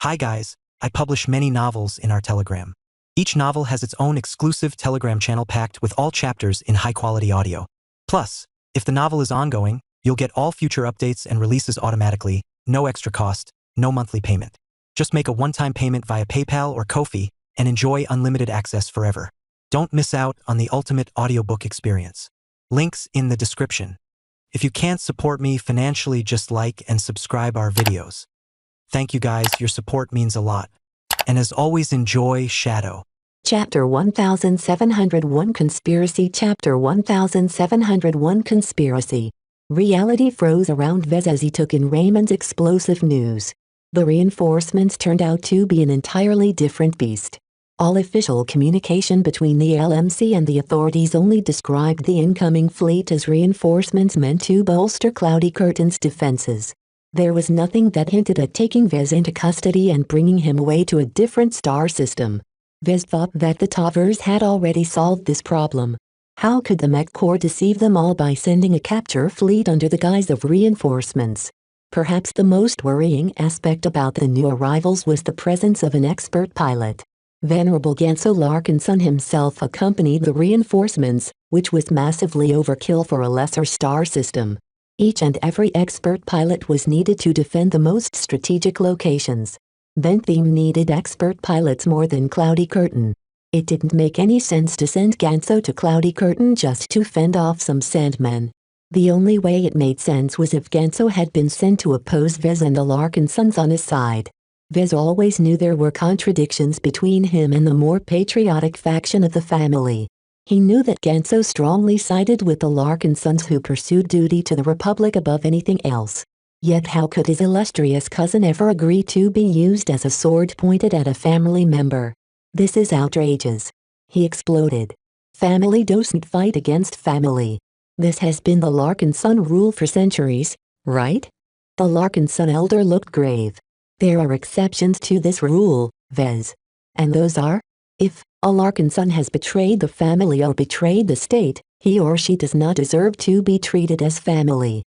Hi guys, I publish many novels in our Telegram. Each novel has its own exclusive Telegram channel packed with all chapters in high-quality audio. Plus, if the novel is ongoing, you'll get all future updates and releases automatically, no extra cost, no monthly payment. Just make a one-time payment via PayPal or Ko-fi and enjoy unlimited access forever. Don't miss out on the ultimate audiobook experience. Links in the description. If you can't support me financially, just like and subscribe our videos. Thank you guys, your support means a lot. And as always, enjoy Shadow. Chapter 1701 Conspiracy. Chapter 1701 Conspiracy. Reality froze around Vez as he took in Raymond's explosive news. The reinforcements turned out to be an entirely different beast. All official communication between the LMC and the authorities only described the incoming fleet as reinforcements meant to bolster Cloudy Curtain's defenses. There was nothing that hinted at taking Vez into custody and bringing him away to a different star system. Vez thought that the Tavers had already solved this problem. How could the Mech Corps deceive them all by sending a capture fleet under the guise of reinforcements? Perhaps the most worrying aspect about the new arrivals was the presence of an expert pilot. Venerable Ganso Larkinson himself accompanied the reinforcements, which was massively overkill for a lesser star system. Each and every expert pilot was needed to defend the most strategic locations. Bentheme needed expert pilots more than Cloudy Curtain. It didn't make any sense to send Ganso to Cloudy Curtain just to fend off some Sandmen. The only way it made sense was if Ganso had been sent to oppose Vez and the Larkinsons on his side. Vez always knew there were contradictions between him and the more patriotic faction of the family. He knew that Ganso strongly sided with the Larkinsons, who pursued duty to the Republic above anything else. Yet how could his illustrious cousin ever agree to be used as a sword pointed at a family member? This is outrageous. He exploded. Family doesn't fight against family. This has been the Larkinson rule for centuries, right? The Larkinson elder looked grave. There are exceptions to this rule, Vez. And those are? If a Larkinson has betrayed the family or betrayed the state, he or she does not deserve to be treated as family.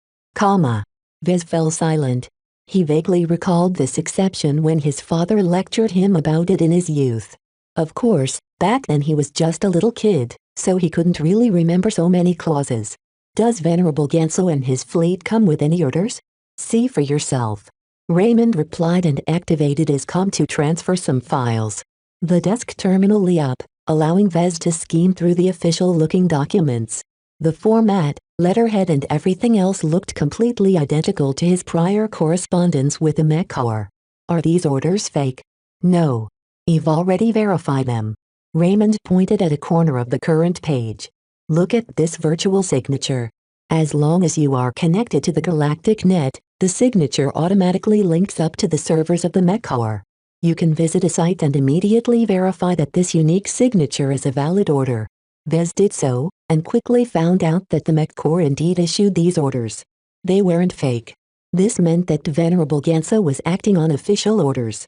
Vez fell silent. He vaguely recalled this exception when his father lectured him about it in his youth. Of course, back then he was just a little kid, so he couldn't really remember so many clauses. Does Venerable Ganso and his fleet come with any orders? See for yourself. Raymond replied and activated his comm to transfer some files. The desk terminal lit up, allowing Vez to skim through the official-looking documents. The format, letterhead and everything else looked completely identical to his prior correspondence with the Mech Corps. Are these orders fake? No. You've already verified them. Raymond pointed at a corner of the current page. Look at this virtual signature. As long as you are connected to the galactic net, the signature automatically links up to the servers of the Mech Corps. You can visit a site and immediately verify that this unique signature is a valid order. Vez did so, and quickly found out that the Mech Corps indeed issued these orders. They weren't fake. This meant that Venerable Ganso was acting on official orders.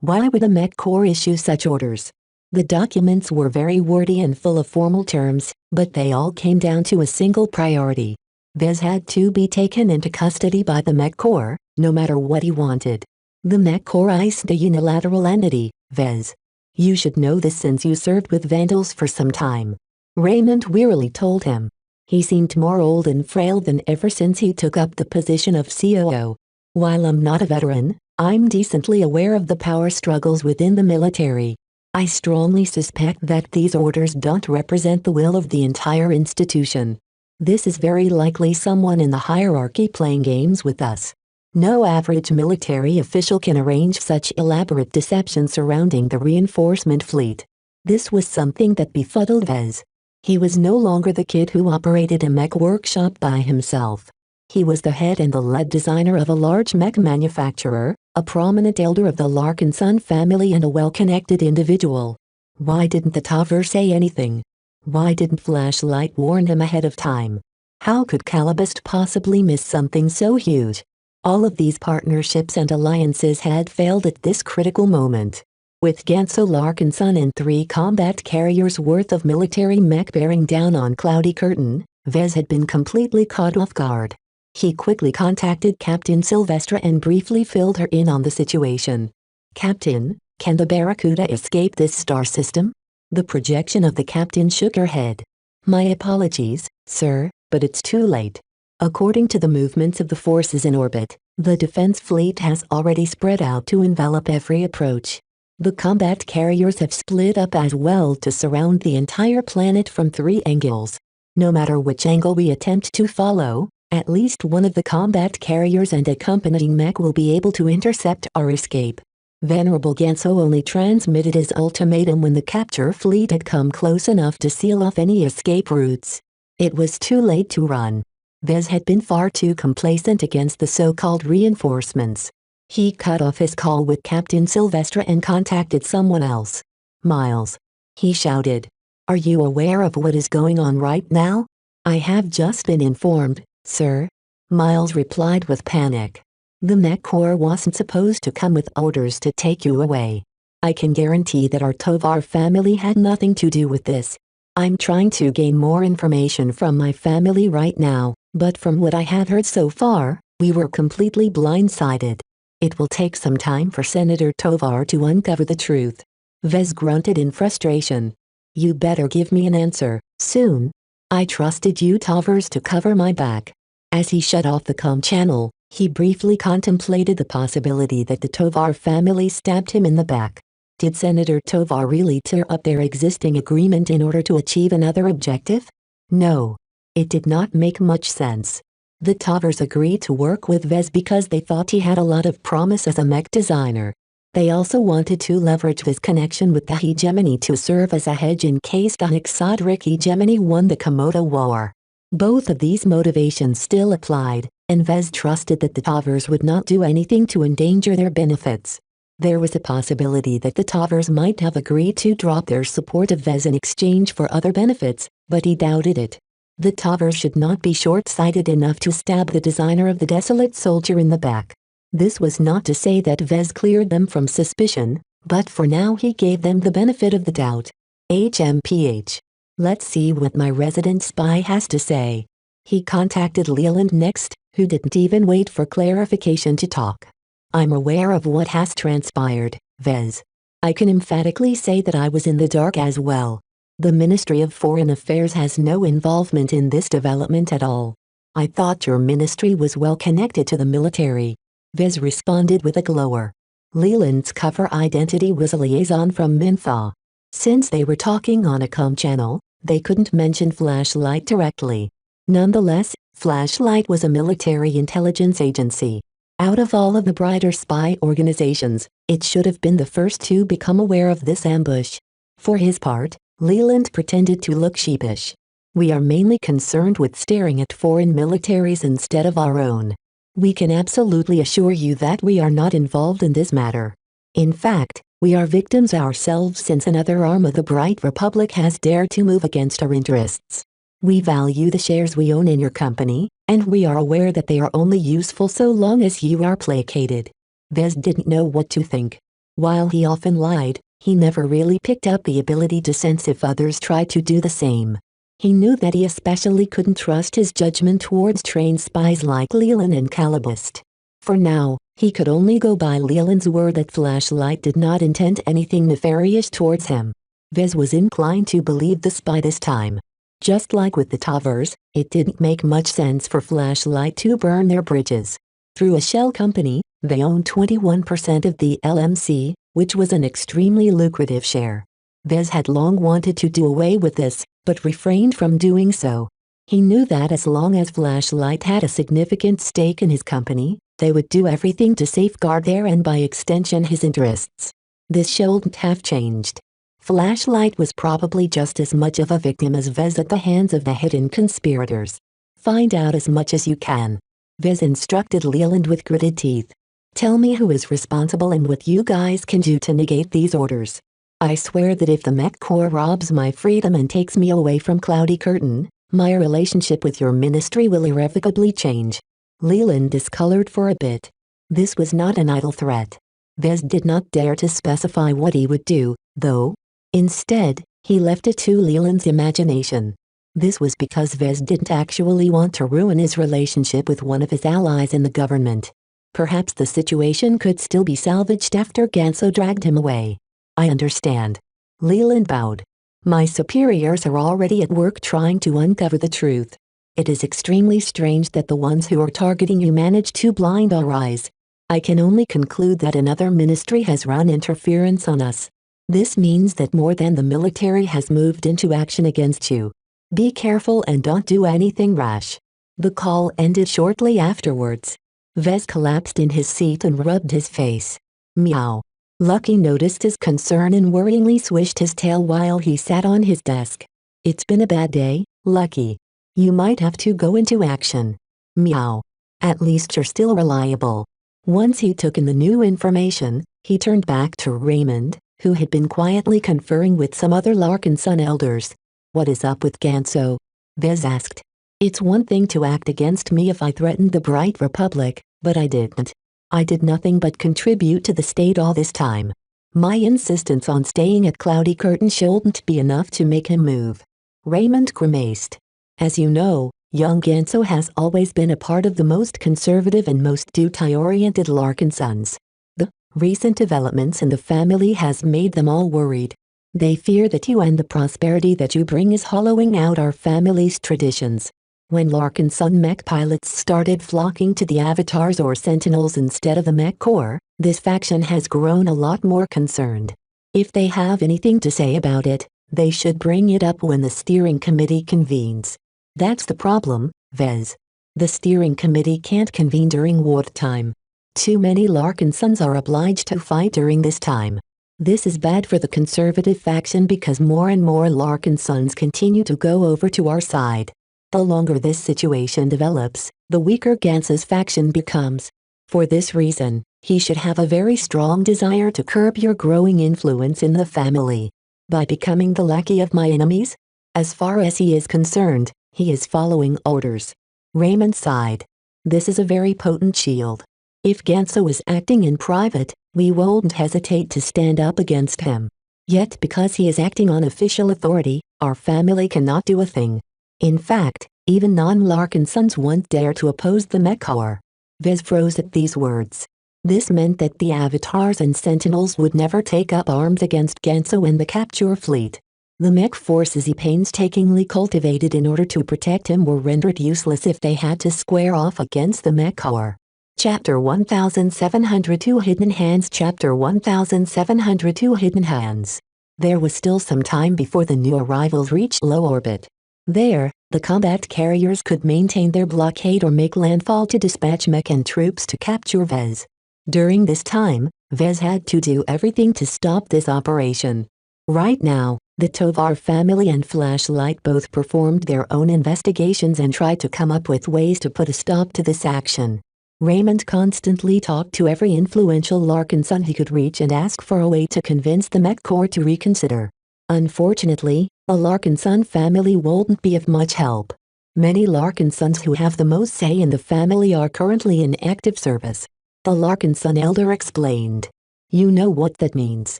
Why would the Mech Corps issue such orders? The documents were very wordy and full of formal terms, but they all came down to a single priority. Vez had to be taken into custody by the Mech Corps, no matter what he wanted. The Mech Corps isn't a unilateral entity, Vez. You should know this since you served with Vandals for some time. Raymond wearily told him. He seemed more old and frail than ever since he took up the position of COO. While I'm not a veteran, I'm decently aware of the power struggles within the military. I strongly suspect that these orders don't represent the will of the entire institution. This is very likely someone in the hierarchy playing games with us. No average military official can arrange such elaborate deception surrounding the reinforcement fleet. This was something that befuddled Vez. He was no longer the kid who operated a mech workshop by himself. He was the head and the lead designer of a large mech manufacturer, a prominent elder of the Larkinson family and a well-connected individual. Why didn't the Taver say anything? Why didn't Flashlight warn him ahead of time? How could Calabast possibly miss something so huge? All of these partnerships and alliances had failed at this critical moment. With Ganso Larkinson and 3 combat carriers worth of military mech bearing down on Cloudy Curtain, Vez had been completely caught off guard. He quickly contacted Captain Sylvestra and briefly filled her in on the situation. "Captain, can the Barracuda escape this star system?" The projection of the captain shook her head. "My apologies, sir, but it's too late. According to the movements of the forces in orbit, the defense fleet has already spread out to envelop every approach. The combat carriers have split up as well to surround the entire planet from 3 angles. No matter which angle we attempt to follow, at least one of the combat carriers and accompanying mech will be able to intercept our escape." Venerable Ganso only transmitted his ultimatum when the capture fleet had come close enough to seal off any escape routes. It was too late to run. Vez had been far too complacent against the so-called reinforcements. He cut off his call with Captain Sylvestra and contacted someone else. "Miles," he shouted. "Are you aware of what is going on right now?" "I have just been informed, sir," Miles replied with panic. "The Mech Corps wasn't supposed to come with orders to take you away. I can guarantee that our Tovar family had nothing to do with this. I'm trying to gain more information from my family right now, but from what I have heard so far, we were completely blindsided. It will take some time for Senator Tovar to uncover the truth." Vez grunted in frustration. "You better give me an answer, soon. I trusted you Tovars to cover my back." As he shut off the comm channel, he briefly contemplated the possibility that the Tovar family stabbed him in the back. Did Senator Tovar really tear up their existing agreement in order to achieve another objective? No. It did not make much sense. The Tovars agreed to work with Vez because they thought he had a lot of promise as a mech designer. They also wanted to leverage his connection with the hegemony to serve as a hedge in case the Hexadric hegemony won the Komodo War. Both of these motivations still applied, and Vez trusted that the Tovars would not do anything to endanger their benefits. There was a possibility that the Tovars might have agreed to drop their support of Vez in exchange for other benefits, but he doubted it. The Tovars should not be short-sighted enough to stab the designer of the Desolate Soldier in the back. This was not to say that Vez cleared them from suspicion, but for now he gave them the benefit of the doubt. HMPH. Let's see what my resident spy has to say. He contacted Leland next, who didn't even wait for clarification to talk. "I'm aware of what has transpired, Vez. I can emphatically say that I was in the dark as well. The Ministry of Foreign Affairs has no involvement in this development at all. I thought your ministry was well connected to the military." Vez responded with a glower. Leland's cover identity was a liaison from Mintha. Since they were talking on a comm channel, they couldn't mention Flashlight directly. Nonetheless, Flashlight was a military intelligence agency. Out of all of the brighter spy organizations, it should have been the first to become aware of this ambush. For his part, Leland pretended to look sheepish. "We are mainly concerned with staring at foreign militaries instead of our own. We can absolutely assure you that we are not involved in this matter. In fact, we are victims ourselves since another arm of the Bright Republic has dared to move against our interests. We value the shares we own in your company, and we are aware that they are only useful so long as you are placated." Vez didn't know what to think. While he often lied, he never really picked up the ability to sense if others tried to do the same. He knew that he especially couldn't trust his judgment towards trained spies like Leland and Calibust. For now, he could only go by Leland's word that Flashlight did not intend anything nefarious towards him. Vez was inclined to believe the spy this time. Just like with the Tovars, it didn't make much sense for Flashlight to burn their bridges. Through a shell company, they owned 21% of the LMC, which was an extremely lucrative share. Vez had long wanted to do away with this, but refrained from doing so. He knew that as long as Flashlight had a significant stake in his company, they would do everything to safeguard their and by extension his interests. This shouldn't have changed. Flashlight was probably just as much of a victim as Vez at the hands of the hidden conspirators. "Find out as much as you can," Vez instructed Leland with gritted teeth. "Tell me who is responsible and what you guys can do to negate these orders. I swear that if the Mech Corps robs my freedom and takes me away from Cloudy Curtain, my relationship with your ministry will irrevocably change." Leland discolored for a bit. This was not an idle threat. Vez did not dare to specify what he would do, though. Instead, he left it to Leland's imagination. This was because Vez didn't actually want to ruin his relationship with one of his allies in the government. Perhaps the situation could still be salvaged after Ganso dragged him away. I understand. Leland bowed. My superiors are already at work trying to uncover the truth. It is extremely strange that the ones who are targeting you manage to blind our eyes. I can only conclude that another ministry has run interference on us. This means that more than the military has moved into action against you. Be careful and don't do anything rash. The call ended shortly afterwards. Vez collapsed in his seat and rubbed his face. Meow. Lucky noticed his concern and worryingly swished his tail while he sat on his desk. It's been a bad day, Lucky. You might have to go into action. Meow. At least you're still reliable. Once he took in the new information, he turned back to Raymond, who had been quietly conferring with some other Larkinson elders. What is up with Ganso? Vez asked. It's one thing to act against me if I threatened the Bright Republic, but I didn't. I did nothing but contribute to the state all this time. My insistence on staying at Cloudy Curtain shouldn't be enough to make him move. Raymond grimaced. As you know, young Ganso has always been a part of the most conservative and most duty-oriented Larkinsons. The recent developments in the family has made them all worried. They fear that you and the prosperity that you bring is hollowing out our family's traditions. When Larkinson mech pilots started flocking to the avatars or sentinels instead of the mech corps, this faction has grown a lot more concerned. If they have anything to say about it, they should bring it up when the steering committee convenes. That's the problem, Vez. The steering committee can't convene during wartime. Too many Larkinsons are obliged to fight during this time. This is bad for the conservative faction because more and more Larkinsons continue to go over to our side. The longer this situation develops, the weaker Ganso's faction becomes. For this reason, he should have a very strong desire to curb your growing influence in the family. By becoming the lackey of my enemies? As far as he is concerned, he is following orders. Raymond sighed. This is a very potent shield. If Ganso is acting in private, we won't hesitate to stand up against him. Yet because he is acting on official authority, our family cannot do a thing. In fact, even non-Larkinsons won't dare to oppose the mech corps. Vez froze at these words. This meant that the avatars and sentinels would never take up arms against Ganso and the capture fleet. The mech forces he painstakingly cultivated in order to protect him were rendered useless if they had to square off against the mech corps. Chapter 1702 Hidden Hands Chapter 1702 Hidden Hands. There was still some time before the new arrivals reached low orbit. There, the combat carriers could maintain their blockade or make landfall to dispatch mech and troops to capture Vez. During this time, Vez had to do everything to stop this operation. Right now, the Tovar family and Flashlight both performed their own investigations and tried to come up with ways to put a stop to this action. Raymond constantly talked to every influential Larkinson he could reach and asked for a way to convince the mech corps to reconsider. Unfortunately, the Larkinson family won't be of much help. Many Larkinsons who have the most say in the family are currently in active service. The Larkinson elder explained. You know what that means.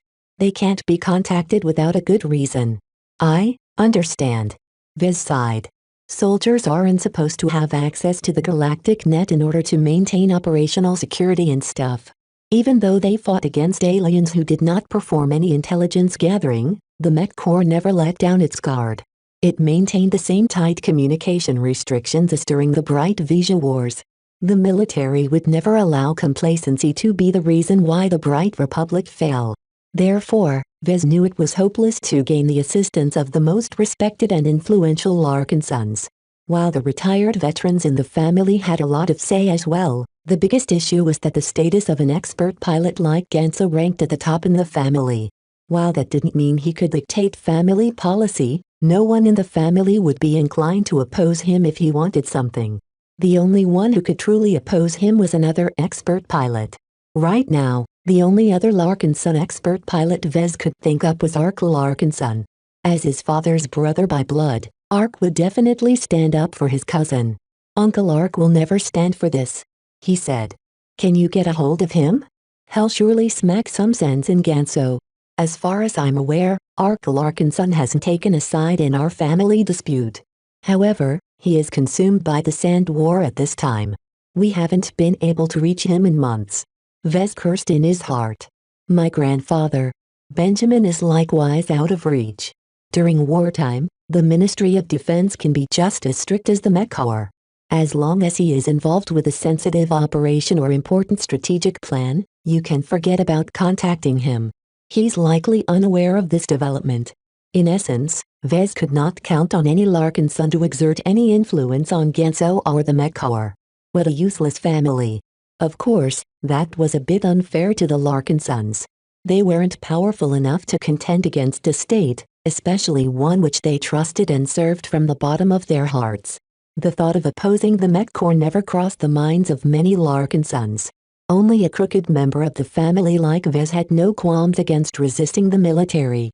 They can't be contacted without a good reason. I understand. Vez sighed. Soldiers aren't supposed to have access to the galactic net in order to maintain operational security and stuff. Even though they fought against aliens who did not perform any intelligence gathering, the mech corps never let down its guard. It maintained the same tight communication restrictions as during the Bright Vision Wars. The military would never allow complacency to be the reason why the Bright Republic fell. Therefore, Vez knew it was hopeless to gain the assistance of the most respected and influential Larkinsons. While the retired veterans in the family had a lot of say as well, the biggest issue was that the status of an expert pilot like Ganso ranked at the top in the family. While that didn't mean he could dictate family policy, no one in the family would be inclined to oppose him if he wanted something. The only one who could truly oppose him was another expert pilot. Right now, the only other Larkinson expert pilot Vez could think up was Ark Larkinson. As his father's brother by blood, Ark would definitely stand up for his cousin. Uncle Ark will never stand for this, he said. Can you get a hold of him? He'll surely smack some sense in Ganso. As far as I'm aware, Ark Larkinson hasn't taken a side in our family dispute. However, he is consumed by the sand war at this time. We haven't been able to reach him in months. Vez cursed in his heart. My grandfather, Benjamin, is likewise out of reach. During wartime, the Ministry of Defense can be just as strict as the Mech Corps. As long as he is involved with a sensitive operation or important strategic plan, you can forget about contacting him. He's likely unaware of this development. In essence, Vez could not count on any Larkin son to exert any influence on Genso or the Mech Corps. What a useless family. Of course, that was a bit unfair to the Larkin sons. They weren't powerful enough to contend against a state, especially one which they trusted and served from the bottom of their hearts. The thought of opposing the Mech Corps never crossed the minds of many Larkin sons. Only a crooked member of the family like Vez had no qualms against resisting the military.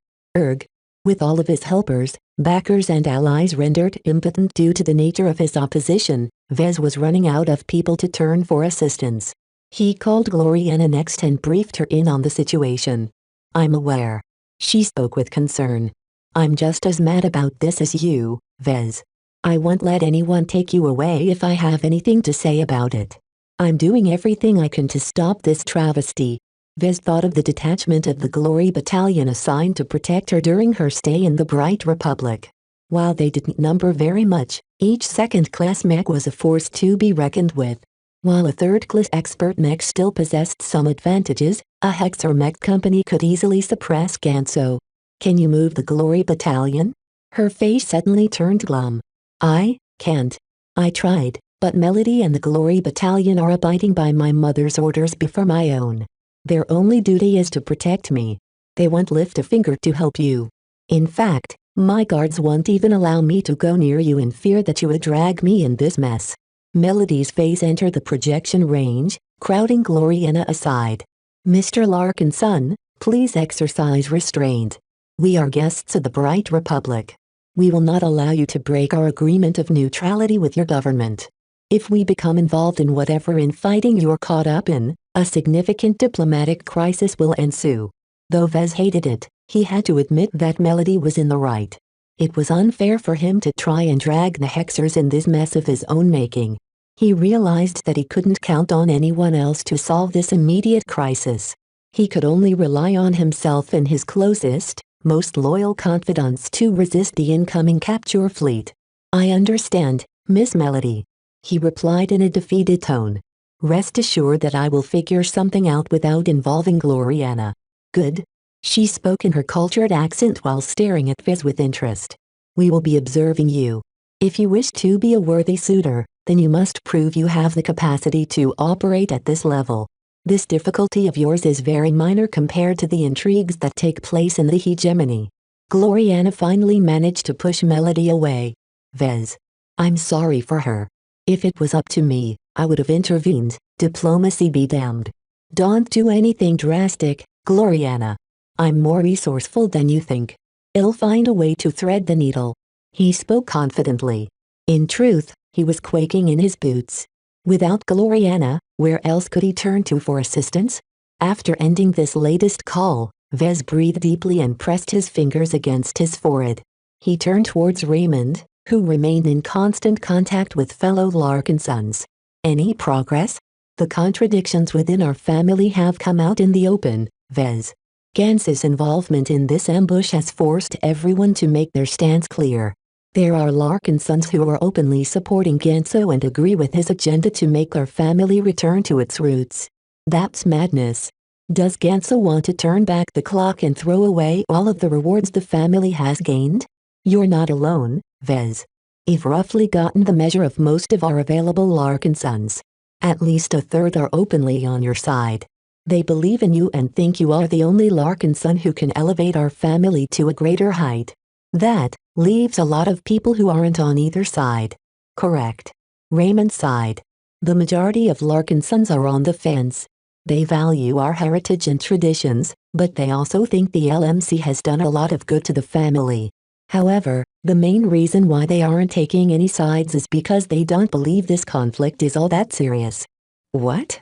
With all of his helpers, backers and allies rendered impotent due to the nature of his opposition, Vez was running out of people to turn for assistance. He called Gloriana next and briefed her in on the situation. I'm aware. She spoke with concern. I'm just as mad about this as you, Vez. I won't let anyone take you away if I have anything to say about it. I'm doing everything I can to stop this travesty. Vez thought of the detachment of the Glory Battalion assigned to protect her during her stay in the Bright Republic. While they didn't number very much, each second-class mech was a force to be reckoned with. While a third-class expert mech still possessed some advantages, a Hexer mech company could easily suppress Ganso. Can you move the Glory Battalion? Her face suddenly turned glum. I can't. I tried, but Melody and the Glory Battalion are abiding by my mother's orders before my own. Their only duty is to protect me. They won't lift a finger to help you. In fact, my guards won't even allow me to go near you in fear that you would drag me in this mess. Melody's face entered the projection range, crowding Gloriana aside. Mr. Larkin son, please exercise restraint. We are guests of the Bright Republic. We will not allow you to break our agreement of neutrality with your government. If we become involved in whatever infighting you're caught up in, a significant diplomatic crisis will ensue. Though Vez hated it, he had to admit that Melody was in the right. It was unfair for him to try and drag the Hexers in this mess of his own making. He realized that he couldn't count on anyone else to solve this immediate crisis. He could only rely on himself and his closest, most loyal confidants to resist the incoming capture fleet. I understand, Miss Melody. He replied in a defeated tone. Rest assured that I will figure something out without involving Gloriana. Good. She spoke in her cultured accent while staring at Vez with interest. We will be observing you. If you wish to be a worthy suitor, then you must prove you have the capacity to operate at this level. This difficulty of yours is very minor compared to the intrigues that take place in the hegemony. Gloriana finally managed to push Melody away. Vez. I'm sorry for her. If it was up to me, I would have intervened. Diplomacy be damned. Don't do anything drastic, Gloriana. I'm more resourceful than you think. I'll find a way to thread the needle. He spoke confidently. In truth, he was quaking in his boots. Without Gloriana, where else could he turn to for assistance? After ending this latest call, Vez breathed deeply and pressed his fingers against his forehead. He turned towards Raymond, who remained in constant contact with fellow Larkin sons. Any progress? The contradictions within our family have come out in the open, Vez. Gans's involvement in this ambush has forced everyone to make their stance clear. There are Larkin sons who are openly supporting Ganso and agree with his agenda to make our family return to its roots. That's madness. Does Ganso want to turn back the clock and throw away all of the rewards the family has gained? You're not alone, Vez. You've roughly gotten the measure of most of our available Larkin sons. At least a third are openly on your side. They believe in you and think you are the only Larkin son who can elevate our family to a greater height. That leaves a lot of people who aren't on either side. Correct. Raymond's side. The majority of Larkin sons are on the fence. They value our heritage and traditions, but they also think the LMC has done a lot of good to the family. However, the main reason why they aren't taking any sides is because they don't believe this conflict is all that serious. What?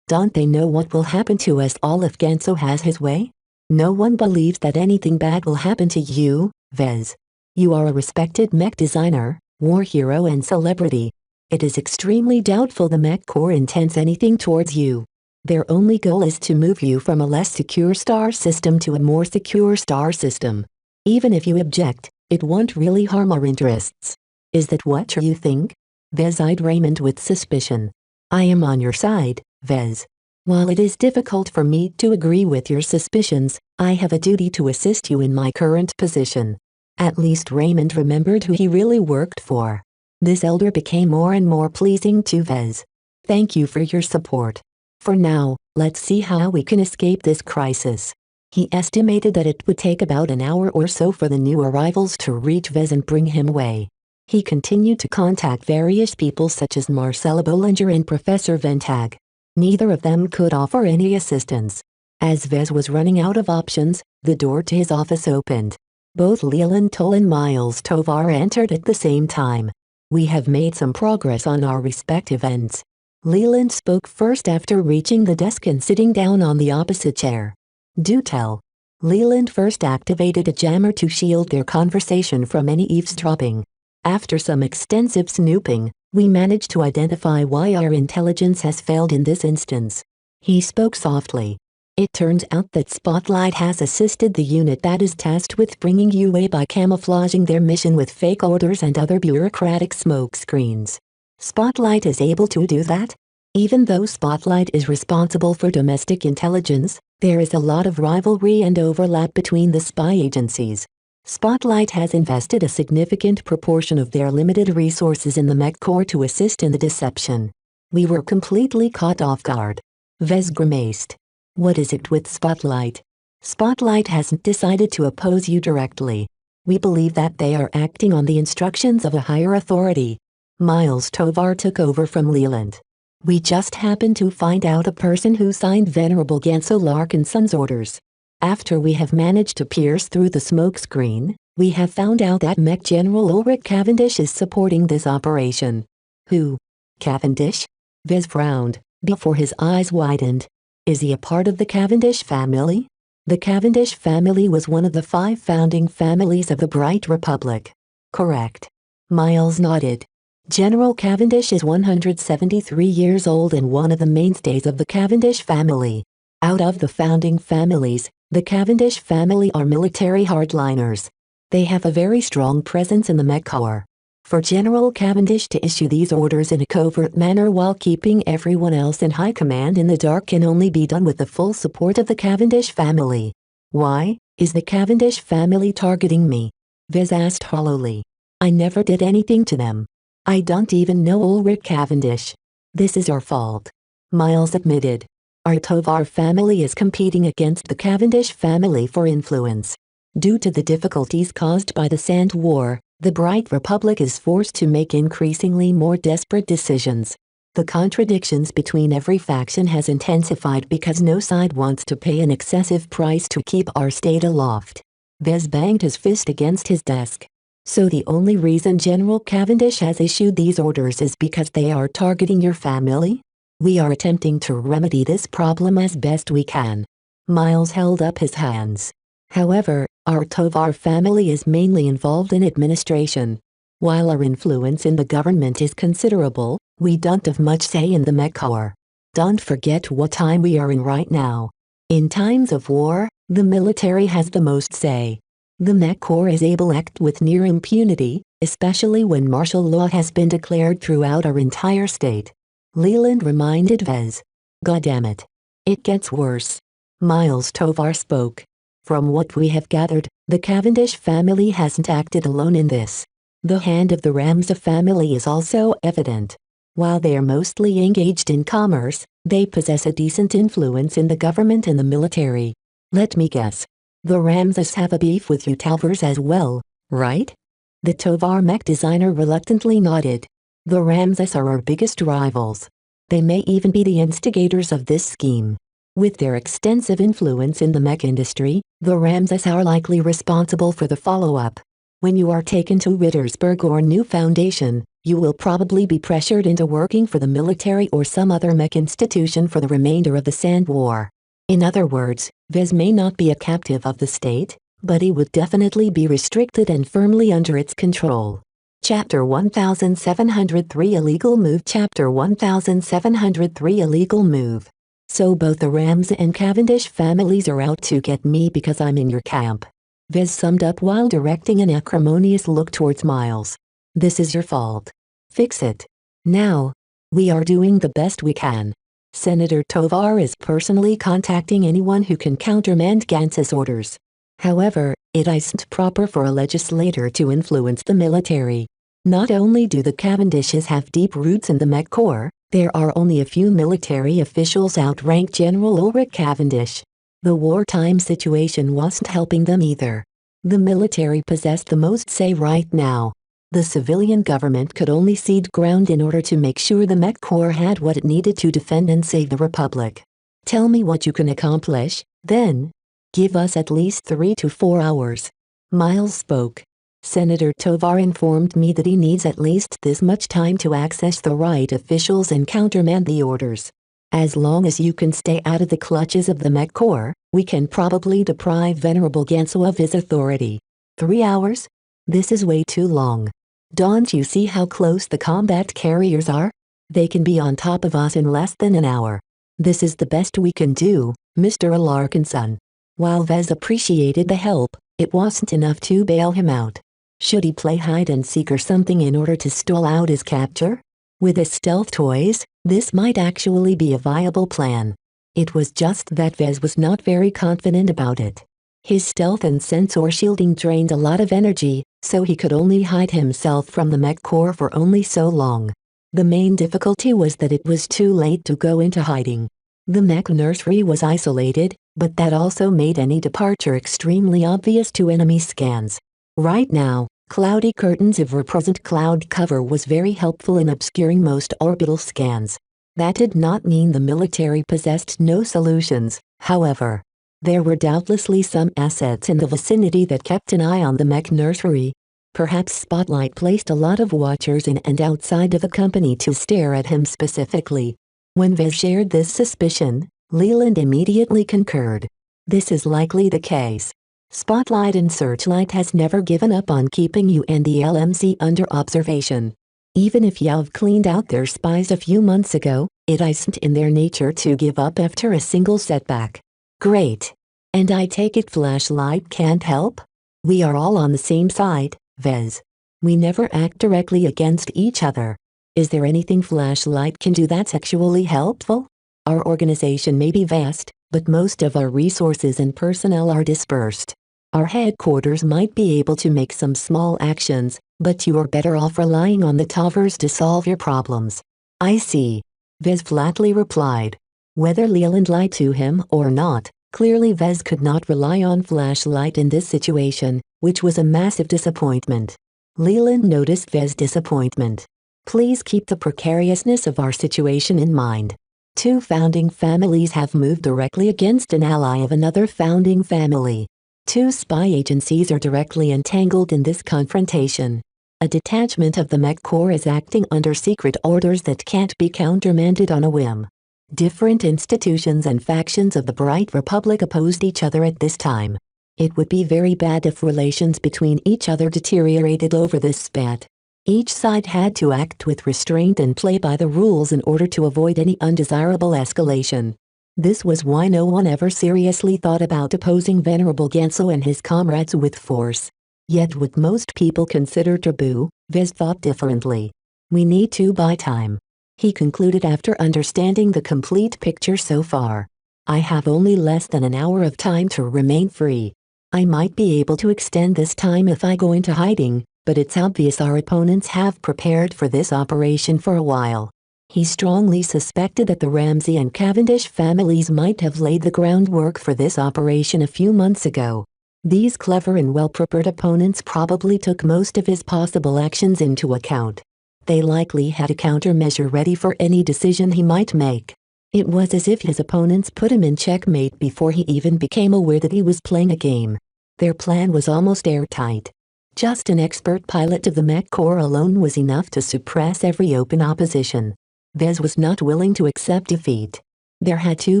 Don't they know what will happen to us all if Ganso has his way? No one believes that anything bad will happen to you, Vez. You are a respected mech designer, war hero and celebrity. It is extremely doubtful the Mech Corps intends anything towards you. Their only goal is to move you from a less secure star system to a more secure star system. Even if you object, it won't really harm our interests. Is that what you think? Vez eyed Raymond with suspicion. I am on your side, Vez. While it is difficult for me to agree with your suspicions, I have a duty to assist you in my current position. At least Raymond remembered who he really worked for. This elder became more and more pleasing to Vez. Thank you for your support. For now, let's see how we can escape this crisis. He estimated that it would take about an hour or so for the new arrivals to reach Vez and bring him away. He continued to contact various people such as Marcella Bollinger and Professor Ventag. Neither of them could offer any assistance. As Vez was running out of options, the door to his office opened. Both Leland Toll and Miles Tovar entered at the same time. We have made some progress on our respective ends. Leland spoke first after reaching the desk and sitting down on the opposite chair. Do tell. Leland first activated a jammer to shield their conversation from any eavesdropping. After some extensive snooping, we managed to identify why our intelligence has failed in this instance. He spoke softly. It turns out that Spotlight has assisted the unit that is tasked with bringing you away by camouflaging their mission with fake orders and other bureaucratic smokescreens. Spotlight is able to do that? Even though Spotlight is responsible for domestic intelligence, there is a lot of rivalry and overlap between the spy agencies. Spotlight has invested a significant proportion of their limited resources in the Mech Corps to assist in the deception. We were completely caught off guard. Vez grimaced. What is it with Spotlight? Spotlight hasn't decided to oppose you directly. We believe that they are acting on the instructions of a higher authority. Miles Tovar took over from Leland. We just happened to find out a person who signed Venerable Gansel Larkinson's orders. After we have managed to pierce through the smokescreen, we have found out that Mech General Ulrich Cavendish is supporting this operation. Who? Cavendish? Vez frowned, before his eyes widened. Is he a part of the Cavendish family? The Cavendish family was one of the 5 founding families of the Bright Republic. Correct. Miles nodded. General Cavendish is 173 years old and one of the mainstays of the Cavendish family. Out of the founding families, the Cavendish family are military hardliners. They have a very strong presence in the Mech Corps. For General Cavendish to issue these orders in a covert manner while keeping everyone else in high command in the dark can only be done with the full support of the Cavendish family. Why is the Cavendish family targeting me? Vez asked hollowly. I never did anything to them. I don't even know Ulrich Cavendish. This is our fault. Miles admitted. Our Tovar family is competing against the Cavendish family for influence. Due to the difficulties caused by the Sand War, the Bright Republic is forced to make increasingly more desperate decisions. The contradictions between every faction has intensified because no side wants to pay an excessive price to keep our state aloft. Vez banged his fist against his desk. So the only reason General Cavendish has issued these orders is because they are targeting your family? We are attempting to remedy this problem as best we can. Miles held up his hands. However, our Tovar family is mainly involved in administration. While our influence in the government is considerable, we don't have much say in the Mech Corps. Don't forget what time we are in right now. In times of war, the military has the most say. The Mech Corps is able to act with near impunity, especially when martial law has been declared throughout our entire state. Leland reminded Vez. Goddammit. It gets worse. Miles Tovar spoke. From what we have gathered, the Cavendish family hasn't acted alone in this. The hand of the Ramsay family is also evident. While they are mostly engaged in commerce, they possess a decent influence in the government and the military. Let me guess. The Ramsays have a beef with you Talvers as well, right? The Tovar mech designer reluctantly nodded. The Ramsays are our biggest rivals. They may even be the instigators of this scheme. With their extensive influence in the mech industry, the Ramsays are likely responsible for the follow-up. When you are taken to Rittersburg or New Foundation, you will probably be pressured into working for the military or some other mech institution for the remainder of the Sand War. In other words, Vez may not be a captive of the state, but he would definitely be restricted and firmly under its control. Chapter 1703 Illegal Move. Chapter 1703 Illegal Move. So both the Ramsey and Cavendish families are out to get me because I'm in your camp. Vez summed up while directing an acrimonious look towards Miles. This is your fault. Fix it. Now. We are doing the best we can. Senator Tovar is personally contacting anyone who can countermand Gantz's orders. However, it isn't proper for a legislator to influence the military. Not only do the Cavendishes have deep roots in the Mech Corps, there are only a few military officials outrank General Ulrich Cavendish. The wartime situation wasn't helping them either. The military possessed the most say right now. The civilian government could only cede ground in order to make sure the Mech Corps had what it needed to defend and save the Republic. Tell me what you can accomplish, then. Give us at least 3 to 4 hours. Miles spoke. Senator Tovar informed me that he needs at least this much time to access the right officials and countermand the orders. As long as you can stay out of the clutches of the Mech Corps, we can probably deprive Venerable Ganso of his authority. 3 hours? This is way too long. Don't you see how close the combat carriers are? They can be on top of us in less than an hour. This is the best we can do, Mr. Alarkinson. While Vez appreciated the help, it wasn't enough to bail him out. Should he play hide and seek or something in order to stall out his capture? With his stealth toys, this might actually be a viable plan. It was just that Vez was not very confident about it. His stealth and sensor shielding drained a lot of energy, so he could only hide himself from the Mech Corps for only so long. The main difficulty was that it was too late to go into hiding. The Mech nursery was isolated, but that also made any departure extremely obvious to enemy scans. Right now, cloudy curtains of present cloud cover was very helpful in obscuring most orbital scans. That did not mean the military possessed no solutions, however. There were doubtlessly some assets in the vicinity that kept an eye on the Mech nursery. Perhaps Spotlight placed a lot of watchers in and outside of the company to stare at him specifically. When Vez shared this suspicion, Leland immediately concurred. This is likely the case. Spotlight and Searchlight has never given up on keeping you and the LMC under observation. Even if you've cleaned out their spies a few months ago, it isn't in their nature to give up after a single setback. Great. And I take it Flashlight can't help? We are all on the same side, Vez. We never act directly against each other. Is there anything Flashlight can do that's actually helpful? Our organization may be vast, but most of our resources and personnel are dispersed. Our headquarters might be able to make some small actions, but you are better off relying on the Tovars to solve your problems. I see. Vez flatly replied. Whether Leland lied to him or not, clearly Vez could not rely on Flashlight in this situation, which was a massive disappointment. Leland noticed Vez's disappointment. Please keep the precariousness of our situation in mind. 2 founding families have moved directly against an ally of another founding family. 2 spy agencies are directly entangled in this confrontation. A detachment of the Mech Corps is acting under secret orders that can't be countermanded on a whim. Different institutions and factions of the Bright Republic opposed each other at this time. It would be very bad if relations between each other deteriorated over this spat. Each side had to act with restraint and play by the rules in order to avoid any undesirable escalation. This was why no one ever seriously thought about opposing Venerable Ganso and his comrades with force. Yet what most people consider taboo, Vez thought differently. We need to buy time. He concluded after understanding the complete picture so far. I have only less than an hour of time to remain free. I might be able to extend this time if I go into hiding, but it's obvious our opponents have prepared for this operation for a while. He strongly suspected that the Ramsey and Cavendish families might have laid the groundwork for this operation a few months ago. These clever and well-prepared opponents probably took most of his possible actions into account. They likely had a countermeasure ready for any decision he might make. It was as if his opponents put him in checkmate before he even became aware that he was playing a game. Their plan was almost airtight. Just an expert pilot of the Mech Corps alone was enough to suppress every open opposition. Vez was not willing to accept defeat. There had to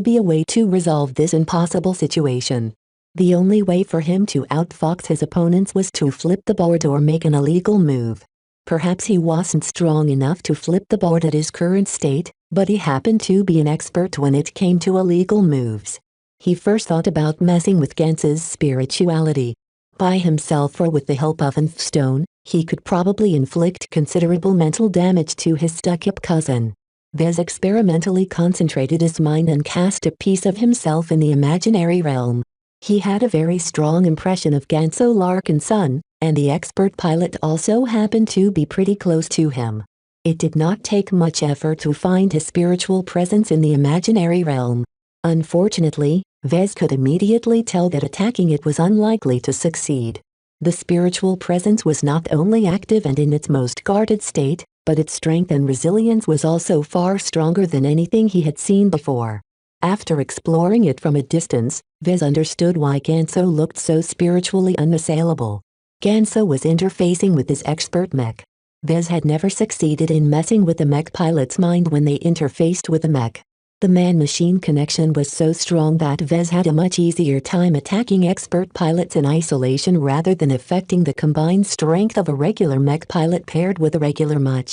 be a way to resolve this impossible situation. The only way for him to outfox his opponents was to flip the board or make an illegal move. Perhaps he wasn't strong enough to flip the board at his current state, but he happened to be an expert when it came to illegal moves. He first thought about messing with Ganso's spirituality. By himself or with the help of an stone, he could probably inflict considerable mental damage to his stuck-up cousin. Vez experimentally concentrated his mind and cast a piece of himself in the imaginary realm. He had a very strong impression of Ganso Larkin's son, and the expert pilot also happened to be pretty close to him. It did not take much effort to find his spiritual presence in the imaginary realm. Unfortunately, Vez could immediately tell that attacking it was unlikely to succeed. The spiritual presence was not only active and in its most guarded state, but its strength and resilience was also far stronger than anything he had seen before. After exploring it from a distance, Vez understood why Ganso looked so spiritually unassailable. Ganso was interfacing with his expert mech. Vez had never succeeded in messing with the mech pilot's mind when they interfaced with the mech. The man-machine connection was so strong that Vez had a much easier time attacking expert pilots in isolation rather than affecting the combined strength of a regular mech pilot paired with a regular mech.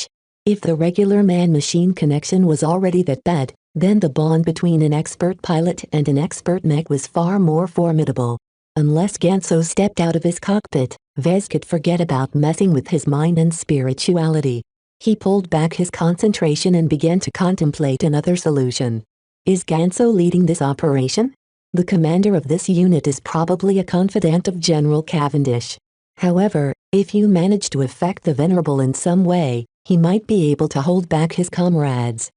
If the regular man-machine connection was already that bad, then the bond between an expert pilot and an expert mech was far more formidable. Unless Ganso stepped out of his cockpit, Vez could forget about messing with his mind and spirituality. He pulled back his concentration and began to contemplate another solution. Is Ganso leading this operation? The commander of this unit is probably a confidant of General Cavendish. However, if you manage to affect the Venerable in some way, he might be able to hold back his comrades.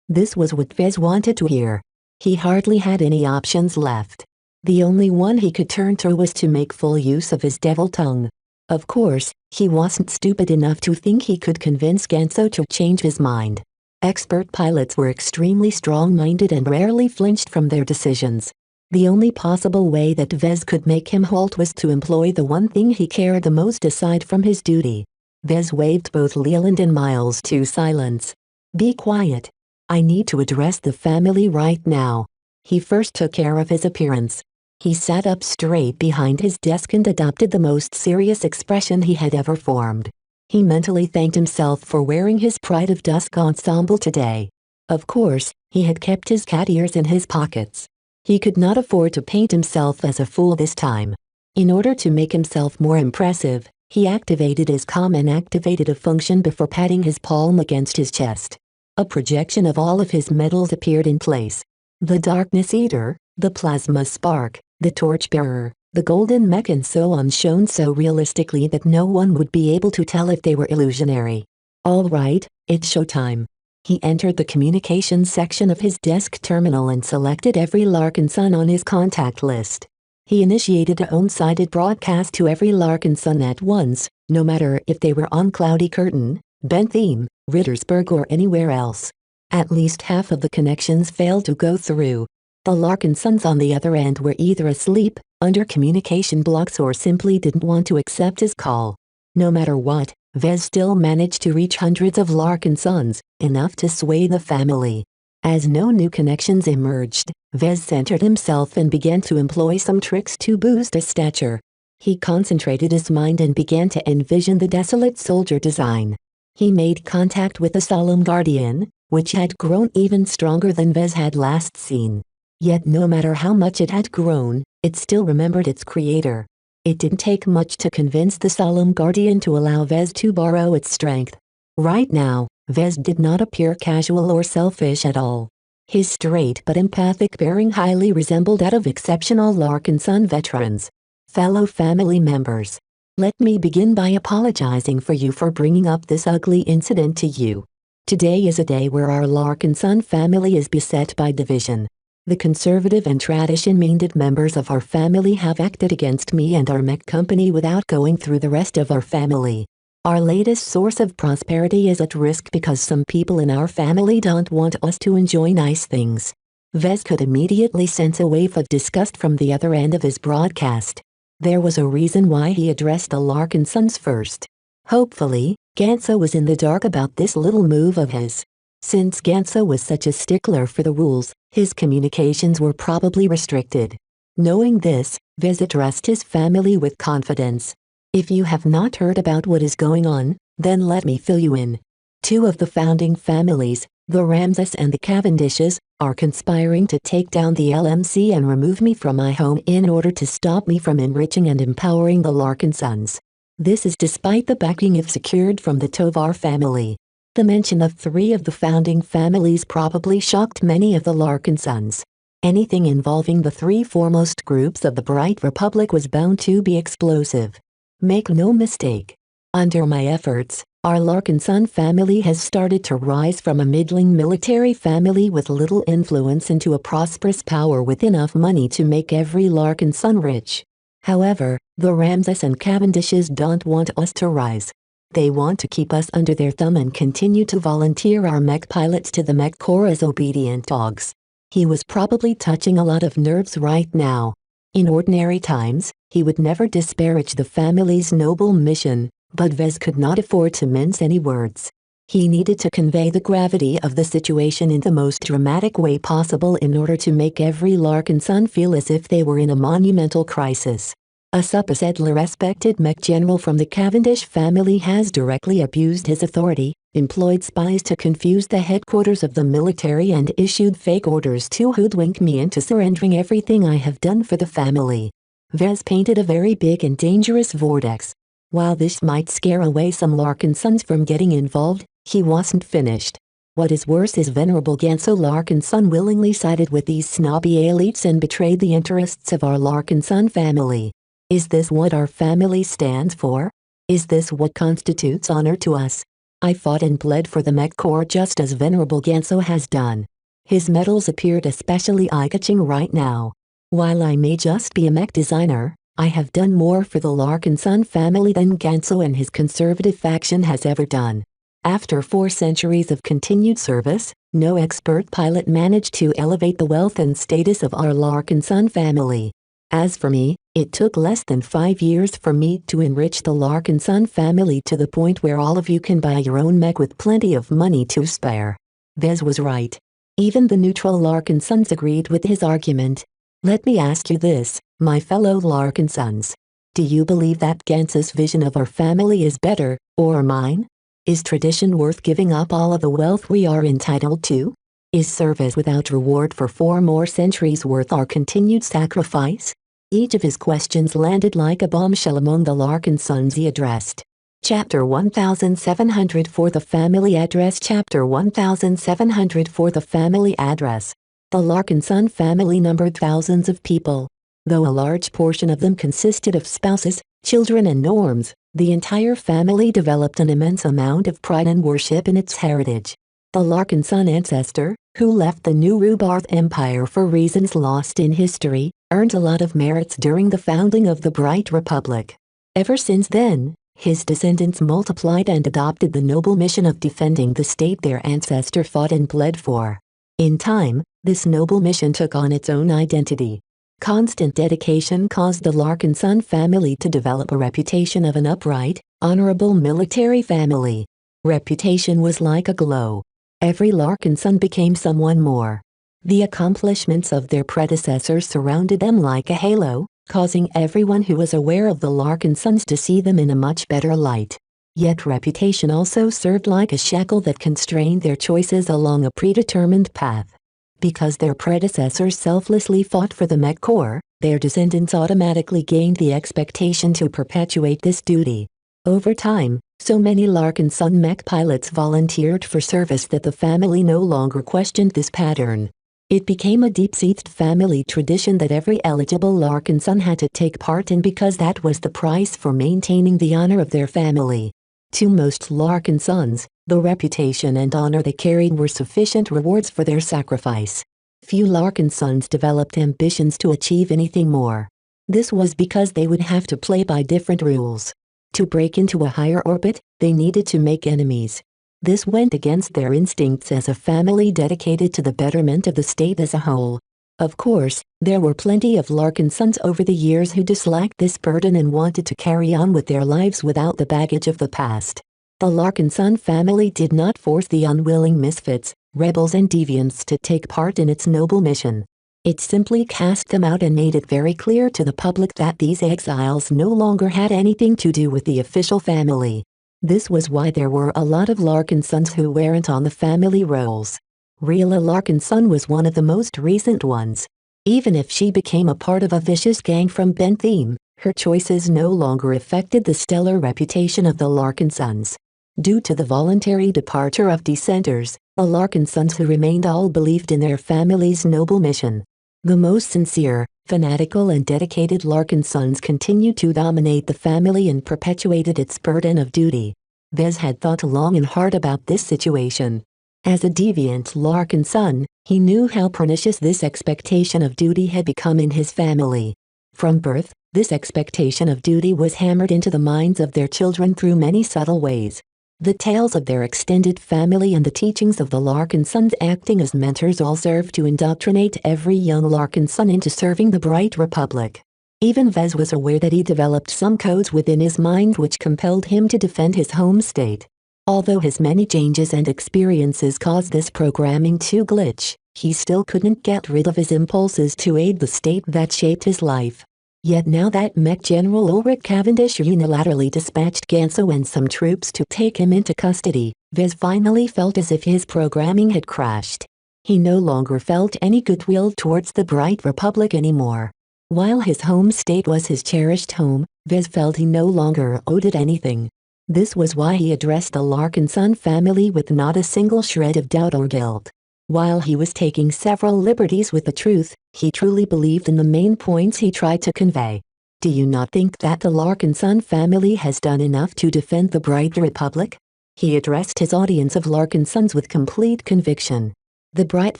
This was what Vez wanted to hear. He hardly had any options left. The only one he could turn to was to make full use of his devil tongue. Of course, he wasn't stupid enough to think he could convince Ganso to change his mind. Expert pilots were extremely strong-minded and rarely flinched from their decisions. The only possible way that Vez could make him halt was to employ the one thing he cared the most aside from his duty. Vez waved both Leland and Miles to silence. Be quiet. I need to address the family right now. He first took care of his appearance. He sat up straight behind his desk and adopted the most serious expression he had ever formed. He mentally thanked himself for wearing his Pride of Dusk ensemble today. Of course, he had kept his cat ears in his pockets. He could not afford to paint himself as a fool this time. In order to make himself more impressive, he activated his comm and activated a function before patting his palm against his chest. A projection of all of his medals appeared in place. The Darkness Eater, the Plasma Spark, the Torchbearer, the Golden Mech and so on shone so realistically that no one would be able to tell if they were illusionary. All right, it's showtime. He entered the communications section of his desk terminal and selected every Larkin son on his contact list. He initiated a one-sided broadcast to every Larkin son at once, no matter if they were on Cloudy Curtain, Bentham, Rittersburg or anywhere else. At least half of the connections failed to go through. The Larkin sons on the other end were either asleep, under communication blocks or simply didn't want to accept his call. No matter what, Vez still managed to reach hundreds of Larkin sons, enough to sway the family. As no new connections emerged, Vez centered himself and began to employ some tricks to boost his stature. He concentrated his mind and began to envision the desolate soldier design. He made contact with the Solemn Guardian, which had grown even stronger than Vez had last seen. Yet no matter how much it had grown, it still remembered its creator. It didn't take much to convince the Solemn Guardian to allow Vez to borrow its strength. Right now, Vez did not appear casual or selfish at all. His straight but empathic bearing highly resembled that of exceptional Larkin son veterans. Fellow family members, let me begin by apologizing for you for bringing up this ugly incident to you. Today is a day where our Larkin son family is beset by division. The conservative and tradition-minded members of our family have acted against me and our mech company without going through the rest of our family. Our latest source of prosperity is at risk because some people in our family don't want us to enjoy nice things. Vez could immediately sense a wave of disgust from the other end of his broadcast. There was a reason why he addressed the Larkin sons first. Hopefully, Ganso was in the dark about this little move of his. Since Ganso was such a stickler for the rules, his communications were probably restricted. Knowing this, Vez addressed his family with confidence. If you have not heard about what is going on, Then let me fill you in. Two of the founding families, the Ramses and the Cavendishes, are conspiring to take down the LMC and remove me from my home in order to stop me from enriching and empowering the Larkin sons. This is despite the backing I've secured from the Tovar family. The mention of three of the founding families probably shocked many of the Larkin sons. Anything involving the three foremost groups of the Bright Republic was bound to be explosive. Make no mistake. Under my efforts, our Larkin son family has started to rise from a middling military family with little influence into a prosperous power with enough money to make every Larkin son rich. However, the Ramses and Cavendishes don't want us to rise. They want to keep us under their thumb and continue to volunteer our mech pilots to the mech corps as obedient dogs. He was probably touching a lot of nerves right now. In ordinary times, he would never disparage the family's noble mission, but Vez could not afford to mince any words. He needed to convey the gravity of the situation in the most dramatic way possible in order to make every Larkin son feel as if they were in a monumental crisis. A supposed respected mech general from the Cavendish family has directly abused his authority, employed spies to confuse the headquarters of the military and issued fake orders to hoodwink me into surrendering everything I have done for the family. Vez painted a very big and dangerous vortex. While this might scare away some Larkin sons from getting involved, he wasn't finished. What is worse is Venerable Ganso Larkin son willingly sided with these snobby elites and betrayed the interests of our Larkin son family. Is this what our family stands for? Is this what constitutes honor to us? I fought and bled for the mech corps just as Venerable Ganso has done. His medals appeared especially eye-catching right now. While I may just be a mech designer, I have done more for the Larkin son family than Ganso and his conservative faction has ever done. After 4 centuries of continued service, no expert pilot managed to elevate the wealth and status of our Larkin son family. As for me, it took less than 5 years for me to enrich the Larkin son family to the point where all of you can buy your own mech with plenty of money to spare. Vez was right. Even the neutral Larkin sons agreed with his argument. Let me ask you this, my fellow Larkin sons. Do you believe that Ganso's vision of our family is better, or mine? Is tradition worth giving up all of the wealth we are entitled to? Is service without reward for 4 more centuries worth our continued sacrifice? Each of his questions landed like a bombshell among the Larkin sons he addressed. Chapter 1700 for the Family Address. Chapter 1700 for the Family Address. The Larkin son family numbered thousands of people. Though a large portion of them consisted of spouses, children and norms, the entire family developed an immense amount of pride and worship in its heritage. The Larkin son ancestor, who left the New Rubarth Empire for reasons lost in history, earned a lot of merits during the founding of the Bright Republic. Ever since then, his descendants multiplied and adopted the noble mission of defending the state their ancestor fought and bled for. In time, this noble mission took on its own identity. Constant dedication caused the Larkin son family to develop a reputation of an upright, honorable military family. Reputation was like a glow. Every Larkin son became someone more. The accomplishments of their predecessors surrounded them like a halo, causing everyone who was aware of the Larkin sons to see them in a much better light. Yet reputation also served like a shackle that constrained their choices along a predetermined path. Because their predecessors selflessly fought for the mech corps, their descendants automatically gained the expectation to perpetuate this duty. Over time, so many Larkin son mech pilots volunteered for service that the family no longer questioned this pattern. It became a deep-seated family tradition that every eligible Larkin son had to take part in because that was the price for maintaining the honor of their family. To most Larkin sons, the reputation and honor they carried were sufficient rewards for their sacrifice. Few Larkin sons developed ambitions to achieve anything more. This was because they would have to play by different rules. To break into a higher orbit, they needed to make enemies. This went against their instincts as a family dedicated to the betterment of the state as a whole. Of course, there were plenty of Larkin sons over the years who disliked this burden and wanted to carry on with their lives without the baggage of the past. The Larkin son family did not force the unwilling misfits, rebels and deviants to take part in its noble mission. It simply cast them out and made it very clear to the public that these exiles no longer had anything to do with the official family. This was why there were a lot of Larkin sons who weren't on the family rolls. Rila Larkin son was one of the most recent ones. Even if she became a part of a vicious gang from Bentham, her choices no longer affected the stellar reputation of the Larkin sons. Due to the voluntary departure of dissenters, the Larkin sons who remained all believed in their family's noble mission. The most sincere, fanatical and dedicated Larkin sons continued to dominate the family and perpetuated its burden of duty. Vez had thought long and hard about this situation. As a deviant Larkin son, he knew how pernicious this expectation of duty had become in his family. From birth, this expectation of duty was hammered into the minds of their children through many subtle ways. The tales of their extended family and the teachings of the Larkin sons acting as mentors all served to indoctrinate every young Larkin son into serving the Bright Republic. Even Vez was aware that he developed some codes within his mind which compelled him to defend his home state. Although his many changes and experiences caused this programming to glitch, he still couldn't get rid of his impulses to aid the state that shaped his life. Yet now that Mech General Ulrich Cavendish unilaterally dispatched Ganso and some troops to take him into custody, Vez finally felt as if his programming had crashed. He no longer felt any goodwill towards the Bright Republic anymore. While his home state was his cherished home, Vez felt he no longer owed it anything. This was why he addressed the Larkin son family with not a single shred of doubt or guilt. While he was taking several liberties with the truth, he truly believed in the main points he tried to convey. Do you not think that the Larkin son family has done enough to defend the Bright Republic? He addressed his audience of Larkin sons with complete conviction. The Bright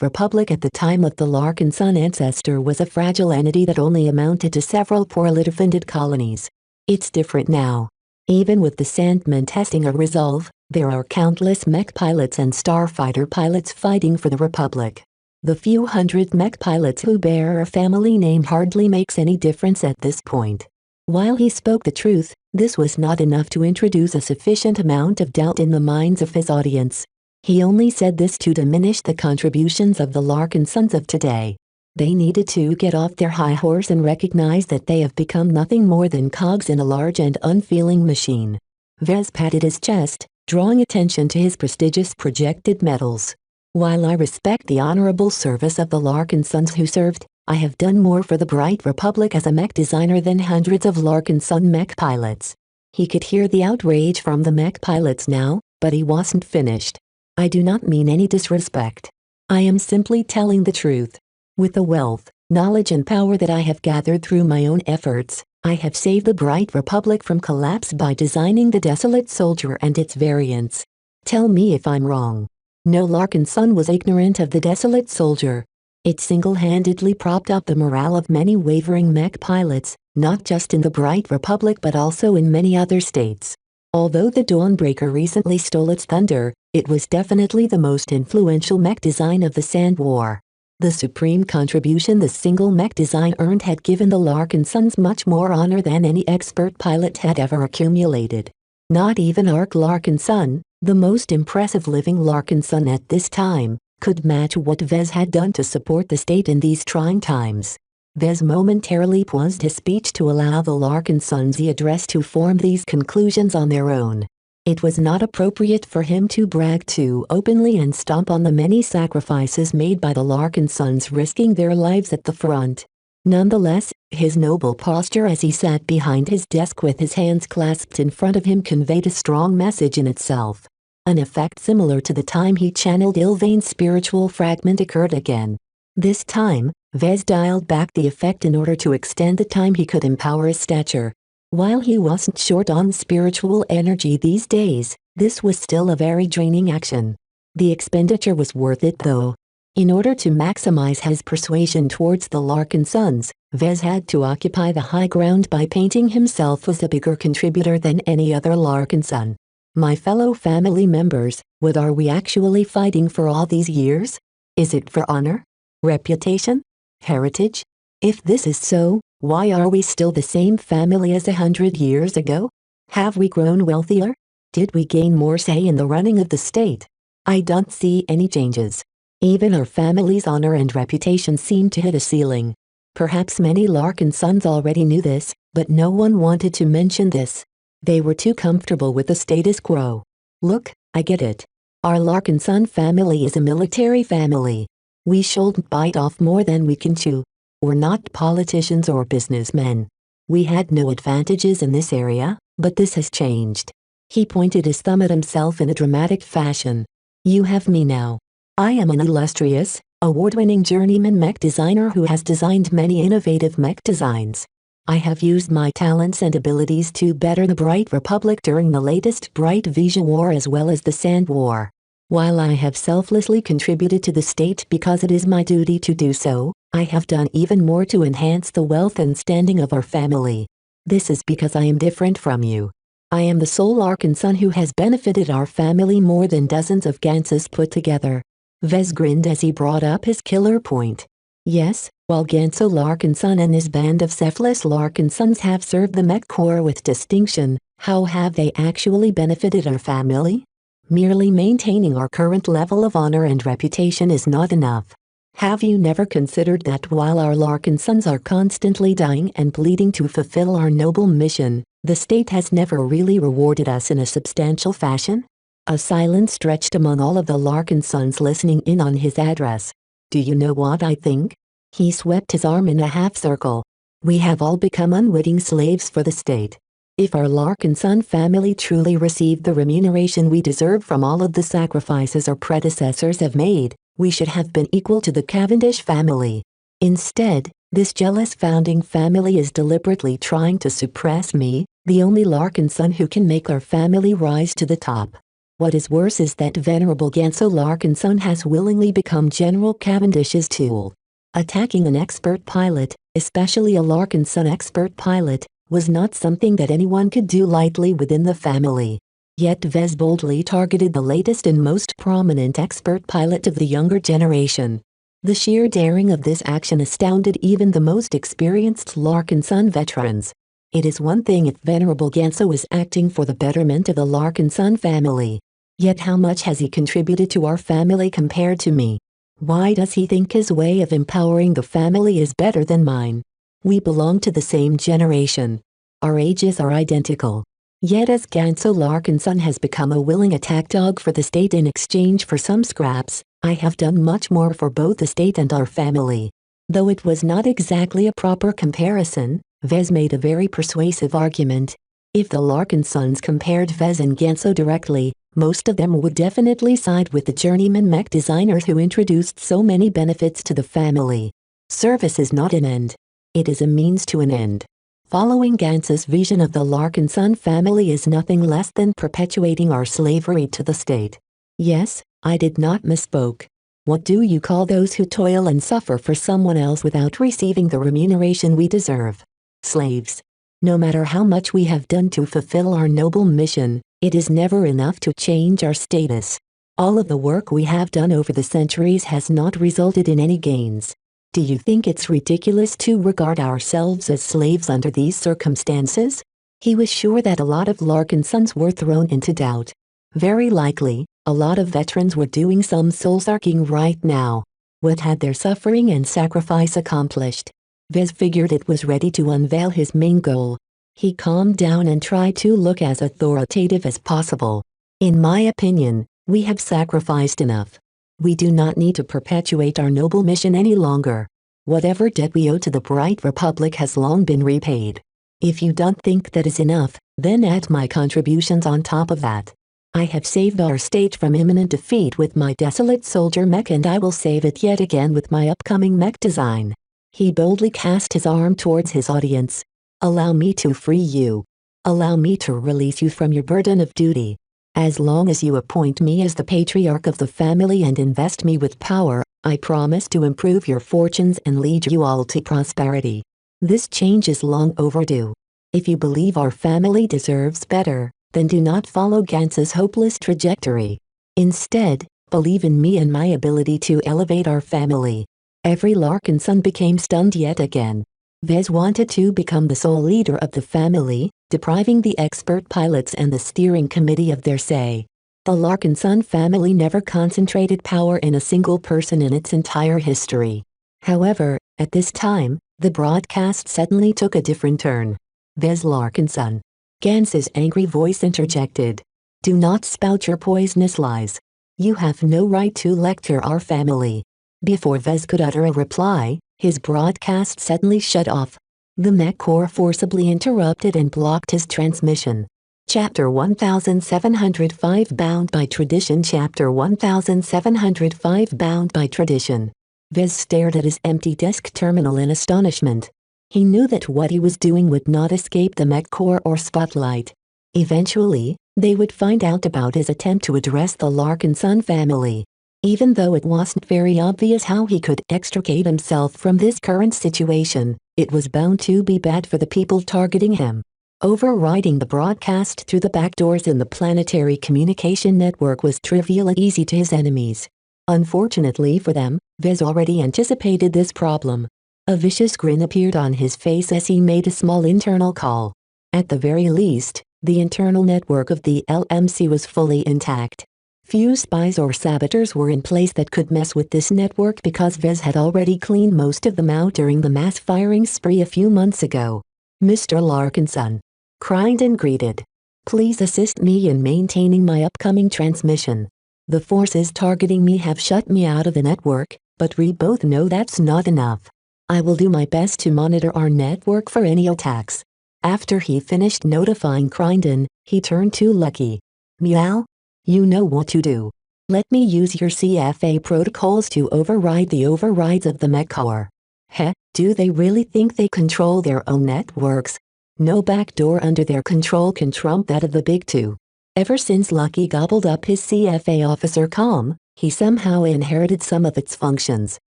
Republic at the time of the Larkin son ancestor was a fragile entity that only amounted to several poorly defended colonies. It's different now. Even with the Sandmen testing a resolve, there are countless mech pilots and starfighter pilots fighting for the Republic. The few hundred mech pilots who bear a family name hardly makes any difference at this point. While he spoke the truth, this was not enough to introduce a sufficient amount of doubt in the minds of his audience. He only said this to diminish the contributions of the Larkin sons of today. They needed to get off their high horse and recognize that they have become nothing more than cogs in a large and unfeeling machine. Vez patted his chest, drawing attention to his prestigious projected medals. While I respect the honorable service of the Larkin sons who served, I have done more for the Bright Republic as a mech designer than hundreds of Larkin son mech pilots. He could hear the outrage from the mech pilots now, but he wasn't finished. I do not mean any disrespect. I am simply telling the truth. With the wealth, knowledge and power that I have gathered through my own efforts, I have saved the Bright Republic from collapse by designing the Desolate Soldier and its variants. Tell me if I'm wrong. No Larkin son was ignorant of the Desolate Soldier. It single-handedly propped up the morale of many wavering mech pilots, not just in the Bright Republic but also in many other states. Although the Dawnbreaker recently stole its thunder, it was definitely the most influential mech design of the Sand War. The supreme contribution the single mech design earned had given the Larkin sons much more honor than any expert pilot had ever accumulated. Not even Ark Larkin son, the most impressive living Larkin son at this time, could match what Vez had done to support the state in these trying times. Vez momentarily paused his speech to allow the Larkin sons he addressed to form these conclusions on their own. It was not appropriate for him to brag too openly and stomp on the many sacrifices made by the Larkin sons risking their lives at the front. Nonetheless, his noble posture as he sat behind his desk with his hands clasped in front of him conveyed a strong message in itself. An effect similar to the time he channeled Ilvain's spiritual fragment occurred again. This time, Vez dialed back the effect in order to extend the time he could empower his stature. While he wasn't short on spiritual energy these days, this was still a very draining action. The expenditure was worth it though. In order to maximize his persuasion towards the Larkin sons, Vez had to occupy the high ground by painting himself as a bigger contributor than any other Larkin son. My fellow family members, what are we actually fighting for all these years? Is it for honor? Reputation? Heritage? If this is so, why are we still the same family as 100 years ago? Have we grown wealthier? Did we gain more say in the running of the state? I don't see any changes. Even our family's honor and reputation seem to hit a ceiling. Perhaps many Larkin sons already knew this, but no one wanted to mention this. They were too comfortable with the status quo. Look, I get it. Our Larkinson family is a military family. We shouldn't bite off more than we can chew. We're not politicians or businessmen. We had no advantages in this area, but this has changed. He pointed his thumb at himself in a dramatic fashion. You have me now. I am an illustrious, award-winning journeyman mech designer who has designed many innovative mech designs. I have used my talents and abilities to better the Bright Republic during the latest Bright Vision War as well as the Sand War. While I have selflessly contributed to the state because it is my duty to do so, I have done even more to enhance the wealth and standing of our family. This is because I am different from you. I am the sole Larkinson who has benefited our family more than dozens of Ganses put together. Vez grinned as he brought up his killer point. Yes, while Ganso Larkinson and his band of selfless Larkinsons have served the Mech Corps with distinction, how have they actually benefited our family? Merely maintaining our current level of honor and reputation is not enough. Have you never considered that while our Larkinsons are constantly dying and bleeding to fulfill our noble mission, the state has never really rewarded us in a substantial fashion? A silence stretched among all of the Larkinsons listening in on his address. Do you know what I think? He swept his arm in a half-circle. We have all become unwitting slaves for the state. If our Larkinson family truly received the remuneration we deserve from all of the sacrifices our predecessors have made, we should have been equal to the Cavendish family. Instead, this jealous founding family is deliberately trying to suppress me, the only Larkinson who can make our family rise to the top. What is worse is that Venerable Ganso Larkinson has willingly become General Cavendish's tool. Attacking an expert pilot, especially a Larkinson expert pilot, was not something that anyone could do lightly within the family. Yet Vez boldly targeted the latest and most prominent expert pilot of the younger generation. The sheer daring of this action astounded even the most experienced Larkinson veterans. It is one thing if Venerable Ganso is acting for the betterment of the Larkinson family. Yet how much has he contributed to our family compared to me? Why does he think his way of empowering the family is better than mine? We belong to the same generation. Our ages are identical. Yet as Ganso Larkinson has become a willing attack dog for the state in exchange for some scraps, I have done much more for both the state and our family. Though it was not exactly a proper comparison, Vez made a very persuasive argument. If the Larkinsons compared Vez and Ganso directly, most of them would definitely side with the journeyman mech designers who introduced so many benefits to the family. Service is not an end. It is a means to an end. Following Ganso's vision of the Larkinson family is nothing less than perpetuating our slavery to the state. Yes, I did not misspoke. What do you call those who toil and suffer for someone else without receiving the remuneration we deserve? Slaves. No matter how much we have done to fulfill our noble mission, it is never enough to change our status. All of the work we have done over the centuries has not resulted in any gains. Do you think it's ridiculous to regard ourselves as slaves under these circumstances? He was sure that a lot of Larkinsons were thrown into doubt. Very likely, a lot of veterans were doing some soul-sucking right now. What had their suffering and sacrifice accomplished? Vez figured it was ready to unveil his main goal. He calmed down and tried to look as authoritative as possible. In my opinion, we have sacrificed enough. We do not need to perpetuate our noble mission any longer. Whatever debt we owe to the Bright Republic has long been repaid. If you don't think that is enough, then add my contributions on top of that. I have saved our state from imminent defeat with my desolate soldier mech, and I will save it yet again with my upcoming mech design. He boldly cast his arm towards his audience. Allow me to free you. Allow me to release you from your burden of duty. As long as you appoint me as the patriarch of the family and invest me with power, I promise to improve your fortunes and lead you all to prosperity. This change is long overdue. If you believe our family deserves better, then do not follow Ganso's hopeless trajectory. Instead, believe in me and my ability to elevate our family. Every Larkinson became stunned yet again. Vez wanted to become the sole leader of the family, depriving the expert pilots and the steering committee of their say. The Larkinson family never concentrated power in a single person in its entire history. However, at this time, the broadcast suddenly took a different turn. Vez Larkinson. Ganso's angry voice interjected. Do not spout your poisonous lies. You have no right to lecture our family. Before Vez could utter a reply, his broadcast suddenly shut off. The mech core forcibly interrupted and blocked his transmission. Chapter 1705 Bound by Tradition Chapter 1705 Bound by Tradition. Vez stared at his empty desk terminal in astonishment. He knew that what he was doing would not escape the mech core or spotlight. Eventually, they would find out about his attempt to address the Larkinson family. Even though it wasn't very obvious how he could extricate himself from this current situation, it was bound to be bad for the people targeting him. Overriding the broadcast through the back doors in the planetary communication network was trivial and easy to his enemies. Unfortunately for them, Vez already anticipated this problem. A vicious grin appeared on his face as he made a small internal call. At the very least, the internal network of the LMC was fully intact. Few spies or saboteurs were in place that could mess with this network because Vez had already cleaned most of them out during the mass firing spree a few months ago. Mr. Larkinson. Crichton greeted. Please assist me in maintaining my upcoming transmission. The forces targeting me have shut me out of the network, but we both know that's not enough. I will do my best to monitor our network for any attacks. After he finished notifying Crichton, he turned to Lucky. Meow? You know what to do. Let me use your CFA protocols to override the overrides of the mech core. Heh, do they really think they control their own networks? No backdoor under their control can trump that of the big two. Ever since Lucky gobbled up his CFA officer comm, he somehow inherited some of its functions.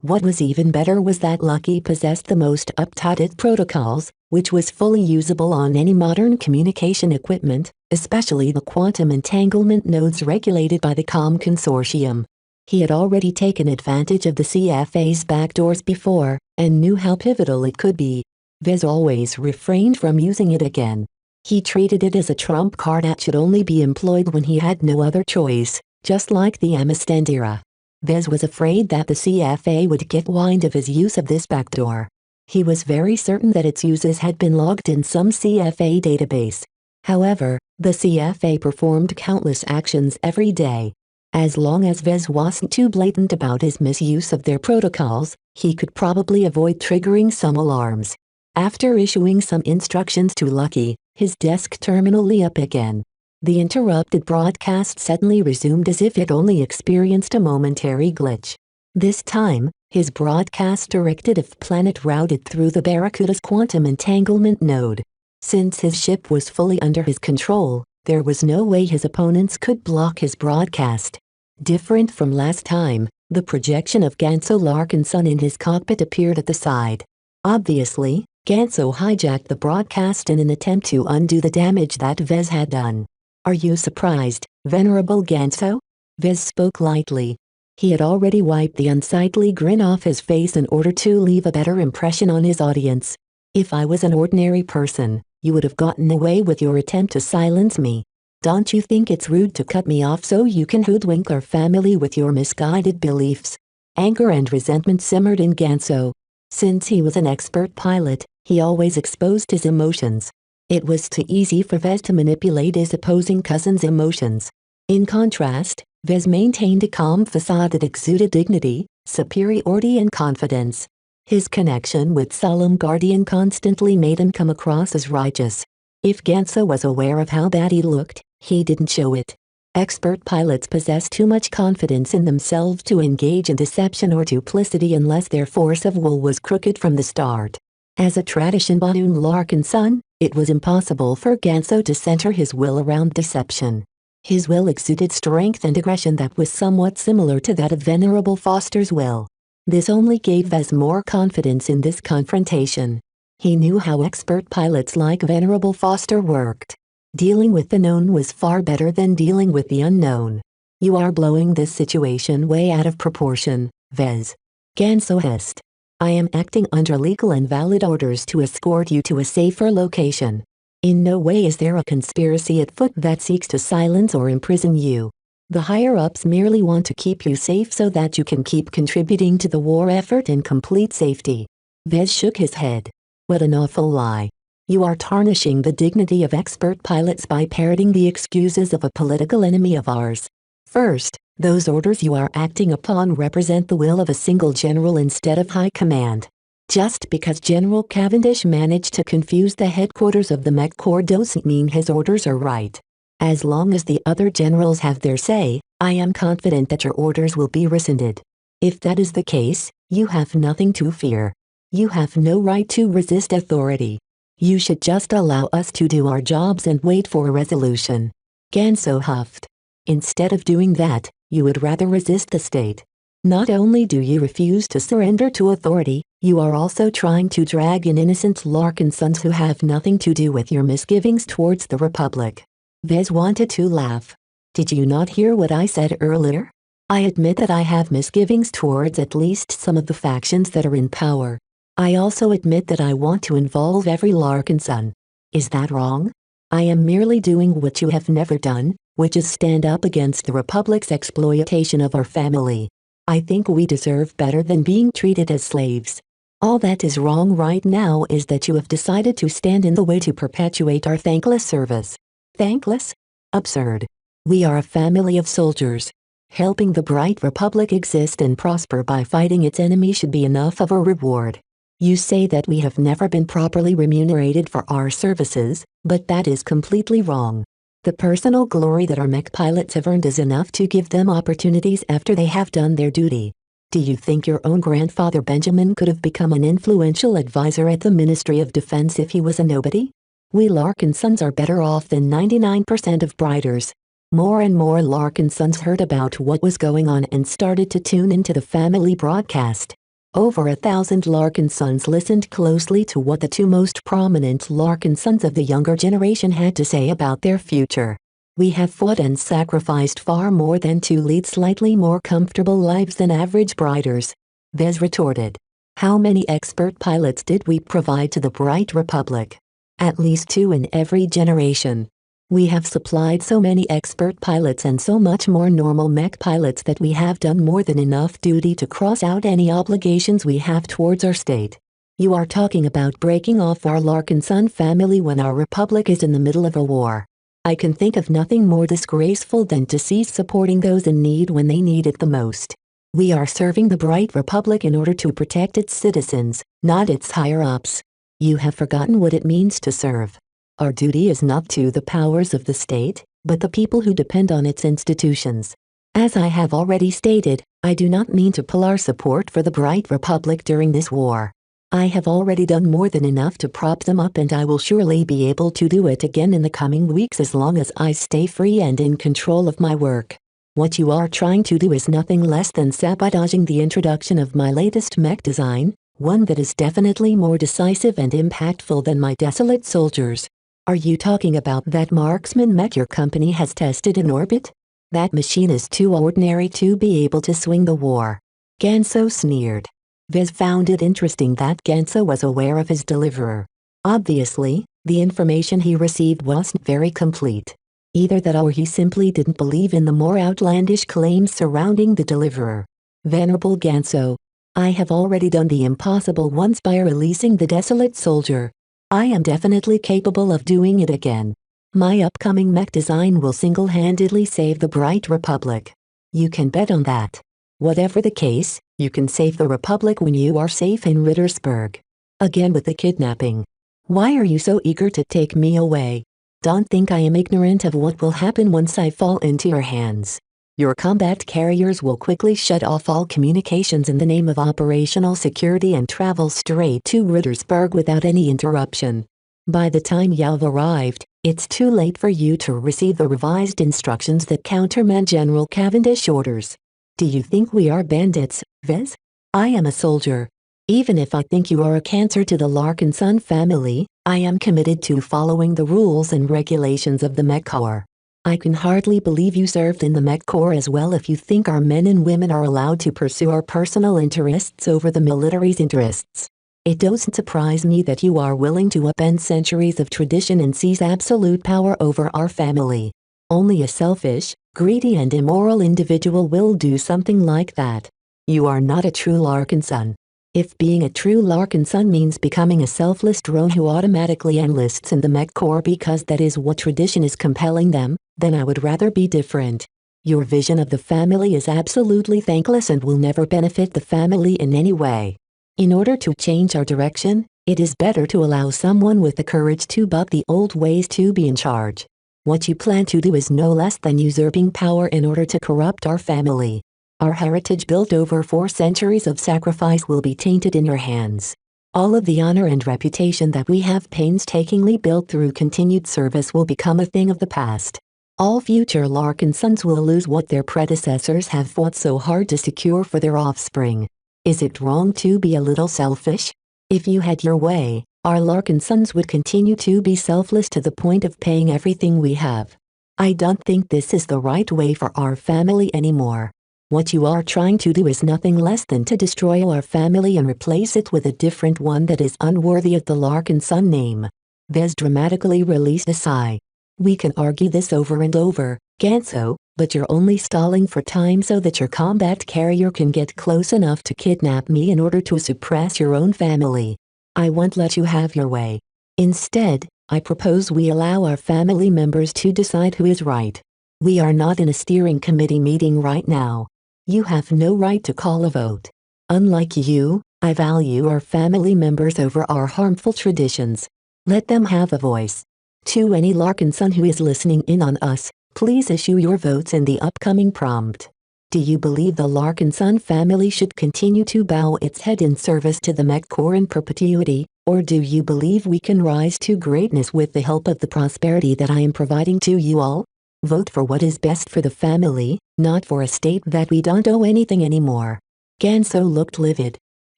What was even better was that Lucky possessed the most up-to-date protocols, which was fully usable on any modern communication equipment, especially the quantum entanglement nodes regulated by the COM consortium. He had already taken advantage of the CFA's backdoors before, and knew how pivotal it could be. Vez always refrained from using it again. He treated it as a trump card that should only be employed when he had no other choice, just like the Amistad era. Vez was afraid that the CFA would get wind of his use of this backdoor. He was very certain that its uses had been logged in some CFA database. However, the CFA performed countless actions every day. As long as Vez wasn't too blatant about his misuse of their protocols, he could probably avoid triggering some alarms. After issuing some instructions to Lucky, his desk terminal lit up again. The interrupted broadcast suddenly resumed as if it only experienced a momentary glitch. This time, his broadcast directed if planet routed through the Barracuda's quantum entanglement node. Since his ship was fully under his control, there was no way his opponents could block his broadcast. Different from last time, the projection of Ganso Larkinson in his cockpit appeared at the side. Obviously, Ganso hijacked the broadcast in an attempt to undo the damage that Vez had done. Are you surprised, Venerable Ganso? Vez spoke lightly. He had already wiped the unsightly grin off his face in order to leave a better impression on his audience. If I was an ordinary person, you would have gotten away with your attempt to silence me. Don't you think it's rude to cut me off so you can hoodwink our family with your misguided beliefs? Anger and resentment simmered in Ganso. Since he was an expert pilot, he always exposed his emotions. It was too easy for Vez to manipulate his opposing cousin's emotions. In contrast, Vez maintained a calm facade that exuded dignity, superiority and confidence. His connection with Solemn Guardian constantly made him come across as righteous. If Ganso was aware of how bad he looked, he didn't show it. Expert pilots possess too much confidence in themselves to engage in deception or duplicity unless their force of will was crooked from the start. As a tradition Badoon Larkinson, it was impossible for Ganso to center his will around deception. His will exuded strength and aggression that was somewhat similar to that of Venerable Foster's will. This only gave Vez more confidence in this confrontation. He knew how expert pilots like Venerable Foster worked. Dealing with the known was far better than dealing with the unknown. You are blowing this situation way out of proportion, Vez. Ganso hissed. I am acting under legal and valid orders to escort you to a safer location. In no way is there a conspiracy at foot that seeks to silence or imprison you. The higher-ups merely want to keep you safe so that you can keep contributing to the war effort in complete safety. Vez shook his head. What an awful lie. You are tarnishing the dignity of expert pilots by parroting the excuses of a political enemy of ours. First, those orders you are acting upon represent the will of a single general instead of high command. Just because General Cavendish managed to confuse the headquarters of the Mech Corps doesn't mean his orders are right. As long as the other generals have their say, I am confident that your orders will be rescinded. If that is the case, you have nothing to fear. You have no right to resist authority. You should just allow us to do our jobs and wait for a resolution. Ganso huffed. Instead of doing that, you would rather resist the state. Not only do you refuse to surrender to authority, you are also trying to drag in innocent Larkin sons who have nothing to do with your misgivings towards the Republic. Vez wanted to laugh. Did you not hear what I said earlier? I admit that I have misgivings towards at least some of the factions that are in power. I also admit that I want to involve every Larkin son. Is that wrong? I am merely doing what you have never done, which is stand up against the Republic's exploitation of our family. I think we deserve better than being treated as slaves. All that is wrong right now is that you have decided to stand in the way to perpetuate our thankless service. Thankless? Absurd. We are a family of soldiers. Helping the bright Republic exist and prosper by fighting its enemy should be enough of a reward. You say that we have never been properly remunerated for our services, but that is completely wrong. The personal glory that our mech pilots have earned is enough to give them opportunities after they have done their duty. Do you think your own grandfather Benjamin could have become an influential advisor at the Ministry of Defense if he was a nobody? We Larkin sons are better off than 99% of Briders. More and more Larkin sons heard about what was going on and started to tune into the family broadcast. Over 1,000 Larkin sons listened closely to what the two most prominent Larkin sons of the younger generation had to say about their future. We have fought and sacrificed far more than to lead slightly more comfortable lives than average Briders. Vez retorted. How many expert pilots did we provide to the Bright Republic? At least 2 in every generation. We have supplied so many expert pilots and so much more normal mech pilots that we have done more than enough duty to cross out any obligations we have towards our state. You are talking about breaking off our Larkin son family when our republic is in the middle of a war. I can think of nothing more disgraceful than to cease supporting those in need when they need it the most. We are serving the Bright Republic in order to protect its citizens, not its higher-ups. You have forgotten what it means to serve. Our duty is not to the powers of the state, but the people who depend on its institutions. As I have already stated, I do not mean to pull our support for the Bright Republic during this war. I have already done more than enough to prop them up, and I will surely be able to do it again in the coming weeks as long as I stay free and in control of my work. What you are trying to do is nothing less than sabotaging the introduction of my latest mech design, one that is definitely more decisive and impactful than my desolate soldiers. Are you talking about that marksman mech your company has tested in orbit? That machine is too ordinary to be able to swing the war. Ganso sneered. Vez found it interesting that Ganso was aware of his deliverer. Obviously, the information he received wasn't very complete. Either that or he simply didn't believe in the more outlandish claims surrounding the deliverer. Venerable Ganso, I have already done the impossible once by releasing the desolate soldier. I am definitely capable of doing it again. My upcoming mech design will single-handedly save the Bright Republic. You can bet on that. Whatever the case, you can save the Republic when you are safe in Rittersburg. Again with the kidnapping. Why are you so eager to take me away? Don't think I am ignorant of what will happen once I fall into your hands. Your combat carriers will quickly shut off all communications in the name of operational security and travel straight to Rittersburg without any interruption. By the time you've arrived, it's too late for you to receive the revised instructions that countermand General Cavendish orders. Do you think we are bandits, Vez? I am a soldier. Even if I think you are a cancer to the Larkin son family, I am committed to following the rules and regulations of the Mech Corps. I can hardly believe you served in the Mech Corps as well if you think our men and women are allowed to pursue our personal interests over the military's interests. It doesn't surprise me that you are willing to upend centuries of tradition and seize absolute power over our family. Only a selfish, greedy and immoral individual will do something like that. You are not a true Larkin son. If being a true Larkin son means becoming a selfless drone who automatically enlists in the Mech Corps because that is what tradition is compelling them, then I would rather be different. Your vision of the family is absolutely thankless and will never benefit the family in any way. In order to change our direction, it is better to allow someone with the courage to buck the old ways to be in charge. What you plan to do is no less than usurping power in order to corrupt our family. Our heritage built over 4 centuries of sacrifice will be tainted in your hands. All of the honor and reputation that we have painstakingly built through continued service will become a thing of the past. All future Larkin sons will lose what their predecessors have fought so hard to secure for their offspring. Is it wrong to be a little selfish? If you had your way, our Larkin sons would continue to be selfless to the point of paying everything we have. I don't think this is the right way for our family anymore. What you are trying to do is nothing less than to destroy our family and replace it with a different one that is unworthy of the Larkin son name. Vez dramatically released a sigh. We can argue this over and over, Ganso, but you're only stalling for time so that your combat carrier can get close enough to kidnap me in order to suppress your own family. I won't let you have your way. Instead, I propose we allow our family members to decide who is right. We are not in a steering committee meeting right now. You have no right to call a vote. Unlike you, I value our family members over our harmful traditions. Let them have a voice. To any Larkin son who is listening in on us, please issue your votes in the upcoming prompt. Do you believe the Larkin son family should continue to bow its head in service to the Mech Corps in perpetuity, or do you believe we can rise to greatness with the help of the prosperity that I am providing to you all? Vote for what is best for the family, not for a state that we don't owe anything anymore. Ganso looked livid.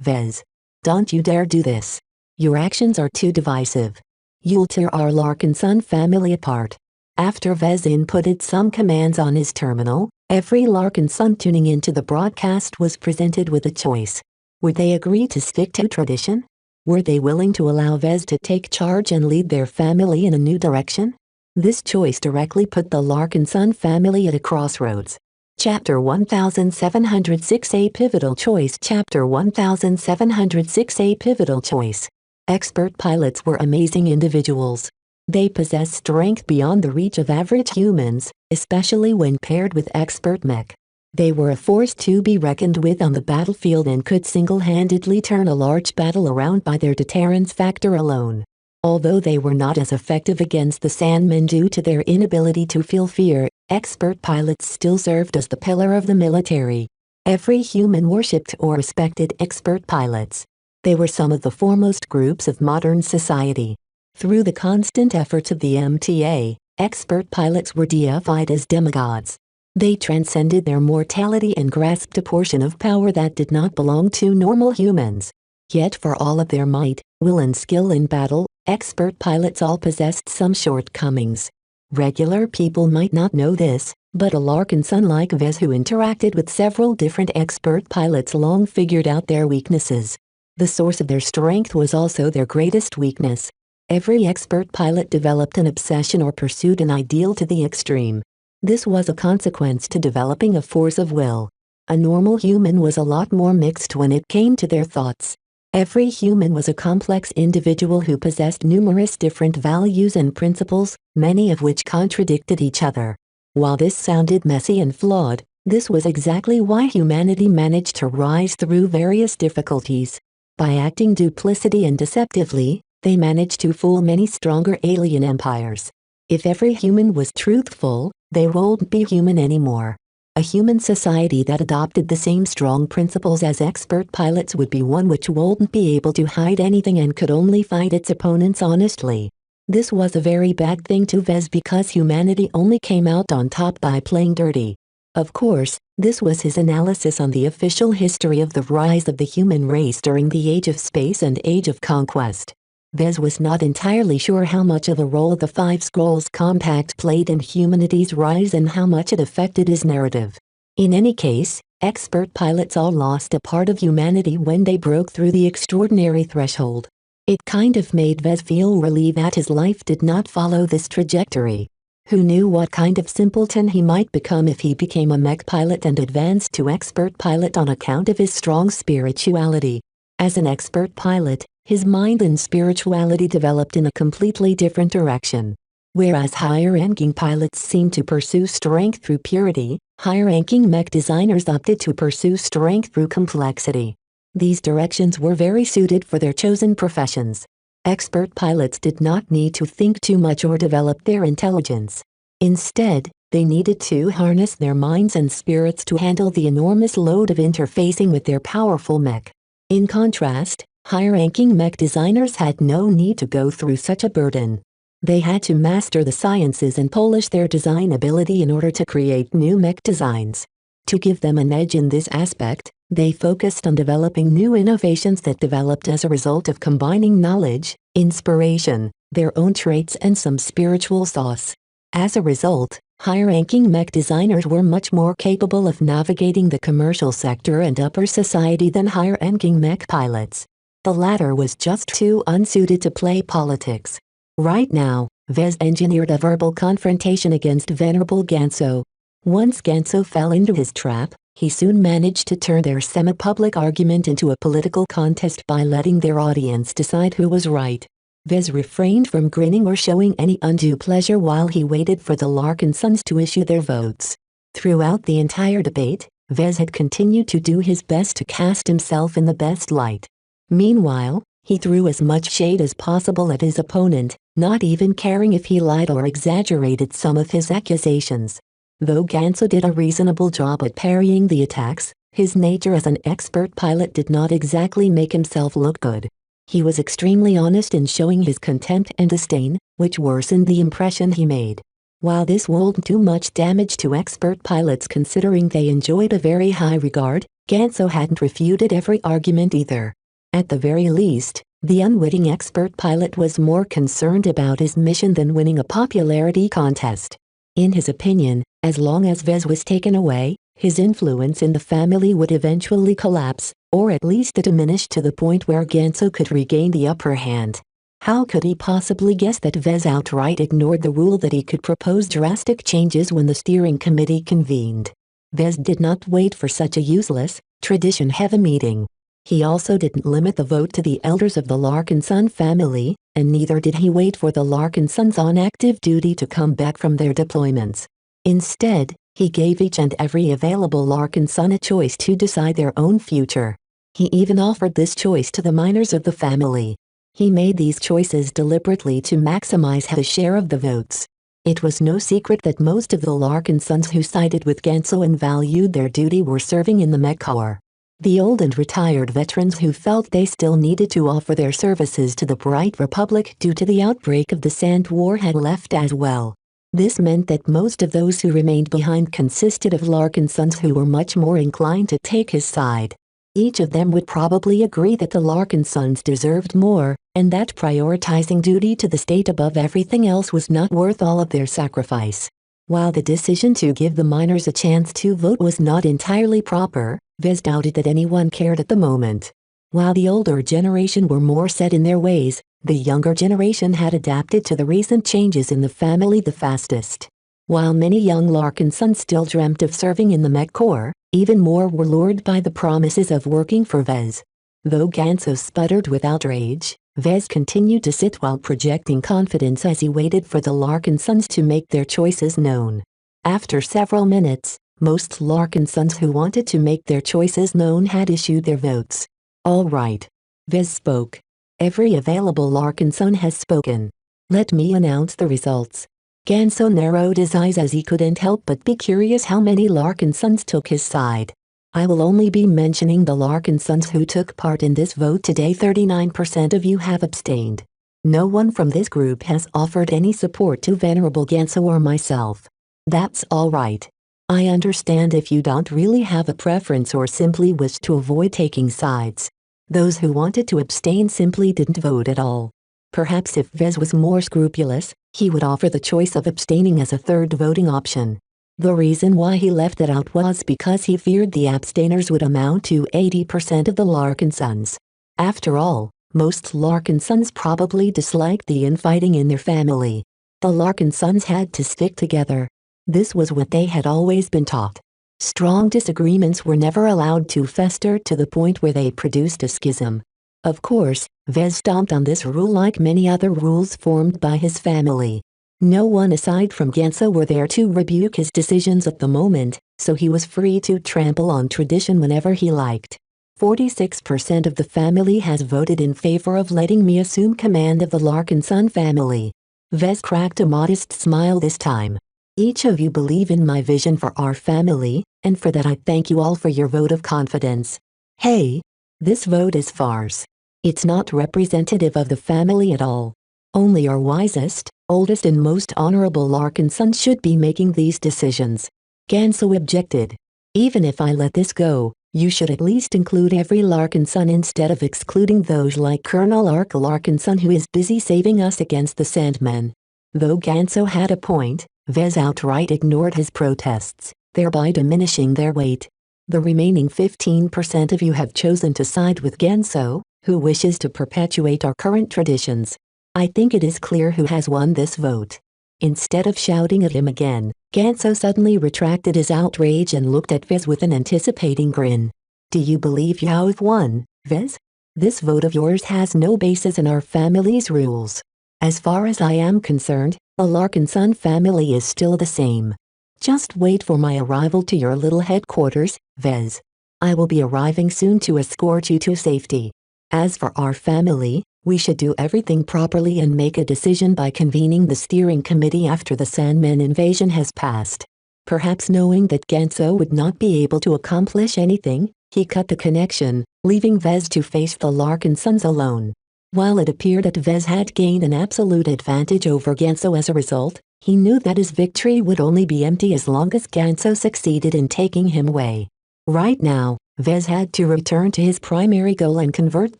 Vez. Don't you dare do this. Your actions are too divisive. You'll tear our Larkin son family apart. After Vez inputted some commands on his terminal, every Larkin son tuning into the broadcast was presented with a choice. Would they agree to stick to tradition? Were they willing to allow Vez to take charge and lead their family in a new direction? This choice directly put the Larkin son family at a crossroads. Chapter 1706 A Pivotal Choice. Chapter 1706 A Pivotal Choice. Expert pilots were amazing individuals. They possessed strength beyond the reach of average humans, especially when paired with expert mech. They were a force to be reckoned with on the battlefield and could single-handedly turn a large battle around by their deterrence factor alone. Although they were not as effective against the Sandmen due to their inability to feel fear, expert pilots still served as the pillar of the military. Every human worshipped or respected expert pilots. They were some of the foremost groups of modern society. Through the constant efforts of the MTA, expert pilots were deified as demigods. They transcended their mortality and grasped a portion of power that did not belong to normal humans. Yet for all of their might, will and skill in battle, expert pilots all possessed some shortcomings. Regular people might not know this, but a Larkin son like Vez who interacted with several different expert pilots long figured out their weaknesses. The source of their strength was also their greatest weakness. Every expert pilot developed an obsession or pursued an ideal to the extreme. This was a consequence to developing a force of will. A normal human was a lot more mixed when it came to their thoughts. Every human was a complex individual who possessed numerous different values and principles, many of which contradicted each other. While this sounded messy and flawed, this was exactly why humanity managed to rise through various difficulties. By acting duplicity and deceptively, they managed to fool many stronger alien empires. If every human was truthful, they won't be human anymore. A human society that adopted the same strong principles as expert pilots would be one which wouldn't be able to hide anything and could only fight its opponents honestly. This was a very bad thing to Vez because humanity only came out on top by playing dirty. Of course, this was his analysis on the official history of the rise of the human race during the Age of Space and Age of Conquest. Vez was not entirely sure how much of a role the Five Scrolls Compact played in humanity's rise and how much it affected his narrative. In any case, expert pilots all lost a part of humanity when they broke through the extraordinary threshold. It kind of made Vez feel relieved that his life did not follow this trajectory. Who knew what kind of simpleton he might become if he became a mech pilot and advanced to expert pilot on account of his strong spirituality. As an expert pilot, his mind and spirituality developed in a completely different direction. Whereas higher-ranking pilots seemed to pursue strength through purity, higher-ranking mech designers opted to pursue strength through complexity. These directions were very suited for their chosen professions. Expert pilots did not need to think too much or develop their intelligence. Instead, they needed to harness their minds and spirits to handle the enormous load of interfacing with their powerful mech. In contrast, higher-ranking mech designers had no need to go through such a burden. They had to master the sciences and polish their design ability in order to create new mech designs. To give them an edge in this aspect, they focused on developing new innovations that developed as a result of combining knowledge, inspiration, their own traits and some spiritual sauce. As a result, higher-ranking mech designers were much more capable of navigating the commercial sector and upper society than higher-ranking mech pilots. The latter was just too unsuited to play politics. Right now, Vez engineered a verbal confrontation against Venerable Ganso. Once Ganso fell into his trap, he soon managed to turn their semi-public argument into a political contest by letting their audience decide who was right. Vez refrained from grinning or showing any undue pleasure while he waited for the Larkin sons to issue their votes. Throughout the entire debate, Vez had continued to do his best to cast himself in the best light. Meanwhile, he threw as much shade as possible at his opponent, not even caring if he lied or exaggerated some of his accusations. Though Ganso did a reasonable job at parrying the attacks, his nature as an expert pilot did not exactly make himself look good. He was extremely honest in showing his contempt and disdain, which worsened the impression he made. While this wouldn't do much damage to expert pilots considering they enjoyed a very high regard, Ganso hadn't refuted every argument either. At the very least, the unwitting expert pilot was more concerned about his mission than winning a popularity contest. In his opinion, as long as Vez was taken away, his influence in the family would eventually collapse, or at least diminish to the point where Ganso could regain the upper hand. How could he possibly guess that Vez outright ignored the rule that he could propose drastic changes when the steering committee convened? Vez did not wait for such a useless, tradition-heavy meeting. He also didn't limit the vote to the elders of the Larkin son family, and neither did he wait for the Larkin sons on active duty to come back from their deployments. Instead, he gave each and every available Larkin son a choice to decide their own future. He even offered this choice to the minors of the family. He made these choices deliberately to maximize his share of the votes. It was no secret that most of the Larkin sons who sided with Ganso and valued their duty were serving in the Mech Corps. The old and retired veterans who felt they still needed to offer their services to the Bright Republic due to the outbreak of the Sand War had left as well. This meant that most of those who remained behind consisted of Larkin sons who were much more inclined to take his side. Each of them would probably agree that the Larkin sons deserved more, and that prioritizing duty to the state above everything else was not worth all of their sacrifice. While the decision to give the minors a chance to vote was not entirely proper, Vez doubted that anyone cared at the moment. While the older generation were more set in their ways, the younger generation had adapted to the recent changes in the family the fastest. While many young Larkin sons still dreamt of serving in the Mech Corps, even more were lured by the promises of working for Vez. Though Ganso sputtered with outrage, Vez continued to sit while projecting confidence as he waited for the Larkin sons to make their choices known. After several minutes, most Larkin sons who wanted to make their choices known had issued their votes. "All right," Vez spoke. "Every available Larkin son has spoken. Let me announce the results." Ganso narrowed his eyes as he couldn't help but be curious how many Larkin sons took his side. "I will only be mentioning the Larkin sons who took part in this vote today. 39% of you have abstained. No one from this group has offered any support to Venerable Ganso or myself. That's all right. I understand if you don't really have a preference or simply wish to avoid taking sides. Those who wanted to abstain simply didn't vote at all. Perhaps if Vez was more scrupulous, he would offer the choice of abstaining as a third voting option. The reason why he left it out was because he feared the abstainers would amount to 80% of the Larkin sons. After all, most Larkin sons probably disliked the infighting in their family. The Larkin sons had to stick together. This was what they had always been taught. Strong disagreements were never allowed to fester to the point where they produced a schism. Of course, Vez stomped on this rule like many other rules formed by his family. No one aside from Genso were there to rebuke his decisions at the moment, so he was free to trample on tradition whenever he liked. 46% of the family has voted in favor of letting me assume command of the Larkinson family. Vez cracked a modest smile this time. Each of you believe in my vision for our family, and for that I thank you all for your vote of confidence. Hey! This vote is farce. It's not representative of the family at all. Only our wisest, oldest and most honorable Larkinson should be making these decisions. Ganso objected. Even if I let this go, you should at least include every Larkinson instead of excluding those like Colonel Ark Larkinson who is busy saving us against the Sandmen. Though Ganso had a point, Vez outright ignored his protests, thereby diminishing their weight. The remaining 15% of you have chosen to side with Ganso, who wishes to perpetuate our current traditions. I think it is clear who has won this vote. Instead of shouting at him again, Ganso suddenly retracted his outrage and looked at Vez with an anticipating grin. Do you believe you've won, Vez? This vote of yours has no basis in our family's rules. As far as I am concerned, the Larkinson family is still the same. Just wait for my arrival to your little headquarters, Vez. I will be arriving soon to escort you to safety. As for our family, we should do everything properly and make a decision by convening the steering committee after the Sandman invasion has passed. Perhaps knowing that Ganso would not be able to accomplish anything, he cut the connection, leaving Vez to face the Larkinsons alone. While it appeared that Vez had gained an absolute advantage over Ganso as a result, he knew that his victory would only be empty as long as Ganso succeeded in taking him away. Right now, Vez had to return to his primary goal and convert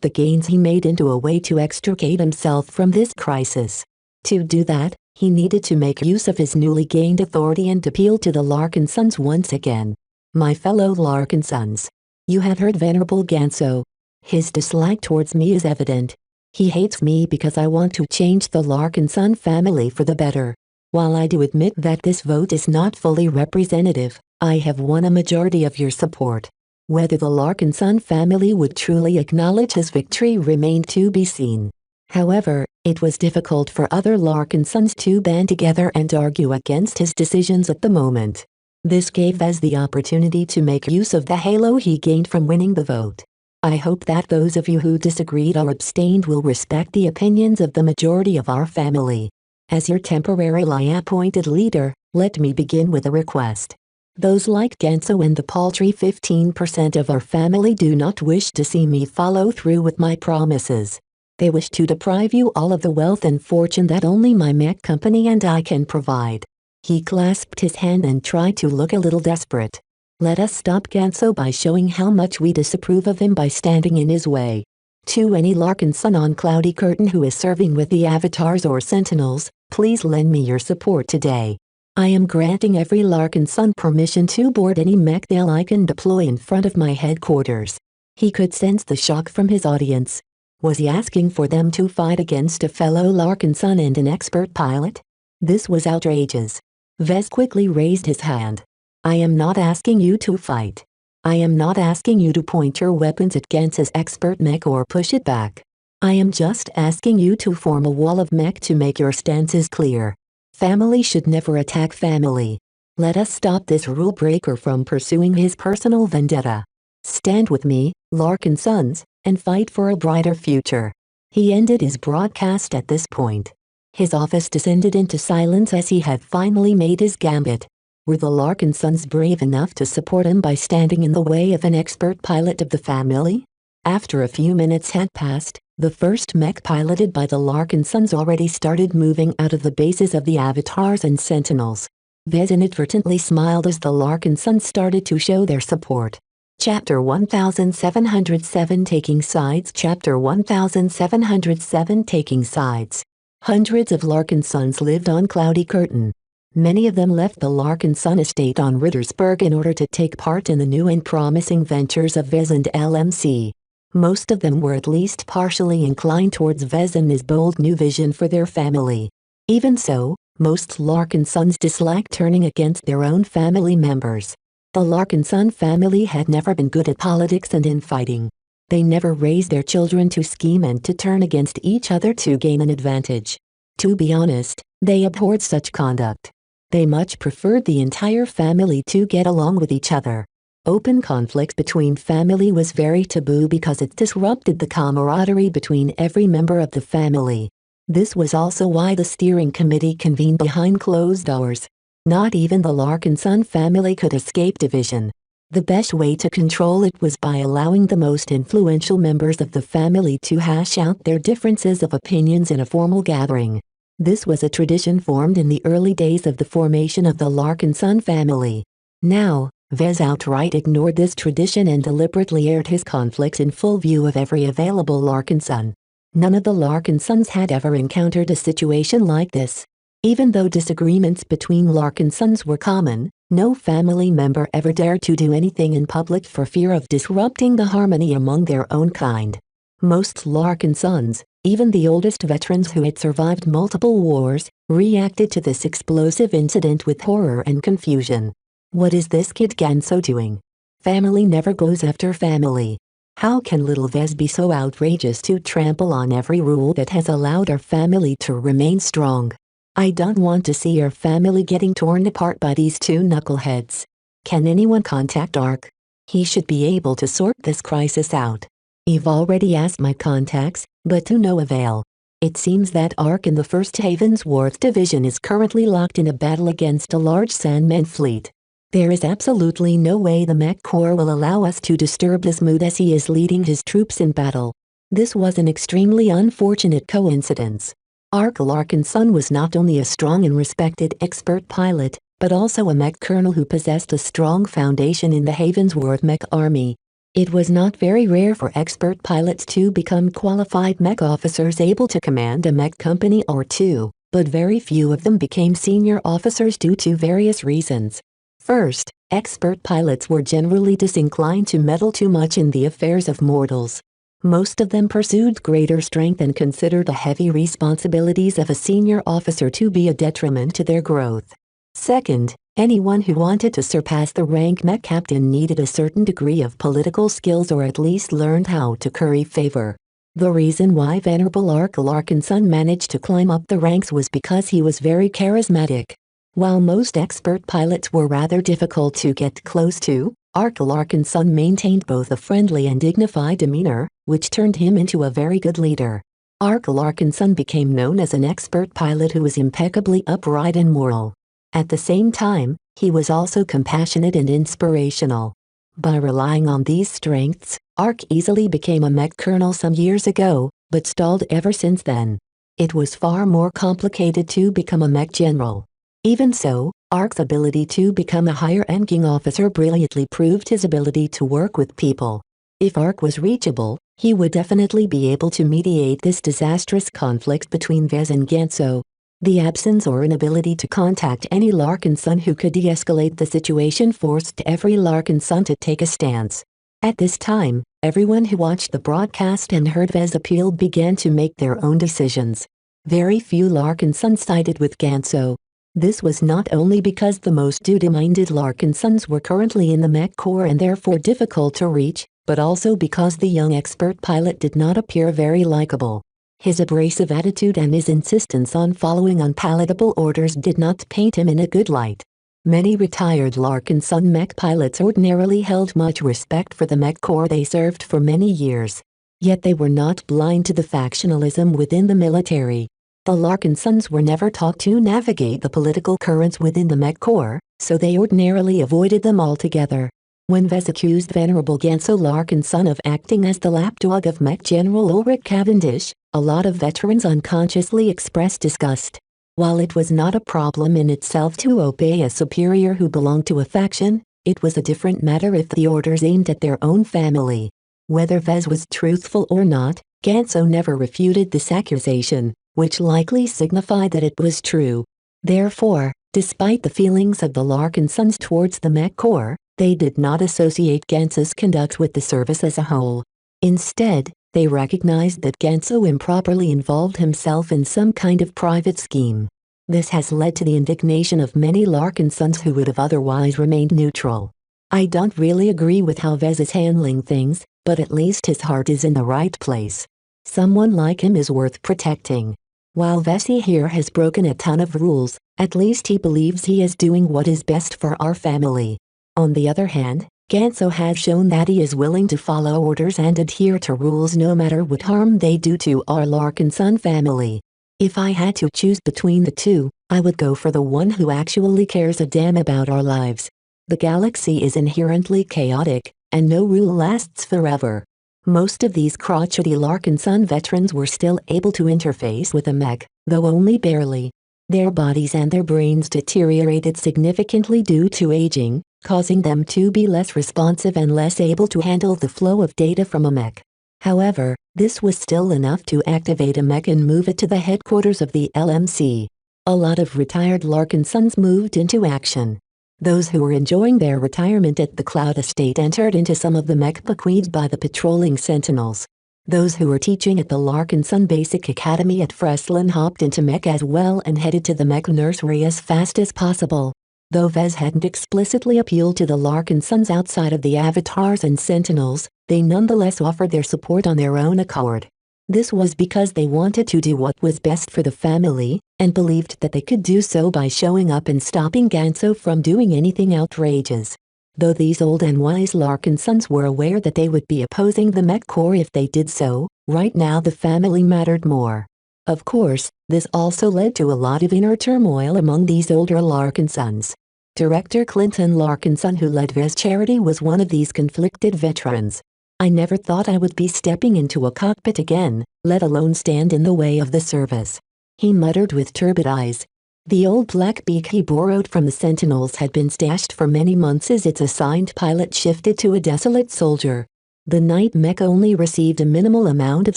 the gains he made into a way to extricate himself from this crisis. To do that, he needed to make use of his newly gained authority and appeal to the Larkinsons once again. My fellow Larkinsons. You have heard Venerable Ganso. His dislike towards me is evident. He hates me because I want to change the Larkinson family for the better. While I do admit that this vote is not fully representative, I have won a majority of your support. Whether the Larkinson family would truly acknowledge his victory remained to be seen. However, it was difficult for other Larkinsons to band together and argue against his decisions at the moment. This gave Vez the opportunity to make use of the halo he gained from winning the vote. I hope that those of you who disagreed or abstained will respect the opinions of the majority of our family. As your temporarily appointed leader, let me begin with a request. Those like Ganso and the paltry 15% of our family do not wish to see me follow through with my promises. They wish to deprive you all of the wealth and fortune that only my mech company and I can provide. He clasped his hand and tried to look a little desperate. Let us stop Ganso by showing how much we disapprove of him by standing in his way. To any Larkinson on Cloudy Curtain who is serving with the Avatars or Sentinels, please lend me your support today. I am granting every Larkinson permission to board any mech I can deploy in front of my headquarters. He could sense the shock from his audience. Was he asking for them to fight against a fellow Larkinson and an expert pilot? This was outrageous. Vez quickly raised his hand. I am not asking you to fight. I am not asking you to point your weapons at Ganso's expert mech or push it back. I am just asking you to form a wall of mech to make your stances clear. Family should never attack family. Let us stop this rule breaker from pursuing his personal vendetta. Stand with me, Larkinsons, and fight for a brighter future. He ended his broadcast at this point. His office descended into silence as he had finally made his gambit. Were the Larkinsons brave enough to support him by standing in the way of an expert pilot of the family? After a few minutes had passed, the first mech piloted by the Larkinsons already started moving out of the bases of the Avatars and Sentinels. Vez inadvertently smiled as the Larkinsons started to show their support. Chapter 1707 Taking Sides Chapter 1707 Taking Sides. Hundreds of Larkinsons lived on Cloudy Curtain. Many of them left the Larkinson estate on Rittersburg in order to take part in the new and promising ventures of Vez and LMC. Most of them were at least partially inclined towards Vez and his bold new vision for their family. Even so, most Larkinsons disliked turning against their own family members. The Larkinson family had never been good at politics and infighting. They never raised their children to scheme and to turn against each other to gain an advantage. To be honest, they abhorred such conduct. They much preferred the entire family to get along with each other. Open conflict between family was very taboo because it disrupted the camaraderie between every member of the family. This was also why the steering committee convened behind closed doors. Not even the Larkinson family could escape division. The best way to control it was by allowing the most influential members of the family to hash out their differences of opinions in a formal gathering. This was a tradition formed in the early days of the formation of the Larkinson family. Now, Vez outright ignored this tradition and deliberately aired his conflicts in full view of every available Larkinson. None of the Larkinsons had ever encountered a situation like this. Even though disagreements between Larkinsons were common, no family member ever dared to do anything in public for fear of disrupting the harmony among their own kind. Most Larkinsons, even the oldest veterans who had survived multiple wars, reacted to this explosive incident with horror and confusion. What is this kid Ganso doing? Family never goes after family. How can little Vez be so outrageous to trample on every rule that has allowed our family to remain strong? I don't want to see our family getting torn apart by these two knuckleheads. Can anyone contact Ark? He should be able to sort this crisis out. I've already asked my contacts, but to no avail. It seems that Ark in the 1st Havensworth Division is currently locked in a battle against a large Sandman fleet. There is absolutely no way the Mech Corps will allow us to disturb his mood as he is leading his troops in battle. This was an extremely unfortunate coincidence. Ark Larkinson was not only a strong and respected expert pilot, but also a Mech colonel who possessed a strong foundation in the Havensworth Mech Army. It was not very rare for expert pilots to become qualified Mech officers able to command a Mech company or two, but very few of them became senior officers due to various reasons. First, expert pilots were generally disinclined to meddle too much in the affairs of mortals. Most of them pursued greater strength and considered the heavy responsibilities of a senior officer to be a detriment to their growth. Second, anyone who wanted to surpass the rank Mech captain needed a certain degree of political skills or at least learned how to curry favor. The reason why Venerable Ark Larkinson managed to climb up the ranks was because he was very charismatic. While most expert pilots were rather difficult to get close to, Ark Larkinson maintained both a friendly and dignified demeanor, which turned him into a very good leader. Ark Larkinson became known as an expert pilot who was impeccably upright and moral. At the same time, he was also compassionate and inspirational. By relying on these strengths, Ark easily became a Mech colonel some years ago, but stalled ever since then. It was far more complicated to become a Mech general. Even so, Ark's ability to become a higher-ranking officer brilliantly proved his ability to work with people. If Ark was reachable, he would definitely be able to mediate this disastrous conflict between Vez and Ganso. The absence or inability to contact any Larkinson who could de-escalate the situation forced every Larkinson to take a stance. At this time, everyone who watched the broadcast and heard Vez appeal began to make their own decisions. Very few Larkinsons sided with Ganso. This was not only because the most duty-minded Larkinsons were currently in the Mech Corps and therefore difficult to reach, but also because the young expert pilot did not appear very likable. His abrasive attitude and his insistence on following unpalatable orders did not paint him in a good light. Many retired Larkinson Mech pilots ordinarily held much respect for the Mech Corps they served for many years. Yet they were not blind to the factionalism within the military. The Larkinsons were never taught to navigate the political currents within the Mech Corps, so they ordinarily avoided them altogether. When Vez accused Venerable Ganso Larkinson of acting as the lapdog of Mech General Ulrich Cavendish, a lot of veterans unconsciously expressed disgust. While it was not a problem in itself to obey a superior who belonged to a faction, it was a different matter if the orders aimed at their own family. Whether Vez was truthful or not, Ganso never refuted this accusation, which likely signified that it was true. Therefore, despite the feelings of the Larkinsons towards the Mech Corps, they did not associate Ganso's conduct with the service as a whole. Instead, they recognized that Ganso improperly involved himself in some kind of private scheme. This has led to the indignation of many Larkinsons who would have otherwise remained neutral. I don't really agree with how Vez is handling things, but at least his heart is in the right place. Someone like him is worth protecting. While Vesey here has broken a ton of rules, at least he believes he is doing what is best for our family. On the other hand, Ganso has shown that he is willing to follow orders and adhere to rules no matter what harm they do to our Larkinson family. If I had to choose between the two, I would go for the one who actually cares a damn about our lives. The galaxy is inherently chaotic, and no rule lasts forever. Most of these crotchety Larkinson veterans were still able to interface with a mech, though only barely. Their bodies and their brains deteriorated significantly due to aging, causing them to be less responsive and less able to handle the flow of data from a mech. However, this was still enough to activate a mech and move it to the headquarters of the LMC. A lot of retired Larkinsons moved into action. Those who were enjoying their retirement at the Cloud Estate entered into some of the mech bequeathed by the patrolling Sentinels. Those who were teaching at the Larkinson Basic Academy at Freslin hopped into mech as well and headed to the mech nursery as fast as possible. Though Vez hadn't explicitly appealed to the Larkinsons outside of the Avatars and Sentinels, they nonetheless offered their support on their own accord. This was because they wanted to do what was best for the family, and believed that they could do so by showing up and stopping Ganso from doing anything outrageous. Though these old and wise Larkinsons were aware that they would be opposing the Mech Corps if they did so, right now the family mattered more. Of course, this also led to a lot of inner turmoil among these older Larkinsons. Director Clinton Larkinson, who led Vez Charity, was one of these conflicted veterans. "I never thought I would be stepping into a cockpit again, let alone stand in the way of the service," he muttered with turbid eyes. The old black beak he borrowed from the Sentinels had been stashed for many months as its assigned pilot shifted to a desolate soldier. The night mech only received a minimal amount of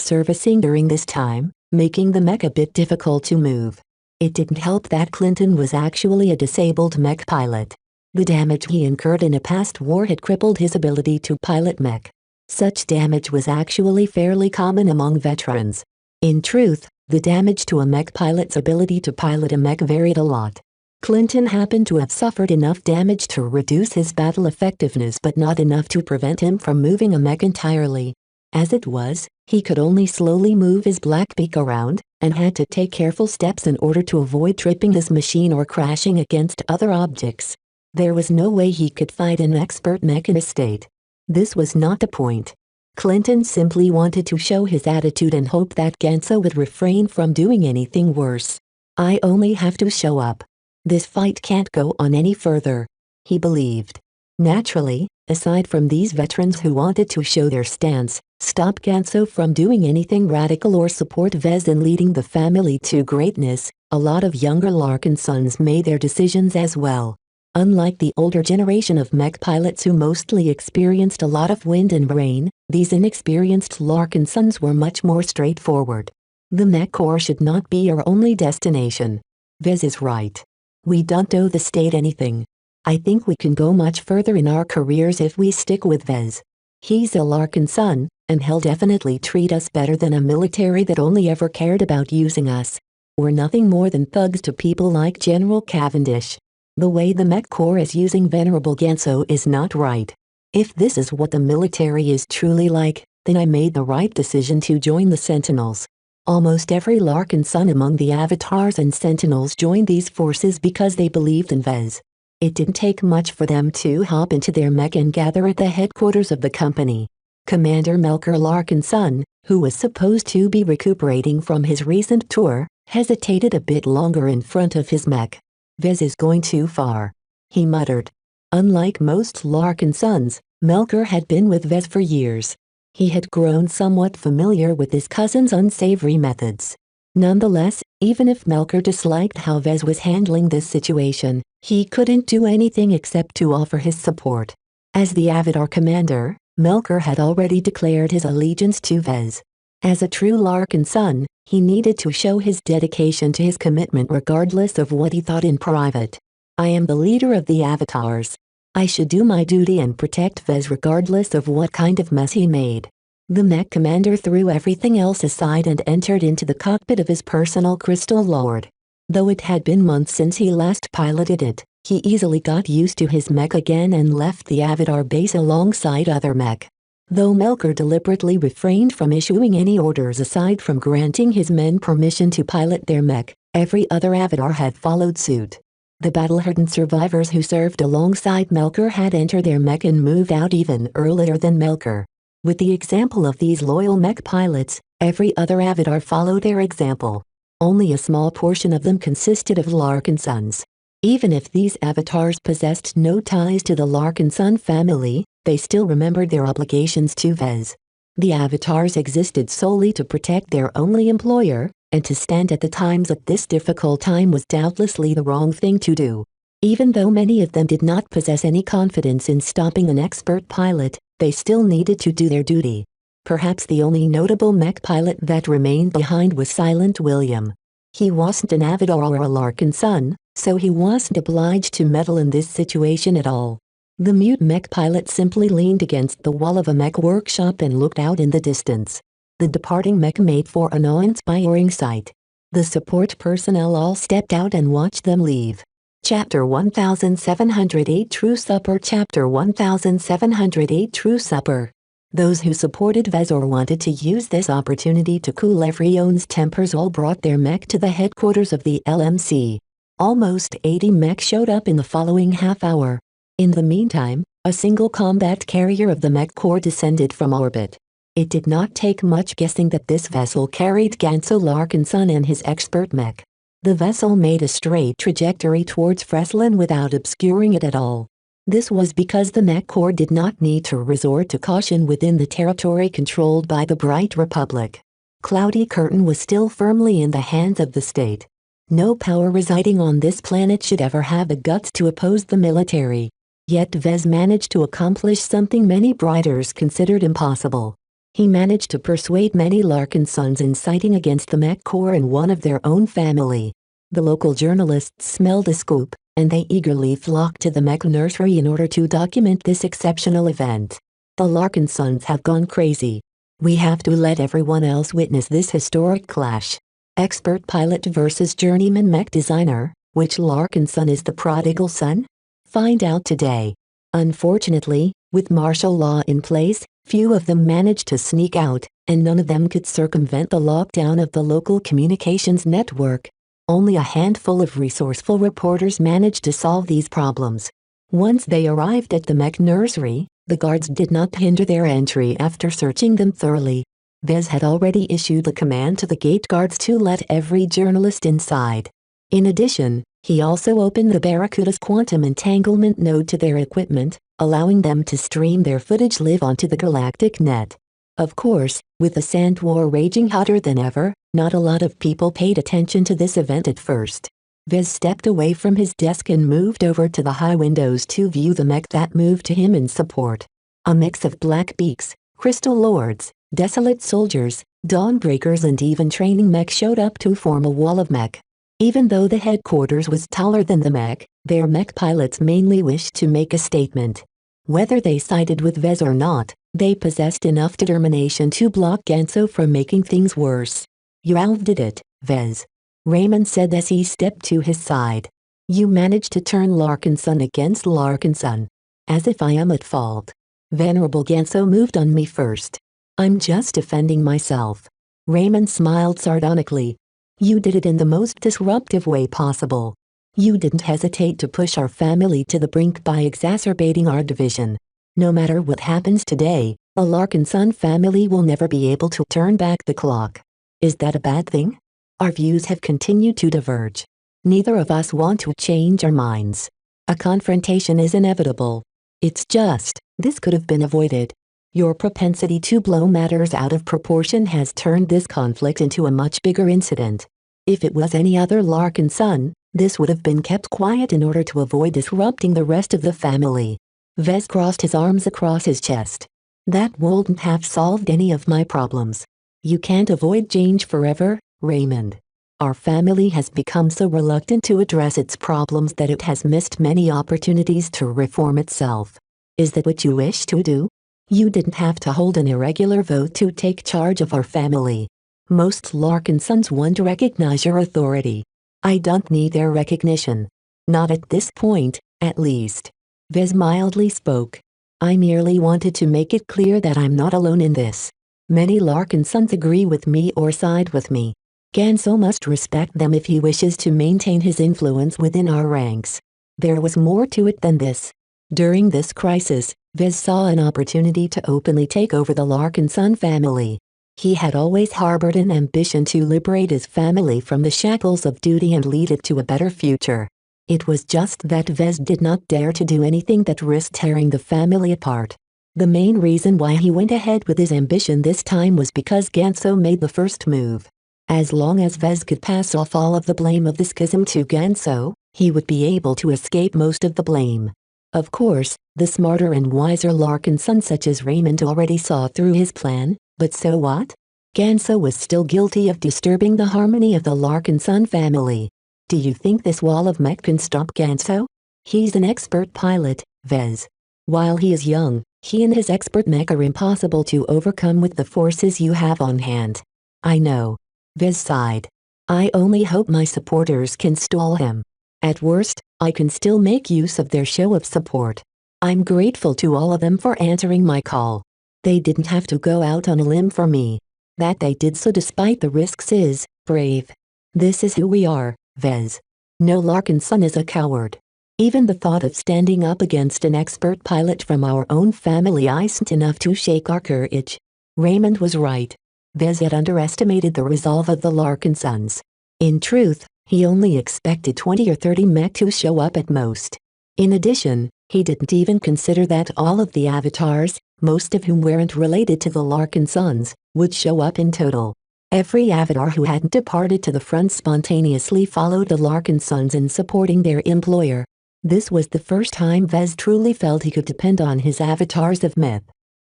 servicing during this time, making the mech a bit difficult to move. It didn't help that Clinton was actually a disabled mech pilot. The damage he incurred in a past war had crippled his ability to pilot mech. Such damage was actually fairly common among veterans. In truth, the damage to a mech pilot's ability to pilot a mech varied a lot. Clinton happened to have suffered enough damage to reduce his battle effectiveness, but not enough to prevent him from moving a mech entirely. As it was, he could only slowly move his black beak around, and had to take careful steps in order to avoid tripping his machine or crashing against other objects. There was no way he could fight an expert mechanist state. This was not the point. Clinton simply wanted to show his attitude and hope that Ganso would refrain from doing anything worse. "I only have to show up. This fight can't go on any further," he believed. Naturally, aside from these veterans who wanted to show their stance, stop Ganso from doing anything radical or support Vez in leading the family to greatness, a lot of younger Larkinsons made their decisions as well. Unlike the older generation of mech pilots who mostly experienced a lot of wind and rain, these inexperienced Larkinsons were much more straightforward. The Mech Corps should not be our only destination. Vez is right. We don't owe the state anything. I think we can go much further in our careers if we stick with Vez. He's a Larkinson, and he'll definitely treat us better than a military that only ever cared about using us. We're nothing more than thugs to people like General Cavendish. The way the Mech Corps is using Venerable Ganso is not right. If this is what the military is truly like, then I made the right decision to join the Sentinels. Almost every Larkinson among the Avatars and Sentinels joined these forces because they believed in Vez. It didn't take much for them to hop into their mech and gather at the headquarters of the company. Commander Melker Larkinson, who was supposed to be recuperating from his recent tour, hesitated a bit longer in front of his mech. "Vez is going too far," he muttered. Unlike most Larkinsons, Melker had been with Vez for years. He had grown somewhat familiar with his cousin's unsavory methods. Nonetheless, even if Melker disliked how Vez was handling this situation, he couldn't do anything except to offer his support. As the Avatar commander, Melker had already declared his allegiance to Vez. As a true Larkinson, he needed to show his dedication to his commitment regardless of what he thought in private. "I am the leader of the Avatars. I should do my duty and protect Vez regardless of what kind of mess he made." The mech commander threw everything else aside and entered into the cockpit of his personal Crystal Lord. Though it had been months since he last piloted it, he easily got used to his mech again and left the Avatar base alongside other mech. Though Melker deliberately refrained from issuing any orders aside from granting his men permission to pilot their mech, every other avatar had followed suit. The battle-hardened survivors who served alongside Melker had entered their mech and moved out even earlier than Melker. With the example of these loyal mech pilots, every other avatar followed their example. Only a small portion of them consisted of Larkin sons. Even if these avatars possessed no ties to the Larkin son family, they still remembered their obligations to Vez. The avatars existed solely to protect their only employer, and to stand at the times at this difficult time was doubtlessly the wrong thing to do. Even though many of them did not possess any confidence in stopping an expert pilot, they still needed to do their duty. Perhaps the only notable mech pilot that remained behind was Silent William. He wasn't an avatar or a Larkin son, so he wasn't obliged to meddle in this situation at all. The mute mech pilot simply leaned against the wall of a mech workshop and looked out in the distance. The departing mech made for an awe-inspiring sight. The support personnel all stepped out and watched them leave. Chapter 1708 True Supper Chapter 1708 True Supper. Those who supported Vez or wanted to use this opportunity to cool everyone's tempers all brought their mech to the headquarters of the LMC. Almost 80 mech showed up in the following half hour. In the meantime, a single combat carrier of the mech corps descended from orbit. It did not take much guessing that this vessel carried Ganso Larkinson and his expert mech. The vessel made a straight trajectory towards Freslin without obscuring it at all. This was because the mech corps did not need to resort to caution within the territory controlled by the Bright Republic. Cloudy Curtain was still firmly in the hands of the state. No power residing on this planet should ever have the guts to oppose the military. Yet Vez managed to accomplish something many Brighters considered impossible. He managed to persuade many Larkin sons inciting against the mech corps and one of their own family. The local journalists smelled a scoop, and they eagerly flocked to the mech nursery in order to document this exceptional event. The Larkin sons have gone crazy. We have to let everyone else witness this historic clash. Expert pilot versus journeyman mech designer, which Larkin son is the prodigal son? Find out today. Unfortunately, with martial law in place, few of them managed to sneak out, and none of them could circumvent the lockdown of the local communications network. Only a handful of resourceful reporters managed to solve these problems. Once they arrived at the mech nursery, the guards did not hinder their entry after searching them thoroughly. Vez had already issued the command to the gate guards to let every journalist inside. In addition, he also opened the Barracuda's quantum entanglement node to their equipment, allowing them to stream their footage live onto the galactic net. Of course, with the Sand War raging hotter than ever, not a lot of people paid attention to this event at first. Vez stepped away from his desk and moved over to the high windows to view the mech that moved to him in support. A mix of black beaks, crystal lords, desolate soldiers, dawnbreakers and even training mech showed up to form a wall of mech. Even though the headquarters was taller than the mech, their mech pilots mainly wished to make a statement. Whether they sided with Vez or not, they possessed enough determination to block Ganso from making things worse. You outdid it, Vez. Raymond said as he stepped to his side. You managed to turn Larkinson against Larkinson. As if I am at fault. Venerable Ganso moved on me first. I'm just defending myself. Raymond smiled sardonically. You did it in the most disruptive way possible. You didn't hesitate to push our family to the brink by exacerbating our division. No matter what happens today, the Larkinson family will never be able to turn back the clock. Is that a bad thing? Our views have continued to diverge. Neither of us want to change our minds. A confrontation is inevitable. It's just, this could have been avoided. Your propensity to blow matters out of proportion has turned this conflict into a much bigger incident. If it was any other Larkin son, this would have been kept quiet in order to avoid disrupting the rest of the family. Vez crossed his arms across his chest. That wouldn't have solved any of my problems. You can't avoid change forever, Raymond. Our family has become so reluctant to address its problems that it has missed many opportunities to reform itself. Is that what you wish to do? You didn't have to hold an irregular vote to take charge of our family. Most Larkin sons want to recognize your authority. I don't need their recognition. Not at this point, at least. Vez mildly spoke. I merely wanted to make it clear that I'm not alone in this. Many Larkin sons agree with me or side with me. Ganso must respect them if he wishes to maintain his influence within our ranks. There was more to it than this. During this crisis, Vez saw an opportunity to openly take over the Larkin son family. He had always harbored an ambition to liberate his family from the shackles of duty and lead it to a better future. It was just that Vez did not dare to do anything that risked tearing the family apart. The main reason why he went ahead with his ambition this time was because Ganso made the first move. As long as Vez could pass off all of the blame of the schism to Ganso, he would be able to escape most of the blame. Of course, the smarter and wiser Larkin sons such as Raymond already saw through his plan, but so what? Ganso was still guilty of disturbing the harmony of the Larkin son family. Do you think this wall of mech can stop Ganso? He's an expert pilot, Vez. While he is young, he and his expert mech are impossible to overcome with the forces you have on hand. I know. Vez sighed. I only hope my supporters can stall him. At worst, I can still make use of their show of support. I'm grateful to all of them for answering my call. They didn't have to go out on a limb for me. That they did so despite the risks is brave. This is who we are, Vez. No Larkin son is a coward. Even the thought of standing up against an expert pilot from our own family isn't enough to shake our courage. Raymond was right. Vez had underestimated the resolve of the Larkin sons. In truth, he only expected 20 or 30 mech to show up at most. In addition, he didn't even consider that all of the avatars, most of whom weren't related to the Larkin sons, would show up in total. Every avatar who hadn't departed to the front spontaneously followed the Larkin sons in supporting their employer. This was the first time Vez truly felt he could depend on his avatars of myth.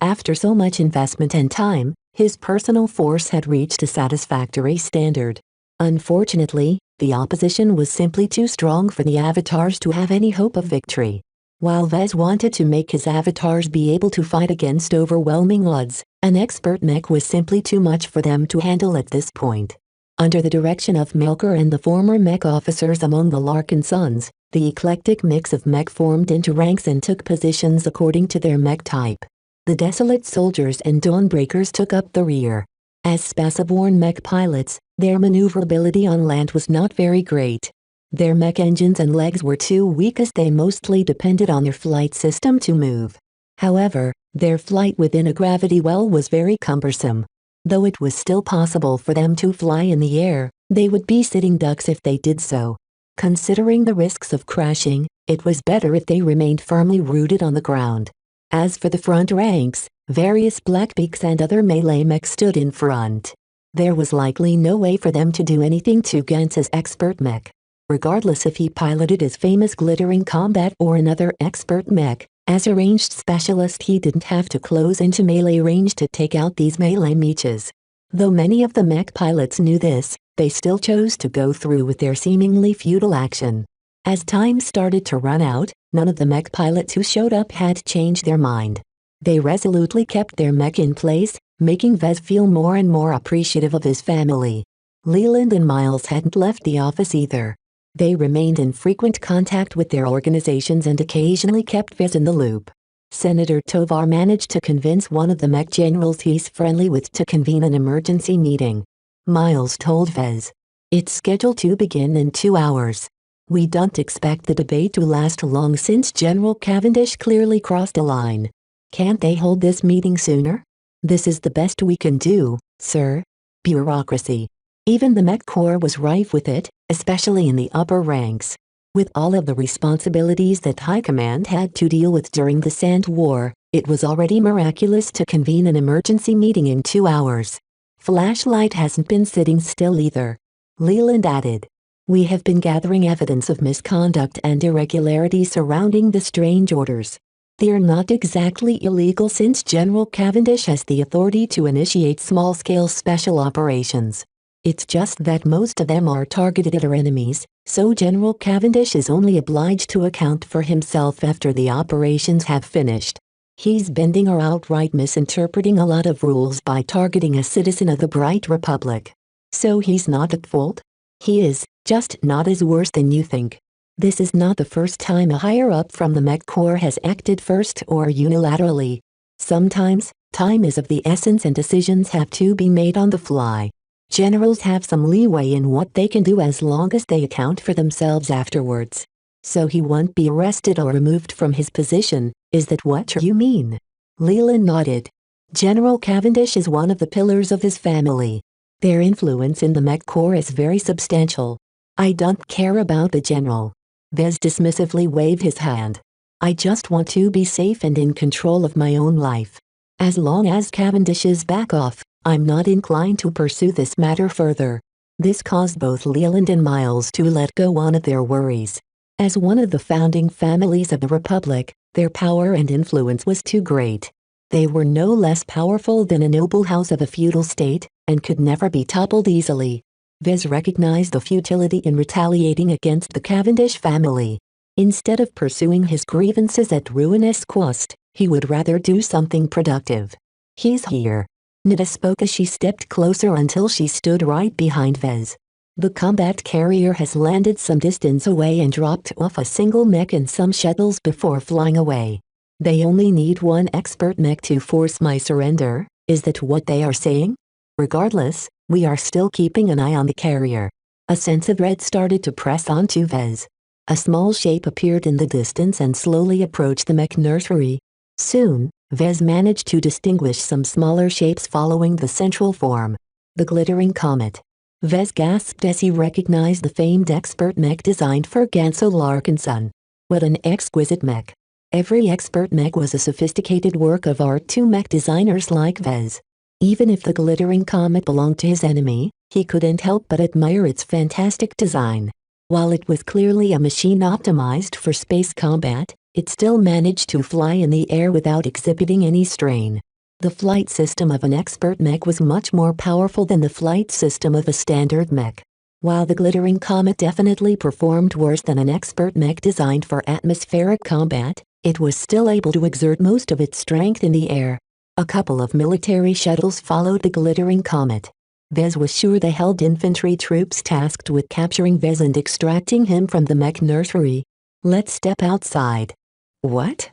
After so much investment and time, his personal force had reached a satisfactory standard. Unfortunately, the opposition was simply too strong for the avatars to have any hope of victory. While Vez wanted to make his avatars be able to fight against overwhelming odds, an expert mech was simply too much for them to handle at this point. Under the direction of Melker and the former mech officers among the Larkin sons, the eclectic mix of mech formed into ranks and took positions according to their mech type. The Desolate Soldiers and Dawnbreakers took up the rear. As spaceborne mech pilots, their maneuverability on land was not very great. Their mech engines and legs were too weak as they mostly depended on their flight system to move. However, their flight within a gravity well was very cumbersome. Though it was still possible for them to fly in the air, they would be sitting ducks if they did so. Considering the risks of crashing, it was better if they remained firmly rooted on the ground. As for the front ranks, various Blackbeaks and other melee mechs stood in front. There was likely no way for them to do anything to Ganso's expert mech. Regardless if he piloted his famous glittering combat or another expert mech, as a ranged specialist he didn't have to close into melee range to take out these melee mechas. Though many of the mech pilots knew this, they still chose to go through with their seemingly futile action. As time started to run out, none of the mech pilots who showed up had changed their mind. They resolutely kept their mech in place, making Vez feel more and more appreciative of his family. Leland and Miles hadn't left the office either. They remained in frequent contact with their organizations and occasionally kept Vez in the loop. Senator Tovar managed to convince one of the mech generals he's friendly with to convene an emergency meeting. Miles told Vez, "It's scheduled to begin in 2 hours. We don't expect the debate to last long since General Cavendish clearly crossed a line. Can't they hold this meeting sooner? This is the best we can do, sir." Bureaucracy. Even the Mech Corps was rife with it, especially in the upper ranks. With all of the responsibilities that High Command had to deal with during the Sand War, it was already miraculous to convene an emergency meeting in 2 hours. Flashlight hasn't been sitting still either. Leland added. We have been gathering evidence of misconduct and irregularity surrounding the strange orders. They're not exactly illegal since General Cavendish has the authority to initiate small-scale special operations. It's just that most of them are targeted at our enemies, so General Cavendish is only obliged to account for himself after the operations have finished. He's bending or outright misinterpreting a lot of rules by targeting a citizen of the Bright Republic. So he's not at fault? He is, just not as worse than you think. This is not the first time a higher-up from the Mech Corps has acted first or unilaterally. Sometimes, time is of the essence and decisions have to be made on the fly. Generals have some leeway in what they can do as long as they account for themselves afterwards. So he won't be arrested or removed from his position, is that what you mean? Leland nodded. General Cavendish is one of the pillars of his family. Their influence in the Mech Corps is very substantial. I don't care about the general. Vez dismissively waved his hand. I just want to be safe and in control of my own life. As long as Cavendish's back off, I'm not inclined to pursue this matter further. This caused both Leland and Miles to let go one of their worries. As one of the founding families of the Republic, their power and influence was too great. They were no less powerful than a noble house of a feudal state, and could never be toppled easily. Vez recognized the futility in retaliating against the Cavendish family. Instead of pursuing his grievances at ruinous cost, he would rather do something productive. He's here. Nida spoke as she stepped closer until she stood right behind Vez. The combat carrier has landed some distance away and dropped off a single mech and some shuttles before flying away. They only need one expert mech to force my surrender, is that what they are saying? Regardless, we are still keeping an eye on the carrier. A sense of dread started to press onto Vez. A small shape appeared in the distance and slowly approached the mech nursery. Soon, Vez managed to distinguish some smaller shapes following the central form. The glittering comet. Vez gasped as he recognized the famed expert mech designed for Gansel Larkinson. What an exquisite mech. Every expert mech was a sophisticated work of art to mech designers like Vez. Even if the glittering comet belonged to his enemy, he couldn't help but admire its fantastic design. While it was clearly a machine optimized for space combat, it still managed to fly in the air without exhibiting any strain. The flight system of an expert mech was much more powerful than the flight system of a standard mech. While the glittering comet definitely performed worse than an expert mech designed for atmospheric combat, it was still able to exert most of its strength in the air. A couple of military shuttles followed the glittering comet. Vez was sure they held infantry troops tasked with capturing Vez and extracting him from the mech nursery. Let's step outside. What?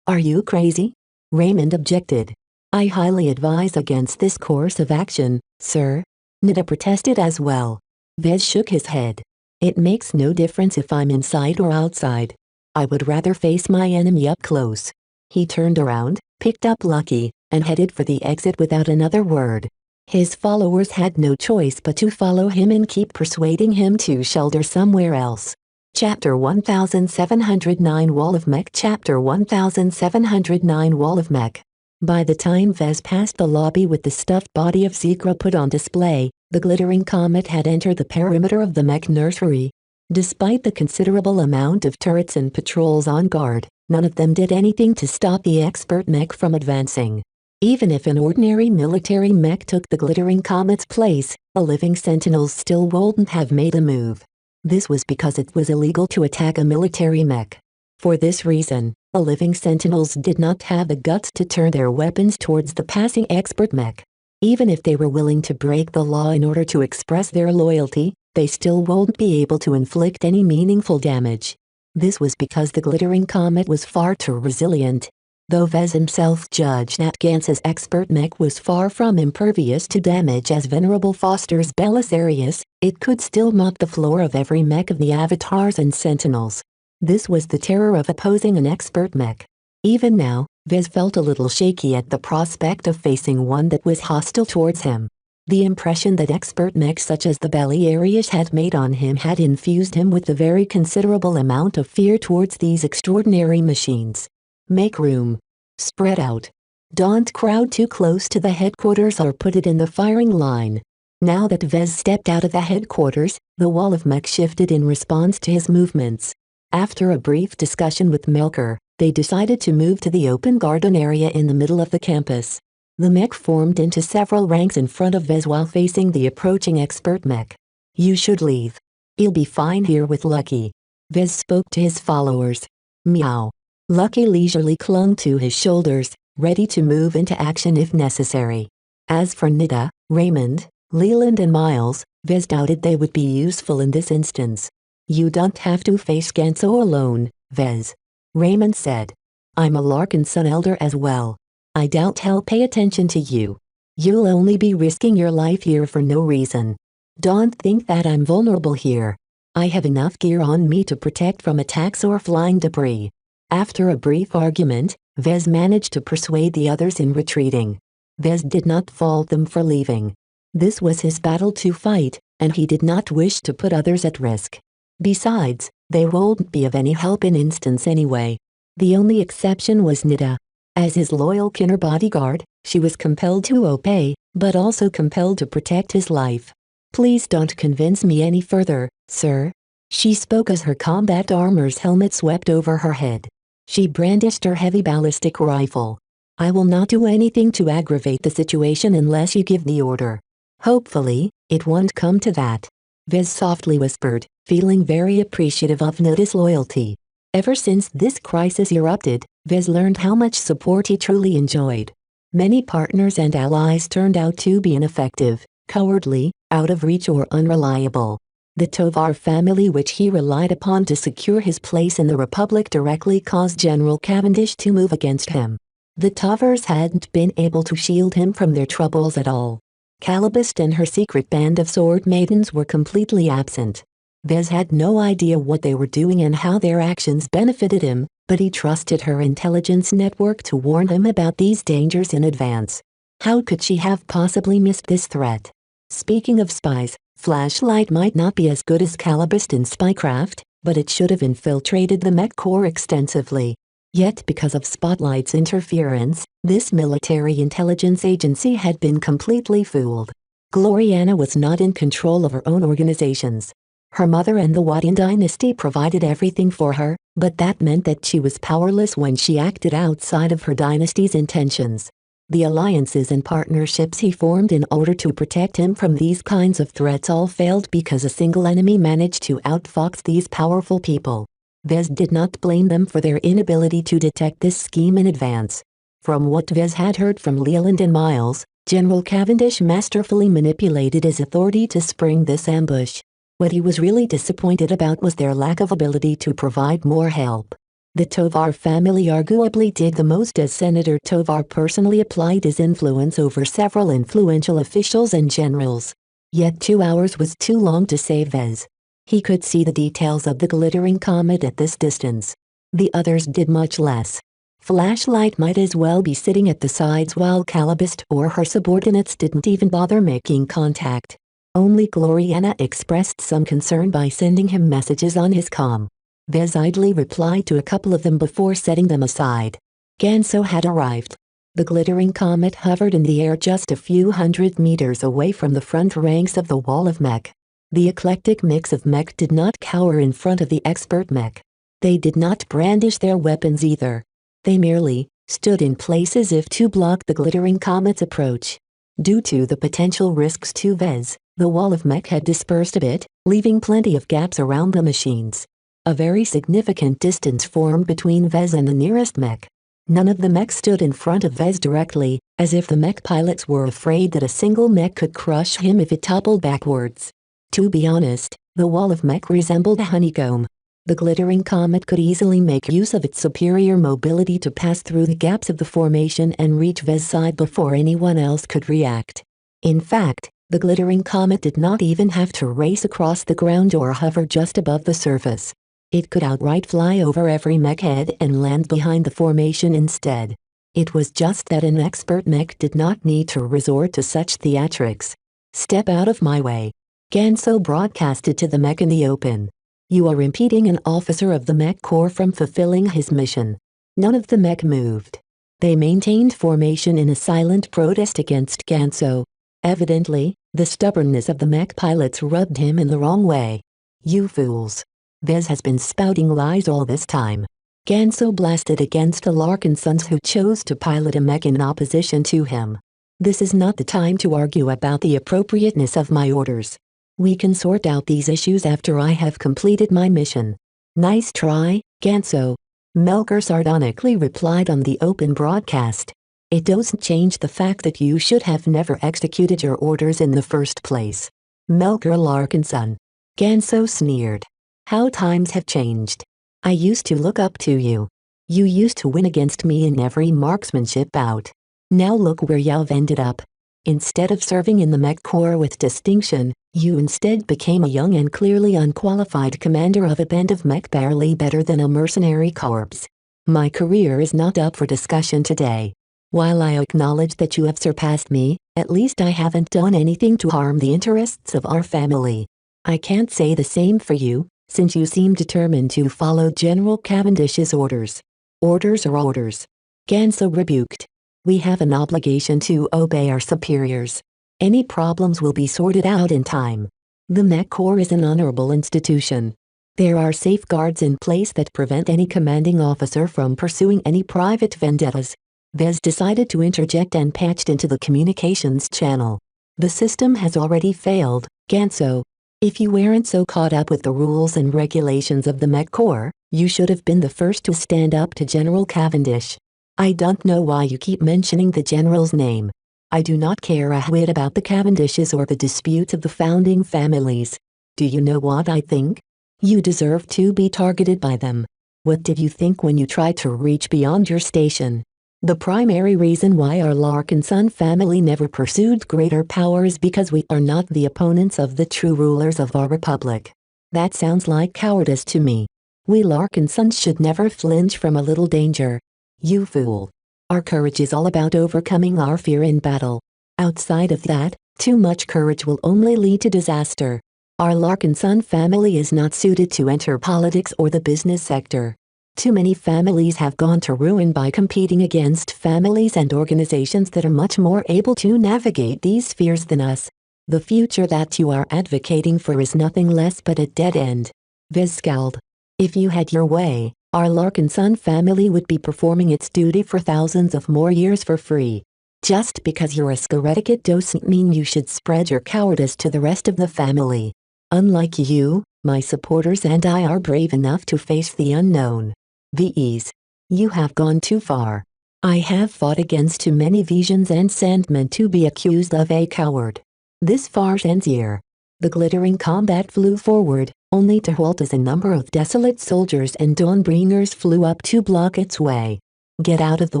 Are you crazy? Raymond objected. I highly advise against this course of action, sir. Nida protested as well. Vez shook his head. It makes no difference if I'm inside or outside. I would rather face my enemy up close. He turned around, picked up Lucky, and headed for the exit without another word. His followers had no choice but to follow him and keep persuading him to shelter somewhere else. Chapter 1709 Wall of Mech. Chapter 1709 Wall of Mech. By the time Vez passed the lobby with the stuffed body of Zegra put on display, the glittering comet had entered the perimeter of the mech nursery. Despite the considerable amount of turrets and patrols on guard, none of them did anything to stop the expert mech from advancing. Even if an ordinary military mech took the glittering comet's place, the living sentinels still wouldn't have made a move. This was because it was illegal to attack a military mech. For this reason, the living sentinels did not have the guts to turn their weapons towards the passing expert mech. Even if they were willing to break the law in order to express their loyalty, they still won't be able to inflict any meaningful damage. This was because the glittering comet was far too resilient. Though Vez himself judged that Gans's expert mech was far from impervious to damage as Venerable Foster's Belisarius, it could still mop the floor of every mech of the avatars and sentinels. This was the terror of opposing an expert mech. Even now, Vez felt a little shaky at the prospect of facing one that was hostile towards him. The impression that expert mechs such as the Belisarius had made on him had infused him with a very considerable amount of fear towards these extraordinary machines. Make room. Spread out. Don't crowd too close to the headquarters or put it in the firing line. Now that Vez stepped out of the headquarters, the wall of mech shifted in response to his movements. After a brief discussion with Melker, they decided to move to the open garden area in the middle of the campus. The mech formed into several ranks in front of Vez while facing the approaching expert mech. You should leave. You'll be fine here with Lucky. Vez spoke to his followers. Meow. Lucky leisurely clung to his shoulders, ready to move into action if necessary. As for Nida, Raymond, Leland and Miles, Vez doubted they would be useful in this instance. You don't have to face Ganso alone, Vez. Raymond said. I'm a Larkinson elder as well. I doubt he'll pay attention to you. You'll only be risking your life here for no reason. Don't think that I'm vulnerable here. I have enough gear on me to protect from attacks or flying debris. After a brief argument, Vez managed to persuade the others in retreating. Vez did not fault them for leaving. This was his battle to fight, and he did not wish to put others at risk. Besides, they wouldn't be of any help in instance anyway. The only exception was Nida. As his loyal Kinner bodyguard, she was compelled to obey, but also compelled to protect his life. Please don't convince me any further, sir. She spoke as her combat armor's helmet swept over her head. She brandished her heavy ballistic rifle. I will not do anything to aggravate the situation unless you give the order. Hopefully, it won't come to that. Vez softly whispered, feeling very appreciative of Nida's loyalty. Ever since this crisis erupted, Vez learned how much support he truly enjoyed. Many partners and allies turned out to be ineffective, cowardly, out of reach or unreliable. The Tovar family, which he relied upon to secure his place in the Republic, directly caused General Cavendish to move against him. The Tovars hadn't been able to shield him from their troubles at all. Calibist and her secret band of sword maidens were completely absent. Vez had no idea what they were doing and how their actions benefited him, but he trusted her intelligence network to warn him about these dangers in advance. How could she have possibly missed this threat? Speaking of spies, Flashlight might not be as good as Calibist in spycraft, but it should have infiltrated the Mech Corps extensively. Yet because of Spotlight's interference, this military intelligence agency had been completely fooled. Gloriana was not in control of her own organizations. Her mother and the Wadian dynasty provided everything for her, but that meant that she was powerless when she acted outside of her dynasty's intentions. The alliances and partnerships he formed in order to protect him from these kinds of threats all failed because a single enemy managed to outfox these powerful people. Vez did not blame them for their inability to detect this scheme in advance. From what Vez had heard from Leland and Miles, General Cavendish masterfully manipulated his authority to spring this ambush. What he was really disappointed about was their lack of ability to provide more help. The Tovar family arguably did the most, as Senator Tovar personally applied his influence over several influential officials and generals. Yet 2 hours was too long to save Vez. He could see the details of the glittering comet at this distance. The others did much less. Flashlight might as well be sitting at the sides while Calibist or her subordinates didn't even bother making contact. Only Gloriana expressed some concern by sending him messages on his comm. Vez idly replied to a couple of them before setting them aside. Ganso had arrived. The glittering comet hovered in the air just a few hundred meters away from the front ranks of the wall of mech. The eclectic mix of mech did not cower in front of the expert mech. They did not brandish their weapons either. They merely stood in place as if to block the glittering comet's approach. Due to the potential risks to Vez, the wall of mech had dispersed a bit, leaving plenty of gaps around the machines. A very significant distance formed between Vez and the nearest mech. None of the mechs stood in front of Vez directly, as if the mech pilots were afraid that a single mech could crush him if it toppled backwards. To be honest, the wall of mech resembled a honeycomb. The glittering comet could easily make use of its superior mobility to pass through the gaps of the formation and reach Vez's side before anyone else could react. In fact, the glittering comet did not even have to race across the ground or hover just above the surface. It could outright fly over every mech head and land behind the formation instead. It was just that an expert mech did not need to resort to such theatrics. "Step out of my way," Ganso broadcasted to the mech in the open. "You are impeding an officer of the Mech Corps from fulfilling his mission." None of the mech moved. They maintained formation in a silent protest against Ganso. Evidently, the stubbornness of the mech pilots rubbed him in the wrong way. "You fools. Vez has been spouting lies all this time." Ganso blasted against the Larkinsons who chose to pilot a mech in opposition to him. "This is not the time to argue about the appropriateness of my orders. We can sort out these issues after I have completed my mission." "Nice try, Ganso," Melker sardonically replied on the open broadcast. "It doesn't change the fact that you should have never executed your orders in the first place. Melker Larkinson." Ganso sneered. How times have changed. I used to look up to you. You used to win against me in every marksmanship bout. Now look where you've ended up. Instead of serving in the Mech Corps with distinction, you instead became a young and clearly unqualified commander of a band of mech barely better than a mercenary corps. My career is not up for discussion today. While I acknowledge that you have surpassed me, at least I haven't done anything to harm the interests of our family. I can't say the same for you, since you seem determined to follow General Cavendish's orders. Orders are orders. Ganso rebuked. We have an obligation to obey our superiors. Any problems will be sorted out in time. The Mech Corps is an honorable institution. There are safeguards in place that prevent any commanding officer from pursuing any private vendettas. Vez decided to interject and patched into the communications channel. The system has already failed, Ganso. If you weren't so caught up with the rules and regulations of the Mech Corps, you should have been the first to stand up to General Cavendish. I don't know why you keep mentioning the general's name. I do not care a whit about the Cavendishes or the disputes of the founding families. Do you know what I think? You deserve to be targeted by them. What did you think when you tried to reach beyond your station? The primary reason why our Larkinson family never pursued greater power is because we are not the opponents of the true rulers of our republic. That sounds like cowardice to me. We Larkinsons should never flinch from a little danger. You fool. Our courage is all about overcoming our fear in battle. Outside of that, too much courage will only lead to disaster. Our Larkinson family is not suited to enter politics or the business sector. Too many families have gone to ruin by competing against families and organizations that are much more able to navigate these spheres than us. The future that you are advocating for is nothing less but a dead end. Vez scowled. If you had your way, our Larkinson family would be performing its duty for thousands of more years for free. Just because you're a Skeretikid doesn't mean you should spread your cowardice to the rest of the family. Unlike you, my supporters and I are brave enough to face the unknown. VEs. You have gone too far. I have fought against too many Visions and Sandmen to be accused of a coward. This farce ends here. The glittering combat flew forward, only to halt as a number of desolate soldiers and Dawnbringers flew up to block its way. Get out of the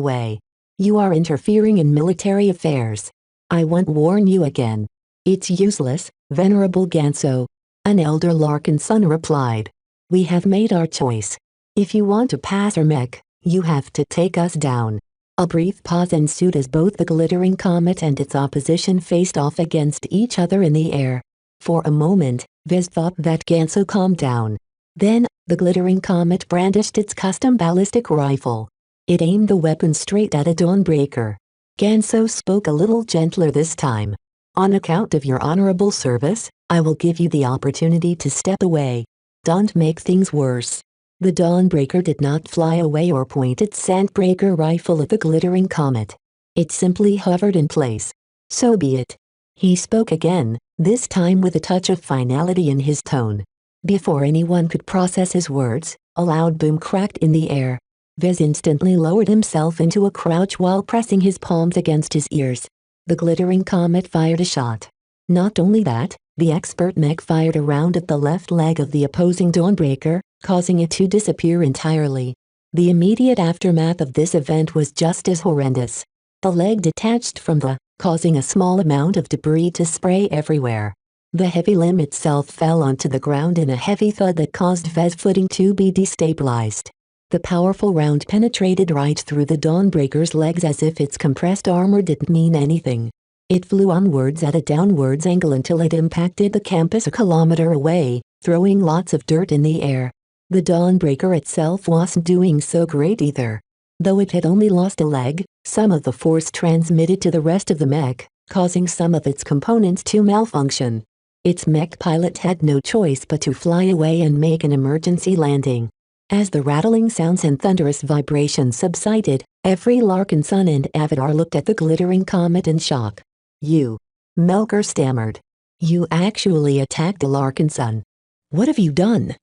way. You are interfering in military affairs. I won't warn you again. It's useless, Venerable Ganso. An elder Larkinson replied. We have made our choice. If you want to pass our mech, you have to take us down. A brief pause ensued as both the glittering comet and its opposition faced off against each other in the air. For a moment, Vez thought that Ganso calmed down. Then, the glittering comet brandished its custom ballistic rifle. It aimed the weapon straight at a Dawnbreaker. Ganso spoke a little gentler this time. On account of your honorable service, I will give you the opportunity to step away. Don't make things worse. The Dawnbreaker did not fly away or point its Sandbreaker rifle at the glittering comet. It simply hovered in place. So be it. He spoke again, this time with a touch of finality in his tone. Before anyone could process his words, a loud boom cracked in the air. Vez instantly lowered himself into a crouch while pressing his palms against his ears. The glittering comet fired a shot. Not only that, the expert mech fired a round at the left leg of the opposing Dawnbreaker, causing it to disappear entirely. The immediate aftermath of this event was just as horrendous. The leg detached from causing a small amount of debris to spray everywhere. The heavy limb itself fell onto the ground in a heavy thud that caused Vez's footing to be destabilized. The powerful round penetrated right through the Dawnbreaker's legs as if its compressed armor didn't mean anything. It flew onwards at a downwards angle until it impacted the campus a kilometer away, throwing lots of dirt in the air. The Dawnbreaker itself wasn't doing so great either. Though it had only lost a leg, some of the force transmitted to the rest of the mech, causing some of its components to malfunction. Its mech pilot had no choice but to fly away and make an emergency landing. As the rattling sounds and thunderous vibrations subsided, every Larkinson and Avatar looked at the glittering comet in shock. You. Melker stammered. You actually attacked a Larkinson. What have you done?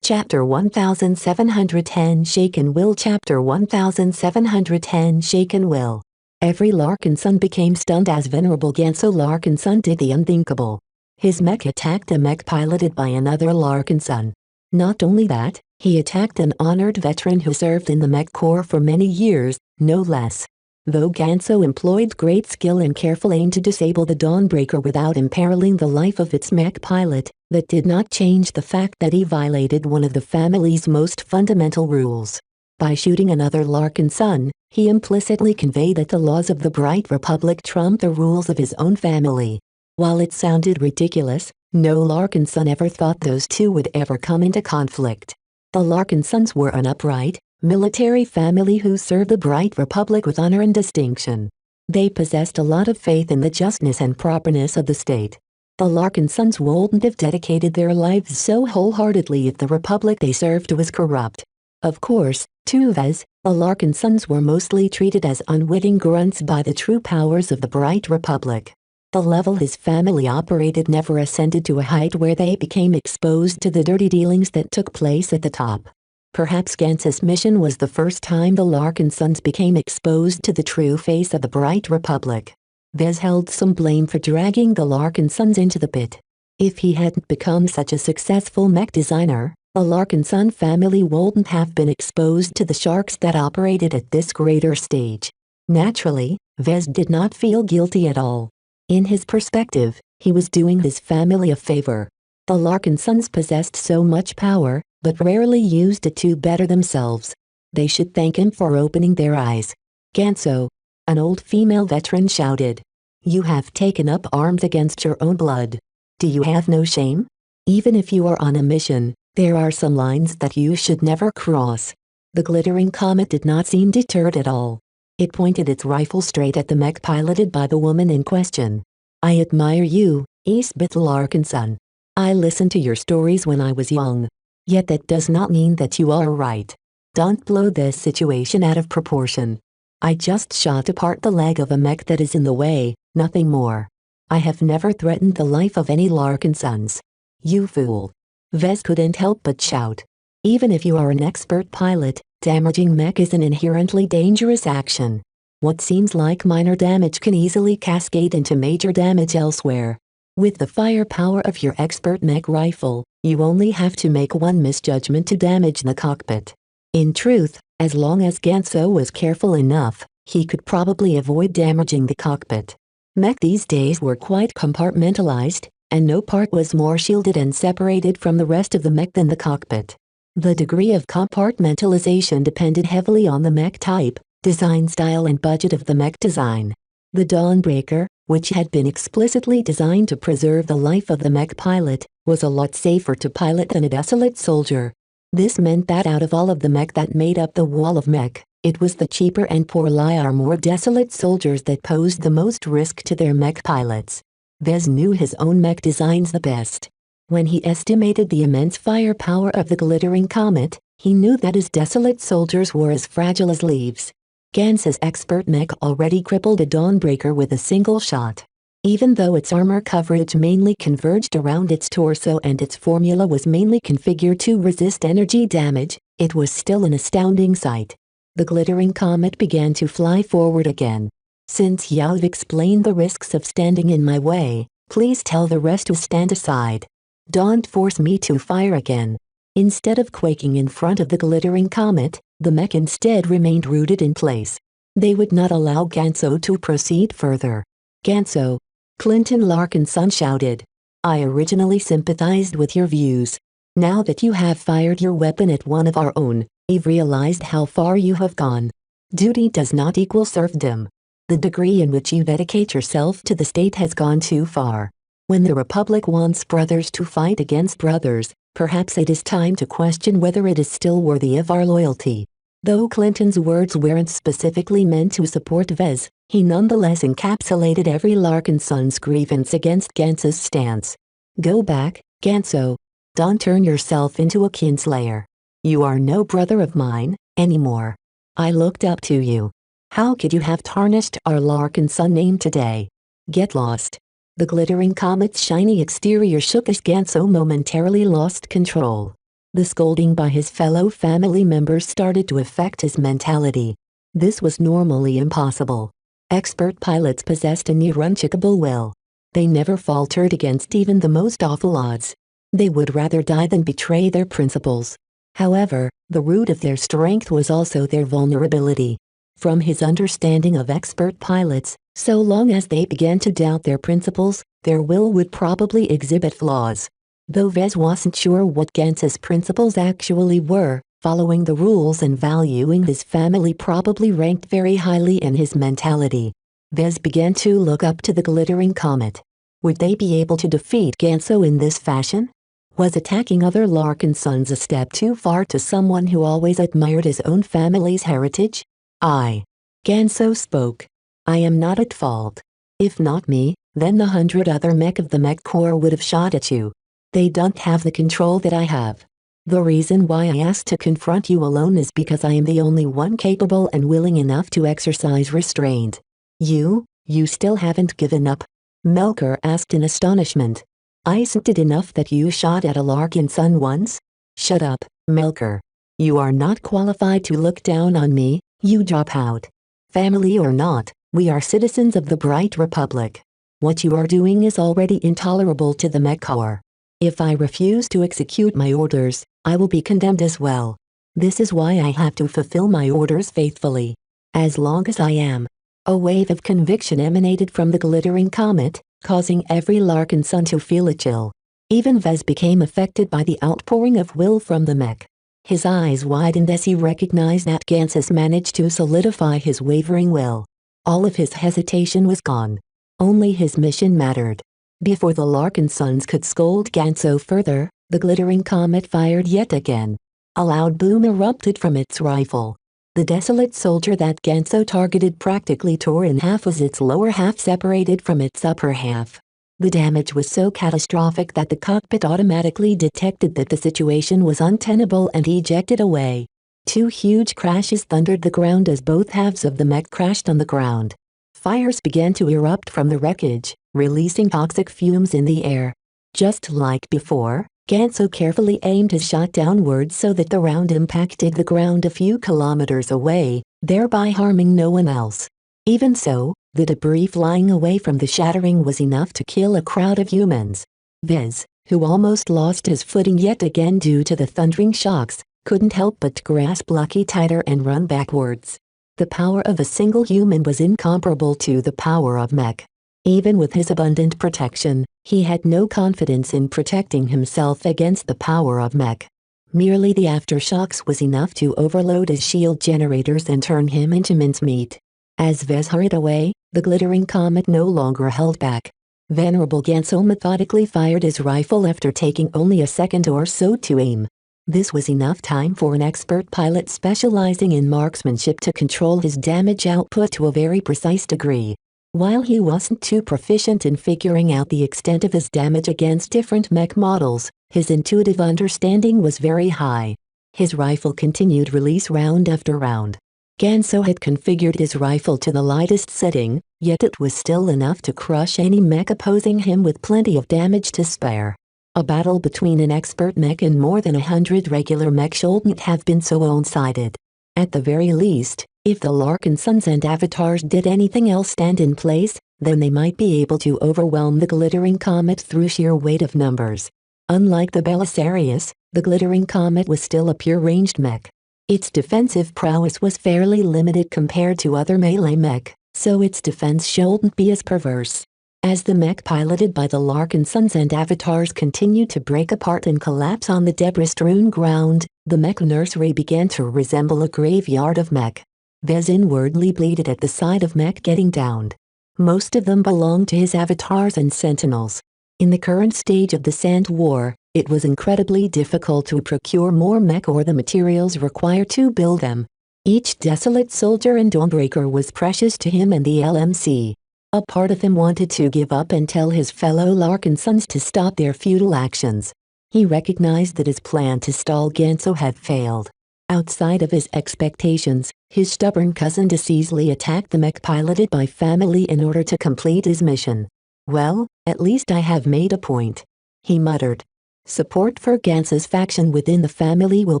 Chapter 1710 Shaken Will Chapter 1710 Shaken Will. Every Larkinson became stunned as Venerable Ganso Larkinson did the unthinkable. His mech attacked a mech piloted by another Larkinson. Not only that, he attacked an honored veteran who served in the Mech Corps for many years, no less. Though Ganso employed great skill and careful aim to disable the Dawnbreaker without imperiling the life of its mech pilot, that did not change the fact that he violated one of the family's most fundamental rules. By shooting another Larkin son, he implicitly conveyed that the laws of the Bright Republic trumped the rules of his own family. While it sounded ridiculous, no Larkin son ever thought those two would ever come into conflict. The Larkin sons were an upright, military family who served the Bright Republic with honor and distinction. They possessed a lot of faith in the justness and properness of the state. The Larkin sons wouldn't have dedicated their lives so wholeheartedly if the Republic they served was corrupt. Of course, to Vez, the Larkin sons were mostly treated as unwitting grunts by the true powers of the Bright Republic. The level his family operated never ascended to a height where they became exposed to the dirty dealings that took place at the top. Perhaps Gance's mission was the first time the Larkin sons became exposed to the true face of the Bright Republic. Vez held some blame for dragging the Larkin sons into the pit. If he hadn't become such a successful mech designer, the Larkin son family wouldn't have been exposed to the sharks that operated at this greater stage. Naturally, Vez did not feel guilty at all. In his perspective, he was doing his family a favor. The Larkin sons possessed so much power, but rarely used it to better themselves. They should thank him for opening their eyes. Ganso, an old female veteran shouted. You have taken up arms against your own blood. Do you have no shame? Even if you are on a mission, there are some lines that you should never cross. The glittering comet did not seem deterred at all. It pointed its rifle straight at the mech piloted by the woman in question. I admire you, Eastbit Larkin son. I listened to your stories when I was young. Yet that does not mean that you are right. Don't blow this situation out of proportion. I just shot apart the leg of a mech that is in the way, nothing more. I have never threatened the life of any Larkin sons. You fool. Vez couldn't help but shout. Even if you are an expert pilot, damaging mech is an inherently dangerous action. What seems like minor damage can easily cascade into major damage elsewhere. With the firepower of your expert mech rifle, you only have to make one misjudgment to damage the cockpit. In truth, as long as Ganso was careful enough, he could probably avoid damaging the cockpit. Mech these days were quite compartmentalized, and no part was more shielded and separated from the rest of the mech than the cockpit. The degree of compartmentalization depended heavily on the mech type, design style and budget of the mech design. The Dawnbreaker, which had been explicitly designed to preserve the life of the mech pilot, was a lot safer to pilot than a desolate soldier. This meant that out of all of the mech that made up the wall of mech, it was the cheaper and poorly more desolate soldiers that posed the most risk to their mech pilots. Vez knew his own mech designs the best. When he estimated the immense firepower of the glittering comet, he knew that his desolate soldiers were as fragile as leaves. Gance's expert mech already crippled a Dawnbreaker with a single shot. Even though its armor coverage mainly converged around its torso and its formula was mainly configured to resist energy damage, it was still an astounding sight. The glittering comet began to fly forward again. Since you've explained the risks of standing in my way, please tell the rest to stand aside. Don't force me to fire again. Instead of quaking in front of the glittering comet, the mech instead remained rooted in place. They would not allow Ganso to proceed further. Ganso, Clinton Larkin's son shouted. I originally sympathized with your views. Now that you have fired your weapon at one of our own, I've realized how far you have gone. Duty does not equal serfdom. The degree in which you dedicate yourself to the state has gone too far. When the Republic wants brothers to fight against brothers, perhaps it is time to question whether it is still worthy of our loyalty. Though Clinton's words weren't specifically meant to support Vez, he nonetheless encapsulated every Larkin son's grievance against Gance's stance. Go back, Ganso. Don't turn yourself into a kinslayer. You are no brother of mine, anymore. I looked up to you. How could you have tarnished our Larkin son name today? Get lost. The glittering comet's shiny exterior shook as Ganso momentarily lost control. The scolding by his fellow family members started to affect his mentality. This was normally impossible. Expert pilots possessed a near unshakable will. They never faltered against even the most awful odds. They would rather die than betray their principles. However, the root of their strength was also their vulnerability. From his understanding of expert pilots, so long as they began to doubt their principles, their will would probably exhibit flaws. Though Vez wasn't sure what Gance's principles actually were, following the rules and valuing his family probably ranked very highly in his mentality. Vez began to look up to the glittering comet. Would they be able to defeat Ganso in this fashion? Was attacking other Larkin sons a step too far to someone who always admired his own family's heritage? Ganso spoke. I am not at fault. If not me, then the 100 other mech of the Mech Corps would have shot at you. They don't have the control that I have. The reason why I asked to confront you alone is because I am the only one capable and willing enough to exercise restraint. You still haven't given up? Melker asked in astonishment. Isn't it enough that you shot at a Larkin son once? Shut up, Melker. You are not qualified to look down on me, you drop out. Family or not, we are citizens of the Bright Republic. What you are doing is already intolerable to the Mech Corps. If I refuse to execute my orders, I will be condemned as well. This is why I have to fulfill my orders faithfully. As long as I am. A wave of conviction emanated from the glittering comet, causing every Larkin son to feel a chill. Even Vez became affected by the outpouring of will from the mech. His eyes widened as he recognized that Gance has managed to solidify his wavering will. All of his hesitation was gone. Only his mission mattered. Before the Larkin sons could scold Ganso further, the glittering comet fired yet again. A loud boom erupted from its rifle. The desolate soldier that Ganso targeted practically tore in half as its lower half separated from its upper half. The damage was so catastrophic that the cockpit automatically detected that the situation was untenable and ejected away. 2 huge crashes thundered the ground as both halves of the mech crashed on the ground. Fires began to erupt from the wreckage, releasing toxic fumes in the air. Just like before, Ganso carefully aimed his shot downwards so that the round impacted the ground a few kilometers away, thereby harming no one else. Even so, the debris flying away from the shattering was enough to kill a crowd of humans. Vez, who almost lost his footing yet again due to the thundering shocks, couldn't help but grasp Lucky tighter and run backwards. The power of a single human was incomparable to the power of mech. Even with his abundant protection, he had no confidence in protecting himself against the power of mech. Merely the aftershocks was enough to overload his shield generators and turn him into mincemeat. As Vez hurried away, the glittering comet no longer held back. Venerable Ganso methodically fired his rifle after taking only a second or so to aim. This was enough time for an expert pilot specializing in marksmanship to control his damage output to a very precise degree. While he wasn't too proficient in figuring out the extent of his damage against different mech models, his intuitive understanding was very high. His rifle continued release round after round. Ganso had configured his rifle to the lightest setting, yet it was still enough to crush any mech opposing him with plenty of damage to spare. A battle between an expert mech and more than 100 regular mech shouldn't have been so one-sided. At the very least, if the Larkin sons and avatars did anything else stand in place, then they might be able to overwhelm the glittering comet through sheer weight of numbers. Unlike the Belisarius, the glittering comet was still a pure-ranged mech. Its defensive prowess was fairly limited compared to other melee mech, so its defense shouldn't be as perverse. As the mech piloted by the Larkin sons and avatars continued to break apart and collapse on the debris-strewn ground, the mech nursery began to resemble a graveyard of mech. Vez inwardly bleated at the sight of mech getting downed. Most of them belonged to his avatars and sentinels. In the current stage of the Sand War, it was incredibly difficult to procure more mech or the materials required to build them. Each desolate soldier and dawnbreaker was precious to him and the LMC. A part of him wanted to give up and tell his fellow Larkin sons to stop their futile actions. He recognized that his plan to stall Ganso had failed. Outside of his expectations, his stubborn cousin deceasedly attacked the mech piloted by family in order to complete his mission. Well, at least I have made a point, he muttered. Support for Ganso's faction within the family will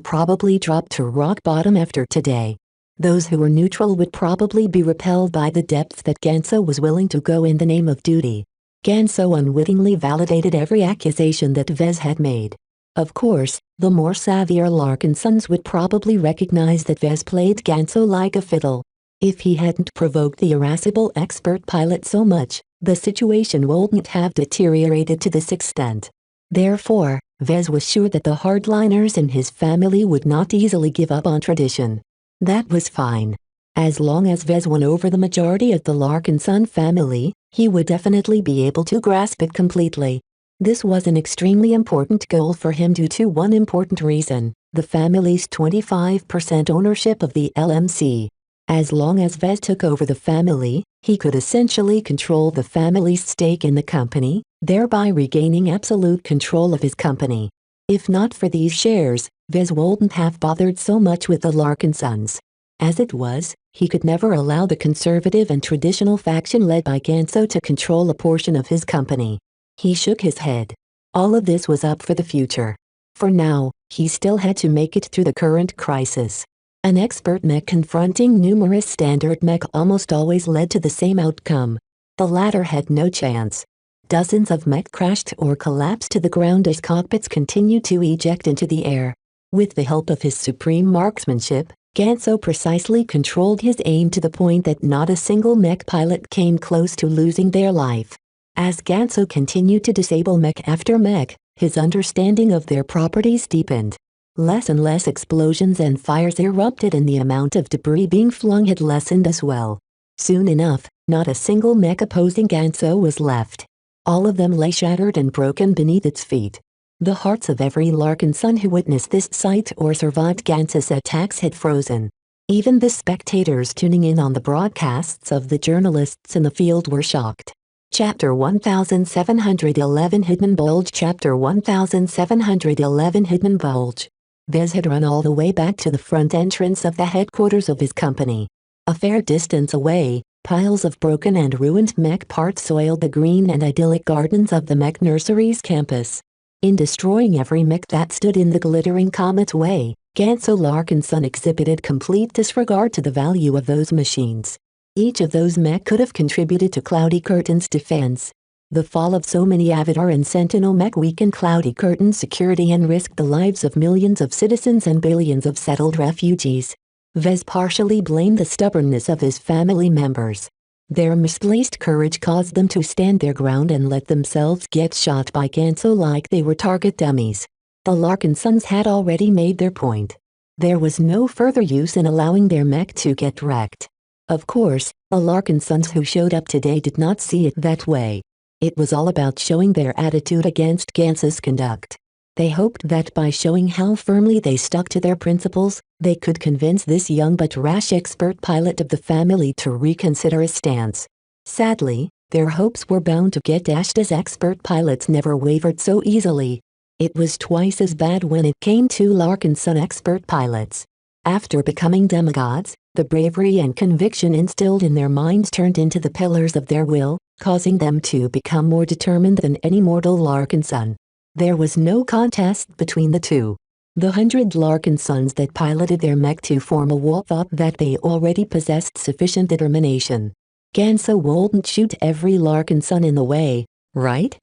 probably drop to rock bottom after today. Those who were neutral would probably be repelled by the depths that Ganso was willing to go in the name of duty. Ganso unwittingly validated every accusation that Vez had made. Of course, the more savvier Larkinsons would probably recognize that Vez played Ganso like a fiddle. If he hadn't provoked the irascible expert pilot so much, the situation wouldn't have deteriorated to this extent. Therefore, Vez was sure that the hardliners in his family would not easily give up on tradition. That was fine. As long as Vez won over the majority of the Larkinson family, he would definitely be able to grasp it completely. This was an extremely important goal for him due to one important reason: the family's 25% ownership of the LMC. As long as Vez took over the family, he could essentially control the family's stake in the company, thereby regaining absolute control of his company. If not for these shares, Vez wouldn't have bothered so much with the Larkinsons. As it was, he could never allow the conservative and traditional faction led by Ganso to control a portion of his company. He shook his head. All of this was up for the future. For now, he still had to make it through the current crisis. An expert mech confronting numerous standard mech almost always led to the same outcome. The latter had no chance. Dozens of mech crashed or collapsed to the ground as cockpits continued to eject into the air. With the help of his supreme marksmanship, Ganso precisely controlled his aim to the point that not a single mech pilot came close to losing their life. As Ganso continued to disable mech after mech, his understanding of their properties deepened. Less and less explosions and fires erupted, and the amount of debris being flung had lessened as well. Soon enough, not a single mech opposing Ganso was left. All of them lay shattered and broken beneath its feet. The hearts of every Larkinson who witnessed this sight or survived Ganso's attacks had frozen. Even the spectators tuning in on the broadcasts of the journalists in the field were shocked. Chapter 1711 Hidden Bulge. Chapter 1711 Hidden Bulge. Vez had run all the way back to the front entrance of the headquarters of his company. A fair distance away, piles of broken and ruined mech parts soiled the green and idyllic gardens of the Mech Nursery's campus. In destroying every mech that stood in the glittering comet's way, Ganso Larkinson exhibited complete disregard to the value of those machines. Each of those mech could have contributed to Cloudy Curtain's defense. The fall of so many Avatar and Sentinel mech weakened Cloudy Curtain's security and risked the lives of millions of citizens and billions of settled refugees. Vez partially blamed the stubbornness of his family members. Their misplaced courage caused them to stand their ground and let themselves get shot by Ganso like they were target dummies. The Larkinsons had already made their point. There was no further use in allowing their mech to get wrecked. Of course, the Larkinsons who showed up today did not see it that way. It was all about showing their attitude against Ganso's conduct. They hoped that by showing how firmly they stuck to their principles, they could convince this young but rash expert pilot of the family to reconsider his stance. Sadly, their hopes were bound to get dashed, as expert pilots never wavered so easily. It was twice as bad when it came to Larkinson expert pilots. After becoming demigods, the bravery and conviction instilled in their minds turned into the pillars of their will, causing them to become more determined than any mortal Larkinson. There was no contest between the two. The 100 Larkinsons that piloted their mech to form a wall thought that they already possessed sufficient determination. Ganso wouldn't shoot every Larkinson in the way, right?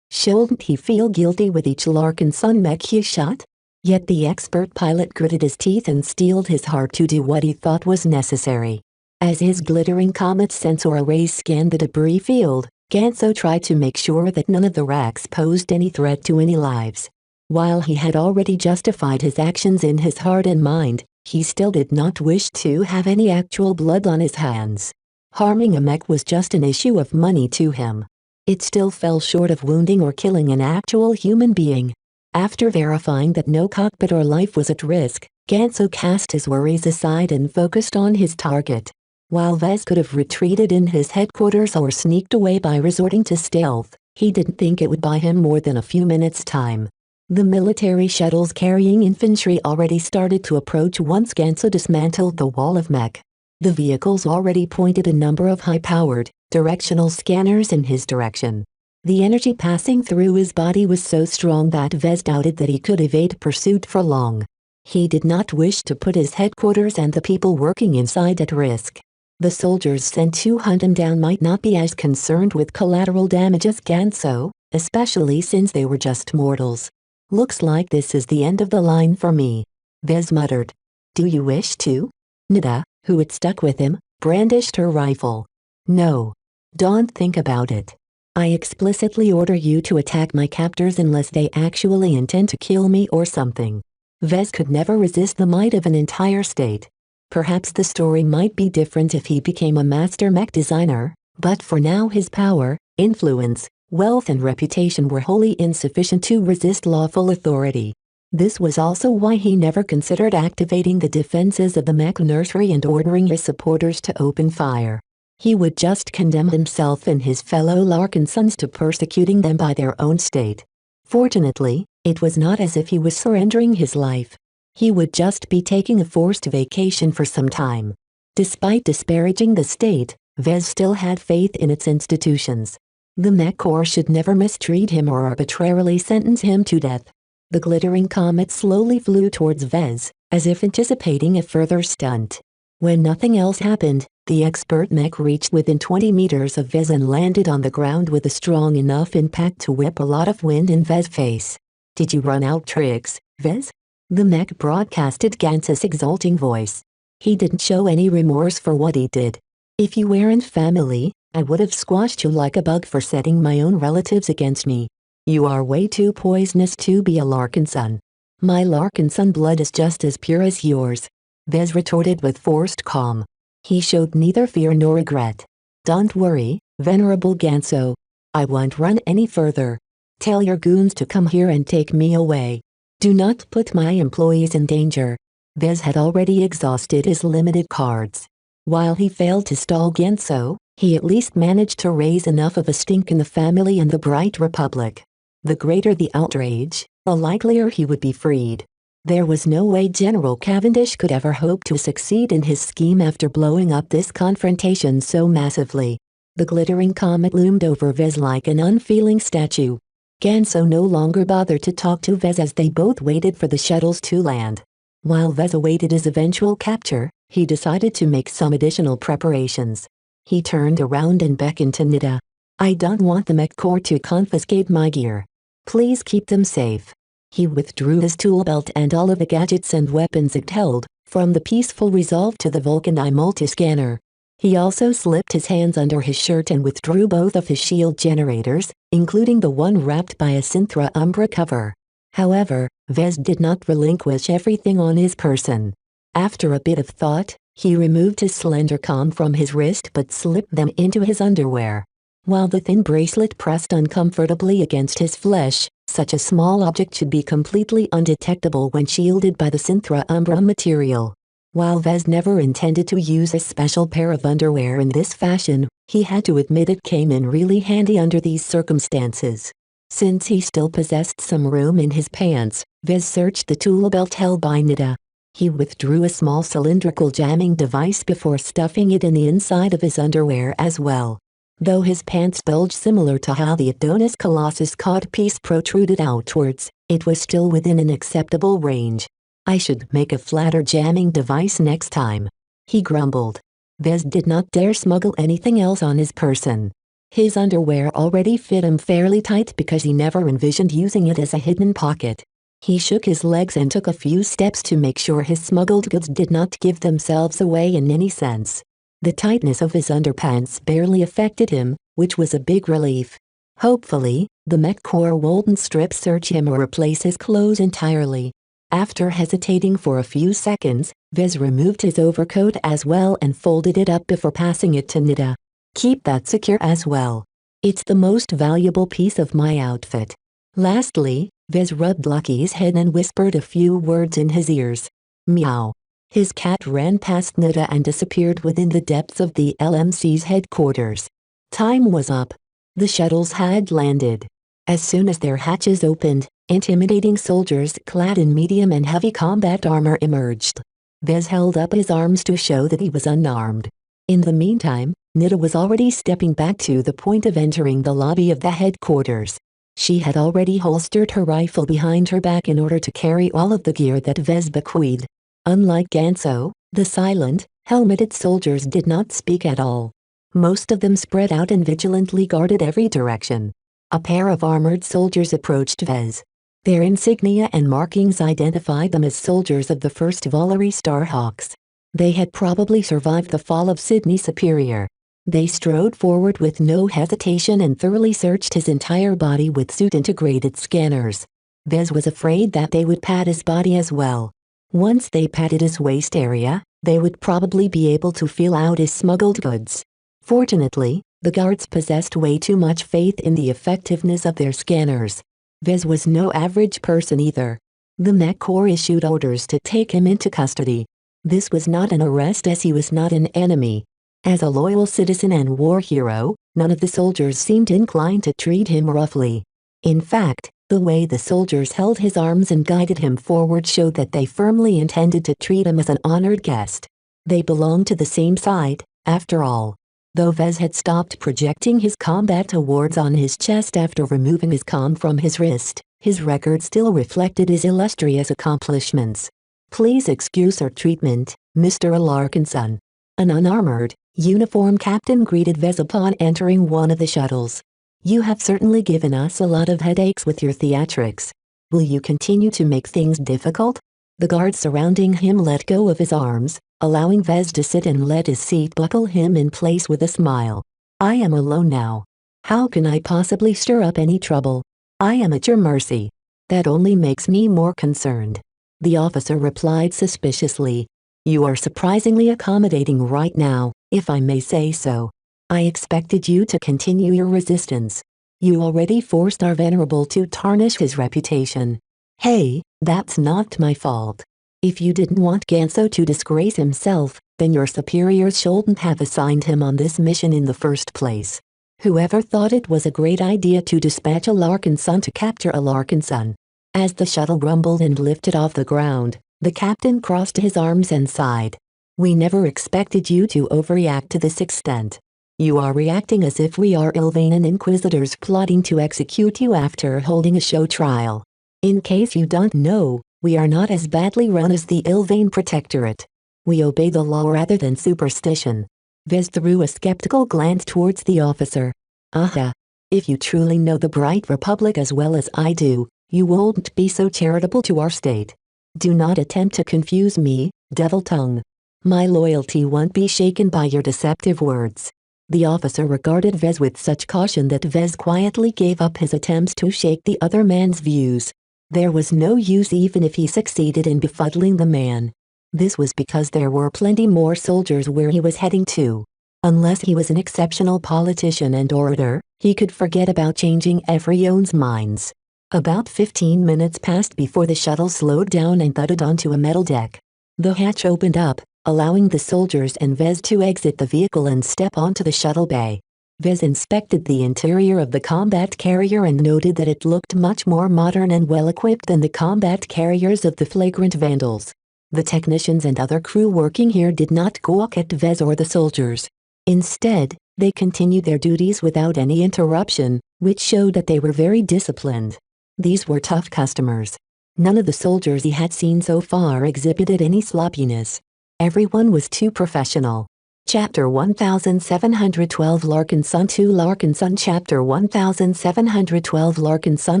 Shouldn't he feel guilty with each Larkinson mech he shot? Yet the expert pilot gritted his teeth and steeled his heart to do what he thought was necessary. As his glittering comet sensor arrays scanned the debris field, Ganso tried to make sure that none of the wrecks posed any threat to any lives. While he had already justified his actions in his heart and mind, he still did not wish to have any actual blood on his hands. Harming a mech was just an issue of money to him. It still fell short of wounding or killing an actual human being. After verifying that no cockpit or life was at risk, Ganso cast his worries aside and focused on his target. While Vez could have retreated in his headquarters or sneaked away by resorting to stealth, he didn't think it would buy him more than a few minutes' time. The military shuttles carrying infantry already started to approach once Ganso dismantled the wall of mech. The vehicles already pointed a number of high-powered, directional scanners in his direction. The energy passing through his body was so strong that Vez doubted that he could evade pursuit for long. He did not wish to put his headquarters and the people working inside at risk. The soldiers sent to hunt him down might not be as concerned with collateral damage as Ganso, especially since they were just mortals. Looks like this is the end of the line for me, Vez muttered. Do you wish to? Nida, who had stuck with him, brandished her rifle. No. Don't think about it. I explicitly order you to attack my captors unless they actually intend to kill me or something. Vez could never resist the might of an entire state. Perhaps the story might be different if he became a master mech designer, but for now his power, influence, wealth and reputation were wholly insufficient to resist lawful authority. This was also why he never considered activating the defenses of the mech nursery and ordering his supporters to open fire. He would just condemn himself and his fellow Larkinsons to persecuting them by their own state. Fortunately, it was not as if he was surrendering his life. He would just be taking a forced vacation for some time. Despite disparaging the state, Vez still had faith in its institutions. The Mech Corps should never mistreat him or arbitrarily sentence him to death. The glittering comet slowly flew towards Vez, as if anticipating a further stunt. When nothing else happened, the expert mech reached within 20 meters of Vez and landed on the ground with a strong enough impact to whip a lot of wind in Vez's face. Did you run out tricks, Vez? The mech broadcasted Ganso's exulting voice. He didn't show any remorse for what he did. If you weren't family, I would have squashed you like a bug for setting my own relatives against me. You are way too poisonous to be a Larkinson. My Larkinson blood is just as pure as yours, Vez retorted with forced calm. He showed neither fear nor regret. Don't worry, Venerable Ganso. I won't run any further. Tell your goons to come here and take me away. Do not put my employees in danger. Vez had already exhausted his limited cards. While he failed to stall Ganso, he at least managed to raise enough of a stink in the family and the Bright Republic. The greater the outrage, the likelier he would be freed. There was no way General Cavendish could ever hope to succeed in his scheme after blowing up this confrontation so massively. The glittering comet loomed over Vez like an unfeeling statue. Ganso no longer bothered to talk to Vez as they both waited for the shuttles to land. While Vez awaited his eventual capture, he decided to make some additional preparations. He turned around and beckoned to Nida. I don't want the Mech Corps to confiscate my gear. Please keep them safe. He withdrew his tool belt and all of the gadgets and weapons it held, from the Peaceful Resolve to the Vulcan Eye multi-scanner. He also slipped his hands under his shirt and withdrew both of his shield generators, including the one wrapped by a Synthra Umbra cover. However, Vez did not relinquish everything on his person. After a bit of thought, he removed his slender comm from his wrist but slipped them into his underwear. While the thin bracelet pressed uncomfortably against his flesh, such a small object should be completely undetectable when shielded by the Synthra Umbra material. While Vez never intended to use a special pair of underwear in this fashion, he had to admit it came in really handy under these circumstances. Since he still possessed some room in his pants, Vez searched the tool belt held by Nida. He withdrew a small cylindrical jamming device before stuffing it in the inside of his underwear as well. Though his pants bulged similar to how the Adonis Colossus codpiece protruded outwards, it was still within an acceptable range. I should make a flatter jamming device next time, he grumbled. Vez did not dare smuggle anything else on his person. His underwear already fit him fairly tight because he never envisioned using it as a hidden pocket. He shook his legs and took a few steps to make sure his smuggled goods did not give themselves away in any sense. The tightness of his underpants barely affected him, which was a big relief. Hopefully, the Mech Corps wouldn't strip search him or replace his clothes entirely. After hesitating for a few seconds, Vez removed his overcoat as well and folded it up before passing it to Nida. Keep that secure as well. It's the most valuable piece of my outfit. Lastly, Vez rubbed Lucky's head and whispered a few words in his ears. Meow. His cat ran past Nida and disappeared within the depths of the LMC's headquarters. Time was up. The shuttles had landed. As soon as their hatches opened, intimidating soldiers clad in medium and heavy combat armor emerged. Vez held up his arms to show that he was unarmed. In the meantime, Nida was already stepping back to the point of entering the lobby of the headquarters. She had already holstered her rifle behind her back in order to carry all of the gear that Vez bequeathed. Unlike Ganso, the silent, Helmeted soldiers did not speak at all. Most of them spread out and vigilantly guarded every direction. A pair of armored soldiers approached Vez. Their insignia and markings identified them as soldiers of the 1st Volary Starhawks. They had probably survived the fall of Sydney Superior. They strode forward with no hesitation and thoroughly searched his entire body with suit-integrated scanners. Vez was afraid that they would pat his body as well. Once they patted his waist area, they would probably be able to feel out his smuggled goods. Fortunately, the guards possessed way too much faith in the effectiveness of their scanners. Vez was no average person either. The Mech Corps issued orders to take him into custody. This was not an arrest as he was not an enemy. As a loyal citizen and war hero, none of the soldiers seemed inclined to treat him roughly. In fact, the way the soldiers held his arms and guided him forward showed that they firmly intended to treat him as an honored guest. They belonged to the same side, after all. Though Vez had stopped projecting his combat awards on his chest after removing his comm from his wrist, his record still reflected his illustrious accomplishments. "Please excuse our treatment, Mr. Larkinson." An unarmored, uniformed captain greeted Vez upon entering one of the shuttles. "You have certainly given us a lot of headaches with your theatrics. Will you continue to make things difficult?" The guards surrounding him let go of his arms, allowing Vez to sit and let his seat buckle him in place with a smile. "I am alone now. How can I possibly stir up any trouble? I am at your mercy." "That only makes me more concerned," the officer replied suspiciously. "You are surprisingly accommodating right now, if I may say so. I expected you to continue your resistance. You already forced our venerable to tarnish his reputation. Hey, that's not my fault. If you didn't want Ganso to disgrace himself, then your superiors shouldn't have assigned him on this mission in the first place. Whoever thought it was a great idea to dispatch a Larkinson to capture a Larkinson?" As the shuttle rumbled and lifted off the ground, the captain crossed his arms and sighed. "We never expected you to overreact to this extent. You are reacting as if we are Ilvanan inquisitors plotting to execute you after holding a show trial. In case you don't know, we are not as badly run as the Ilvane Protectorate. We obey the law rather than superstition." Vez threw a skeptical glance towards the officer. "Aha. If you truly know the Bright Republic as well as I do, you won't be so charitable to our state. Do not attempt to confuse me, devil tongue. My loyalty won't be shaken by your deceptive words." The officer regarded Vez with such caution that Vez quietly gave up his attempts to shake the other man's views. There was no use even if he succeeded in befuddling the man. This was because there were plenty more soldiers where he was heading to. Unless he was an exceptional politician and orator, he could forget about changing everyone's minds. About 15 minutes passed before the shuttle slowed down and thudded onto a metal deck. The hatch opened up, allowing the soldiers and Vez to exit the vehicle and step onto the shuttle bay. Vez inspected the interior of the combat carrier and noted that it looked much more modern and well-equipped than the combat carriers of the flagrant vandals. The technicians and other crew working here did not gawk at Vez or the soldiers. Instead, they continued their duties without any interruption, which showed that they were very disciplined. These were tough customers. None of the soldiers he had seen so far exhibited any sloppiness. Everyone was too professional. Chapter 1712 Larkinson 2 Larkinson Chapter 1712 Larkinson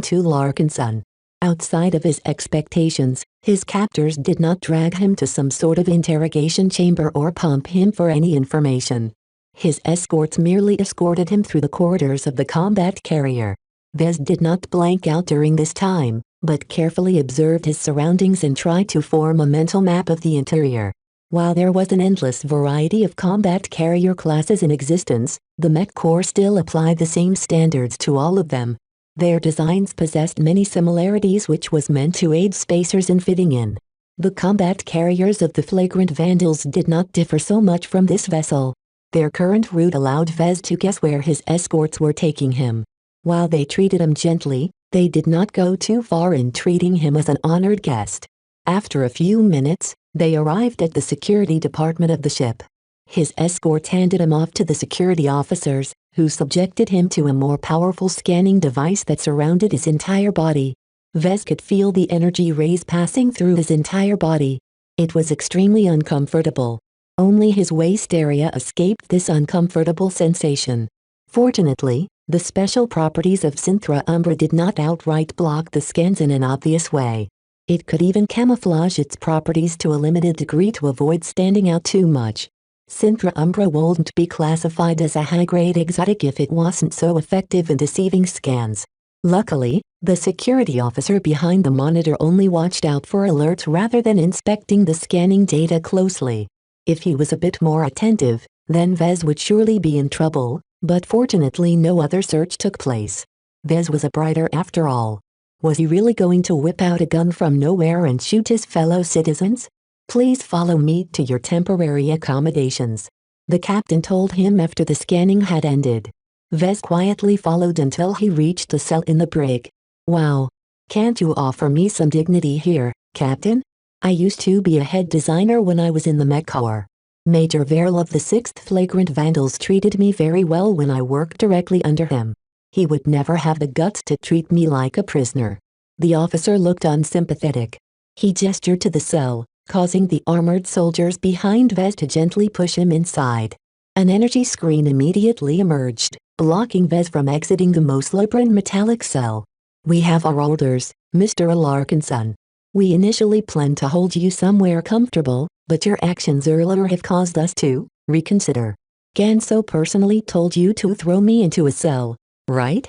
2 Larkinson. Outside of his expectations, his captors did not drag him to some sort of interrogation chamber or pump him for any information. His escorts merely escorted him through the corridors of the combat carrier. Vez did not blank out during this time, but carefully observed his surroundings and tried to form a mental map of the interior. While there was an endless variety of combat carrier classes in existence, the Mech Corps still applied the same standards to all of them. Their designs possessed many similarities which was meant to aid spacers in fitting in. The combat carriers of the flagrant vandals did not differ so much from this vessel. Their current route allowed Vez to guess where his escorts were taking him. While they treated him gently, they did not go too far in treating him as an honored guest. After a few minutes, they arrived at the security department of the ship. His escorts handed him off to the security officers, who subjected him to a more powerful scanning device that surrounded his entire body. Vez could feel the energy rays passing through his entire body. It was extremely uncomfortable. Only his waist area escaped this uncomfortable sensation. Fortunately, the special properties of Synthra Umbra did not outright block the scans in an obvious way. It could even camouflage its properties to a limited degree to avoid standing out too much. Synthra Umbra wouldn't be classified as a high-grade exotic if it wasn't so effective in deceiving scans. Luckily, the security officer behind the monitor only watched out for alerts rather than inspecting the scanning data closely. If he was a bit more attentive, then Vez would surely be in trouble, but fortunately no other search took place. Vez was a brighter after all. Was he really going to whip out a gun from nowhere and shoot his fellow citizens? Please follow me to your temporary accommodations, the captain told him after the scanning had ended. Vez quietly followed until he reached the cell in the brig. Wow. Can't you offer me some dignity here, Captain? I used to be a head designer when I was in the Mech Corps. Major Verl of the 6th Flagrant Vandals treated me very well when I worked directly under him. He would never have the guts to treat me like a prisoner. The officer looked unsympathetic. He gestured to the cell, causing the armored soldiers behind Vez to gently push him inside. An energy screen immediately emerged, blocking Vez from exiting the Moslobran metallic cell. We have our orders, Mr. Alarkinson. We initially planned to hold you somewhere comfortable, but your actions earlier have caused us to reconsider. Ganso personally told you to throw me into a cell, right?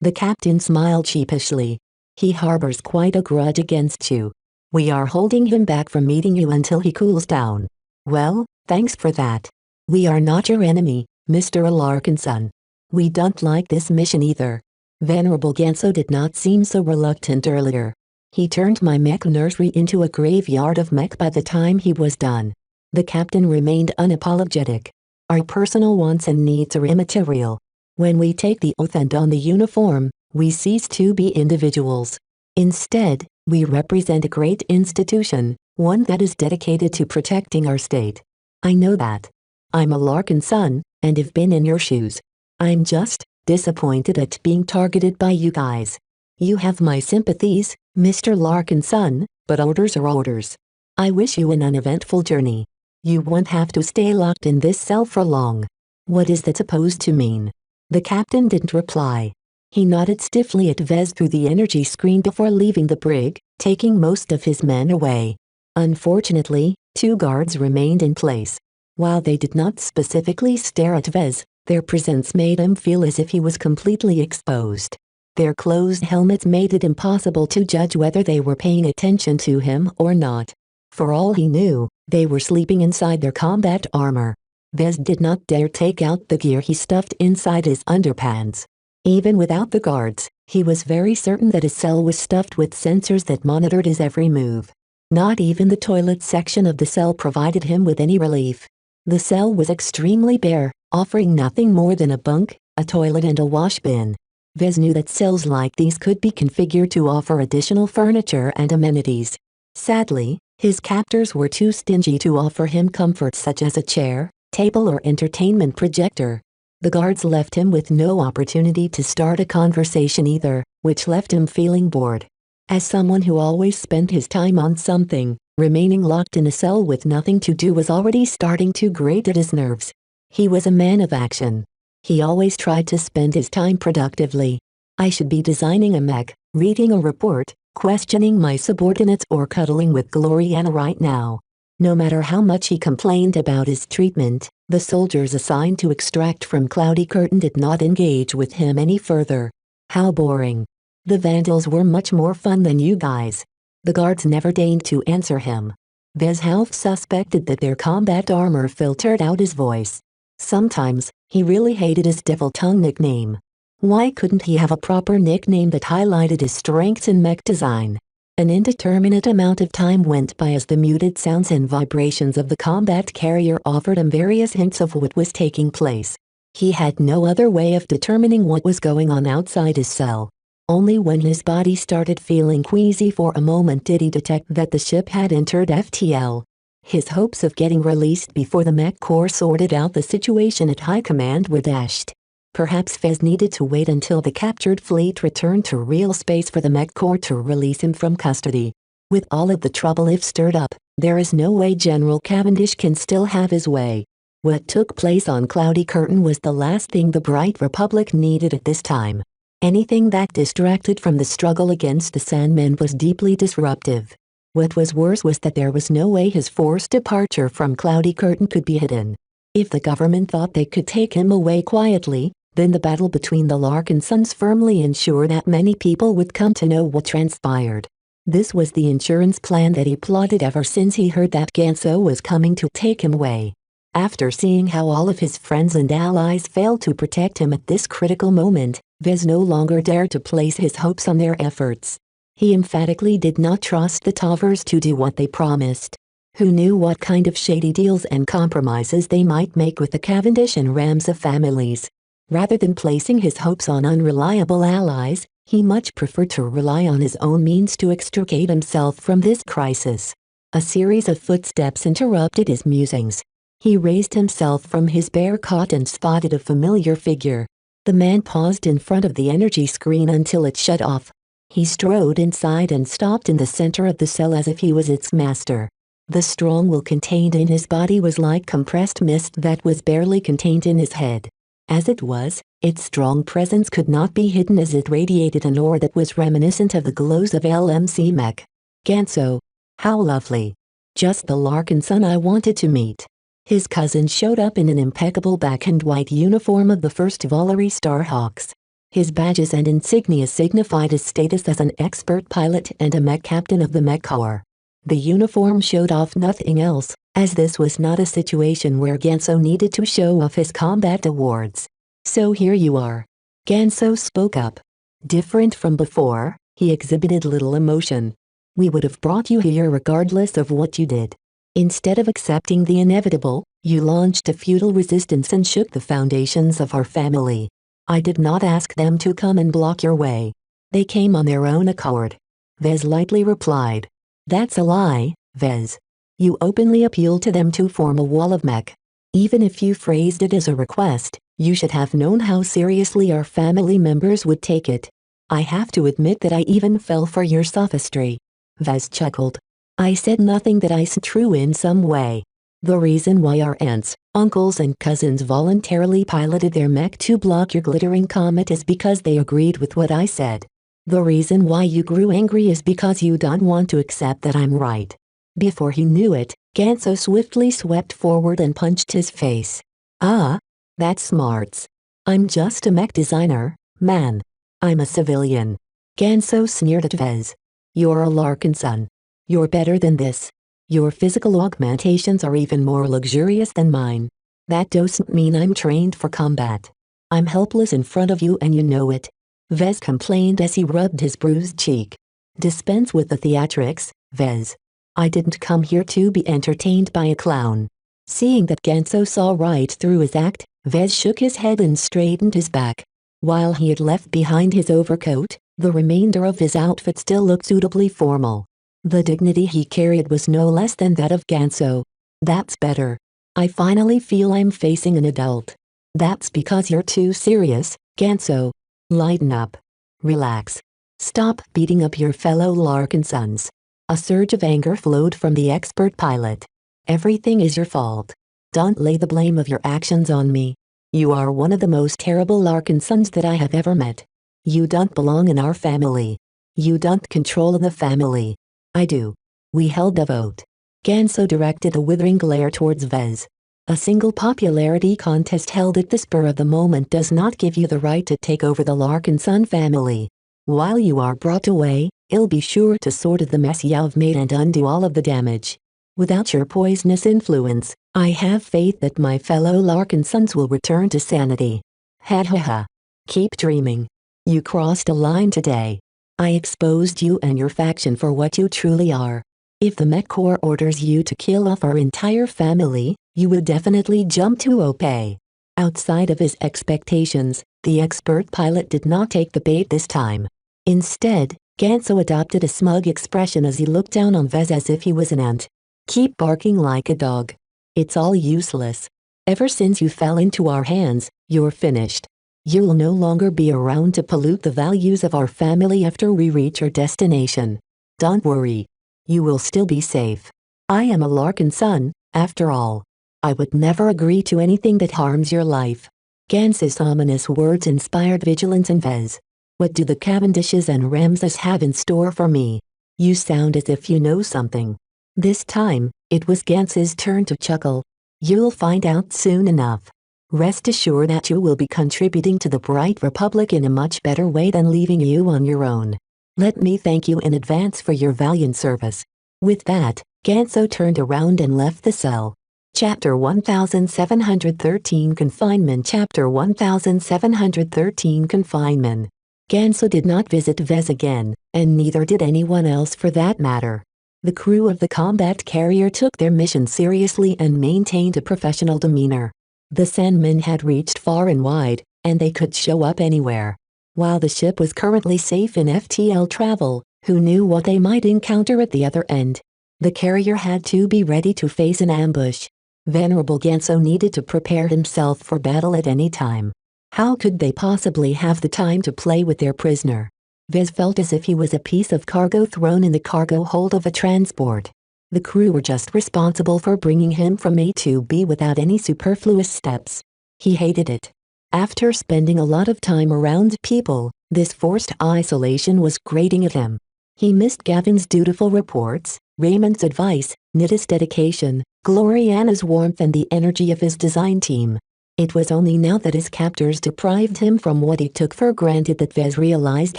The captain smiled sheepishly. He harbors quite a grudge against you. We are holding him back from meeting you until he cools down. Well, thanks for that. We are not your enemy, Mr. Alarkinson. We don't like this mission either. Venerable Ganso did not seem so reluctant earlier. He turned my mech nursery into a graveyard of mech by the time he was done. The captain remained unapologetic. Our personal wants and needs are immaterial. When we take the oath and don the uniform, we cease to be individuals. Instead, we represent a great institution, one that is dedicated to protecting our state. I know that. I'm a Larkinson, and have been in your shoes. I'm just disappointed at being targeted by you guys. You have my sympathies, Mr. Larkinson, but orders are orders. I wish you an uneventful journey. You won't have to stay locked in this cell for long. What is that supposed to mean? The captain didn't reply. He nodded stiffly at Vez through the energy screen before leaving the brig, taking most of his men away. Unfortunately, 2 guards remained in place. While they did not specifically stare at Vez, their presence made him feel as if he was completely exposed. Their closed helmets made it impossible to judge whether they were paying attention to him or not. For all he knew, they were sleeping inside their combat armor. Vez did not dare take out the gear he stuffed inside his underpants. Even without the guards, he was very certain that his cell was stuffed with sensors that monitored his every move. Not even the toilet section of the cell provided him with any relief. The cell was extremely bare, offering nothing more than a bunk, a toilet and a wash bin. Vez knew that cells like these could be configured to offer additional furniture and amenities. Sadly, his captors were too stingy to offer him comforts such as a chair, table or entertainment projector. The guards left him with no opportunity to start a conversation either, which left him feeling bored. As someone who always spent his time on something, remaining locked in a cell with nothing to do was already starting to grate at his nerves. He was a man of action. He always tried to spend his time productively. I should be designing a mech, reading a report, questioning my subordinates or cuddling with Gloriana right now. No matter how much he complained about his treatment, the soldiers assigned to extract from Cloudy Curtain did not engage with him any further. How boring. The Vandals were much more fun than you guys. The guards never deigned to answer him. Vez half suspected that their combat armor filtered out his voice. Sometimes, he really hated his devil tongue nickname. Why couldn't he have a proper nickname that highlighted his strengths in mech design? An indeterminate amount of time went by as the muted sounds and vibrations of the combat carrier offered him various hints of what was taking place. He had no other way of determining what was going on outside his cell. Only when his body started feeling queasy for a moment did he detect that the ship had entered FTL. His hopes of getting released before the Mech Corps sorted out the situation at high command were dashed. Perhaps Vez needed to wait until the captured fleet returned to real space for the Mech Corps to release him from custody. With all of the trouble if stirred up, there is no way General Cavendish can still have his way. What took place on Cloudy Curtain was the last thing the Bright Republic needed at this time. Anything that distracted from the struggle against the Sandmen was deeply disruptive. What was worse was that there was no way his forced departure from Cloudy Curtain could be hidden. If the government thought they could take him away quietly, then the battle between the Larkin sons firmly ensured that many people would come to know what transpired. This was the insurance plan that he plotted ever since he heard that Ganso was coming to take him away. After seeing how all of his friends and allies failed to protect him at this critical moment, Vez no longer dared to place his hopes on their efforts. He emphatically did not trust the Tavers to do what they promised. Who knew what kind of shady deals and compromises they might make with the Cavendish and Ramsay families? Rather than placing his hopes on unreliable allies, he much preferred to rely on his own means to extricate himself from this crisis. A series of footsteps interrupted his musings. He raised himself from his bear cot and spotted a familiar figure. The man paused in front of the energy screen until it shut off. He strode inside and stopped in the center of the cell as if he was its master. The strong will contained in his body was like compressed mist that was barely contained in his head. As it was, its strong presence could not be hidden as it radiated an aura that was reminiscent of the glows of LMC Mech. Ganso. How lovely. Just the Larkin son I wanted to meet. His cousin showed up in an impeccable black and white uniform of the 1st Volary Starhawks. His badges and insignia signified his status as an expert pilot and a mech captain of the Mech Corps. The uniform showed off nothing else, as this was not a situation where Ganso needed to show off his combat awards. So here you are. Ganso spoke up. Different from before, he exhibited little emotion. We would have brought you here regardless of what you did. Instead of accepting the inevitable, you launched a futile resistance and shook the foundations of our family. I did not ask them to come and block your way. They came on their own accord. Vez lightly replied. That's a lie, Vez. You openly appealed to them to form a wall of mech. Even if you phrased it as a request, you should have known how seriously our family members would take it. I have to admit that I even fell for your sophistry. Vez chuckled. I said nothing that isn't true in some way. The reason why our aunts, uncles and cousins voluntarily piloted their mech to block your glittering comet is because they agreed with what I said. The reason why you grew angry is because you don't want to accept that I'm right. Before he knew it, Ganso swiftly swept forward and punched his face. Ah, that's smarts. I'm just a mech designer, man. I'm a civilian. Ganso sneered at Vez. You're a Larkin son. You're better than this. Your physical augmentations are even more luxurious than mine. That doesn't mean I'm trained for combat. I'm helpless in front of you and you know it. Vez complained as he rubbed his bruised cheek. Dispense with the theatrics, Vez. I didn't come here to be entertained by a clown. Seeing that Ganso saw right through his act, Vez shook his head and straightened his back. While he had left behind his overcoat, the remainder of his outfit still looked suitably formal. The dignity he carried was no less than that of Ganso. That's better. I finally feel I'm facing an adult. That's because you're too serious, Ganso. Lighten up. Relax. Stop beating up your fellow Larkin sons. A surge of anger flowed from the expert pilot. Everything is your fault. Don't lay the blame of your actions on me. You are one of the most terrible Larkin sons that I have ever met. You don't belong in our family. You don't control the family. I do. We held a vote. Ganso directed a withering glare towards Vez. A single popularity contest held at the spur of the moment does not give you the right to take over the Larkin son family. While you are brought away, I'll be sure to sort of the mess you've made and undo all of the damage. Without your poisonous influence, I have faith that my fellow Larkin sons will return to sanity. Ha ha ha. Keep dreaming. You crossed a line today. I exposed you and your faction for what you truly are. If the Mech Corps orders you to kill off our entire family, you would definitely jump to obey. Outside of his expectations, the expert pilot did not take the bait this time. Instead, Ganso adopted a smug expression as he looked down on Vez as if he was an ant. Keep barking like a dog. It's all useless. Ever since you fell into our hands, you're finished. You'll no longer be around to pollute the values of our family after we reach our destination. Don't worry. You will still be safe. I am a Larkin son, after all. I would never agree to anything that harms your life. Gans's ominous words inspired vigilance in Vez. What do the Cavendishes and Ramses have in store for me? You sound as if you know something. This time, it was Gans's turn to chuckle. You'll find out soon enough. Rest assured that you will be contributing to the Bright Republic in a much better way than leaving you on your own. Let me thank you in advance for your valiant service. With that, Ganso turned around and left the cell. Chapter 1713 Confinement Chapter 1713 Confinement. Ganso did not visit Vez again, and neither did anyone else for that matter. The crew of the combat carrier took their mission seriously and maintained a professional demeanor. The Sandmen had reached far and wide, and they could show up anywhere. While the ship was currently safe in FTL travel, who knew what they might encounter at the other end? The carrier had to be ready to face an ambush. Venerable Ganso needed to prepare himself for battle at any time. How could they possibly have the time to play with their prisoner? Vez felt as if he was a piece of cargo thrown in the cargo hold of a transport. The crew were just responsible for bringing him from A to B without any superfluous steps. He hated it. After spending a lot of time around people, this forced isolation was grating at him. He missed Gavin's dutiful reports, Raymond's advice, Nida's dedication, Gloriana's warmth and the energy of his design team. It was only now that his captors deprived him from what he took for granted that Vez realized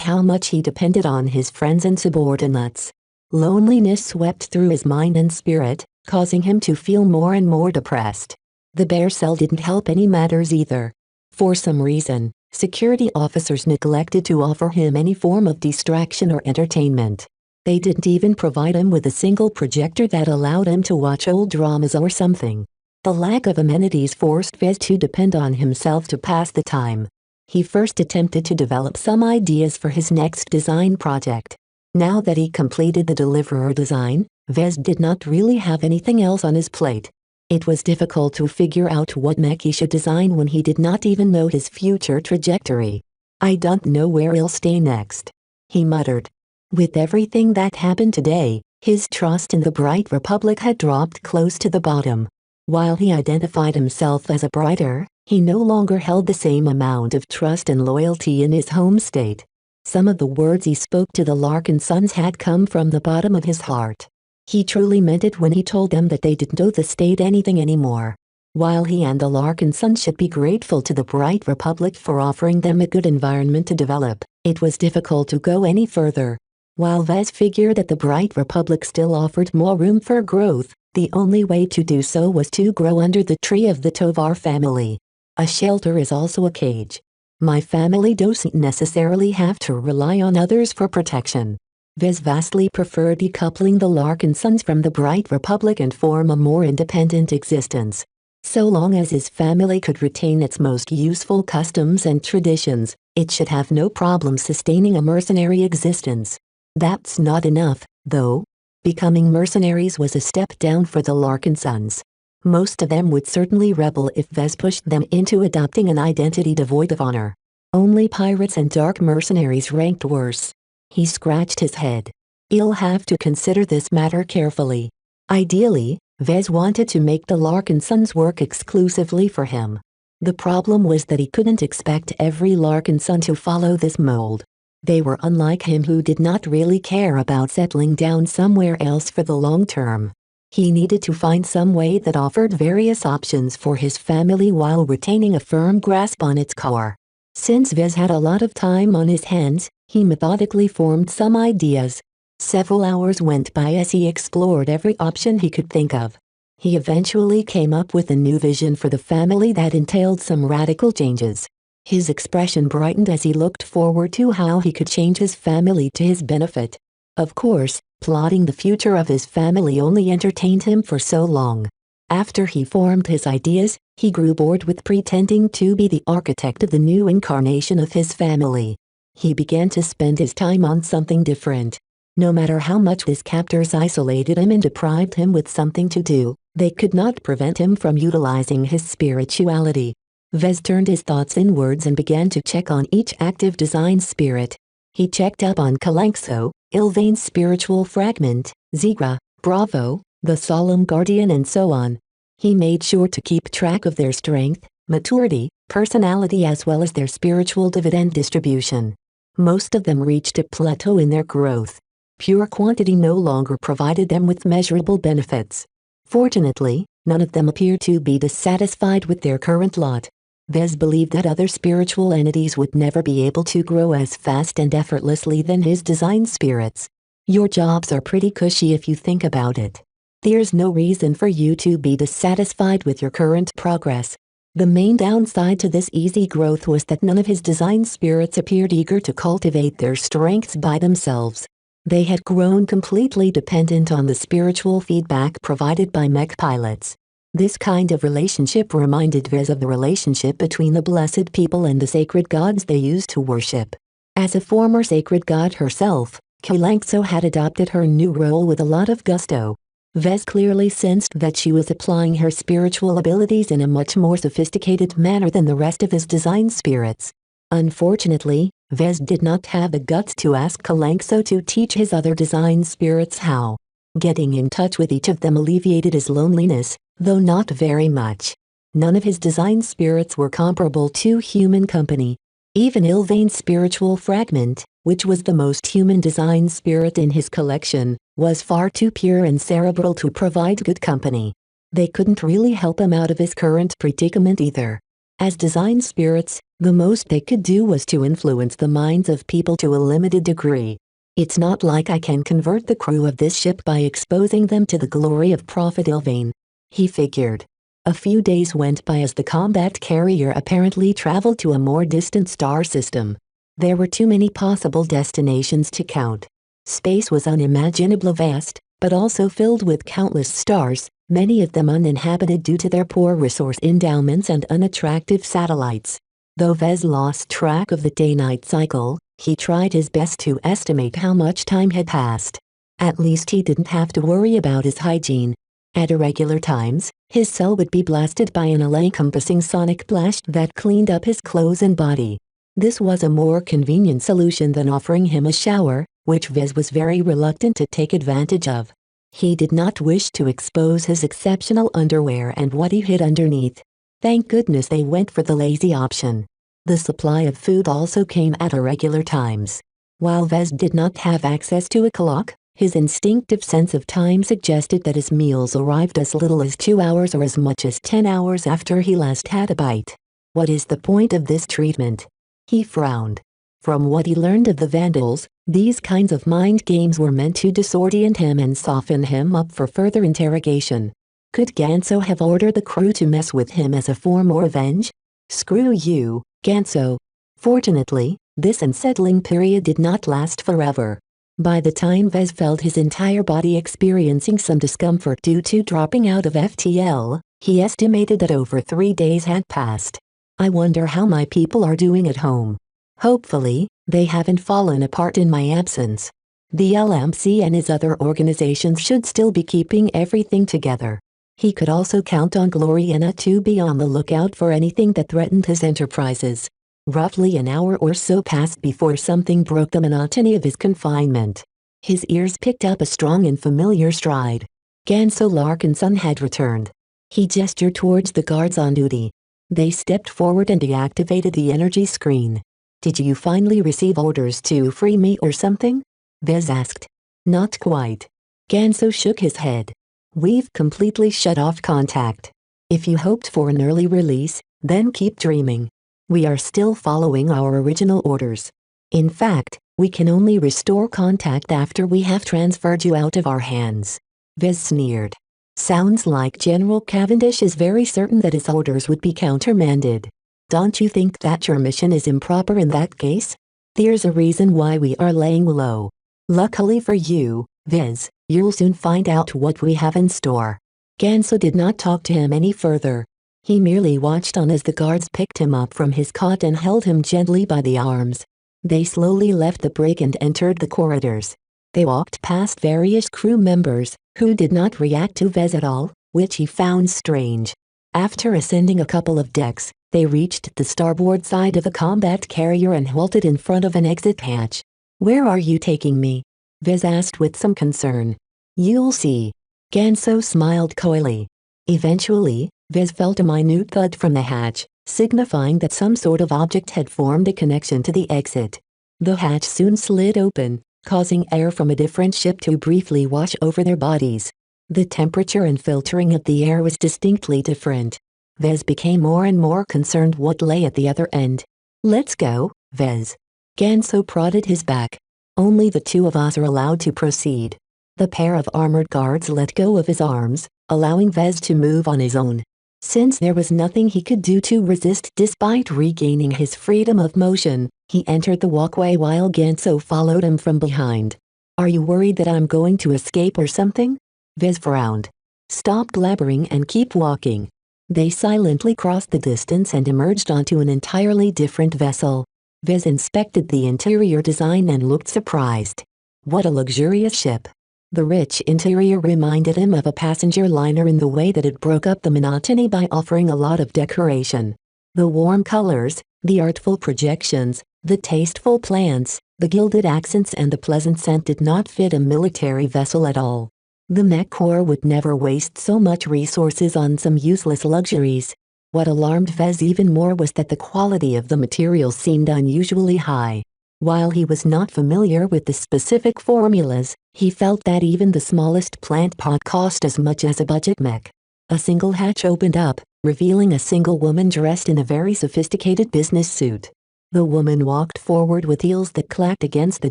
how much he depended on his friends and subordinates. Loneliness swept through his mind and spirit, causing him to feel more and more depressed. The bear cell didn't help any matters either. For some reason, security officers neglected to offer him any form of distraction or entertainment. They didn't even provide him with a single projector that allowed him to watch old dramas or something. The lack of amenities forced Vez to depend on himself to pass the time. He first attempted to develop some ideas for his next design project. Now that he completed the deliverer design, Vez did not really have anything else on his plate. It was difficult to figure out what mech he should design when he did not even know his future trajectory. I don't know where he'll stay next, he muttered. With everything that happened today, his trust in the Bright Republic had dropped close to the bottom. While he identified himself as a Brighter, he no longer held the same amount of trust and loyalty in his home state. Some of the words he spoke to the Larkin sons had come from the bottom of his heart. He truly meant it when he told them that they didn't owe the state anything anymore. While he and the Larkin sons should be grateful to the Bright Republic for offering them a good environment to develop, it was difficult to go any further. While Vez figured that the Bright Republic still offered more room for growth, the only way to do so was to grow under the tree of the Tovar family. A shelter is also a cage. My family doesn't necessarily have to rely on others for protection. Vez vastly preferred decoupling the Larkin sons from the Bright Republic and form a more independent existence. So long as his family could retain its most useful customs and traditions, it should have no problem sustaining a mercenary existence. That's not enough, though. Becoming mercenaries was a step down for the Larkin sons. Most of them would certainly rebel if Vez pushed them into adopting an identity devoid of honor. Only pirates and dark mercenaries ranked worse. He scratched his head. He'll have to consider this matter carefully. Ideally, Vez wanted to make the Larkin sons work exclusively for him. The problem was that he couldn't expect every Larkin son to follow this mold. They were unlike him who did not really care about settling down somewhere else for the long term. He needed to find some way that offered various options for his family while retaining a firm grasp on its core. Since Vez had a lot of time on his hands, he methodically formed some ideas. Several hours went by as he explored every option he could think of. He eventually came up with a new vision for the family that entailed some radical changes. His expression brightened as he looked forward to how he could change his family to his benefit. Of course, plotting the future of his family only entertained him for so long. After he formed his ideas, he grew bored with pretending to be the architect of the new incarnation of his family. He began to spend his time on something different. No matter how much his captors isolated him and deprived him with something to do, they could not prevent him from utilizing his spirituality. Vez turned his thoughts inwards and began to check on each active design spirit. He checked up on Kalanxo, Ilvain's spiritual fragment, Zebra, Bravo, the solemn guardian and so on. He made sure to keep track of their strength, maturity, personality as well as their spiritual dividend distribution. Most of them reached a plateau in their growth. Pure quantity no longer provided them with measurable benefits. Fortunately, none of them appeared to be dissatisfied with their current lot. Vez believed that other spiritual entities would never be able to grow as fast and effortlessly than his design spirits. Your jobs are pretty cushy if you think about it. There's no reason for you to be dissatisfied with your current progress. The main downside to this easy growth was that none of his design spirits appeared eager to cultivate their strengths by themselves. They had grown completely dependent on the spiritual feedback provided by mech pilots. This kind of relationship reminded Vez of the relationship between the blessed people and the sacred gods they used to worship. As a former sacred god herself, Kalangso had adopted her new role with a lot of gusto. Vez clearly sensed that she was applying her spiritual abilities in a much more sophisticated manner than the rest of his design spirits. Unfortunately, Vez did not have the guts to ask Kalangso to teach his other design spirits how. Getting in touch with each of them alleviated his loneliness, though not very much. None of his design spirits were comparable to human company. Even Ilvain's spiritual fragment, which was the most human design spirit in his collection, was far too pure and cerebral to provide good company. They couldn't really help him out of his current predicament either. As design spirits, the most they could do was to influence the minds of people to a limited degree. It's not like I can convert the crew of this ship by exposing them to the glory of Prophet Ilvain, he figured. A few days went by as the combat carrier apparently traveled to a more distant star system. There were too many possible destinations to count. Space was unimaginably vast, but also filled with countless stars, many of them uninhabited due to their poor resource endowments and unattractive satellites. Though Vez lost track of the day-night cycle, he tried his best to estimate how much time had passed. At least he didn't have to worry about his hygiene. At irregular times, his cell would be blasted by an all-encompassing sonic blast that cleaned up his clothes and body. This was a more convenient solution than offering him a shower, which Vez was very reluctant to take advantage of. He did not wish to expose his exceptional underwear and what he hid underneath. Thank goodness they went for the lazy option. The supply of food also came at irregular times. While Vez did not have access to a clock, his instinctive sense of time suggested that his meals arrived as little as 2 hours or as much as 10 hours after he last had a bite. What is the point of this treatment? He frowned. From what he learned of the Vandals, these kinds of mind games were meant to disorient him and soften him up for further interrogation. Could Ganso have ordered the crew to mess with him as a form of revenge? Screw you, Ganso. Fortunately, this unsettling period did not last forever. By the time Vez felt his entire body experiencing some discomfort due to dropping out of FTL, he estimated that over 3 days had passed. I wonder how my people are doing at home. Hopefully, they haven't fallen apart in my absence. The LMC and his other organizations should still be keeping everything together. He could also count on Gloriana to be on the lookout for anything that threatened his enterprises. Roughly an hour or so passed before something broke the monotony of his confinement. His ears picked up a strong and familiar stride. Ganso Larkinson had returned. He gestured towards the guards on duty. They stepped forward and deactivated the energy screen. Did you finally receive orders to free me or something? Vez asked. Not quite. Ganso shook his head. We've completely shut off contact. If you hoped for an early release, then keep dreaming. We are still following our original orders. In fact, we can only restore contact after we have transferred you out of our hands. Vez sneered. Sounds like General Cavendish is very certain that his orders would be countermanded. Don't you think that your mission is improper in that case? There's a reason why we are laying low. Luckily for you, Vez, you'll soon find out what we have in store. Ganso did not talk to him any further. He merely watched on as the guards picked him up from his cot and held him gently by the arms. They slowly left the brig and entered the corridors. They walked past various crew members, who did not react to Vez at all, which he found strange. After ascending a couple of decks, they reached the starboard side of the combat carrier and halted in front of an exit hatch. Where are you taking me? Vez asked with some concern. You'll see. Ganso smiled coyly. Eventually, Vez felt a minute thud from the hatch, signifying that some sort of object had formed a connection to the exit. The hatch soon slid open, causing air from a different ship to briefly wash over their bodies. The temperature and filtering of the air was distinctly different. Vez became more and more concerned what lay at the other end. "Let's go, Vez." Ganso prodded his back. "Only the two of us are allowed to proceed." The pair of armored guards let go of his arms, allowing Vez to move on his own. Since there was nothing he could do to resist despite regaining his freedom of motion, he entered the walkway while Ganso followed him from behind. "Are you worried that I'm going to escape or something?" Vez frowned. "Stop blabbering and keep walking." They silently crossed the distance and emerged onto an entirely different vessel. Vez inspected the interior design and looked surprised. What a luxurious ship. The rich interior reminded him of a passenger liner in the way that it broke up the monotony by offering a lot of decoration. The warm colors, the artful projections, the tasteful plants, the gilded accents and the pleasant scent did not fit a military vessel at all. The Mech Corps would never waste so much resources on some useless luxuries. What alarmed Vez even more was that the quality of the materials seemed unusually high. While he was not familiar with the specific formulas, he felt that even the smallest plant pot cost as much as a budget mech. A single hatch opened up, revealing a single woman dressed in a very sophisticated business suit. The woman walked forward with heels that clacked against the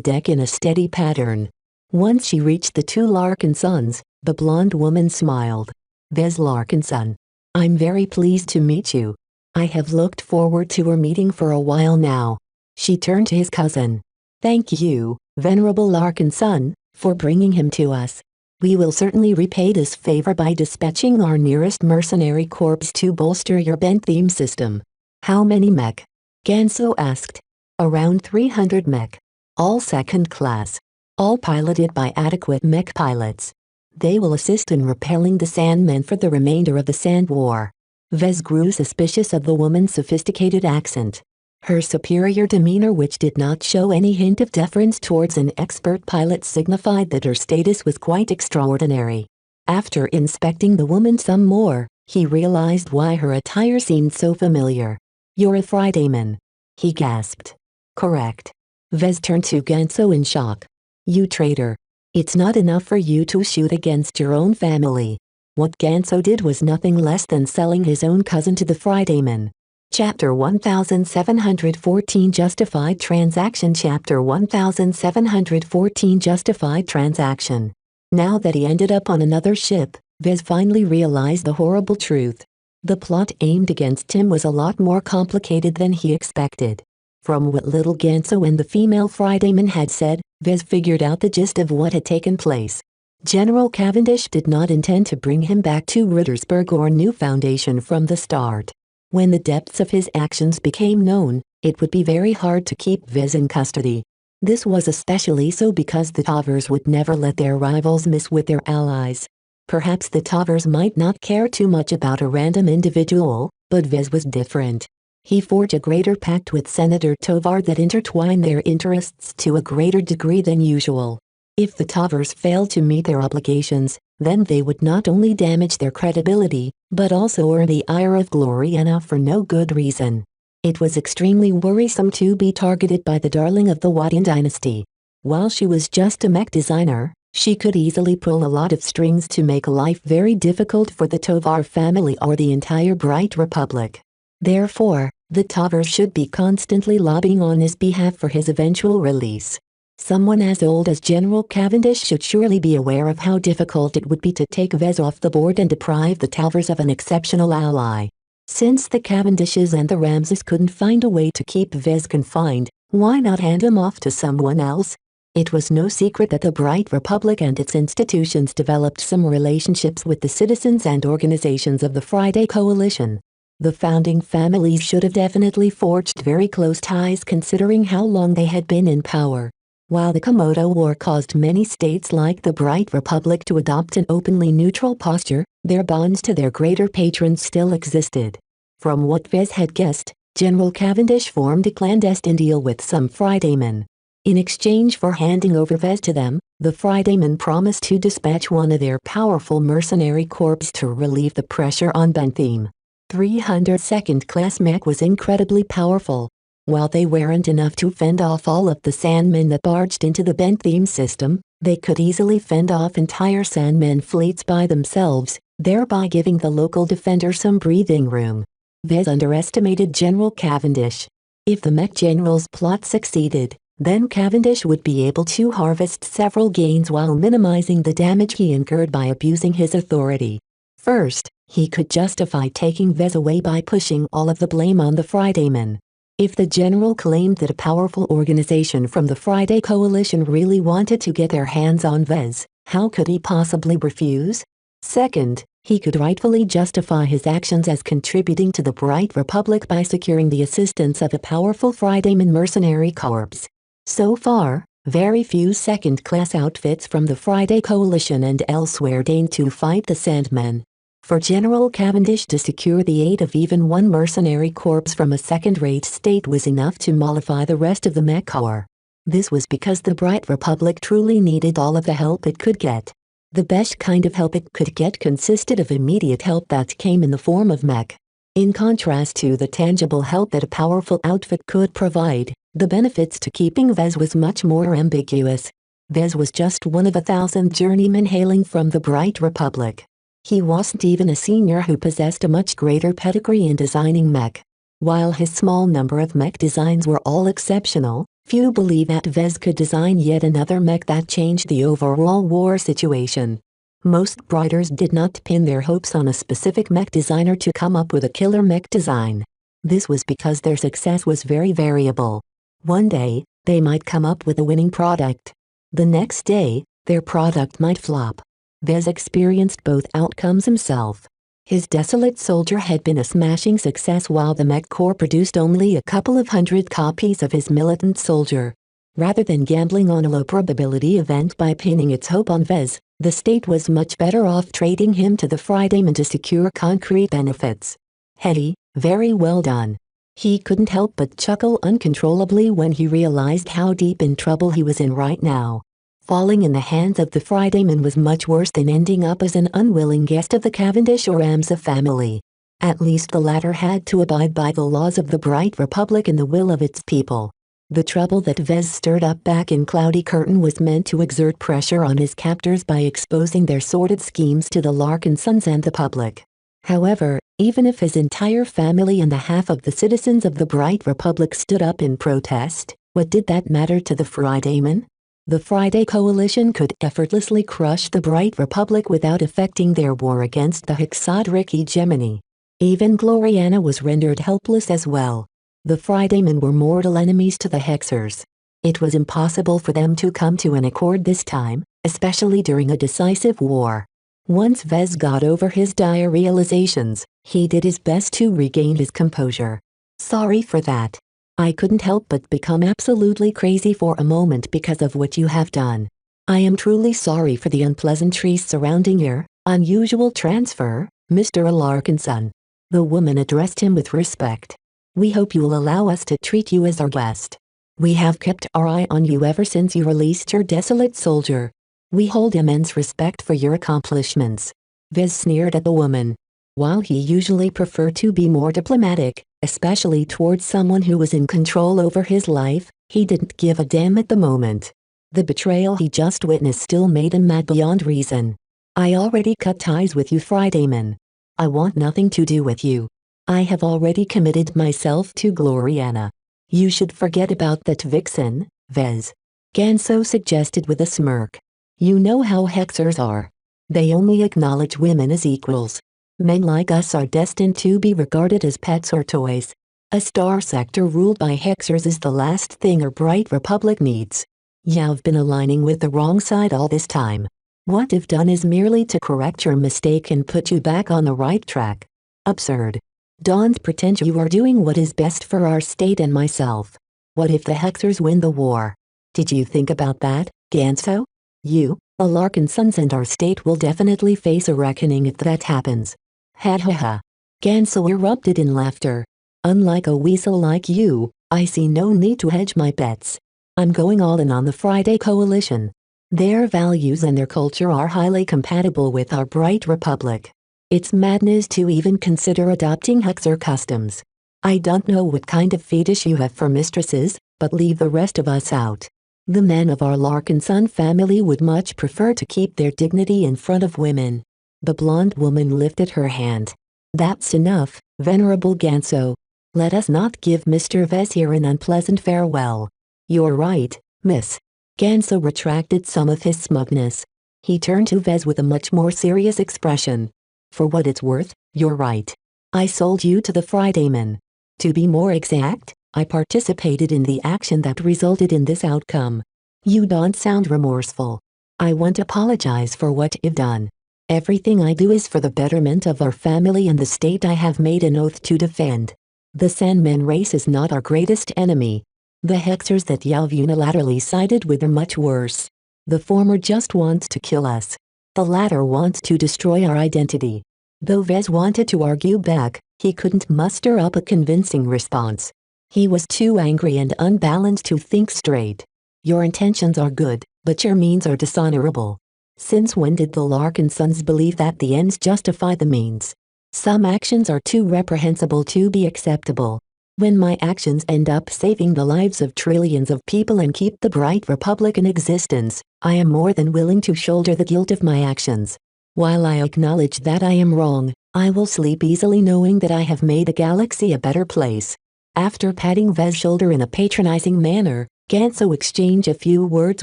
deck in a steady pattern. Once she reached the two Larkinsons, the blonde woman smiled. "Vez Larkinson. I'm very pleased to meet you. I have looked forward to our meeting for a while now." She turned to his cousin. "Thank you, Venerable Larkinson, for bringing him to us. We will certainly repay this favor by dispatching our nearest mercenary corps to bolster your bent theme system." "How many mech?" Ganso asked. "Around 300 mech. All second class. All piloted by adequate mech pilots. They will assist in repelling the Sandmen for the remainder of the Sand War." Vez grew suspicious of the woman's sophisticated accent. Her superior demeanor, which did not show any hint of deference towards an expert pilot, signified that her status was quite extraordinary. After inspecting the woman some more, he realized why her attire seemed so familiar. "You're a Fridayman," he gasped. "Correct." Vez turned to Ganso in shock. "You traitor. It's not enough for you to shoot against your own family." What Ganso did was nothing less than selling his own cousin to the Fridayman. Chapter 1714 Justified Transaction. Chapter 1714 Justified Transaction. Now that he ended up on another ship, Vez finally realized the horrible truth. The plot aimed against him was a lot more complicated than he expected. From what little Ganso and the female Fridayman had said, Vez figured out the gist of what had taken place. General Cavendish did not intend to bring him back to Rittersburg or New Foundation from the start. When the depths of his actions became known, it would be very hard to keep Vez in custody. This was especially so because the Tavers would never let their rivals mess with their allies. Perhaps the Tavers might not care too much about a random individual, but Vez was different. He forged a greater pact with Senator Tovar that intertwined their interests to a greater degree than usual. If the Tavers failed to meet their obligations, then they would not only damage their credibility, but also earn the ire of Gloriana for no good reason. It was extremely worrisome to be targeted by the darling of the Wadian dynasty. While she was just a mech designer, she could easily pull a lot of strings to make life very difficult for the Tovar family or the entire Bright Republic. Therefore, the Tavers should be constantly lobbying on his behalf for his eventual release. Someone as old as General Cavendish should surely be aware of how difficult it would be to take Vez off the board and deprive the Tavers of an exceptional ally. Since the Cavendishes and the Ramses couldn't find a way to keep Vez confined, why not hand him off to someone else? It was no secret that the Bright Republic and its institutions developed some relationships with the citizens and organizations of the Friday Coalition. The founding families should have definitely forged very close ties considering how long they had been in power. While the Komodo War caused many states like the Bright Republic to adopt an openly neutral posture, their bonds to their greater patrons still existed. From what Vez had guessed, General Cavendish formed a clandestine deal with some Fridaymen. In exchange for handing over Vez to them, the Fridaymen promised to dispatch one of their powerful mercenary corps to relieve the pressure on Bentham. 300 second-class mech was incredibly powerful. While they weren't enough to fend off all of the Sandmen that barged into the Bentham system, they could easily fend off entire Sandmen fleets by themselves, thereby giving the local defender some breathing room. Vez underestimated General Cavendish. If the mech general's plot succeeded, then Cavendish would be able to harvest several gains while minimizing the damage he incurred by abusing his authority. First, he could justify taking Vez away by pushing all of the blame on the Fridaymen. If the general claimed that a powerful organization from the Friday Coalition really wanted to get their hands on Vez, how could he possibly refuse? Second, he could rightfully justify his actions as contributing to the Bright Republic by securing the assistance of a powerful Fridayman mercenary corps. So far, very few second-class outfits from the Friday Coalition and elsewhere deigned to fight the Sandmen. For General Cavendish to secure the aid of even one mercenary corps from a second-rate state was enough to mollify the rest of the mech corps. This was because the Bright Republic truly needed all of the help it could get. The best kind of help it could get consisted of immediate help that came in the form of mech. In contrast to the tangible help that a powerful outfit could provide, the benefits to keeping Vez was much more ambiguous. Vez was just one of 1,000 journeymen hailing from the Bright Republic. He wasn't even a senior who possessed a much greater pedigree in designing mech. While his small number of mech designs were all exceptional, few believe that Vez could design yet another mech that changed the overall war situation. Most writers did not pin their hopes on a specific mech designer to come up with a killer mech design. This was because their success was very variable. One day, they might come up with a winning product. The next day, their product might flop. Vez experienced both outcomes himself. His Desolate Soldier had been a smashing success while the mech corps produced only a couple of hundred copies of his Militant Soldier. Rather than gambling on a low probability event by pinning its hope on Vez, the state was much better off trading him to the Fridaymen to secure concrete benefits. Heady, very well done. He couldn't help but chuckle uncontrollably when he realized how deep in trouble he was in right now. Falling in the hands of the Fridaymen was much worse than ending up as an unwilling guest of the Cavendish or Amsa family. At least the latter had to abide by the laws of the Bright Republic and the will of its people. The trouble that Vez stirred up back in Cloudy Curtain was meant to exert pressure on his captors by exposing their sordid schemes to the Larkin Sons and the public. However, even if his entire family and the half of the citizens of the Bright Republic stood up in protest, what did that matter to the Fridaymen? The Friday Coalition could effortlessly crush the Bright Republic without affecting their war against the Hexadric hegemony. Even Gloriana was rendered helpless as well. The Fridaymen were mortal enemies to the Hexers. It was impossible for them to come to an accord this time, especially during a decisive war. Once Vez got over his dire realizations, he did his best to regain his composure. Sorry for that. I couldn't help but become absolutely crazy for a moment because of what you have done. I am truly sorry for the unpleasantries surrounding your unusual transfer, Mr. Larkinson. The woman addressed him with respect. We hope you will allow us to treat you as our guest. We have kept our eye on you ever since you released your Desolate Soldier. We hold immense respect for your accomplishments. Vez sneered at the woman. While he usually preferred to be more diplomatic, especially towards someone who was in control over his life, he didn't give a damn at the moment. The betrayal he just witnessed still made him mad beyond reason. I already cut ties with you Fridaymen. I want nothing to do with you. I have already committed myself to Gloriana. You should forget about that vixen, Vez. Ganso suggested with a smirk. You know how Hexers are. They only acknowledge women as equals. Men like us are destined to be regarded as pets or toys. A star sector ruled by Hexers is the last thing our Bright Republic needs. You've been aligning with the wrong side all this time. What if done is merely to correct your mistake and put you back on the right track? Absurd. Don't pretend you are doing what is best for our state and myself. What if the Hexers win the war? Did you think about that, Ganso? You, the Larkin Sons and our state will definitely face a reckoning if that happens. Ha ha ha. Ganso erupted in laughter. Unlike a weasel like you, I see no need to hedge my bets. I'm going all in on the Friday Coalition. Their values and their culture are highly compatible with our bright republic. It's madness to even consider adopting Huxer customs. I don't know what kind of fetish you have for mistresses, but leave the rest of us out. The men of our Larkinson family would much prefer to keep their dignity in front of women. The blonde woman lifted her hand. That's enough, Venerable Ganso. Let us not give Mr. Vez here an unpleasant farewell. You're right, miss. Ganso retracted some of his smugness. He turned to Vez with a much more serious expression. For what it's worth, you're right. I sold you to the Fridayman. To be more exact, I participated in the action that resulted in this outcome. You don't sound remorseful. I won't apologize for what you've done. Everything I do is for the betterment of our family and the state I have made an oath to defend. The Sandman race is not our greatest enemy. The Hexers that you've unilaterally sided with are much worse. The former just wants to kill us. The latter wants to destroy our identity. Though Vez wanted to argue back, he couldn't muster up a convincing response. He was too angry and unbalanced to think straight. Your intentions are good, but your means are dishonorable. Since when did the Larkinsons believe that the ends justify the means? Some actions are too reprehensible to be acceptable. When my actions end up saving the lives of trillions of people and keep the bright republic in existence, I am more than willing to shoulder the guilt of my actions. While I acknowledge that I am wrong, I will sleep easily knowing that I have made the galaxy a better place. After patting Vez's shoulder in a patronizing manner, Ganso exchanged a few words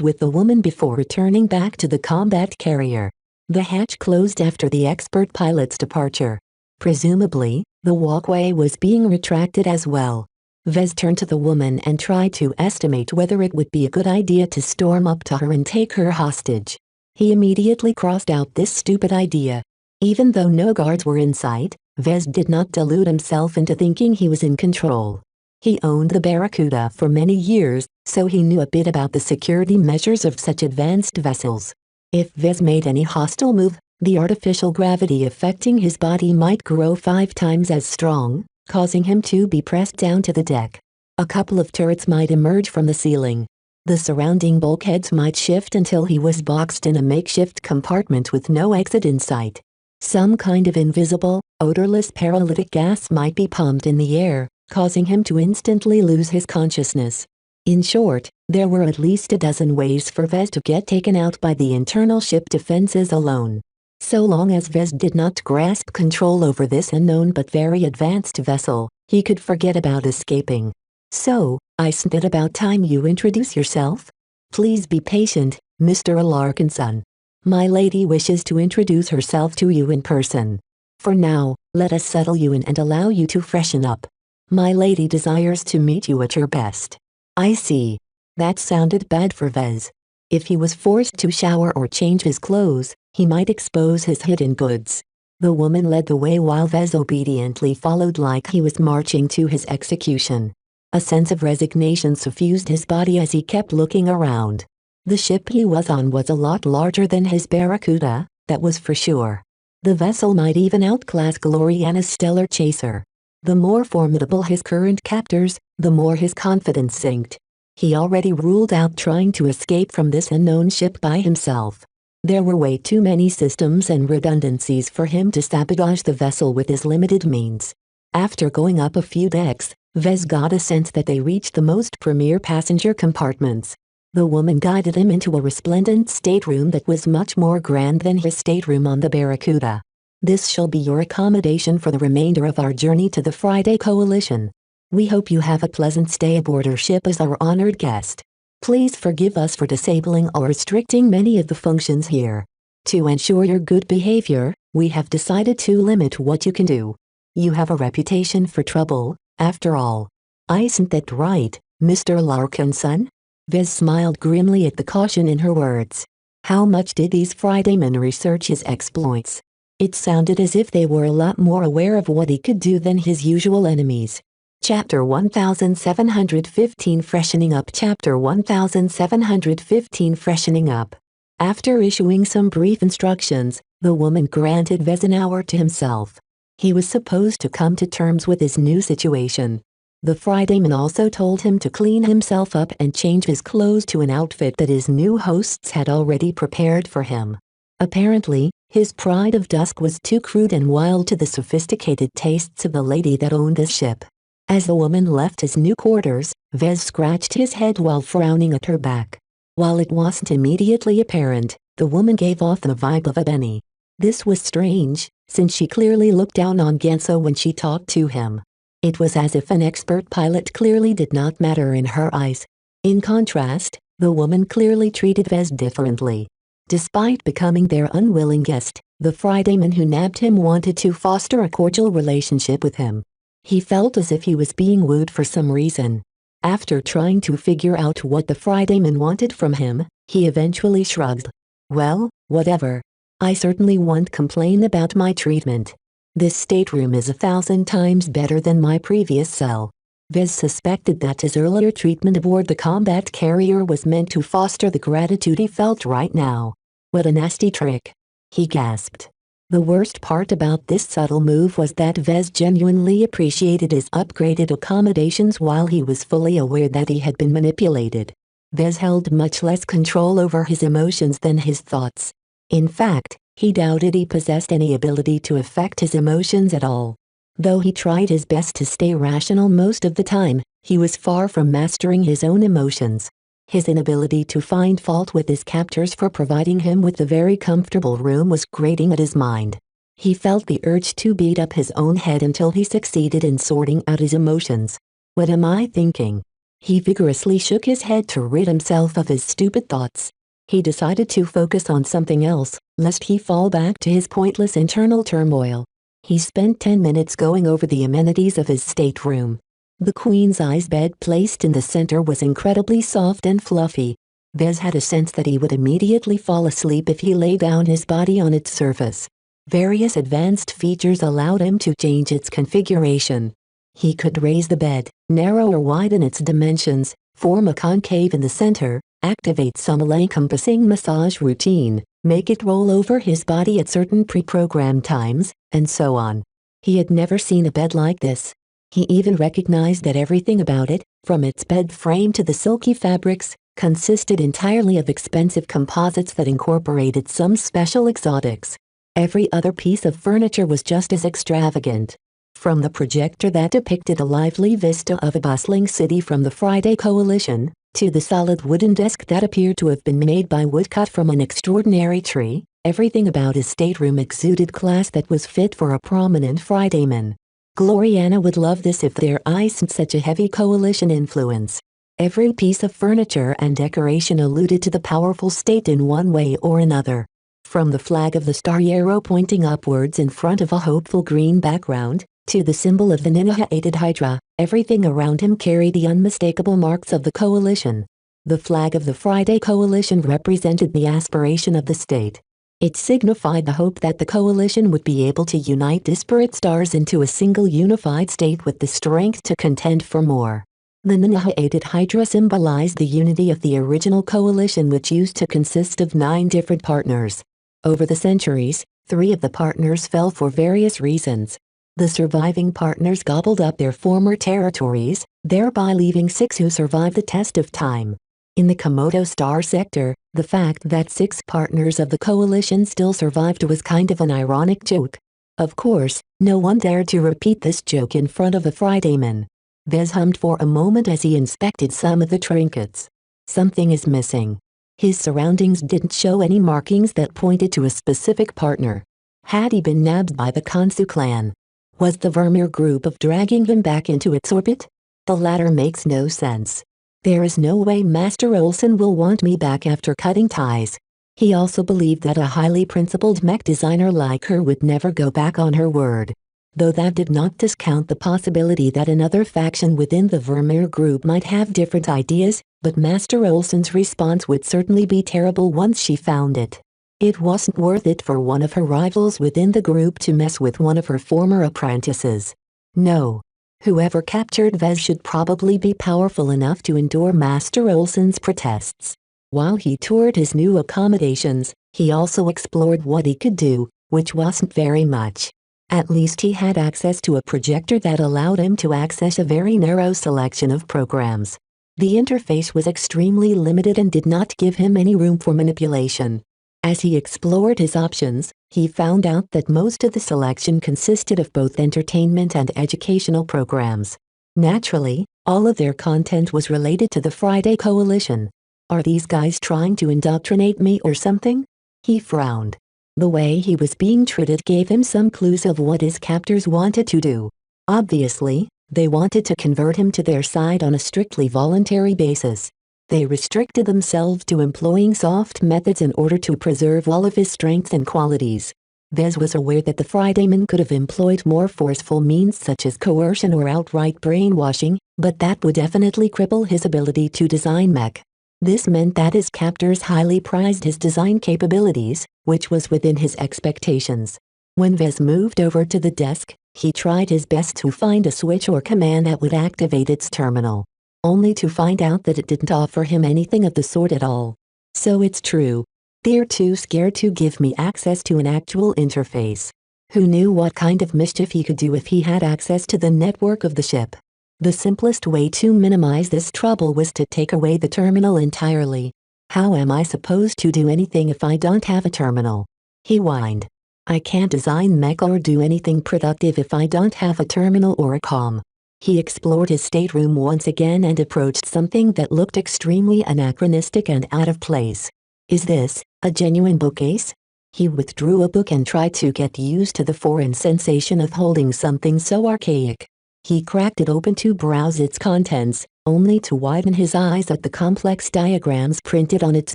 with the woman before returning back to the combat carrier. The hatch closed after the expert pilot's departure. Presumably, the walkway was being retracted as well. Vez turned to the woman and tried to estimate whether it would be a good idea to storm up to her and take her hostage. He immediately crossed out this stupid idea. Even though no guards were in sight, Vez did not delude himself into thinking he was in control. He owned the Barracuda for many years, so he knew a bit about the security measures of such advanced vessels. If Vez made any hostile move, the artificial gravity affecting his body might grow 5 times as strong, causing him to be pressed down to the deck. A couple of turrets might emerge from the ceiling. The surrounding bulkheads might shift until he was boxed in a makeshift compartment with no exit in sight. Some kind of invisible, odorless paralytic gas might be pumped in the air, causing him to instantly lose his consciousness. In short, there were at least a dozen ways for Vez to get taken out by the internal ship defenses alone. So long as Vez did not grasp control over this unknown but very advanced vessel, he could forget about escaping. So, isn't it about time you introduce yourself? Please be patient, Mr. Larkinson. My lady wishes to introduce herself to you in person. For now, let us settle you in and allow you to freshen up. My lady desires to meet you at your best. I see. That sounded bad for Vez. If he was forced to shower or change his clothes, he might expose his hidden goods. The woman led the way while Vez obediently followed like he was marching to his execution. A sense of resignation suffused his body as he kept looking around. The ship he was on was a lot larger than his Barracuda, that was for sure. The vessel might even outclass Gloriana's stellar chaser. The more formidable his current captors, the more his confidence sank. He already ruled out trying to escape from this unknown ship by himself. There were way too many systems and redundancies for him to sabotage the vessel with his limited means. After going up a few decks, Vez got a sense that they reached the most premier passenger compartments. The woman guided him into a resplendent stateroom that was much more grand than his stateroom on the Barracuda. This shall be your accommodation for the remainder of our journey to the Friday Coalition. We hope you have a pleasant stay aboard our ship as our honored guest. Please forgive us for disabling or restricting many of the functions here. To ensure your good behavior, we have decided to limit what you can do. You have a reputation for trouble, after all. Isn't that right, Mr. Larkinson? Vez smiled grimly at the caution in her words. How much did these Fridaymen research his exploits? It sounded as if they were a lot more aware of what he could do than his usual enemies. Chapter 1715 Freshening Up Chapter 1715 Freshening Up. After issuing some brief instructions, the woman granted Vez an hour to himself. He was supposed to come to terms with his new situation. The Fridayman also told him to clean himself up and change his clothes to an outfit that his new hosts had already prepared for him. Apparently, his pride of dusk was too crude and wild to the sophisticated tastes of the lady that owned the ship. As the woman left his new quarters, Vez scratched his head while frowning at her back. While it wasn't immediately apparent, the woman gave off the vibe of a Benny. This was strange, since she clearly looked down on Genso when she talked to him. It was as if an expert pilot clearly did not matter in her eyes. In contrast, the woman clearly treated Vez differently. Despite becoming their unwilling guest, the Fridayman who nabbed him wanted to foster a cordial relationship with him. He felt as if he was being wooed for some reason. After trying to figure out what the Fridayman wanted from him, he eventually shrugged. Well, whatever. I certainly won't complain about my treatment. This stateroom is 1,000 times better than my previous cell. Vez suspected that his earlier treatment aboard the combat carrier was meant to foster the gratitude he felt right now. What a nasty trick. He gasped. The worst part about this subtle move was that Vez genuinely appreciated his upgraded accommodations while he was fully aware that he had been manipulated. Vez held much less control over his emotions than his thoughts. In fact, he doubted he possessed any ability to affect his emotions at all. Though he tried his best to stay rational most of the time, he was far from mastering his own emotions. His inability to find fault with his captors for providing him with a very comfortable room was grating at his mind. He felt the urge to beat up his own head until he succeeded in sorting out his emotions. What am I thinking? He vigorously shook his head to rid himself of his stupid thoughts. He decided to focus on something else, lest he fall back to his pointless internal turmoil. He spent 10 minutes going over the amenities of his stateroom. The queen-size bed placed in the center was incredibly soft and fluffy. Vez had a sense that he would immediately fall asleep if he lay down his body on its surface. Various advanced features allowed him to change its configuration. He could raise the bed, narrow or widen its dimensions, form a concave in the center, activate some all-encompassing massage routine, make it roll over his body at certain pre-programmed times, and so on. He had never seen a bed like this. He even recognized that everything about it, from its bed frame to the silky fabrics, consisted entirely of expensive composites that incorporated some special exotics. Every other piece of furniture was just as extravagant. From the projector that depicted a lively vista of a bustling city from the Friday Coalition, to the solid wooden desk that appeared to have been made by wood cut from an extraordinary tree, everything about his stateroom exuded class that was fit for a prominent Fridayman. Gloriana would love this if there isn't such a heavy Coalition influence. Every piece of furniture and decoration alluded to the powerful state in one way or another. From the flag of the star arrow pointing upwards in front of a hopeful green background, to the symbol of the Ninja-aided Hydra, everything around him carried the unmistakable marks of the Coalition. The flag of the Friday Coalition represented the aspiration of the state. It signified the hope that the Coalition would be able to unite disparate stars into a single unified state with the strength to contend for more. The Ninja-aided Hydra symbolized the unity of the original Coalition, which used to consist of 9 different partners. Over the centuries, 3 of the partners fell for various reasons. The surviving partners gobbled up their former territories, thereby leaving 6 who survived the test of time. In the Komodo Star sector, the fact that 6 partners of the Coalition still survived was kind of an ironic joke. Of course, no one dared to repeat this joke in front of a Fridayman. Vez hummed for a moment as he inspected some of the trinkets. Something is missing. His surroundings didn't show any markings that pointed to a specific partner. Had he been nabbed by the Kansu clan? Was the Vermeer group of dragging him back into its orbit? The latter makes no sense. There is no way Master Olsen will want me back after cutting ties. He also believed that a highly principled mech designer like her would never go back on her word. Though that did not discount the possibility that another faction within the Vermeer group might have different ideas, but Master Olsen's response would certainly be terrible once she found it. It wasn't worth it for one of her rivals within the group to mess with one of her former apprentices. No. Whoever captured Vez should probably be powerful enough to endure Master Olsen's protests. While he toured his new accommodations, he also explored what he could do, which wasn't very much. At least he had access to a projector that allowed him to access a very narrow selection of programs. The interface was extremely limited and did not give him any room for manipulation. As he explored his options, he found out that most of the selection consisted of both entertainment and educational programs. Naturally, all of their content was related to the Friday Coalition. Are these guys trying to indoctrinate me or something? He frowned. The way he was being treated gave him some clues of what his captors wanted to do. Obviously, they wanted to convert him to their side on a strictly voluntary basis. They restricted themselves to employing soft methods in order to preserve all of his strengths and qualities. Vez was aware that the Fridayman could have employed more forceful means such as coercion or outright brainwashing, but that would definitely cripple his ability to design mech. This meant that his captors highly prized his design capabilities, which was within his expectations. When Vez moved over to the desk, he tried his best to find a switch or command that would activate its terminal, only to find out that it didn't offer him anything of the sort at all. So it's true. They're too scared to give me access to an actual interface. Who knew what kind of mischief he could do if he had access to the network of the ship? The simplest way to minimize this trouble was to take away the terminal entirely. How am I supposed to do anything if I don't have a terminal? He whined. I can't design mech or do anything productive if I don't have a terminal or a comm. He explored his stateroom once again and approached something that looked extremely anachronistic and out of place. Is this a genuine bookcase? He withdrew a book and tried to get used to the foreign sensation of holding something so archaic. He cracked it open to browse its contents, only to widen his eyes at the complex diagrams printed on its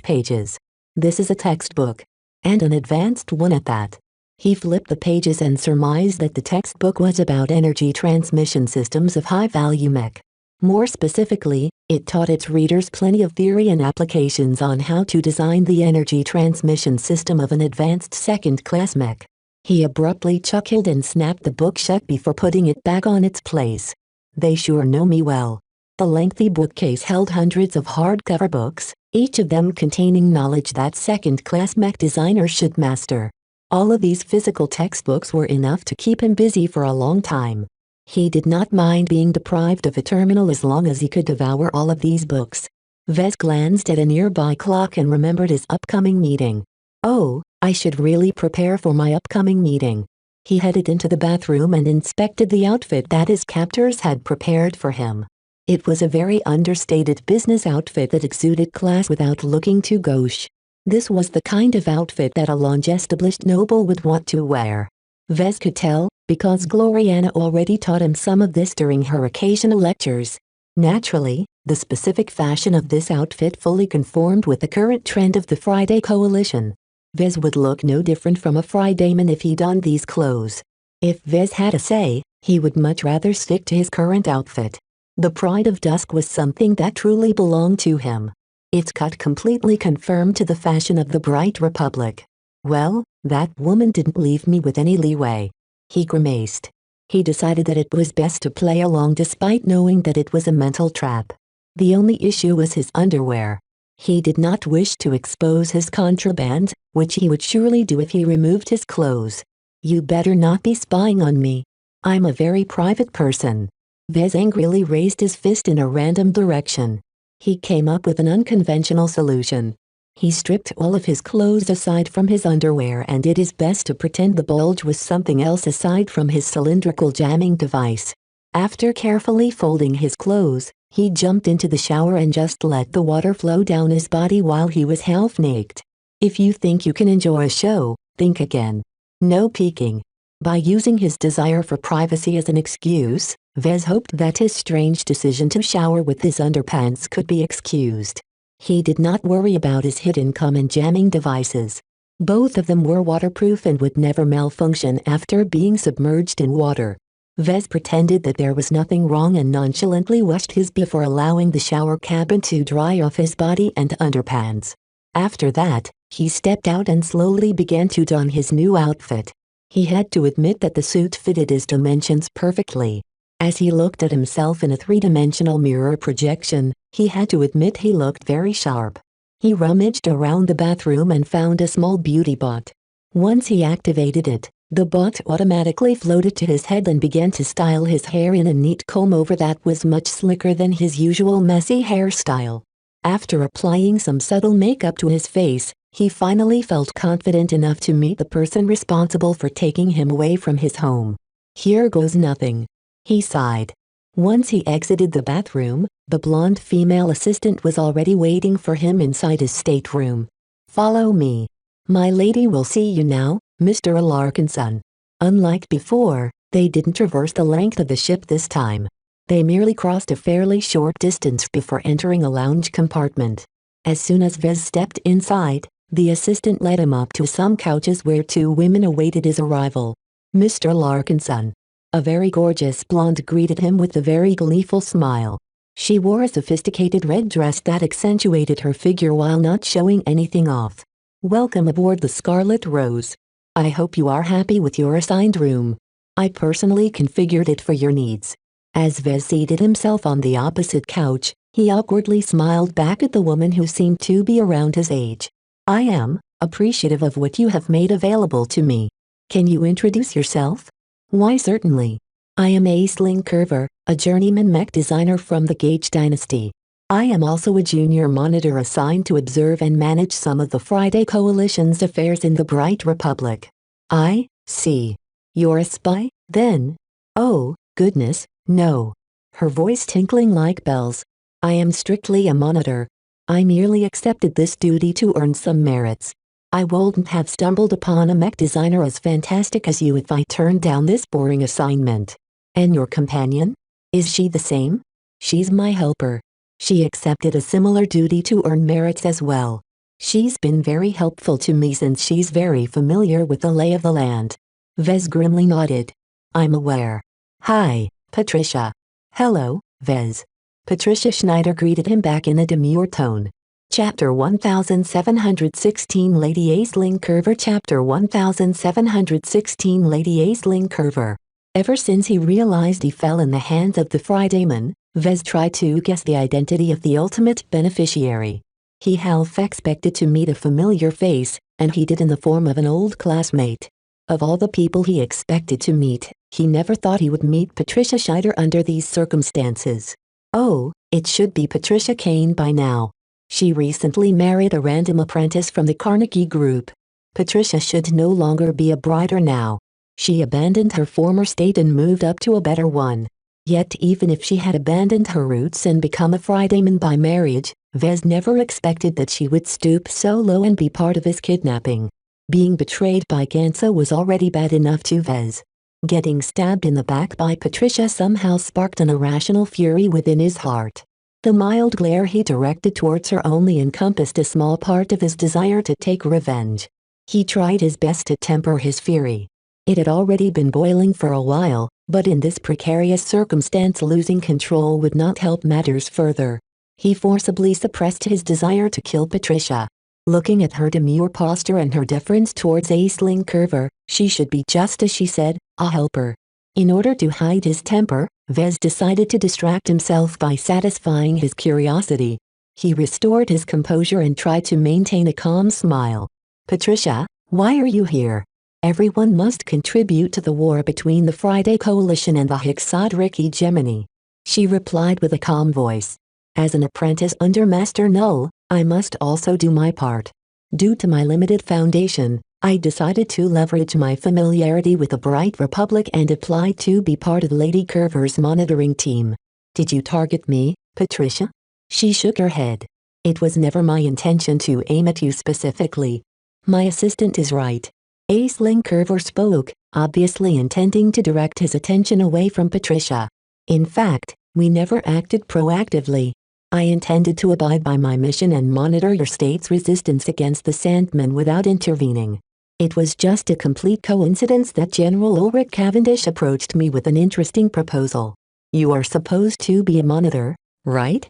pages. This is a textbook. And an advanced one at that. He flipped the pages and surmised that the textbook was about energy transmission systems of high-value mech. More specifically, it taught its readers plenty of theory and applications on how to design the energy transmission system of an advanced second-class mech. He abruptly chuckled and snapped the book shut before putting it back on its place. They sure know me well. The lengthy bookcase held hundreds of hardcover books, each of them containing knowledge that second-class mech designers should master. All of these physical textbooks were enough to keep him busy for a long time. He did not mind being deprived of a terminal as long as he could devour all of these books. Vez glanced at a nearby clock and remembered his upcoming meeting. Oh, I should really prepare for my upcoming meeting. He headed into the bathroom and inspected the outfit that his captors had prepared for him. It was a very understated business outfit that exuded class without looking too gauche. This was the kind of outfit that a long-established noble would want to wear. Vez could tell, because Gloriana already taught him some of this during her occasional lectures. Naturally, the specific fashion of this outfit fully conformed with the current trend of the Friday Coalition. Vez would look no different from a Fridayman if he donned these clothes. If Vez had a say, he would much rather stick to his current outfit. The Pride of Dusk was something that truly belonged to him. Its cut completely conformed to the fashion of the Bright Republic. Well, that woman didn't leave me with any leeway. He grimaced. He decided that it was best to play along despite knowing that it was a mental trap. The only issue was his underwear. He did not wish to expose his contraband, which he would surely do if he removed his clothes. You better not be spying on me. I'm a very private person. Vez angrily raised his fist in a random direction. He came up with an unconventional solution. He stripped all of his clothes aside from his underwear and did his best to pretend the bulge was something else aside from his cylindrical jamming device. After carefully folding his clothes, he jumped into the shower and just let the water flow down his body while he was half naked. If you think you can enjoy a show, think again. No peeking. By using his desire for privacy as an excuse, Vez hoped that his strange decision to shower with his underpants could be excused. He did not worry about his hidden comm and jamming devices. Both of them were waterproof and would never malfunction after being submerged in water. Vez pretended that there was nothing wrong and nonchalantly washed his before allowing the shower cabin to dry off his body and underpants. After that, he stepped out and slowly began to don his new outfit. He had to admit that the suit fitted his dimensions perfectly. As he looked at himself in a three-dimensional mirror projection, he had to admit he looked very sharp. He rummaged around the bathroom and found a small beauty bot. Once he activated it, The bot automatically floated to his head and began to style his hair in a neat comb-over that was much slicker than his usual messy hairstyle. After applying some subtle makeup to his face, he finally felt confident enough to meet the person responsible for taking him away from his home. Here goes nothing. He sighed. Once he exited the bathroom, the blonde female assistant was already waiting for him inside his stateroom. "Follow me. My lady will see you now, Mr. Larkinson." Unlike before, they didn't traverse the length of the ship this time. They merely crossed a fairly short distance before entering a lounge compartment. As soon as Vez stepped inside, the assistant led him up to some couches where two women awaited his arrival. "Mr. Larkinson." A very gorgeous blonde greeted him with a very gleeful smile. She wore a sophisticated red dress that accentuated her figure while not showing anything off. "Welcome aboard the Scarlet Rose. I hope you are happy with your assigned room. I personally configured it for your needs." As Vez seated himself on the opposite couch, he awkwardly smiled back at the woman who seemed to be around his age. "I am appreciative of what you have made available to me. Can you introduce yourself?" "Why, certainly. I am Aisling Curver, a journeyman mech designer from the Gage dynasty. I am also a junior monitor assigned to observe and manage some of the Friday Coalition's affairs in the Bright Republic." "I see. You're a spy, then?" "Oh, goodness, no." Her voice tinkling like bells. "I am strictly a monitor. I merely accepted this duty to earn some merits. I wouldn't have stumbled upon a mech designer as fantastic as you if I turned down this boring assignment." "And your companion? Is she the same?" "She's my helper. She accepted a similar duty to earn merits as well. She's been very helpful to me since she's very familiar with the lay of the land." Vez grimly nodded. "I'm aware. Hi, Patricia." "Hello, Vez." Patricia Schneider greeted him back in a demure tone. Chapter 1716 Lady Aisling Curver Chapter 1716 Lady Aisling Curver. Ever since he realized he fell in the hands of the Fridayman, Vez tried to guess the identity of the ultimate beneficiary. He half expected to meet a familiar face, and he did in the form of an old classmate. Of all the people he expected to meet, he never thought he would meet Patricia Schneider under these circumstances. Oh, it should be Patricia Kane by now. She recently married a random apprentice from the Carnegie Group. Patricia should no longer be a brider now. She abandoned her former state and moved up to a better one. Yet even if she had abandoned her roots and become a Fridayman by marriage, Vez never expected that she would stoop so low and be part of his kidnapping. Being betrayed by Gansa was already bad enough to Vez. Getting stabbed in the back by Patricia somehow sparked an irrational fury within his heart. The mild glare he directed towards her only encompassed a small part of his desire to take revenge. He tried his best to temper his fury. It had already been boiling for a while, but in this precarious circumstance losing control would not help matters further. He forcibly suppressed his desire to kill Patricia. Looking at her demure posture and her deference towards Aisling Curver, she should be just as she said, a helper. In order to hide his temper, Vez decided to distract himself by satisfying his curiosity. He restored his composure and tried to maintain a calm smile. "Patricia, why are you here? Everyone must contribute to the war between the Friday Coalition and the Hexadric Hegemony." She replied with a calm voice. "As an apprentice under Master Null, I must also do my part. Due to my limited foundation, I decided to leverage my familiarity with the Bright Republic and apply to be part of Lady Curver's monitoring team." "Did you target me, Patricia?" She shook her head. "It was never my intention to aim at you specifically." "My assistant is right." Aisling Curver spoke, obviously intending to direct his attention away from Patricia. "In fact, we never acted proactively. I intended to abide by my mission and monitor your state's resistance against the Sandmen without intervening. It was just a complete coincidence that General Ulrich Cavendish approached me with an interesting proposal." "You are supposed to be a monitor, right?"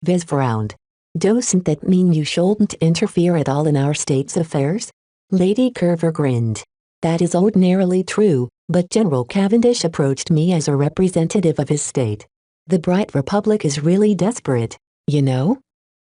Vez frowned. "Doesn't that mean you shouldn't interfere at all in our state's affairs?" Lady Curver grinned. "That is ordinarily true, but General Cavendish approached me as a representative of his state. The Bright Republic is really desperate, you know?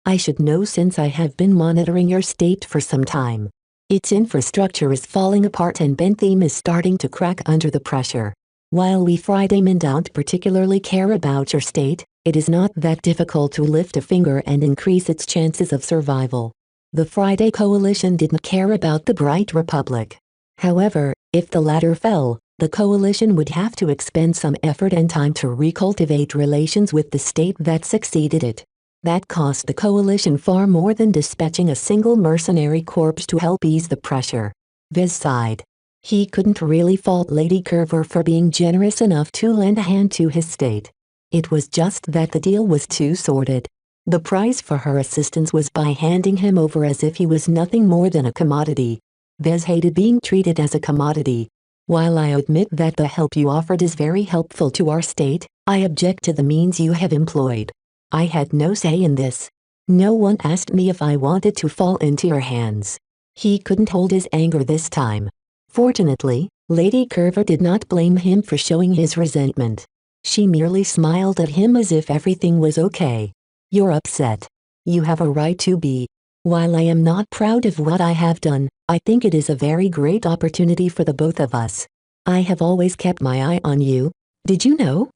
I should know since I have been monitoring your state for some time." Its infrastructure is falling apart and Bentham is starting to crack under the pressure. While we Fridaymen don't particularly care about your state, it is not that difficult to lift a finger and increase its chances of survival. The Friday Coalition didn't care about the Bright Republic. However, if the latter fell, the coalition would have to expend some effort and time to recultivate relations with the state that succeeded it. That cost the coalition far more than dispatching a single mercenary corps to help ease the pressure. Viz sighed. He couldn't really fault Lady Curver for being generous enough to lend a hand to his state. It was just that the deal was too sordid. The price for her assistance was by handing him over as if he was nothing more than a commodity. Viz hated being treated as a commodity. While I admit that the help you offered is very helpful to our state, I object to the means you have employed. I had no say in this. No one asked me if I wanted to fall into your hands. He couldn't hold his anger this time. Fortunately, Lady Curver did not blame him for showing his resentment. She merely smiled at him as if everything was okay. You're upset. You have a right to be. While I am not proud of what I have done, I think it is a very great opportunity for the both of us. I have always kept my eye on you. Did you know?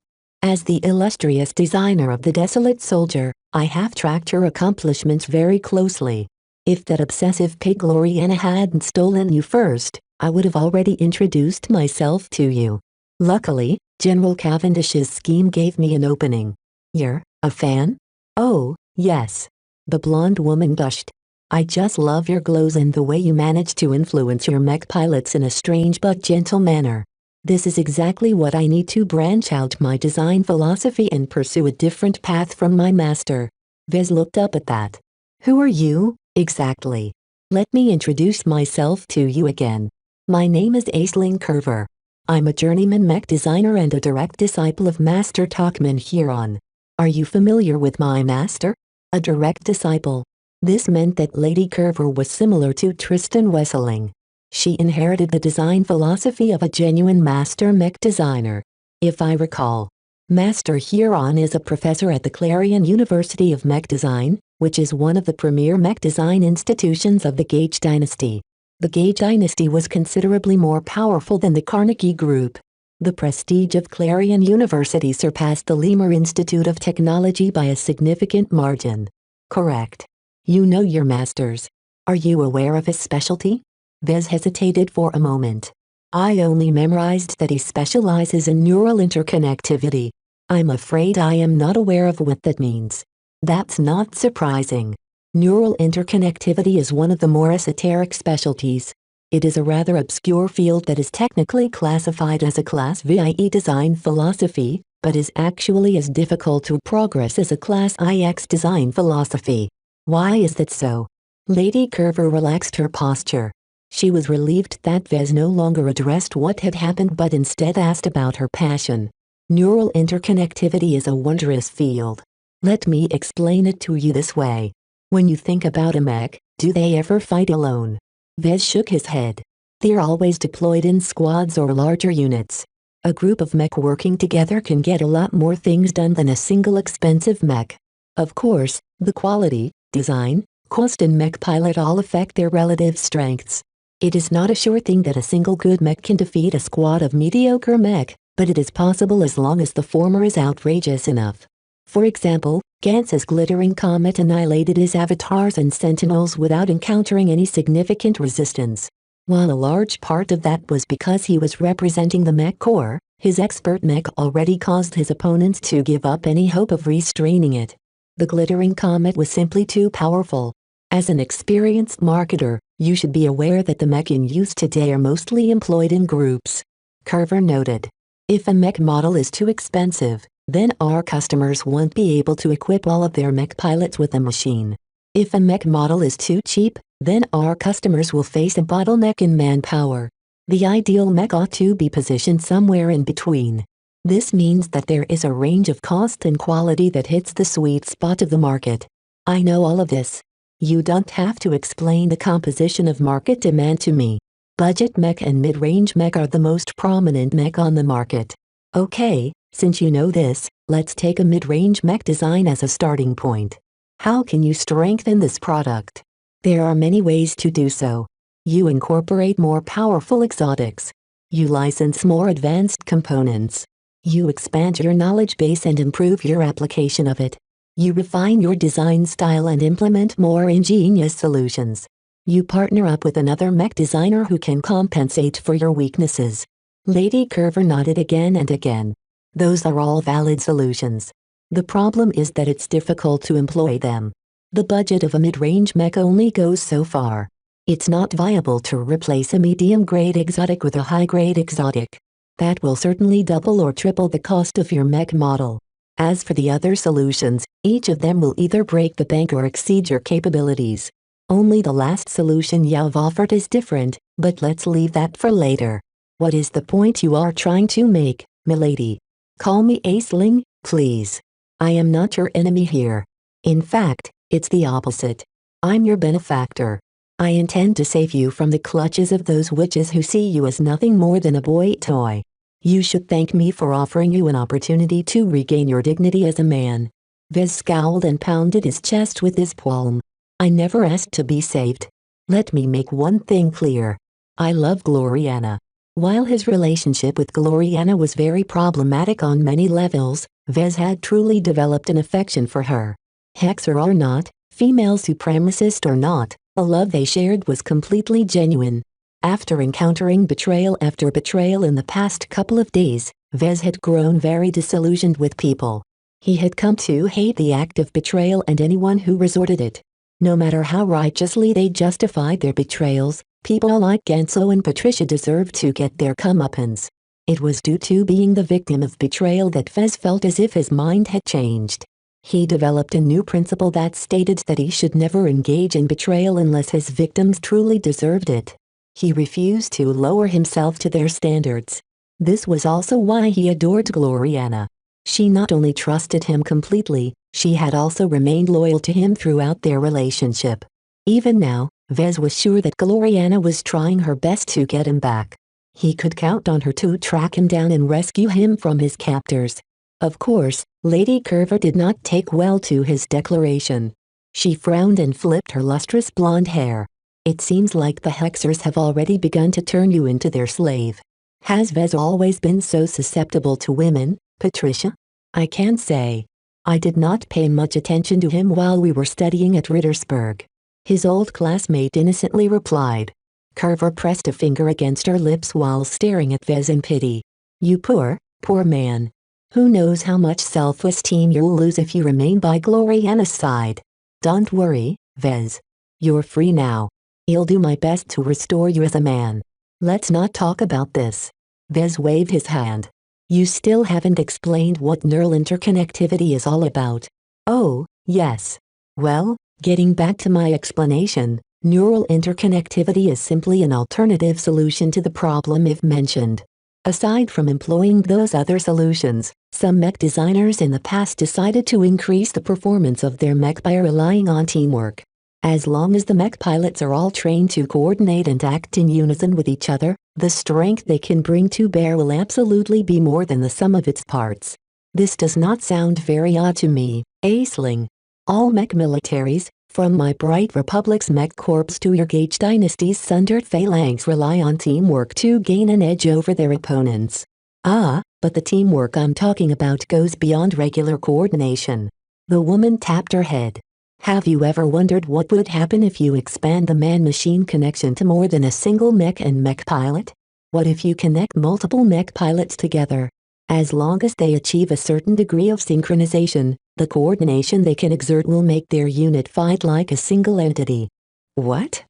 As the illustrious designer of the Desolate Soldier, I have tracked your accomplishments very closely. If that obsessive pig Gloriana hadn't stolen you first, I would have already introduced myself to you. Luckily, General Cavendish's scheme gave me an opening. You're a fan? Oh, yes. The blonde woman gushed. I just love your glows and the way you manage to influence your mech pilots in a strange but gentle manner. This is exactly what I need to branch out my design philosophy and pursue a different path from my master. Viz looked up at that. Who are you, exactly? Let me introduce myself to you again. My name is Aisling Curver. I'm a journeyman mech designer and a direct disciple of Master Talkman Huron. Are you familiar with my master? A direct disciple. This meant that Lady Curver was similar to Tristan Wesseling. She inherited the design philosophy of a genuine master mech designer. If I recall, Master Huron is a professor at the Clarion University of Mech Design, which is one of the premier mech design institutions of the Gage dynasty. The Gage dynasty was considerably more powerful than the Carnegie Group. The prestige of Clarion University surpassed the Lemur Institute of Technology by a significant margin. Correct. You know your masters. Are you aware of his specialty? Viz hesitated for a moment. I only memorized that he specializes in neural interconnectivity. I'm afraid I am not aware of what that means. That's not surprising. Neural interconnectivity is one of the more esoteric specialties. It is a rather obscure field that is technically classified as a Class VIE design philosophy, but is actually as difficult to progress as a Class IX design philosophy. Why is that so? Lady Curver relaxed her posture. She was relieved that Viz no longer addressed what had happened but instead asked about her passion. Neural interconnectivity is a wondrous field. Let me explain it to you this way. When you think about a mech, do they ever fight alone? Viz shook his head. They're always deployed in squads or larger units. A group of mech working together can get a lot more things done than a single expensive mech. Of course, the quality, design, cost and mech pilot all affect their relative strengths. It is not a sure thing that a single good mech can defeat a squad of mediocre mech, but it is possible as long as the former is outrageous enough. For example, Gantz's glittering comet annihilated his avatars and sentinels without encountering any significant resistance. While a large part of that was because he was representing the mech corps, his expert mech already caused his opponents to give up any hope of restraining it. The glittering comet was simply too powerful. As an experienced marketer, you should be aware that the mech in use today are mostly employed in groups. Curver noted. If a mech model is too expensive, then our customers won't be able to equip all of their mech pilots with a machine. If a mech model is too cheap, then our customers will face a bottleneck in manpower. The ideal mech ought to be positioned somewhere in between. This means that there is a range of cost and quality that hits the sweet spot of the market. I know all of this. You don't have to explain the composition of market demand to me. Budget mech and mid-range mech are the most prominent mech on the market. Okay, since you know this, let's take a mid-range mech design as a starting point. How can you strengthen this product? There are many ways to do so. You incorporate more powerful exotics. You license more advanced components. You expand your knowledge base and improve your application of it. You refine your design style and implement more ingenious solutions. You partner up with another mech designer who can compensate for your weaknesses. Lady Curver nodded again and again. Those are all valid solutions. The problem is that it's difficult to employ them. The budget of a mid-range mech only goes so far. It's not viable to replace a medium-grade exotic with a high-grade exotic. That will certainly double or triple the cost of your mech model. As for the other solutions, each of them will either break the bank or exceed your capabilities. Only the last solution you've offered is different, but let's leave that for later. What is the point you are trying to make, milady? Call me Aisling, please. I am not your enemy here. In fact, it's the opposite. I'm your benefactor. I intend to save you from the clutches of those witches who see you as nothing more than a boy toy. You should thank me for offering you an opportunity to regain your dignity as a man. Vez scowled and pounded his chest with his palm. I never asked to be saved. Let me make one thing clear. I love Gloriana. While his relationship with Gloriana was very problematic on many levels, Vez had truly developed an affection for her. Hexer or not, female supremacist or not, the love they shared was completely genuine. After encountering betrayal after betrayal in the past couple of days, Vez had grown very disillusioned with people. He had come to hate the act of betrayal and anyone who resorted it. No matter how righteously they justified their betrayals, people like Genso and Patricia deserved to get their comeuppance. It was due to being the victim of betrayal that Vez felt as if his mind had changed. He developed a new principle that stated that he should never engage in betrayal unless his victims truly deserved it. He refused to lower himself to their standards. This was also why he adored Gloriana. She not only trusted him completely, she had also remained loyal to him throughout their relationship. Even now, Vez was sure that Gloriana was trying her best to get him back. He could count on her to track him down and rescue him from his captors. Of course, Lady Curver did not take well to his declaration. She frowned and flipped her lustrous blonde hair. It seems like the Hexers have already begun to turn you into their slave. Has Vez always been so susceptible to women, Patricia? I can't say. I did not pay much attention to him while we were studying at Rittersberg. His old classmate innocently replied. Curver pressed a finger against her lips while staring at Vez in pity. You poor, poor man. Who knows how much self-esteem you'll lose if you remain by Gloriana's side. Don't worry, Vez. You're free now. I'll do my best to restore you as a man. Let's not talk about this. Vez waved his hand. You still haven't explained what neural interconnectivity is all about. Oh, yes. Well, getting back to my explanation, neural interconnectivity is simply an alternative solution to the problem I've mentioned. Aside from employing those other solutions, some mech designers in the past decided to increase the performance of their mech by relying on teamwork. As long as the mech pilots are all trained to coordinate and act in unison with each other, the strength they can bring to bear will absolutely be more than the sum of its parts. This does not sound very odd to me, Aisling. All mech militaries, from my Bright Republic's mech corps to your Gage Dynasty's sundered phalanx, rely on teamwork to gain an edge over their opponents. Ah, but the teamwork I'm talking about goes beyond regular coordination. The woman tapped her head. Have you ever wondered what would happen if you expand the man-machine connection to more than a single mech and mech pilot? What if you connect multiple mech pilots together? As long as they achieve a certain degree of synchronization, the coordination they can exert will make their unit fight like a single entity. What?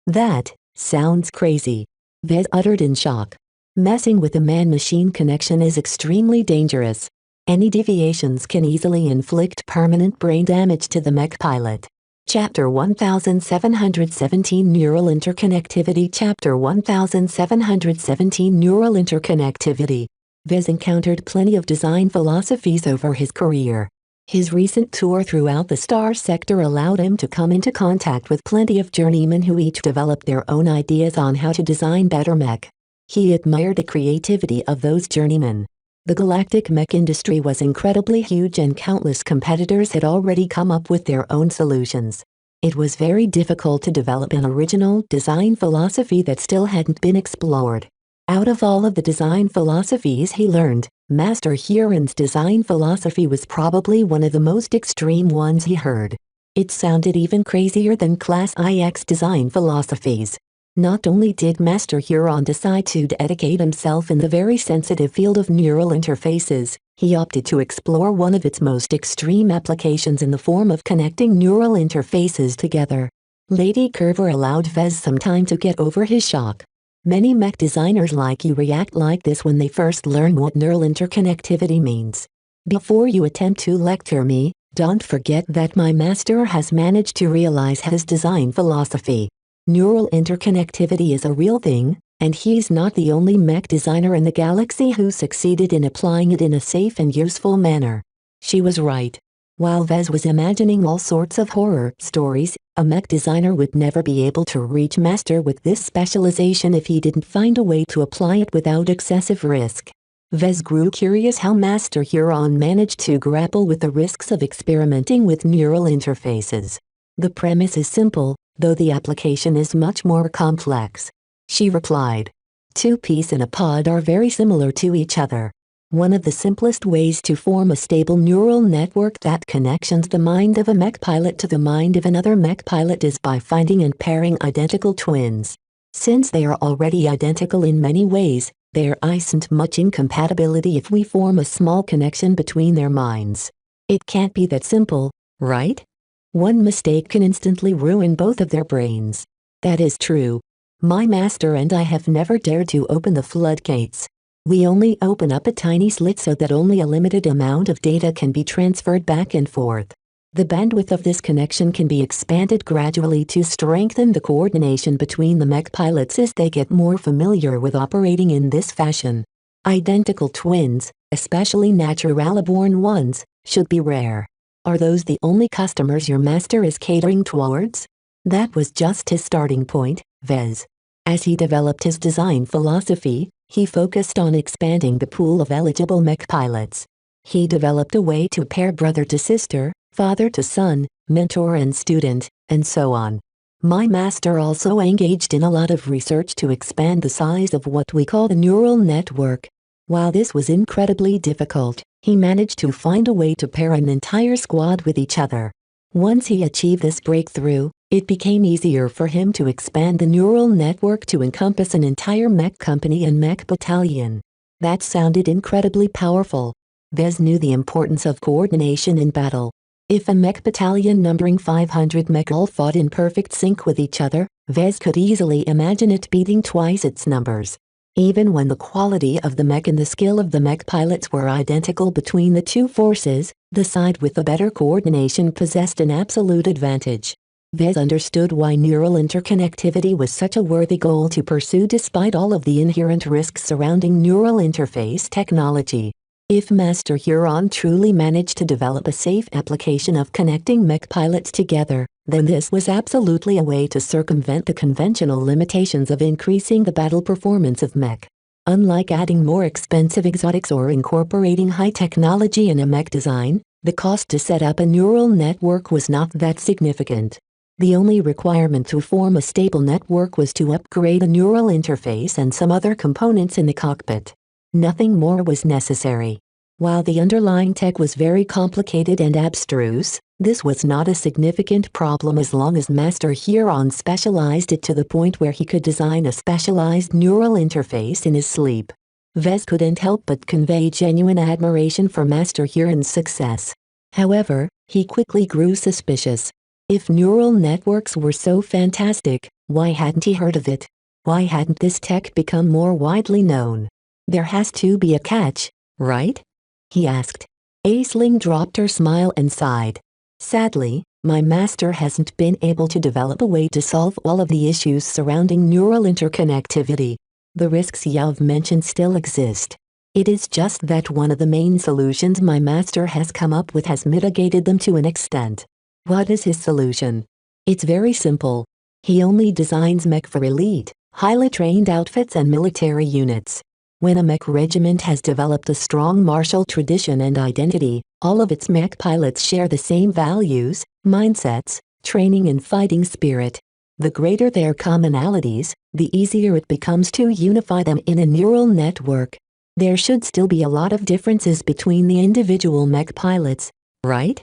That sounds crazy. Vez uttered in shock. Messing with a man-machine connection is extremely dangerous. Any deviations can easily inflict permanent brain damage to the mech pilot. Chapter 1717 Neural Interconnectivity Chapter 1717 Neural Interconnectivity. Vez encountered plenty of design philosophies over his career. His recent tour throughout the Star Sector allowed him to come into contact with plenty of journeymen who each developed their own ideas on how to design better mech. He admired the creativity of those journeymen. The galactic mech industry was incredibly huge and countless competitors had already come up with their own solutions. It was very difficult to develop an original design philosophy that still hadn't been explored. Out of all of the design philosophies he learned, Master Huron's design philosophy was probably one of the most extreme ones he heard. It sounded even crazier than Class IX design philosophies. Not only did Master Huron decide to dedicate himself in the very sensitive field of neural interfaces, he opted to explore one of its most extreme applications in the form of connecting neural interfaces together. Lady Curver allowed Vez some time to get over his shock. Many mech designers like you react like this when they first learn what neural interconnectivity means. Before you attempt to lecture me, don't forget that my master has managed to realize his design philosophy. Neural interconnectivity is a real thing, and he's not the only mech designer in the galaxy who succeeded in applying it in a safe and useful manner. She was right. While Vez was imagining all sorts of horror stories, a mech designer would never be able to reach master with this specialization if he didn't find a way to apply it without excessive risk. Vez grew curious how Master Huron managed to grapple with the risks of experimenting with neural interfaces. The premise is simple, though the application is much more complex. She replied. Two peas in a pod are very similar to each other. One of the simplest ways to form a stable neural network that connections the mind of a mech pilot to the mind of another mech pilot is by finding and pairing identical twins. Since they are already identical in many ways, there isn't much incompatibility if we form a small connection between their minds. It can't be that simple, right? One mistake can instantly ruin both of their brains. That is true. My master and I have never dared to open the floodgates. We only open up a tiny slit so that only a limited amount of data can be transferred back and forth. The bandwidth of this connection can be expanded gradually to strengthen the coordination between the mech pilots as they get more familiar with operating in this fashion. Identical twins, especially naturally-born ones, should be rare. Are those the only customers your master is catering towards? That was just his starting point, Vez. As he developed his design philosophy, he focused on expanding the pool of eligible mech pilots. He developed a way to pair brother to sister, father to son, mentor and student, and so on. My master also engaged in a lot of research to expand the size of what we call the neural network. While this was incredibly difficult, he managed to find a way to pair an entire squad with each other. Once he achieved this breakthrough, it became easier for him to expand the neural network to encompass an entire mech company and mech battalion. That sounded incredibly powerful. Vez knew the importance of coordination in battle. If a mech battalion numbering 500 mech all fought in perfect sync with each other, Vez could easily imagine it beating twice its numbers. Even when the quality of the mech and the skill of the mech pilots were identical between the two forces, the side with the better coordination possessed an absolute advantage. Vez understood why neural interconnectivity was such a worthy goal to pursue despite all of the inherent risks surrounding neural interface technology. If Master Huron truly managed to develop a safe application of connecting mech pilots together, then this was absolutely a way to circumvent the conventional limitations of increasing the battle performance of mech. Unlike adding more expensive exotics or incorporating high technology in a mech design, the cost to set up a neural network was not that significant. The only requirement to form a stable network was to upgrade a neural interface and some other components in the cockpit. Nothing more was necessary. While the underlying tech was very complicated and abstruse, this was not a significant problem as long as Master Huron specialized it to the point where he could design a specialized neural interface in his sleep. Vez couldn't help but convey genuine admiration for Master Huron's success. However, he quickly grew suspicious. If neural networks were so fantastic, why hadn't he heard of it? Why hadn't this tech become more widely known? There has to be a catch, right? He asked. Aisling dropped her smile and sighed. Sadly, my master hasn't been able to develop a way to solve all of the issues surrounding neural interconnectivity. The risks you've mentioned still exist. It is just that one of the main solutions my master has come up with has mitigated them to an extent. What is his solution? It's very simple. He only designs mech for elite, highly trained outfits and military units. When a mech regiment has developed a strong martial tradition and identity, all of its mech pilots share the same values, mindsets, training and fighting spirit. The greater their commonalities, the easier it becomes to unify them in a neural network. There should still be a lot of differences between the individual mech pilots, right?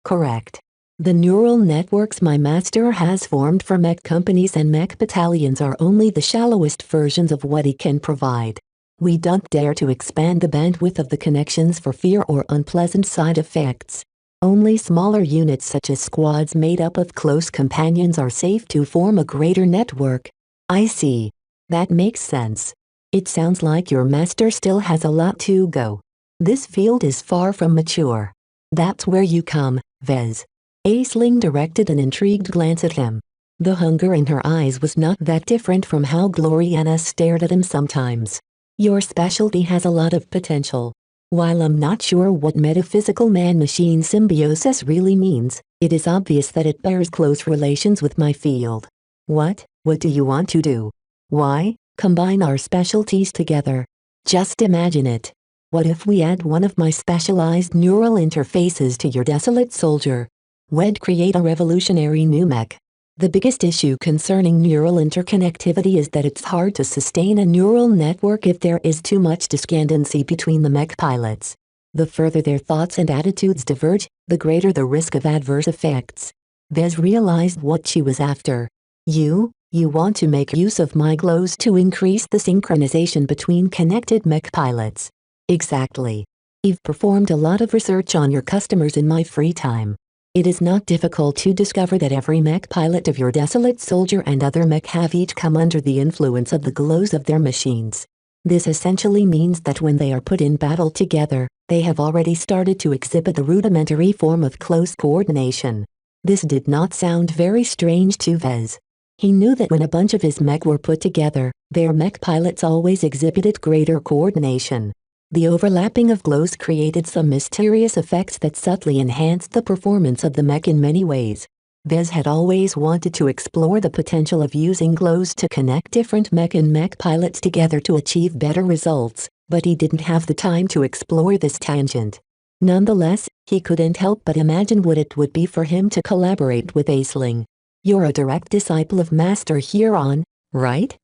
Correct. The neural networks my master has formed for mech companies and mech battalions are only the shallowest versions of what he can provide. We don't dare to expand the bandwidth of the connections for fear or unpleasant side effects. Only smaller units such as squads made up of close companions are safe to form a greater network. I see. That makes sense. It sounds like your master still has a lot to go. This field is far from mature. That's where you come, Vez. Aisling directed an intrigued glance at him. The hunger in her eyes was not that different from how Gloriana stared at him sometimes. Your specialty has a lot of potential. While I'm not sure what metaphysical man-machine symbiosis really means, it is obvious that it bears close relations with my field. What do you want to do? Why, combine our specialties together. Just imagine it. What if we add one of my specialized neural interfaces to your desolate soldier? We'd create a revolutionary new mech. The biggest issue concerning neural interconnectivity is that it's hard to sustain a neural network if there is too much discrepancy between the mech pilots. The further their thoughts and attitudes diverge, the greater the risk of adverse effects. Vez realized what she was after. You want to make use of my glows to increase the synchronization between connected mech pilots. Exactly. I've performed a lot of research on your customers in my free time. It is not difficult to discover that every mech pilot of your desolate soldier and other mech have each come under the influence of the glows of their machines. This essentially means that when they are put in battle together, they have already started to exhibit the rudimentary form of close coordination. This did not sound very strange to Vez. He knew that when a bunch of his mech were put together, their mech pilots always exhibited greater coordination. The overlapping of glows created some mysterious effects that subtly enhanced the performance of the mech in many ways. Vez had always wanted to explore the potential of using glows to connect different mech and mech pilots together to achieve better results, but he didn't have the time to explore this tangent. Nonetheless, he couldn't help but imagine what it would be for him to collaborate with Aisling. You're a direct disciple of Master Huron, right?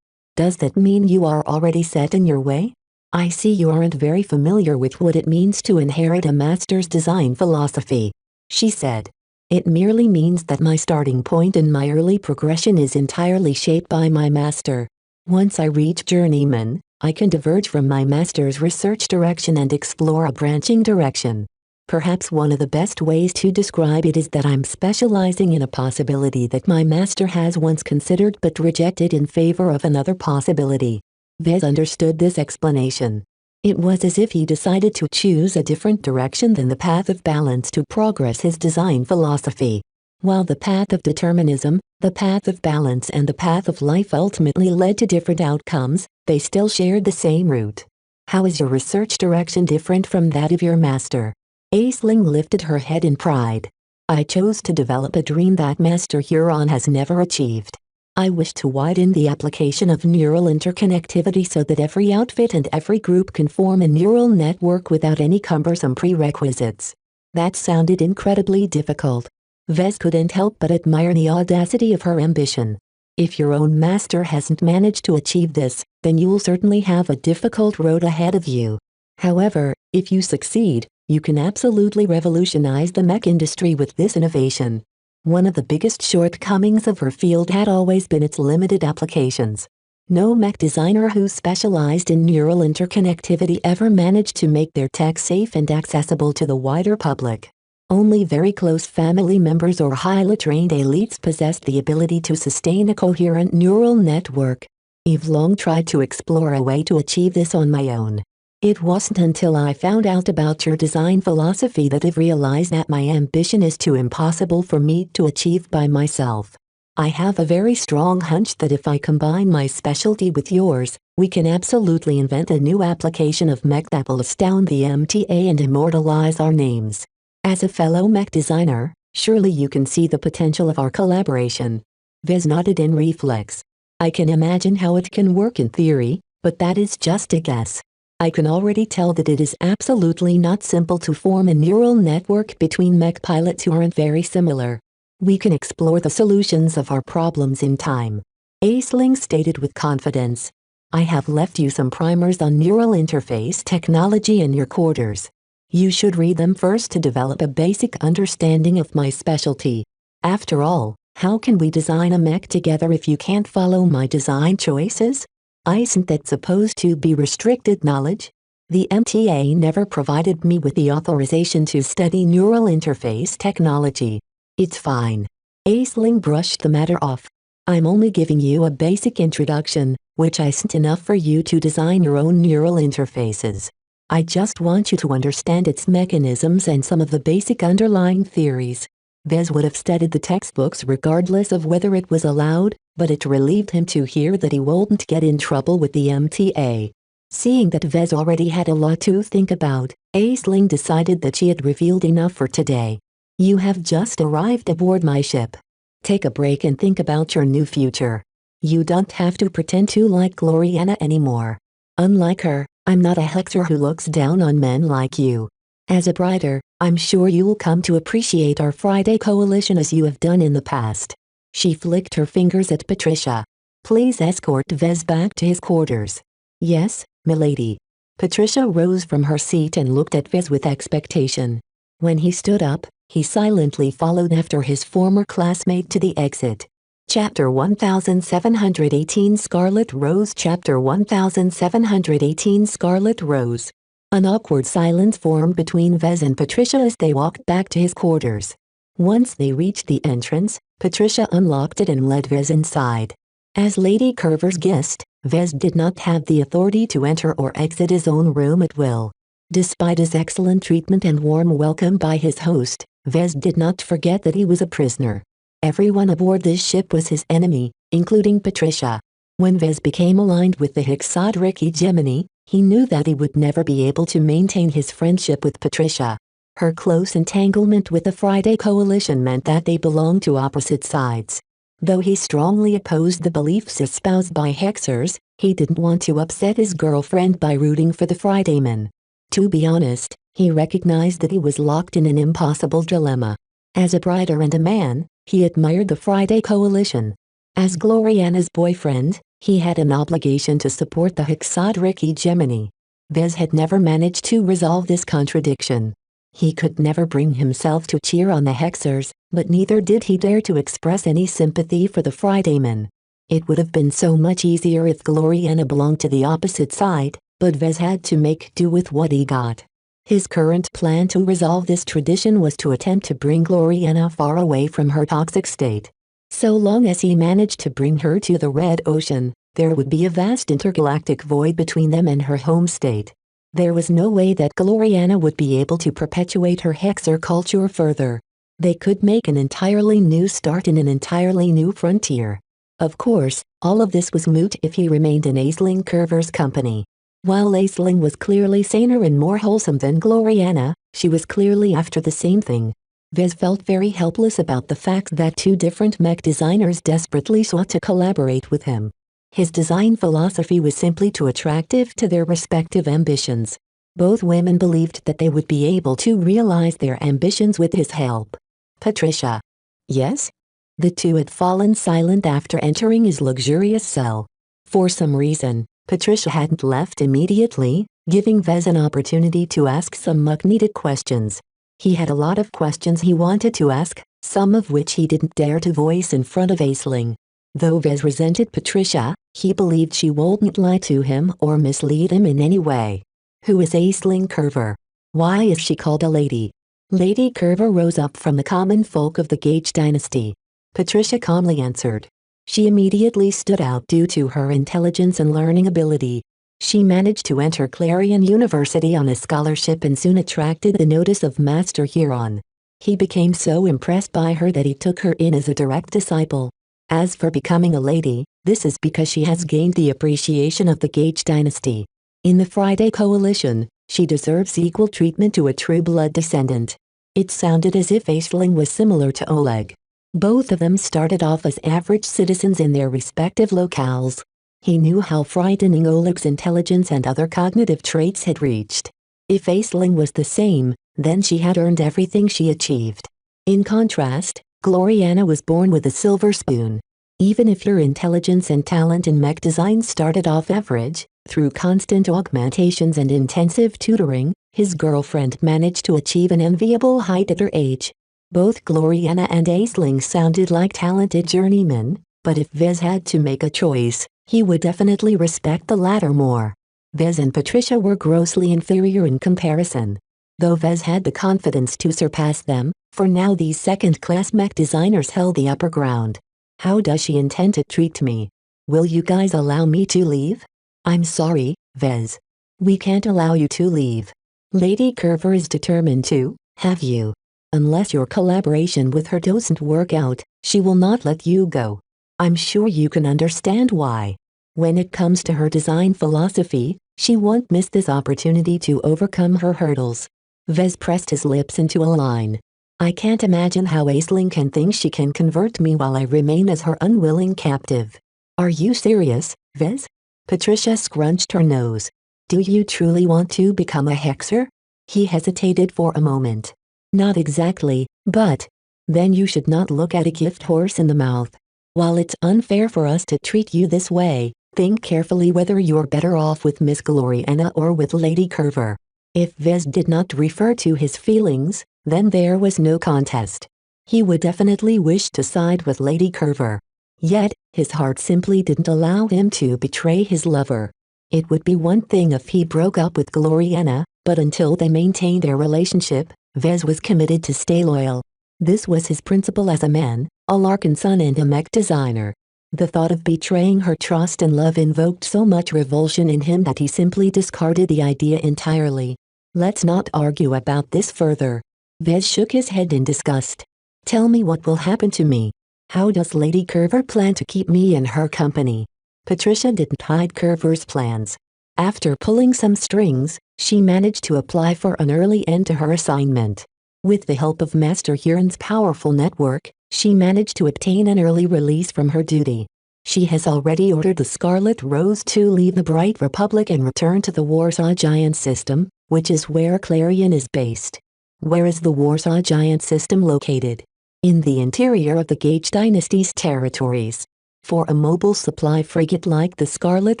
Does that mean you are already set in your way? I see you aren't very familiar with what it means to inherit a master's design philosophy, she said. It merely means that my starting point in my early progression is entirely shaped by my master. Once I reach journeyman, I can diverge from my master's research direction and explore a branching direction. Perhaps one of the best ways to describe it is that I'm specializing in a possibility that my master has once considered but rejected in favor of another possibility. Vez understood this explanation. It was as if he decided to choose a different direction than the path of balance to progress his design philosophy. While the path of determinism, the path of balance and the path of life ultimately led to different outcomes, they still shared the same route. How is your research direction different from that of your master? Aisling lifted her head in pride. I chose to develop a dream that Master Huron has never achieved. I wish to widen the application of neural interconnectivity so that every outfit and every group can form a neural network without any cumbersome prerequisites. That sounded incredibly difficult. Vez couldn't help but admire the audacity of her ambition. If your own master hasn't managed to achieve this, then you'll certainly have a difficult road ahead of you. However, if you succeed, you can absolutely revolutionize the mech industry with this innovation. One of the biggest shortcomings of her field had always been its limited applications. No mech designer who specialized in neural interconnectivity ever managed to make their tech safe and accessible to the wider public. Only very close family members or highly trained elites possessed the ability to sustain a coherent neural network. I've long tried to explore a way to achieve this on my own. It wasn't until I found out about your design philosophy that I've realized that my ambition is too impossible for me to achieve by myself. I have a very strong hunch that if I combine my specialty with yours, we can absolutely invent a new application of mech that will astound the MTA and immortalize our names. As a fellow mech designer, surely you can see the potential of our collaboration. Vez nodded in reflex. I can imagine how it can work in theory, but that is just a guess. I can already tell that it is absolutely not simple to form a neural network between mech pilots who aren't very similar. We can explore the solutions of our problems in time. Aisling stated with confidence. I have left you some primers on neural interface technology in your quarters. You should read them first to develop a basic understanding of my specialty. After all, how can we design a mech together if you can't follow my design choices? Isn't that supposed to be restricted knowledge? The MTA never provided me with the authorization to study neural interface technology. It's fine. Aisling brushed the matter off. I'm only giving you a basic introduction, which isn't enough for you to design your own neural interfaces. I just want you to understand its mechanisms and some of the basic underlying theories. Vez would have studied the textbooks regardless of whether it was allowed, but it relieved him to hear that he wouldn't get in trouble with the MTA. Seeing that Vez already had a lot to think about, Aisling decided that she had revealed enough for today. You have just arrived aboard my ship. Take a break and think about your new future. You don't have to pretend to like Gloriana anymore. Unlike her, I'm not a hexer who looks down on men like you. As a brighter, I'm sure you'll come to appreciate our Friday coalition as you have done in the past. She flicked her fingers at Patricia. Please escort Vez back to his quarters. Yes, milady. Patricia rose from her seat and looked at Vez with expectation. When he stood up, he silently followed after his former classmate to the exit. Chapter 1718 Scarlet Rose Chapter 1718 Scarlet Rose. An awkward silence formed between Vez and Patricia as they walked back to his quarters. Once they reached the entrance, Patricia unlocked it and led Vez inside. As Lady Curver's guest, Vez did not have the authority to enter or exit his own room at will. Despite his excellent treatment and warm welcome by his host, Vez did not forget that he was a prisoner. Everyone aboard this ship was his enemy, including Patricia. When Vez became aligned with the Hexadric hegemony, he knew that he would never be able to maintain his friendship with Patricia. Her close entanglement with the Friday Coalition meant that they belonged to opposite sides. Though he strongly opposed the beliefs espoused by Hexers, he didn't want to upset his girlfriend by rooting for the Fridaymen. To be honest, he recognized that he was locked in an impossible dilemma. As a brighter and a man, he admired the Friday Coalition. As Gloriana's boyfriend, he had an obligation to support the Hexadric hegemony. Vez had never managed to resolve this contradiction. He could never bring himself to cheer on the Hexers, but neither did he dare to express any sympathy for the Fridaymen. It would have been so much easier if Gloriana belonged to the opposite side, but Vez had to make do with what he got. His current plan to resolve this tradition was to attempt to bring Gloriana far away from her toxic state. So long as he managed to bring her to the Red Ocean, there would be a vast intergalactic void between them and her home state. There was no way that Gloriana would be able to perpetuate her Hexer culture further. They could make an entirely new start in an entirely new frontier. Of course, all of this was moot if he remained in Aisling Curver's company. While Aisling was clearly saner and more wholesome than Gloriana, she was clearly after the same thing. Vez felt very helpless about the fact that two different mech designers desperately sought to collaborate with him. His design philosophy was simply too attractive to their respective ambitions. Both women believed that they would be able to realize their ambitions with his help. Patricia. Yes? The two had fallen silent after entering his luxurious cell. For some reason, Patricia hadn't left immediately, giving Vez an opportunity to ask some much-needed questions. He had a lot of questions he wanted to ask, some of which he didn't dare to voice in front of Aisling. Though Vez resented Patricia, he believed she wouldn't lie to him or mislead him in any way. Who is Aisling Curver? Why is she called a lady? Lady Curver rose up from the common folk of the Gage dynasty. Patricia calmly answered. She immediately stood out due to her intelligence and learning ability. She managed to enter Clarion University on a scholarship and soon attracted the notice of Master Huron. He became so impressed by her that he took her in as a direct disciple. As for becoming a lady, this is because she has gained the appreciation of the Gage dynasty. In the Friday Coalition, she deserves equal treatment to a true blood descendant. It sounded as if Aisling was similar to Oleg. Both of them started off as average citizens in their respective locales. He knew how frightening Oleg's intelligence and other cognitive traits had reached. If Aisling was the same, then she had earned everything she achieved. In contrast, Gloriana was born with a silver spoon. Even if your intelligence and talent in mech design started off average, through constant augmentations and intensive tutoring, his girlfriend managed to achieve an enviable height at her age. Both Gloriana and Aisling sounded like talented journeymen, but if Vez had to make a choice, he would definitely respect the latter more. Vez and Patricia were grossly inferior in comparison. Though Vez had the confidence to surpass them, for now these second-class mech designers held the upper ground. How does she intend to treat me? Will you guys allow me to leave? I'm sorry, Vez. We can't allow you to leave. Lady Curver is determined to have you. Unless your collaboration with her doesn't work out, she will not let you go. I'm sure you can understand why. When it comes to her design philosophy, she won't miss this opportunity to overcome her hurdles. Vez pressed his lips into a line. I can't imagine how Aisling can think she can convert me while I remain as her unwilling captive. Are you serious, Vez? Patricia scrunched her nose. Do you truly want to become a hexer? He hesitated for a moment. Not exactly, but... Then you should not look at a gift horse in the mouth. While it's unfair for us to treat you this way, think carefully whether you're better off with Miss Gloriana or with Lady Curver. If Vez did not refer to his feelings, then there was no contest. He would definitely wish to side with Lady Curver. Yet, his heart simply didn't allow him to betray his lover. It would be one thing if he broke up with Gloriana, but until they maintained their relationship, Vez was committed to stay loyal. This was his principle as a man, a Larkin son and a mech designer. The thought of betraying her trust and love invoked so much revulsion in him that he simply discarded the idea entirely. Let's not argue about this further. Vez shook his head in disgust. Tell me what will happen to me. How does Lady Curver plan to keep me in her company? Patricia didn't hide Curver's plans. After pulling some strings, she managed to apply for an early end to her assignment. With the help of Master Huron's powerful network, she managed to obtain an early release from her duty. She has already ordered the Scarlet Rose to leave the Bright Republic and return to the Warsaw Giant system, which is where Clarion is based. Where is the Warsaw Giant system located? In the interior of the Gage Dynasty's territories. For a mobile supply frigate like the Scarlet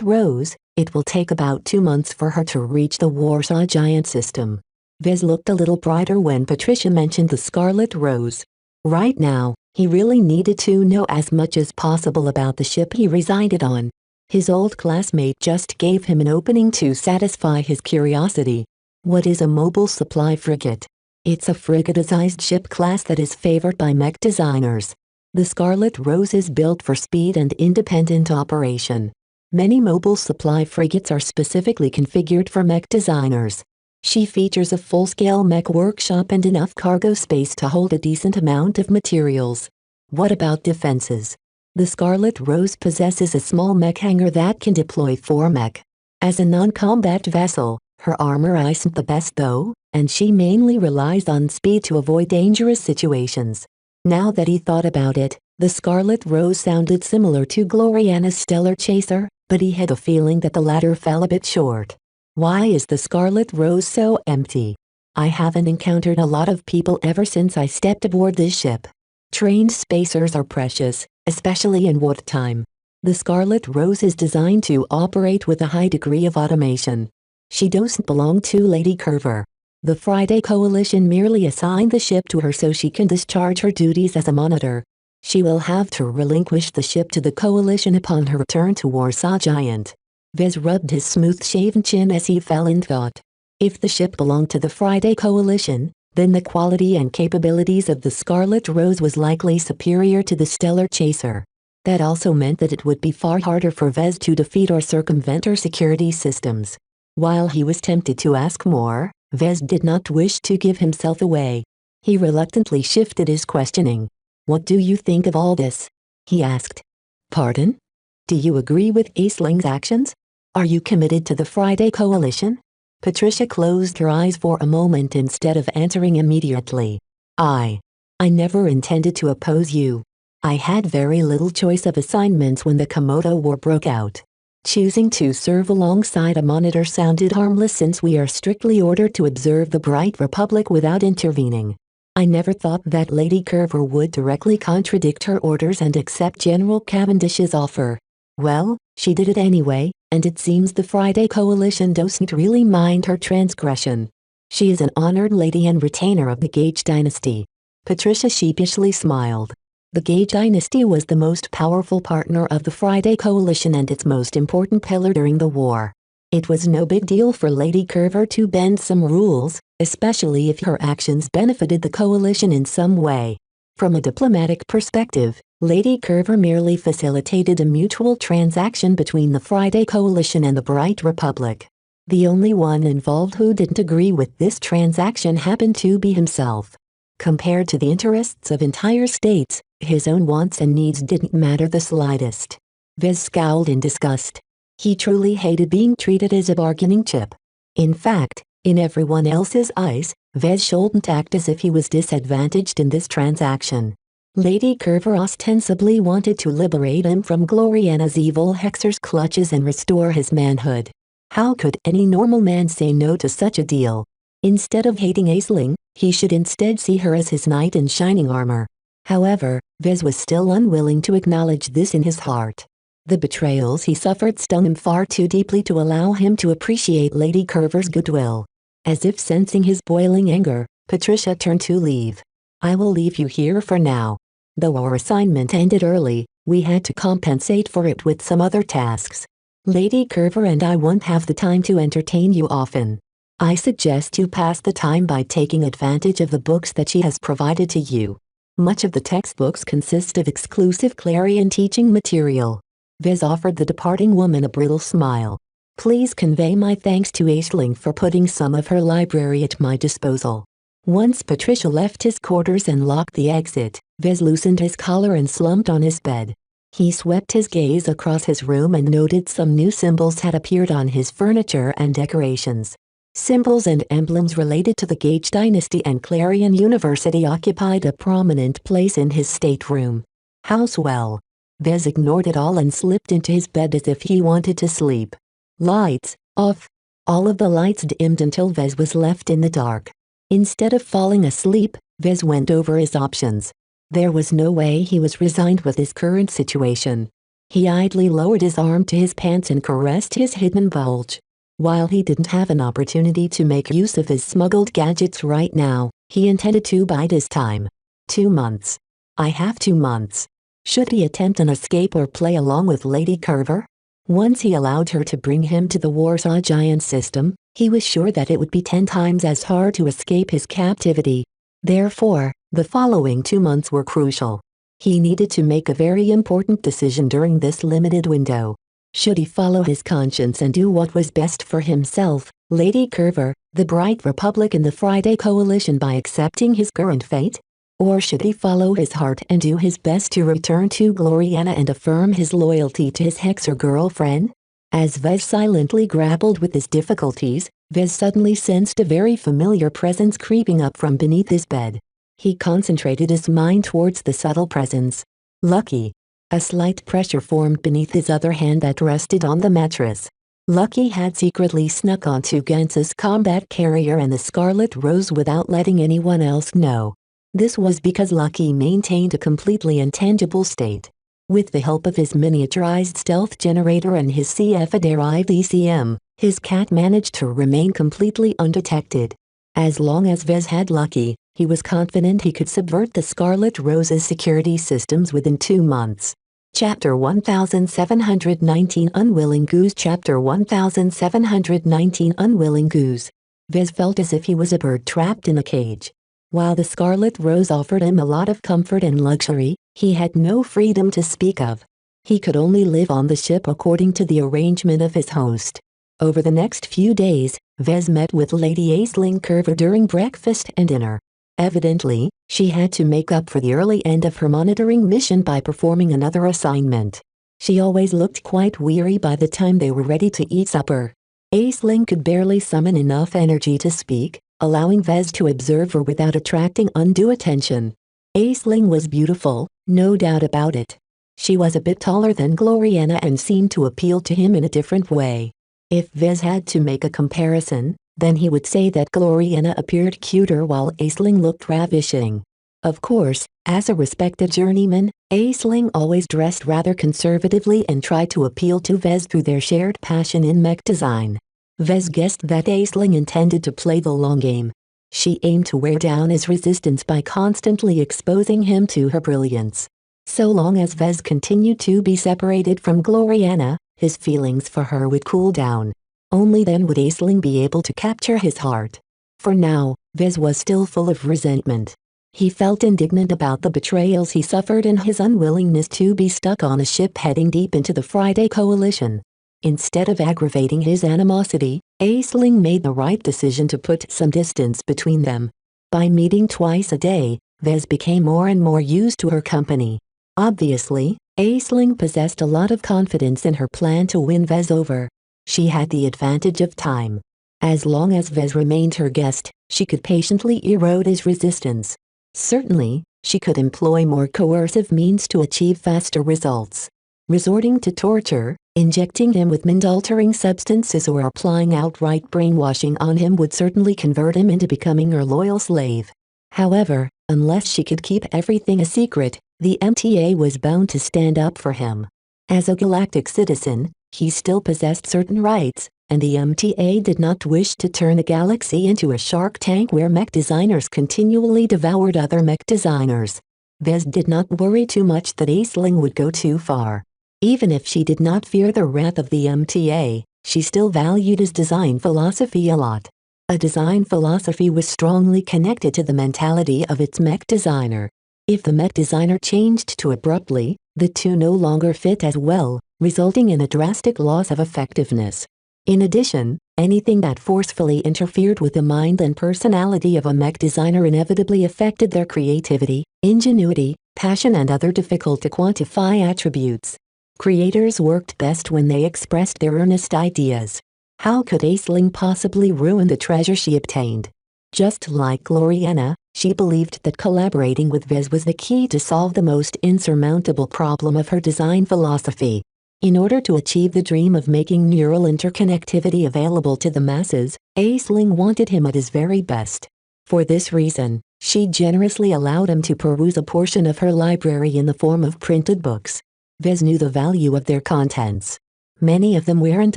Rose, it will take about 2 months for her to reach the Warsaw Giant system. Vez looked a little brighter when Patricia mentioned the Scarlet Rose. Right now, he really needed to know as much as possible about the ship he resided on. His old classmate just gave him an opening to satisfy his curiosity. What is a mobile supply frigate? It's a frigate-sized ship class that is favored by mech designers. The Scarlet Rose is built for speed and independent operation. Many mobile supply frigates are specifically configured for mech designers. She features a full-scale mech workshop and enough cargo space to hold a decent amount of materials. What about defenses? The Scarlet Rose possesses a small mech hangar that can deploy 4 mech. As a non-combat vessel, her armor isn't the best though, and she mainly relies on speed to avoid dangerous situations. Now that he thought about it, the Scarlet Rose sounded similar to Gloriana's Stellar Chaser, but he had a feeling that the latter fell a bit short. Why is the Scarlet Rose so empty? I haven't encountered a lot of people ever since I stepped aboard this ship. Trained spacers are precious, especially in wartime. The Scarlet Rose is designed to operate with a high degree of automation. She doesn't belong to Lady Curver. The Friday Coalition merely assigned the ship to her so she can discharge her duties as a monitor. She will have to relinquish the ship to the Coalition upon her return to Warsaw Giant. Vez rubbed his smooth-shaven chin as he fell in thought. If the ship belonged to the Friday Coalition, then the quality and capabilities of the Scarlet Rose was likely superior to the Stellar Chaser. That also meant that it would be far harder for Vez to defeat or circumvent her security systems. While he was tempted to ask more, Vez did not wish to give himself away. He reluctantly shifted his questioning. What do you think of all this? He asked. Pardon? Do you agree with Aisling's actions? Are you committed to the Friday Coalition? Patricia closed her eyes for a moment instead of answering immediately. I never intended to oppose you. I had very little choice of assignments when the Komodo War broke out. Choosing to serve alongside a monitor sounded harmless since we are strictly ordered to observe the Bright Republic without intervening. I never thought that Lady Curver would directly contradict her orders and accept General Cavendish's offer. Well, she did it anyway, and it seems the Friday Coalition doesn't really mind her transgression. She is an honored lady and retainer of the Gage dynasty. Patricia sheepishly smiled. The Gage dynasty was the most powerful partner of the Friday Coalition and its most important pillar during the war. It was no big deal for Lady Curver to bend some rules, especially if her actions benefited the coalition in some way. From a diplomatic perspective, Lady Curver merely facilitated a mutual transaction between the Friday Coalition and the Bright Republic. The only one involved who didn't agree with this transaction happened to be himself. Compared to the interests of entire states, his own wants and needs didn't matter the slightest. Vez scowled in disgust. He truly hated being treated as a bargaining chip. In fact, in everyone else's eyes, Vez shouldn't act as if he was disadvantaged in this transaction. Lady Curver ostensibly wanted to liberate him from Gloriana's evil hexer's clutches and restore his manhood. How could any normal man say no to such a deal? Instead of hating Aisling, he should instead see her as his knight in shining armor. However, Vez was still unwilling to acknowledge this in his heart. The betrayals he suffered stung him far too deeply to allow him to appreciate Lady Curver's goodwill. As if sensing his boiling anger, Patricia turned to leave. I will leave you here for now. Though our assignment ended early, we had to compensate for it with some other tasks. Lady Curver and I won't have the time to entertain you often. I suggest you pass the time by taking advantage of the books that she has provided to you. Much of the textbooks consist of exclusive Clarion teaching material. Vez offered the departing woman a brittle smile. Please convey my thanks to Aisling for putting some of her library at my disposal. Once Patricia left his quarters and locked the exit, Vez loosened his collar and slumped on his bed. He swept his gaze across his room and noted some new symbols had appeared on his furniture and decorations. Symbols and emblems related to the Gage dynasty and Clarion University occupied a prominent place in his stateroom. How swell. Vez ignored it all and slipped into his bed as if he wanted to sleep. Lights off. All of the lights dimmed until Vez was left in the dark. Instead of falling asleep, Vez went over his options. There was no way he was resigned with his current situation. He idly lowered his arm to his pants and caressed his hidden bulge. While he didn't have an opportunity to make use of his smuggled gadgets right now, he intended to bide his time. 2 months. I have 2 months. Should he attempt an escape or play along with Lady Curver? Once he allowed her to bring him to the Warsaw Giant system, he was sure that it would be 10 times as hard to escape his captivity. Therefore, the following 2 months were crucial. He needed to make a very important decision during this limited window. Should he follow his conscience and do what was best for himself, Lady Curver, the Bright Republic and the Friday Coalition by accepting his current fate? Or should he follow his heart and do his best to return to Gloriana and affirm his loyalty to his hexer girlfriend? As Vez silently grappled with his difficulties, Vez suddenly sensed a very familiar presence creeping up from beneath his bed. He concentrated his mind towards the subtle presence. Lucky. A slight pressure formed beneath his other hand that rested on the mattress. Lucky had secretly snuck onto Gens's combat carrier and the Scarlet Rose without letting anyone else know. This was because Lucky maintained a completely intangible state. With the help of his miniaturized stealth generator and his CF-derived ECM, his cat managed to remain completely undetected. As long as Vez had Lucky, he was confident he could subvert the Scarlet Rose's security systems within 2 months. Chapter 1719 Unwilling Goose Chapter 1719 Unwilling Goose. Vez felt as if he was a bird trapped in a cage. While the Scarlet Rose offered him a lot of comfort and luxury, he had no freedom to speak of. He could only live on the ship according to the arrangement of his host. Over the next few days, Vez met with Lady Aisling Curver during breakfast and dinner. Evidently, she had to make up for the early end of her monitoring mission by performing another assignment. She always looked quite weary by the time they were ready to eat supper. Aisling could barely summon enough energy to speak, allowing Vez to observe her without attracting undue attention. Aisling was beautiful, no doubt about it. She was a bit taller than Gloriana and seemed to appeal to him in a different way. If Vez had to make a comparison, Then he would say that Gloriana appeared cuter while Aisling looked ravishing. Of course, as a respected journeyman, Aisling always dressed rather conservatively and tried to appeal to Vez through their shared passion in mech design. Vez guessed that Aisling intended to play the long game. She aimed to wear down his resistance by constantly exposing him to her brilliance. So long as Vez continued to be separated from Gloriana, his feelings for her would cool down. Only then would Aisling be able to capture his heart. For now, Vez was still full of resentment. He felt indignant about the betrayals he suffered and his unwillingness to be stuck on a ship heading deep into the Friday Coalition. Instead of aggravating his animosity, Aisling made the right decision to put some distance between them. By meeting twice a day, Vez became more and more used to her company. Obviously, Aisling possessed a lot of confidence in her plan to win Vez over. She had the advantage of time. As long as Vez remained her guest, she could patiently erode his resistance. Certainly, she could employ more coercive means to achieve faster results. Resorting to torture, injecting him with mind-altering substances or applying outright brainwashing on him would certainly convert him into becoming her loyal slave. However, unless she could keep everything a secret, the MTA was bound to stand up for him. As a galactic citizen, he still possessed certain rights, and the MTA did not wish to turn the galaxy into a shark tank where mech designers continually devoured other mech designers. Vez did not worry too much that Aisling would go too far. Even if she did not fear the wrath of the MTA, she still valued his design philosophy a lot. A design philosophy was strongly connected to the mentality of its mech designer. If the mech designer changed too abruptly, the two no longer fit as well, resulting in a drastic loss of effectiveness. In addition, anything that forcefully interfered with the mind and personality of a mech designer inevitably affected their creativity, ingenuity, passion and other difficult-to-quantify attributes. Creators worked best when they expressed their earnest ideas. How could Aisling possibly ruin the treasure she obtained? Just like Gloriana, she believed that collaborating with Vez was the key to solve the most insurmountable problem of her design philosophy. In order to achieve the dream of making neural interconnectivity available to the masses, Aisling wanted him at his very best. For this reason, she generously allowed him to peruse a portion of her library in the form of printed books. Vez knew the value of their contents. Many of them weren't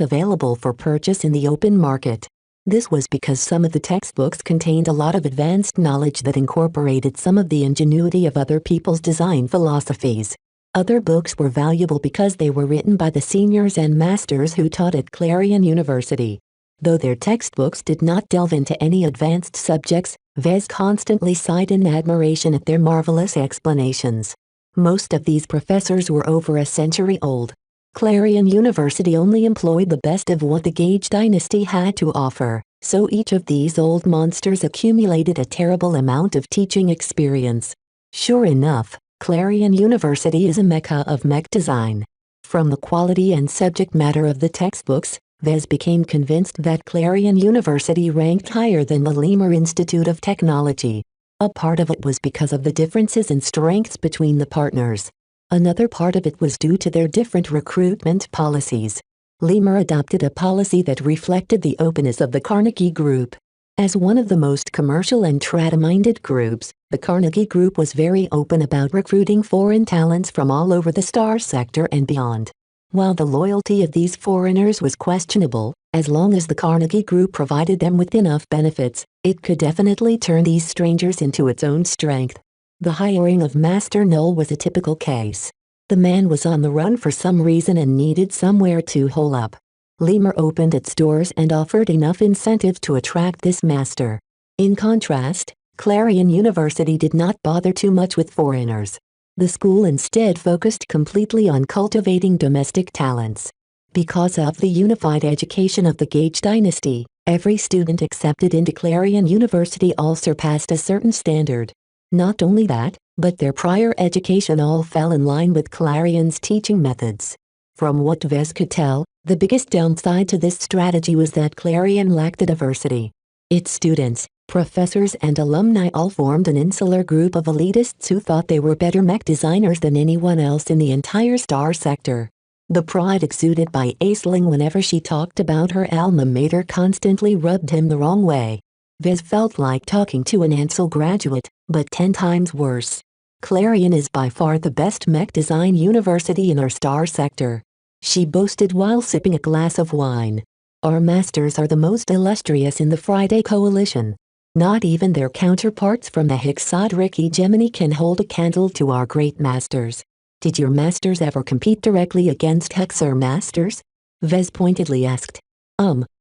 available for purchase in the open market. This was because some of the textbooks contained a lot of advanced knowledge that incorporated some of the ingenuity of other people's design philosophies. Other books were valuable because they were written by the seniors and masters who taught at Clarion University. Though their textbooks did not delve into any advanced subjects, Vez constantly sighed in admiration at their marvelous explanations. Most of these professors were over a century old. Clarion University only employed the best of what the Gage dynasty had to offer, so each of these old monsters accumulated a terrible amount of teaching experience. Sure enough, Clarion University is a mecca of mech design. From the quality and subject matter of the textbooks, Vez became convinced that Clarion University ranked higher than the Lemur Institute of Technology. A part of it was because of the differences in strengths between the partners. Another part of it was due to their different recruitment policies. Lemur adopted a policy that reflected the openness of the Carnegie Group. As one of the most commercial and trad-minded groups, the Carnegie Group was very open about recruiting foreign talents from all over the star sector and beyond. While the loyalty of these foreigners was questionable, as long as the Carnegie Group provided them with enough benefits, it could definitely turn these strangers into its own strength. The hiring of Master Null was a typical case. The man was on the run for some reason and needed somewhere to hole up. Lemur opened its doors and offered enough incentive to attract this master. In contrast, Clarion University did not bother too much with foreigners. The school instead focused completely on cultivating domestic talents. Because of the unified education of the Gage dynasty, every student accepted into Clarion University all surpassed a certain standard. Not only that, but their prior education all fell in line with Clarion's teaching methods. From what Vez could tell, the biggest downside to this strategy was that Clarion lacked a diversity. Its students, professors and alumni all formed an insular group of elitists who thought they were better mech designers than anyone else in the entire star sector. The pride exuded by Aisling whenever she talked about her alma mater constantly rubbed him the wrong way. Vez felt like talking to an Ansel graduate, but 10 times worse. Clarion is by far the best mech design university in our star sector, she boasted while sipping a glass of wine. Our masters are the most illustrious in the Friday Coalition. Not even their counterparts from the Hexadric hegemony can hold a candle to our great masters. Did your masters ever compete directly against Hexer masters? Vez pointedly asked.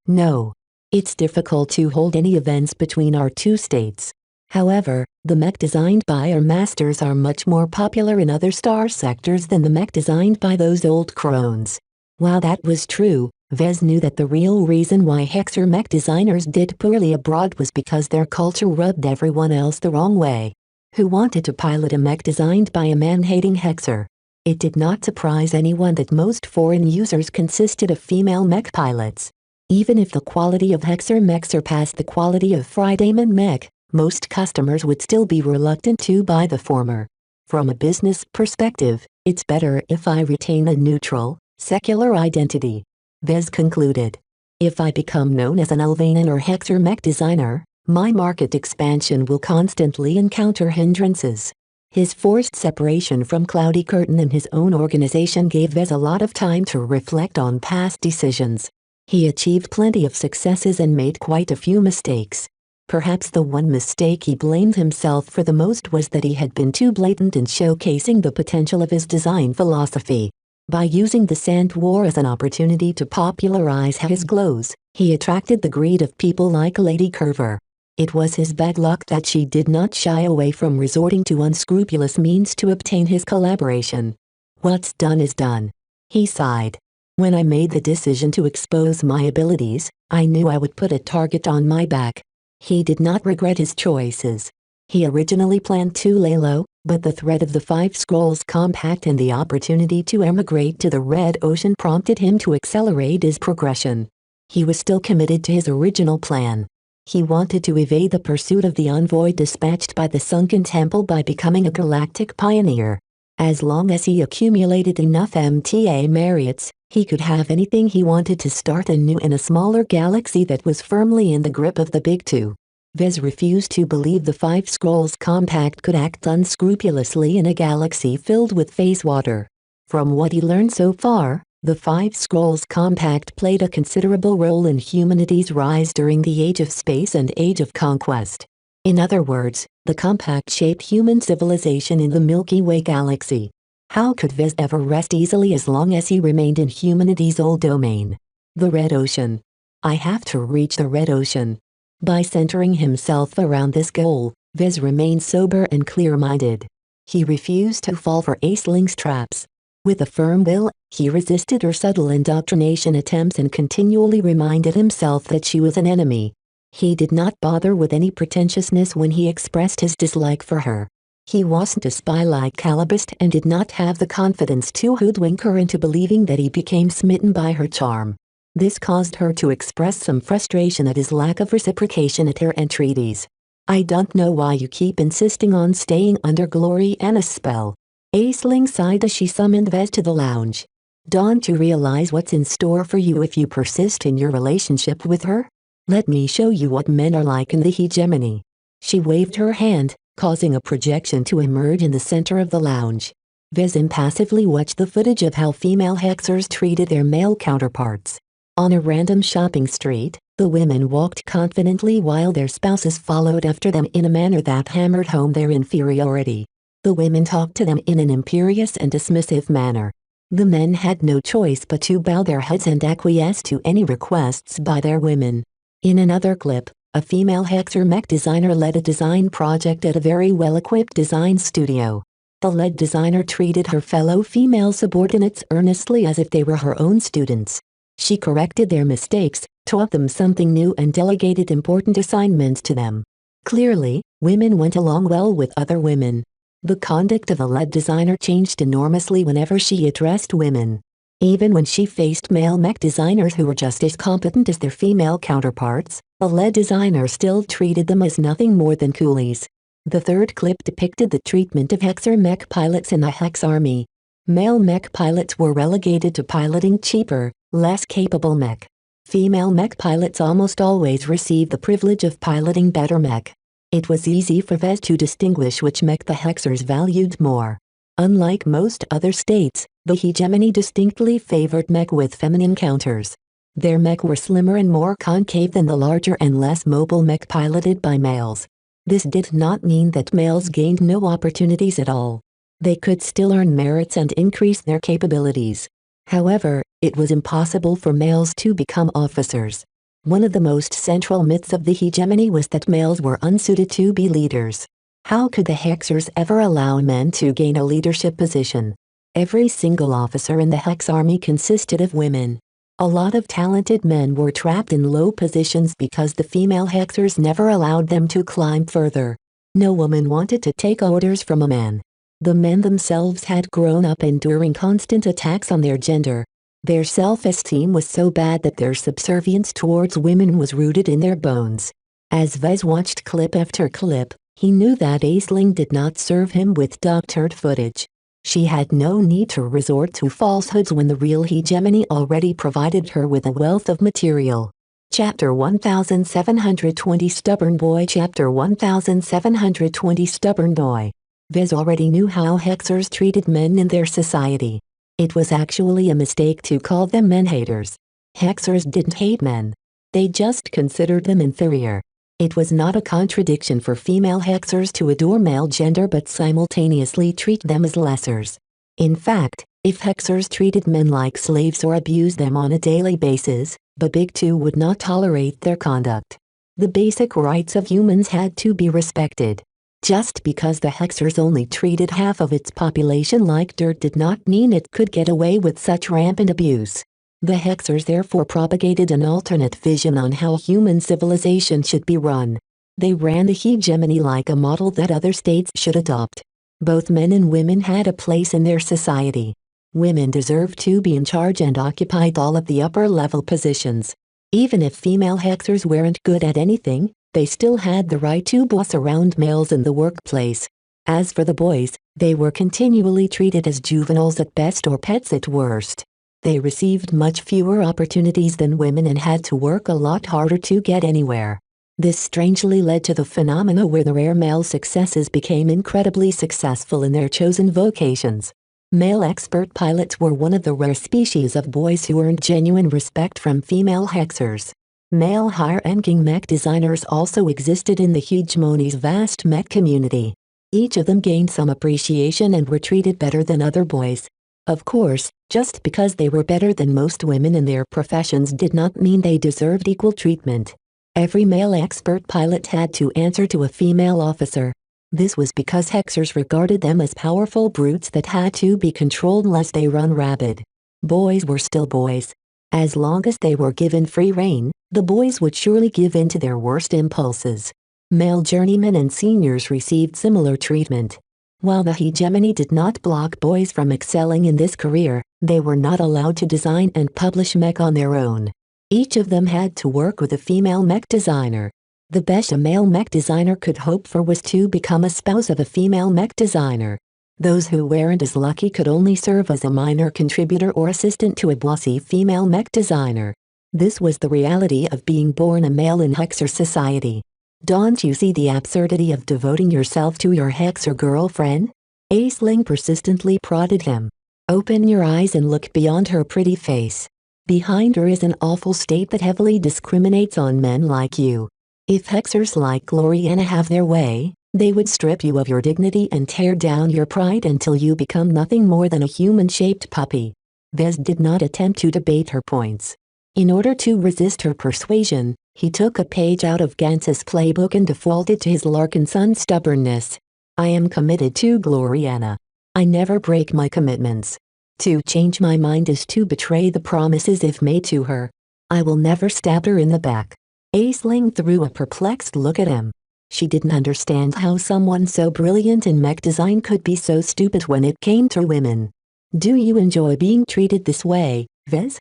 No. It's difficult to hold any events between our two states. However, the mech designed by our masters are much more popular in other star sectors than the mech designed by those old crones. While that was true, Vez knew that the real reason why Hexer mech designers did poorly abroad was because their culture rubbed everyone else the wrong way. Who wanted to pilot a mech designed by a man-hating Hexer? It did not surprise anyone that most foreign users consisted of female mech pilots. Even if the quality of Hexer mech surpassed the quality of Fridayman mech, most customers would still be reluctant to buy the former. From a business perspective, it's better if I retain a neutral, secular identity, Vez concluded. If I become known as an Elvanan or Hexer mech designer, my market expansion will constantly encounter hindrances. His forced separation from Cloudy Curtain and his own organization gave Vez a lot of time to reflect on past decisions. He achieved plenty of successes and made quite a few mistakes. Perhaps the one mistake he blamed himself for the most was that he had been too blatant in showcasing the potential of his design philosophy. By using the Sand War as an opportunity to popularize his glows, he attracted the greed of people like Lady Curver. It was his bad luck that she did not shy away from resorting to unscrupulous means to obtain his collaboration. What's done is done. He sighed. When I made the decision to expose my abilities, I knew I would put a target on my back. He did not regret his choices. He originally planned to lay low, but the threat of the Five Scrolls Compact and the opportunity to emigrate to the Red Ocean prompted him to accelerate his progression. He was still committed to his original plan. He wanted to evade the pursuit of the envoy dispatched by the Sunken Temple by becoming a galactic pioneer. As long as he accumulated enough MTA merits, he could have anything he wanted to start anew in a smaller galaxy that was firmly in the grip of the Big Two. Vez refused to believe the Five Scrolls Compact could act unscrupulously in a galaxy filled with phase water. From what he learned so far, the Five Scrolls Compact played a considerable role in humanity's rise during the Age of Space and Age of Conquest. In other words, the Compact shaped human civilization in the Milky Way galaxy. How could Vez ever rest easily as long as he remained in humanity's old domain? The Red Ocean. I have to reach the Red Ocean. By centering himself around this goal, Vez remained sober and clear-minded. He refused to fall for Aisling's traps. With a firm will, he resisted her subtle indoctrination attempts and continually reminded himself that she was an enemy. He did not bother with any pretentiousness when he expressed his dislike for her. He wasn't a spy like Calibust and did not have the confidence to hoodwink her into believing that he became smitten by her charm. This caused her to express some frustration at his lack of reciprocation at her entreaties. I don't know why you keep insisting on staying under Gloriana's spell. Aisling sighed as she summoned Vez to the lounge. Don't you realize what's in store for you if you persist in your relationship with her? Let me show you what men are like in the hegemony. She waved her hand, causing a projection to emerge in the center of the lounge. Vez impassively watched the footage of how female hexers treated their male counterparts. On a random shopping street, the women walked confidently while their spouses followed after them in a manner that hammered home their inferiority. The women talked to them in an imperious and dismissive manner. The men had no choice but to bow their heads and acquiesce to any requests by their women. In another clip, a female Hexer mech designer led a design project at a very well-equipped design studio. The lead designer treated her fellow female subordinates earnestly as if they were her own students. She corrected their mistakes, taught them something new and delegated important assignments to them. Clearly, women went along well with other women. The conduct of the lead designer changed enormously whenever she addressed women. Even when she faced male mech designers who were just as competent as their female counterparts, the lead designer still treated them as nothing more than coolies. The third clip depicted the treatment of Hexer mech pilots in the Hex Army. Male mech pilots were relegated to piloting cheaper, less capable mech. Female mech pilots almost always received the privilege of piloting better mech. It was easy for Vez to distinguish which mech the Hexers valued more. Unlike most other states, the hegemony distinctly favored mech with feminine counters. Their mech were slimmer and more concave than the larger and less mobile mech piloted by males. This did not mean that males gained no opportunities at all. They could still earn merits and increase their capabilities. However, it was impossible for males to become officers. One of the most central myths of the hegemony was that males were unsuited to be leaders. How could the Hexers ever allow men to gain a leadership position? Every single officer in the Hex army consisted of women. A lot of talented men were trapped in low positions because the female Hexers never allowed them to climb further. No woman wanted to take orders from a man. The men themselves had grown up enduring constant attacks on their gender. Their self-esteem was so bad that their subservience towards women was rooted in their bones. As Vez watched clip after clip, he knew that Aisling did not serve him with doctored footage. She had no need to resort to falsehoods when the real hegemony already provided her with a wealth of material. Chapter 1720 Stubborn Boy Chapter 1720 Stubborn Boy. Vez already knew how Hexers treated men in their society. It was actually a mistake to call them men-haters. Hexers didn't hate men. They just considered them inferior. It was not a contradiction for female Hexers to adore male gender but simultaneously treat them as lessers. In fact, if Hexers treated men like slaves or abused them on a daily basis, the Big Two would not tolerate their conduct. The basic rights of humans had to be respected. Just because the Hexers only treated half of its population like dirt did not mean it could get away with such rampant abuse. The Hexers therefore propagated an alternate vision on how human civilization should be run. They ran the hegemony like a model that other states should adopt. Both men and women had a place in their society. Women deserved to be in charge and occupied all of the upper-level positions. Even if female Hexers weren't good at anything, they still had the right to boss around males in the workplace. As for the boys, they were continually treated as juveniles at best or pets at worst. They received much fewer opportunities than women and had to work a lot harder to get anywhere. This strangely led to the phenomena where the rare male successes became incredibly successful in their chosen vocations. Male expert pilots were one of the rare species of boys who earned genuine respect from female Hexers. Male higher-ranking mech designers also existed in the hegemony's vast mech community. Each of them gained some appreciation and were treated better than other boys. Of course, just because they were better than most women in their professions did not mean they deserved equal treatment. Every male expert pilot had to answer to a female officer. This was because Hexers regarded them as powerful brutes that had to be controlled lest they run rabid. Boys were still boys. As long as they were given free rein, the boys would surely give in to their worst impulses. Male journeymen and seniors received similar treatment. While the hegemony did not block boys from excelling in this career, they were not allowed to design and publish mech on their own. Each of them had to work with a female mech designer. The best a male mech designer could hope for was to become a spouse of a female mech designer. Those who weren't as lucky could only serve as a minor contributor or assistant to a bossy female mech designer. This was the reality of being born a male in Hexer society. Don't you see the absurdity of devoting yourself to your Hexer girlfriend? Aisling persistently prodded him. Open your eyes and look beyond her pretty face. Behind her is an awful state that heavily discriminates on men like you. If Hexers like Gloriana have their way, they would strip you of your dignity and tear down your pride until you become nothing more than a human-shaped puppy. Vez did not attempt to debate her points. In order to resist her persuasion, he took a page out of Gantz's playbook and defaulted to his Larkinson stubbornness. I am committed to Gloriana. I never break my commitments. To change my mind is to betray the promises I've made to her. I will never stab her in the back. Aisling threw a perplexed look at him. She didn't understand how someone so brilliant in mech design could be so stupid when it came to women. Do you enjoy being treated this way, Vez?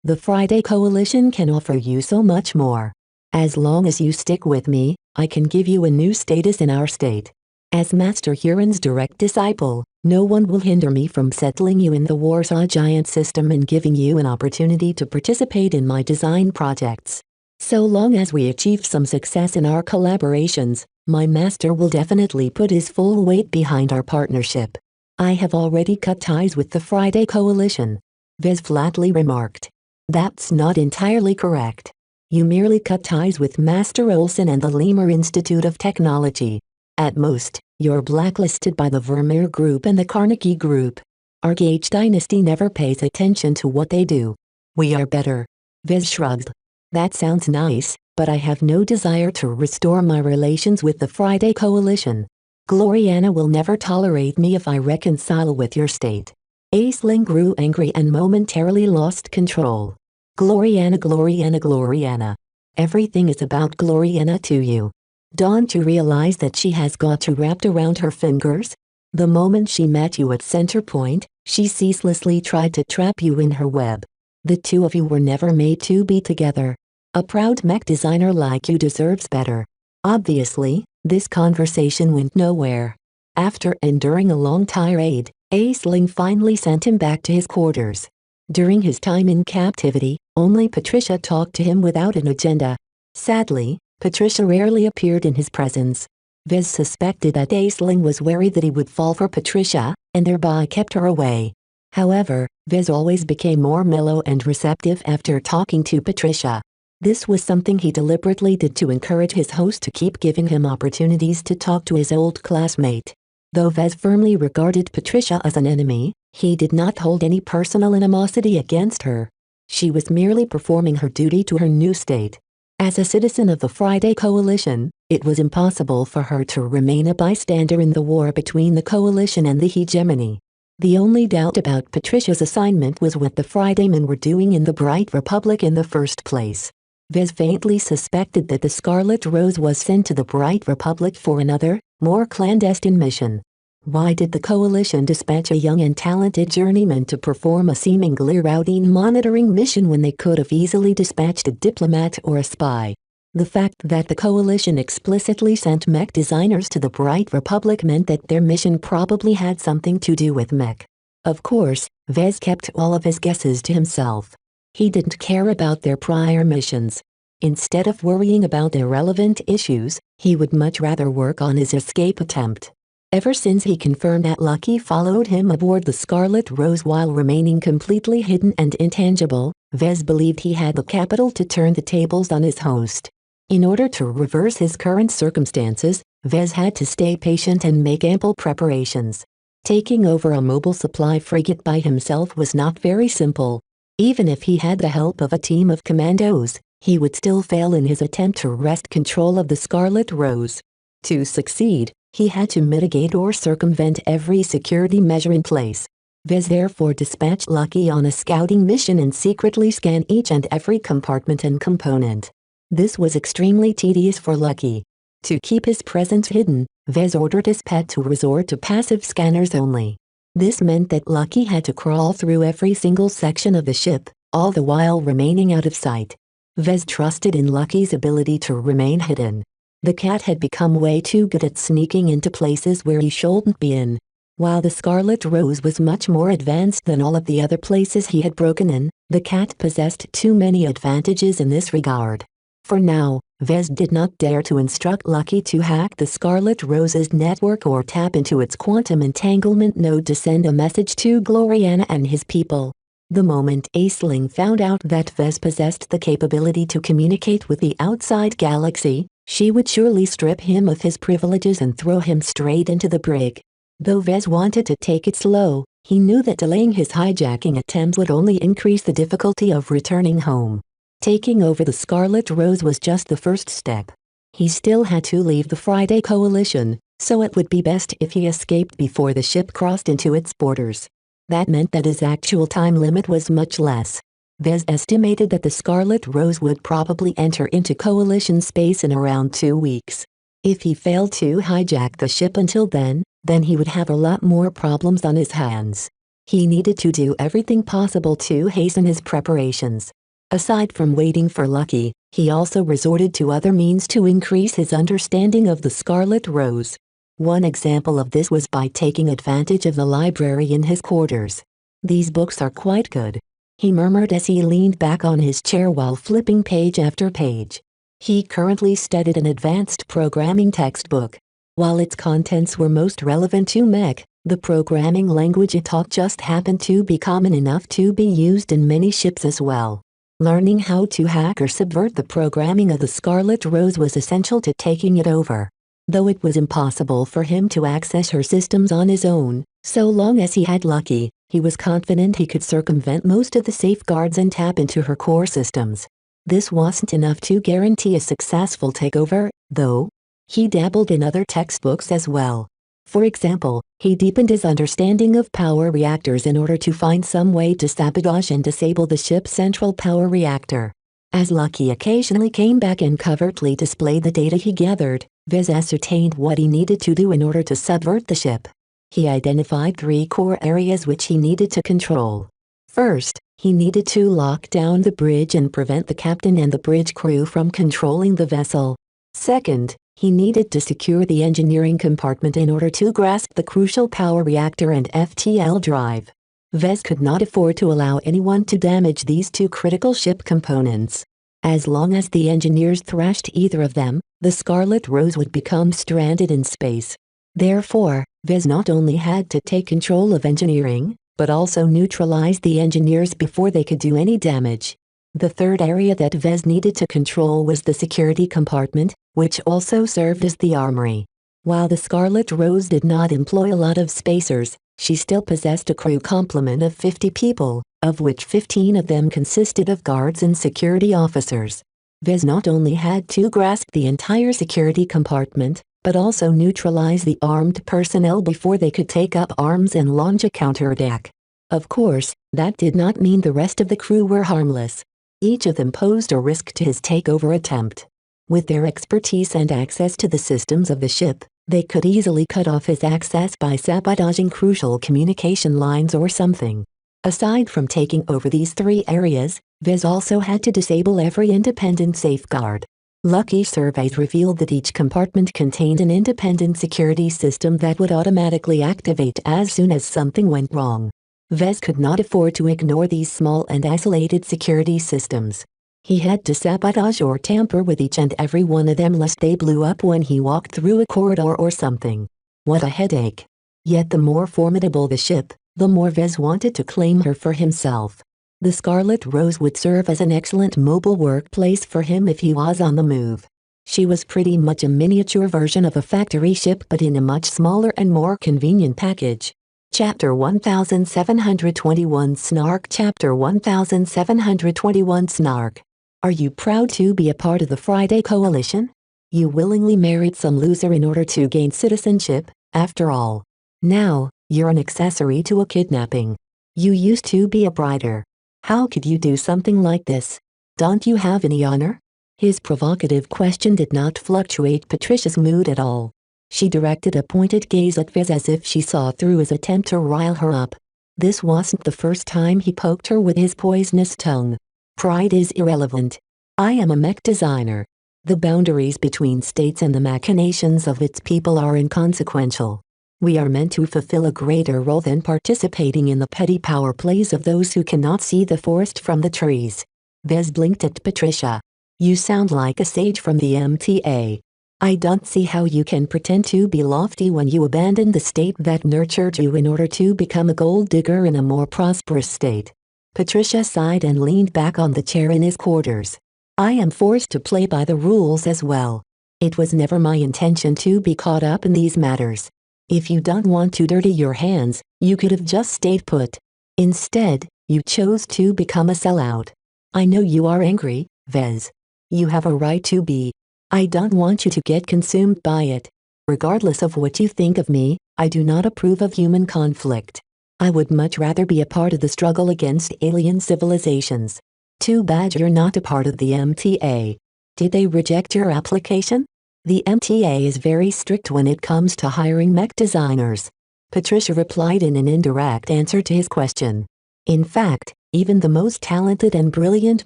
The Friday Coalition can offer you so much more. As long as you stick with me, I can give you a new status in our state. As Master Huron's direct disciple, No one will hinder me from settling you in the Warsaw Giant system and giving you an opportunity to participate in my design projects. So long as we achieve some success in our collaborations, my master will definitely put his full weight behind our partnership. I have already cut ties with the Friday Coalition, Vez flatly remarked. That's not entirely correct. You merely cut ties with Master Olson and the Lemur Institute of Technology. At most, you're blacklisted by the Vermeer Group and the Carnegie Group. Our Gage dynasty never pays attention to what they do. We are better. Vez shrugged. That sounds nice, but I have no desire to restore my relations with the Friday Coalition. Gloriana will never tolerate me if I reconcile with your state. Aisling grew angry and momentarily lost control. Gloriana, Gloriana, Gloriana. Everything is about Gloriana to you. Don't you realize that she has got you wrapped around her fingers? The moment she met you at Center Point, she ceaselessly tried to trap you in her web. The two of you were never made to be together. A proud mech designer like you deserves better. Obviously, this conversation went nowhere. After enduring a long tirade, Aisling finally sent him back to his quarters. During his time in captivity, only Patricia talked to him without an agenda. Sadly, Patricia rarely appeared in his presence. Vez suspected that Aisling was worried that he would fall for Patricia, and thereby kept her away. However, Vez always became more mellow and receptive after talking to Patricia. This was something he deliberately did to encourage his host to keep giving him opportunities to talk to his old classmate. Though Vez firmly regarded Patricia as an enemy, he did not hold any personal animosity against her. She was merely performing her duty to her new state. As a citizen of the Friday Coalition, it was impossible for her to remain a bystander in the war between the Coalition and the hegemony. The only doubt about Patricia's assignment was what the Fridaymen were doing in the Bright Republic in the first place. Vez faintly suspected that the Scarlet Rose was sent to the Bright Republic for another, more clandestine mission. Why did the Coalition dispatch a young and talented journeyman to perform a seemingly routine monitoring mission when they could have easily dispatched a diplomat or a spy? The fact that the Coalition explicitly sent mech designers to the Bright Republic meant that their mission probably had something to do with mech. Of course, Vez kept all of his guesses to himself. He didn't care about their prior missions. Instead of worrying about irrelevant issues, he would much rather work on his escape attempt. Ever since he confirmed that Lucky followed him aboard the Scarlet Rose while remaining completely hidden and intangible, Vez believed he had the capital to turn the tables on his host. In order to reverse his current circumstances, Vez had to stay patient and make ample preparations. Taking over a mobile supply frigate by himself was not very simple. Even if he had the help of a team of commandos, he would still fail in his attempt to wrest control of the Scarlet Rose. To succeed, he had to mitigate or circumvent every security measure in place. Vez therefore dispatched Lucky on a scouting mission and secretly scan each and every compartment and component. This was extremely tedious for Lucky. To keep his presence hidden, Vez ordered his pet to resort to passive scanners only. This meant that Lucky had to crawl through every single section of the ship, all the while remaining out of sight. Vez trusted in Lucky's ability to remain hidden. The cat had become way too good at sneaking into places where he shouldn't be in. While the Scarlet Rose was much more advanced than all of the other places he had broken in, the cat possessed too many advantages in this regard. For now, Vez did not dare to instruct Lucky to hack the Scarlet Rose's network or tap into its quantum entanglement node to send a message to Gloriana and his people. The moment Aisling found out that Vez possessed the capability to communicate with the outside galaxy, she would surely strip him of his privileges and throw him straight into the brig. Though Vez wanted to take it slow, he knew that delaying his hijacking attempts would only increase the difficulty of returning home. Taking over the Scarlet Rose was just the first step. He still had to leave the Friday Coalition, so it would be best if he escaped before the ship crossed into its borders. That meant that his actual time limit was much less. Vez estimated that the Scarlet Rose would probably enter into Coalition space in around 2 weeks. If he failed to hijack the ship until then he would have a lot more problems on his hands. He needed to do everything possible to hasten his preparations. Aside from waiting for Lucky, he also resorted to other means to increase his understanding of the Scarlet Rose. One example of this was by taking advantage of the library in his quarters. "These books are quite good," he murmured as he leaned back on his chair while flipping page after page. He currently studied an advanced programming textbook. While its contents were most relevant to Mech, the programming language it taught just happened to be common enough to be used in many ships as well. Learning how to hack or subvert the programming of the Scarlet Rose was essential to taking it over. Though it was impossible for him to access her systems on his own, so long as he had Lucky, he was confident he could circumvent most of the safeguards and tap into her core systems. This wasn't enough to guarantee a successful takeover, though. He dabbled in other textbooks as well. For example, he deepened his understanding of power reactors in order to find some way to sabotage and disable the ship's central power reactor. As Lucky occasionally came back and covertly displayed the data he gathered, Vez ascertained what he needed to do in order to subvert the ship. He identified 3 core areas which he needed to control. First, he needed to lock down the bridge and prevent the captain and the bridge crew from controlling the vessel. Second, he needed to secure the engineering compartment in order to grasp the crucial power reactor and FTL drive. Vez could not afford to allow anyone to damage these 2 critical ship components. As long as the engineers thrashed either of them, the Scarlet Rose would become stranded in space. Therefore, Vez not only had to take control of engineering, but also neutralize the engineers before they could do any damage. The third area that Vez needed to control was the security compartment, which also served as the armory. While the Scarlet Rose did not employ a lot of spacers, she still possessed a crew complement of 50 people, of which 15 of them consisted of guards and security officers. Vez not only had to grasp the entire security compartment, but also neutralize the armed personnel before they could take up arms and launch a counterattack. Of course, that did not mean the rest of the crew were harmless. Each of them posed a risk to his takeover attempt. With their expertise and access to the systems of the ship, they could easily cut off his access by sabotaging crucial communication lines or something. Aside from taking over these 3 areas, Vez also had to disable every independent safeguard. Lucky surveys revealed that each compartment contained an independent security system that would automatically activate as soon as something went wrong. Vez could not afford to ignore these small and isolated security systems. He had to sabotage or tamper with each and every one of them lest they blew up when he walked through a corridor or something. What a headache. Yet the more formidable the ship, the more Vez wanted to claim her for himself. The Scarlet Rose would serve as an excellent mobile workplace for him if he was on the move. She was pretty much a miniature version of a factory ship but in a much smaller and more convenient package. Chapter 1721 Snark Chapter 1721 Snark. Are you proud to be a part of the Friday Coalition? You willingly married some loser in order to gain citizenship, after all. Now, you're an accessory to a kidnapping. You used to be a brider. How could you do something like this? Don't you have any honor? His provocative question did not fluctuate Patricia's mood at all. She directed a pointed gaze at Vez as if she saw through his attempt to rile her up. This wasn't the first time he poked her with his poisonous tongue. Pride is irrelevant. I am a mech designer. The boundaries between states and the machinations of its people are inconsequential. We are meant to fulfill a greater role than participating in the petty power plays of those who cannot see the forest from the trees. Vez blinked at Patricia. You sound like a sage from the MTA. I don't see how you can pretend to be lofty when you abandon the state that nurtured you in order to become a gold digger in a more prosperous state. Patricia sighed and leaned back on the chair in his quarters. I am forced to play by the rules as well. It was never my intention to be caught up in these matters. If you don't want to dirty your hands, you could have just stayed put. Instead, you chose to become a sellout. I know you are angry, Vez. You have a right to be. I don't want you to get consumed by it. Regardless of what you think of me, I do not approve of human conflict. I would much rather be a part of the struggle against alien civilizations. Too bad you're not a part of the MTA. Did they reject your application? The MTA is very strict when it comes to hiring mech designers. Patricia replied in an indirect answer to his question. In fact, even the most talented and brilliant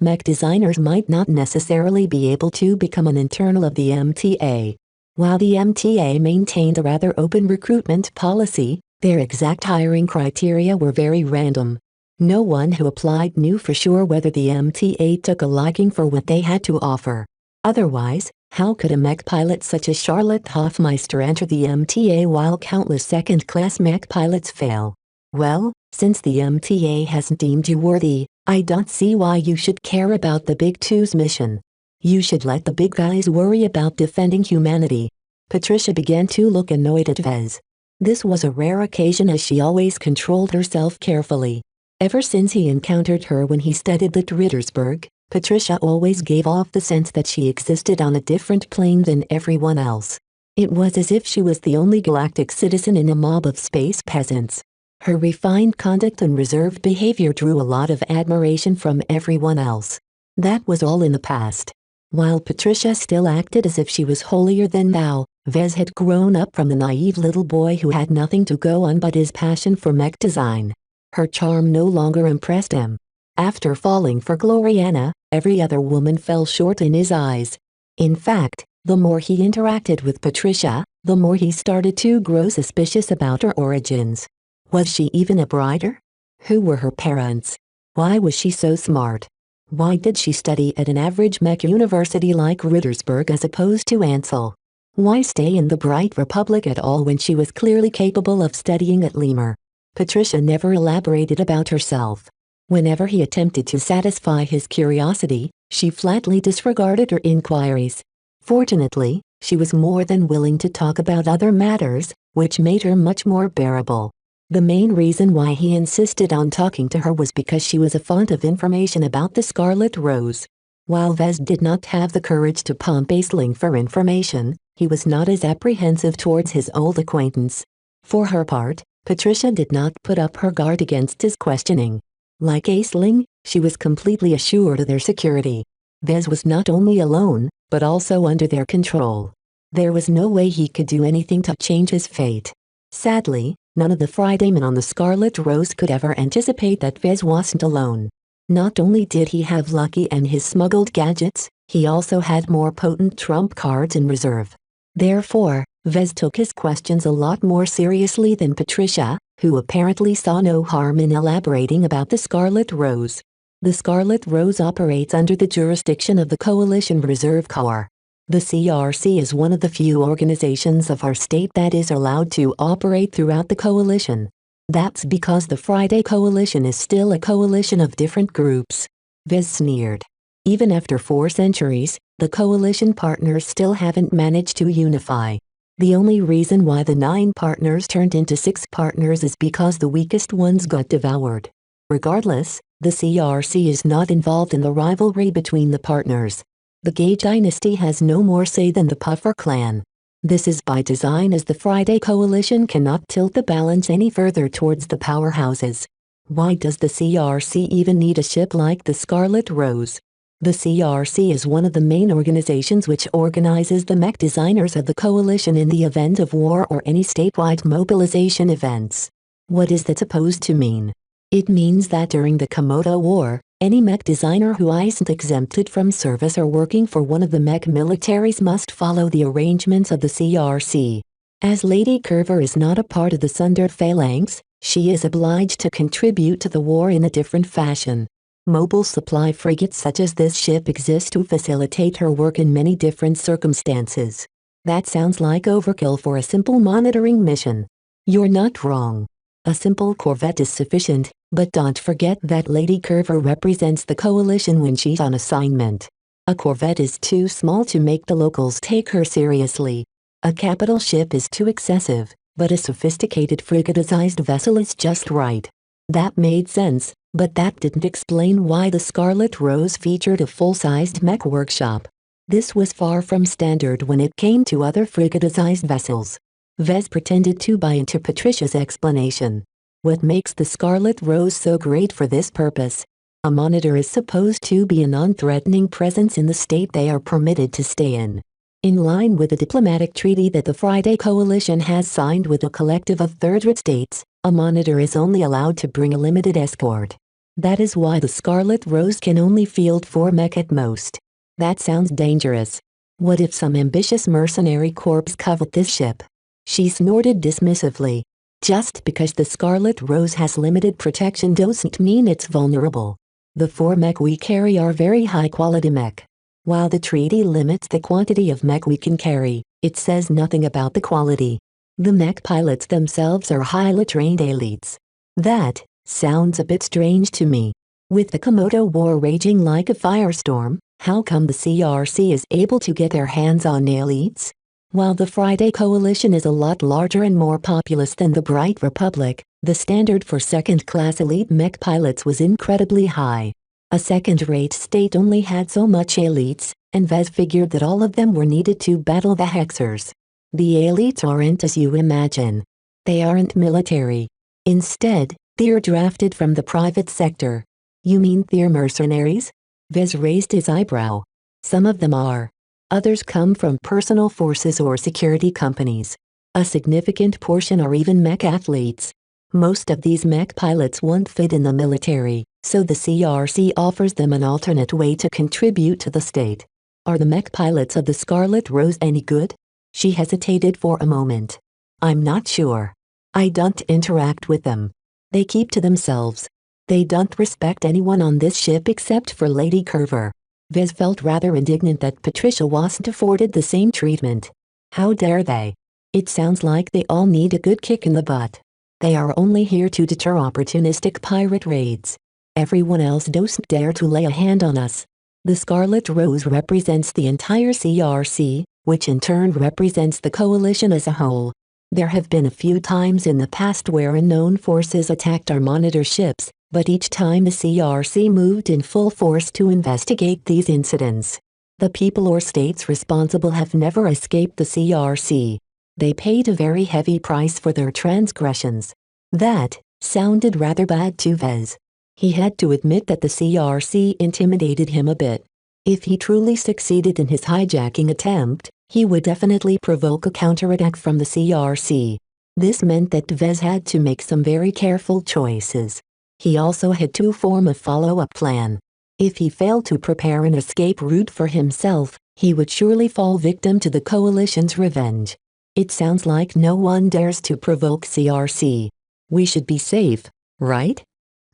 mech designers might not necessarily be able to become an internal of the MTA. While the MTA maintained a rather open recruitment policy, their exact hiring criteria were very random. No one who applied knew for sure whether the MTA took a liking for what they had to offer. Otherwise, how could a mech pilot such as Charlotte Hofmeister enter the MTA while countless second-class mech pilots fail? Well, since the MTA hasn't deemed you worthy, I don't see why you should care about the Big Two's mission. You should let the big guys worry about defending humanity. Patricia began to look annoyed at Vez. This was a rare occasion as she always controlled herself carefully. Ever since he encountered her when he studied at Rittersberg, Patricia always gave off the sense that she existed on a different plane than everyone else. It was as if she was the only galactic citizen in a mob of space peasants. Her refined conduct and reserved behavior drew a lot of admiration from everyone else. That was all in the past. While Patricia still acted as if she was holier than thou, Vez had grown up from the naive little boy who had nothing to go on but his passion for mech design. Her charm no longer impressed him. After falling for Gloriana, every other woman fell short in his eyes. In fact, the more he interacted with Patricia, the more he started to grow suspicious about her origins. Was she even a brider? Who were her parents? Why was she so smart? Why did she study at an average mech university like Rittersberg as opposed to Ansel? Why stay in the Bright Republic at all when she was clearly capable of studying at Lemur? Patricia never elaborated about herself. Whenever he attempted to satisfy his curiosity, she flatly disregarded her inquiries. Fortunately, she was more than willing to talk about other matters, which made her much more bearable. The main reason why he insisted on talking to her was because she was a font of information about the Scarlet Rose. While Vez did not have the courage to pump Aisling for information, he was not as apprehensive towards his old acquaintance. For her part, Patricia did not put up her guard against his questioning. Like Aisling, she was completely assured of their security. Vez was not only alone, but also under their control. There was no way he could do anything to change his fate. Sadly, none of the Fridaymen on the Scarlet Rose could ever anticipate that Vez wasn't alone. Not only did he have Lucky and his smuggled gadgets, he also had more potent trump cards in reserve. Therefore, Vez took his questions a lot more seriously than Patricia, who apparently saw no harm in elaborating about the Scarlet Rose. The Scarlet Rose operates under the jurisdiction of the Coalition Reserve Corps. The CRC is one of the few organizations of our state that is allowed to operate throughout the coalition. That's because the Friday Coalition is still a coalition of different groups. Vez sneered. Even after 4 centuries, the coalition partners still haven't managed to unify. The only reason why the 9 partners turned into 6 partners is because the weakest ones got devoured. Regardless, the CRC is not involved in the rivalry between the partners. The Gay dynasty has no more say than the Puffer clan. This is by design as the Friday Coalition cannot tilt the balance any further towards the powerhouses. Why does the CRC even need a ship like the Scarlet Rose? The CRC is one of the main organizations which organizes the mech designers of the coalition in the event of war or any statewide mobilization events. What is that supposed to mean? It means that during the Komodo War, any mech designer who isn't exempted from service or working for one of the mech militaries must follow the arrangements of the CRC. As Lady Curver is not a part of the Sundered Phalanx, she is obliged to contribute to the war in a different fashion. Mobile supply frigates such as this ship exist to facilitate her work in many different circumstances. That sounds like overkill for a simple monitoring mission. You're not wrong. A simple corvette is sufficient, but don't forget that Lady Curver represents the coalition when she's on assignment. A corvette is too small to make the locals take her seriously. A capital ship is too excessive, but a sophisticated frigatized vessel is just right. That made sense, but that didn't explain why the Scarlet Rose featured a full-sized mech workshop. This was far from standard when it came to other frigatized vessels. Vez pretended to buy into Patricia's explanation. What makes the Scarlet Rose so great for this purpose? A monitor is supposed to be a non-threatening presence in the state they are permitted to stay in. In line with the diplomatic treaty that the Friday Coalition has signed with a collective of third-rate states, a monitor is only allowed to bring a limited escort. That is why the Scarlet Rose can only field 4 mech at most. That sounds dangerous. What if some ambitious mercenary corps covet this ship? She snorted dismissively. Just because the Scarlet Rose has limited protection doesn't mean it's vulnerable. The 4 mech we carry are very high-quality mech. While the treaty limits the quantity of mech we can carry, it says nothing about the quality. The mech pilots themselves are highly trained elites. That sounds a bit strange to me. With the Komodo War raging like a firestorm, how come the CRC is able to get their hands on elites? While the Friday Coalition is a lot larger and more populous than the Bright Republic, the standard for second-class elite mech pilots was incredibly high. A second-rate state only had so much elites, and Vez figured that all of them were needed to battle the Hexers. The elites aren't as you imagine. They aren't military. Instead, they're drafted from the private sector. You mean they're mercenaries? Vez raised his eyebrow. Some of them are. Others come from personal forces or security companies. A significant portion are even mech athletes. Most of these mech pilots won't fit in the military, so the CRC offers them an alternate way to contribute to the state. Are the mech pilots of the Scarlet Rose any good? She hesitated for a moment. I'm not sure. I don't interact with them. They keep to themselves. They don't respect anyone on this ship except for Lady Curver. Vez felt rather indignant that Patricia wasn't afforded the same treatment. How dare they? It sounds like they all need a good kick in the butt. They are only here to deter opportunistic pirate raids. Everyone else doesn't dare to lay a hand on us. The Scarlet Rose represents the entire CRC, which in turn represents the coalition as a whole. There have been a few times in the past where unknown forces attacked our monitor ships, but each time the CRC moved in full force to investigate these incidents. The people or states responsible have never escaped the CRC. They paid a very heavy price for their transgressions. That sounded rather bad to Vez. He had to admit that the CRC intimidated him a bit. If he truly succeeded in his hijacking attempt, he would definitely provoke a counterattack from the CRC. This meant that Vez had to make some very careful choices. He also had to form a follow-up plan. If he failed to prepare an escape route for himself, he would surely fall victim to the coalition's revenge. It sounds like no one dares to provoke CRC. We should be safe, right?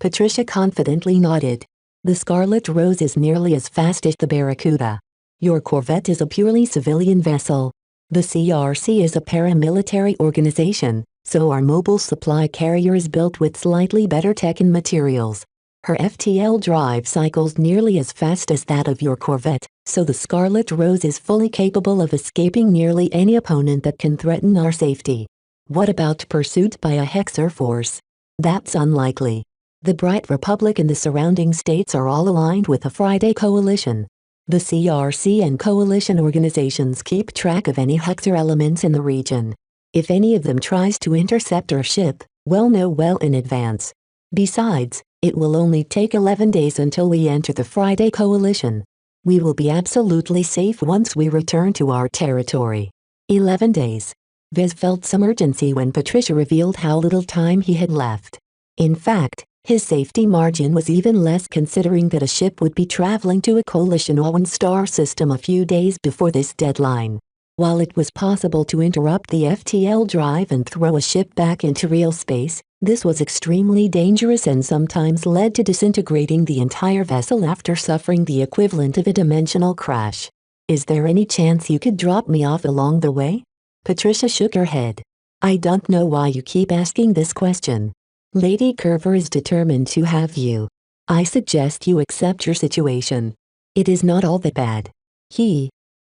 Patricia confidently nodded. The Scarlet Rose is nearly as fast as the Barracuda. Your corvette is a purely civilian vessel. The CRC is a paramilitary organization, so our mobile supply carrier is built with slightly better tech and materials. Her FTL drive cycles nearly as fast as that of your corvette, so the Scarlet Rose is fully capable of escaping nearly any opponent that can threaten our safety. What about pursuit by a Hexer force? That's unlikely. The Bright Republic and the surrounding states are all aligned with the Friday Coalition. The CRC and coalition organizations keep track of any Hexer elements in the region. If any of them tries to intercept our ship, we'll know well in advance. Besides, it will only take 11 days until we enter the Friday Coalition. We will be absolutely safe once we return to our territory. 11 days. Vez felt some urgency when Patricia revealed how little time he had left. In fact, his safety margin was even less considering that a ship would be traveling to a coalition one-star system a few days before this deadline. While it was possible to interrupt the FTL drive and throw a ship back into real space, this was extremely dangerous and sometimes led to disintegrating the entire vessel after suffering the equivalent of a dimensional crash. Is there any chance you could drop me off along the way? Patricia shook her head. I don't know why you keep asking this question. Lady Curver is determined to have you. I suggest you accept your situation. It is not all that bad.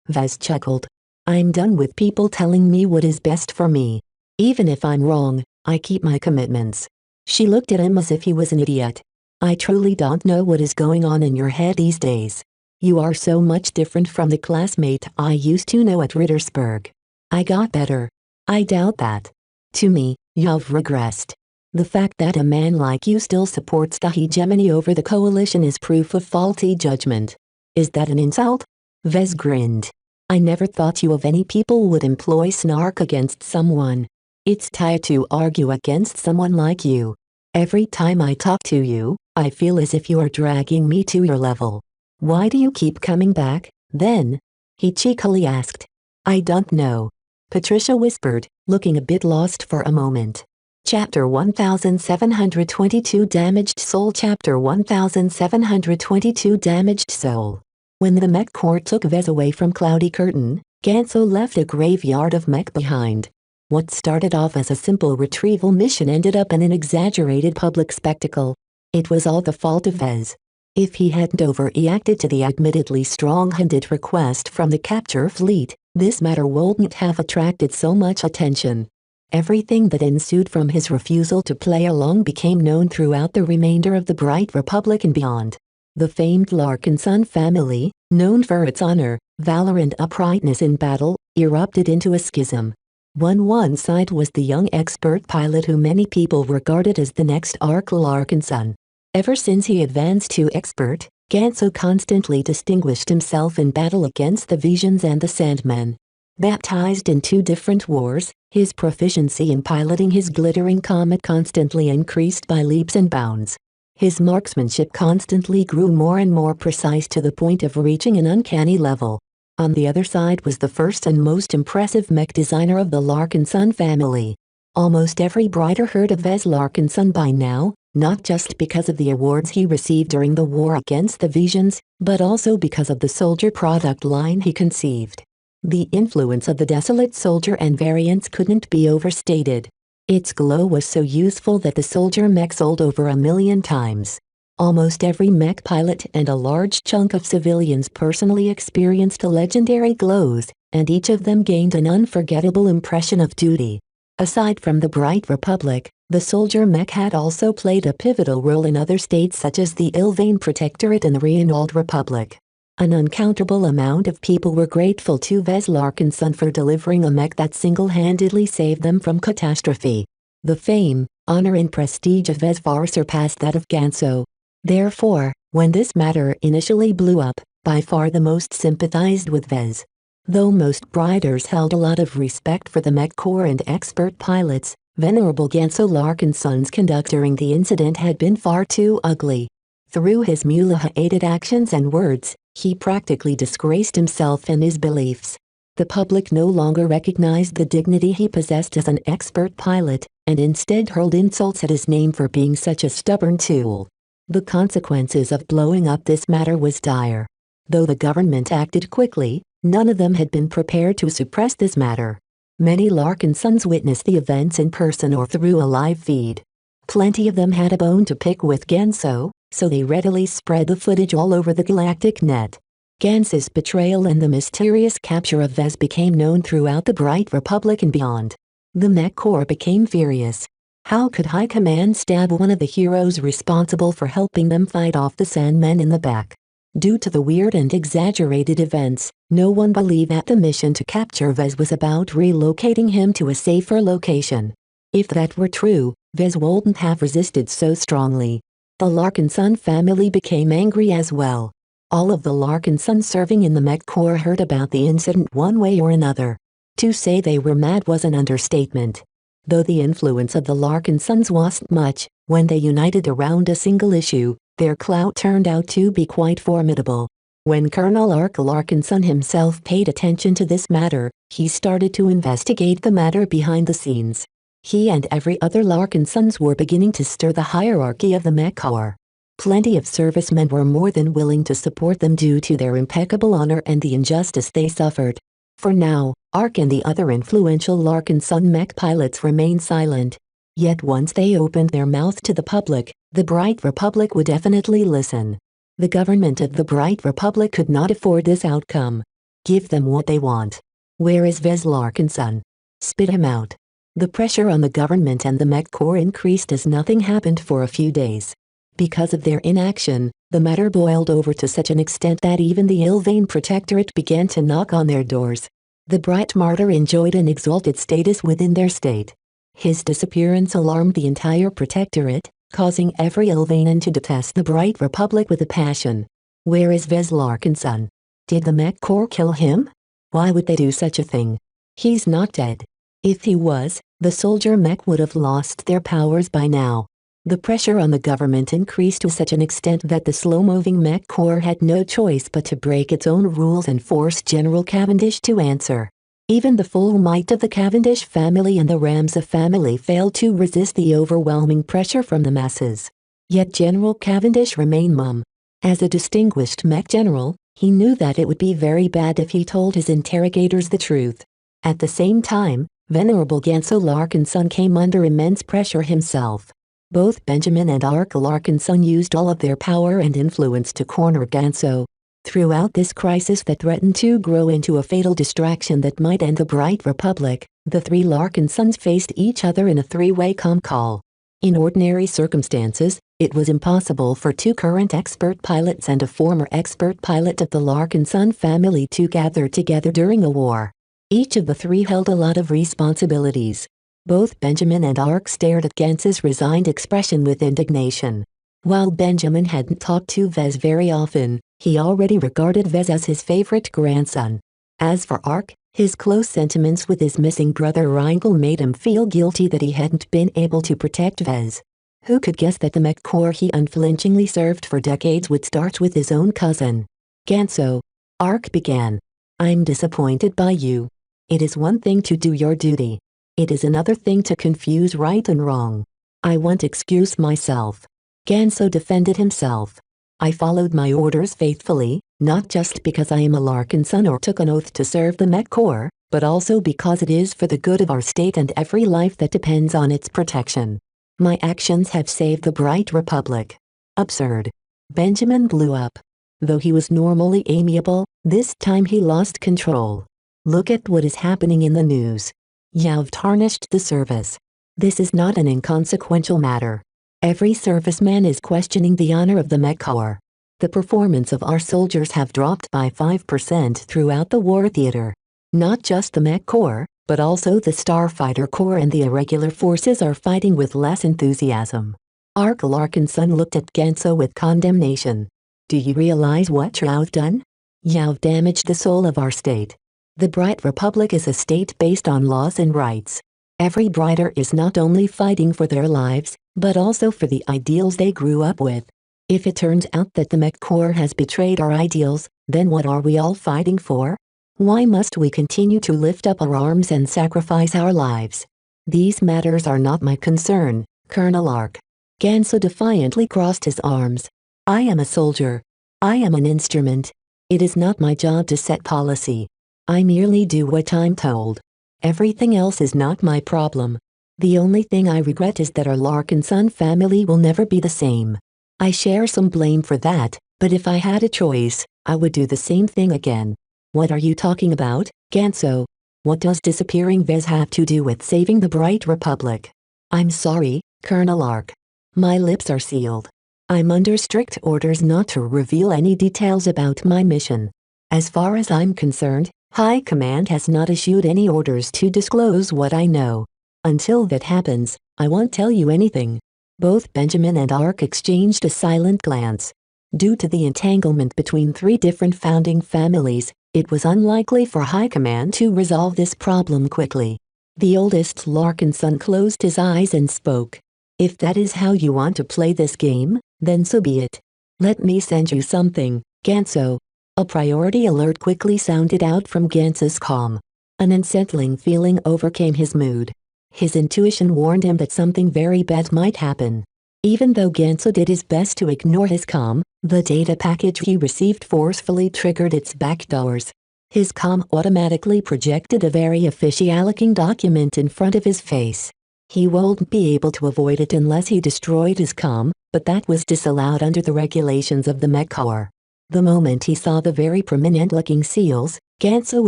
Vez chuckled. I'm done with people telling me what is best for me. Even if I'm wrong, I keep my commitments. She looked at him as if he was an idiot. I truly don't know what is going on in your head these days. You are so much different from the classmate I used to know at Rittersburg. I got better. I doubt that. To me, you've regressed. The fact that a man like you still supports the hegemony over the coalition is proof of faulty judgment. Is that an insult? Vez grinned. I never thought you of any people would employ snark against someone. It's tired to argue against someone like you. Every time I talk to you, I feel as if you are dragging me to your level. Why do you keep coming back, then? he cheekily asked. I don't know. Patricia whispered, looking a bit lost for a moment. Chapter 1722 Damaged Soul Chapter 1722 Damaged Soul. When the Mech Corps took Vez away from Cloudy Curtain, Ganso left a graveyard of mech behind. What started off as a simple retrieval mission ended up in an exaggerated public spectacle. It was all the fault of Vez. If he hadn't overreacted to the admittedly strong-handed request from the capture fleet, this matter wouldn't have attracted so much attention. Everything that ensued from his refusal to play along became known throughout the remainder of the Bright Republic and beyond. The famed Larkinson family, known for its honor, valor and uprightness in battle, erupted into a schism. One side was the young expert pilot who many people regarded as the next Ark Larkinson. Ever since he advanced to expert, Ganso constantly distinguished himself in battle against the Visions and the Sandmen. Baptized in 2 different wars, his proficiency in piloting his glittering comet constantly increased by leaps and bounds. His marksmanship constantly grew more and more precise to the point of reaching an uncanny level. On the other side was the first and most impressive mech designer of the Larkinson family. Almost every brighter heard of Vez Larkinson by now, not just because of the awards he received during the war against the Visions, but also because of the soldier product line he conceived. The influence of the Desolate Soldier and variants couldn't be overstated. Its glow was so useful that the soldier mech sold over 1 million times. Almost every mech pilot and a large chunk of civilians personally experienced the legendary glows, and each of them gained an unforgettable impression of duty. Aside from the Bright Republic, the soldier mech had also played a pivotal role in other states such as the Ilvain Protectorate and the Reynald Republic. An uncountable amount of people were grateful to Vez Larkinson for delivering a mech that single-handedly saved them from catastrophe. The fame, honor and prestige of Vez far surpassed that of Ganso. Therefore, when this matter initially blew up, by far the most sympathized with Vez. Though most Briders held a lot of respect for the Mech Corps and expert pilots, Venerable Ganso Larkinson's conduct during the incident had been far too ugly. Through his Mulaha-aided actions and words, he practically disgraced himself and his beliefs. The public no longer recognized the dignity he possessed as an expert pilot, and instead hurled insults at his name for being such a stubborn tool. The consequences of blowing up this matter was dire. Though the government acted quickly, none of them had been prepared to suppress this matter. Many Larkinsons witnessed the events in person or through a live feed. Plenty of them had a bone to pick with Ganso, so they readily spread the footage all over the galactic net. Ganso's betrayal and the mysterious capture of Vez became known throughout the Bright Republic and beyond. The Mech Corps became furious. How could High Command stab one of the heroes responsible for helping them fight off the Sandmen in the back? Due to the weird and exaggerated events, no one believed that the mission to capture Vez was about relocating him to a safer location. If that were true, Vez wouldn't have resisted so strongly. The Larkinson family became angry as well. All of the Larkinsons serving in the Mech Corps heard about the incident one way or another. To say they were mad was an understatement. Though the influence of the Larkinsons wasn't much, when they united around a single issue, their clout turned out to be quite formidable. When Colonel Ark Larkinson himself paid attention to this matter, he started to investigate the matter behind the scenes. He and every other Larkinsons were beginning to stir the hierarchy of the Mech Corps. Plenty of servicemen were more than willing to support them due to their impeccable honor and the injustice they suffered. For now, Ark and the other influential Larkinson mech pilots remained silent. Yet once they opened their mouths to the public, the Bright Republic would definitely listen. The government of the Bright Republic could not afford this outcome. Give them what they want. Where is Vez Larkinson? Spit him out. The pressure on the government and the Mech Corps increased as nothing happened for a few days. Because of their inaction, the matter boiled over to such an extent that even the Ilvain Protectorate began to knock on their doors. The Bright Martyr enjoyed an exalted status within their state. His disappearance alarmed the entire Protectorate, causing every Ilvainan to detest the Bright Republic with a passion. Where is Vez Larkinson? Did the Mech Corps kill him? Why would they do such a thing? He's not dead. If he was, the soldier mech would have lost their powers by now. The pressure on the government increased to such an extent that the slow-moving Mech Corps had no choice but to break its own rules and force General Cavendish to answer. Even the full might of the Cavendish family and the Ramsay family failed to resist the overwhelming pressure from the masses. Yet General Cavendish remained mum. As a distinguished Mech general, he knew that it would be very bad if he told his interrogators the truth. At the same time, Venerable Ganso Larkinson came under immense pressure himself. Both Benjamin and Ark Larkinson used all of their power and influence to corner Ganso. Throughout this crisis that threatened to grow into a fatal distraction that might end the Bright Republic, the three Larkinsons faced each other in a three-way comm call. In ordinary circumstances, it was impossible for two current expert pilots and a former expert pilot of the Larkinson family to gather together during a war. Each of the three held a lot of responsibilities. Both Benjamin and Ark stared at Ganso's resigned expression with indignation. While Benjamin hadn't talked to Vez very often, he already regarded Vez as his favorite grandson. As for Ark, his close sentiments with his missing brother Rangel made him feel guilty that he hadn't been able to protect Vez. Who could guess that the Mech Corps he unflinchingly served for decades would start with his own cousin? Ganso. Ark began. I'm disappointed by you. It is one thing to do your duty. It is another thing to confuse right and wrong. I won't excuse myself. Ganso defended himself. I followed my orders faithfully, not just because I am a Larkinson or took an oath to serve the Mech Corps, but also because it is for the good of our state and every life that depends on its protection. My actions have saved the Bright Republic. Absurd. Benjamin blew up. Though he was normally amiable, this time he lost control. Look at what is happening in the news. You've tarnished the service. This is not an inconsequential matter. Every serviceman is questioning the honor of the Mech Corps. The performance of our soldiers have dropped by 5% throughout the war theater. Not just the Mech Corps, but also the Starfighter Corps and the irregular forces are fighting with less enthusiasm. Ark Larkinson looked at Ganso with condemnation. Do you realize what you've done? You've damaged the soul of our state. The Bright Republic is a state based on laws and rights. Every Brighter is not only fighting for their lives, but also for the ideals they grew up with. If it turns out that the Mech Corps has betrayed our ideals, then what are we all fighting for? Why must we continue to lift up our arms and sacrifice our lives? These matters are not my concern, Colonel Ark. Ganso defiantly crossed his arms. I am a soldier. I am an instrument. It is not my job to set policy. I merely do what I'm told. Everything else is not my problem. The only thing I regret is that our Larkinson family will never be the same. I share some blame for that, but if I had a choice, I would do the same thing again. What are you talking about, Ganso? What does disappearing Vez have to do with saving the Bright Republic? I'm sorry, Colonel Ark. My lips are sealed. I'm under strict orders not to reveal any details about my mission. As far as I'm concerned, High Command has not issued any orders to disclose what I know. Until that happens, I won't tell you anything. Both Benjamin and Ark exchanged a silent glance. Due to the entanglement between three different founding families, it was unlikely for High Command to resolve this problem quickly. The oldest Larkinson closed his eyes and spoke. If that is how you want to play this game, then so be it. Let me send you something, Ganso. A priority alert quickly sounded out from Ganso's comm. An unsettling feeling overcame his mood. His intuition warned him that something very bad might happen. Even though Ganso did his best to ignore his comm, the data package he received forcefully triggered its backdoors. His comm automatically projected a very official-looking document in front of his face. He won't be able to avoid it unless he destroyed his comm, but that was disallowed under the regulations of the Mech Corps. The moment he saw the very prominent-looking seals, Ganso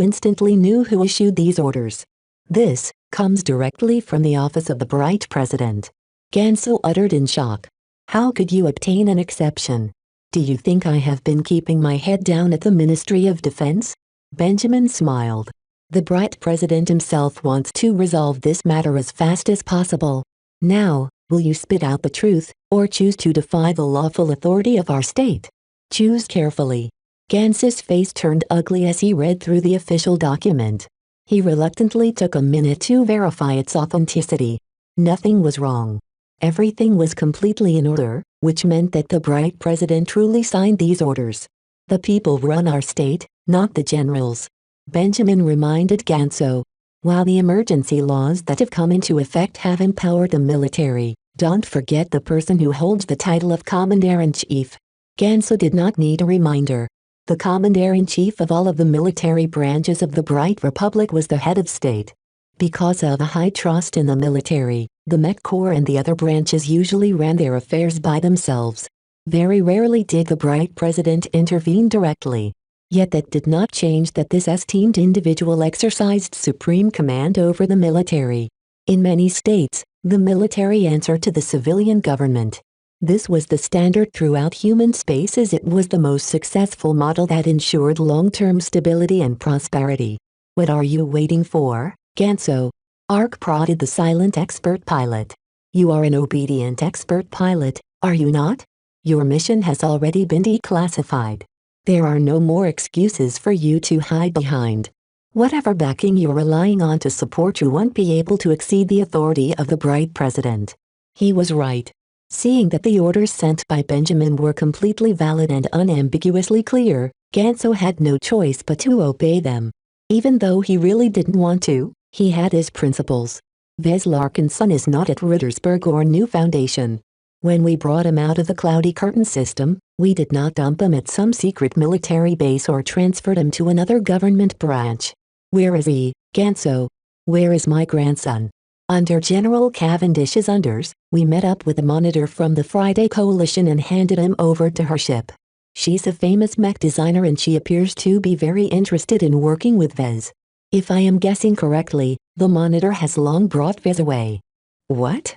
instantly knew who issued these orders. This comes directly from the office of the Bright President. Ganso uttered in shock. How could you obtain an exception? Do you think I have been keeping my head down at the Ministry of Defense? Benjamin smiled. The Bright President himself wants to resolve this matter as fast as possible. Now, will you spit out the truth, or choose to defy the lawful authority of our state? Choose carefully. Ganso's face turned ugly as he read through the official document. He reluctantly took a minute to verify its authenticity. Nothing was wrong. Everything was completely in order, which meant that the bright president truly signed these orders. The people run our state, not the generals. Benjamin reminded Ganso. While the emergency laws that have come into effect have empowered the military, don't forget the person who holds the title of Commander-in-Chief. Ganso did not need a reminder. The Commander-in-Chief of all of the military branches of the Bright Republic was the head of state. Because of a high trust in the military, the Mech Corps and the other branches usually ran their affairs by themselves. Very rarely did the Bright President intervene directly. Yet that did not change that this esteemed individual exercised supreme command over the military. In many states, the military answered to the civilian government. This was the standard throughout human space as it was the most successful model that ensured long-term stability and prosperity. What are you waiting for, Ganso? Ark prodded the silent expert pilot. You are an obedient expert pilot, are you not? Your mission has already been declassified. There are no more excuses for you to hide behind. Whatever backing you're relying on to support you won't be able to exceed the authority of the Bright President. He was right. Seeing that the orders sent by Benjamin were completely valid and unambiguously clear, Ganso had no choice but to obey them. Even though he really didn't want to, he had his principles. Vez Larkinson is not at Rittersburg or New Foundation. When we brought him out of the Cloudy Curtain system, we did not dump him at some secret military base or transferred him to another government branch. Where is he, Ganso? Where is my grandson? Under General Cavendish's orders, we met up with a monitor from the Friday Coalition and handed him over to her ship. She's a famous mech designer and she appears to be very interested in working with Vez. If I am guessing correctly, the monitor has long brought Vez away. What?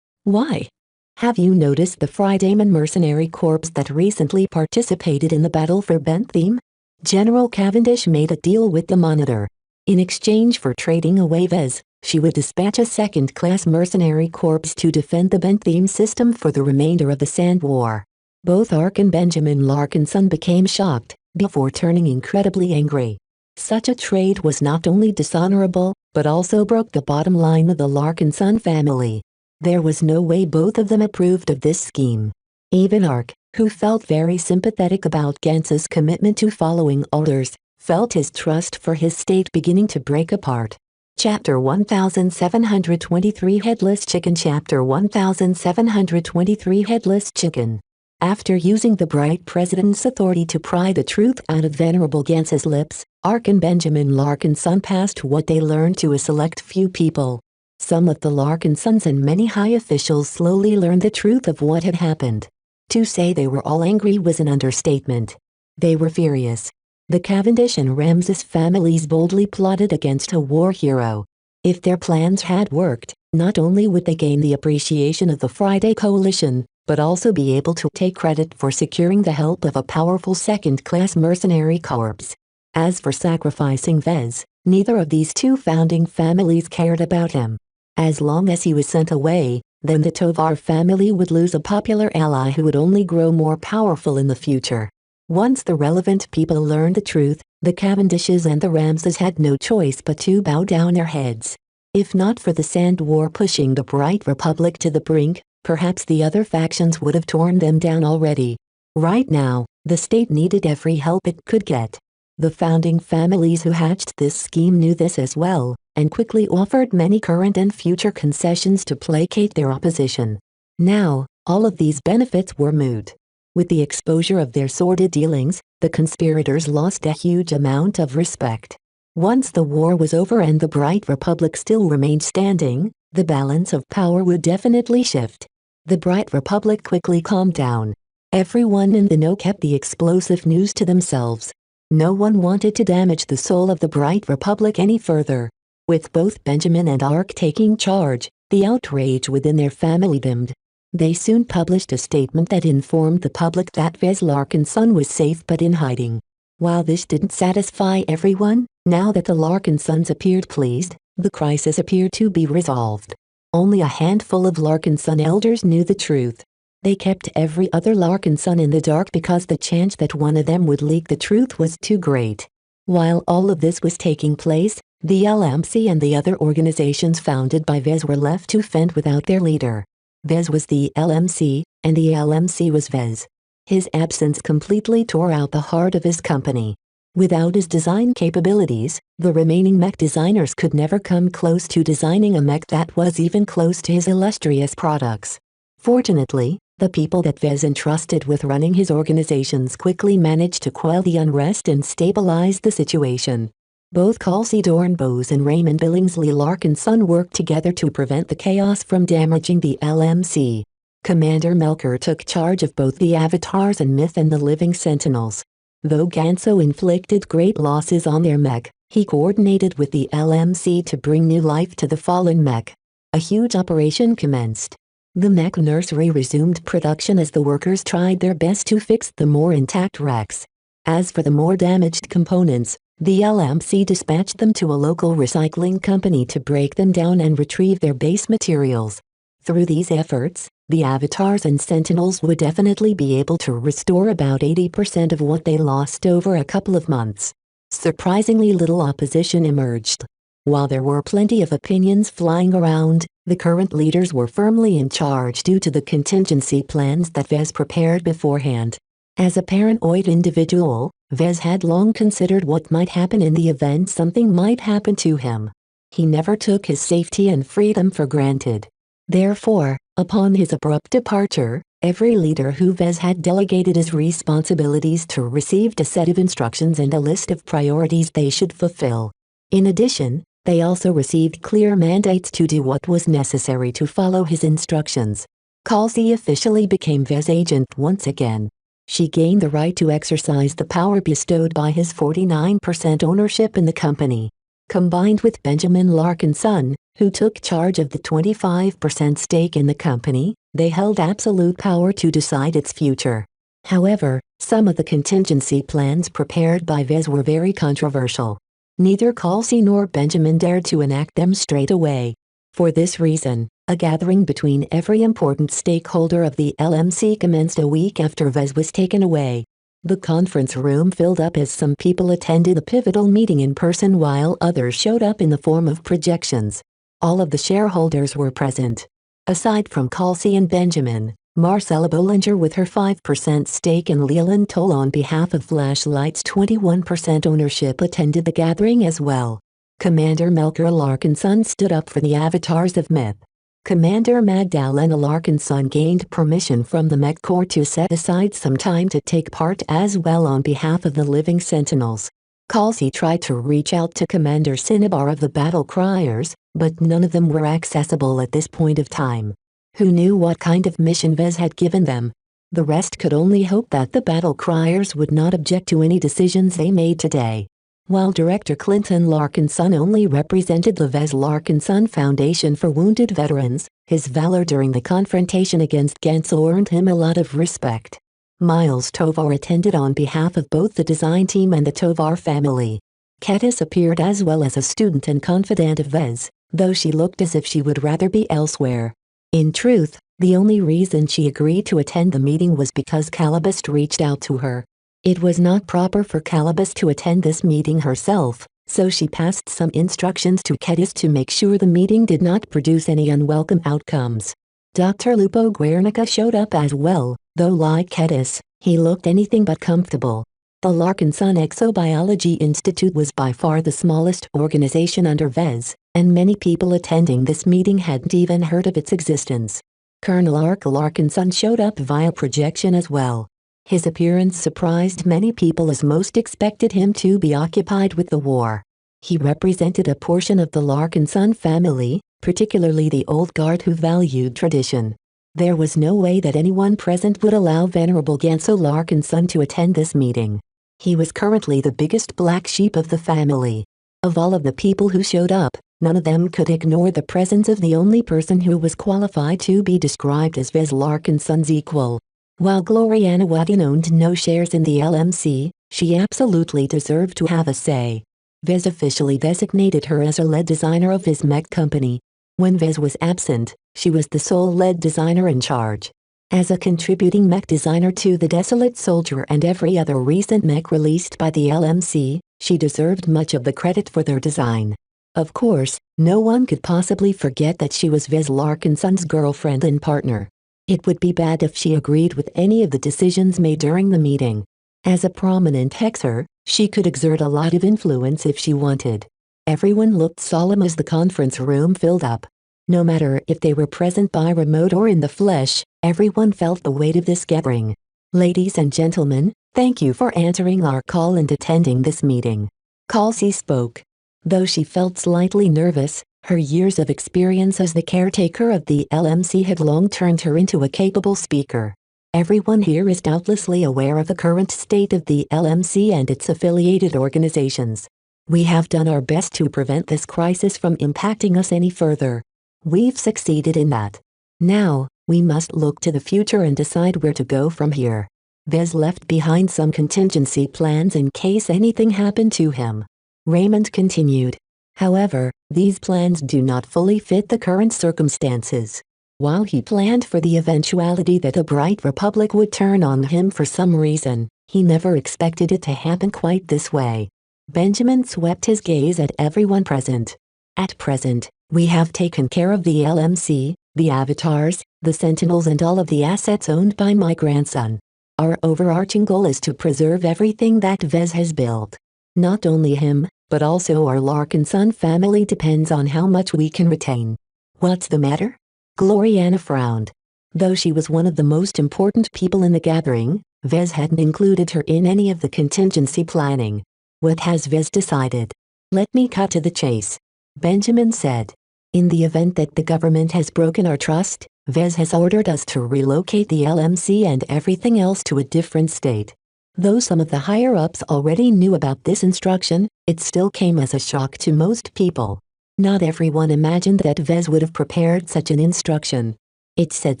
Why? Have you noticed the Fridayman mercenary corps that recently participated in the battle for Bentham? General Cavendish made a deal with the monitor. In exchange for trading away Vez, she would dispatch a second-class mercenary corps to defend the Bentham system for the remainder of the Sand War. Both Ark and Benjamin Larkinson became shocked, before turning incredibly angry. Such a trade was not only dishonorable, but also broke the bottom line of the Larkinson family. There was no way both of them approved of this scheme. Even Ark, who felt very sympathetic about Ganso's commitment to following orders, felt his trust for his state beginning to break apart. Chapter 1723 Headless Chicken Chapter 1723 Headless Chicken. After using the Bright President's authority to pry the truth out of Venerable Ganso's lips, Ark and Benjamin Larkinson passed what they learned to a select few people. Some of the Larkinsons and many high officials slowly learned the truth of what had happened. To say they were all angry was an understatement. They were furious. The Cavendish and Ramses families boldly plotted against a war hero. If their plans had worked, not only would they gain the appreciation of the Friday Coalition, but also be able to take credit for securing the help of a powerful second-class mercenary corps. As for sacrificing Vez, neither of these two founding families cared about him. As long as he was sent away, then the Tovar family would lose a popular ally who would only grow more powerful in the future. Once the relevant people learned the truth, the Cavendishes and the Ramses had no choice but to bow down their heads. If not for the Sand War pushing the Bright Republic to the brink, perhaps the other factions would have torn them down already. Right now, the state needed every help it could get. The founding families who hatched this scheme knew this as well, and quickly offered many current and future concessions to placate their opposition. Now, all of these benefits were moot. With the exposure of their sordid dealings, the conspirators lost a huge amount of respect. Once the war was over and the Bright Republic still remained standing, the balance of power would definitely shift. The Bright Republic quickly calmed down. Everyone in the know kept the explosive news to themselves. No one wanted to damage the soul of the Bright Republic any further. With both Benjamin and Ark taking charge, the outrage within their family dimmed. They soon published a statement that informed the public that Vez Larkinson was safe but in hiding. While this didn't satisfy everyone, now that the Larkinsons appeared pleased, the crisis appeared to be resolved. Only a handful of Larkinson elders knew the truth. They kept every other Larkinson in the dark because the chance that one of them would leak the truth was too great. While all of this was taking place, the LMC and the other organizations founded by Vez were left to fend without their leader. Vez was the LMC, and the LMC was Vez. His absence completely tore out the heart of his company. Without his design capabilities, the remaining mech designers could never come close to designing a mech that was even close to his illustrious products. Fortunately, the people that Vez entrusted with running his organizations quickly managed to quell the unrest and stabilize the situation. Both Kelsey Dornbose and Raymond Billingsley Larkinson worked together to prevent the chaos from damaging the LMC. Commander Melker took charge of both the Avatars and Myth and the Living Sentinels. Though Ganso inflicted great losses on their mech, he coordinated with the LMC to bring new life to the fallen mech. A huge operation commenced. The mech nursery resumed production as the workers tried their best to fix the more intact wrecks. As for the more damaged components, the LMC dispatched them to a local recycling company to break them down and retrieve their base materials. Through these efforts, the Avatars and Sentinels would definitely be able to restore about 80% of what they lost over a couple of months. Surprisingly little opposition emerged. While there were plenty of opinions flying around, the current leaders were firmly in charge due to the contingency plans that Vez prepared beforehand. As a paranoid individual, Vez had long considered what might happen in the event something might happen to him. He never took his safety and freedom for granted. Therefore, upon his abrupt departure, every leader who Vez had delegated his responsibilities to received a set of instructions and a list of priorities they should fulfill. In addition, they also received clear mandates to do what was necessary to follow his instructions. Kelsey officially became Vez agent once again. She gained the right to exercise the power bestowed by his 49% ownership in the company. Combined with Benjamin Larkinson, who took charge of the 25% stake in the company, they held absolute power to decide its future. However, some of the contingency plans prepared by Vez were very controversial. Neither Kelsey nor Benjamin dared to enact them straight away. For this reason, a gathering between every important stakeholder of the LMC commenced a week after Vez was taken away. The conference room filled up as some people attended the pivotal meeting in person while others showed up in the form of projections. All of the shareholders were present. Aside from Kelsey and Benjamin, Marcella Bollinger with her 5% stake and Leland Toll on behalf of Flashlight's 21% ownership attended the gathering as well. Commander Melker Larkinson stood up for the Avatars of Myth. Commander Magdalena Larkinson gained permission from the Mech Corps to set aside some time to take part as well on behalf of the Living Sentinels. Kelsey tried to reach out to Commander Cinnabar of the Battle Criers, but none of them were accessible at this point of time. Who knew what kind of mission Vez had given them? The rest could only hope that the Battle Criers would not object to any decisions they made today. While Director Clinton Larkinson only represented the Vez Larkinson Foundation for Wounded Veterans, his valor during the confrontation against Ganso earned him a lot of respect. Miles Tovar attended on behalf of both the design team and the Tovar family. Kattis appeared as well as a student and confidant of Vez, though she looked as if she would rather be elsewhere. In truth, the only reason she agreed to attend the meeting was because Calibust reached out to her. It was not proper for Calibust to attend this meeting herself, so she passed some instructions to Kattis to make sure the meeting did not produce any unwelcome outcomes. Dr. Lupo Guernica showed up as well, though like Kattis, he looked anything but comfortable. The Larkinson Exobiology Institute was by far the smallest organization under Vez, and many people attending this meeting hadn't even heard of its existence. Colonel Ark Larkinson showed up via projection as well. His appearance surprised many people as most expected him to be occupied with the war. He represented a portion of the Larkinson family, particularly the old guard who valued tradition. There was no way that anyone present would allow Venerable Ganso Larkinson to attend this meeting. He was currently the biggest black sheep of the family. Of all of the people who showed up, none of them could ignore the presence of the only person who was qualified to be described as Vez Larkinson's equal. While Gloriana Wadin owned no shares in the LMC, she absolutely deserved to have a say. Vez officially designated her as a lead designer of his mech company. When Vez was absent, she was the sole lead designer in charge. As a contributing mech designer to the Desolate Soldier and every other recent mech released by the LMC, she deserved much of the credit for their design. Of course, no one could possibly forget that she was Vez Larkinson's girlfriend and partner. It would be bad if she agreed with any of the decisions made during the meeting. As a prominent hexer, she could exert a lot of influence if she wanted. Everyone looked solemn as the conference room filled up. No matter if they were present by remote or in the flesh, everyone felt the weight of this gathering. Ladies and gentlemen, thank you for answering our call and attending this meeting. Kelsey spoke. Though she felt slightly nervous, her years of experience as the caretaker of the LMC had long turned her into a capable speaker. Everyone here is doubtlessly aware of the current state of the LMC and its affiliated organizations. We have done our best to prevent this crisis from impacting us any further. We've succeeded in that. Now, we must look to the future and decide where to go from here. Vez left behind some contingency plans in case anything happened to him. Raymond continued. However, these plans do not fully fit the current circumstances. While he planned for the eventuality that the Bright Republic would turn on him for some reason, he never expected it to happen quite this way. Benjamin swept his gaze at everyone present. At present, we have taken care of the LMC, the avatars, the sentinels and all of the assets owned by my grandson. Our overarching goal is to preserve everything that Vez has built. Not only him, but also our Larkinson family depends on how much we can retain. What's the matter? Gloriana frowned. Though she was one of the most important people in the gathering, Vez hadn't included her in any of the contingency planning. What has Vez decided? Let me cut to the chase. Benjamin said. In the event that the government has broken our trust, Vez has ordered us to relocate the LMC and everything else to a different state. Though some of the higher-ups already knew about this instruction, it still came as a shock to most people. Not everyone imagined that Vez would have prepared such an instruction. It said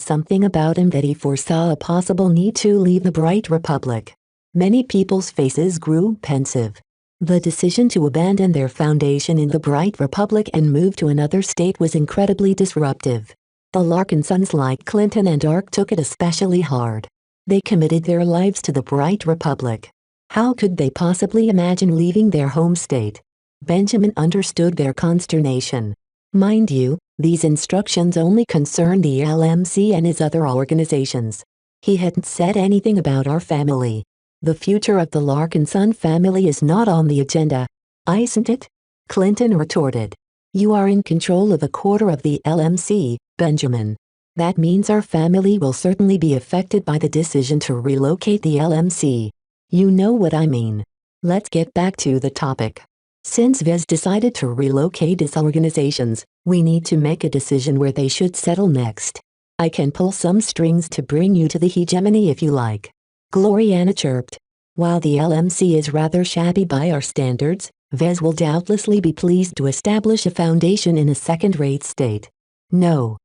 something about him that he foresaw a possible need to leave the Bright Republic. Many people's faces grew pensive. The decision to abandon their foundation in the Bright Republic and move to another state was incredibly disruptive. The Larkinsons like Clinton and Ark took it especially hard. They committed their lives to the Bright Republic. How could they possibly imagine leaving their home state? Benjamin understood their consternation. Mind you, these instructions only concern the LMC and its other organizations. He hadn't said anything about our family. The future of the Larkinson family is not on the agenda, isn't it? Clinton retorted. You are in control of a quarter of the LMC, Benjamin. That means our family will certainly be affected by the decision to relocate the LMC. You know what I mean. Let's get back to the topic. Since Vez decided to relocate its organizations, we need to make a decision where they should settle next. I can pull some strings to bring you to the hegemony if you like. Gloriana chirped. While the LMC is rather shabby by our standards, Vez will doubtlessly be pleased to establish a foundation in a second-rate state. No.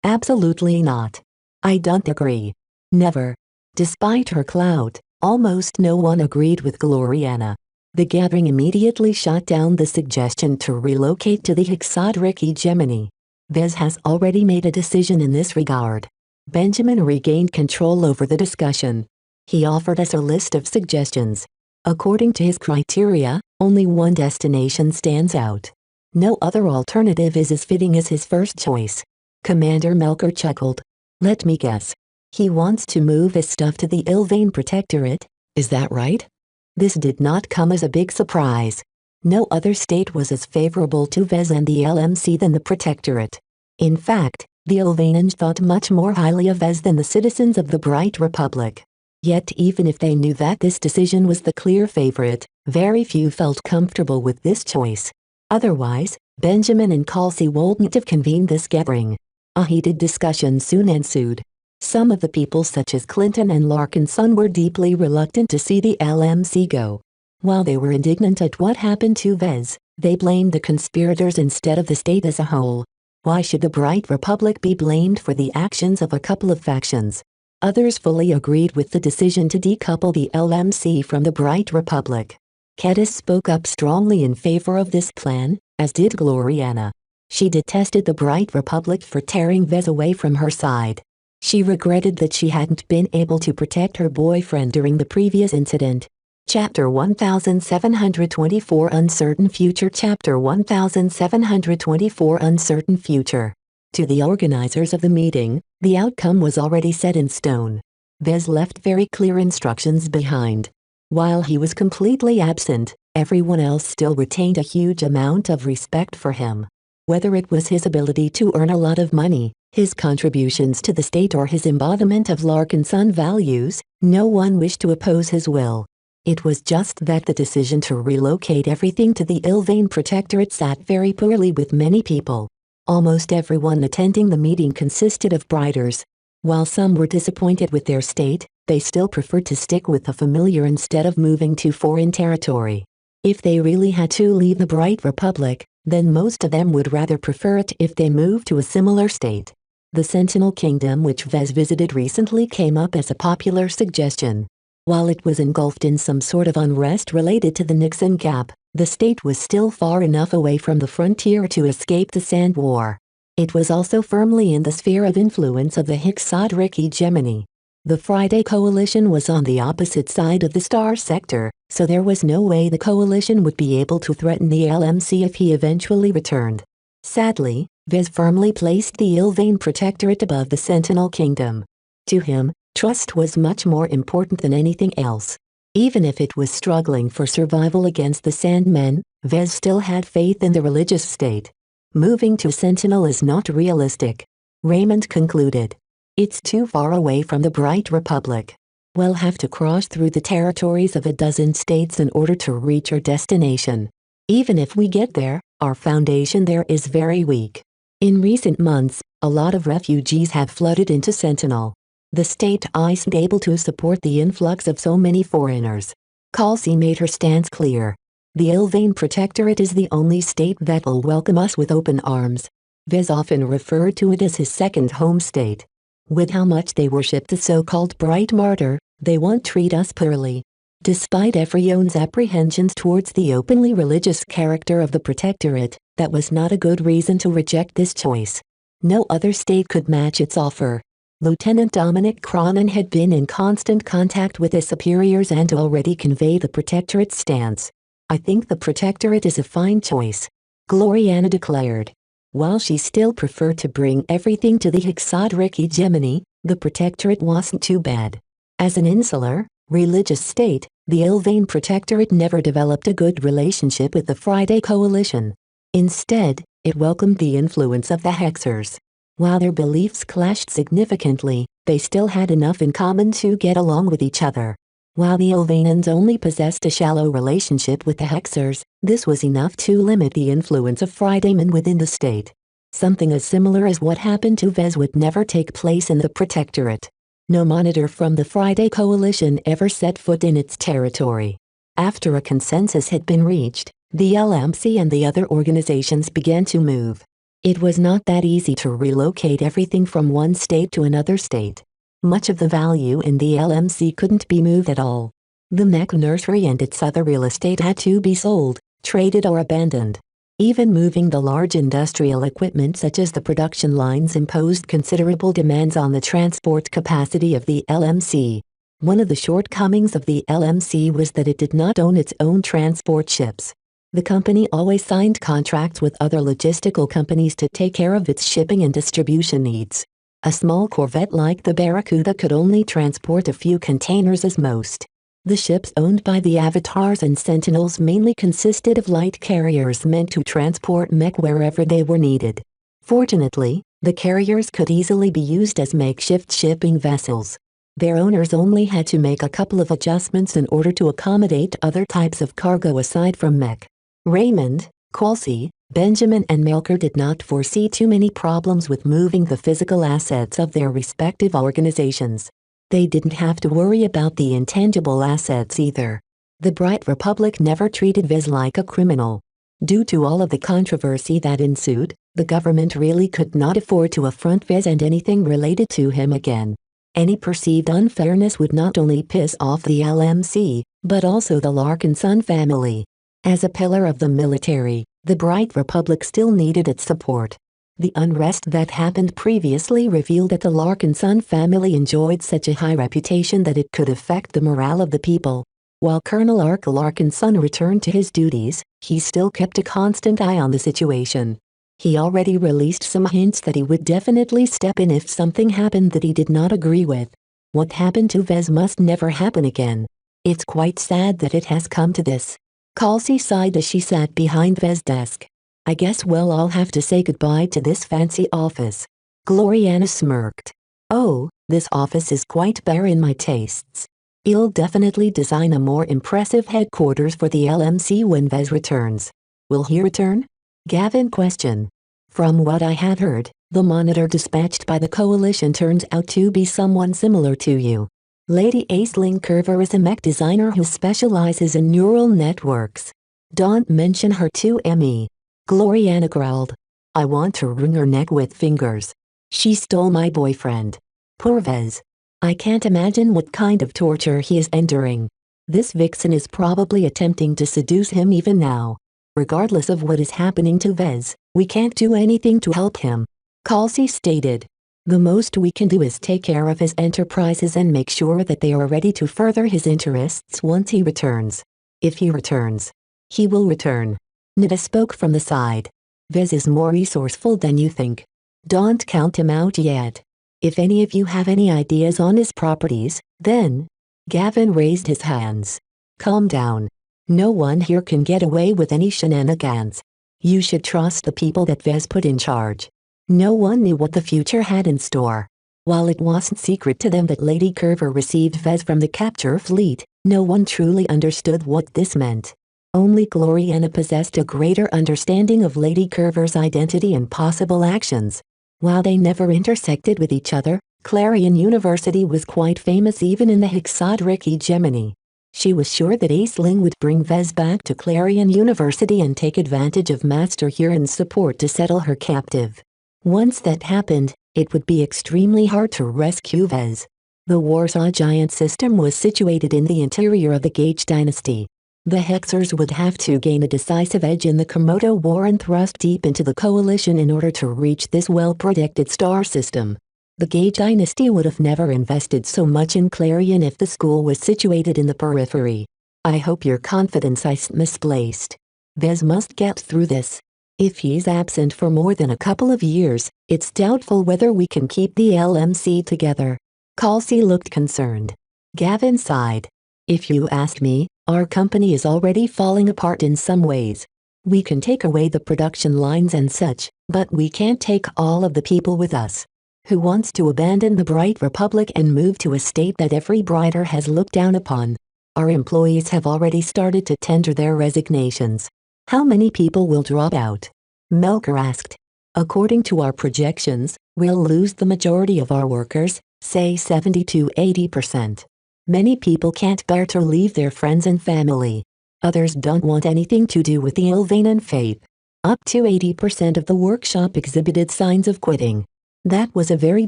Absolutely not. I don't agree. Never. Despite her clout, almost no one agreed with Gloriana. The gathering immediately shot down the suggestion to relocate to the Hexadric hegemony. Vez has already made a decision in this regard. Benjamin regained control over the discussion. He offered us a list of suggestions. According to his criteria, only one destination stands out. No other alternative is as fitting as his first choice. Commander Melker chuckled. Let me guess. He wants to move his stuff to the Ilvain Protectorate, is that right? This did not come as a big surprise. No other state was as favorable to Vez and the LMC than the Protectorate. In fact, the Ilvainans thought much more highly of Vez than the citizens of the Bright Republic. Yet even if they knew that this decision was the clear favorite, very few felt comfortable with this choice. Otherwise, Benjamin and Kelsey wouldn't have convened this gathering. A heated discussion soon ensued. Some of the people such as Clinton and Larkinson were deeply reluctant to see the LMC go. While they were indignant at what happened to Vez, they blamed the conspirators instead of the state as a whole. Why should the Bright Republic be blamed for the actions of a couple of factions? Others fully agreed with the decision to decouple the LMC from the Bright Republic. Kedis spoke up strongly in favor of this plan, as did Gloriana. She detested the Bright Republic for tearing Vez away from her side. She regretted that she hadn't been able to protect her boyfriend during the previous incident. Chapter 1724 Uncertain Future Chapter 1724 Uncertain Future. To the organizers of the meeting, the outcome was already set in stone. Vez left very clear instructions behind. While he was completely absent, everyone else still retained a huge amount of respect for him. Whether it was his ability to earn a lot of money, his contributions to the state or his embodiment of Larkin Son values, no one wished to oppose his will. It was just that the decision to relocate everything to the Ilvain Protectorate sat very poorly with many people. Almost everyone attending the meeting consisted of Briters. While some were disappointed with their state, they still preferred to stick with the familiar instead of moving to foreign territory. If they really had to leave the Bright Republic, then most of them would rather prefer it if they moved to a similar state. The Sentinel Kingdom, which Vez visited recently, came up as a popular suggestion. While it was engulfed in some sort of unrest related to the Nixon Gap, the state was still far enough away from the frontier to escape the Sand War. It was also firmly in the sphere of influence of the Hexadric hegemony. The Friday Coalition was on the opposite side of the Star Sector, so there was no way the Coalition would be able to threaten the LMC if he eventually returned. Sadly, Vez firmly placed the Ilvain Protectorate above the Sentinel Kingdom. To him, trust was much more important than anything else. Even if it was struggling for survival against the Sandmen, Vez still had faith in the religious state. Moving to Sentinel is not realistic, Raymond concluded. It's too far away from the Bright Republic. We'll have to cross through the territories of a dozen states in order to reach our destination. Even if we get there, our foundation there is very weak. In recent months, a lot of refugees have flooded into Sentinel. The state isn't able to support the influx of so many foreigners. Calcy made her stance clear. The Ilvain Protectorate is the only state that will welcome us with open arms. Vez often referred to it as his second home state. With how much they worship the so-called Bright Martyr, they won't treat us poorly. Despite everyone's apprehensions towards the openly religious character of the Protectorate, that was not a good reason to reject this choice. No other state could match its offer. Lieutenant Dominic Cronin had been in constant contact with his superiors and already conveyed the Protectorate's stance. I think the Protectorate is a fine choice, Gloriana declared. While she still preferred to bring everything to the Hexadric hegemony, the Protectorate wasn't too bad. As an insular, religious state, the Ilvain Protectorate never developed a good relationship with the Friday Coalition. Instead, it welcomed the influence of the Hexers. While their beliefs clashed significantly, they still had enough in common to get along with each other. While the Ilvainans only possessed a shallow relationship with the Hexers, this was enough to limit the influence of Fridaymen within the state. Something as similar as what happened to Vez would never take place in the Protectorate. No monitor from the Friday Coalition ever set foot in its territory. After a consensus had been reached, the LMC and the other organizations began to move. It was not that easy to relocate everything from one state to another state. Much of the value in the LMC couldn't be moved at all. The Mech Nursery and its other real estate had to be sold, traded or abandoned. Even moving the large industrial equipment such as the production lines imposed considerable demands on the transport capacity of the LMC. One of the shortcomings of the LMC was that it did not own its own transport ships. The company always signed contracts with other logistical companies to take care of its shipping and distribution needs. A small corvette like the Barracuda could only transport a few containers as most. The ships owned by the Avatars and Sentinels mainly consisted of light carriers meant to transport mech wherever they were needed. Fortunately, the carriers could easily be used as makeshift shipping vessels. Their owners only had to make a couple of adjustments in order to accommodate other types of cargo aside from mech. Raymond, Calcy, Benjamin and Melker did not foresee too many problems with moving the physical assets of their respective organizations. They didn't have to worry about the intangible assets either. The Bright Republic never treated Vez like a criminal. Due to all of the controversy that ensued, the government really could not afford to affront Vez and anything related to him again. Any perceived unfairness would not only piss off the LMC, but also the Larkin Son family. As a pillar of the military, the Bright Republic still needed its support. The unrest that happened previously revealed that the Larkin Son family enjoyed such a high reputation that it could affect the morale of the people. While Colonel Larkin's son returned to his duties, he still kept a constant eye on the situation. He already released some hints that he would definitely step in if something happened that he did not agree with. What happened to Vez must never happen again. It's quite sad that it has come to this. Kelsey sighed as she sat behind Vez's desk. I guess I'll have to say goodbye to this fancy office. Gloriana smirked. Oh, this office is quite bare in my tastes. I'll definitely design a more impressive headquarters for the LMC when Vez returns. Will he return? Gavin questioned. From what I have heard, the monitor dispatched by the coalition turns out to be someone similar to you. Lady Aisling Curver is a mech designer who specializes in neural networks. Don't mention her to me. Gloriana growled. I want to wring her neck with fingers. She stole my boyfriend. Poor Vez. I can't imagine what kind of torture he is enduring. This vixen is probably attempting to seduce him even now. Regardless of what is happening to Vez, we can't do anything to help him. Kelsey stated. The most we can do is take care of his enterprises and make sure that they are ready to further his interests once he returns. If he returns. He will return. Nida spoke from the side. Vez is more resourceful than you think. Don't count him out yet. If any of you have any ideas on his properties, then... Gavin raised his hands. Calm down. No one here can get away with any shenanigans. You should trust the people that Vez put in charge. No one knew what the future had in store. While it wasn't secret to them that Lady Curver received Vez from the capture fleet, no one truly understood what this meant. Only Gloriana possessed a greater understanding of Lady Curver's identity and possible actions. While they never intersected with each other, Clarion University was quite famous even in the Hexadric hegemony. She was sure that Aisling would bring Vez back to Clarion University and take advantage of Master Huron's support to settle her captive. Once that happened, it would be extremely hard to rescue Vez. The Warsaw Giant system was situated in the interior of the Gage dynasty. The Hexers would have to gain a decisive edge in the Komodo War and thrust deep into the coalition in order to reach this well-protected star system. The Gage dynasty would have never invested so much in Clarion if the school was situated in the periphery. I hope your confidence is misplaced. Vez must get through this. If he's absent for more than a couple of years, it's doubtful whether we can keep the LMC together. Kelsey looked concerned. Gavin sighed. If you ask me, our company is already falling apart in some ways. We can take away the production lines and such, but we can't take all of the people with us. Who wants to abandon the Bright Republic and move to a state that every Brighter has looked down upon? Our employees have already started to tender their resignations. How many people will drop out? Melker asked. According to our projections, we'll lose the majority of our workers, say 70 to 80%. Many people can't bear to leave their friends and family. Others don't want anything to do with the Ilvanan faith. Up to 80% of the workshop exhibited signs of quitting. That was a very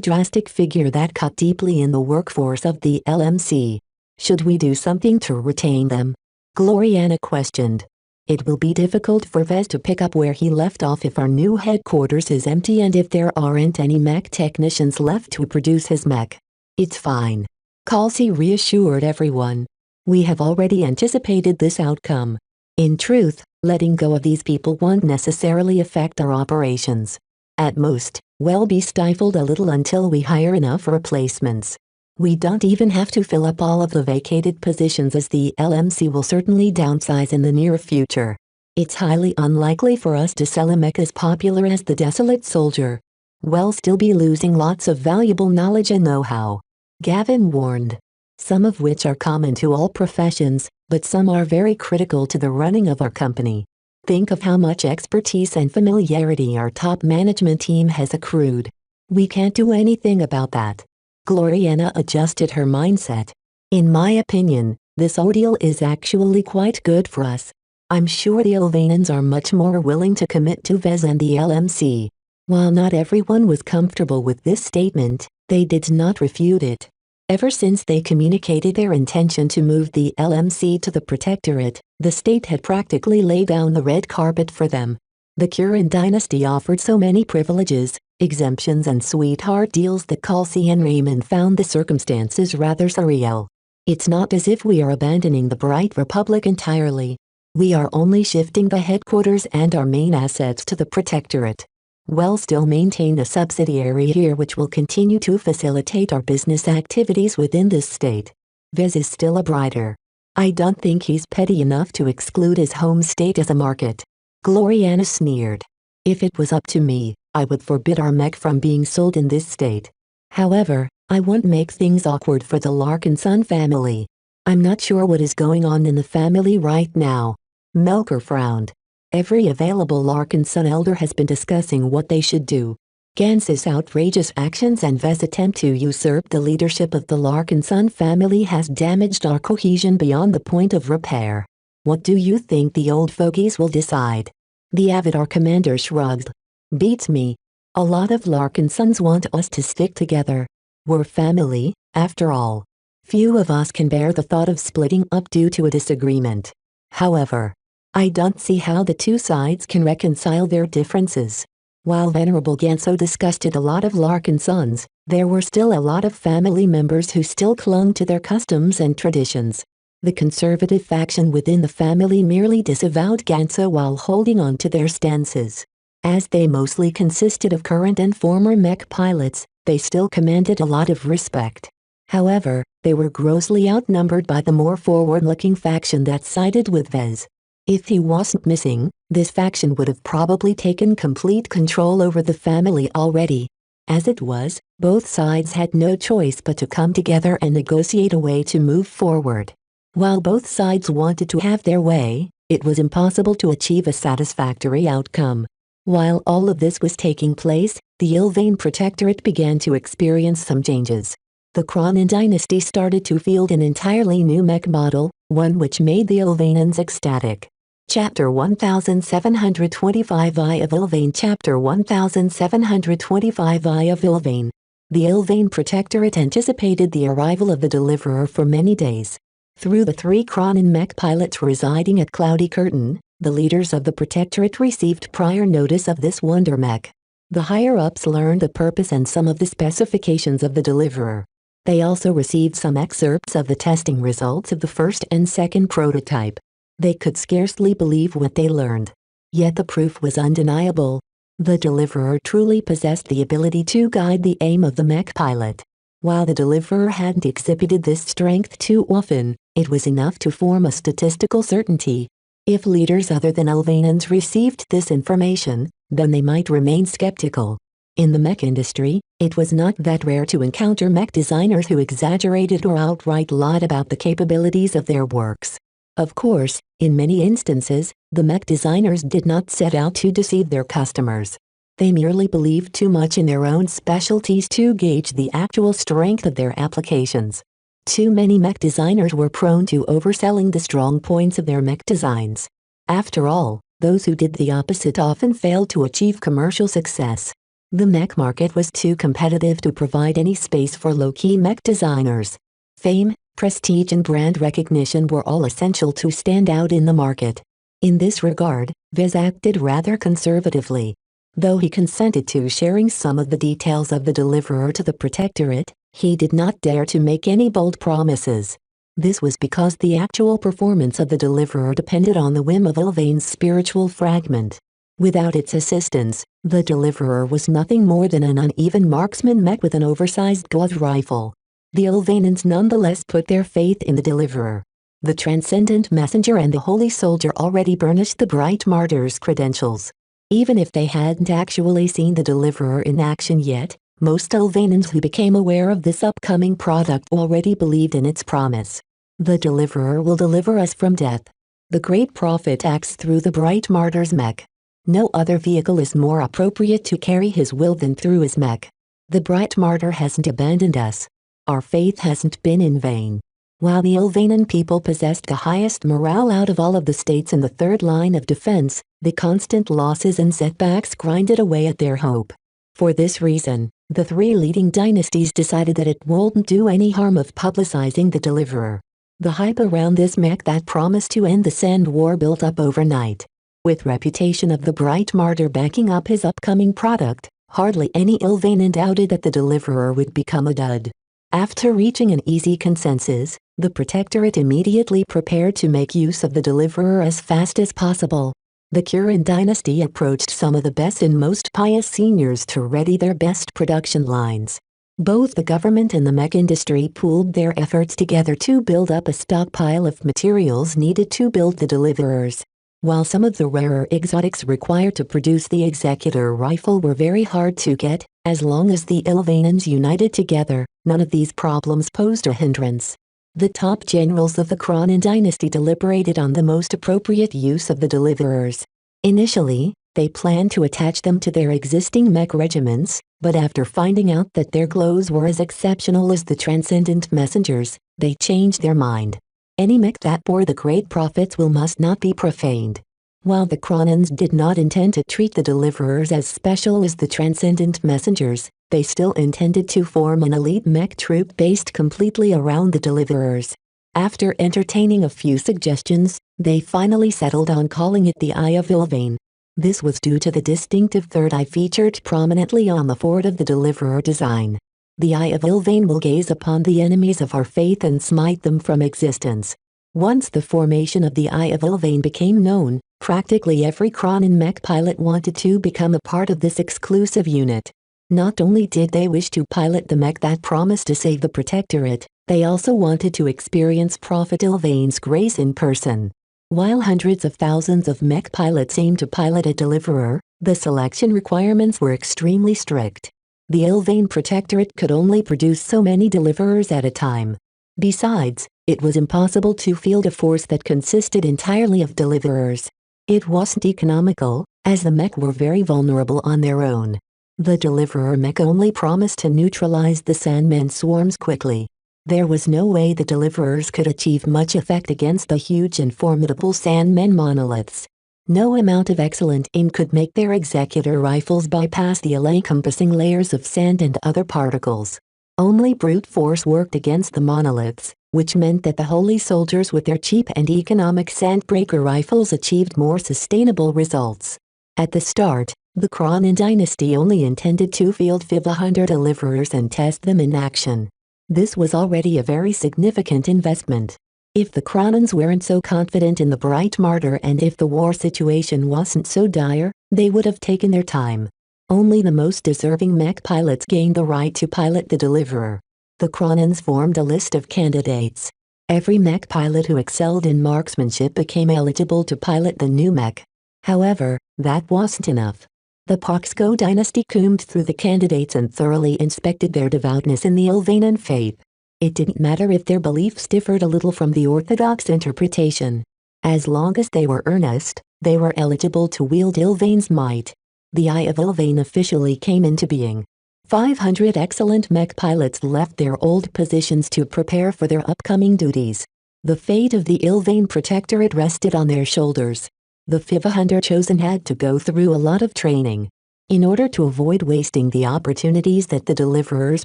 drastic figure that cut deeply in the workforce of the LMC. Should we do something to retain them? Gloriana questioned. It will be difficult for Vez to pick up where he left off if our new headquarters is empty and if there aren't any mech technicians left to produce his mech. It's fine. Kelsey reassured everyone. We have already anticipated this outcome. In truth, letting go of these people won't necessarily affect our operations. At most, we'll be stifled a little until we hire enough replacements. We don't even have to fill up all of the vacated positions as the LMC will certainly downsize in the near future. It's highly unlikely for us to sell a mech as popular as the Desolate Soldier. We'll still be losing lots of valuable knowledge and know-how. Gavin warned. Some of which are common to all professions, but some are very critical to the running of our company. Think of how much expertise and familiarity our top management team has accrued. We can't do anything about that. Gloriana adjusted her mindset. In my opinion, this ordeal is actually quite good for us. I'm sure the Ilvanans are much more willing to commit to Vez and the LMC. While not everyone was comfortable with this statement, they did not refute it. Ever since they communicated their intention to move the LMC to the Protectorate, the state had practically laid down the red carpet for them. The Huron dynasty offered so many privileges, exemptions and sweetheart deals that Kelsey and Raymond found the circumstances rather surreal. It's not as if we are abandoning the Bright Republic entirely. We are only shifting the headquarters and our main assets to the Protectorate. We'll still maintain a subsidiary here which will continue to facilitate our business activities within this state. Vez is still a brighter. I don't think he's petty enough to exclude his home state as a market. Gloriana sneered. If it was up to me, I would forbid our mech from being sold in this state. However, I won't make things awkward for the Larkinson family. I'm not sure what is going on in the family right now. Melker frowned. Every available Larkinson elder has been discussing what they should do. Gans's outrageous actions and Vez attempt to usurp the leadership of the Larkinson family has damaged our cohesion beyond the point of repair. What do you think the old fogies will decide? The Avidar commander shrugged. Beats me. A lot of Larkinsons want us to stick together. We're family, after all. Few of us can bear the thought of splitting up due to a disagreement. However, I don't see how the two sides can reconcile their differences. While Venerable Ganso disgusted a lot of Larkinsons, there were still a lot of family members who still clung to their customs and traditions. The conservative faction within the family merely disavowed Ganso while holding on to their stances. As they mostly consisted of current and former mech pilots, they still commanded a lot of respect. However, they were grossly outnumbered by the more forward-looking faction that sided with Vez. If he wasn't missing, this faction would have probably taken complete control over the family already. As it was, both sides had no choice but to come together and negotiate a way to move forward. While both sides wanted to have their way, it was impossible to achieve a satisfactory outcome. While all of this was taking place, the Ilvain Protectorate began to experience some changes. The Cronin dynasty started to field an entirely new mech model, one which made the Ilvainans ecstatic. Chapter 1725 I of Ilvain Chapter 1725 I of Ilvain. The Ilvain Protectorate anticipated the arrival of the Deliverer for many days. Through the 3 Cronin mech pilots residing at Cloudy Curtain, the leaders of the Protectorate received prior notice of this wonder mech. The higher-ups learned the purpose and some of the specifications of the Deliverer. They also received some excerpts of the testing results of the first and second prototype. They could scarcely believe what they learned. Yet the proof was undeniable. The Deliverer truly possessed the ability to guide the aim of the mech pilot. While the Deliverer hadn't exhibited this strength too often, it was enough to form a statistical certainty. If leaders other than Ilvainans received this information, then they might remain skeptical. In the mech industry, it was not that rare to encounter mech designers who exaggerated or outright lied about the capabilities of their works. Of course, in many instances, the mech designers did not set out to deceive their customers. They merely believed too much in their own specialties to gauge the actual strength of their applications. Too many mech designers were prone to overselling the strong points of their mech designs. After all, those who did the opposite often failed to achieve commercial success. The mech market was too competitive to provide any space for low-key mech designers. Fame, prestige and brand recognition were all essential to stand out in the market. In this regard, Vez acted rather conservatively. Though he consented to sharing some of the details of the Deliverer to the Protectorate, he did not dare to make any bold promises. This was because the actual performance of the Deliverer depended on the whim of Ilvain's spiritual fragment. Without its assistance, the Deliverer was nothing more than an uneven marksman mech with an oversized Gauss rifle. The Ilvainans nonetheless put their faith in the Deliverer. The Transcendent Messenger and the Holy Soldier already burnished the Bright Martyr's credentials. Even if they hadn't actually seen the Deliverer in action yet, most Ilvainans who became aware of this upcoming product already believed in its promise. The Deliverer will deliver us from death. The Great Prophet acts through the Bright Martyr's mech. No other vehicle is more appropriate to carry his will than through his mech. The Bright Martyr hasn't abandoned us. Our faith hasn't been in vain. While the Ilvainan people possessed the highest morale out of all of the states in the third line of defense, the constant losses and setbacks grinded away at their hope. For this reason, the 3 leading dynasties decided that it wouldn't do any harm of publicizing the Deliverer. The hype around this mech that promised to end the Sand War built up overnight. With reputation of the Bright Martyr backing up his upcoming product, hardly any Ilvainan doubted that the Deliverer would become a dud. After reaching an easy consensus, The Protectorate immediately prepared to make use of the deliverer as fast as possible. The Kuran dynasty approached some of the best and most pious seniors to ready their best production lines. Both the government and the mech industry pooled their efforts together to build up a stockpile of materials needed to build the deliverers. While some of the rarer exotics required to produce the executor rifle were very hard to get, as long as the Ilvanans united together, none of these problems posed a hindrance. The top generals of the Cronin dynasty deliberated on the most appropriate use of the deliverers. Initially, they planned to attach them to their existing mech regiments, but after finding out that their glows were as exceptional as the transcendent messengers, they changed their mind. Any mech that bore the great prophets must not be profaned. While the Cronins did not intend to treat the deliverers as special as the transcendent messengers, they still intended to form an elite mech troop based completely around the deliverers. After entertaining a few suggestions, they finally settled on calling it the Eye of Ilvain. This was due to the distinctive third eye featured prominently on the forward of the deliverer design. The Eye of Ilvain will gaze upon the enemies of our faith and smite them from existence. Once the formation of the Eye of Ilvain became known, practically every Cronin mech pilot wanted to become a part of this exclusive unit. Not only did they wish to pilot the mech that promised to save the Protectorate, they also wanted to experience Prophet Ilvain's grace in person. While hundreds of thousands of mech pilots aimed to pilot a deliverer, the selection requirements were extremely strict. The Ilvain Protectorate could only produce so many deliverers at a time. Besides, it was impossible to field a force that consisted entirely of deliverers. It wasn't economical, as the mech were very vulnerable on their own. The deliverer mech only promised to neutralize the Sandman swarms quickly. There was no way the deliverers could achieve much effect against the huge and formidable Sandman monoliths. No amount of excellent aim could make their executor rifles bypass the all-encompassing layers of sand and other particles. Only brute force worked against the monoliths, which meant that the holy soldiers with their cheap and economic sandbreaker rifles achieved more sustainable results. At the start, the Cronin dynasty only intended to field 500 deliverers and test them in action. This was already a very significant investment. If the Cronins weren't so confident in the Bright Martyr and if the war situation wasn't so dire, they would have taken their time. Only the most deserving mech pilots gained the right to pilot the deliverer. The Cronins formed a list of candidates. Every mech pilot who excelled in marksmanship became eligible to pilot the new mech. However, that wasn't enough. The Poxco dynasty combed through the candidates and thoroughly inspected their devoutness in the Ilvanan faith. It didn't matter if their beliefs differed a little from the orthodox interpretation. As long as they were earnest, they were eligible to wield Ilvain's might. The Eye of Ilvain officially came into being. 500 excellent mech pilots left their old positions to prepare for their upcoming duties. The fate of the Ilvain Protectorate rested on their shoulders. The 500 chosen had to go through a lot of training. In order to avoid wasting the opportunities that the deliverers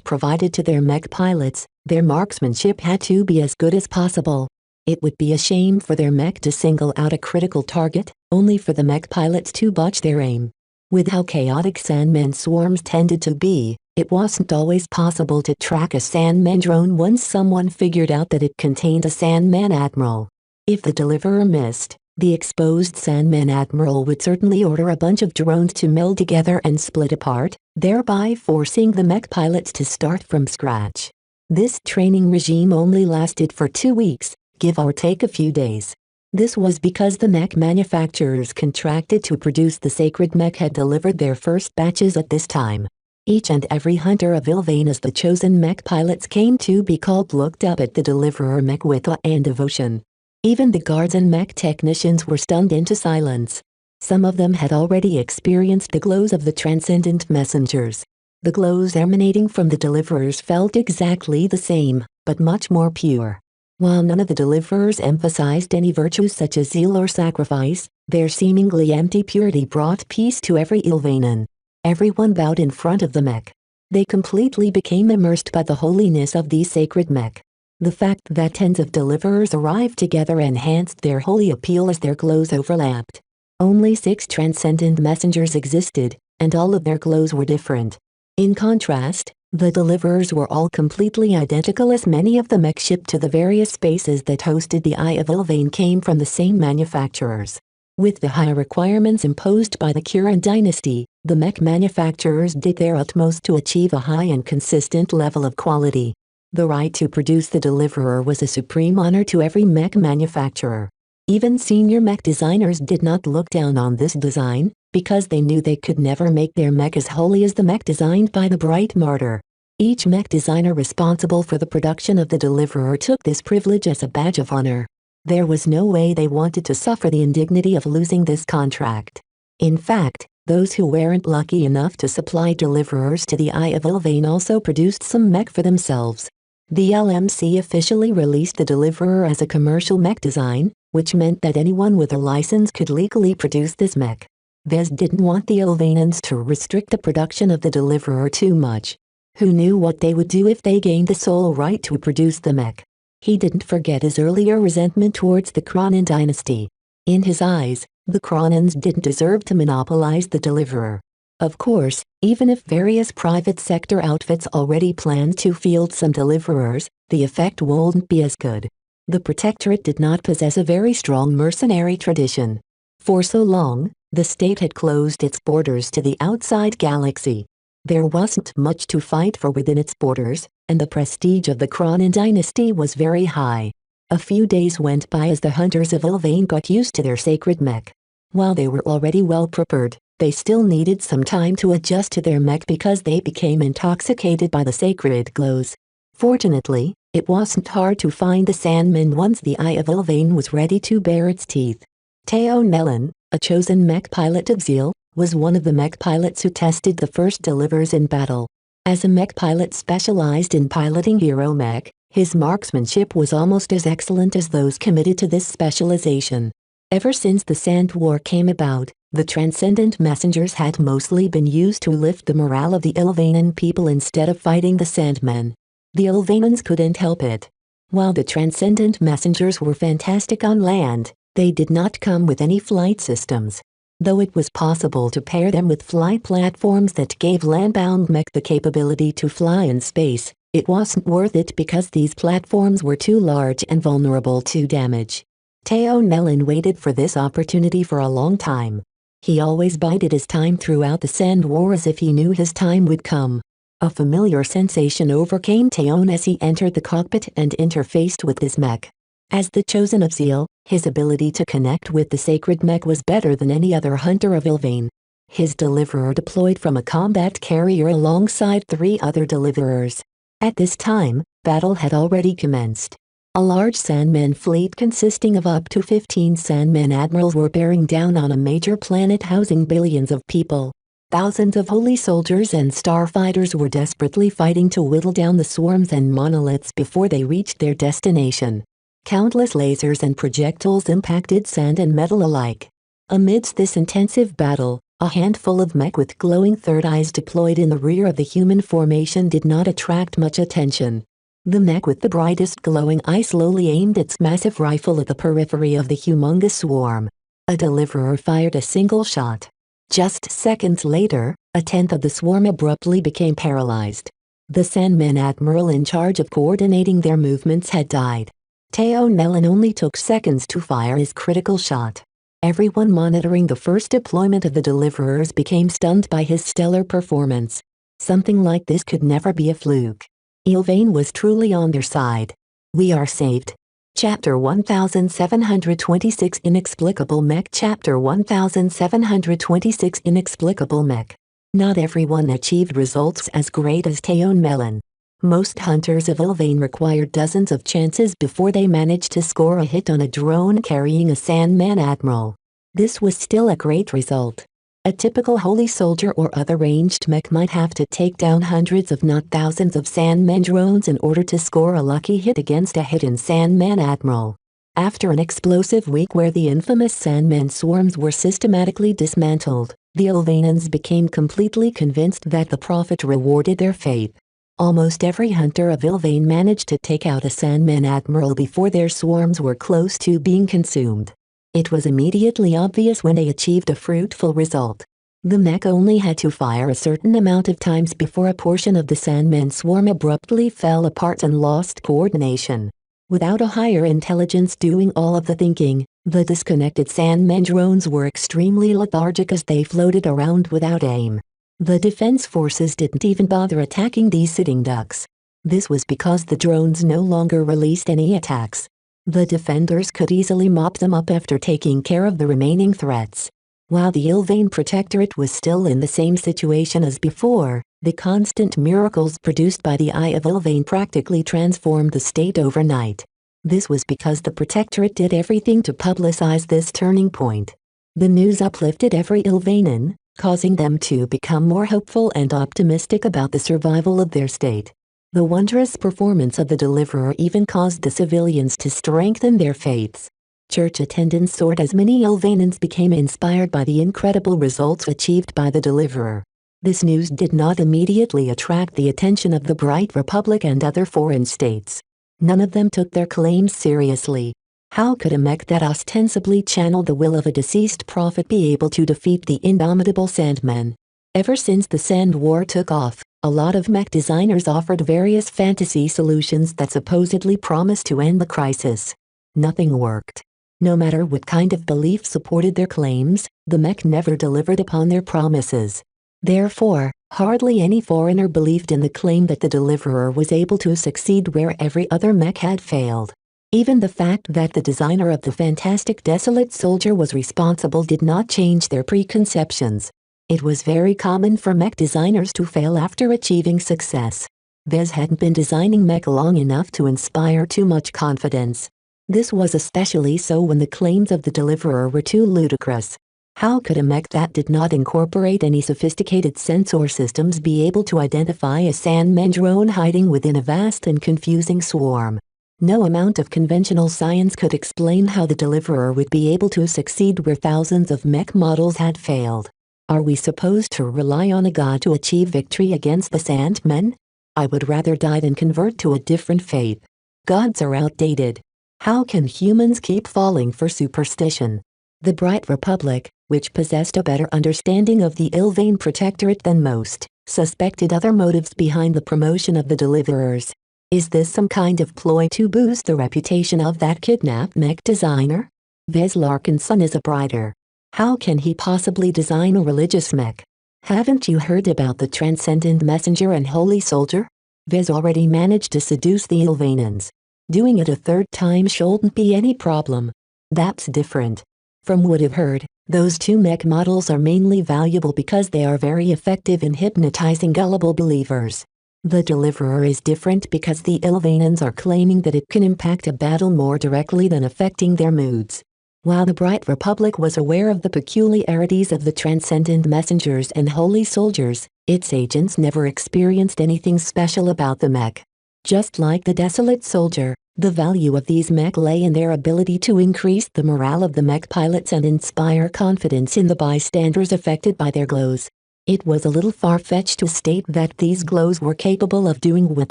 provided to their mech pilots, their marksmanship had to be as good as possible. It would be a shame for their mech to single out a critical target, only for the mech pilots to botch their aim. With how chaotic Sandman swarms tended to be, it wasn't always possible to track a Sandman drone once someone figured out that it contained a Sandman admiral. If the deliverer missed, the exposed Sandman admiral would certainly order a bunch of drones to meld together and split apart, thereby forcing the mech pilots to start from scratch. This training regime only lasted for 2 weeks, give or take a few days. This was because the mech manufacturers contracted to produce the sacred mech had delivered their first batches at this time. Each and every hunter of Ilvain as the chosen mech pilots came to be called looked up at the deliverer mech with awe and devotion. Even the guards and mech technicians were stunned into silence. Some of them had already experienced the glows of the transcendent messengers. The glows emanating from the deliverers felt exactly the same, but much more pure. While none of the deliverers emphasized any virtues such as zeal or sacrifice, their seemingly empty purity brought peace to every Ilvanan. Everyone bowed in front of the mech. They completely became immersed by the holiness of the sacred mech. The fact that tens of deliverers arrived together enhanced their holy appeal as their glows overlapped. Only 6 transcendent messengers existed, and all of their glows were different. In contrast, The deliverers were all completely identical, as many of the mech shipped to the various spaces that hosted the Eye of Ilvain came from the same manufacturers. With the high requirements imposed by the Kirin dynasty, the mech manufacturers did their utmost to achieve a high and consistent level of quality. The right to produce the deliverer was a supreme honor to every mech manufacturer. Even senior mech designers did not look down on this design, because they knew they could never make their mech as holy as the mech designed by the Bright Martyr. Each mech designer responsible for the production of the deliverer took this privilege as a badge of honor. There was no way they wanted to suffer the indignity of losing this contract. In fact, those who weren't lucky enough to supply deliverers to the Eye of Ilvain also produced some mech for themselves. The LMC officially released the deliverer as a commercial mech design, which meant that anyone with a license could legally produce this mech. Vez didn't want the Ilvainans to restrict the production of the deliverer too much. Who knew what they would do if they gained the sole right to produce the mech? He didn't forget his earlier resentment towards the Cronin dynasty. In his eyes, the Cronins didn't deserve to monopolize the deliverer. Of course, even if various private sector outfits already planned to field some deliverers, the effect wouldn't be as good. The Protectorate did not possess a very strong mercenary tradition. For so long, the state had closed its borders to the outside galaxy. There wasn't much to fight for within its borders, and the prestige of the Cronin dynasty was very high. A few days went by as the hunters of Ilvain got used to their sacred mech. While they were already well prepared, they still needed some time to adjust to their mech because they became intoxicated by the sacred glows. Fortunately, it wasn't hard to find the Sandmen once the Eye of Ilvain was ready to bare its teeth. Teo Melon, a chosen mech pilot of Zeal, was one of the mech pilots who tested the first delivers in battle. As a mech pilot specialized in piloting hero mech, his marksmanship was almost as excellent as those committed to this specialization. Ever since the Sand War came about, the Transcendent Messengers had mostly been used to lift the morale of the Ilvainan people instead of fighting the Sandmen. The Ilvainans couldn't help it. While the Transcendent Messengers were fantastic on land, they did not come with any flight systems. Though it was possible to pair them with flight platforms that gave landbound mech the capability to fly in space, it wasn't worth it because these platforms were too large and vulnerable to damage. Teo Melon waited for this opportunity for a long time. He always bided his time throughout the Sand War as if he knew his time would come. A familiar sensation overcame Teon as he entered the cockpit and interfaced with his mech. As the Chosen of Zeal, his ability to connect with the sacred mech was better than any other hunter of Ilvain. His deliverer deployed from a combat carrier alongside 3 other deliverers. At this time, battle had already commenced. A large Sandman fleet consisting of up to 15 Sandman admirals were bearing down on a major planet housing billions of people. Thousands of holy soldiers and starfighters were desperately fighting to whittle down the swarms and monoliths before they reached their destination. Countless lasers and projectiles impacted sand and metal alike. Amidst this intensive battle, a handful of mech with glowing third eyes deployed in the rear of the human formation did not attract much attention. The mech with the brightest glowing eye slowly aimed its massive rifle at the periphery of the humongous swarm. A deliverer fired a single shot. Just seconds later, a tenth of the swarm abruptly became paralyzed. The Sandman admiral in charge of coordinating their movements had died. Teo Melon only took seconds to fire his critical shot. Everyone monitoring the first deployment of the deliverers became stunned by his stellar performance. Something like this could never be a fluke. Ilvain was truly on their side. We are saved. Chapter 1726 Inexplicable Mech. Chapter 1726 Inexplicable Mech. Not everyone achieved results as great as Teon Melon. Most hunters of Ilvain required dozens of chances before they managed to score a hit on a drone carrying a Sandman admiral. This was still a great result. A typical holy soldier or other ranged mech might have to take down hundreds if not thousands of Sandman drones in order to score a lucky hit against a hidden Sandman admiral. After an explosive week where the infamous Sandman swarms were systematically dismantled, the Ilvainans became completely convinced that the Prophet rewarded their faith. Almost every hunter of Ilvain managed to take out a Sandman admiral before their swarms were close to being consumed. It was immediately obvious when they achieved a fruitful result. The mech only had to fire a certain amount of times before a portion of the Sandman swarm abruptly fell apart and lost coordination. Without a higher intelligence doing all of the thinking, the disconnected Sandman drones were extremely lethargic as they floated around without aim. The defense forces didn't even bother attacking these sitting ducks. This was because the drones no longer released any attacks. The defenders could easily mop them up after taking care of the remaining threats. While the Ilvain Protectorate was still in the same situation as before, the constant miracles produced by the Eye of Ilvain practically transformed the state overnight. This was because the Protectorate did everything to publicize this turning point. The news uplifted every Ilvainan, causing them to become more hopeful and optimistic about the survival of their state. The wondrous performance of the Deliverer even caused the civilians to strengthen their faiths. Church attendance soared as many Ilvainans became inspired by the incredible results achieved by the Deliverer. This news did not immediately attract the attention of the Bright Republic and other foreign states. None of them took their claims seriously. How could a mech that ostensibly channeled the will of a deceased prophet be able to defeat the indomitable Sandmen? Ever since the Sand War took off, a lot of mech designers offered various fantasy solutions that supposedly promised to end the crisis. Nothing worked. No matter what kind of belief supported their claims, the mech never delivered upon their promises. Therefore, hardly any foreigner believed in the claim that the Deliverer was able to succeed where every other mech had failed. Even the fact that the designer of the fantastic Desolate Soldier was responsible did not change their preconceptions. It was very common for mech designers to fail after achieving success. Vez hadn't been designing mech long enough to inspire too much confidence. This was especially so when the claims of the Deliverer were too ludicrous. How could a mech that did not incorporate any sophisticated sensor systems be able to identify a Sandman drone hiding within a vast and confusing swarm? No amount of conventional science could explain how the Deliverer would be able to succeed where thousands of mech models had failed. Are we supposed to rely on a god to achieve victory against the Sandmen? I would rather die than convert to a different faith. Gods are outdated. How can humans keep falling for superstition? The Bright Republic, which possessed a better understanding of the Ilvain Protectorate than most, suspected other motives behind the promotion of the Deliverers. Is this some kind of ploy to boost the reputation of that kidnapped mech designer? Vez Larkinson is a brighter. How can he possibly design a religious mech? Haven't you heard about the Transcendent Messenger and Holy Soldier? Vez already managed to seduce the Ilvainans. Doing it a third time shouldn't be any problem. That's different. From what I've heard, those two mech models are mainly valuable because they are very effective in hypnotizing gullible believers. The Deliverer is different because the Ilvainans are claiming that it can impact a battle more directly than affecting their moods. While the Bright Republic was aware of the peculiarities of the Transcendent Messengers and Holy Soldiers, its agents never experienced anything special about the mech. Just like the Desolate Soldier, the value of these mech lay in their ability to increase the morale of the mech pilots and inspire confidence in the bystanders affected by their glows. It was a little far-fetched to state that these glows were capable of doing what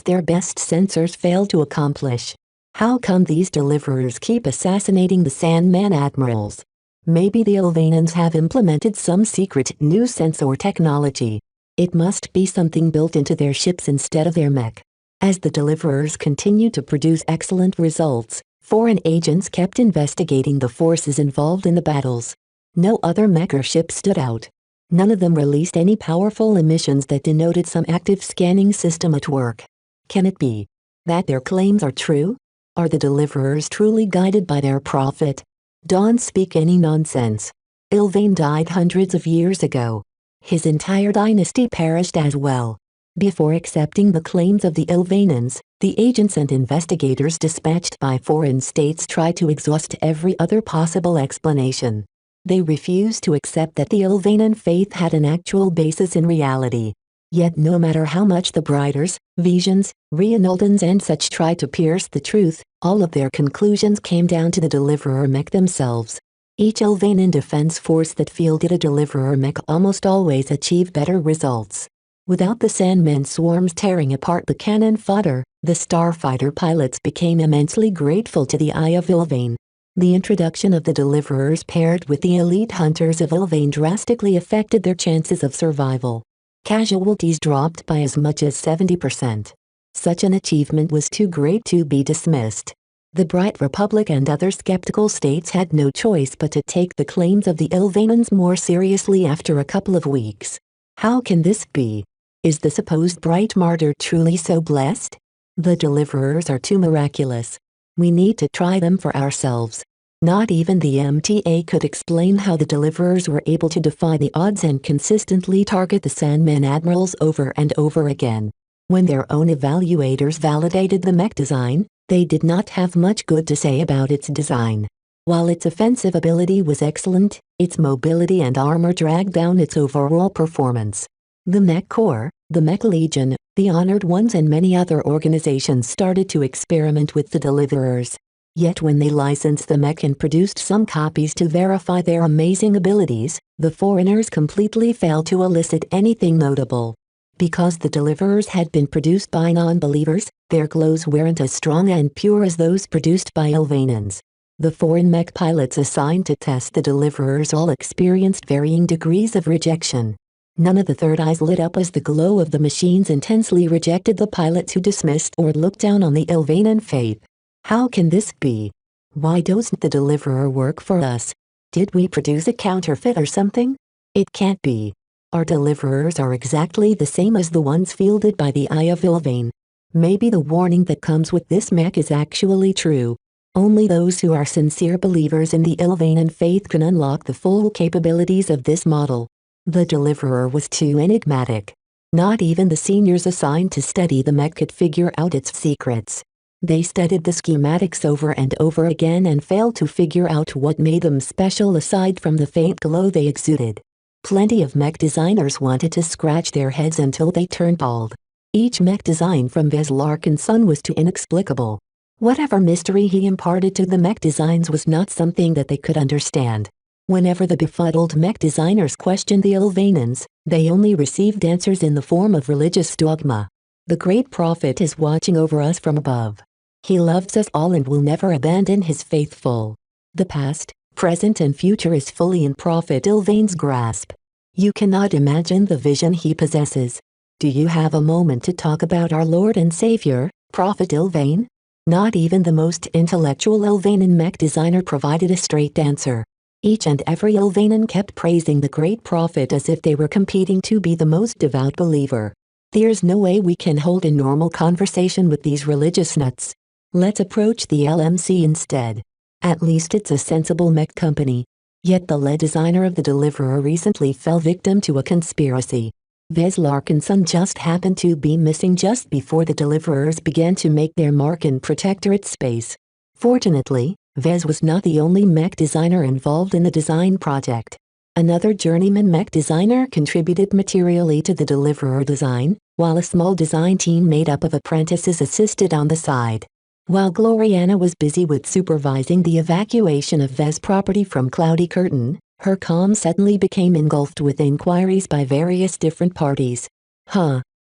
their best sensors failed to accomplish. How come these Deliverers keep assassinating the Sandman admirals? Maybe the Ilvainans have implemented some secret new sensor technology. It must be something built into their ships instead of their mech. As the Deliverers continued to produce excellent results, foreign agents kept investigating the forces involved in the battles. No other mech or ship stood out. None of them released any powerful emissions that denoted some active scanning system at work. Can it be that their claims are true? Are the Deliverers truly guided by their prophet? Don't speak any nonsense. Ilvain died hundreds of years ago. His entire dynasty perished as well. Before accepting the claims of the Ilvainans, the agents and investigators dispatched by foreign states tried to exhaust every other possible explanation. They refused to accept that the Ilvainan faith had an actual basis in reality. Yet no matter how much the Brighters, Visions, Reynoldsons and such tried to pierce the truth, all of their conclusions came down to the Deliverer mech themselves. Each Ilvainan defense force that fielded a Deliverer mech almost always achieved better results. Without the Sandman swarms tearing apart the cannon fodder, the starfighter pilots became immensely grateful to the Eye of Ilvain. The introduction of the deliverers paired with the elite hunters of Ilvain drastically affected their chances of survival. Casualties dropped by as much as 70%. Such an achievement was too great to be dismissed. The Bright Republic and other skeptical states had no choice but to take the claims of the Ilvainans more seriously after a couple of weeks. How can this be? Is the supposed Bright Martyr truly so blessed? The deliverers are too miraculous. We need to try them for ourselves. Not even the MTA could explain how the deliverers were able to defy the odds and consistently target the Sandman admirals over and over again. When their own evaluators validated the mech design, they did not have much good to say about its design. While its offensive ability was excellent, its mobility and armor dragged down its overall performance. The Mech Corps, the Mech Legion, the Honored Ones and many other organizations started to experiment with the deliverers. Yet when they licensed the mech and produced some copies to verify their amazing abilities, the foreigners completely failed to elicit anything notable. Because the deliverers had been produced by non-believers, their glows weren't as strong and pure as those produced by Ilvainans. The foreign mech pilots assigned to test the deliverers all experienced varying degrees of rejection. None of the third eyes lit up as the glow of the machines intensely rejected the pilots who dismissed or looked down on the Ilvainan faith. How can this be? Why doesn't the deliverer work for us? Did we produce a counterfeit or something? It can't be. Our deliverers are exactly the same as the ones fielded by the Eye of Ilvain. Maybe the warning that comes with this mech is actually true. Only those who are sincere believers in the Ilvainan faith can unlock the full capabilities of this model. The deliverer was too enigmatic. Not even the seniors assigned to study the mech could figure out its secrets. They studied the schematics over and over again and failed to figure out what made them special aside from the faint glow they exuded. Plenty of mech designers wanted to scratch their heads until they turned bald. Each mech design from Vez Larkinson was too inexplicable. Whatever mystery he imparted to the mech designs was not something that they could understand. Whenever the befuddled mech designers questioned the Ilvainans, they only received answers in the form of religious dogma. The Great Prophet is watching over us from above. He loves us all and will never abandon his faithful. The past, present and future is fully in Prophet Ilvain's grasp. You cannot imagine the vision he possesses. Do you have a moment to talk about our Lord and Savior, Prophet Ilvain? Not even the most intellectual Ilvainan mech designer provided a straight answer. Each and every Ilvainan kept praising the Great Prophet as if they were competing to be the most devout believer. There's no way we can hold a normal conversation with these religious nuts. Let's approach the LMC instead. At least it's a sensible mech company. Yet the lead designer of the deliverer recently fell victim to a conspiracy. Vez Larkinson just happened to be missing just before the deliverers began to make their mark in Protectorate space. Fortunately, Vez was not the only mech designer involved in the design project. Another journeyman mech designer contributed materially to the deliverer design, while a small design team made up of apprentices assisted on the side. While Gloriana was busy with supervising the evacuation of Vez property from Cloudy Curtain, her comm suddenly became engulfed with inquiries by various different parties.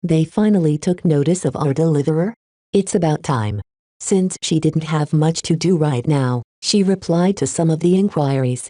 They finally took notice of our deliverer? It's about time. Since she didn't have much to do right now, she replied to some of the inquiries.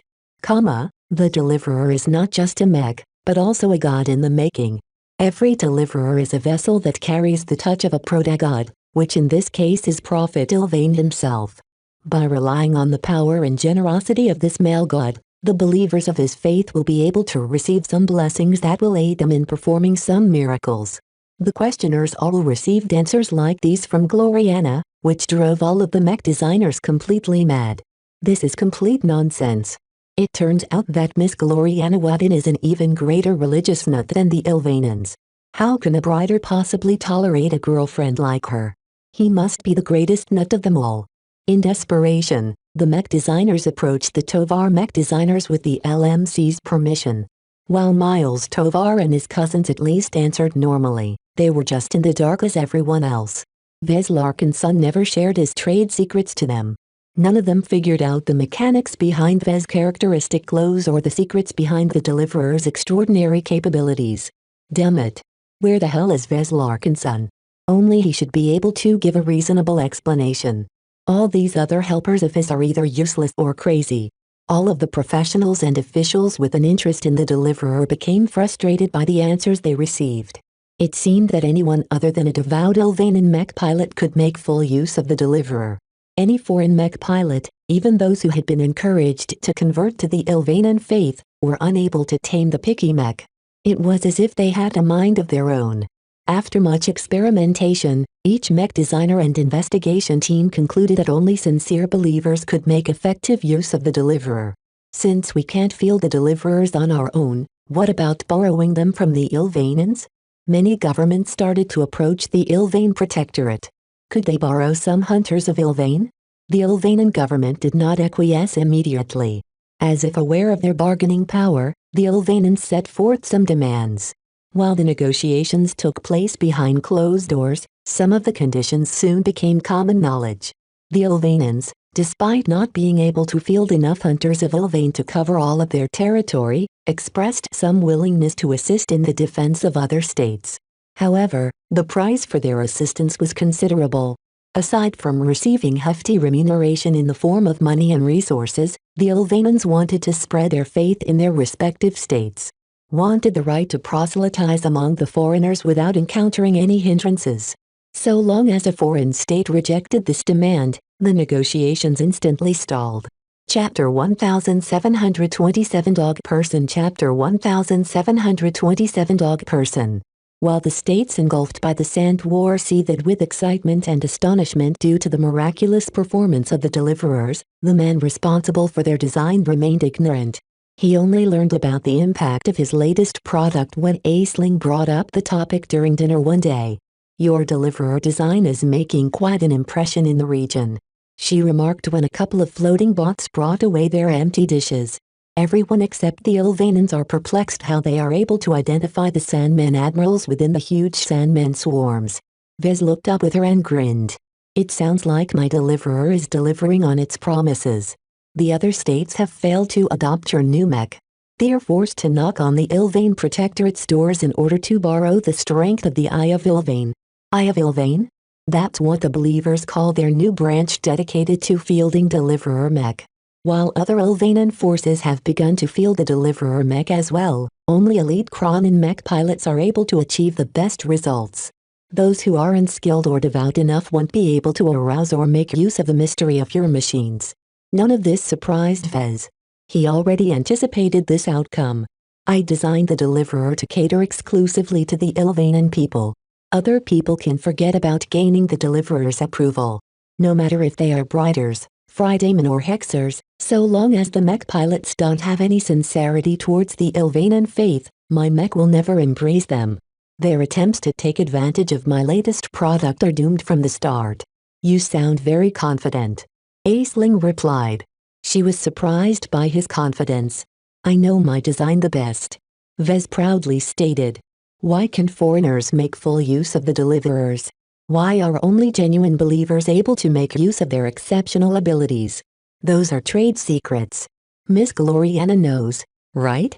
The deliverer is not just a mech, but also a god in the making. Every deliverer is a vessel that carries the touch of a proto-god, which in this case is Prophet Ilvain himself. By relying on the power and generosity of this male god, the believers of his faith will be able to receive some blessings that will aid them in performing some miracles. The questioners all received answers like these from Gloriana, which drove all of the mech designers completely mad. This is complete nonsense. It turns out that Miss Gloriana Wadden is an even greater religious nut than the Ilvainans. How can a brighter possibly tolerate a girlfriend like her? He must be the greatest nut of them all. In desperation, the mech designers approached the Tovar mech designers with the LMC's permission. While Miles Tovar and his cousins at least answered normally, they were just in the dark as everyone else. Vez Larkinson never shared his trade secrets to them. None of them figured out the mechanics behind Vez's characteristic glows or the secrets behind the deliverer's extraordinary capabilities. Damn it. Where the hell is Vez Larkinson? Only he should be able to give a reasonable explanation. All these other helpers of his are either useless or crazy. All of the professionals and officials with an interest in the deliverer became frustrated by the answers they received. It seemed that anyone other than a devout Ilvanan mech pilot could make full use of the deliverer. Any foreign mech pilot, even those who had been encouraged to convert to the Ilvanan faith, were unable to tame the picky mech. It was as if they had a mind of their own. After much experimentation, each mech designer and investigation team concluded that only sincere believers could make effective use of the deliverer. Since we can't field the deliverers on our own, what about borrowing them from the Ilvanans? Many governments started to approach the Ilvan Protectorate. Could they borrow some hunters of Ilvan? The Ilvanan government did not acquiesce immediately. As if aware of their bargaining power, the Ilvanans set forth some demands. While the negotiations took place behind closed doors, some of the conditions soon became common knowledge. The Ilvanans, despite not being able to field enough hunters of Ilvain to cover all of their territory, expressed some willingness to assist in the defense of other states. However, the price for their assistance was considerable. Aside from receiving hefty remuneration in the form of money and resources, the Ilvanans wanted to spread their faith in their respective states. Wanted the right to proselytize among the foreigners without encountering any hindrances. So long as a foreign state rejected this demand, the negotiations instantly stalled. Chapter 1727 Dog Person Chapter 1727 Dog Person. While the states engulfed by the Sand War seethed with excitement and astonishment due to the miraculous performance of the deliverers, the man responsible for their design remained ignorant. He only learned about the impact of his latest product when Aisling brought up the topic during dinner one day. "Your deliverer design is making quite an impression in the region," she remarked when a couple of floating bots brought away their empty dishes. Everyone except the Ilvanans are perplexed how they are able to identify the Sandman admirals within the huge Sandman swarms. Vez looked up with her and grinned. "It sounds like my deliverer is delivering on its promises. The other states have failed to adopt your new mech. They are forced to knock on the Ilvain Protectorate's doors in order to borrow the strength of the Eye of Ilvain." Eye of Ilvain? That's what the believers call their new branch dedicated to fielding Deliverer mech. While other Ilvanan forces have begun to field the Deliverer mech as well, only elite Kronan mech pilots are able to achieve the best results. Those who are unskilled or devout enough won't be able to arouse or make use of the mystery of your machines. None of this surprised Vez. He already anticipated this outcome. "I designed the deliverer to cater exclusively to the Ilvanan people. Other people can forget about gaining the deliverer's approval. No matter if they are Briders, Fridaymen or Hexers, so long as the mech pilots don't have any sincerity towards the Ilvanan faith, my mech will never embrace them. Their attempts to take advantage of my latest product are doomed from the start." "You sound very confident," Aisling replied. She was surprised by his confidence. "I know my design the best," Vez proudly stated. "Why can foreigners make full use of the deliverers? Why are only genuine believers able to make use of their exceptional abilities? Those are trade secrets. Miss Gloriana knows, right?"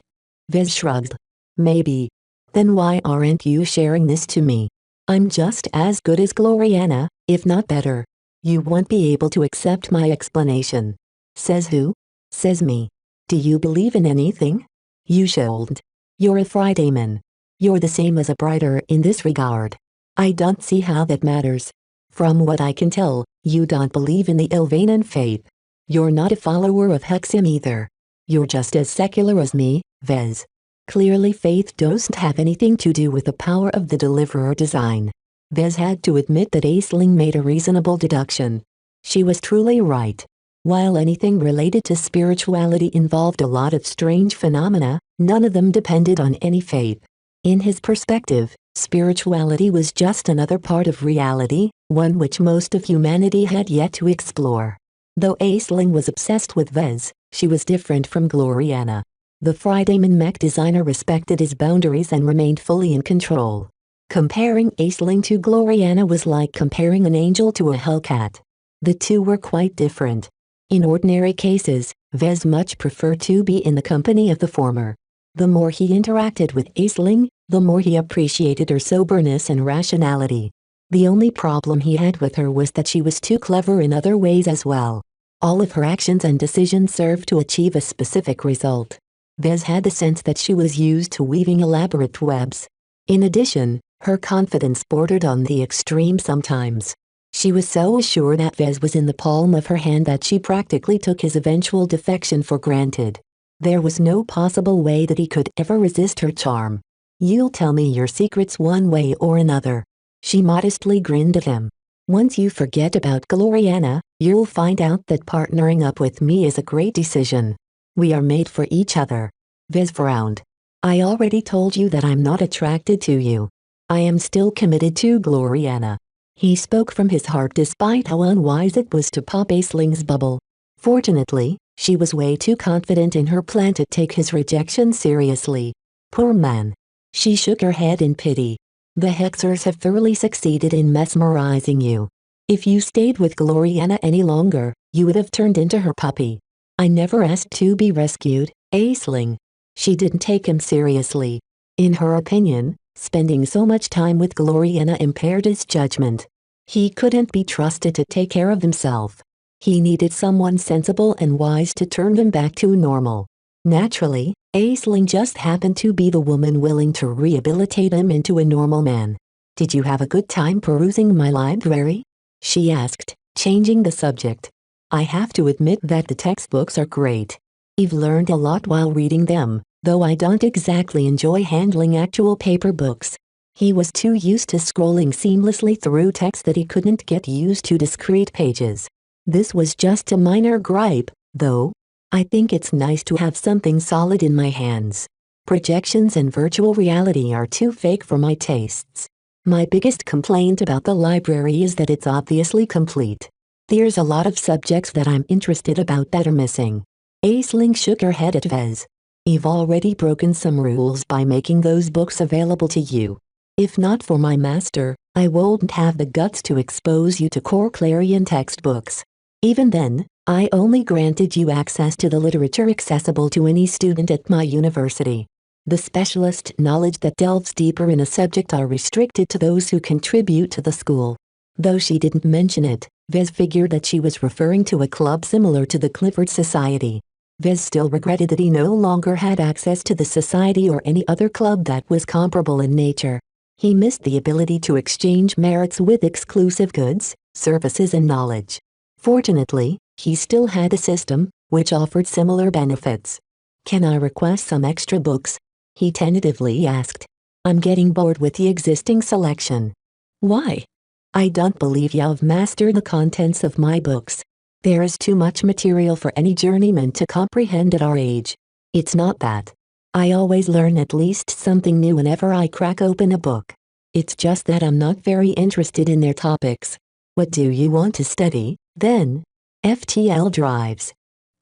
Vez shrugged. "Maybe. Then why aren't you sharing this to me? I'm just as good as Gloriana, if not better. You won't be able to accept my explanation." "Says who?" "Says me. Do you believe in anything? You shouldn't. You're a Fridayman. You're the same as a Brider in this regard. I don't see how that matters. From what I can tell, you don't believe in the Ilvanan faith. You're not a follower of Hexim either. You're just as secular as me, Vez. Clearly faith doesn't have anything to do with the power of the deliverer design." Vez had to admit that Aisling made a reasonable deduction. She was truly right. While anything related to spirituality involved a lot of strange phenomena, none of them depended on any faith. In his perspective, spirituality was just another part of reality, one which most of humanity had yet to explore. Though Aisling was obsessed with Vez, she was different from Gloriana. The Fridayman mech designer respected his boundaries and remained fully in control. Comparing Aisling to Gloriana was like comparing an angel to a hellcat. The two were quite different. In ordinary cases, Vez much preferred to be in the company of the former. The more he interacted with Aisling, the more he appreciated her soberness and rationality. The only problem he had with her was that she was too clever in other ways as well. All of her actions and decisions served to achieve a specific result. Vez had the sense that she was used to weaving elaborate webs. In addition, her confidence bordered on the extreme sometimes. She was so assured that Vez was in the palm of her hand that she practically took his eventual defection for granted. There was no possible way that he could ever resist her charm. "You'll tell me your secrets one way or another." She modestly grinned at him. "Once you forget about Gloriana, you'll find out that partnering up with me is a great decision. We are made for each other." Vez frowned. "I already told you that I'm not attracted to you. I am still committed to Gloriana." He spoke from his heart despite how unwise it was to pop Aisling's bubble. Fortunately, she was way too confident in her plan to take his rejection seriously. Poor man. She shook her head in pity. "The Hexers have thoroughly succeeded in mesmerizing you. If you stayed with Gloriana any longer, you would have turned into her puppy." "I never asked to be rescued, Aisling." She didn't take him seriously. In her opinion, spending so much time with Gloriana impaired his judgment. He couldn't be trusted to take care of himself. He needed someone sensible and wise to turn him back to normal. Naturally, Aisling just happened to be the woman willing to rehabilitate him into a normal man. "Did you have a good time perusing my library?" she asked, changing the subject. "I have to admit that the textbooks are great. I've learned a lot while reading them, though I don't exactly enjoy handling actual paper books." He was too used to scrolling seamlessly through text that he couldn't get used to discrete pages. This was just a minor gripe, though. "I think it's nice to have something solid in my hands. Projections and virtual reality are too fake for my tastes. My biggest complaint about the library is that it's obviously complete. There's a lot of subjects that I'm interested about that are missing." Aisling shook her head at Vez. "I've already broken some rules by making those books available to you. If not for my master, I wouldn't have the guts to expose you to core Clarion textbooks. Even then, I only granted you access to the literature accessible to any student at my university. The specialist knowledge that delves deeper in a subject are restricted to those who contribute to the school." Though she didn't mention it, Vez figured that she was referring to a club similar to the Clifford Society. Vez still regretted that he no longer had access to the society or any other club that was comparable in nature. He missed the ability to exchange merits with exclusive goods, services and knowledge. Fortunately, he still had a system, which offered similar benefits. "Can I request some extra books?" he tentatively asked. "I'm getting bored with the existing selection." "Why?" "I don't believe you've mastered the contents of my books. There is too much material for any journeyman to comprehend at our age." "It's not that. I always learn at least something new whenever I crack open a book. It's just that I'm not very interested in their topics." "What do you want to study, then?" "FTL drives."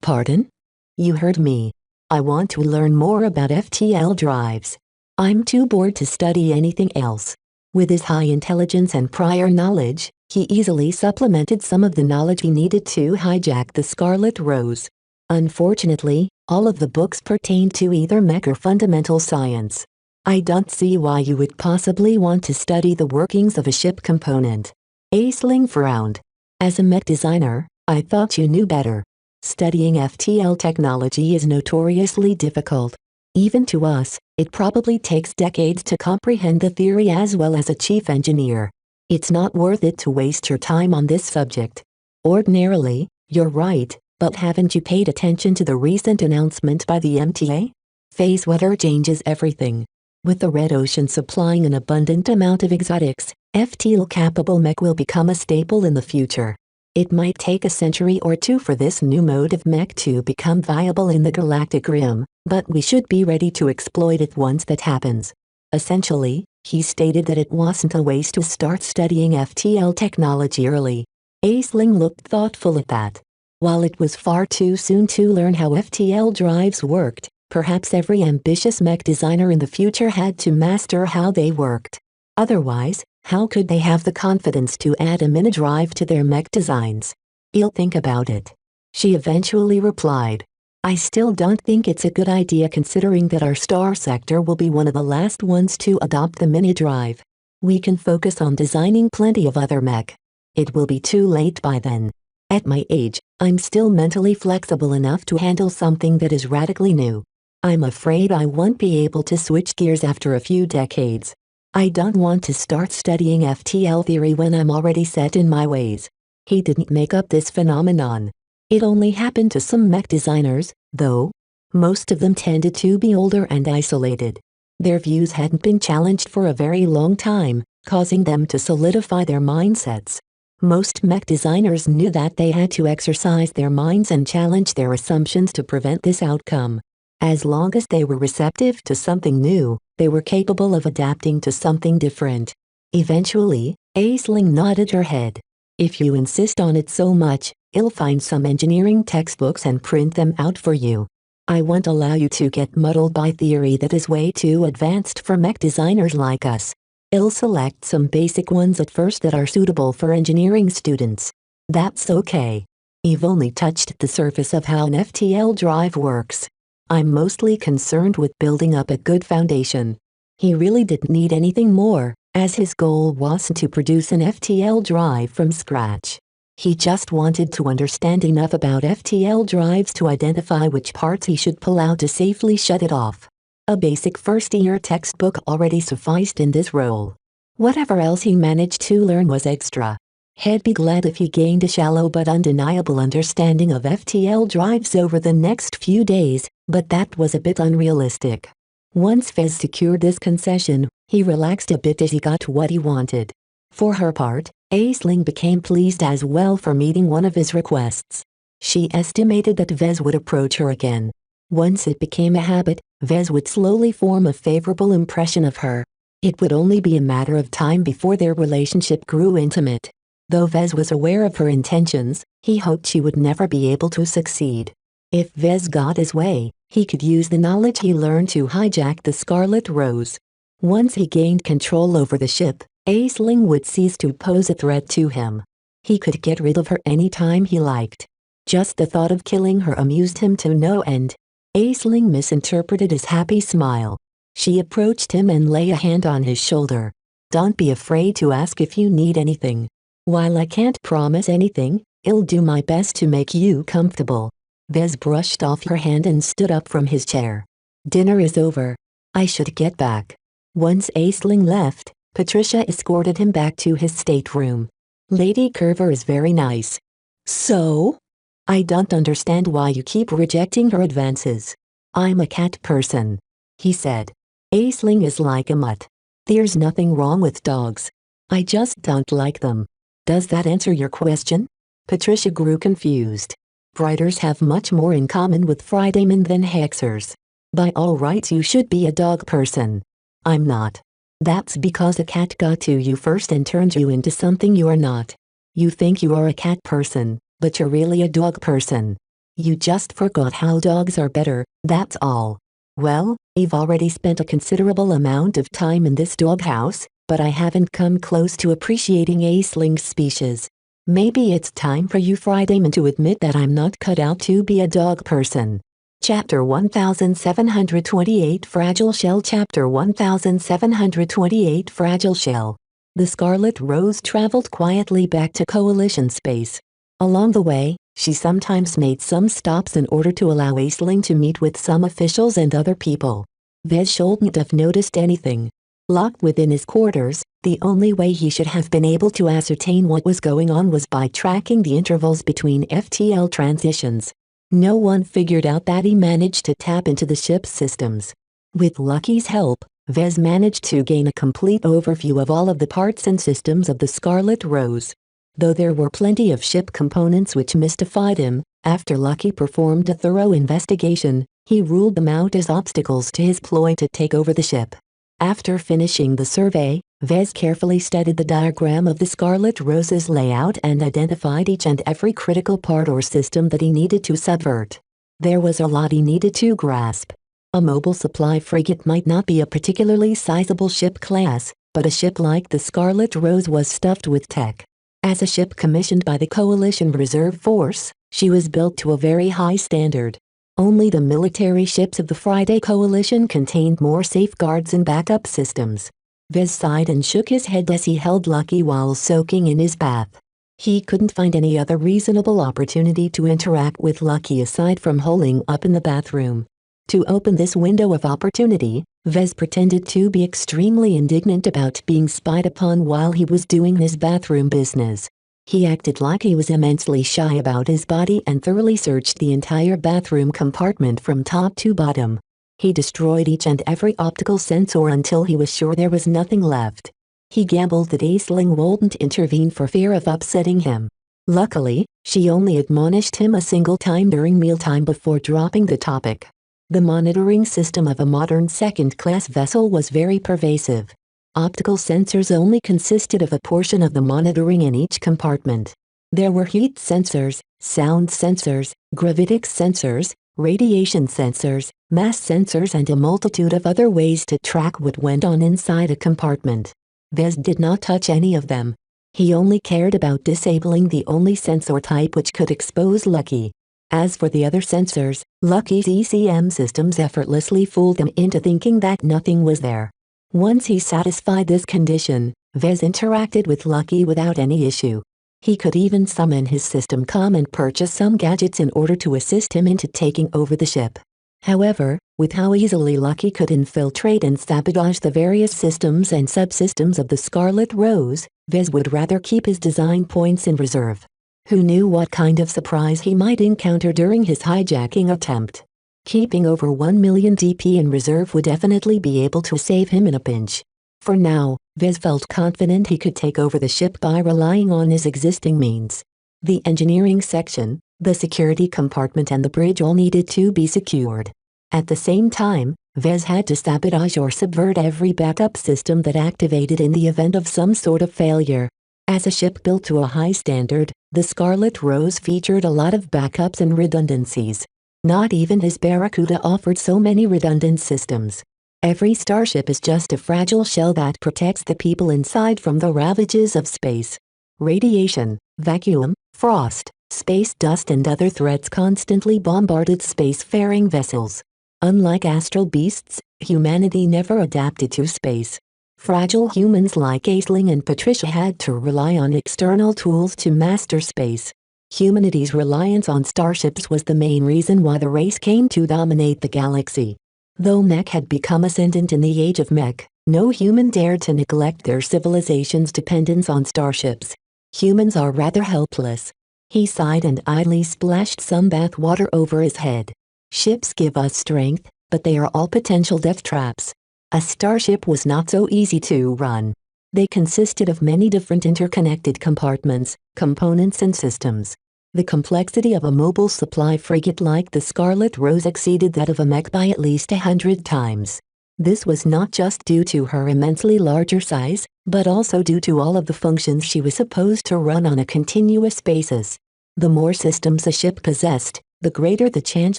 "Pardon?" "You heard me. I want to learn more about FTL drives. I'm too bored to study anything else." With his high intelligence and prior knowledge, he easily supplemented some of the knowledge he needed to hijack the Scarlet Rose. Unfortunately, all of the books pertained to either mech or fundamental science. "I don't see why you would possibly want to study the workings of a ship component." Aisling frowned. "As a mech designer, I thought you knew better. Studying FTL technology is notoriously difficult. Even to us, it probably takes decades to comprehend the theory as well as a chief engineer. It's not worth it to waste your time on this subject." "Ordinarily, you're right, but haven't you paid attention to the recent announcement by the MTA? Phase weather changes everything. With the Red Ocean supplying an abundant amount of exotics, FTL-capable mech will become a staple in the future. It might take a century or two for this new mode of mech to become viable in the galactic rim, but we should be ready to exploit it once that happens." Essentially, he stated that it wasn't a waste to start studying FTL technology early. Aisling looked thoughtful at that. While it was far too soon to learn how FTL drives worked, perhaps every ambitious mech designer in the future had to master how they worked. Otherwise, how could they have the confidence to add a mini-drive to their mech designs? "I'll think about it," she eventually replied. "I still don't think it's a good idea considering that our star sector will be one of the last ones to adopt the mini-drive." We can focus on designing plenty of other mech. It will be too late by then. At my age, I'm still mentally flexible enough to handle something that is radically new. I'm afraid I won't be able to switch gears after a few decades. I don't want to start studying FTL theory when I'm already set in my ways. He didn't make up this phenomenon. It only happened to some mech designers, though. Most of them tended to be older and isolated. Their views hadn't been challenged for a very long time, causing them to solidify their mindsets. Most mech designers knew that they had to exercise their minds and challenge their assumptions to prevent this outcome. As long as they were receptive to something new, they were capable of adapting to something different. Eventually, Aisling nodded her head. If you insist on it so much, I'll find some engineering textbooks and print them out for you. I won't allow you to get muddled by theory that is way too advanced for mech designers like us. I'll select some basic ones at first that are suitable for engineering students. That's okay. You've only touched the surface of how an FTL drive works. I'm mostly concerned with building up a good foundation. He really didn't need anything more, as his goal wasn't to produce an FTL drive from scratch. He just wanted to understand enough about FTL drives to identify which parts he should pull out to safely shut it off. A basic first-year textbook already sufficed in this role. Whatever else he managed to learn was extra. He'd be glad if he gained a shallow but undeniable understanding of FTL drives over the next few days, but that was a bit unrealistic. Once Fez secured this concession, he relaxed a bit as he got what he wanted. For her part, Aisling became pleased as well for meeting one of his requests. She estimated that Vez would approach her again. Once it became a habit, Vez would slowly form a favorable impression of her. It would only be a matter of time before their relationship grew intimate. Though Vez was aware of her intentions, he hoped she would never be able to succeed. If Vez got his way, he could use the knowledge he learned to hijack the Scarlet Rose. Once he gained control over the ship, Aisling would cease to pose a threat to him. He could get rid of her any time he liked. Just the thought of killing her amused him to no end. Aisling misinterpreted his happy smile. She approached him and lay a hand on his shoulder. Don't be afraid to ask if you need anything. While I can't promise anything, I'll do my best to make you comfortable. Vez brushed off her hand and stood up from his chair. Dinner is over. I should get back. Once Aisling left, Patricia escorted him back to his stateroom. Lady Curver is very nice. So? I don't understand why you keep rejecting her advances. I'm a cat person, he said. Aisling is like a mutt. There's nothing wrong with dogs. I just don't like them. Does that answer your question? Patricia grew confused. Briters have much more in common with Fridaymen than Hexers. By all rights you should be a dog person. I'm not. That's because a cat got to you first and turned you into something you are not. You think you are a cat person, but you're really a dog person. You just forgot how dogs are better, that's all. Well, I've already spent a considerable amount of time in this doghouse, but I haven't come close to appreciating Aisling's species. Maybe it's time for you Fridaymen to admit that I'm not cut out to be a dog person. Chapter 1728 Fragile Shell Chapter 1728 Fragile Shell. The Scarlet Rose traveled quietly back to Coalition space. Along the way, she sometimes made some stops in order to allow Aisling to meet with some officials and other people. Vez shouldn't have noticed anything. Locked within his quarters, the only way he should have been able to ascertain what was going on was by tracking the intervals between FTL transitions. No one figured out that he managed to tap into the ship's systems. With Lucky's help, Vez managed to gain a complete overview of all of the parts and systems of the Scarlet Rose. Though there were plenty of ship components which mystified him, after Lucky performed a thorough investigation, he ruled them out as obstacles to his ploy to take over the ship. After finishing the survey, Vez carefully studied the diagram of the Scarlet Rose's layout and identified each and every critical part or system that he needed to subvert. There was a lot he needed to grasp. A mobile supply frigate might not be a particularly sizable ship class, but a ship like the Scarlet Rose was stuffed with tech. As a ship commissioned by the Coalition Reserve Force, she was built to a very high standard. Only the military ships of the Friday Coalition contained more safeguards and backup systems. Vez sighed and shook his head as he held Lucky while soaking in his bath. He couldn't find any other reasonable opportunity to interact with Lucky aside from holing up in the bathroom. To open this window of opportunity, Vez pretended to be extremely indignant about being spied upon while he was doing his bathroom business. He acted like he was immensely shy about his body and thoroughly searched the entire bathroom compartment from top to bottom. He destroyed each and every optical sensor until he was sure there was nothing left. He gambled that Aisling wouldn't intervene for fear of upsetting him. Luckily, she only admonished him a single time during mealtime before dropping the topic. The monitoring system of a modern second-class vessel was very pervasive. Optical sensors only consisted of a portion of the monitoring in each compartment. There were heat sensors, sound sensors, gravitics sensors, radiation sensors, mass sensors and a multitude of other ways to track what went on inside a compartment. Vez did not touch any of them. He only cared about disabling the only sensor type which could expose Lucky. As for the other sensors, Lucky's ECM systems effortlessly fooled them into thinking that nothing was there. Once he satisfied this condition, Vez interacted with Lucky without any issue. He could even summon his system com and purchase some gadgets in order to assist him into taking over the ship. However, with how easily Lucky could infiltrate and sabotage the various systems and subsystems of the Scarlet Rose, Vez would rather keep his design points in reserve. Who knew what kind of surprise he might encounter during his hijacking attempt? Keeping over 1 million DP in reserve would definitely be able to save him in a pinch. For now, Vez felt confident he could take over the ship by relying on his existing means. The engineering section, the security compartment and the bridge all needed to be secured. At the same time, Vez had to sabotage or subvert every backup system that activated in the event of some sort of failure. As a ship built to a high standard, the Scarlet Rose featured a lot of backups and redundancies. Not even his Barracuda offered so many redundant systems. Every starship is just a fragile shell that protects the people inside from the ravages of space. Radiation, vacuum, frost, space dust and other threats constantly bombarded spacefaring vessels. Unlike astral beasts, humanity never adapted to space. Fragile humans like Aisling and Patricia had to rely on external tools to master space. Humanity's reliance on starships was the main reason why the race came to dominate the galaxy. Though Mech had become ascendant in the age of Mech, no human dared to neglect their civilization's dependence on starships. Humans are rather helpless. He sighed and idly splashed some bath water over his head. Ships give us strength, but they are all potential death traps. A starship was not so easy to run. They consisted of many different interconnected compartments, components and systems. The complexity of a mobile supply frigate like the Scarlet Rose exceeded that of a mech by at least 100 times. This was not just due to her immensely larger size, but also due to all of the functions she was supposed to run on a continuous basis. The more systems a ship possessed, the greater the chance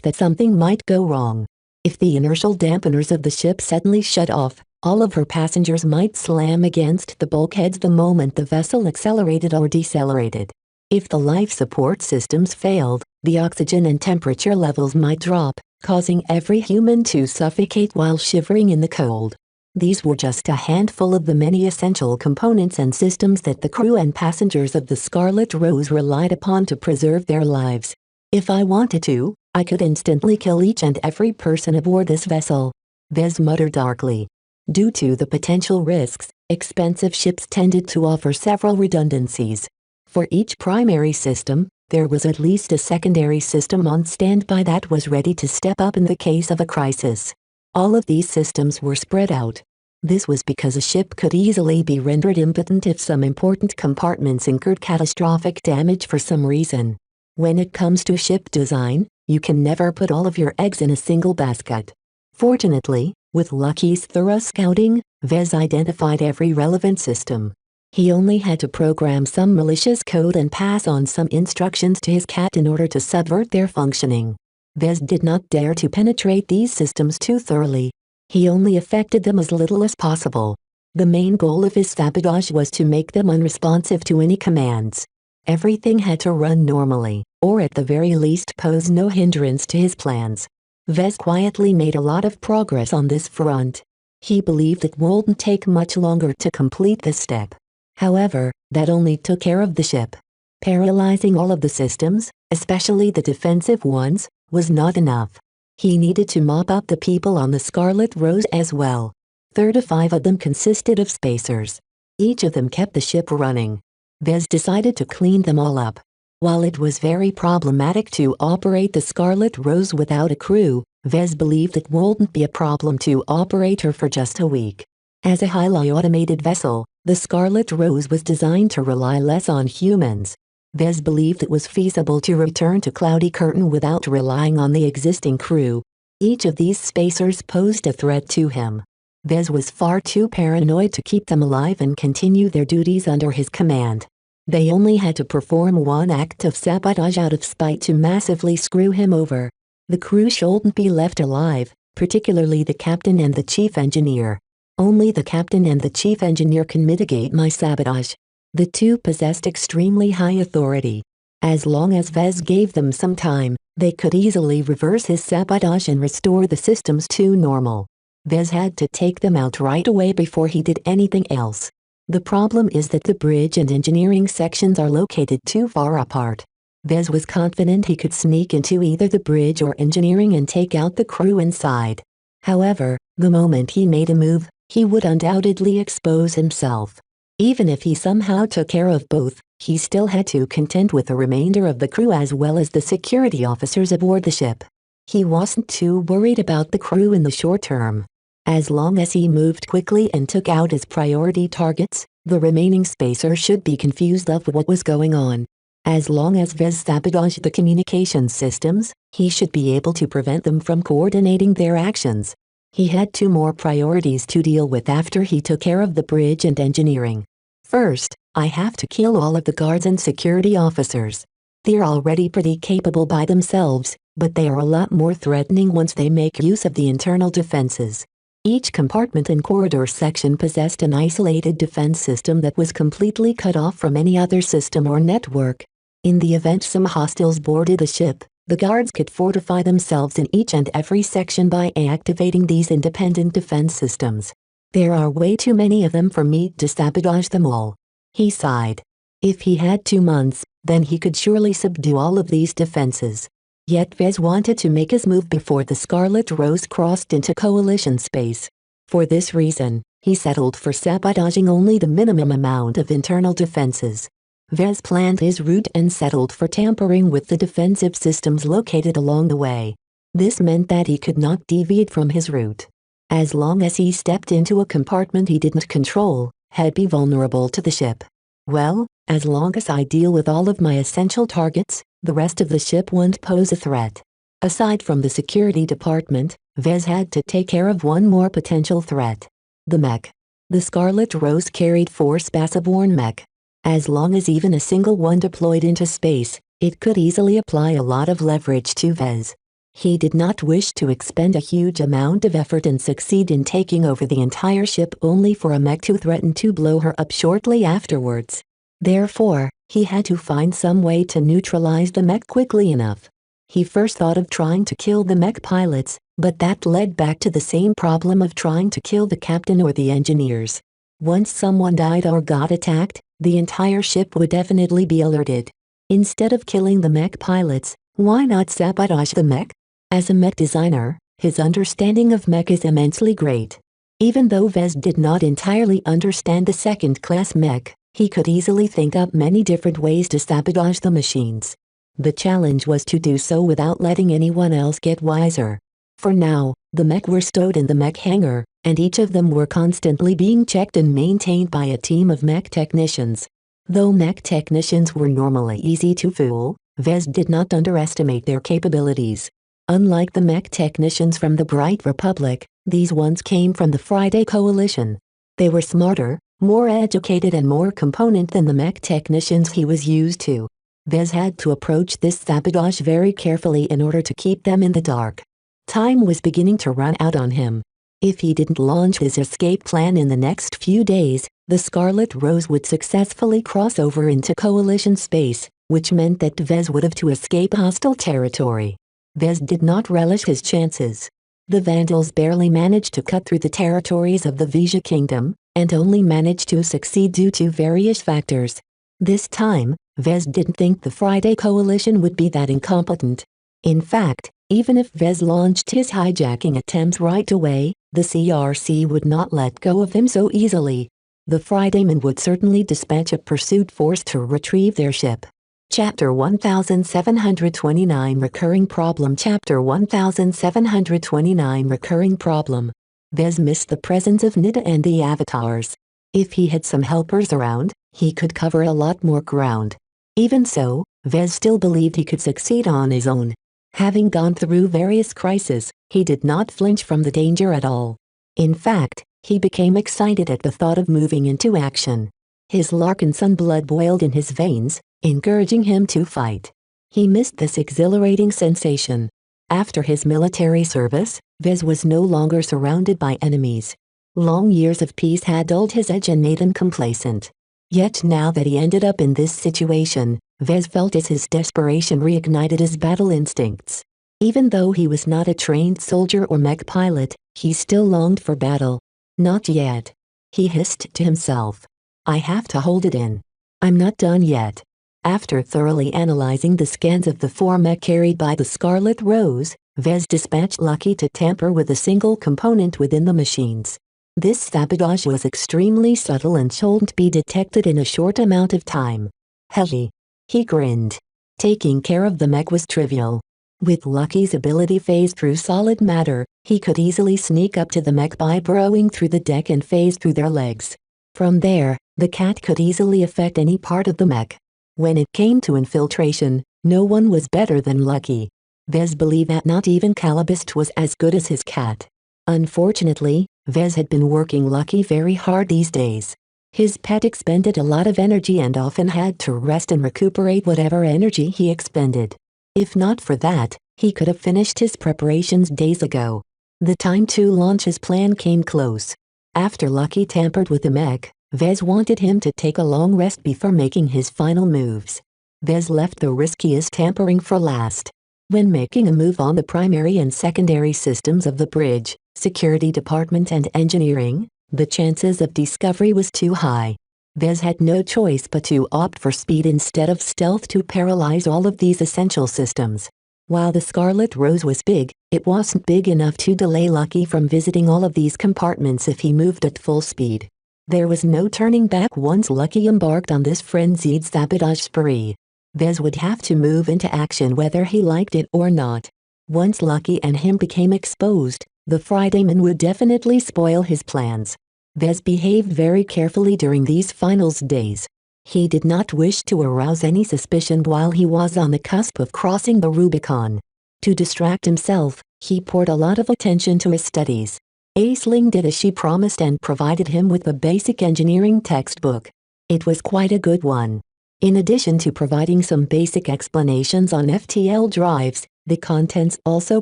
that something might go wrong. If the inertial dampeners of the ship suddenly shut off, all of her passengers might slam against the bulkheads the moment the vessel accelerated or decelerated. If the life support systems failed, the oxygen and temperature levels might drop, causing every human to suffocate while shivering in the cold. These were just a handful of the many essential components and systems that the crew and passengers of the Scarlet Rose relied upon to preserve their lives. If I wanted to, I could instantly kill each and every person aboard this vessel, Vez muttered darkly. Due to the potential risks, expensive ships tended to offer several redundancies. For each primary system, there was at least a secondary system on standby that was ready to step up in the case of a crisis. All of these systems were spread out. This was because a ship could easily be rendered impotent if some important compartments incurred catastrophic damage for some reason. When it comes to ship design, you can never put all of your eggs in a single basket. Fortunately, with Lucky's thorough scouting, Vez identified every relevant system. He only had to program some malicious code and pass on some instructions to his cat in order to subvert their functioning. Vez did not dare to penetrate these systems too thoroughly. He only affected them as little as possible. The main goal of his sabotage was to make them unresponsive to any commands. Everything had to run normally, or at the very least pose no hindrance to his plans. Vez quietly made a lot of progress on this front. He believed it wouldn't take much longer to complete this step. However, that only took care of the ship. Paralyzing all of the systems, especially the defensive ones, was not enough. He needed to mop up the people on the Scarlet Rose as well. 35 of them consisted of spacers. Each of them kept the ship running. Vez decided to clean them all up. While it was very problematic to operate the Scarlet Rose without a crew, Vez believed it wouldn't be a problem to operate her for just a week. As a highly automated vessel, the Scarlet Rose was designed to rely less on humans. Vez believed it was feasible to return to Cloudy Curtain without relying on the existing crew. Each of these spacers posed a threat to him. Vez was far too paranoid to keep them alive and continue their duties under his command. They only had to perform one act of sabotage out of spite to massively screw him over. The crew shouldn't be left alive, particularly the captain and the chief engineer. Only the captain and the chief engineer can mitigate my sabotage. The two possessed extremely high authority. As long as Vez gave them some time, they could easily reverse his sabotage and restore the systems to normal. Vez had to take them out right away before he did anything else. The problem is that the bridge and engineering sections are located too far apart. Vez was confident he could sneak into either the bridge or engineering and take out the crew inside. However, the moment he made a move, he would undoubtedly expose himself. Even if he somehow took care of both, he still had to contend with the remainder of the crew as well as the security officers aboard the ship. He wasn't too worried about the crew in the short term. As long as he moved quickly and took out his priority targets, the remaining spacers should be confused of what was going on. As long as Vez sabotaged the communications systems, he should be able to prevent them from coordinating their actions. He had two more priorities to deal with after he took care of the bridge and engineering. First, I have to kill all of the guards and security officers. They're already pretty capable by themselves, but they are a lot more threatening once they make use of the internal defenses. Each compartment and corridor section possessed an isolated defense system that was completely cut off from any other system or network. In the event some hostiles boarded the ship, the guards could fortify themselves in each and every section by activating these independent defense systems. There are way too many of them for me to sabotage them all. He sighed. If he had 2 months, then he could surely subdue all of these defenses. Yet Vez wanted to make his move before the Scarlet Rose crossed into Coalition space. For this reason, he settled for sabotaging only the minimum amount of internal defenses. Vez planned his route and settled for tampering with the defensive systems located along the way. This meant that he could not deviate from his route. As long as he stepped into a compartment he didn't control, he'd be vulnerable to the ship. Well, as long as I deal with all of my essential targets, the rest of the ship won't pose a threat. Aside from the security department, Vez had to take care of one more potential threat. The mech. The Scarlet Rose carried 4 spaceborne mech. As long as even a single one deployed into space, it could easily apply a lot of leverage to Vez. He did not wish to expend a huge amount of effort and succeed in taking over the entire ship only for a mech to threaten to blow her up shortly afterwards. Therefore, he had to find some way to neutralize the mech quickly enough. He first thought of trying to kill the mech pilots, but that led back to the same problem of trying to kill the captain or the engineers. Once someone died or got attacked, the entire ship would definitely be alerted. Instead of killing the mech pilots, why not sabotage the mech? As a mech designer, his understanding of mech is immensely great. Even though Vez did not entirely understand the second-class mech, he could easily think up many different ways to sabotage the machines. The challenge was to do so without letting anyone else get wiser. For now, the mech were stowed in the mech hangar, and each of them were constantly being checked and maintained by a team of mech technicians. Though mech technicians were normally easy to fool, Vez did not underestimate their capabilities. Unlike the mech technicians from the Bright Republic, these ones came from the Friday Coalition. They were smarter, more educated and more competent than the mech technicians he was used to. Vez had to approach this sabotage very carefully in order to keep them in the dark. Time was beginning to run out on him. If he didn't launch his escape plan in the next few days, the Scarlet Rose would successfully cross over into Coalition space, which meant that Vez would have to escape hostile territory. Vez did not relish his chances. The Vandals barely managed to cut through the territories of the Vija Kingdom, and only managed to succeed due to various factors. This time, Vez didn't think the Friday Coalition would be that incompetent. In fact, even if Vez launched his hijacking attempts right away, the CRC would not let go of him so easily. The Fridaymen would certainly dispatch a pursuit force to retrieve their ship. Chapter 1729 Recurring Problem Chapter 1729 Recurring Problem. Vez missed the presence of Nida and the Avatars. If he had some helpers around, he could cover a lot more ground. Even so, Vez still believed he could succeed on his own. Having gone through various crises, he did not flinch from the danger at all. In fact, he became excited at the thought of moving into action. His Larkinson blood boiled in his veins, encouraging him to fight. He missed this exhilarating sensation. After his military service, Vez was no longer surrounded by enemies. Long years of peace had dulled his edge and made him complacent. Yet now that he ended up in this situation, Vez felt as his desperation reignited his battle instincts. Even though he was not a trained soldier or mech pilot, he still longed for battle. Not yet. He hissed to himself. I have to hold it in. I'm not done yet. After thoroughly analyzing the scans of the 4 mech carried by the Scarlet Rose, Vez dispatched Lucky to tamper with a single component within the machines. This sabotage was extremely subtle and shouldn't be detected in a short amount of time. Helly. He grinned. Taking care of the mech was trivial. With Lucky's ability phase through solid matter, he could easily sneak up to the mech by burrowing through the deck and phase through their legs. From there, the cat could easily affect any part of the mech. When it came to infiltration, no one was better than Lucky. Vez believed that not even Calabist was as good as his cat. Unfortunately, Vez had been working Lucky very hard these days. His pet expended a lot of energy and often had to rest and recuperate whatever energy he expended. If not for that, he could have finished his preparations days ago. The time to launch his plan came close. After Lucky tampered with the mech, Vez wanted him to take a long rest before making his final moves. Vez left the riskiest tampering for last. When making a move on the primary and secondary systems of the bridge, security department and engineering, the chances of discovery was too high. Vez had no choice but to opt for speed instead of stealth to paralyze all of these essential systems. While the Scarlet Rose was big, it wasn't big enough to delay Lucky from visiting all of these compartments if he moved at full speed. There was no turning back once Lucky embarked on this frenzied sabotage spree. Vez would have to move into action whether he liked it or not. Once Lucky and him became exposed, the Fridayman would definitely spoil his plans. Vez behaved very carefully during these finals days. He did not wish to arouse any suspicion while he was on the cusp of crossing the Rubicon. To distract himself, he poured a lot of attention to his studies. Aisling did as she promised and provided him with a basic engineering textbook. It was quite a good one. In addition to providing some basic explanations on FTL drives, the contents also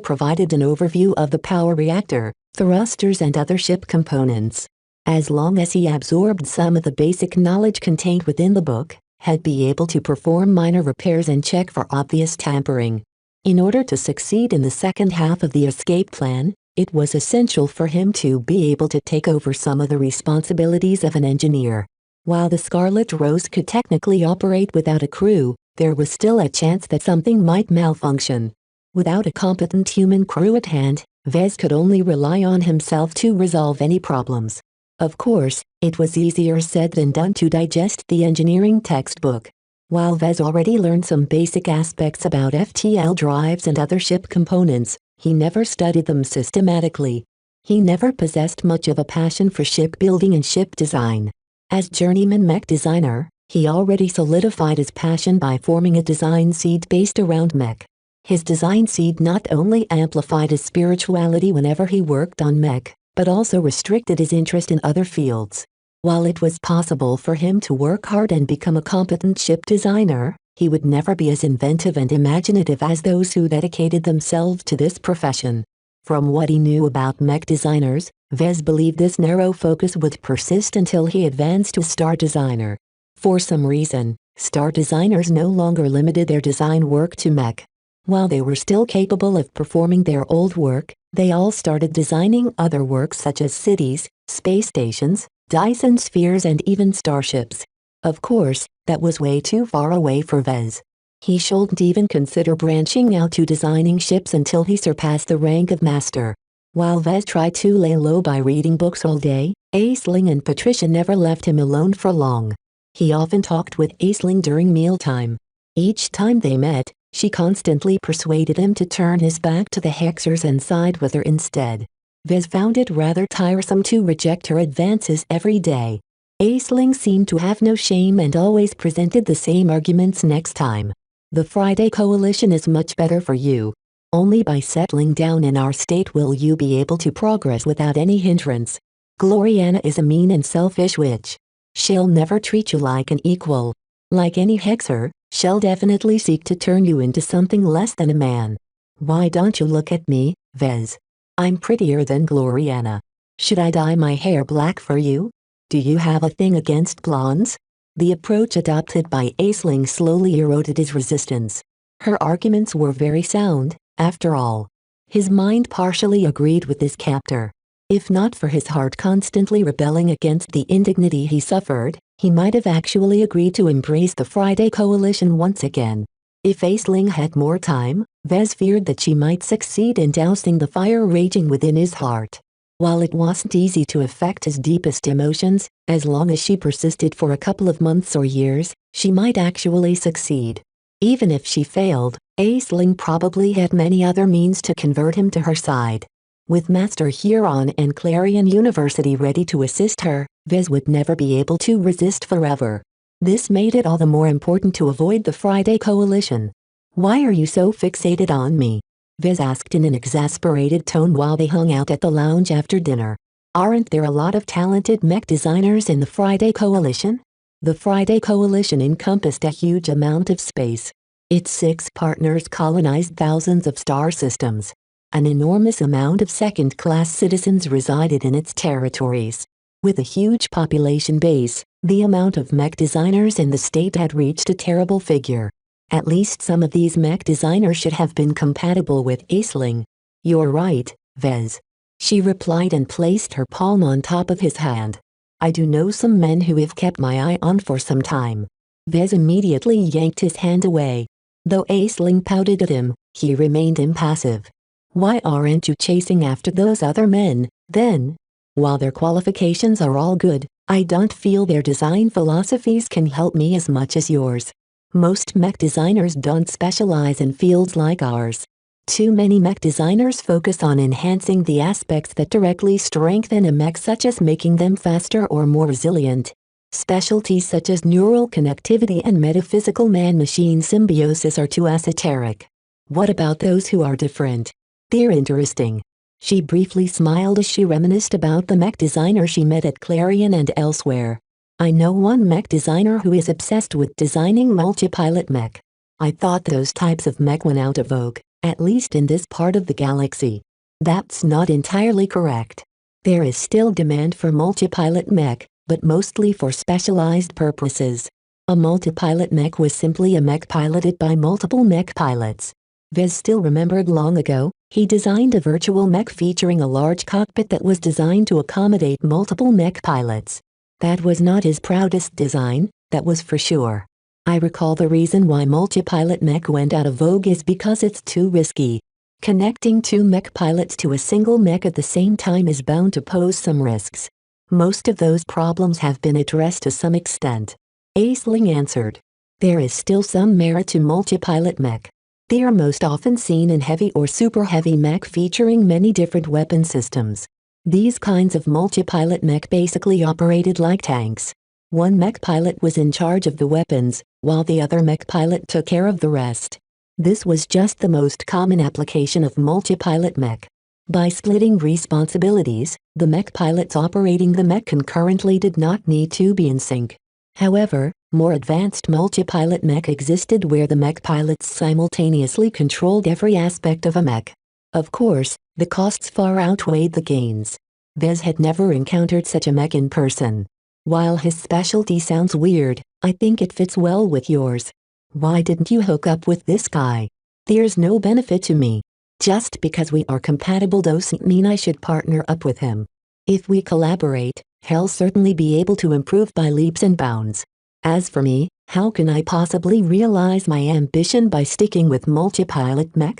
provided an overview of the power reactor, thrusters and other ship components. As long as he absorbed some of the basic knowledge contained within the book, he'd be able to perform minor repairs and check for obvious tampering. In order to succeed in the second half of the escape plan, it was essential for him to be able to take over some of the responsibilities of an engineer. While the Scarlet Rose could technically operate without a crew, there was still a chance that something might malfunction. Without a competent human crew at hand, Vez could only rely on himself to resolve any problems. Of course, it was easier said than done to digest the engineering textbook. While Vez already learned some basic aspects about FTL drives and other ship components, he never studied them systematically. He never possessed much of a passion for shipbuilding and ship design. As journeyman mech designer, he already solidified his passion by forming a design seed based around mech. His design seed not only amplified his spirituality whenever he worked on mech, but also restricted his interest in other fields. While it was possible for him to work hard and become a competent ship designer, he would never be as inventive and imaginative as those who dedicated themselves to this profession. From what he knew about mech designers, Vez believed this narrow focus would persist until he advanced to star designer. For some reason, star designers no longer limited their design work to mech. While they were still capable of performing their old work, they all started designing other works such as cities, space stations, Dyson spheres and even starships. Of course, that was way too far away for Vez. He shouldn't even consider branching out to designing ships until he surpassed the rank of master. While Vez tried to lay low by reading books all day, Aisling and Patricia never left him alone for long. He often talked with Aisling during mealtime. Each time they met, she constantly persuaded him to turn his back to the Hexers and side with her instead. Vez found it rather tiresome to reject her advances every day. Aisling seemed to have no shame and always presented the same arguments next time. The Friday Coalition is much better for you. Only by settling down in our state will you be able to progress without any hindrance. Gloriana is a mean and selfish witch. She'll never treat you like an equal. Like any Hexer, she'll definitely seek to turn you into something less than a man. Why don't you look at me, Vez? I'm prettier than Gloriana. Should I dye my hair black for you? Do you have a thing against blondes? The approach adopted by Aisling slowly eroded his resistance. Her arguments were very sound, after all. His mind partially agreed with his captor. If not for his heart constantly rebelling against the indignity he suffered, he might have actually agreed to embrace the Friday Coalition once again. If Aisling had more time, Vez feared that she might succeed in dousing the fire raging within his heart. While it wasn't easy to affect his deepest emotions, as long as she persisted for a couple of months or years, she might actually succeed. Even if she failed, Aisling probably had many other means to convert him to her side. With Master Huron and Clarion University ready to assist her, Vez would never be able to resist forever. This made it all the more important to avoid the Friday Coalition. "Why are you so fixated on me?" Vez asked in an exasperated tone while they hung out at the lounge after dinner. "Aren't there a lot of talented mech designers in the Friday Coalition?" The Friday Coalition encompassed a huge amount of space. Its 6 partners colonized thousands of star systems. An enormous amount of second-class citizens resided in its territories. With a huge population base, the amount of mech designers in the state had reached a terrible figure. At least some of these mech designers should have been compatible with Aisling. "You're right, Vez," she replied and placed her palm on top of his hand. "I do know some men who have kept my eye on for some time." Vez immediately yanked his hand away. Though Aisling pouted at him, he remained impassive. "Why aren't you chasing after those other men, then? While their qualifications are all good, I don't feel their design philosophies can help me as much as yours. Most mech designers don't specialize in fields like ours. Too many mech designers focus on enhancing the aspects that directly strengthen a mech, such as making them faster or more resilient. Specialties such as neural connectivity and metaphysical man-machine symbiosis are too esoteric. What about those who are different? They're interesting." She briefly smiled as she reminisced about the mech designer she met at Clarion and elsewhere. "I know one mech designer who is obsessed with designing multi-pilot mech. I thought those types of mech went out of vogue, at least in this part of the galaxy." That's not entirely correct. There is still demand for multi-pilot mech, but mostly for specialized purposes. A multi-pilot mech was simply a mech piloted by multiple mech pilots. Vez still remembered long ago, he designed a virtual mech featuring a large cockpit that was designed to accommodate multiple mech pilots. That was not his proudest design, that was for sure. I recall the reason why multi-pilot mech went out of vogue is because it's too risky. Connecting 2 mech pilots to a single mech at the same time is bound to pose some risks. Most of those problems have been addressed to some extent. Aisling answered. There is still some merit to multi-pilot mech. They are most often seen in heavy or super heavy mech featuring many different weapon systems. These kinds of multi-pilot mech basically operated like tanks. One mech pilot was in charge of the weapons, while the other mech pilot took care of the rest. This was just the most common application of multi-pilot mech. By splitting responsibilities, the mech pilots operating the mech concurrently did not need to be in sync. However, more advanced multi-pilot mech existed where the mech pilots simultaneously controlled every aspect of a mech. Of course, the costs far outweighed the gains. Vez had never encountered such a mech in person. While his specialty sounds weird, I think it fits well with yours. Why didn't you hook up with this guy? There's no benefit to me. Just because we are compatible doesn't mean I should partner up with him. If we collaborate, he'll certainly be able to improve by leaps and bounds. As for me, how can I possibly realize my ambition by sticking with multi-pilot mech?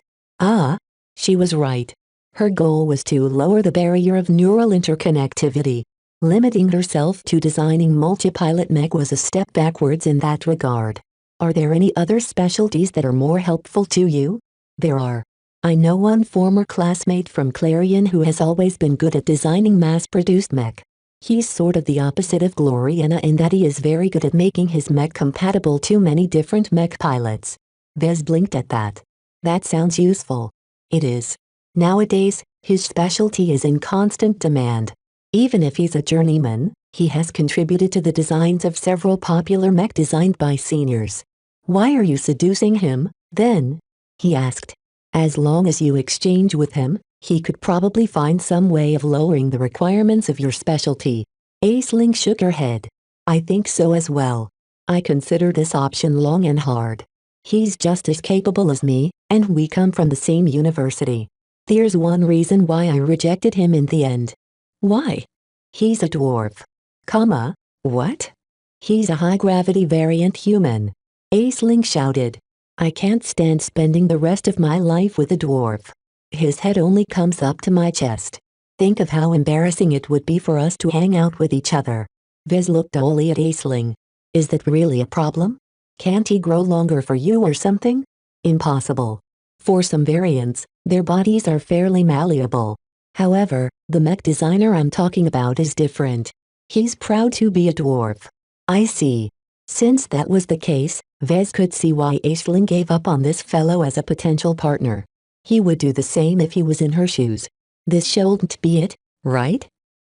She was right. Her goal was to lower the barrier of neural interconnectivity. Limiting herself to designing multi-pilot mech was a step backwards in that regard. Are there any other specialties that are more helpful to you? There are. I know one former classmate from Clarion who has always been good at designing mass-produced mech. He's sort of the opposite of Gloriana in that he is very good at making his mech compatible to many different mech pilots. Vez blinked at that. That sounds useful. It is. Nowadays, his specialty is in constant demand. Even if he's a journeyman, he has contributed to the designs of several popular mech designed by seniors. Why are you seducing him, then? He asked. As long as you exchange with him, he could probably find some way of lowering the requirements of your specialty. Aisling shook her head. I think so as well. I considered this option long and hard. He's just as capable as me, and we come from the same university. There's one reason why I rejected him in the end. Why? He's a dwarf. What? He's a high-gravity variant human. Aisling shouted. I can't stand spending the rest of my life with a dwarf. His head only comes up to my chest. Think of how embarrassing it would be for us to hang out with each other. Vez looked dully at Aisling. Is that really a problem? Can't he grow longer for you or something? Impossible. For some variants, their bodies are fairly malleable. However, the mech designer I'm talking about is different. He's proud to be a dwarf. I see. Since that was the case, Vez could see why Aisling gave up on this fellow as a potential partner. He would do the same if he was in her shoes. This shouldn't be it, right?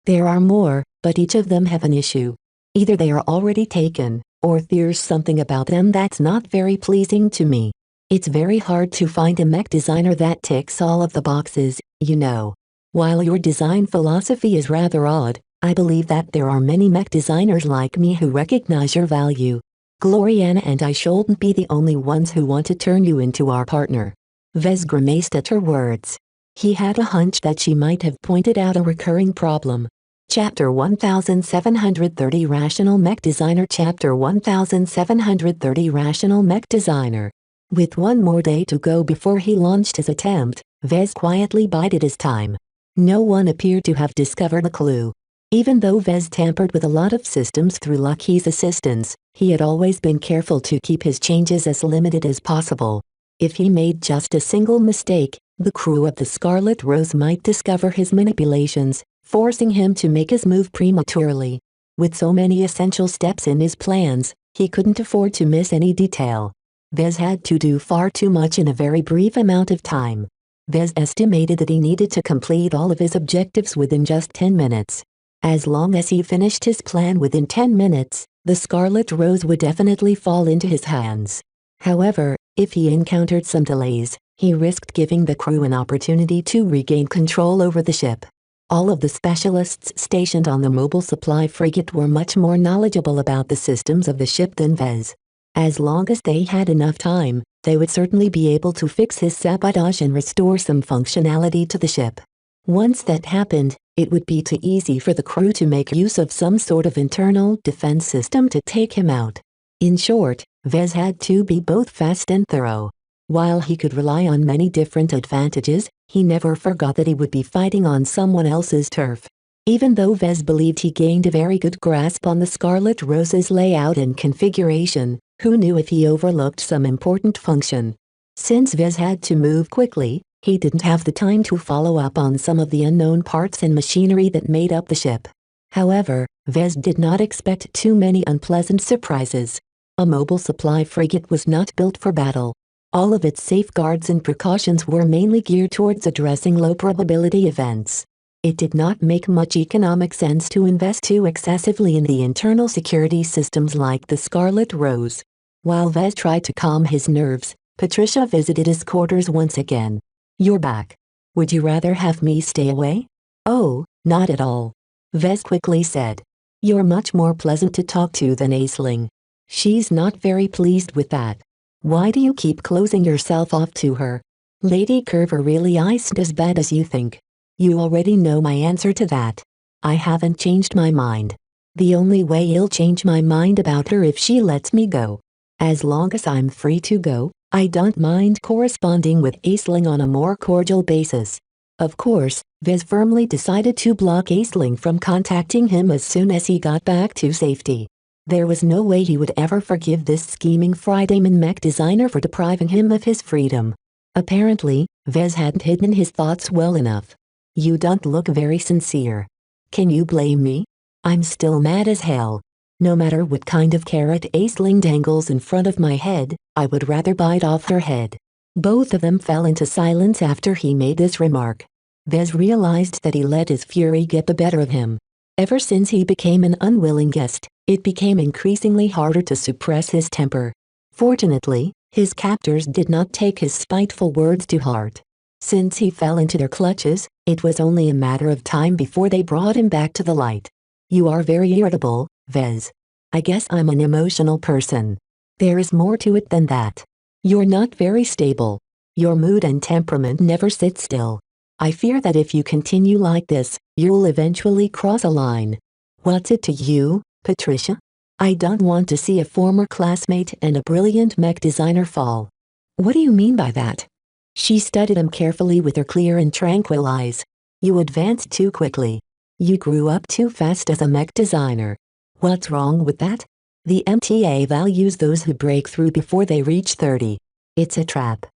There are more, but each of them have an issue. Either they are already taken, or there's something about them that's not very pleasing to me. It's very hard to find a mech designer that ticks all of the boxes, you know. While your design philosophy is rather odd, I believe that there are many mech designers like me who recognize your value. Gloriana and I shouldn't be the only ones who want to turn you into our partner. Vez grimaced at her words. He had a hunch that she might have pointed out a recurring problem. Chapter 1730 Rational Mech Designer Chapter 1730 Rational Mech Designer. With one more day to go before he launched his attempt, Vez quietly bided his time. No one appeared to have discovered a clue. Even though Vez tampered with a lot of systems through Lucky's assistance, he had always been careful to keep his changes as limited as possible. If he made just a single mistake, the crew of the Scarlet Rose might discover his manipulations, forcing him to make his move prematurely. With so many essential steps in his plans, he couldn't afford to miss any detail. Vez had to do far too much in a very brief amount of time. Vez estimated that he needed to complete all of his objectives within just 10 minutes. As long as he finished his plan within 10 minutes, the Scarlet Rose would definitely fall into his hands. However, if he encountered some delays, he risked giving the crew an opportunity to regain control over the ship. All of the specialists stationed on the mobile supply frigate were much more knowledgeable about the systems of the ship than Vez. As long as they had enough time, they would certainly be able to fix his sabotage and restore some functionality to the ship. Once that happened, it would be too easy for the crew to make use of some sort of internal defense system to take him out. In short, Vez had to be both fast and thorough. While he could rely on many different advantages, he never forgot that he would be fighting on someone else's turf. Even though Vez believed he gained a very good grasp on the Scarlet Rose's layout and configuration, who knew if he overlooked some important function? Since Vez had to move quickly, he didn't have the time to follow up on some of the unknown parts and machinery that made up the ship. However, Vez did not expect too many unpleasant surprises. A mobile supply frigate was not built for battle. All of its safeguards and precautions were mainly geared towards addressing low-probability events. It did not make much economic sense to invest too excessively in the internal security systems like the Scarlet Rose. While Vez tried to calm his nerves, Patricia visited his quarters once again. "You're back. Would you rather have me stay away?" "Oh, not at all," Vez quickly said. "You're much more pleasant to talk to than Aisling." "She's not very pleased with that." Why do you keep closing yourself off to her? Lady Curver really isn't as bad as you think. You already know my answer to that. I haven't changed my mind. The only way I'll change my mind about her if she lets me go. As long as I'm free to go, I don't mind corresponding with Aisling on a more cordial basis. Of course, Vez firmly decided to block Aisling from contacting him as soon as he got back to safety. There was no way he would ever forgive this scheming Fridayman mech designer for depriving him of his freedom. Apparently, Vez hadn't hidden his thoughts well enough. You don't look very sincere. Can you blame me? I'm still mad as hell. No matter what kind of carrot Aisling dangles in front of my head, I would rather bite off her head. Both of them fell into silence after he made this remark. Vez realized that he let his fury get the better of him. Ever since he became an unwilling guest, it became increasingly harder to suppress his temper. Fortunately, his captors did not take his spiteful words to heart. Since he fell into their clutches, it was only a matter of time before they brought him back to the light. You are very irritable, Vez. I guess I'm an emotional person. There is more to it than that. You're not very stable. Your mood and temperament never sit still. I fear that if you continue like this, you'll eventually cross a line. What's it to you, Patricia? I don't want to see a former classmate and a brilliant mech designer fall. What do you mean by that? She studied him carefully with her clear and tranquil eyes. You advanced too quickly. You grew up too fast as a mech designer. What's wrong with that? The MTA values those who break through before they reach 30. It's a trap.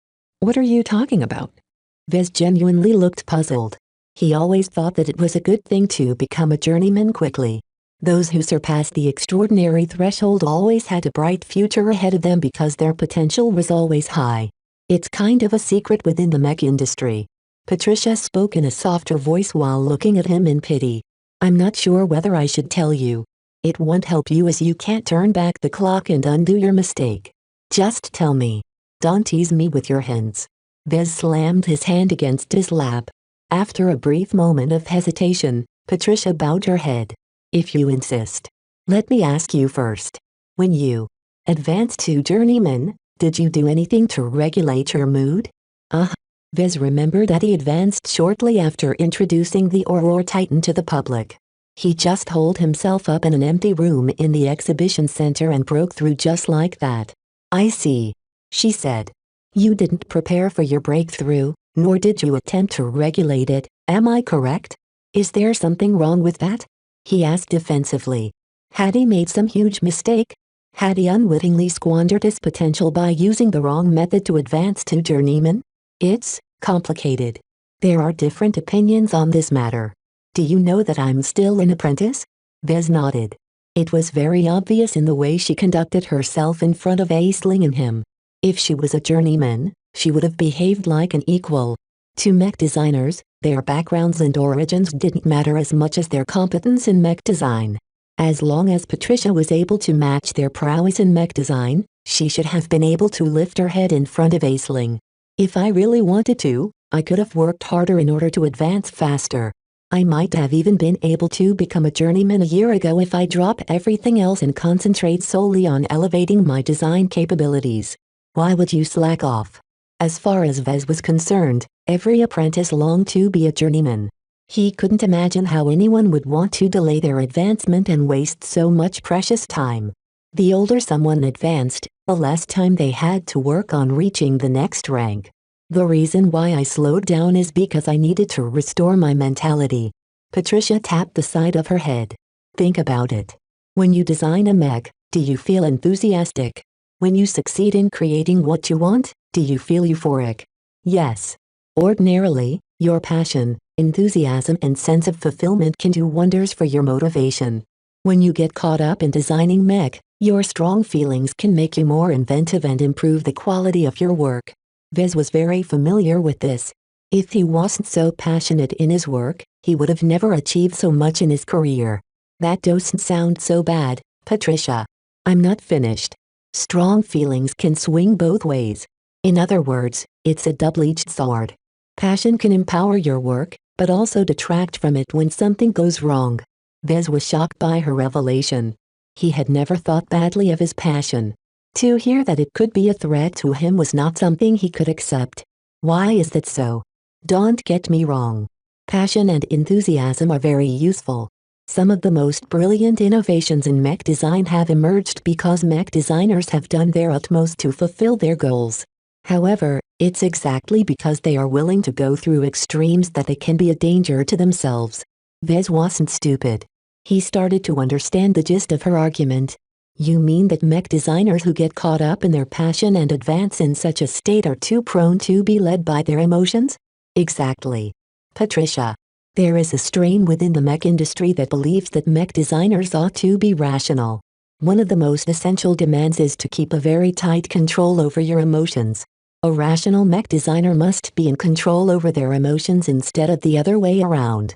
What are you talking about? Vez genuinely looked puzzled. He always thought that it was a good thing to become a journeyman quickly. Those who surpassed the extraordinary threshold always had a bright future ahead of them because their potential was always high. It's kind of a secret within the mech industry. Patricia spoke in a softer voice while looking at him in pity. I'm not sure whether I should tell you. It won't help you as you can't turn back the clock and undo your mistake. Just tell me. Don't tease me with your hints. Vez slammed his hand against his lap. After a brief moment of hesitation, Patricia bowed her head. If you insist. Let me ask you first. When you advanced to journeyman, did you do anything to regulate your mood? Vez remembered that he advanced shortly after introducing the Aurora Titan to the public. He just holed himself up in an empty room in the exhibition center and broke through just like that. I see. She said. You didn't prepare for your breakthrough, nor did you attempt to regulate it, am I correct? Is there something wrong with that? He asked defensively. Had he made some huge mistake? Had he unwittingly squandered his potential by using the wrong method to advance to journeyman? It's complicated. There are different opinions on this matter. Do you know that I'm still an apprentice? Vez nodded. It was very obvious in the way she conducted herself in front of Aisling and him. If she was a journeyman, she would have behaved like an equal. To mech designers, their backgrounds and origins didn't matter as much as their competence in mech design. As long as Patricia was able to match their prowess in mech design, she should have been able to lift her head in front of Aisling. If I really wanted to, I could have worked harder in order to advance faster. I might have even been able to become a journeyman a year ago if I drop everything else and concentrate solely on elevating my design capabilities. Why would you slack off? As far as Vez was concerned, every apprentice longed to be a journeyman. He couldn't imagine how anyone would want to delay their advancement and waste so much precious time. The older someone advanced, the less time they had to work on reaching the next rank. The reason why I slowed down is because I needed to restore my mentality. Patricia tapped the side of her head. Think about it. When you design a mech, do you feel enthusiastic? When you succeed in creating what you want, do you feel euphoric? Yes. Ordinarily, your passion, enthusiasm and sense of fulfillment can do wonders for your motivation. When you get caught up in designing mech, your strong feelings can make you more inventive and improve the quality of your work. Vez was very familiar with this. If he wasn't so passionate in his work, he would have never achieved so much in his career. That doesn't sound so bad, Patricia. I'm not finished. Strong feelings can swing both ways. In other words, it's a double-edged sword. Passion can empower your work, but also detract from it when something goes wrong. Vez was shocked by her revelation. He had never thought badly of his passion. To hear that it could be a threat to him was not something he could accept. Why is that so? Don't get me wrong. Passion and enthusiasm are very useful. Some of the most brilliant innovations in mech design have emerged because mech designers have done their utmost to fulfill their goals. However, it's exactly because they are willing to go through extremes that they can be a danger to themselves. Vez wasn't stupid. He started to understand the gist of her argument. You mean that mech designers who get caught up in their passion and advance in such a state are too prone to be led by their emotions? Exactly. Patricia. There is a strain within the mech industry that believes that mech designers ought to be rational. One of the most essential demands is to keep a very tight control over your emotions. A rational mech designer must be in control over their emotions instead of the other way around.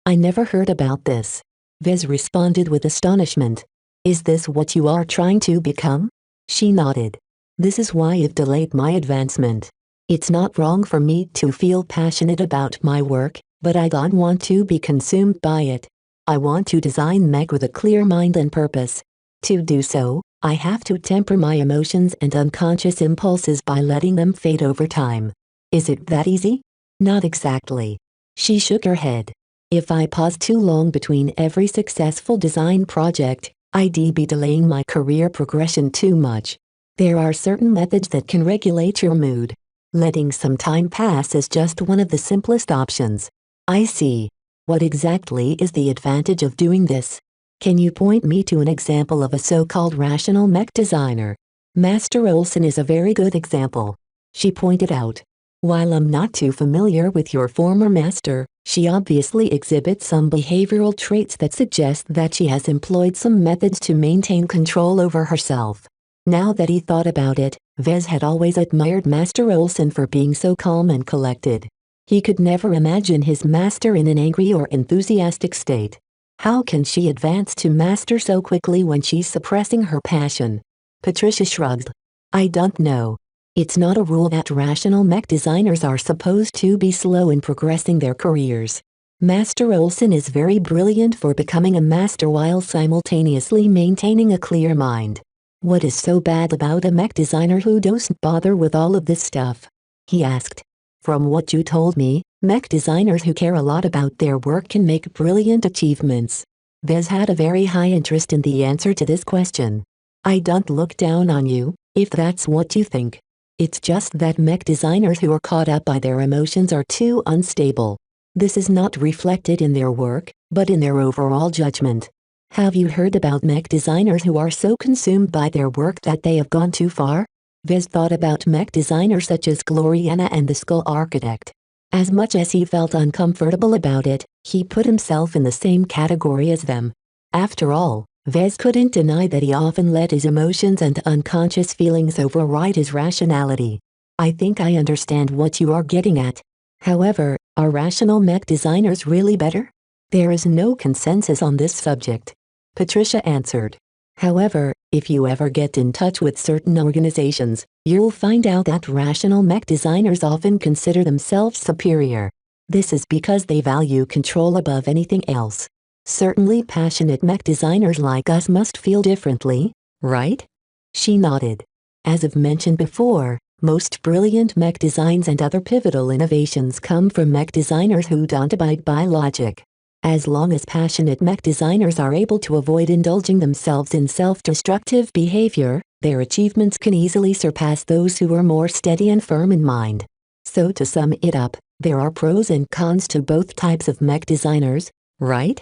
I never heard about this. Vez responded with astonishment. Is this what you are trying to become? She nodded. This is why I've delayed my advancement. It's not wrong for me to feel passionate about my work, but I don't want to be consumed by it. I want to design mech with a clear mind and purpose. To do so, I have to temper my emotions and unconscious impulses by letting them fade over time. Is it that easy? Not exactly. She shook her head. If I pause too long between every successful design project, I'd be delaying my career progression too much. There are certain methods that can regulate your mood. Letting some time pass is just one of the simplest options. I see. What exactly is the advantage of doing this? Can you point me to an example of a so-called rational mech designer? Master Olson is a very good example. She pointed out. While I'm not too familiar with your former master, she obviously exhibits some behavioral traits that suggest that she has employed some methods to maintain control over herself. Now that he thought about it, Vez had always admired Master Olson for being so calm and collected. He could never imagine his master in an angry or enthusiastic state. How can she advance to master so quickly when she's suppressing her passion? Patricia shrugged. I don't know. It's not a rule that rational mech designers are supposed to be slow in progressing their careers. Master Olson is very brilliant for becoming a master while simultaneously maintaining a clear mind. What is so bad about a mech designer who doesn't bother with all of this stuff? He asked. From what you told me, mech designers who care a lot about their work can make brilliant achievements. Vez had a very high interest in the answer to this question. I don't look down on you, if that's what you think. It's just that mech designers who are caught up by their emotions are too unstable. This is not reflected in their work, but in their overall judgment. Have you heard about mech designers who are so consumed by their work that they have gone too far? Vez thought about mech designers such as Gloriana and the Skull Architect. As much as he felt uncomfortable about it, he put himself in the same category as them. After all, Vez couldn't deny that he often let his emotions and unconscious feelings override his rationality. I think I understand what you are getting at. However, are rational mech designers really better? There is no consensus on this subject. Patricia answered. However, if you ever get in touch with certain organizations, you'll find out that rational mech designers often consider themselves superior. This is because they value control above anything else. Certainly passionate mech designers like us must feel differently, right? She nodded. As I've mentioned before, most brilliant mech designs and other pivotal innovations come from mech designers who don't abide by logic. As long as passionate mech designers are able to avoid indulging themselves in self-destructive behavior, their achievements can easily surpass those who are more steady and firm in mind. So to sum it up, there are pros and cons to both types of mech designers, right?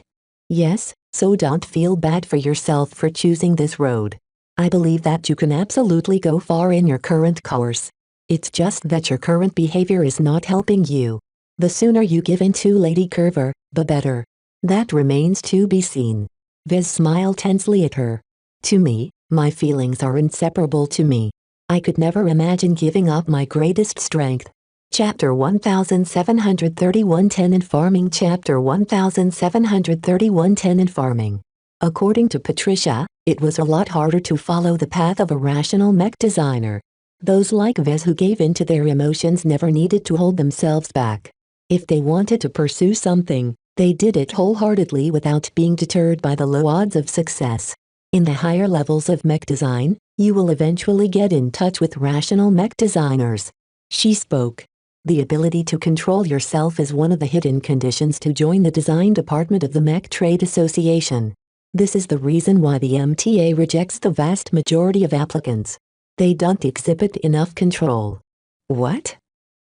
Yes, so don't feel bad for yourself for choosing this road. I believe that you can absolutely go far in your current course. It's just that your current behavior is not helping you. The sooner you give in to Lady Curver, the better. That remains to be seen. Vez smiled tensely at her. To me, my feelings are inseparable to me. I could never imagine giving up my greatest strength. Chapter 1731 10 in Farming Chapter 1731 10 in Farming. According to Patricia, it was a lot harder to follow the path of a rational mech designer. Those like Vez who gave in to their emotions never needed to hold themselves back. If they wanted to pursue something, they did it wholeheartedly without being deterred by the low odds of success. In the higher levels of mech design, you will eventually get in touch with rational mech designers. She spoke. The ability to control yourself is one of the hidden conditions to join the design department of the Mech Trade Association. This is the reason why the MTA rejects the vast majority of applicants. They don't exhibit enough control. What?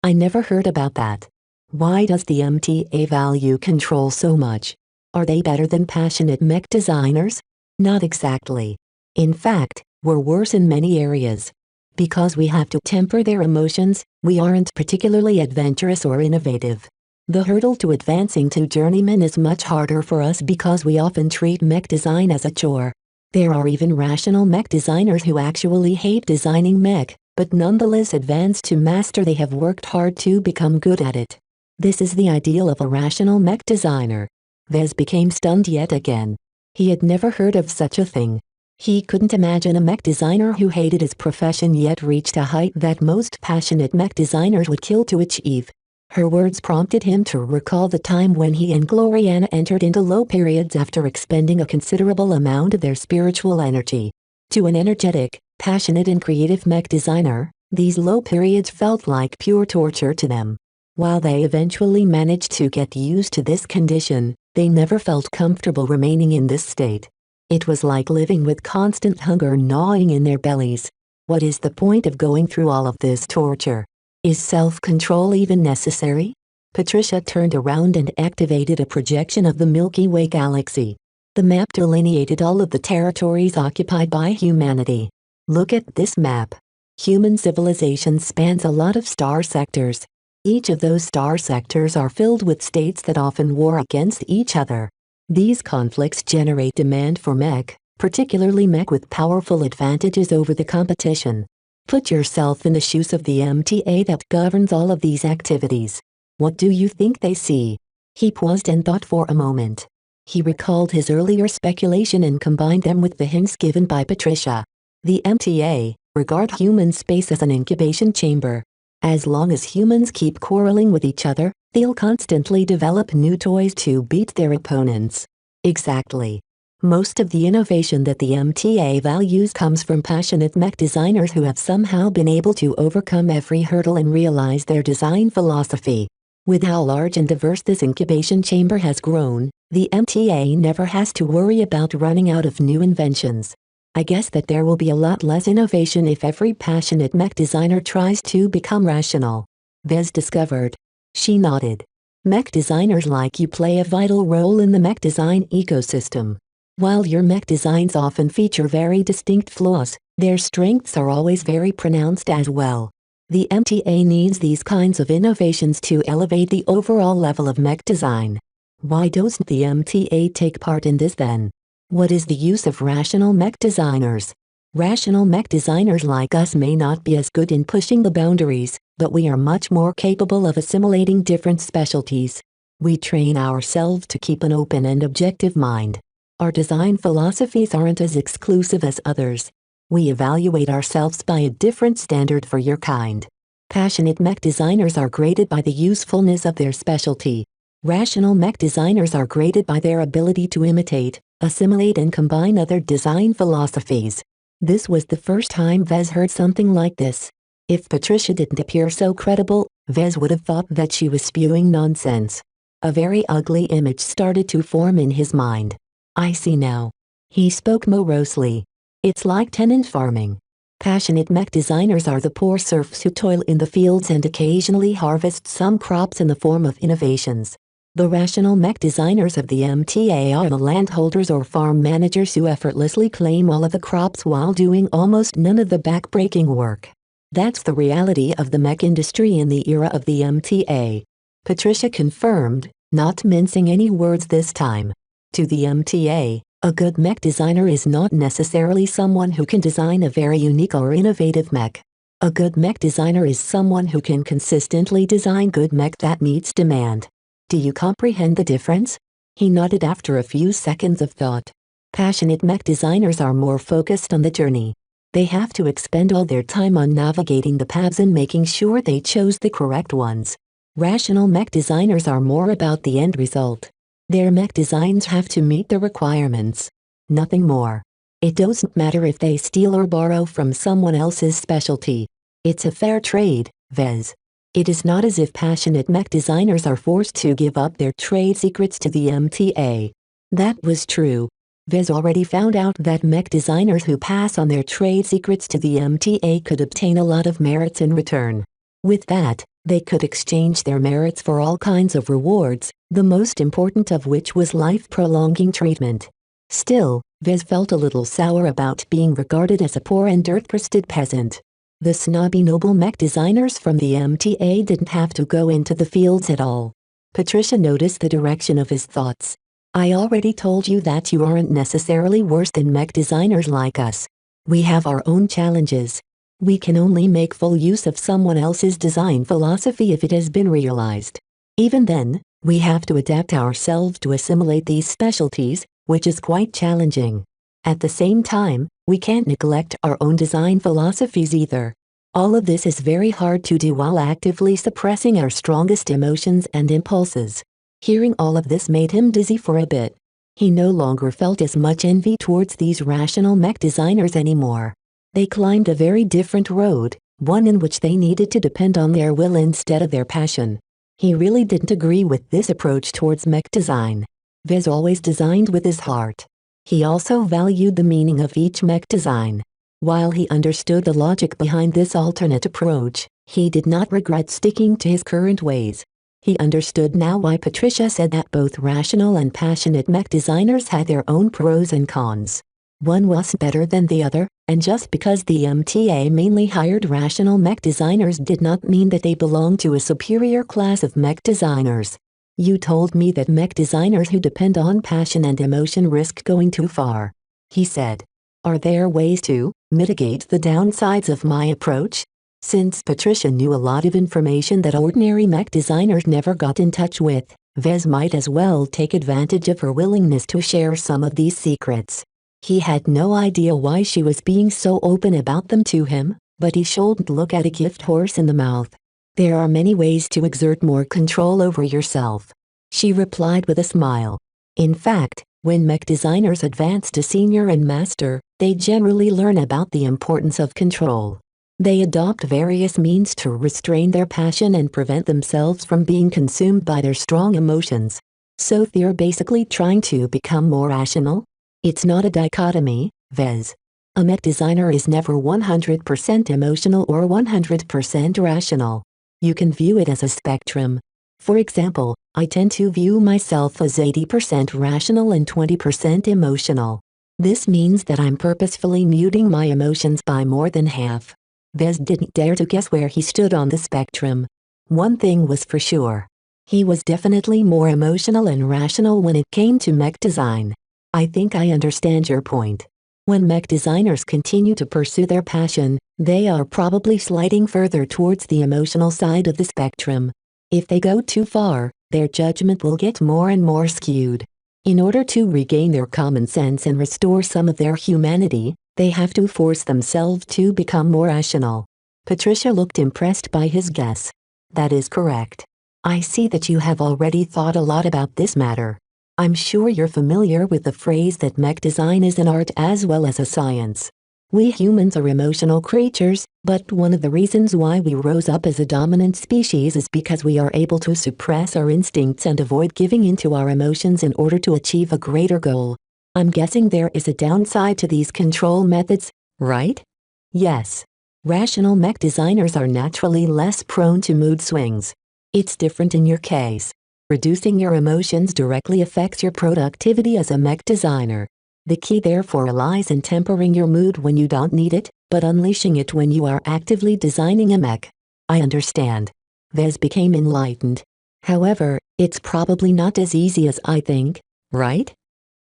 I never heard about that. Why does the MTA value control so much? Are they better than passionate mech designers? Not exactly. In fact, we're worse in many areas. Because we have to temper their emotions, we aren't particularly adventurous or innovative. The hurdle to advancing to journeyman is much harder for us because we often treat mech design as a chore. There are even rational mech designers who actually hate designing mech, but nonetheless advance to master. They have worked hard to become good at it. This is the ideal of a rational mech designer. Vez became stunned yet again. He had never heard of such a thing. He couldn't imagine a mech designer who hated his profession yet reached a height that most passionate mech designers would kill to achieve. Her words prompted him to recall the time when he and Gloriana entered into low periods after expending a considerable amount of their spiritual energy. To an energetic, passionate and creative mech designer, these low periods felt like pure torture to them. While they eventually managed to get used to this condition, they never felt comfortable remaining in this state. It was like living with constant hunger gnawing in their bellies. What is the point of going through all of this torture? Is self-control even necessary? Patricia turned around and activated a projection of the Milky Way galaxy. The map delineated all of the territories occupied by humanity. Look at this map. Human civilization spans a lot of star sectors. Each of those star sectors are filled with states that often war against each other. These conflicts generate demand for mech, particularly mech with powerful advantages over the competition. Put yourself in the shoes of the MTA that governs all of these activities. What do you think they see? He paused and thought for a moment. He recalled his earlier speculation and combined them with the hints given by Patricia. The MTA regard human space as an incubation chamber. As long as humans keep quarreling with each other, they'll constantly develop new toys to beat their opponents. Exactly. Most of the innovation that the MTA values comes from passionate mech designers who have somehow been able to overcome every hurdle and realize their design philosophy. With how large and diverse this incubation chamber has grown, the MTA never has to worry about running out of new inventions. I guess that there will be a lot less innovation if every passionate mech designer tries to become rational. Vez discovered. She nodded. Mech designers like you play a vital role in the mech design ecosystem. While your mech designs often feature very distinct flaws, their strengths are always very pronounced as well. The MTA needs these kinds of innovations to elevate the overall level of mech design. Why doesn't the MTA take part in this then? What is the use of rational mech designers? Rational mech designers like us may not be as good in pushing the boundaries, but we are much more capable of assimilating different specialties. We train ourselves to keep an open and objective mind. Our design philosophies aren't as exclusive as others. We evaluate ourselves by a different standard for your kind. Passionate mech designers are graded by the usefulness of their specialty. Rational mech designers are graded by their ability to imitate, assimilate and combine other design philosophies. This was the first time Vez heard something like this. If Patricia didn't appear so credible, Vez would have thought that she was spewing nonsense. A very ugly image started to form in his mind. I see now. He spoke morosely. It's like tenant farming. Passionate mech designers are the poor serfs who toil in the fields and occasionally harvest some crops in the form of innovations. The rational mech designers of the MTA are the landholders or farm managers who effortlessly claim all of the crops while doing almost none of the back-breaking work. That's the reality of the mech industry in the era of the MTA. Patricia confirmed, not mincing any words this time. To the MTA, a good mech designer is not necessarily someone who can design a very unique or innovative mech. A good mech designer is someone who can consistently design good mech that meets demand. Do you comprehend the difference? He nodded after a few seconds of thought. Passionate mech designers are more focused on the journey. They have to expend all their time on navigating the paths and making sure they chose the correct ones. Rational mech designers are more about the end result. Their mech designs have to meet the requirements. Nothing more. It doesn't matter if they steal or borrow from someone else's specialty. It's a fair trade, Vez. It is not as if passionate mech designers are forced to give up their trade secrets to the MTA. That was true. Vez already found out that mech designers who pass on their trade secrets to the MTA could obtain a lot of merits in return. With that, they could exchange their merits for all kinds of rewards, the most important of which was life-prolonging treatment. Still, Vez felt a little sour about being regarded as a poor and dirt-crusted peasant. The snobby noble mech designers from the MTA didn't have to go into the fields at all. Patricia noticed the direction of his thoughts. I already told you that you aren't necessarily worse than mech designers like us. We have our own challenges. We can only make full use of someone else's design philosophy if it has been realized. Even then, we have to adapt ourselves to assimilate these specialties, which is quite challenging. At the same time, we can't neglect our own design philosophies either. All of this is very hard to do while actively suppressing our strongest emotions and impulses. Hearing all of this made him dizzy for a bit. He no longer felt as much envy towards these rational mech designers anymore. They climbed a very different road, one in which they needed to depend on their will instead of their passion. He really didn't agree with this approach towards mech design. Vez always designed with his heart. He also valued the meaning of each mech design. While he understood the logic behind this alternate approach, he did not regret sticking to his current ways. He understood now why Patricia said that both rational and passionate mech designers had their own pros and cons. One was better than the other, and just because the MTA mainly hired rational mech designers did not mean that they belonged to a superior class of mech designers. You told me that mech designers who depend on passion and emotion risk going too far, he said. Are there ways to mitigate the downsides of my approach? Since Patricia knew a lot of information that ordinary mech designers never got in touch with, Vez might as well take advantage of her willingness to share some of these secrets. He had no idea why she was being so open about them to him, but he shouldn't look at a gift horse in the mouth. There are many ways to exert more control over yourself, she replied with a smile. In fact, when mech designers advance to senior and master, they generally learn about the importance of control. They adopt various means to restrain their passion and prevent themselves from being consumed by their strong emotions. So they're basically trying to become more rational? It's not a dichotomy, Vez. A mech designer is never 100% emotional or 100% rational. You can view it as a spectrum. For example, I tend to view myself as 80% rational and 20% emotional. This means that I'm purposefully muting my emotions by more than half. Vez didn't dare to guess where he stood on the spectrum. One thing was for sure. He was definitely more emotional and rational when it came to mech design. I think I understand your point. When mech designers continue to pursue their passion, they are probably sliding further towards the emotional side of the spectrum. If they go too far, their judgment will get more and more skewed. In order to regain their common sense and restore some of their humanity, they have to force themselves to become more rational. Patricia looked impressed by his guess. That is correct. I see that you have already thought a lot about this matter. I'm sure you're familiar with the phrase that mech design is an art as well as a science. We humans are emotional creatures, but one of the reasons why we rose up as a dominant species is because we are able to suppress our instincts and avoid giving in to our emotions in order to achieve a greater goal. I'm guessing there is a downside to these control methods, right? Yes. Rational mech designers are naturally less prone to mood swings. It's different in your case. Reducing your emotions directly affects your productivity as a mech designer. The key therefore lies in tempering your mood when you don't need it, but unleashing it when you are actively designing a mech. I understand. Vez became enlightened. However, it's probably not as easy as I think, right?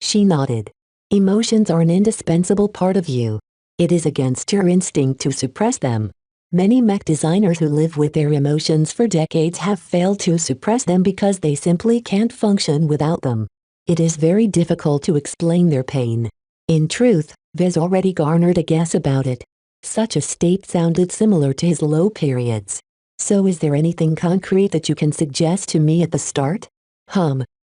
She nodded. Emotions are an indispensable part of you. It is against your instinct to suppress them. Many mech designers who live with their emotions for decades have failed to suppress them because they simply can't function without them. It is very difficult to explain their pain. In truth, Vez already garnered a guess about it. Such a state sounded similar to his low periods. So is there anything concrete that you can suggest to me at the start?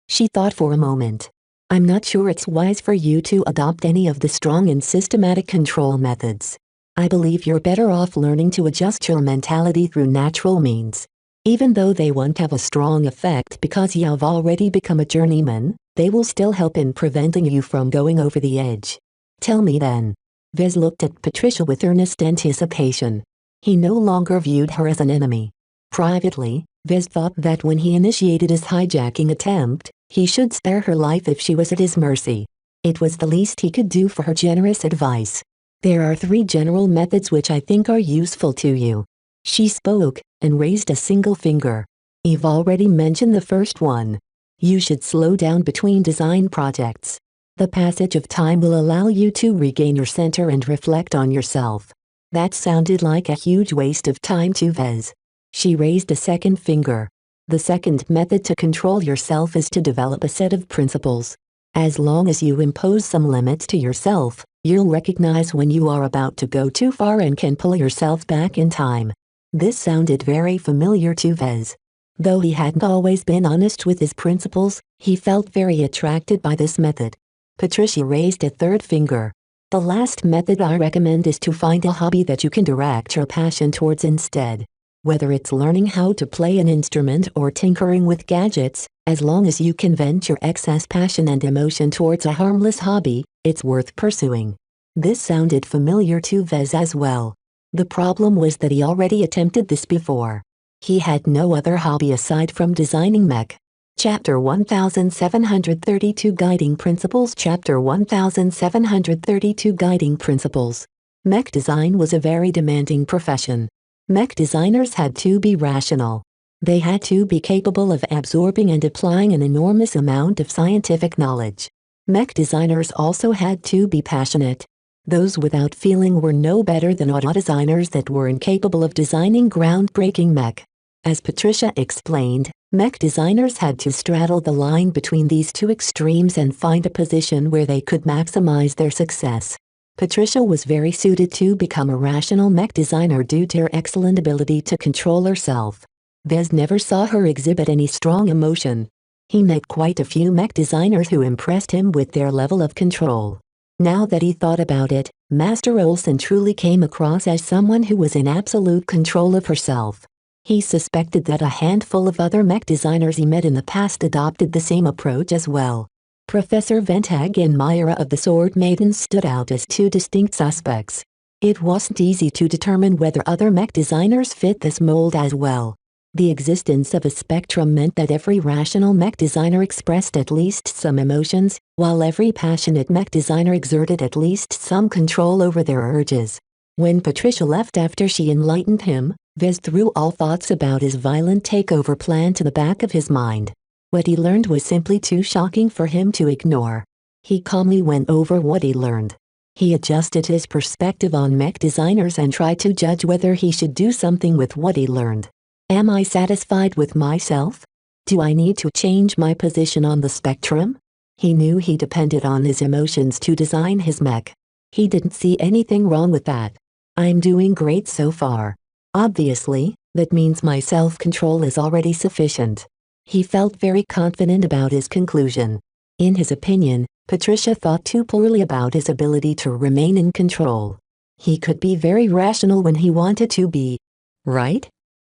She thought for a moment. I'm not sure it's wise for you to adopt any of the strong and systematic control methods. I believe you're better off learning to adjust your mentality through natural means. Even though they won't have a strong effect because you have already become a journeyman, they will still help in preventing you from going over the edge. Tell me then. Vez looked at Patricia with earnest anticipation. He no longer viewed her as an enemy. Privately, Vez thought that when he initiated his hijacking attempt, he should spare her life if she was at his mercy. It was the least he could do for her generous advice. There are 3 general methods which I think are useful to you. She spoke, and raised a single finger. You've already mentioned the first one. You should slow down between design projects. The passage of time will allow you to regain your center and reflect on yourself. That sounded like a huge waste of time to Vez. She raised a second finger. The second method to control yourself is to develop a set of principles. As long as you impose some limits to yourself, you'll recognize when you are about to go too far and can pull yourself back in time. This sounded very familiar to Vez. Though he hadn't always been honest with his principles, he felt very attracted by this method. Patricia raised a third finger. The last method I recommend is to find a hobby that you can direct your passion towards instead. Whether it's learning how to play an instrument or tinkering with gadgets, as long as you can vent your excess passion and emotion towards a harmless hobby, it's worth pursuing. This sounded familiar to Vez as well. The problem was that he already attempted this before. He had no other hobby aside from designing mech. Chapter 1732 Guiding Principles Chapter 1732 Guiding Principles. Mech design was a very demanding profession. Mech designers had to be rational. They had to be capable of absorbing and applying an enormous amount of scientific knowledge. Mech designers also had to be passionate. Those without feeling were no better than audio designers that were incapable of designing groundbreaking mech. As Patricia explained, mech designers had to straddle the line between these 2 extremes and find a position where they could maximize their success. Patricia was very suited to become a rational mech designer due to her excellent ability to control herself. Vez never saw her exhibit any strong emotion. He met quite a few mech designers who impressed him with their level of control. Now that he thought about it, Master Olsen truly came across as someone who was in absolute control of herself. He suspected that a handful of other mech designers he met in the past adopted the same approach as well. Professor Ventag and Myra of the Sword Maidens stood out as 2 distinct suspects. It wasn't easy to determine whether other mech designers fit this mold as well. The existence of a spectrum meant that every rational mech designer expressed at least some emotions, while every passionate mech designer exerted at least some control over their urges. When Patricia left after she enlightened him, Vez threw all thoughts about his violent takeover plan to the back of his mind. What he learned was simply too shocking for him to ignore. He calmly went over what he learned. He adjusted his perspective on mech designers and tried to judge whether he should do something with what he learned. Am I satisfied with myself? Do I need to change my position on the spectrum? He knew he depended on his emotions to design his mech. He didn't see anything wrong with that. I'm doing great so far. Obviously, that means my self-control is already sufficient. He felt very confident about his conclusion. In his opinion, Patricia thought too poorly about his ability to remain in control. He could be very rational when he wanted to be. Right?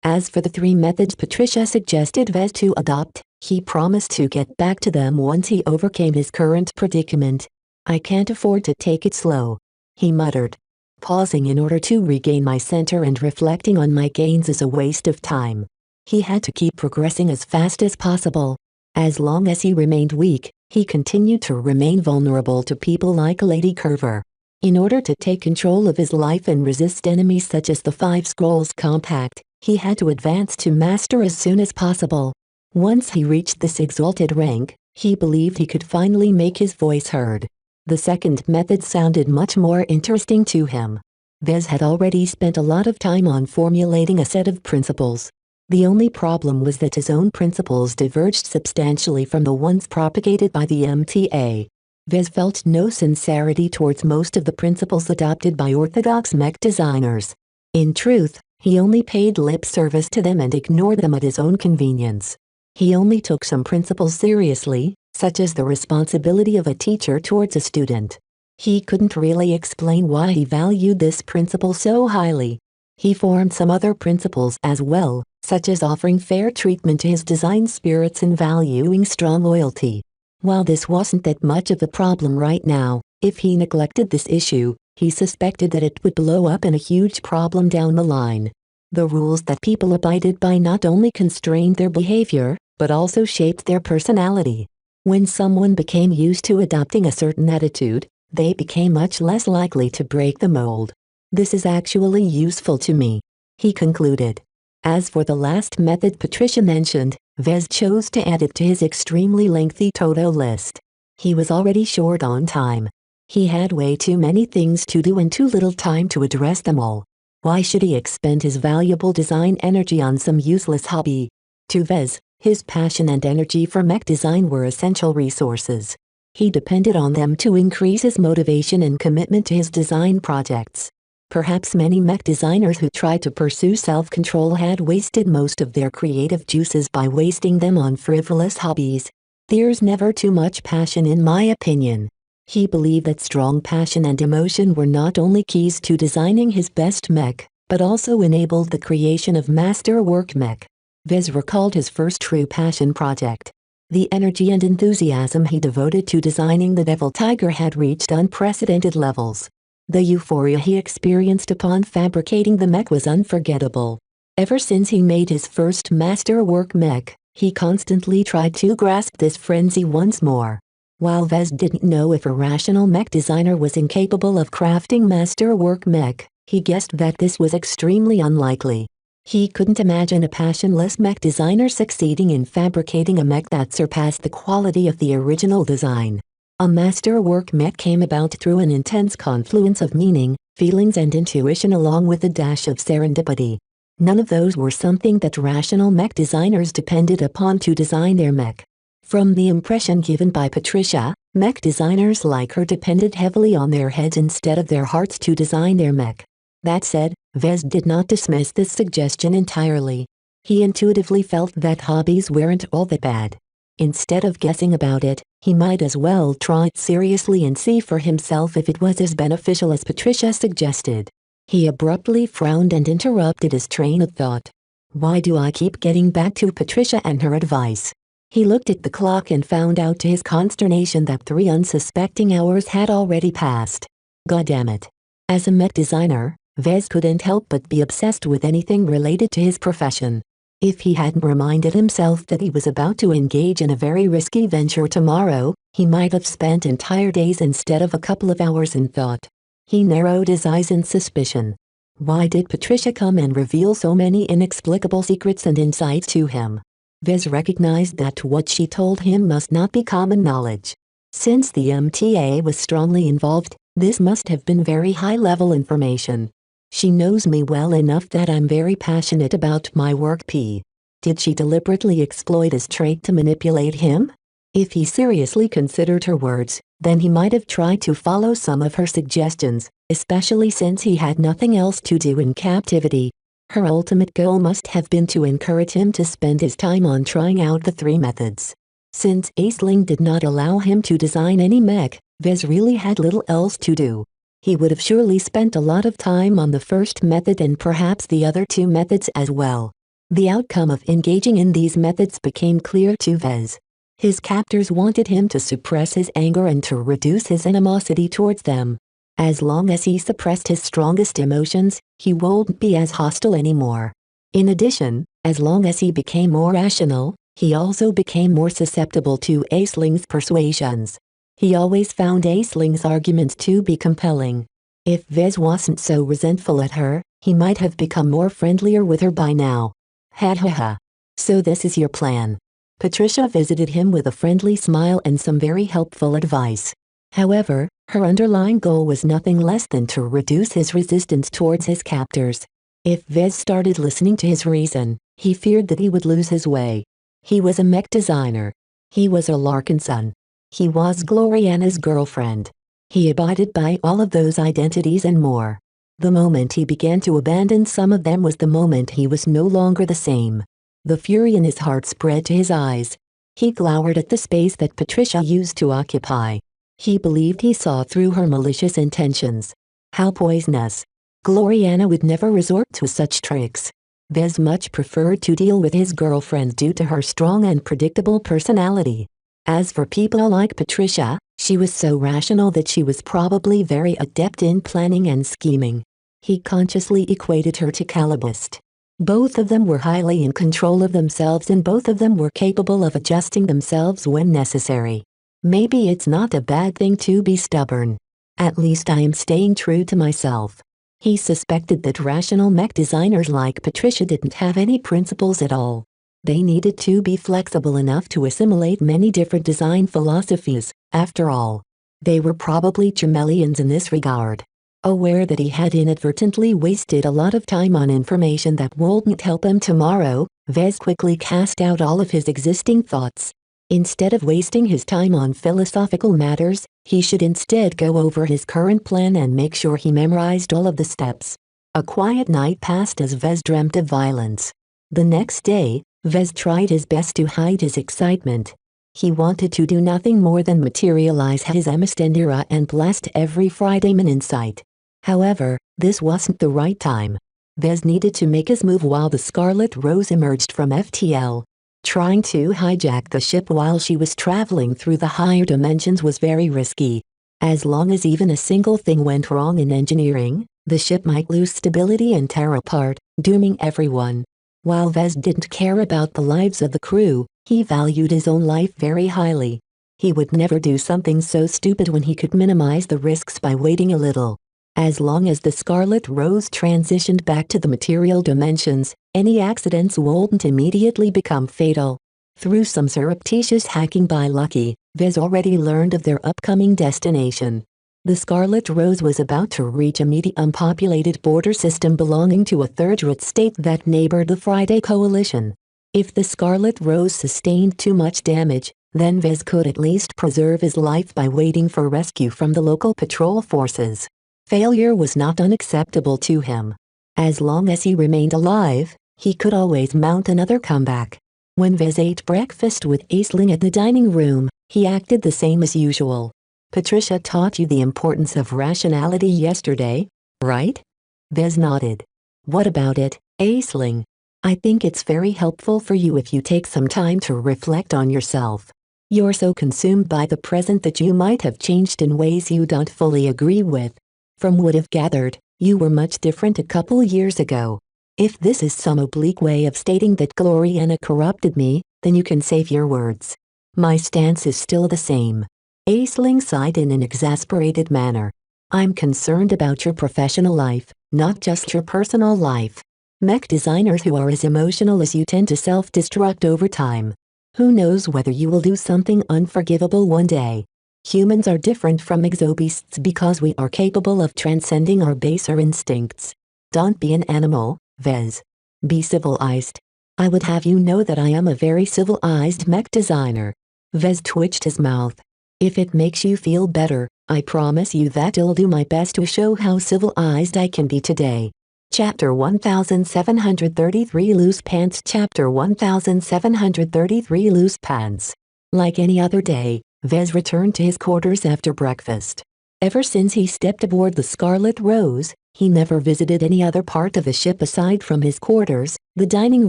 As for the 3 methods Patricia suggested Vez to adopt, he promised to get back to them once he overcame his current predicament. I can't afford to take it slow, he muttered. Pausing in order to regain my center and reflecting on my gains is a waste of time. He had to keep progressing as fast as possible. As long as he remained weak, he continued to remain vulnerable to people like Lady Curver. In order to take control of his life and resist enemies such as the 5 Scrolls Compact, he had to advance to Master as soon as possible. Once he reached this exalted rank, he believed he could finally make his voice heard. The second method sounded much more interesting to him. Vez had already spent a lot of time on formulating a set of principles. The only problem was that his own principles diverged substantially from the ones propagated by the MTA. Vez felt no sincerity towards most of the principles adopted by orthodox mech designers. In truth, he only paid lip service to them and ignored them at his own convenience. He only took some principles seriously, such as the responsibility of a teacher towards a student. He couldn't really explain why he valued this principle so highly. He formed some other principles as well, such as offering fair treatment to his design spirits and valuing strong loyalty. While this wasn't that much of a problem right now, if he neglected this issue, he suspected that it would blow up in a huge problem down the line. The rules that people abided by not only constrained their behavior, but also shaped their personality. When someone became used to adopting a certain attitude, they became much less likely to break the mold. This is actually useful to me, he concluded. As for the last method Patricia mentioned, Vez chose to add it to his extremely lengthy to-do list. He was already short on time. He had way too many things to do and too little time to address them all. Why should he expend his valuable design energy on some useless hobby? To Vez, his passion and energy for mech design were essential resources. He depended on them to increase his motivation and commitment to his design projects. Perhaps many mech designers who tried to pursue self-control had wasted most of their creative juices by wasting them on frivolous hobbies. There's never too much passion in my opinion. He believed that strong passion and emotion were not only keys to designing his best mech, but also enabled the creation of masterwork mech. Vez recalled his first true passion project. The energy and enthusiasm he devoted to designing the Devil Tiger had reached unprecedented levels. The euphoria he experienced upon fabricating the mech was unforgettable. Ever since he made his first masterwork mech, he constantly tried to grasp this frenzy once more. While Vez didn't know if a rational mech designer was incapable of crafting masterwork mech, he guessed that this was extremely unlikely. He couldn't imagine a passionless mech designer succeeding in fabricating a mech that surpassed the quality of the original design. A masterwork mech came about through an intense confluence of meaning, feelings and intuition along with a dash of serendipity. None of those were something that rational mech designers depended upon to design their mech. From the impression given by Patricia, mech designers like her depended heavily on their heads instead of their hearts to design their mech. That said, Vez did not dismiss this suggestion entirely. He intuitively felt that hobbies weren't all that bad. Instead of guessing about it, he might as well try it seriously and see for himself if it was as beneficial as Patricia suggested. He abruptly frowned and interrupted his train of thought. Why do I keep getting back to Patricia and her advice? He looked at the clock and found out to his consternation that 3 unsuspecting hours had already passed. Goddammit. As a mech designer, Vez couldn't help but be obsessed with anything related to his profession. If he hadn't reminded himself that he was about to engage in a very risky venture tomorrow, he might have spent entire days instead of a couple of hours in thought. He narrowed his eyes in suspicion. Why did Patricia come and reveal so many inexplicable secrets and insights to him? Vez recognized that what she told him must not be common knowledge. Since the MTA was strongly involved, this must have been very high-level information. She knows me well enough that I'm very passionate about my work. Did she deliberately exploit his trait to manipulate him? If he seriously considered her words, then he might have tried to follow some of her suggestions, especially since he had nothing else to do in captivity. Her ultimate goal must have been to encourage him to spend his time on trying out the 3 methods. Since Aisling did not allow him to design any mech, Vez really had little else to do. He would have surely spent a lot of time on the first method and perhaps the other 2 methods as well. The outcome of engaging in these methods became clear to Vez. His captors wanted him to suppress his anger and to reduce his animosity towards them. As long as he suppressed his strongest emotions, he wouldn't be as hostile anymore. In addition, as long as he became more rational, he also became more susceptible to Aisling's persuasions. He always found Aisling's arguments to be compelling. If Vez wasn't so resentful at her, he might have become more friendlier with her by now. Ha ha ha. So this is your plan. Patricia visited him with a friendly smile and some very helpful advice. However, her underlying goal was nothing less than to reduce his resistance towards his captors. If Vez started listening to his reason, he feared that he would lose his way. He was a mech designer. He was a Larkinson. He was Gloriana's girlfriend. He abided by all of those identities and more. The moment he began to abandon some of them was the moment he was no longer the same. The fury in his heart spread to his eyes. He glowered at the space that Patricia used to occupy. He believed he saw through her malicious intentions. How poisonous. Gloriana would never resort to such tricks. Vez much preferred to deal with his girlfriend due to her strong and predictable personality. As for people like Patricia, she was so rational that she was probably very adept in planning and scheming. He consciously equated her to Calibust. Both of them were highly in control of themselves and both of them were capable of adjusting themselves when necessary. Maybe it's not a bad thing to be stubborn. At least I am staying true to myself. He suspected that rational mech designers like Patricia didn't have any principles at all. They needed to be flexible enough to assimilate many different design philosophies. After all, they were probably chameleons in this regard. Aware that he had inadvertently wasted a lot of time on information that wouldn't help him tomorrow, Vez quickly cast out all of his existing thoughts. Instead of wasting his time on philosophical matters, he should instead go over his current plan and make sure he memorized all of the steps. A quiet night passed as Vez dreamt of violence. The next day, Vez tried his best to hide his excitement. He wanted to do nothing more than materialize his Amistendera and blast every Fridayman in sight. However, this wasn't the right time. Vez needed to make his move while the Scarlet Rose emerged from FTL. Trying to hijack the ship while she was traveling through the higher dimensions was very risky. As long as even a single thing went wrong in engineering, the ship might lose stability and tear apart, dooming everyone. While Vez didn't care about the lives of the crew, he valued his own life very highly. He would never do something so stupid when he could minimize the risks by waiting a little. As long as the Scarlet Rose transitioned back to the material dimensions, any accidents wouldn't immediately become fatal. Through some surreptitious hacking by Lucky, Vez already learned of their upcoming destination. The Scarlet Rose was about to reach a medium-populated border system belonging to a third-rate state that neighbored the Friday Coalition. If the Scarlet Rose sustained too much damage, then Vez could at least preserve his life by waiting for rescue from the local patrol forces. Failure was not unacceptable to him. As long as he remained alive, he could always mount another comeback. When Vez ate breakfast with Aisling at the dining room, he acted the same as usual. Patricia taught you the importance of rationality yesterday, right? Vez nodded. What about it, Aisling? I think it's very helpful for you if you take some time to reflect on yourself. You're so consumed by the present that you might have changed in ways you don't fully agree with. From what I've gathered, you were much different a couple years ago. If this is some oblique way of stating that Gloriana corrupted me, then you can save your words. My stance is still the same. Aisling sighed in an exasperated manner. I'm concerned about your professional life, not just your personal life. Mech designers who are as emotional as you tend to self-destruct over time. Who knows whether you will do something unforgivable one day. Humans are different from exobeasts because we are capable of transcending our baser instincts. Don't be an animal, Vez. Be civilized. I would have you know that I am a very civilized mech designer. Vez twitched his mouth. If it makes you feel better, I promise you that I'll do my best to show how civilized I can be today. Chapter 1733 Loose Pants Chapter 1733 Loose Pants. Like any other day, Vez returned to his quarters after breakfast. Ever since he stepped aboard the Scarlet Rose, he never visited any other part of the ship aside from his quarters, the dining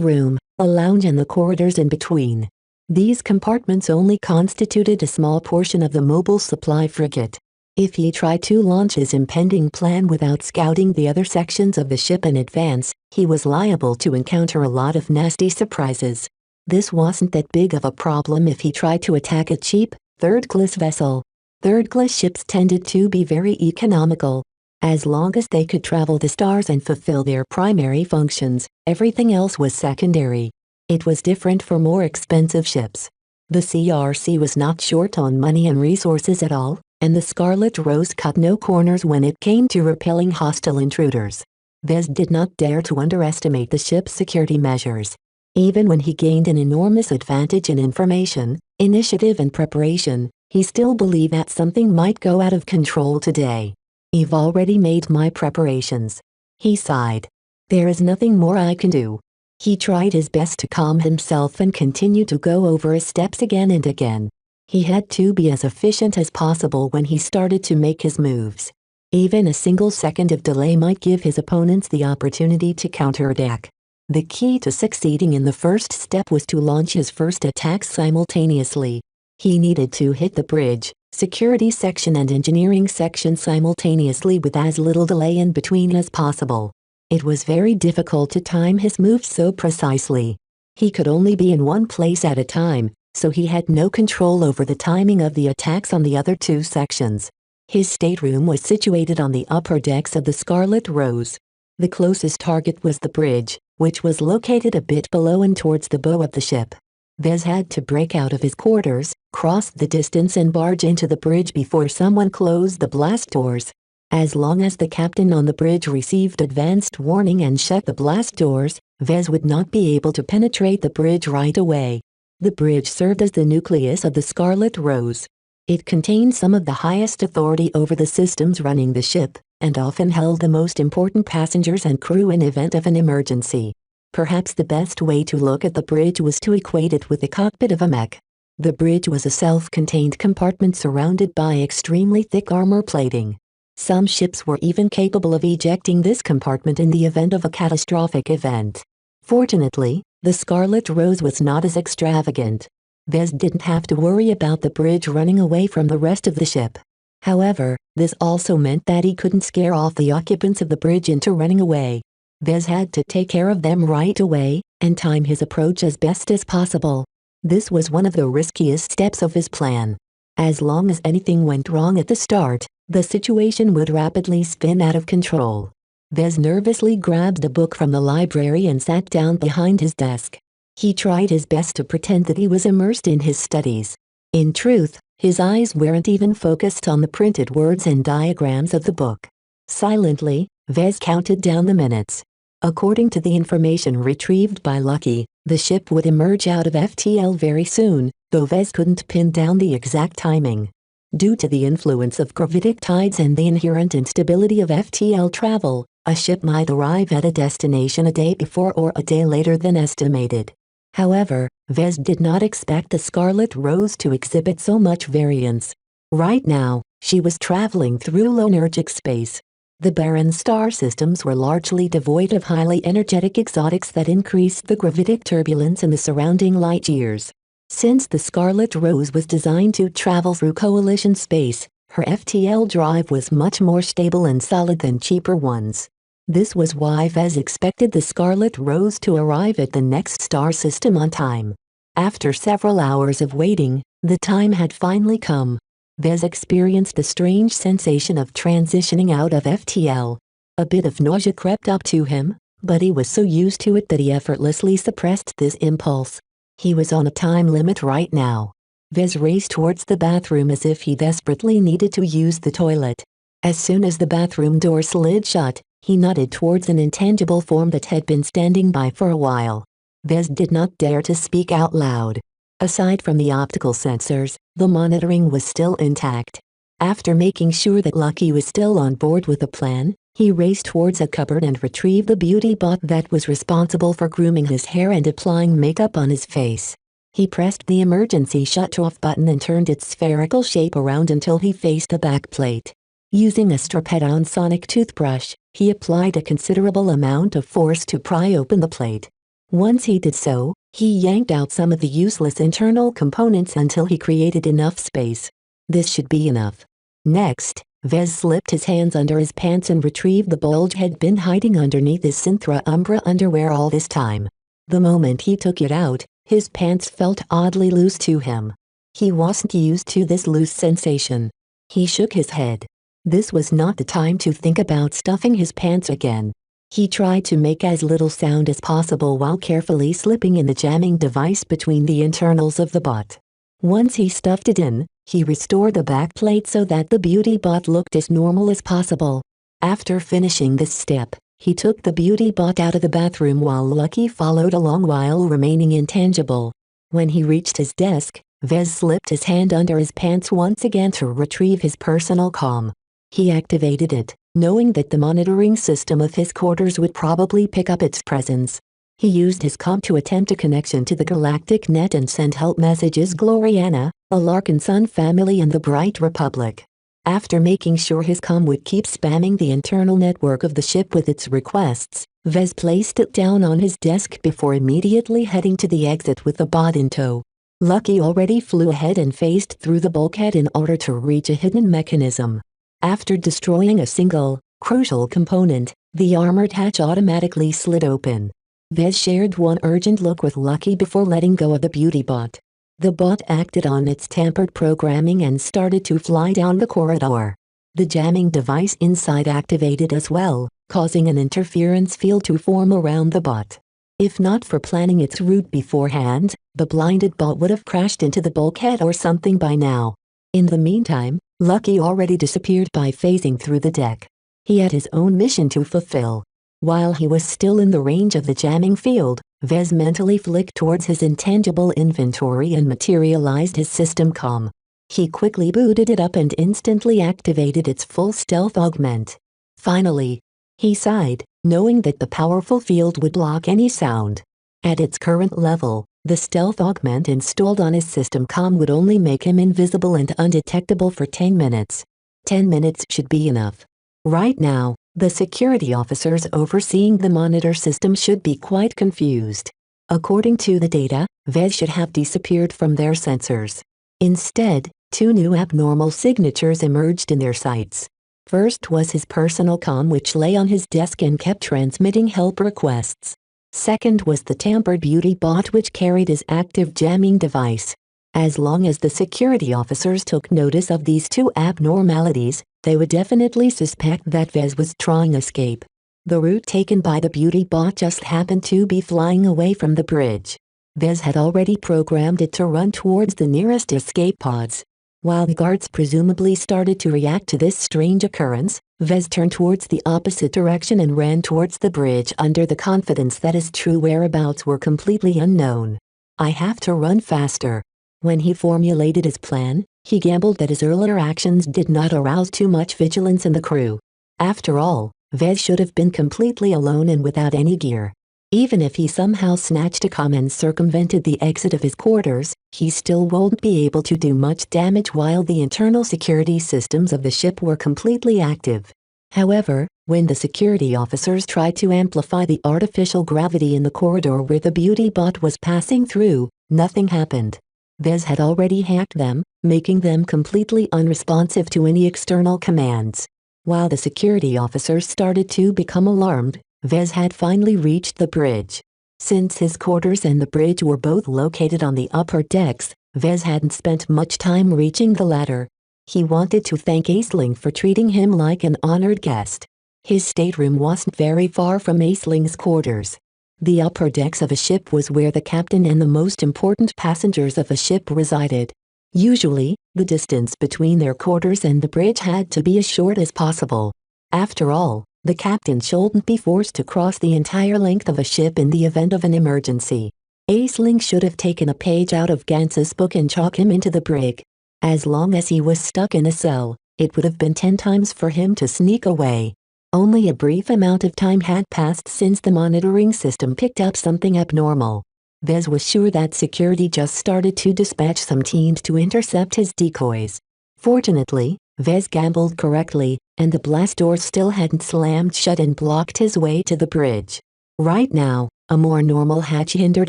room, a lounge and the corridors in between. These compartments only constituted a small portion of the mobile supply frigate. If he tried to launch his impending plan without scouting the other sections of the ship in advance, he was liable to encounter a lot of nasty surprises. This wasn't that big of a problem if he tried to attack a cheap, third-class vessel. Third-class ships tended to be very economical. As long as they could travel the stars and fulfill their primary functions, everything else was secondary. It was different for more expensive ships. The CRC was not short on money and resources at all, and the Scarlet Rose cut no corners when it came to repelling hostile intruders. Vez did not dare to underestimate the ship's security measures. Even when he gained an enormous advantage in information, initiative and preparation, he still believed that something might go out of control today. I've already made my preparations. He sighed. There is nothing more I can do. He tried his best to calm himself and continued to go over his steps again and again. He had to be as efficient as possible when he started to make his moves. Even a single second of delay might give his opponents the opportunity to counterattack. The key to succeeding in the first step was to launch his first attack simultaneously. He needed to hit the bridge, security section and engineering section simultaneously with as little delay in between as possible. It was very difficult to time his moves so precisely. He could only be in one place at a time, so he had no control over the timing of the attacks on the other two sections. His stateroom was situated on the upper decks of the Scarlet Rose. The closest target was the bridge, which was located a bit below and towards the bow of the ship. Vez had to break out of his quarters, cross the distance and barge into the bridge before someone closed the blast doors. As long as the captain on the bridge received advanced warning and shut the blast doors, Vez would not be able to penetrate the bridge right away. The bridge served as the nucleus of the Scarlet Rose. It contained some of the highest authority over the systems running the ship, and often held the most important passengers and crew in event of an emergency. Perhaps the best way to look at the bridge was to equate it with the cockpit of a mech. The bridge was a self-contained compartment surrounded by extremely thick armor plating. Some ships were even capable of ejecting this compartment in the event of a catastrophic event. Fortunately, the Scarlet Rose was not as extravagant. Vez didn't have to worry about the bridge running away from the rest of the ship. However, this also meant that he couldn't scare off the occupants of the bridge into running away. Vez had to take care of them right away, and time his approach as best as possible. This was one of the riskiest steps of his plan. As long as anything went wrong at the start, the situation would rapidly spin out of control. Vez nervously grabbed a book from the library and sat down behind his desk. He tried his best to pretend that he was immersed in his studies. In truth, his eyes weren't even focused on the printed words and diagrams of the book. Silently, Vez counted down the minutes. According to the information retrieved by Lucky, the ship would emerge out of FTL very soon, though Vez couldn't pin down the exact timing. Due to the influence of gravitic tides and the inherent instability of FTL travel, a ship might arrive at a destination a day before or a day later than estimated. However, Vez did not expect the Scarlet Rose to exhibit so much variance. Right now, she was traveling through low-energetic space. The barren star systems were largely devoid of highly energetic exotics that increased the gravitic turbulence in the surrounding light years. Since the Scarlet Rose was designed to travel through coalition space, her FTL drive was much more stable and solid than cheaper ones. This was why Vez expected the Scarlet Rose to arrive at the next star system on time. After several hours of waiting, the time had finally come. Vez experienced a strange sensation of transitioning out of FTL. A bit of nausea crept up to him, but he was so used to it that he effortlessly suppressed this impulse. He was on a time limit right now. Vez raced towards the bathroom as if he desperately needed to use the toilet. As soon as the bathroom door slid shut, he nodded towards an intangible form that had been standing by for a while. Vez did not dare to speak out loud. Aside from the optical sensors, the monitoring was still intact. After making sure that Lucky was still on board with the plan, he raced towards a cupboard and retrieved the beauty bot that was responsible for grooming his hair and applying makeup on his face. He pressed the emergency shut-off button and turned its spherical shape around until he faced the backplate. Using a strap-on sonic toothbrush, he applied a considerable amount of force to pry open the plate. Once he did so, he yanked out some of the useless internal components until he created enough space. This should be enough. Next, Vez slipped his hands under his pants and retrieved the bulge had been hiding underneath his Synthra Umbra underwear all this time. The moment he took it out, his pants felt oddly loose to him. He wasn't used to this loose sensation. He shook his head. This was not the time to think about stuffing his pants again. He tried to make as little sound as possible while carefully slipping in the jamming device between the internals of the bot. Once he stuffed it in, he restored the backplate so that the beauty bot looked as normal as possible. After finishing this step, he took the beauty bot out of the bathroom while Lucky followed along while remaining intangible. When he reached his desk, Vez slipped his hand under his pants once again to retrieve his personal comm. He activated it, knowing that the monitoring system of his quarters would probably pick up its presence. He used his comm to attempt a connection to the galactic net and send help messages Gloriana, a Larkin Sun family and the Bright Republic. After making sure his comm would keep spamming the internal network of the ship with its requests, Vez placed it down on his desk before immediately heading to the exit with the bot in tow. Lucky already flew ahead and phased through the bulkhead in order to reach a hidden mechanism. After destroying a single, crucial component, the armored hatch automatically slid open. Vez shared one urgent look with Lucky before letting go of the beauty bot. The bot acted on its tampered programming and started to fly down the corridor. The jamming device inside activated as well, causing an interference field to form around the bot. If not for planning its route beforehand, the blinded bot would have crashed into the bulkhead or something by now. In the meantime, Lucky already disappeared by phasing through the deck. He had his own mission to fulfill. While he was still in the range of the jamming field, Vez mentally flicked towards his intangible inventory and materialized his system comm. He quickly booted it up and instantly activated its full stealth augment. Finally, he sighed, knowing that the powerful field would block any sound. At its current level, the stealth augment installed on his system comm would only make him invisible and undetectable for 10 minutes. 10 minutes should be enough. Right now, the security officers overseeing the monitor system should be quite confused. According to the data, Vez should have disappeared from their sensors. Instead, two new abnormal signatures emerged in their sights. First was his personal comm, which lay on his desk and kept transmitting help requests. Second was the tampered beauty bot, which carried his active jamming device. As long as the security officers took notice of these two abnormalities, they would definitely suspect that Vez was trying to escape. The route taken by the beauty bot just happened to be flying away from the bridge. Vez had already programmed it to run towards the nearest escape pods. While the guards presumably started to react to this strange occurrence, Vez turned towards the opposite direction and ran towards the bridge under the confidence that his true whereabouts were completely unknown. I have to run faster. When he formulated his plan, he gambled that his earlier actions did not arouse too much vigilance in the crew. After all, Vez should have been completely alone and without any gear. Even if he somehow snatched a comm and circumvented the exit of his quarters, he still won't be able to do much damage while the internal security systems of the ship were completely active. However, when the security officers tried to amplify the artificial gravity in the corridor where the beauty bot was passing through, nothing happened. Vez had already hacked them, making them completely unresponsive to any external commands. While the security officers started to become alarmed, Vez had finally reached the bridge. Since his quarters and the bridge were both located on the upper decks, Vez hadn't spent much time reaching the ladder. He wanted to thank Aisling for treating him like an honored guest. His stateroom wasn't very far from Aisling's quarters. The upper decks of a ship was where the captain and the most important passengers of a ship resided. Usually, the distance between their quarters and the bridge had to be as short as possible. After all, the captain shouldn't be forced to cross the entire length of a ship in the event of an emergency. Aisling should have taken a page out of Gantz's book and chalked him into the brig. As long as he was stuck in a cell, it would have been 10 times for him to sneak away. Only a brief amount of time had passed since the monitoring system picked up something abnormal. Vez was sure that security just started to dispatch some teams to intercept his decoys. Fortunately, Vez gambled correctly, and the blast door still hadn't slammed shut and blocked his way to the bridge. Right now, a more normal hatch hindered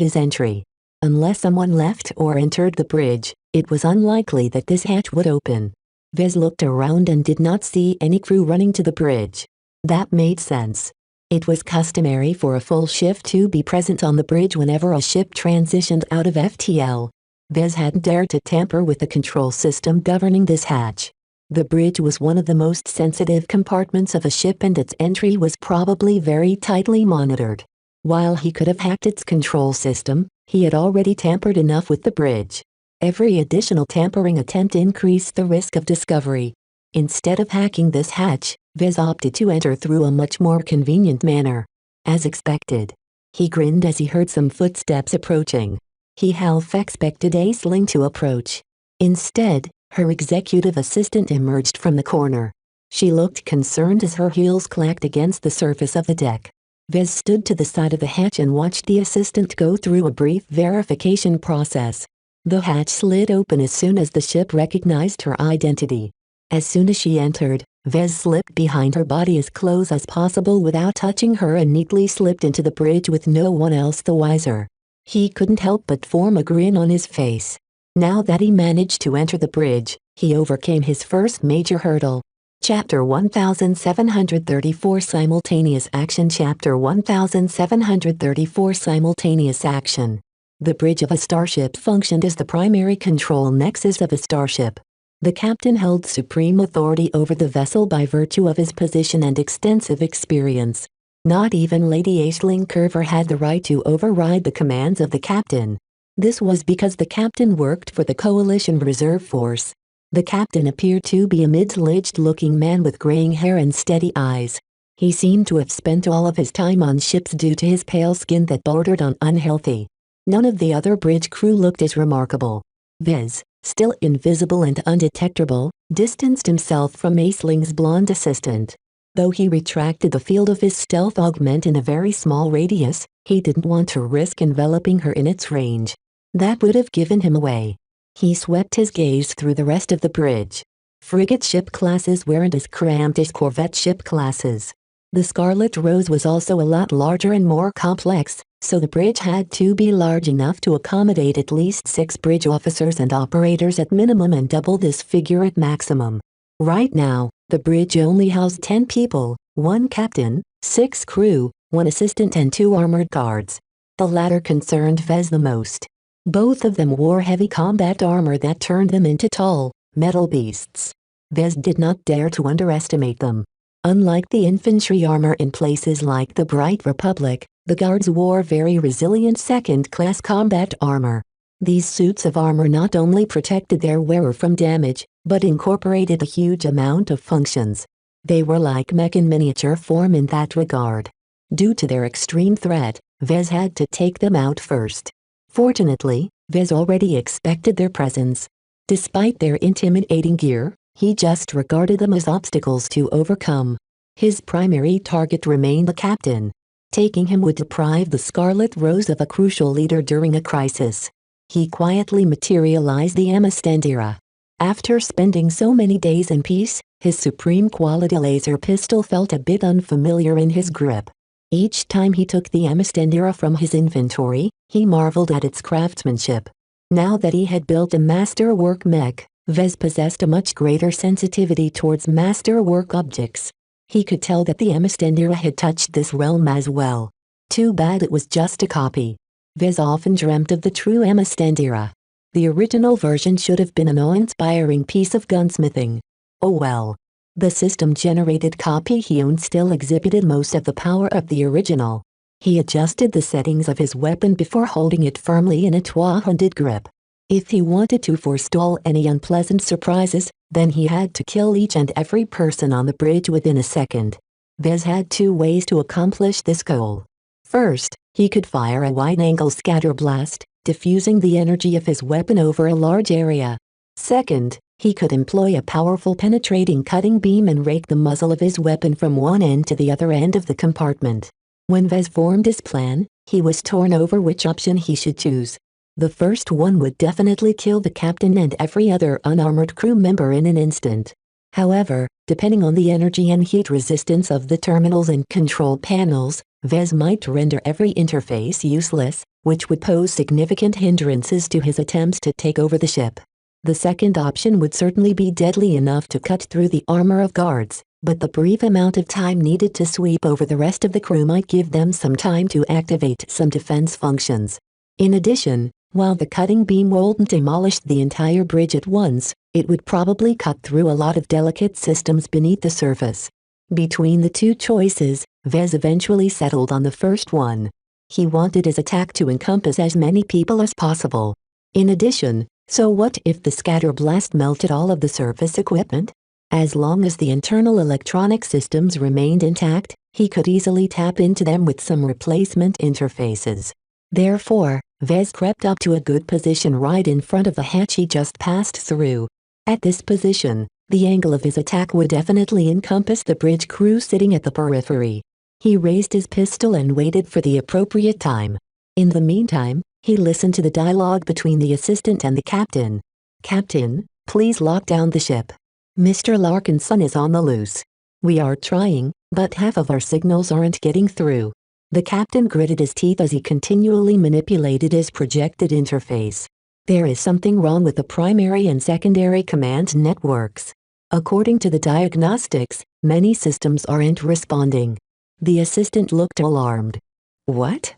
his entry. Unless someone left or entered the bridge, it was unlikely that this hatch would open. Vez looked around and did not see any crew running to the bridge. That made sense. It was customary for a full shift to be present on the bridge whenever a ship transitioned out of FTL. Vez hadn't dared to tamper with the control system governing this hatch. The bridge was one of the most sensitive compartments of a ship and its entry was probably very tightly monitored. While he could have hacked its control system, he had already tampered enough with the bridge. Every additional tampering attempt increased the risk of discovery. Instead of hacking this hatch, Vez opted to enter through a much more convenient manner. As expected. He grinned as he heard some footsteps approaching. He half expected Aisling to approach. Instead, her executive assistant emerged from the corner. She looked concerned as her heels clacked against the surface of the deck. Vez stood to the side of the hatch and watched the assistant go through a brief verification process. The hatch slid open as soon as the ship recognized her identity. As soon as she entered, Vez slipped behind her body as close as possible without touching her and neatly slipped into the bridge with no one else the wiser. He couldn't help but form a grin on his face. Now that he managed to enter the bridge, he overcame his first major hurdle. Chapter 1734 Simultaneous Action Chapter 1734 Simultaneous Action. The bridge of a starship functioned as the primary control nexus of a starship. The captain held supreme authority over the vessel by virtue of his position and extensive experience. Not even Lady Aisling Curver had the right to override the commands of the captain. This was because the captain worked for the Coalition Reserve Force. The captain appeared to be a middle-aged-looking man with graying hair and steady eyes. He seemed to have spent all of his time on ships due to his pale skin that bordered on unhealthy. None of the other bridge crew looked as remarkable. Vez, still invisible and undetectable, distanced himself from Aisling's blonde assistant. Though he retracted the field of his stealth augment in a very small radius, he didn't want to risk enveloping her in its range. That would have given him away. He swept his gaze through the rest of the bridge. Frigate ship classes weren't as cramped as corvette ship classes. The Scarlet Rose was also a lot larger and more complex, so the bridge had to be large enough to accommodate at least 6 bridge officers and operators at minimum and double this figure at maximum. Right now, the bridge only housed 10 people, 1 captain, 6 crew, 1 assistant and 2 armored guards. The latter concerned Vez the most. Both of them wore heavy combat armor that turned them into tall, metal beasts. Vez did not dare to underestimate them. Unlike the infantry armor in places like the Bright Republic, the guards wore very resilient second-class combat armor. These suits of armor not only protected their wearer from damage, but incorporated a huge amount of functions. They were like mech in miniature form in that regard. Due to their extreme threat, Vez had to take them out first. Fortunately, Vez already expected their presence. Despite their intimidating gear, he just regarded them as obstacles to overcome. His primary target remained the captain. Taking him would deprive the Scarlet Rose of a crucial leader during a crisis. He quietly materialized the Amistandira. After spending so many days in peace, his supreme quality laser pistol felt a bit unfamiliar in his grip. Each time he took the Amistandira from his inventory, he marveled at its craftsmanship. Now that he had built a masterwork mech, Vez possessed a much greater sensitivity towards masterwork objects. He could tell that the Amistandira had touched this realm as well. Too bad it was just a copy. Vez often dreamt of the true Amistandira. The original version should have been an awe-inspiring piece of gunsmithing. Oh well. The system-generated copy he owned still exhibited most of the power of the original. He adjusted the settings of his weapon before holding it firmly in a two-handed grip. If he wanted to forestall any unpleasant surprises, then he had to kill each and every person on the bridge within a second. Vez had 2 ways to accomplish this goal. First, he could fire a wide-angle scatter blast, diffusing the energy of his weapon over a large area. Second, he could employ a powerful penetrating cutting beam and rake the muzzle of his weapon from one end to the other end of the compartment. When Vez formed his plan, he was torn over which option he should choose. The first one would definitely kill the captain and every other unarmored crew member in an instant. However, depending on the energy and heat resistance of the terminals and control panels, Vez might render every interface useless, which would pose significant hindrances to his attempts to take over the ship. The second option would certainly be deadly enough to cut through the armor of guards, but the brief amount of time needed to sweep over the rest of the crew might give them some time to activate some defense functions. In addition, while the cutting beam wouldn't demolish the entire bridge at once, it would probably cut through a lot of delicate systems beneath the surface. Between the 2 choices, Vez eventually settled on the first one. He wanted his attack to encompass as many people as possible. In addition, so what if the scatter blast melted all of the surface equipment? As long as the internal electronic systems remained intact, he could easily tap into them with some replacement interfaces. Therefore, Vez crept up to a good position right in front of the hatch he just passed through. At this position, the angle of his attack would definitely encompass the bridge crew sitting at the periphery. He raised his pistol and waited for the appropriate time. In the meantime, he listened to the dialogue between the assistant and the captain. "Captain, please lock down the ship. Mr. Larkinson is on the loose. We are trying, but half of our signals aren't getting through." The captain gritted his teeth as he continually manipulated his projected interface. "There is something wrong with the primary and secondary command networks. According to the diagnostics, many systems aren't responding." The assistant looked alarmed. "What?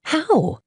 How?"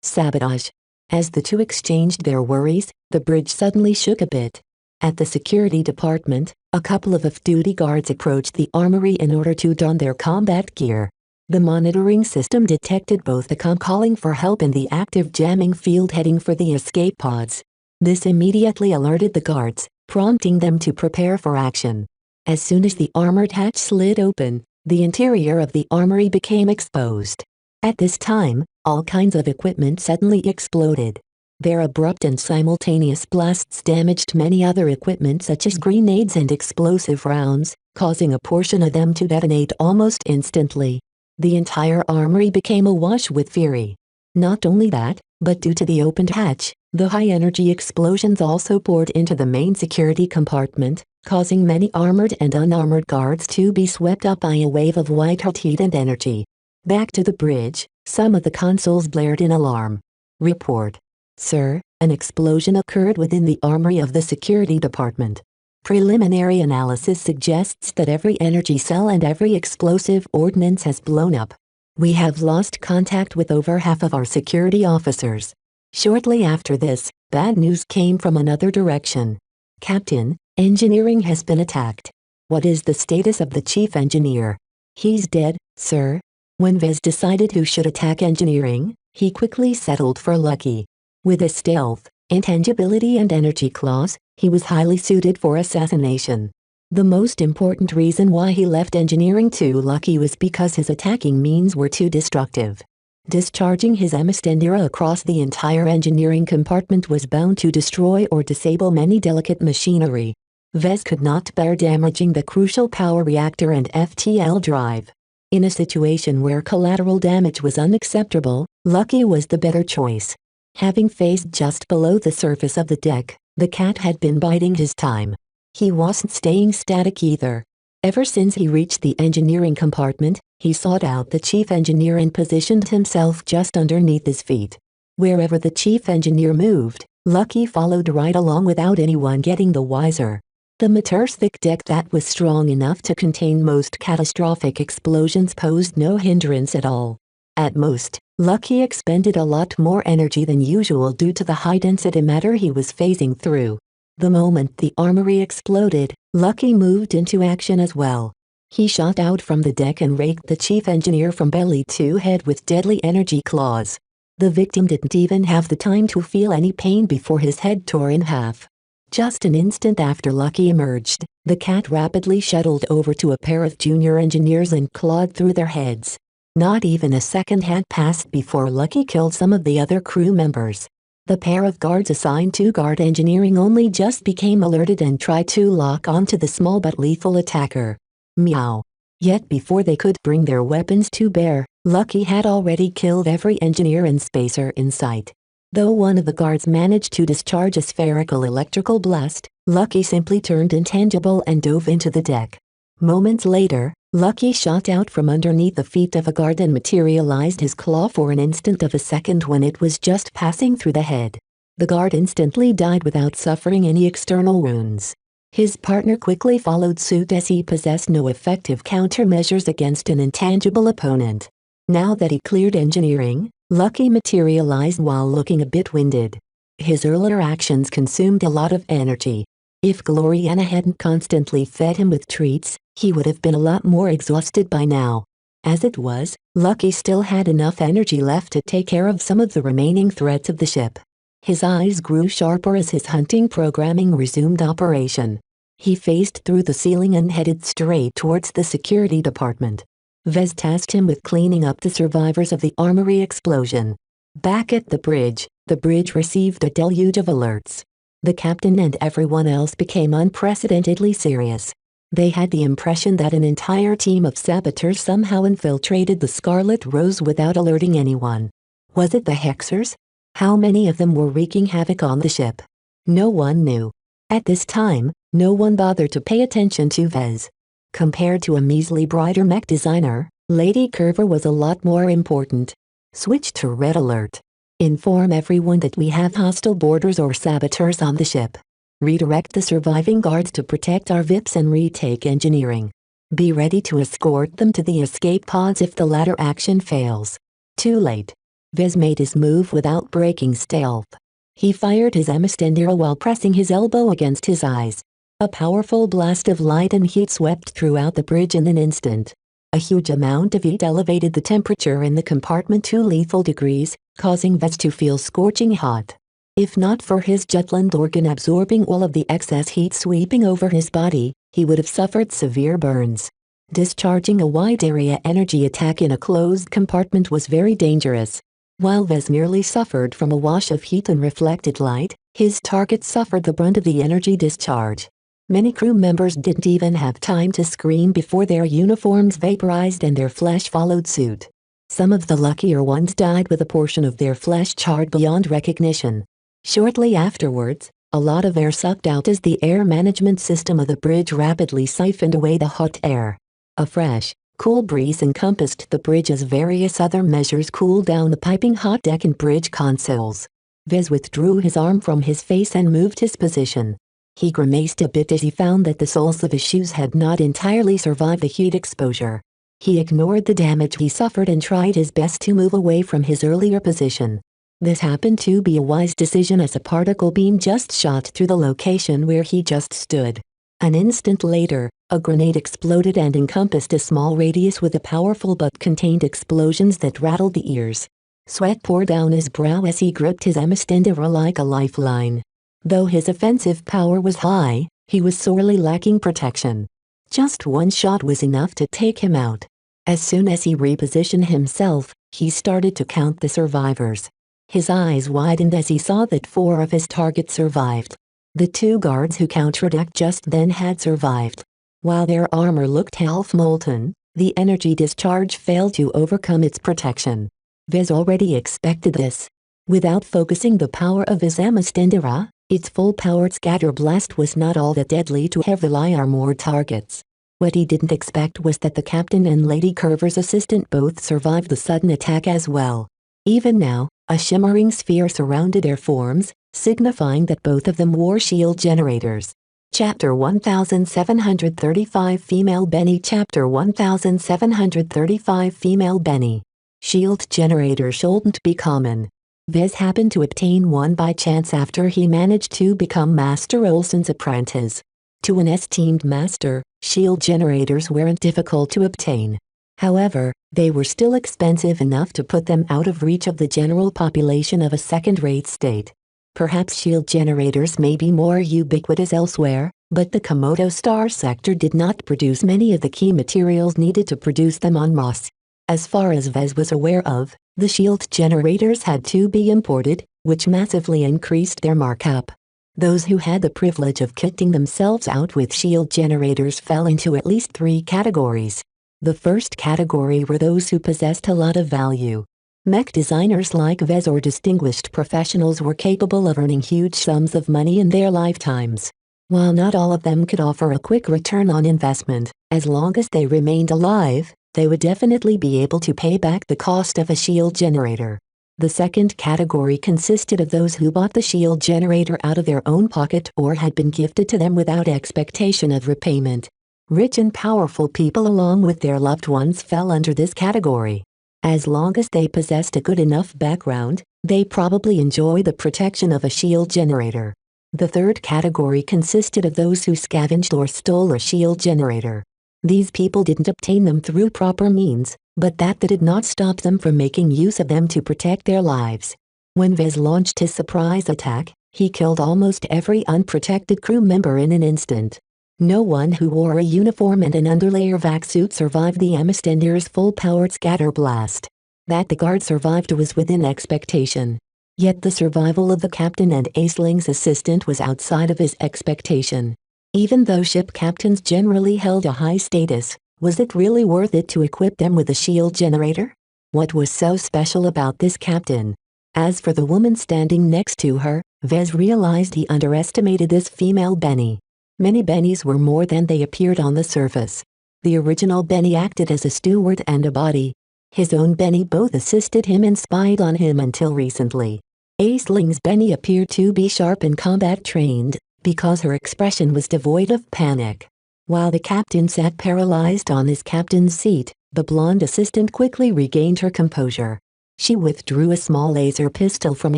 "Sabotage." As the two exchanged their worries, the bridge suddenly shook a bit. At the security department, a couple of off-duty guards approached the armory in order to don their combat gear. The monitoring system detected both the com calling for help and the active jamming field heading for the escape pods. This immediately alerted the guards, prompting them to prepare for action. As soon as the armored hatch slid open, the interior of the armory became exposed. At this time, all kinds of equipment suddenly exploded. Their abrupt and simultaneous blasts damaged many other equipment such as grenades and explosive rounds, causing a portion of them to detonate almost instantly. The entire armory became awash with fury. Not only that, but due to the opened hatch, the high-energy explosions also poured into the main security compartment, causing many armored and unarmored guards to be swept up by a wave of white-hot heat and energy. Back to the bridge, some of the consoles blared in alarm. "Report. Sir, an explosion occurred within the armory of the security department. Preliminary analysis suggests that every energy cell and every explosive ordnance has blown up. We have lost contact with over half of our security officers." Shortly after this, bad news came from another direction. "Captain, engineering has been attacked. What is the status of the chief engineer?" "He's dead, sir." When Vez decided who should attack engineering, he quickly settled for Lucky. With his stealth, intangibility and energy claws, he was highly suited for assassination. The most important reason why he left engineering to Lucky was because his attacking means were too destructive. Discharging his emistendera across the entire engineering compartment was bound to destroy or disable many delicate machinery. Vez could not bear damaging the crucial power reactor and FTL drive. In a situation where collateral damage was unacceptable, Lucky was the better choice. Having faced just below the surface of the deck, the cat had been biding his time. He wasn't staying static either. Ever since he reached the engineering compartment, he sought out the chief engineer and positioned himself just underneath his feet. Wherever the chief engineer moved, Lucky followed right along without anyone getting the wiser. The Mater's thick deck that was strong enough to contain most catastrophic explosions posed no hindrance at all. At most, Lucky expended a lot more energy than usual due to the high-density matter he was phasing through. The moment the armory exploded, Lucky moved into action as well. He shot out from the deck and raked the chief engineer from belly to head with deadly energy claws. The victim didn't even have the time to feel any pain before his head tore in half. Just an instant after Lucky emerged, the cat rapidly shuttled over to a pair of junior engineers and clawed through their heads. Not even a second had passed before Lucky killed some of the other crew members. The pair of guards assigned to guard engineering only just became alerted and tried to lock onto the small but lethal attacker. Meow. Yet before they could bring their weapons to bear, Lucky had already killed every engineer and spacer in sight. Though one of the guards managed to discharge a spherical electrical blast, Lucky simply turned intangible and dove into the deck. Moments later, Lucky shot out from underneath the feet of a guard and materialized his claw for an instant of a second when it was just passing through the head. The guard instantly died without suffering any external wounds. His partner quickly followed suit as he possessed no effective countermeasures against an intangible opponent. Now that he cleared engineering, Lucky materialized while looking a bit winded. His earlier actions consumed a lot of energy. If Gloriana hadn't constantly fed him with treats, he would have been a lot more exhausted by now. As it was, Lucky still had enough energy left to take care of some of the remaining threats of the ship. His eyes grew sharper as his hunting programming resumed operation. He phased through the ceiling and headed straight towards the security department. Vez tasked him with cleaning up the survivors of the armory explosion. Back at the bridge received a deluge of alerts. The captain and everyone else became unprecedentedly serious. They had the impression that an entire team of saboteurs somehow infiltrated the Scarlet Rose without alerting anyone. Was it the Hexers? How many of them were wreaking havoc on the ship? No one knew. At this time, no one bothered to pay attention to Vez. Compared to a measly brighter mech designer, Lady Curver was a lot more important. Switch to Red Alert. Inform everyone that we have hostile boarders or saboteurs on the ship. Redirect the surviving guards to protect our VIPs and retake engineering. Be ready to escort them to the escape pods if the latter action fails. Too late. Vez made his move without breaking stealth. He fired his Amistendera while pressing his elbow against his eyes. A powerful blast of light and heat swept throughout the bridge in an instant. A huge amount of heat elevated the temperature in the compartment to lethal degrees, causing Vez to feel scorching hot. If not for his Jutland organ absorbing all of the excess heat sweeping over his body, he would have suffered severe burns. Discharging a wide-area energy attack in a closed compartment was very dangerous. While Vez merely suffered from a wash of heat and reflected light, his target suffered the brunt of the energy discharge. Many crew members didn't even have time to scream before their uniforms vaporized and their flesh followed suit. Some of the luckier ones died with a portion of their flesh charred beyond recognition. Shortly afterwards, a lot of air sucked out as the air management system of the bridge rapidly siphoned away the hot air. A fresh, cool breeze encompassed the bridge as various other measures cooled down the piping hot deck and bridge consoles. Vez withdrew his arm from his face and moved his position. He grimaced a bit as he found that the soles of his shoes had not entirely survived the heat exposure. He ignored the damage he suffered and tried his best to move away from his earlier position. This happened to be a wise decision as a particle beam just shot through the location where he just stood. An instant later, a grenade exploded and encompassed a small radius with a powerful but contained explosions that rattled the ears. Sweat poured down his brow as he gripped his Amistendera like a lifeline. Though his offensive power was high, he was sorely lacking protection. Just one shot was enough to take him out. As soon as he repositioned himself, he started to count the survivors. His eyes widened as he saw that 4 of his targets survived. The 2 guards who counterattacked just then had survived. While their armor looked half molten, the energy discharge failed to overcome its protection. Vez already expected this. Without focusing the power of his Amistendera, its full-powered scatter blast was not all that deadly to heavily armored targets. What he didn't expect was that the captain and Lady Curver's assistant both survived the sudden attack as well. Even now, a shimmering sphere surrounded their forms, signifying that both of them wore shield generators. Chapter 1735 Female Benny Chapter 1735 Female Benny. Shield generators shouldn't be common. Vez happened to obtain one by chance after he managed to become Master Olsen's apprentice. To an esteemed master, shield generators weren't difficult to obtain. However, they were still expensive enough to put them out of reach of the general population of a second-rate state. Perhaps shield generators may be more ubiquitous elsewhere, but the Komodo Star sector did not produce many of the key materials needed to produce them en masse. As far as Vez was aware of, the shield generators had to be imported, which massively increased their markup. Those who had the privilege of kitting themselves out with shield generators fell into at least 3 categories. The first category were those who possessed a lot of value. Mech designers like Vez or distinguished professionals were capable of earning huge sums of money in their lifetimes. While not all of them could offer a quick return on investment, as long as they remained alive, they would definitely be able to pay back the cost of a shield generator. The second category consisted of those who bought the shield generator out of their own pocket or had been gifted to them without expectation of repayment. Rich and powerful people along with their loved ones fell under this category. As long as they possessed a good enough background, they probably enjoyed the protection of a shield generator. The third category consisted of those who scavenged or stole a shield generator. These people didn't obtain them through proper means, but that did not stop them from making use of them to protect their lives. When Vez launched his surprise attack, he killed almost every unprotected crew member in an instant. No one who wore a uniform and an underlayer vac suit survived the Amistendera's full-powered scatter blast. That the guard survived was within expectation. Yet the survival of the captain and Aceling's assistant was outside of his expectation. Even though ship captains generally held a high status, was it really worth it to equip them with a shield generator? What was so special about this captain? As for the woman standing next to her, Vez realized he underestimated this female Benny. Many Bennies were more than they appeared on the surface. The original Benny acted as a steward and a body. His own Benny both assisted him and spied on him until recently. Aisling's Benny appeared to be sharp and combat trained, because her expression was devoid of panic. While the captain sat paralyzed on his captain's seat, the blonde assistant quickly regained her composure. She withdrew a small laser pistol from a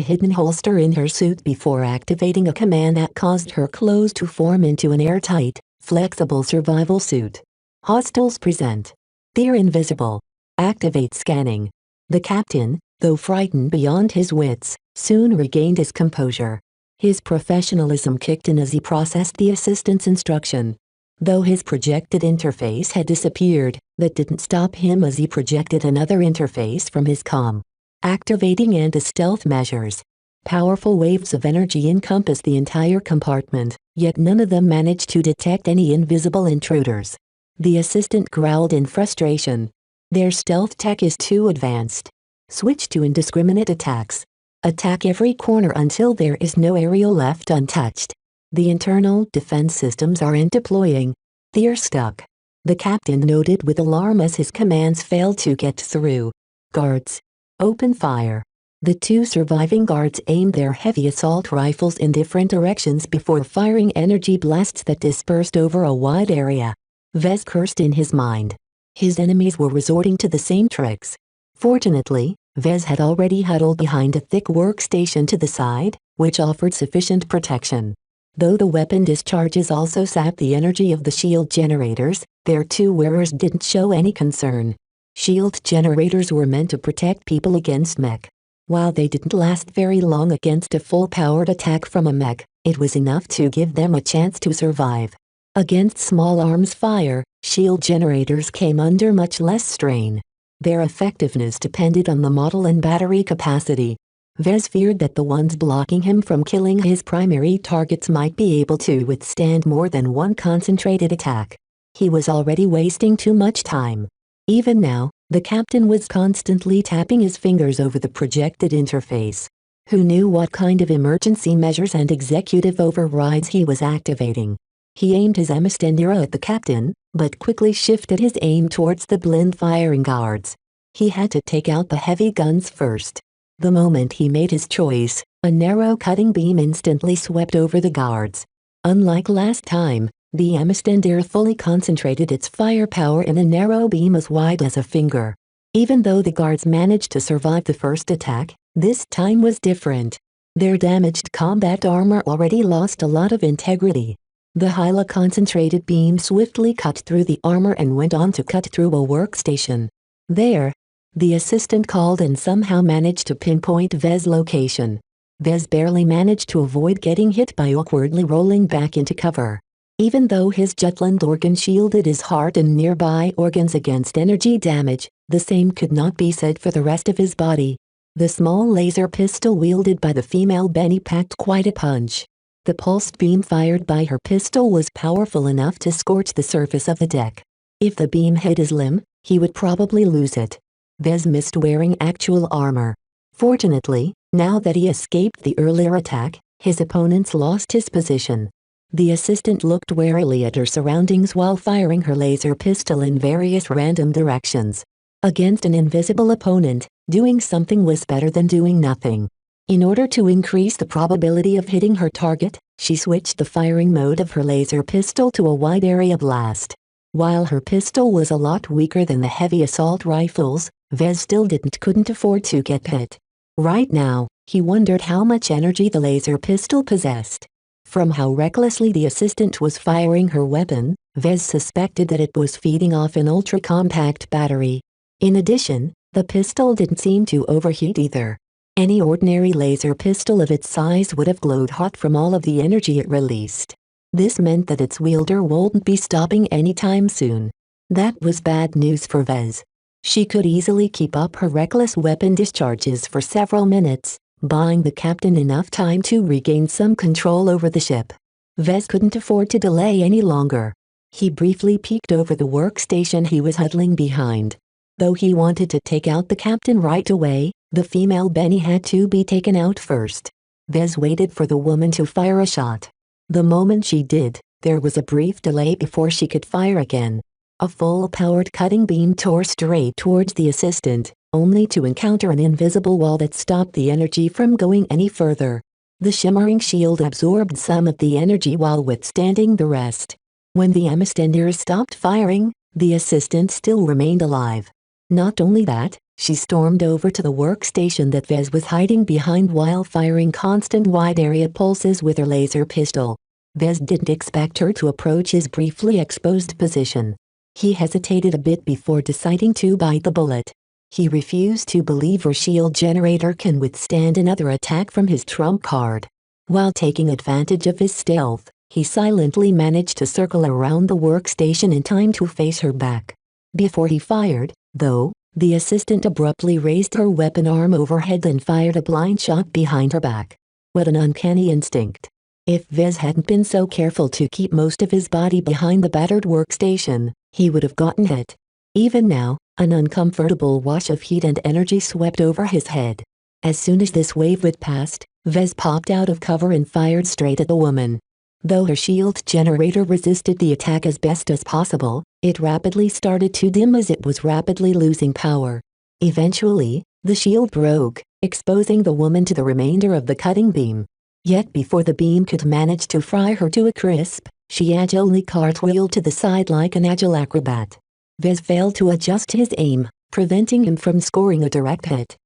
hidden holster in her suit before activating a command that caused her clothes to form into an airtight, flexible survival suit. Hostiles present. They're invisible. Activate scanning. The captain, though frightened beyond his wits, soon regained his composure. His professionalism kicked in as he processed the assistant's instruction. Though his projected interface had disappeared, that didn't stop him as he projected another interface from his comm. Activating anti-stealth measures. Powerful waves of energy encompassed the entire compartment, yet none of them managed to detect any invisible intruders. The assistant growled in frustration. Their stealth tech is too advanced. Switch to indiscriminate attacks. Attack every corner until there is no area left untouched. The internal defense systems aren't deploying. They're stuck. The captain noted with alarm as his commands failed to get through. Guards. Open fire. The two surviving guards aimed their heavy assault rifles in different directions before firing energy blasts that dispersed over a wide area. Vez cursed in his mind. His enemies were resorting to the same tricks. Fortunately, Vez had already huddled behind a thick workstation to the side, which offered sufficient protection. Though the weapon discharges also sapped the energy of the shield generators, their two wearers didn't show any concern. Shield generators were meant to protect people against mech. While they didn't last very long against a full-powered attack from a mech, it was enough to give them a chance to survive. Against small arms fire, shield generators came under much less strain. Their effectiveness depended on the model and battery capacity. Vez feared that the ones blocking him from killing his primary targets might be able to withstand more than one concentrated attack. He was already wasting too much time. Even now, the captain was constantly tapping his fingers over the projected interface. Who knew what kind of emergency measures and executive overrides he was activating? He aimed his Amistendera at the captain, but quickly shifted his aim towards the blind firing guards. He had to take out the heavy guns first. The moment he made his choice, a narrow cutting beam instantly swept over the guards. Unlike last time, the Amistendera fully concentrated its firepower in a narrow beam as wide as a finger. Even though the guards managed to survive the first attack, this time was different. Their damaged combat armor already lost a lot of integrity. The highly concentrated beam swiftly cut through the armor and went on to cut through a workstation. There, the assistant called and somehow managed to pinpoint Vez's location. Vez barely managed to avoid getting hit by awkwardly rolling back into cover. Even though his Jutland organ shielded his heart and nearby organs against energy damage, the same could not be said for the rest of his body. The small laser pistol wielded by the female Benny packed quite a punch. The pulsed beam fired by her pistol was powerful enough to scorch the surface of the deck. If the beam hit his limb, he would probably lose it. Vez missed wearing actual armor. Fortunately, now that he escaped the earlier attack, his opponents lost his position. The assistant looked warily at her surroundings while firing her laser pistol in various random directions. Against an invisible opponent, doing something was better than doing nothing. In order to increase the probability of hitting her target, she switched the firing mode of her laser pistol to a wide area blast. While her pistol was a lot weaker than the heavy assault rifles, Vez still couldn't afford to get hit. Right now, he wondered how much energy the laser pistol possessed. From how recklessly the assistant was firing her weapon, Vez suspected that it was feeding off an ultra-compact battery. In addition, the pistol didn't seem to overheat either. Any ordinary laser pistol of its size would have glowed hot from all of the energy it released. This meant that its wielder wouldn't be stopping anytime soon. That was bad news for Vez. She could easily keep up her reckless weapon discharges for several minutes, buying the captain enough time to regain some control over the ship. Vez couldn't afford to delay any longer. He briefly peeked over the workstation he was huddling behind. Though he wanted to take out the captain right away, the female Benny had to be taken out first. Vez waited for the woman to fire a shot. The moment she did, there was a brief delay before she could fire again. A full-powered cutting beam tore straight towards the assistant, only to encounter an invisible wall that stopped the energy from going any further. The shimmering shield absorbed some of the energy while withstanding the rest. When the emistenders stopped firing, the assistant still remained alive. Not only that, she stormed over to the workstation that Vez was hiding behind while firing constant wide-area pulses with her laser pistol. Vez didn't expect her to approach his briefly exposed position. He hesitated a bit before deciding to bite the bullet. He refused to believe her shield generator can withstand another attack from his trump card. While taking advantage of his stealth, he silently managed to circle around the workstation in time to face her back. Before he fired, though, the assistant abruptly raised her weapon arm overhead and fired a blind shot behind her back. What an uncanny instinct. If Vez hadn't been so careful to keep most of his body behind the battered workstation, he would have gotten hit. Even now, an uncomfortable wash of heat and energy swept over his head. As soon as this wave had passed, Vez popped out of cover and fired straight at the woman. Though her shield generator resisted the attack as best as possible, it rapidly started to dim as it was rapidly losing power. Eventually, the shield broke, exposing the woman to the remainder of the cutting beam. Yet before the beam could manage to fry her to a crisp, she agilely cartwheeled to the side like an agile acrobat. Vez failed to adjust his aim, preventing him from scoring a direct hit.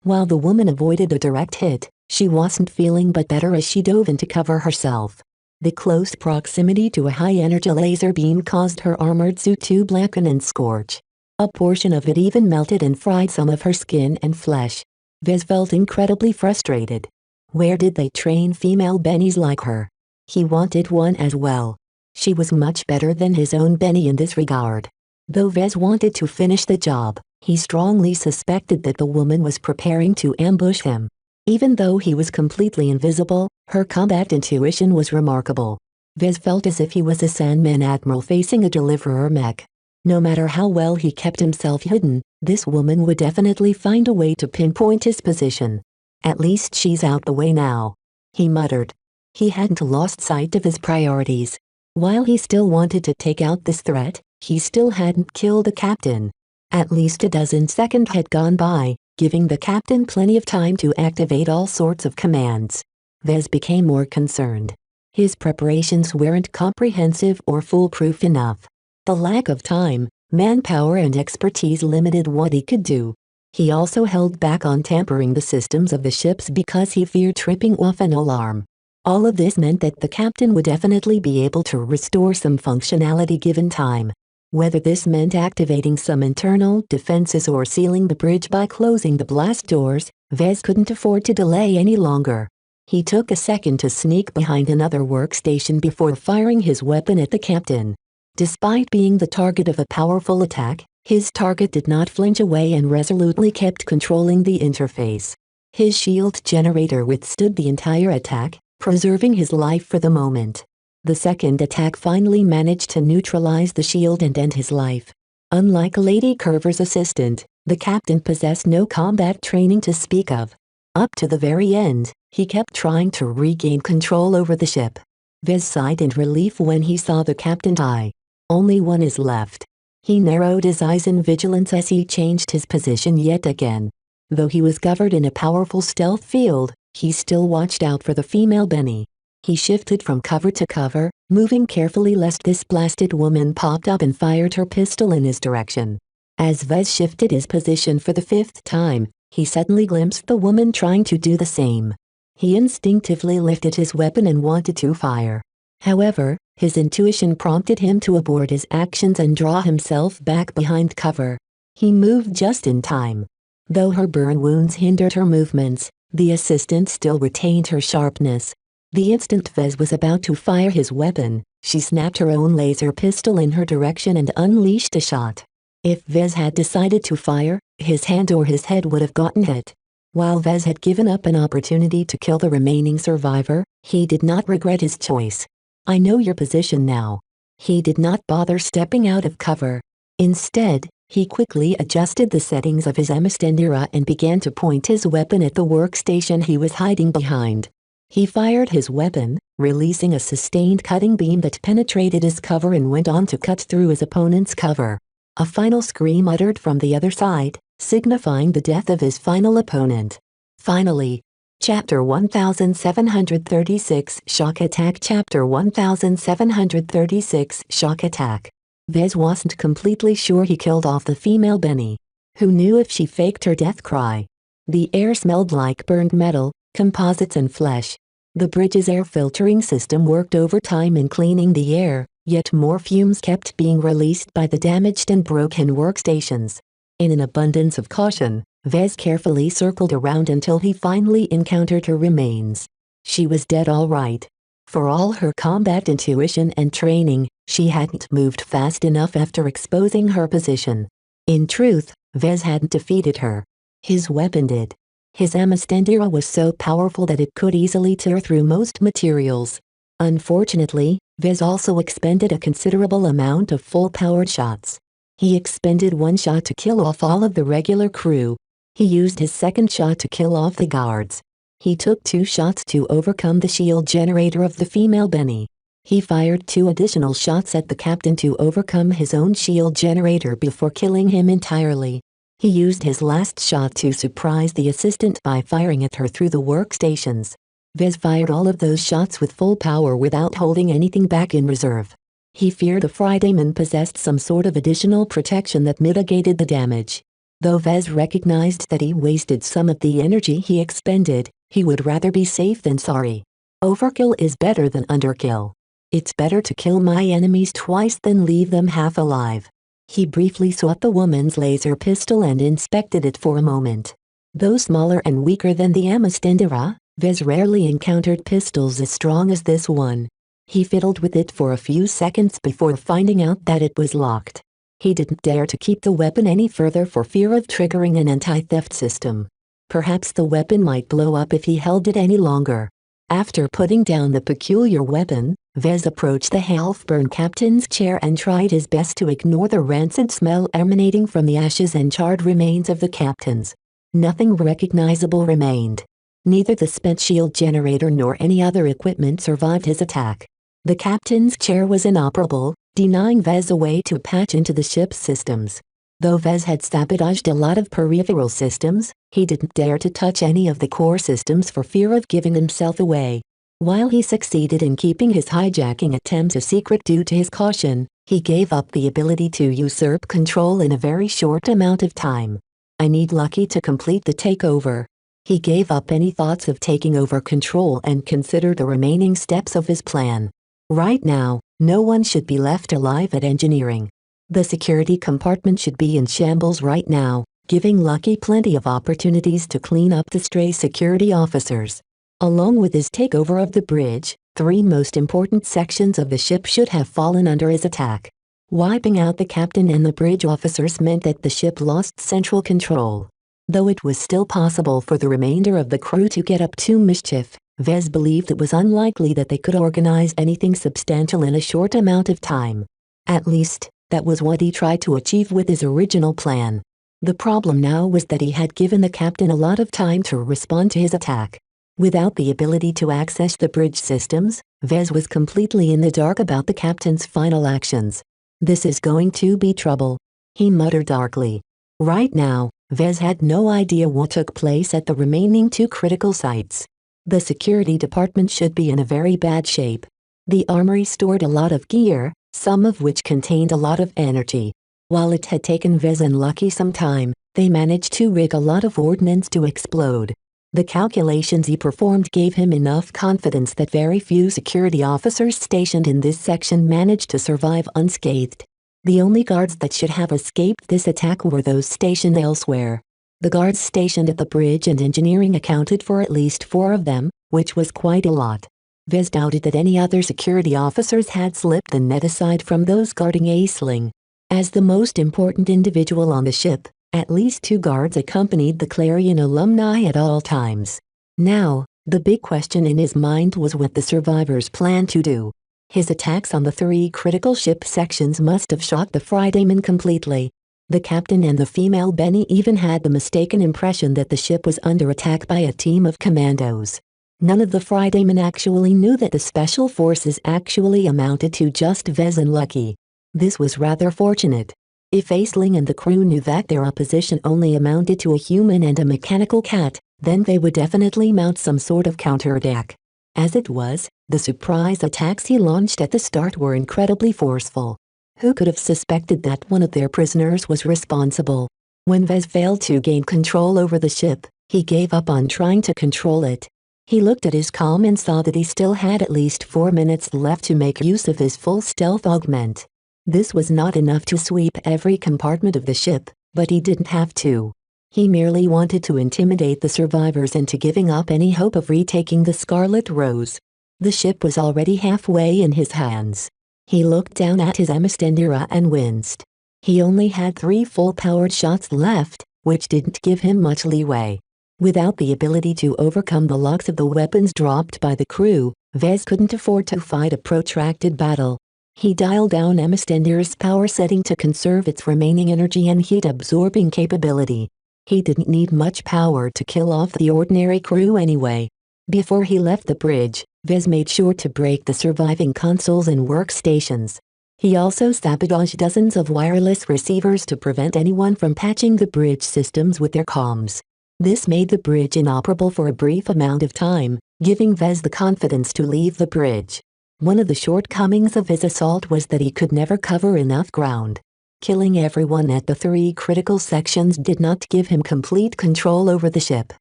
While the woman avoided a direct hit, she wasn't feeling but better as she dove in to cover herself. The close proximity to a high-energy laser beam caused her armored suit to blacken and scorch. A portion of it even melted and fried some of her skin and flesh. Vez felt incredibly frustrated. Where did they train female Bennies like her? He wanted one as well. She was much better than his own Benny in this regard. Though Vez wanted to finish the job, he strongly suspected that the woman was preparing to ambush him. Even though he was completely invisible, her combat intuition was remarkable. Vez felt as if he was a Sandman admiral facing a deliverer mech. No matter how well he kept himself hidden, this woman would definitely find a way to pinpoint his position. At least she's out the way now, he muttered. He hadn't lost sight of his priorities. While he still wanted to take out this threat, he still hadn't killed the captain. At least a dozen seconds had gone by, giving the captain plenty of time to activate all sorts of commands. Vez became more concerned. His preparations weren't comprehensive or foolproof enough. The lack of time, manpower and expertise limited what he could do. He also held back on tampering the systems of the ships because he feared tripping off an alarm. All of this meant that the captain would definitely be able to restore some functionality given time. Whether this meant activating some internal defenses or sealing the bridge by closing the blast doors, Vez couldn't afford to delay any longer. He took a second to sneak behind another workstation before firing his weapon at the captain. Despite being the target of a powerful attack, his target did not flinch away and resolutely kept controlling the interface. His shield generator withstood the entire attack, preserving his life for the moment. The second attack finally managed to neutralize the shield and end his life. Unlike Lady Curver's assistant, the captain possessed no combat training to speak of. Up to the very end, he kept trying to regain control over the ship. Vez sighed in relief when he saw the captain die. Only one is left. He narrowed his eyes in vigilance as he changed his position yet again. Though he was covered in a powerful stealth field, he still watched out for the female Benny. He shifted from cover to cover, moving carefully lest this blasted woman popped up and fired her pistol in his direction. As Vez shifted his position for the 5th time, he suddenly glimpsed the woman trying to do the same. He instinctively lifted his weapon and wanted to fire. However, his intuition prompted him to abort his actions and draw himself back behind cover. He moved just in time. Though her burn wounds hindered her movements, the assistant still retained her sharpness. The instant Vez was about to fire his weapon, she snapped her own laser pistol in her direction and unleashed a shot. If Vez had decided to fire, his hand or his head would have gotten hit. While Vez had given up an opportunity to kill the remaining survivor, he did not regret his choice. "I know your position now." He did not bother stepping out of cover. Instead, he quickly adjusted the settings of his Amistendera and began to point his weapon at the workstation he was hiding behind. He fired his weapon, releasing a sustained cutting beam that penetrated his cover and went on to cut through his opponent's cover. A final scream uttered from the other side, signifying the death of his final opponent. Finally, Chapter 1736 Shock Attack. Chapter 1736 Shock Attack. Vez wasn't completely sure he killed off the female Benny. Who knew if she faked her death cry? The air smelled like burned metal, composites and flesh. The bridge's air filtering system worked overtime in cleaning the air, yet more fumes kept being released by the damaged and broken workstations. In an abundance of caution, Vez carefully circled around until he finally encountered her remains. She was dead all right. For all her combat intuition and training, she hadn't moved fast enough after exposing her position. In truth, Vez hadn't defeated her. His weapon did. His Amistendera was so powerful that it could easily tear through most materials. Unfortunately, Vez also expended a considerable amount of full-powered shots. He expended one shot to kill off all of the regular crew. He used his second shot to kill off the guards. He took 2 shots to overcome the shield generator of the female Benny. He fired 2 additional shots at the captain to overcome his own shield generator before killing him entirely. He used his last shot to surprise the assistant by firing at her through the workstations. Vez fired all of those shots with full power without holding anything back in reserve. He feared the Friedayman possessed some sort of additional protection that mitigated the damage. Though Vez recognized that he wasted some of the energy he expended, he would rather be safe than sorry. Overkill is better than underkill. It's better to kill my enemies twice than leave them half alive. He briefly sought the woman's laser pistol and inspected it for a moment. Though smaller and weaker than the Amistendera, Vez rarely encountered pistols as strong as this one. He fiddled with it for a few seconds before finding out that it was locked. He didn't dare to keep the weapon any further for fear of triggering an anti-theft system. Perhaps the weapon might blow up if he held it any longer. After putting down the peculiar weapon, Vez approached the Halfburn captain's chair and tried his best to ignore the rancid smell emanating from the ashes and charred remains of the captains. Nothing recognizable remained. Neither the spent shield generator nor any other equipment survived his attack. The captain's chair was inoperable, denying Vez a way to patch into the ship's systems. Though Vez had sabotaged a lot of peripheral systems, he didn't dare to touch any of the core systems for fear of giving himself away. While he succeeded in keeping his hijacking attempts a secret due to his caution, he gave up the ability to usurp control in a very short amount of time. "I need Lucky to complete the takeover." He gave up any thoughts of taking over control and considered the remaining steps of his plan. Right now, no one should be left alive at engineering. The security compartment should be in shambles right now, giving Lucky plenty of opportunities to clean up the stray security officers. Along with his takeover of the bridge, 3 most important sections of the ship should have fallen under his attack. Wiping out the captain and the bridge officers meant that the ship lost central control. Though it was still possible for the remainder of the crew to get up to mischief, Vez believed it was unlikely that they could organize anything substantial in a short amount of time. At least, that was what he tried to achieve with his original plan. The problem now was that he had given the captain a lot of time to respond to his attack. Without the ability to access the bridge systems, Vez was completely in the dark about the captain's final actions. "This is going to be trouble," he muttered darkly. Right now, Vez had no idea what took place at the remaining 2 critical sites. The security department should be in a very bad shape. The armory stored a lot of gear, some of which contained a lot of energy. While it had taken Vez and Lucky some time, they managed to rig a lot of ordnance to explode. The calculations he performed gave him enough confidence that very few security officers stationed in this section managed to survive unscathed. The only guards that should have escaped this attack were those stationed elsewhere. The guards stationed at the bridge and engineering accounted for at least 4 of them, which was quite a lot. Vez doubted that any other security officers had slipped the net aside from those guarding Aisling. As the most important individual on the ship, At least 2 guards accompanied the Clarion alumni at all times. Now, the big question in his mind was what the survivors planned to do. His attacks on the 3 critical ship sections must have shocked the Fridaymen completely. The captain and the female Benny even had the mistaken impression that the ship was under attack by a team of commandos. None of the Fridaymen actually knew that the special forces actually amounted to just Vez and Lucky. This was rather fortunate. If Aisling and the crew knew that their opposition only amounted to a human and a mechanical cat, then they would definitely mount some sort of counterattack. As it was, the surprise attacks he launched at the start were incredibly forceful. Who could have suspected that one of their prisoners was responsible? When Vez failed to gain control over the ship, he gave up on trying to control it. He looked at his comm and saw that he still had at least 4 minutes left to make use of his full stealth augment. This was not enough to sweep every compartment of the ship, but he didn't have to. He merely wanted to intimidate the survivors into giving up any hope of retaking the Scarlet Rose. The ship was already halfway in his hands. He looked down at his Amistendera and winced. He only had 3 full-powered shots left, which didn't give him much leeway. Without the ability to overcome the locks of the weapons dropped by the crew, Vez couldn't afford to fight a protracted battle. He dialed down Amistendera's power setting to conserve its remaining energy and heat-absorbing capability. He didn't need much power to kill off the ordinary crew anyway. Before he left the bridge, Vez made sure to break the surviving consoles and workstations. He also sabotaged dozens of wireless receivers to prevent anyone from patching the bridge systems with their comms. This made the bridge inoperable for a brief amount of time, giving Vez the confidence to leave the bridge. One of the shortcomings of his assault was that he could never cover enough ground. Killing everyone at the 3 critical sections did not give him complete control over the ship.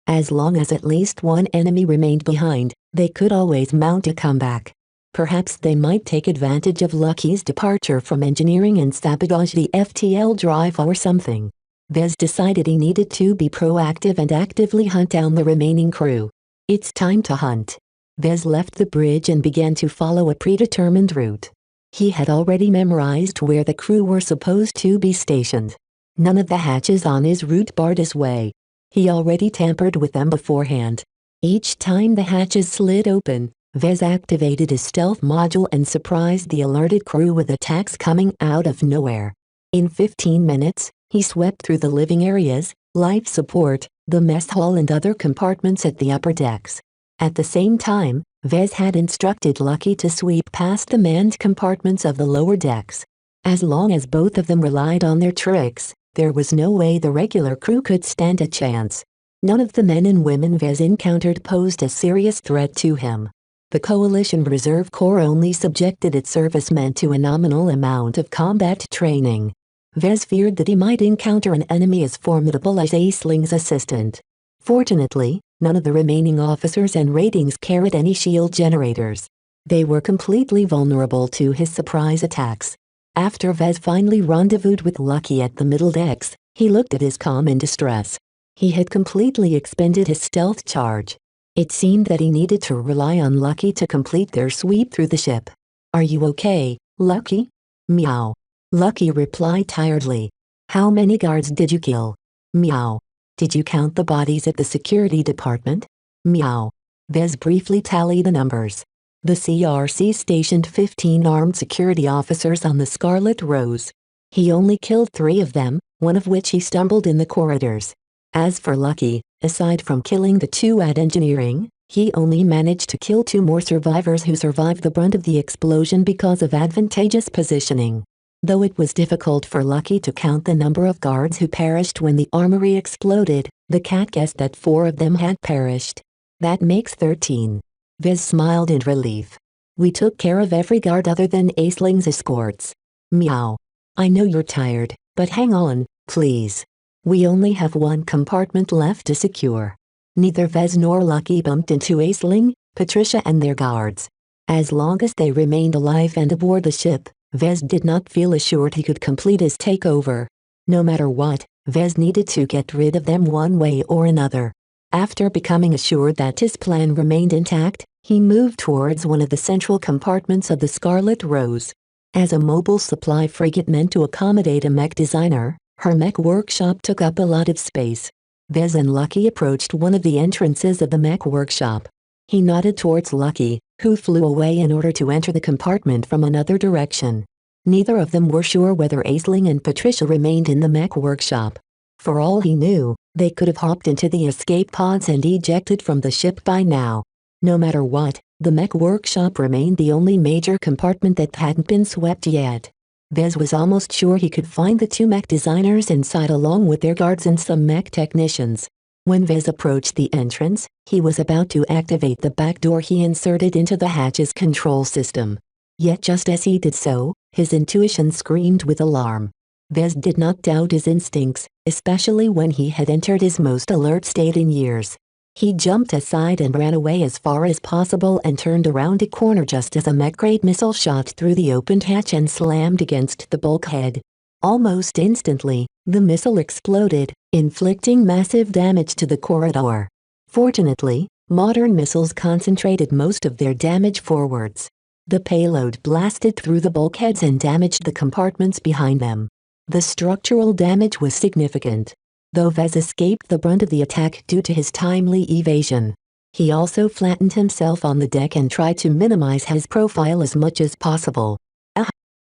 As long as at least one enemy remained behind, they could always mount a comeback. Perhaps they might take advantage of Lucky's departure from engineering and sabotage the FTL drive or something. Vez decided he needed to be proactive and actively hunt down the remaining crew. It's time to hunt. Vez left the bridge and began to follow a predetermined route. He had already memorized where the crew were supposed to be stationed. None of the hatches on his route barred his way. He already tampered with them beforehand. Each time the hatches slid open, Vez activated his stealth module and surprised the alerted crew with attacks coming out of nowhere. In 15 minutes, he swept through the living areas, life support, the mess hall and other compartments at the upper decks. At the same time, Vez had instructed Lucky to sweep past the manned compartments of the lower decks. As long as both of them relied on their tricks, there was no way the regular crew could stand a chance. None of the men and women Vez encountered posed a serious threat to him. The Coalition Reserve Corps only subjected its servicemen to a nominal amount of combat training. Vez feared that he might encounter an enemy as formidable as Aisling's assistant. Fortunately, none of the remaining officers and ratings carried any shield generators. They were completely vulnerable to his surprise attacks. After Vez finally rendezvoused with Lucky at the middle decks, he looked at his comm in distress. He had completely expended his stealth charge. It seemed that he needed to rely on Lucky to complete their sweep through the ship. "Are you okay, Lucky?" "Meow." Lucky replied tiredly. "How many guards did you kill?" "Meow." "Did you count the bodies at the security department?" "Meow." Vez briefly tallied the numbers. The CRC stationed 15 armed security officers on the Scarlet Rose. He only killed 3 of them, one of which he stumbled in the corridors. As for Lucky, aside from killing the 2 at engineering, he only managed to kill 2 more survivors who survived the brunt of the explosion because of advantageous positioning. Though it was difficult for Lucky to count the number of guards who perished when the armory exploded, the cat guessed that 4 of them had perished. That makes 13. Vez smiled in relief. "We took care of every guard other than Aisling's escorts." "Meow." "I know you're tired, but hang on, please. We only have 1 compartment left to secure." Neither Vez nor Lucky bumped into Aisling, Patricia and their guards. As long as they remained alive and aboard the ship, Vez did not feel assured he could complete his takeover. No matter what, Vez needed to get rid of them one way or another. After becoming assured that his plan remained intact, he moved towards one of the central compartments of the Scarlet Rose. As a mobile supply frigate meant to accommodate a mech designer, Her mech workshop took up a lot of space. Vez and Lucky approached one of the entrances of the mech workshop. He nodded towards Lucky, who flew away in order to enter the compartment from another direction. Neither of them were sure whether Aisling and Patricia remained in the mech workshop. For all he knew, they could have hopped into the escape pods and ejected from the ship by now. No matter what, the mech workshop remained the only major compartment that hadn't been swept yet. Vez was almost sure he could find the two mech designers inside along with their guards and some mech technicians. When Vez approached the entrance, he was about to activate the back door he inserted into the hatch's control system. Yet just as he did so, his intuition screamed with alarm. Vez did not doubt his instincts, especially when he had entered his most alert state in years. He jumped aside and ran away as far as possible and turned around a corner just as a mech-grade missile shot through the opened hatch and slammed against the bulkhead. Almost instantly, the missile exploded, inflicting massive damage to the corridor. Fortunately, modern missiles concentrated most of their damage forwards. The payload blasted through the bulkheads and damaged the compartments behind them. The structural damage was significant, though Vez escaped the brunt of the attack due to his timely evasion. He also flattened himself on the deck and tried to minimize his profile as much as possible.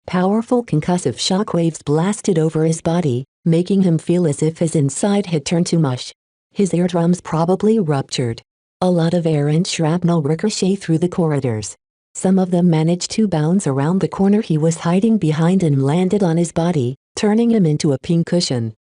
Powerful concussive shockwaves blasted over his body, making him feel as if his inside had turned to mush. His eardrums probably ruptured. A lot of air and shrapnel ricocheted through the corridors. Some of them managed to bounce around the corner he was hiding behind and landed on his body, turning him into a pincushion.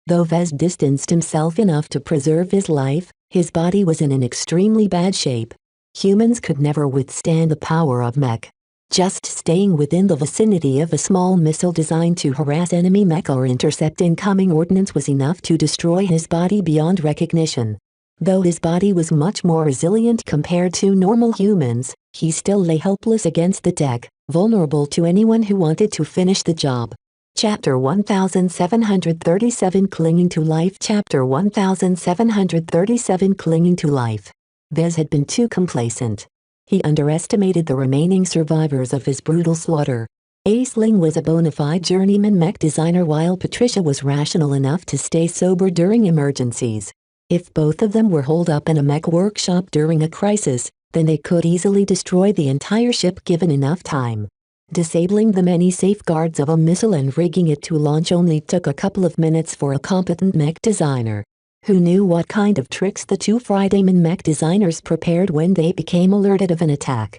Though Vez distanced himself enough to preserve his life, his body was in an extremely bad shape. Humans could never withstand the power of mech. Just staying within the vicinity of a small missile designed to harass enemy mech or intercept incoming ordnance was enough to destroy his body beyond recognition. Though his body was much more resilient compared to normal humans, he still lay helpless against the deck, vulnerable to anyone who wanted to finish the job. Chapter 1737 Clinging to Life Chapter 1737 Clinging to Life. Vez had been too complacent. He underestimated the remaining survivors of his brutal slaughter. Aisling was a bona fide journeyman mech designer while Patricia was rational enough to stay sober during emergencies. If both of them were holed up in a mech workshop during a crisis, then they could easily destroy the entire ship given enough time. Disabling the many safeguards of a missile and rigging it to launch only took a couple of minutes for a competent mech designer. Who knew what kind of tricks the two Fridayman mech designers prepared when they became alerted of an attack.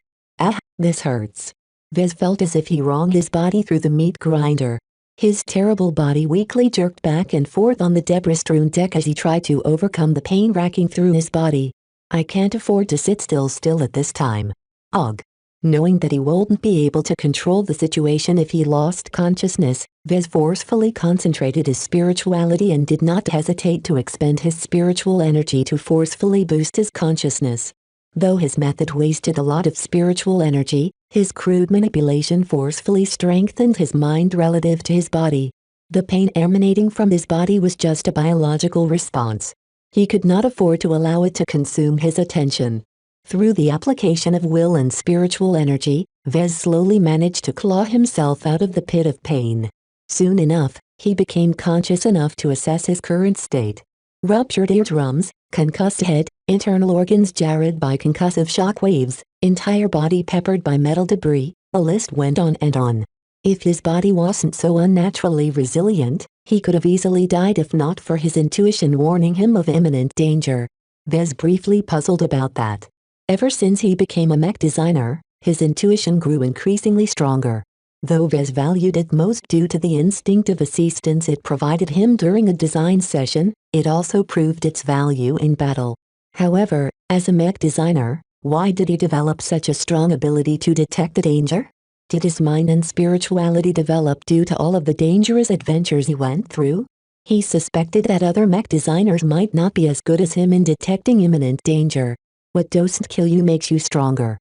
This hurts. Vez felt as if he wrung his body through the meat grinder. His terrible body weakly jerked back and forth on the debris-strewn deck as he tried to overcome the pain racking through his body. I can't afford to sit still at this time. Knowing that he wouldn't be able to control the situation if he lost consciousness, Vez forcefully concentrated his spirituality and did not hesitate to expend his spiritual energy to forcefully boost his consciousness. Though his method wasted a lot of spiritual energy, his crude manipulation forcefully strengthened his mind relative to his body. The pain emanating from his body was just a biological response. He could not afford to allow it to consume his attention. Through the application of will and spiritual energy, Vez slowly managed to claw himself out of the pit of pain. Soon enough, he became conscious enough to assess his current state. Ruptured eardrums, concussed head, internal organs jarred by concussive shock waves, entire body peppered by metal debris, the list went on and on. If his body wasn't so unnaturally resilient, he could have easily died if not for his intuition warning him of imminent danger. Vez briefly puzzled about that. Ever since he became a mech designer, his intuition grew increasingly stronger. Though Vez valued it most due to the instinctive assistance it provided him during a design session, it also proved its value in battle. However, as a mech designer, why did he develop such a strong ability to detect the danger? Did his mind and spirituality develop due to all of the dangerous adventures he went through? He suspected that other mech designers might not be as good as him in detecting imminent danger. What doesn't kill you makes you stronger.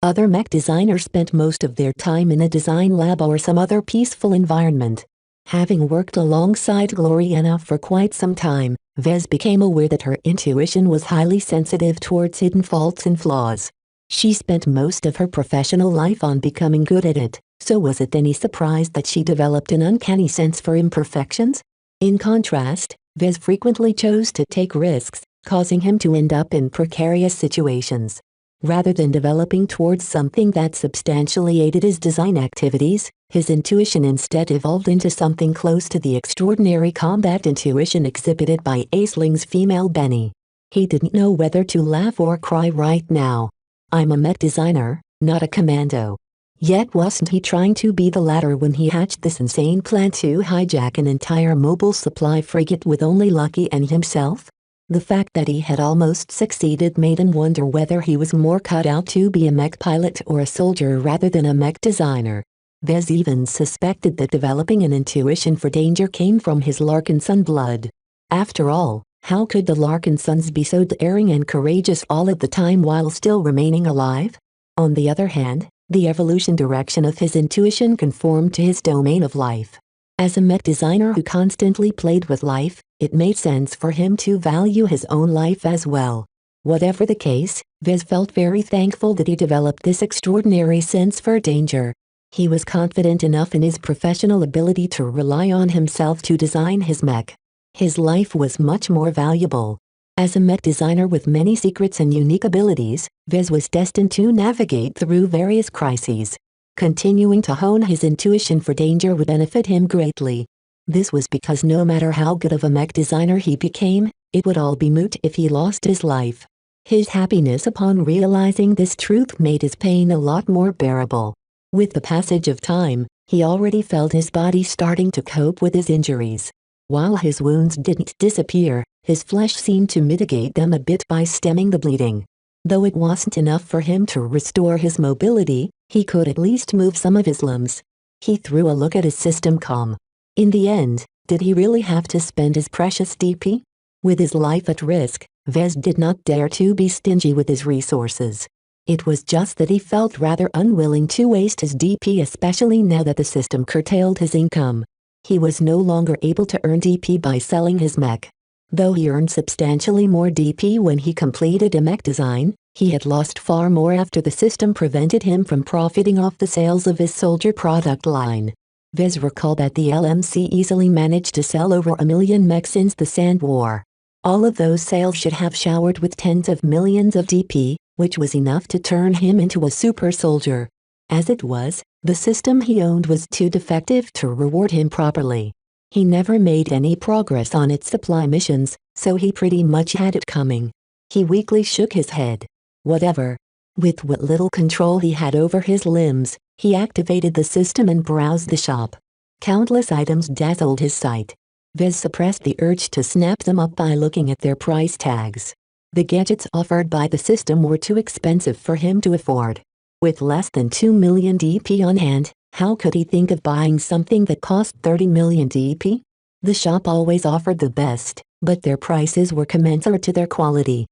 Other mech designers spent most of their time in a design lab or some other peaceful environment. Having worked alongside Gloriana for quite some time, Vez became aware that her intuition was highly sensitive towards hidden faults and flaws. She spent most of her professional life on becoming good at it, So was it any surprise that she developed an uncanny sense for imperfections? In contrast, Vez frequently chose to take risks, causing him to end up in precarious situations. Rather than developing towards something that substantially aided his design activities, his intuition instead evolved into something close to the extraordinary combat intuition exhibited by Aisling's female Benny. He didn't know whether to laugh or cry right now. I'm a mech designer, not a commando. Yet wasn't he trying to be the latter when he hatched this insane plan to hijack an entire mobile supply frigate with only Lucky and himself? The fact that he had almost succeeded made him wonder whether he was more cut out to be a mech pilot or a soldier rather than a mech designer. Vez even suspected that developing an intuition for danger came from his Larkinson blood. After all, how could the Larkinsons be so daring and courageous all of the time while still remaining alive? On the other hand, the evolution direction of his intuition conformed to his domain of life. As a mech designer who constantly played with life, it made sense for him to value his own life as well. Whatever the case, Vez felt very thankful that he developed this extraordinary sense for danger. He was confident enough in his professional ability to rely on himself to design his mech. His life was much more valuable. As a mech designer with many secrets and unique abilities, Vez was destined to navigate through various crises. Continuing to hone his intuition for danger would benefit him greatly. This was because no matter how good of a mech designer he became, it would all be moot if he lost his life. His happiness upon realizing this truth made his pain a lot more bearable. With the passage of time, he already felt his body starting to cope with his injuries. While his wounds didn't disappear, his flesh seemed to mitigate them a bit by stemming the bleeding. Though it wasn't enough for him to restore his mobility, he could at least move some of his limbs. He threw a look at his system com. In the end, did he really have to spend his precious DP? With his life at risk, Vez did not dare to be stingy with his resources. It was just that he felt rather unwilling to waste his DP, especially now that the system curtailed his income. He was no longer able to earn DP by selling his mech. Though he earned substantially more DP when he completed a mech design, he had lost far more after the system prevented him from profiting off the sales of his soldier product line. Vez recalled that the LMC easily managed to sell over 1 million mechs since the Sand War. All of those sales should have showered with tens of millions of DP, which was enough to turn him into a super soldier. As it was, the system he owned was too defective to reward him properly. He never made any progress on its supply missions, so he pretty much had it coming. He weakly shook his head. Whatever. With what little control he had over his limbs, he activated the system and browsed the shop. Countless items dazzled his sight. Vez suppressed the urge to snap them up by looking at their price tags. The gadgets offered by the system were too expensive for him to afford. With less than 2 million DP on hand, how could he think of buying something that cost 30 million DP? The shop always offered the best, but their prices were commensurate to their quality.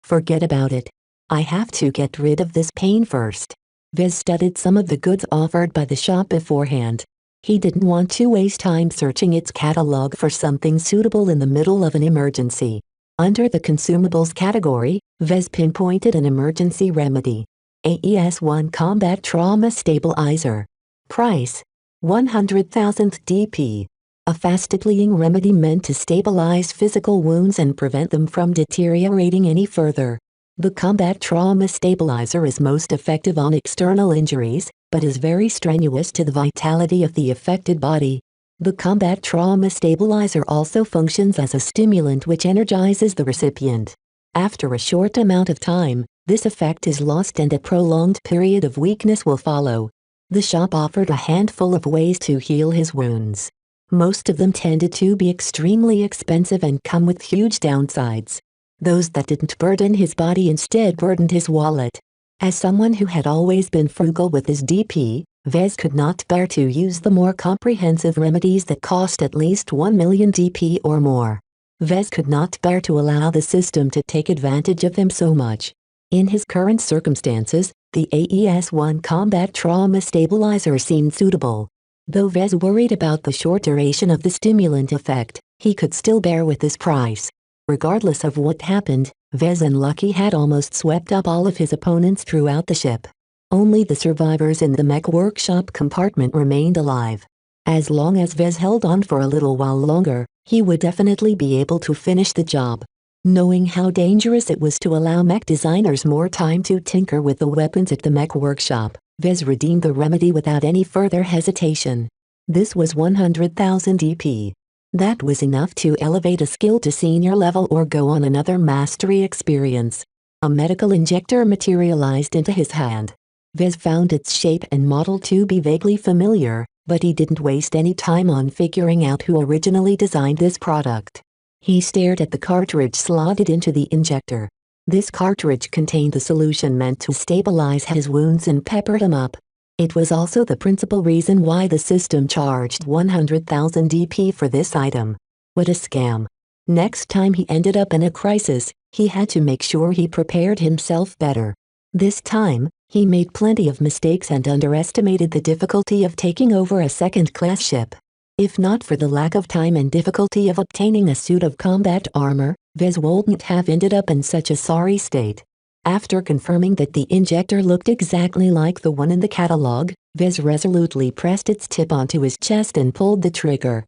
Forget about it. I have to get rid of this pain first. Vez studied some of the goods offered by the shop beforehand. He didn't want to waste time searching its catalog for something suitable in the middle of an emergency. Under the consumables category, Vez pinpointed an emergency remedy. AES-1 Combat Trauma Stabilizer. Price: 100,000 DP. A fast-depleting remedy meant to stabilize physical wounds and prevent them from deteriorating any further. The Combat Trauma Stabilizer is most effective on external injuries, but is very strenuous to the vitality of the affected body. The Combat Trauma Stabilizer also functions as a stimulant which energizes the recipient. After a short amount of time, this effect is lost and a prolonged period of weakness will follow. The shop offered a handful of ways to heal his wounds. Most of them tended to be extremely expensive and come with huge downsides. Those that didn't burden his body instead burdened his wallet. As someone who had always been frugal with his DP, Vez could not bear to use the more comprehensive remedies that cost at least 1 million DP or more. Vez could not bear to allow the system to take advantage of him so much. In his current circumstances, the AES-1 Combat Trauma Stabilizer seemed suitable. Though Vez worried about the short duration of the stimulant effect, he could still bear with this price. Regardless of what happened, Vez and Lucky had almost swept up all of his opponents throughout the ship. Only the survivors in the mech workshop compartment remained alive. As long as Vez held on for a little while longer, he would definitely be able to finish the job. Knowing how dangerous it was to allow mech designers more time to tinker with the weapons at the mech workshop, Vez redeemed the remedy without any further hesitation. This was 100,000 EP. That was enough to elevate a skill to senior level or go on another mastery experience. A medical injector materialized into his hand. Vez found its shape and model to be vaguely familiar, but he didn't waste any time on figuring out who originally designed this product. He stared at the cartridge slotted into the injector. This cartridge contained the solution meant to stabilize his wounds and pepper him up. It was also the principal reason why the system charged 100,000 DP for this item. What a scam. Next time he ended up in a crisis, he had to make sure he prepared himself better. This time, he made plenty of mistakes and underestimated the difficulty of taking over a second-class ship. If not for the lack of time and difficulty of obtaining a suit of combat armor, Vez wouldn't have ended up in such a sorry state. After confirming that the injector looked exactly like the one in the catalog, Vez resolutely pressed its tip onto his chest and pulled the trigger.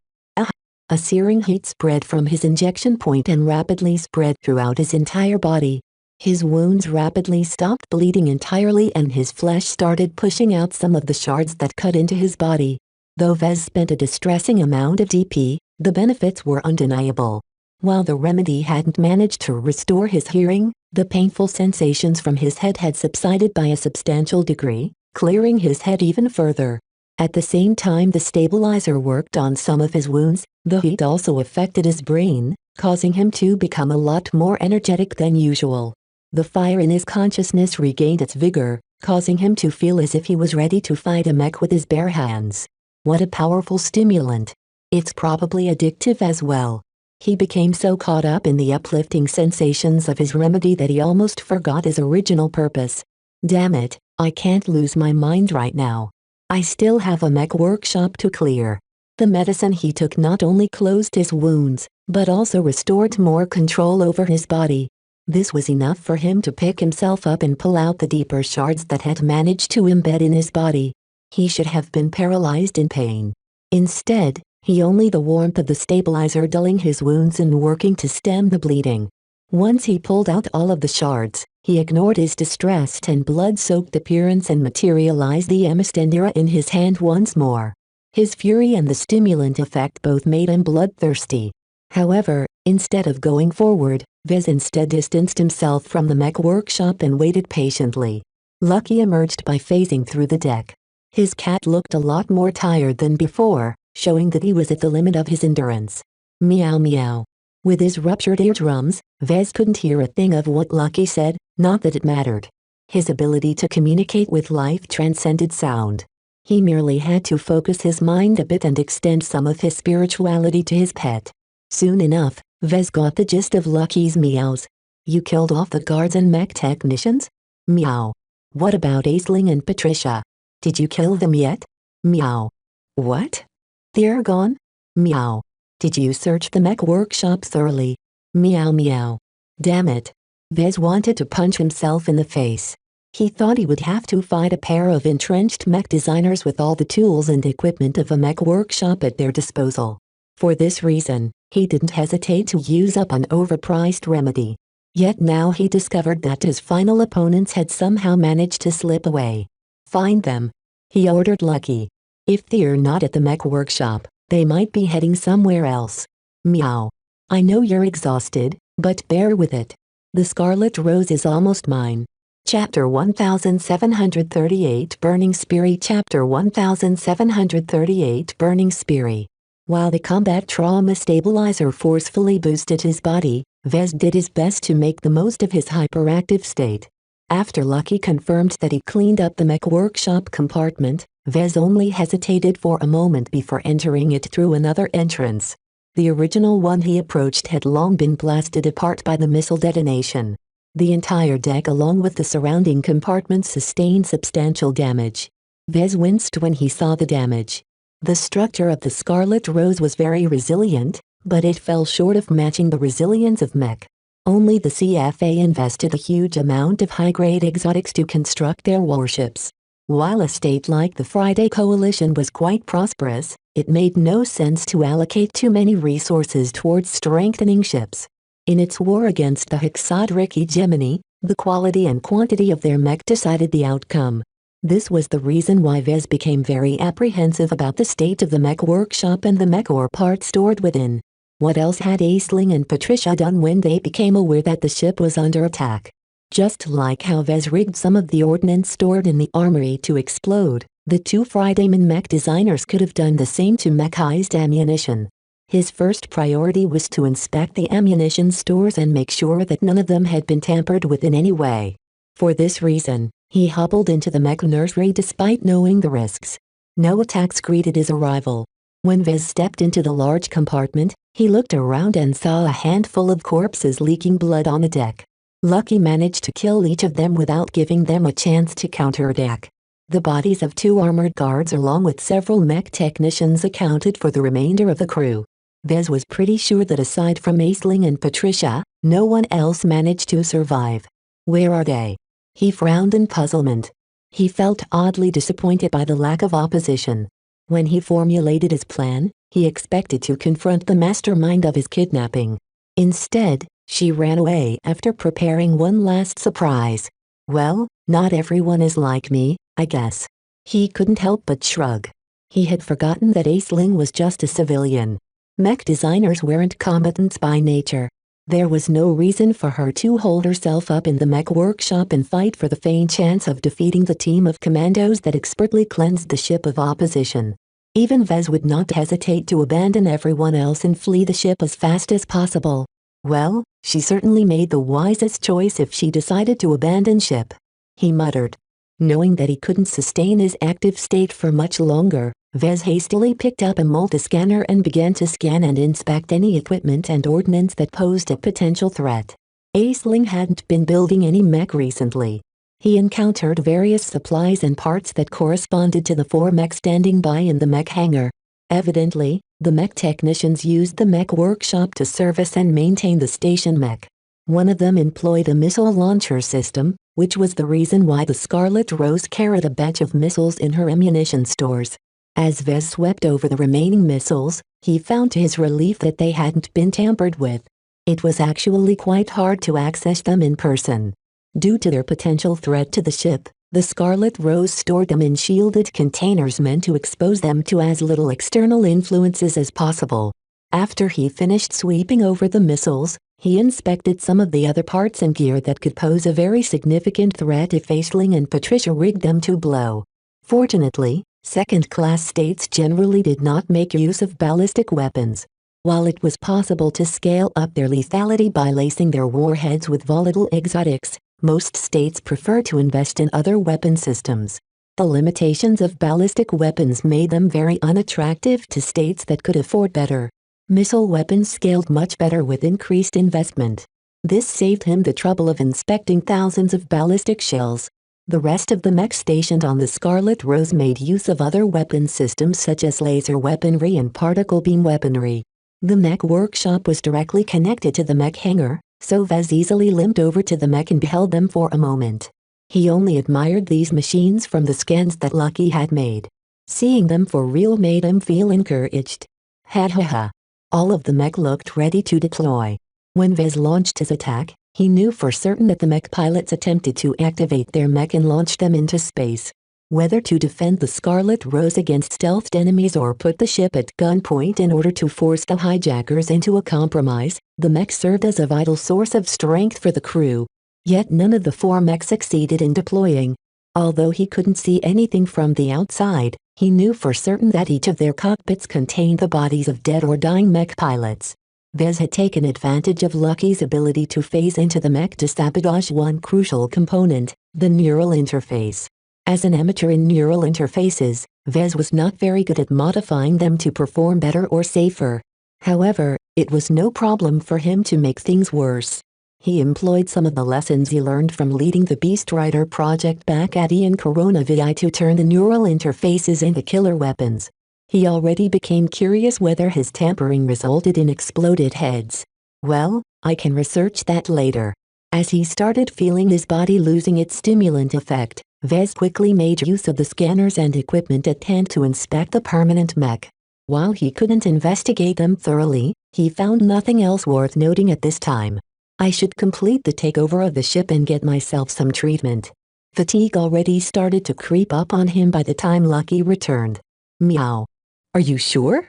A searing heat spread from his injection point and rapidly spread throughout his entire body. His wounds rapidly stopped bleeding entirely and his flesh started pushing out some of the shards that cut into his body. Though Vez spent a distressing amount of DP, the benefits were undeniable. While the remedy hadn't managed to restore his hearing, the painful sensations from his head had subsided by a substantial degree, clearing his head even further. At the same time the stabilizer worked on some of his wounds, the heat also affected his brain, causing him to become a lot more energetic than usual. The fire in his consciousness regained its vigor, causing him to feel as if he was ready to fight a mech with his bare hands. What a powerful stimulant. It's probably addictive as well. He became so caught up in the uplifting sensations of his remedy that he almost forgot his original purpose. Damn it, I can't lose my mind right now. I still have a mech workshop to clear. The medicine he took not only closed his wounds, but also restored more control over his body. This was enough for him to pick himself up and pull out the deeper shards that had managed to embed in his body. He should have been paralyzed in pain. Instead, he only the warmth of the stabilizer dulling his wounds and working to stem the bleeding. Once he pulled out all of the shards, he ignored his distressed and blood-soaked appearance and materialized the Amistendera in his hand once more. His fury and the stimulant effect both made him bloodthirsty. However, instead of going forward, Vez instead distanced himself from the mech workshop and waited patiently. Lucky emerged by phasing through the deck. His cat looked a lot more tired than before, showing that he was at the limit of his endurance. Meow meow. With his ruptured eardrums, Vez couldn't hear a thing of what Lucky said, not that it mattered. His ability to communicate with life transcended sound. He merely had to focus his mind a bit and extend some of his spirituality to his pet. Soon enough, Vez got the gist of Lucky's meows. You killed off the guards and mech technicians? Meow. What about Aisling and Patricia? Did you kill them yet? Meow. What? They're gone? Meow. Did you search the mech workshop thoroughly? Meow meow. Damn it. Vez wanted to punch himself in the face. He thought he would have to fight a pair of entrenched mech designers with all the tools and equipment of a mech workshop at their disposal. For this reason, he didn't hesitate to use up an overpriced remedy. Yet now he discovered that his final opponents had somehow managed to slip away. Find them. He ordered Lucky. If they're not at the mech workshop, they might be heading somewhere else. Meow. I know you're exhausted, but bear with it. The Scarlet Rose is almost mine. Chapter 1738 Burning Speary Chapter 1738 Burning Speary. While the combat trauma stabilizer forcefully boosted his body, Vez did his best to make the most of his hyperactive state. After Lucky confirmed that he cleaned up the mech workshop compartment, Vez only hesitated for a moment before entering it through another entrance. The original one he approached had long been blasted apart by the missile detonation. The entire deck along with the surrounding compartments sustained substantial damage. Vez winced when he saw the damage. The structure of the Scarlet Rose was very resilient, but it fell short of matching the resilience of mech. Only the CFA invested a huge amount of high-grade exotics to construct their warships. While a state like the Friday Coalition was quite prosperous, it made no sense to allocate too many resources towards strengthening ships. In its war against the Hyxodric hegemony, the quality and quantity of their mech decided the outcome. This was the reason why Vez became very apprehensive about the state of the mech workshop and the mech ore parts stored within. What else had Aisling and Patricia done when they became aware that the ship was under attack? Just like how Vez rigged some of the ordnance stored in the armory to explode, the two Fridayman mech designers could have done the same to mechanized ammunition. His first priority was to inspect the ammunition stores and make sure that none of them had been tampered with in any way. For this reason, he hobbled into the mech nursery despite knowing the risks. No attacks greeted his arrival. When Vez stepped into the large compartment, he looked around and saw a handful of corpses leaking blood on the deck. Lucky managed to kill each of them without giving them a chance to counterattack. The bodies of two armored guards along with several mech technicians accounted for the remainder of the crew. Vez was pretty sure that aside from Aisling and Patricia, no one else managed to survive. Where are they? He frowned in puzzlement. He felt oddly disappointed by the lack of opposition. When he formulated his plan, he expected to confront the mastermind of his kidnapping. Instead, she ran away after preparing one last surprise. Well, not everyone is like me, I guess. He couldn't help but shrug. He had forgotten that Aisling was just a civilian. Mech designers weren't combatants by nature. There was no reason for her to hold herself up in the mech workshop and fight for the faint chance of defeating the team of commandos that expertly cleansed the ship of opposition. Even Vez would not hesitate to abandon everyone else and flee the ship as fast as possible. Well, she certainly made the wisest choice if she decided to abandon ship. He muttered. Knowing that he couldn't sustain his active state for much longer, Vez hastily picked up a multiscanner and began to scan and inspect any equipment and ordnance that posed a potential threat. Aisling hadn't been building any mech recently. He encountered various supplies and parts that corresponded to the 4 mech standing by in the mech hangar. Evidently, the mech technicians used the mech workshop to service and maintain the station mech. One of them employed a missile launcher system, which was the reason why the Scarlet Rose carried a batch of missiles in her ammunition stores. As Vez swept over the remaining missiles, he found to his relief that they hadn't been tampered with. It was actually quite hard to access them in person. Due to their potential threat to the ship, the Scarlet Rose stored them in shielded containers meant to expose them to as little external influences as possible. After he finished sweeping over the missiles, he inspected some of the other parts and gear that could pose a very significant threat if Aisling and Patricia rigged them to blow. Fortunately, second-class states generally did not make use of ballistic weapons. While it was possible to scale up their lethality by lacing their warheads with volatile exotics, most states prefer to invest in other weapon systems. The limitations of ballistic weapons made them very unattractive to states that could afford better. Missile weapons scaled much better with increased investment. This saved him the trouble of inspecting thousands of ballistic shells. The rest of the mech stationed on the Scarlet Rose made use of other weapon systems such as laser weaponry and particle beam weaponry. The mech workshop was directly connected to the mech hangar, so Vez easily limped over to the mech and beheld them for a moment. He only admired these machines from the scans that Lucky had made. Seeing them for real made him feel encouraged. Ha ha ha. All of the mech looked ready to deploy. When Vez launched his attack, he knew for certain that the mech pilots attempted to activate their mech and launch them into space. Whether to defend the Scarlet Rose against stealthed enemies or put the ship at gunpoint in order to force the hijackers into a compromise, the mech served as a vital source of strength for the crew. Yet none of the 4 mechs succeeded in deploying. Although he couldn't see anything from the outside, he knew for certain that each of their cockpits contained the bodies of dead or dying mech pilots. Vez had taken advantage of Lucky's ability to phase into the mech to sabotage one crucial component, the neural interface. As an amateur in neural interfaces, Vez was not very good at modifying them to perform better or safer. However, it was no problem for him to make things worse. He employed some of the lessons he learned from leading the Beast Rider project back at Ian Corona VI to turn the neural interfaces into killer weapons. He already became curious whether his tampering resulted in exploded heads. Well, I can research that later. As he started feeling his body losing its stimulant effect, Vez quickly made use of the scanners and equipment at hand to inspect the permanent mech. While he couldn't investigate them thoroughly, he found nothing else worth noting at this time. I should complete the takeover of the ship and get myself some treatment. Fatigue already started to creep up on him by the time Lucky returned. Meow. Are you sure?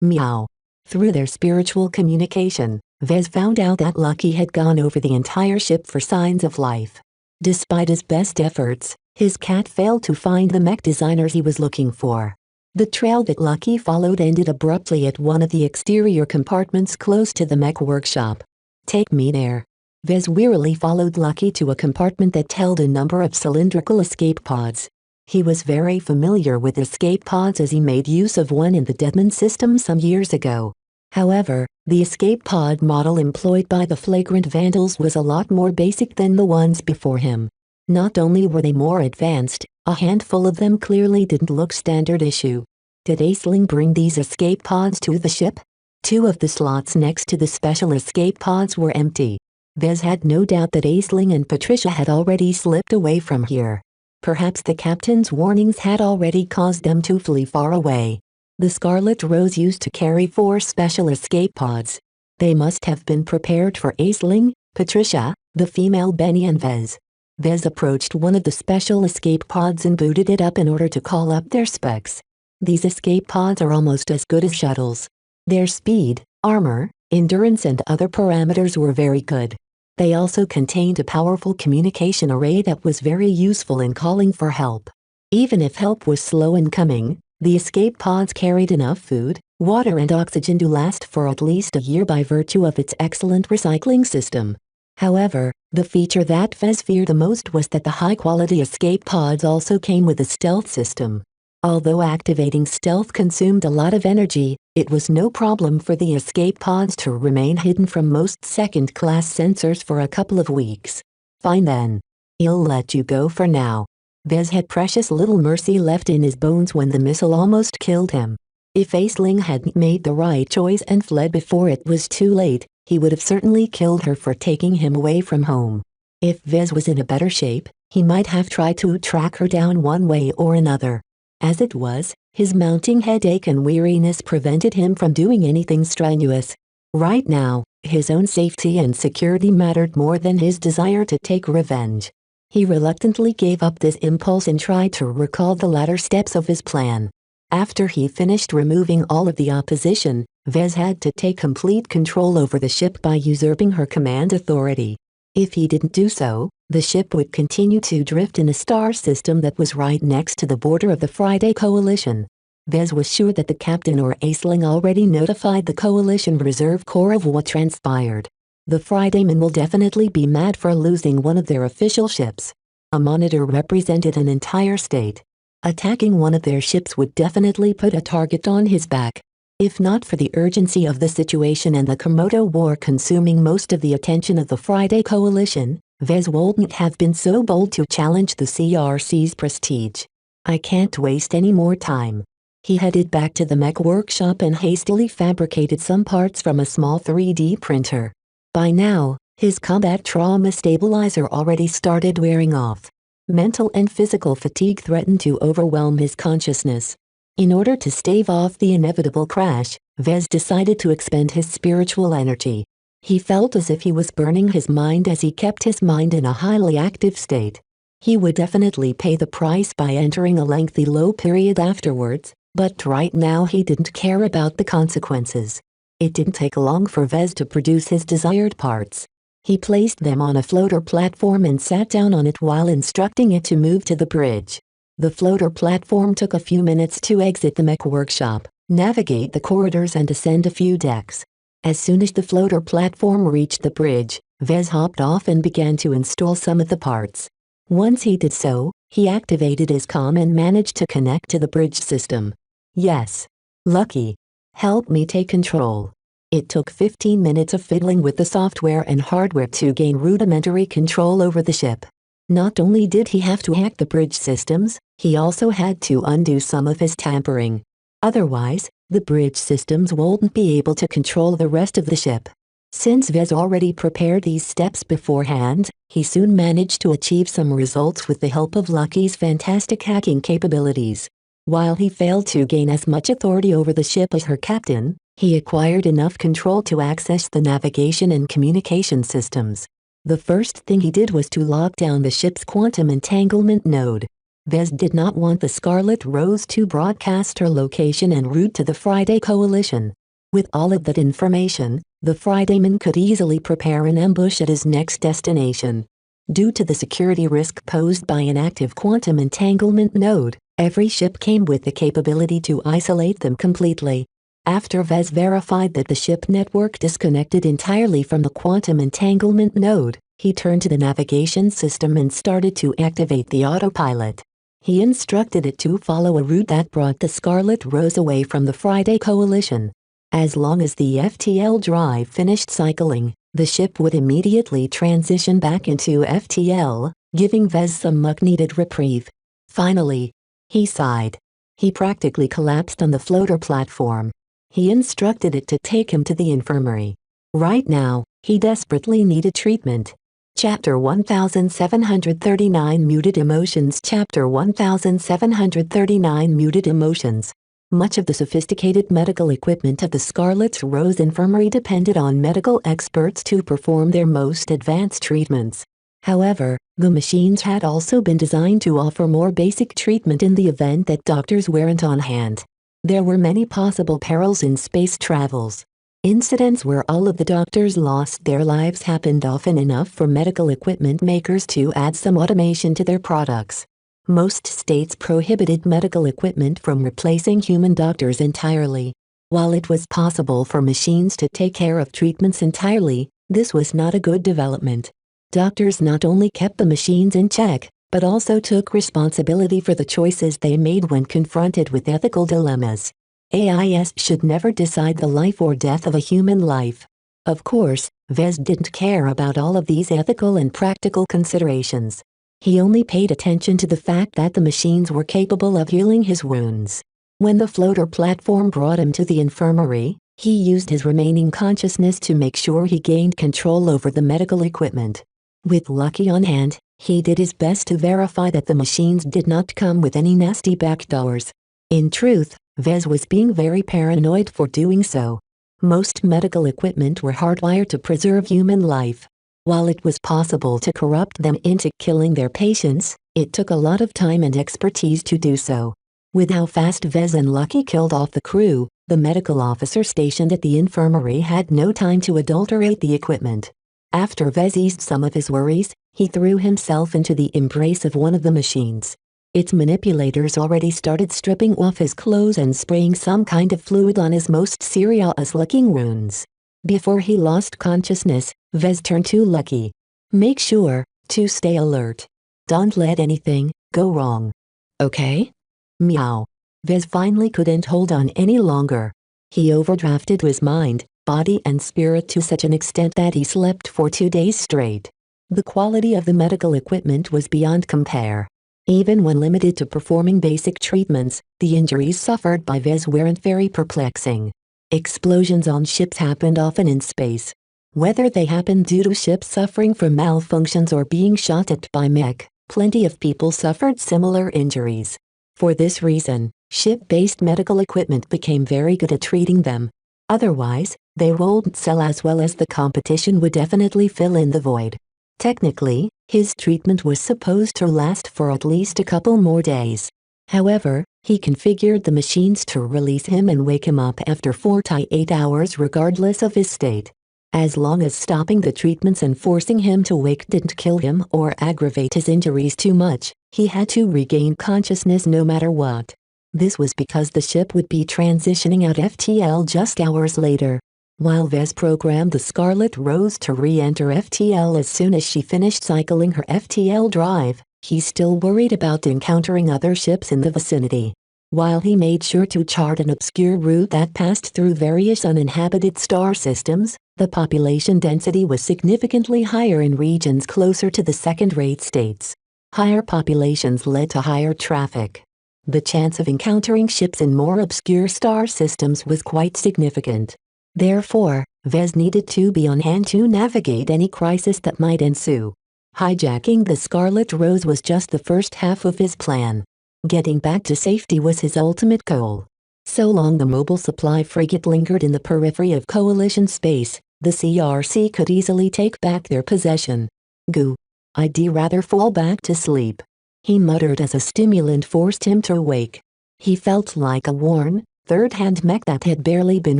Meow. Through their spiritual communication, Vez found out that Lucky had gone over the entire ship for signs of life. Despite his best efforts, his cat failed to find the mech designers he was looking for. The trail that Lucky followed ended abruptly at one of the exterior compartments close to the mech workshop. Take me there. Vez wearily followed Lucky to a compartment that held a number of cylindrical escape pods. He was very familiar with escape pods as he made use of one in the Deadman system some years ago. However, the escape pod model employed by the flagrant vandals was a lot more basic than the ones before him. Not only were they more advanced, a handful of them clearly didn't look standard issue. Did Aisling bring these escape pods to the ship? 2 of the slots next to the special escape pods were empty. Vez had no doubt that Aisling and Patricia had already slipped away from here. Perhaps the captain's warnings had already caused them to flee far away. The Scarlet Rose used to carry 4 special escape pods. They must have been prepared for Aisling, Patricia, the female Benny and Vez. Vez approached one of the special escape pods and booted it up in order to call up their specs. These escape pods are almost as good as shuttles. Their speed, armor, endurance and other parameters were very good. They also contained a powerful communication array that was very useful in calling for help. Even if help was slow in coming, the escape pods carried enough food, water and oxygen to last for at least a year by virtue of its excellent recycling system. However, the feature that Vez feared the most was that the high-quality escape pods also came with a stealth system. Although activating stealth consumed a lot of energy, it was no problem for the escape pods to remain hidden from most second-class sensors for a couple of weeks. Fine then. I'll let you go for now. Vez had precious little mercy left in his bones when the missile almost killed him. If Aisling hadn't made the right choice and fled before it was too late, he would have certainly killed her for taking him away from home. If Vez was in a better shape, he might have tried to track her down one way or another. As it was, his mounting headache and weariness prevented him from doing anything strenuous. Right now, his own safety and security mattered more than his desire to take revenge. He reluctantly gave up this impulse and tried to recall the latter steps of his plan. After he finished removing all of the opposition, Vez had to take complete control over the ship by usurping her command authority. If he didn't do so, the ship would continue to drift in a star system that was right next to the border of the Friday Coalition. Vez was sure that the captain or Aisling already notified the Coalition Reserve Corps of what transpired. The Fridaymen will definitely be mad for losing one of their official ships. A monitor represented an entire state. Attacking one of their ships would definitely put a target on his back. If not for the urgency of the situation and the Komodo War consuming most of the attention of the Friday Coalition, Vez wouldn't have been so bold to challenge the CRC's prestige. I can't waste any more time. He headed back to the mech workshop and hastily fabricated some parts from a small 3D printer. By now, his combat trauma stabilizer already started wearing off. Mental and physical fatigue threatened to overwhelm his consciousness. In order to stave off the inevitable crash, Vez decided to expend his spiritual energy. He felt as if he was burning his mind as he kept his mind in a highly active state. He would definitely pay the price by entering a lengthy low period afterwards, but right now he didn't care about the consequences. It didn't take long for Vez to produce his desired parts. He placed them on a floater platform and sat down on it while instructing it to move to the bridge. The floater platform took a few minutes to exit the mech workshop, navigate the corridors and ascend a few decks. As soon as the floater platform reached the bridge, Vez hopped off and began to install some of the parts. Once he did so, he activated his comm and managed to connect to the bridge system. Yes. Lucky. Help me take control. It took 15 minutes of fiddling with the software and hardware to gain rudimentary control over the ship. Not only did he have to hack the bridge systems, he also had to undo some of his tampering. Otherwise, the bridge systems wouldn't be able to control the rest of the ship. Since Vez already prepared these steps beforehand, he soon managed to achieve some results with the help of Lucky's fantastic hacking capabilities. While he failed to gain as much authority over the ship as her captain, he acquired enough control to access the navigation and communication systems. The first thing he did was to lock down the ship's quantum entanglement node. Vez did not want the Scarlet Rose to broadcast her location en route to the Friday Coalition. With all of that information, the Fridayman could easily prepare an ambush at his next destination. Due to the security risk posed by an active quantum entanglement node, every ship came with the capability to isolate them completely. After Vez verified that the ship network disconnected entirely from the quantum entanglement node, he turned to the navigation system and started to activate the autopilot. He instructed it to follow a route that brought the Scarlet Rose away from the Friday Coalition. As long as the FTL drive finished cycling, the ship would immediately transition back into FTL, giving Vez some much-needed reprieve. Finally, he sighed. He practically collapsed on the floater platform. He instructed it to take him to the infirmary. Right now, he desperately needed treatment. Chapter 1739 Muted Emotions Chapter 1739 Muted Emotions. Much of the sophisticated medical equipment of the Scarlet Rose Infirmary depended on medical experts to perform their most advanced treatments. However, the machines had also been designed to offer more basic treatment in the event that doctors weren't on hand. There were many possible perils in space travels. Incidents where all of the doctors lost their lives happened often enough for medical equipment makers to add some automation to their products. Most states prohibited medical equipment from replacing human doctors entirely. While it was possible for machines to take care of treatments entirely, this was not a good development. Doctors not only kept the machines in check, but also took responsibility for the choices they made when confronted with ethical dilemmas. AIs should never decide the life or death of a human life. Of course, Vez didn't care about all of these ethical and practical considerations. He only paid attention to the fact that the machines were capable of healing his wounds. When the floater platform brought him to the infirmary, he used his remaining consciousness to make sure he gained control over the medical equipment. With Lucky on hand, he did his best to verify that the machines did not come with any nasty backdoors. In truth, Vez was being very paranoid for doing so. Most medical equipment were hardwired to preserve human life. While it was possible to corrupt them into killing their patients, it took a lot of time and expertise to do so. With how fast Vez and Lucky killed off the crew, the medical officer stationed at the infirmary had no time to adulterate the equipment. After Vez eased some of his worries, he threw himself into the embrace of one of the machines. Its manipulators already started stripping off his clothes and spraying some kind of fluid on his most serious-looking wounds. Before he lost consciousness, Vez turned to Lucky. Make sure to stay alert. Don't let anything go wrong. Okay? Meow. Vez finally couldn't hold on any longer. He overdrafted his mind, body and spirit to such an extent that he slept for 2 days straight. The quality of the medical equipment was beyond compare. Even when limited to performing basic treatments, the injuries suffered by Vez weren't very perplexing. Explosions on ships happened often in space. Whether they happened due to ships suffering from malfunctions or being shot at by mech, plenty of people suffered similar injuries. For this reason, ship-based medical equipment became very good at treating them. Otherwise, they wouldn't sell as well as the competition would definitely fill in the void. Technically, his treatment was supposed to last for at least a couple more days. However, he configured the machines to release him and wake him up after 48 hours regardless of his state. As long as stopping the treatments and forcing him to wake didn't kill him or aggravate his injuries too much, he had to regain consciousness no matter what. This was because the ship would be transitioning out FTL just hours later. While Vez programmed the Scarlet Rose to re-enter FTL as soon as she finished cycling her FTL drive, he still worried about encountering other ships in the vicinity. While he made sure to chart an obscure route that passed through various uninhabited star systems, the population density was significantly higher in regions closer to the second-rate states. Higher populations led to higher traffic. The chance of encountering ships in more obscure star systems was quite significant. Therefore, Vez needed to be on hand to navigate any crisis that might ensue. Hijacking the Scarlet Rose was just the first half of his plan. Getting back to safety was his ultimate goal. So long the mobile supply frigate lingered in the periphery of Coalition space, the CRC could easily take back their possession. Goo. I'd rather fall back to sleep, he muttered as a stimulant forced him to awake. He felt like a worn, third-hand mech that had barely been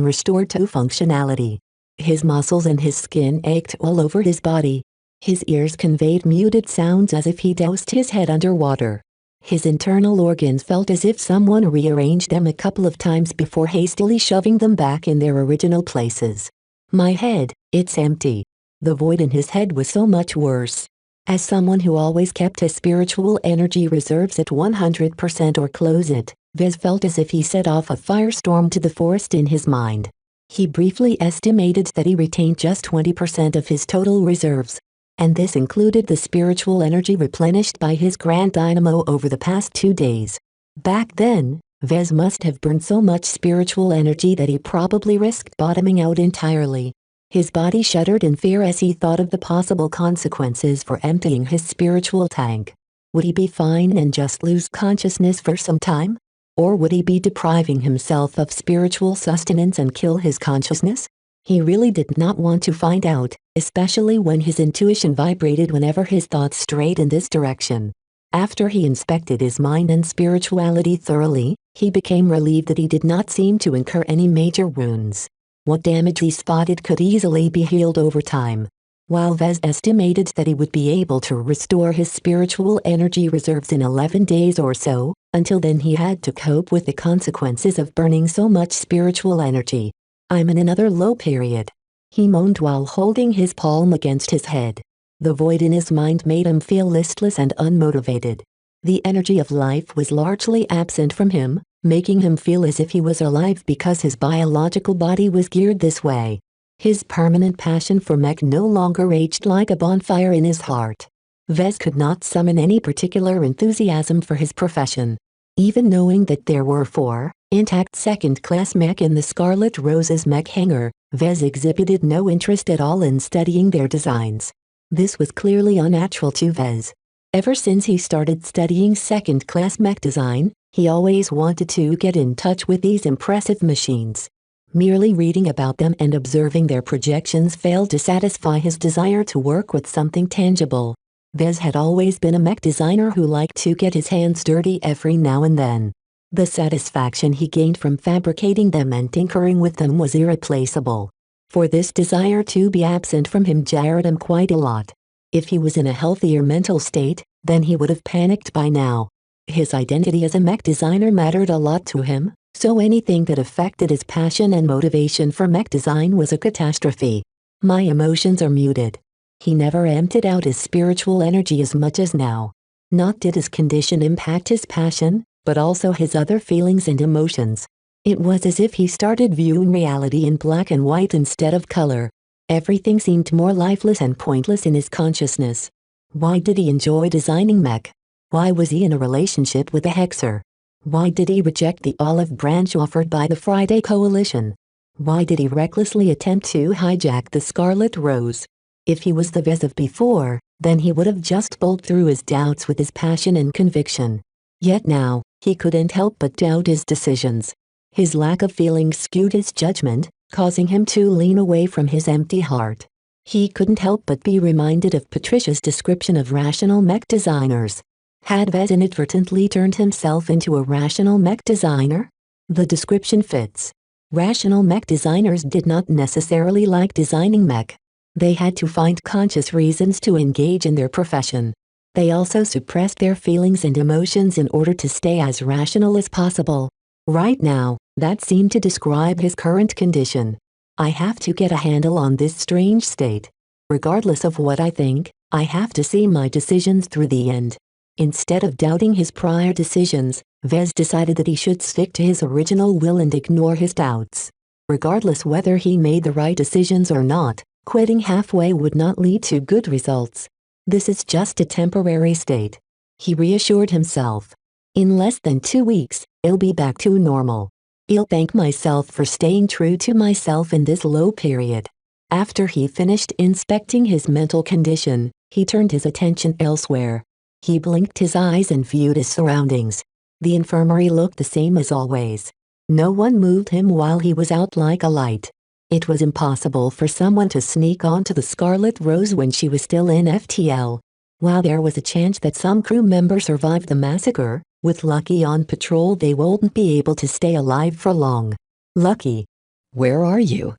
restored to functionality. His muscles and his skin ached all over his body. His ears conveyed muted sounds as if he doused his head underwater. His internal organs felt as if someone rearranged them a couple of times before hastily shoving them back in their original places. My head, it's empty. The void in his head was so much worse. As someone who always kept his spiritual energy reserves at 100% or close it, Vez felt as if he set off a firestorm to the forest in his mind. He briefly estimated that he retained just 20% of his total reserves. And this included the spiritual energy replenished by his grand dynamo over the past 2 days. Back then, Vez must have burned so much spiritual energy that he probably risked bottoming out entirely. His body shuddered in fear as he thought of the possible consequences for emptying his spiritual tank. Would he be fine and just lose consciousness for some time? Or would he be depriving himself of spiritual sustenance and kill his consciousness? He really did not want to find out, especially when his intuition vibrated whenever his thoughts strayed in this direction. After he inspected his mind and spirituality thoroughly, he became relieved that he did not seem to incur any major wounds. What damage he spotted could easily be healed over time. While Vez estimated that he would be able to restore his spiritual energy reserves in 11 days or so, until then he had to cope with the consequences of burning so much spiritual energy. I'm in another low period, he moaned while holding his palm against his head. The void in his mind made him feel listless and unmotivated. The energy of life was largely absent from him, making him feel as if he was alive because his biological body was geared this way. His permanent passion for mech no longer raged like a bonfire in his heart. Vez could not summon any particular enthusiasm for his profession. Even knowing that there were 4 intact second-class mech in the Scarlet Rose's mech hangar, Vez exhibited no interest at all in studying their designs. This was clearly unnatural to Vez. Ever since he started studying second-class mech design, he always wanted to get in touch with these impressive machines. Merely reading about them and observing their projections failed to satisfy his desire to work with something tangible. Vez had always been a mech designer who liked to get his hands dirty every now and then. The satisfaction he gained from fabricating them and tinkering with them was irreplaceable. For this desire to be absent from him jarred him quite a lot. If he was in a healthier mental state, then he would have panicked by now. His identity as a mech designer mattered a lot to him, so anything that affected his passion and motivation for mech design was a catastrophe. My emotions are muted. He never emptied out his spiritual energy as much as now. Not did his condition impact his passion, but also his other feelings and emotions. It was as if he started viewing reality in black and white instead of color. Everything seemed more lifeless and pointless in his consciousness. Why did he enjoy designing mech? Why was he in a relationship with a hexer? Why did he reject the olive branch offered by the Friday Coalition? Why did he recklessly attempt to hijack the Scarlet Rose? If he was the Vez of before, then he would have just bowled through his doubts with his passion and conviction. Yet now, he couldn't help but doubt his decisions. His lack of feeling skewed his judgment, causing him to lean away from his empty heart. He couldn't help but be reminded of Patricia's description of rational mech designers. Had Vez inadvertently turned himself into a rational mech designer? The description fits. Rational mech designers did not necessarily like designing mech. They had to find conscious reasons to engage in their profession. They also suppressed their feelings and emotions in order to stay as rational as possible. Right now, that seemed to describe his current condition. I have to get a handle on this strange state. Regardless of what I think, I have to see my decisions through the end. Instead of doubting his prior decisions, Vez decided that he should stick to his original will and ignore his doubts. Regardless whether he made the right decisions or not, quitting halfway would not lead to good results. This is just a temporary state, he reassured himself. In less than 2 weeks, I'll be back to normal. I'll thank myself for staying true to myself in this low period. After he finished inspecting his mental condition, he turned his attention elsewhere. He blinked his eyes and viewed his surroundings. The infirmary looked the same as always. No one moved him while he was out like a light. It was impossible for someone to sneak onto the Scarlet Rose when she was still in FTL. While there was a chance that some crew member survived the massacre, with Lucky on patrol they wouldn't be able to stay alive for long. Lucky. Where are you?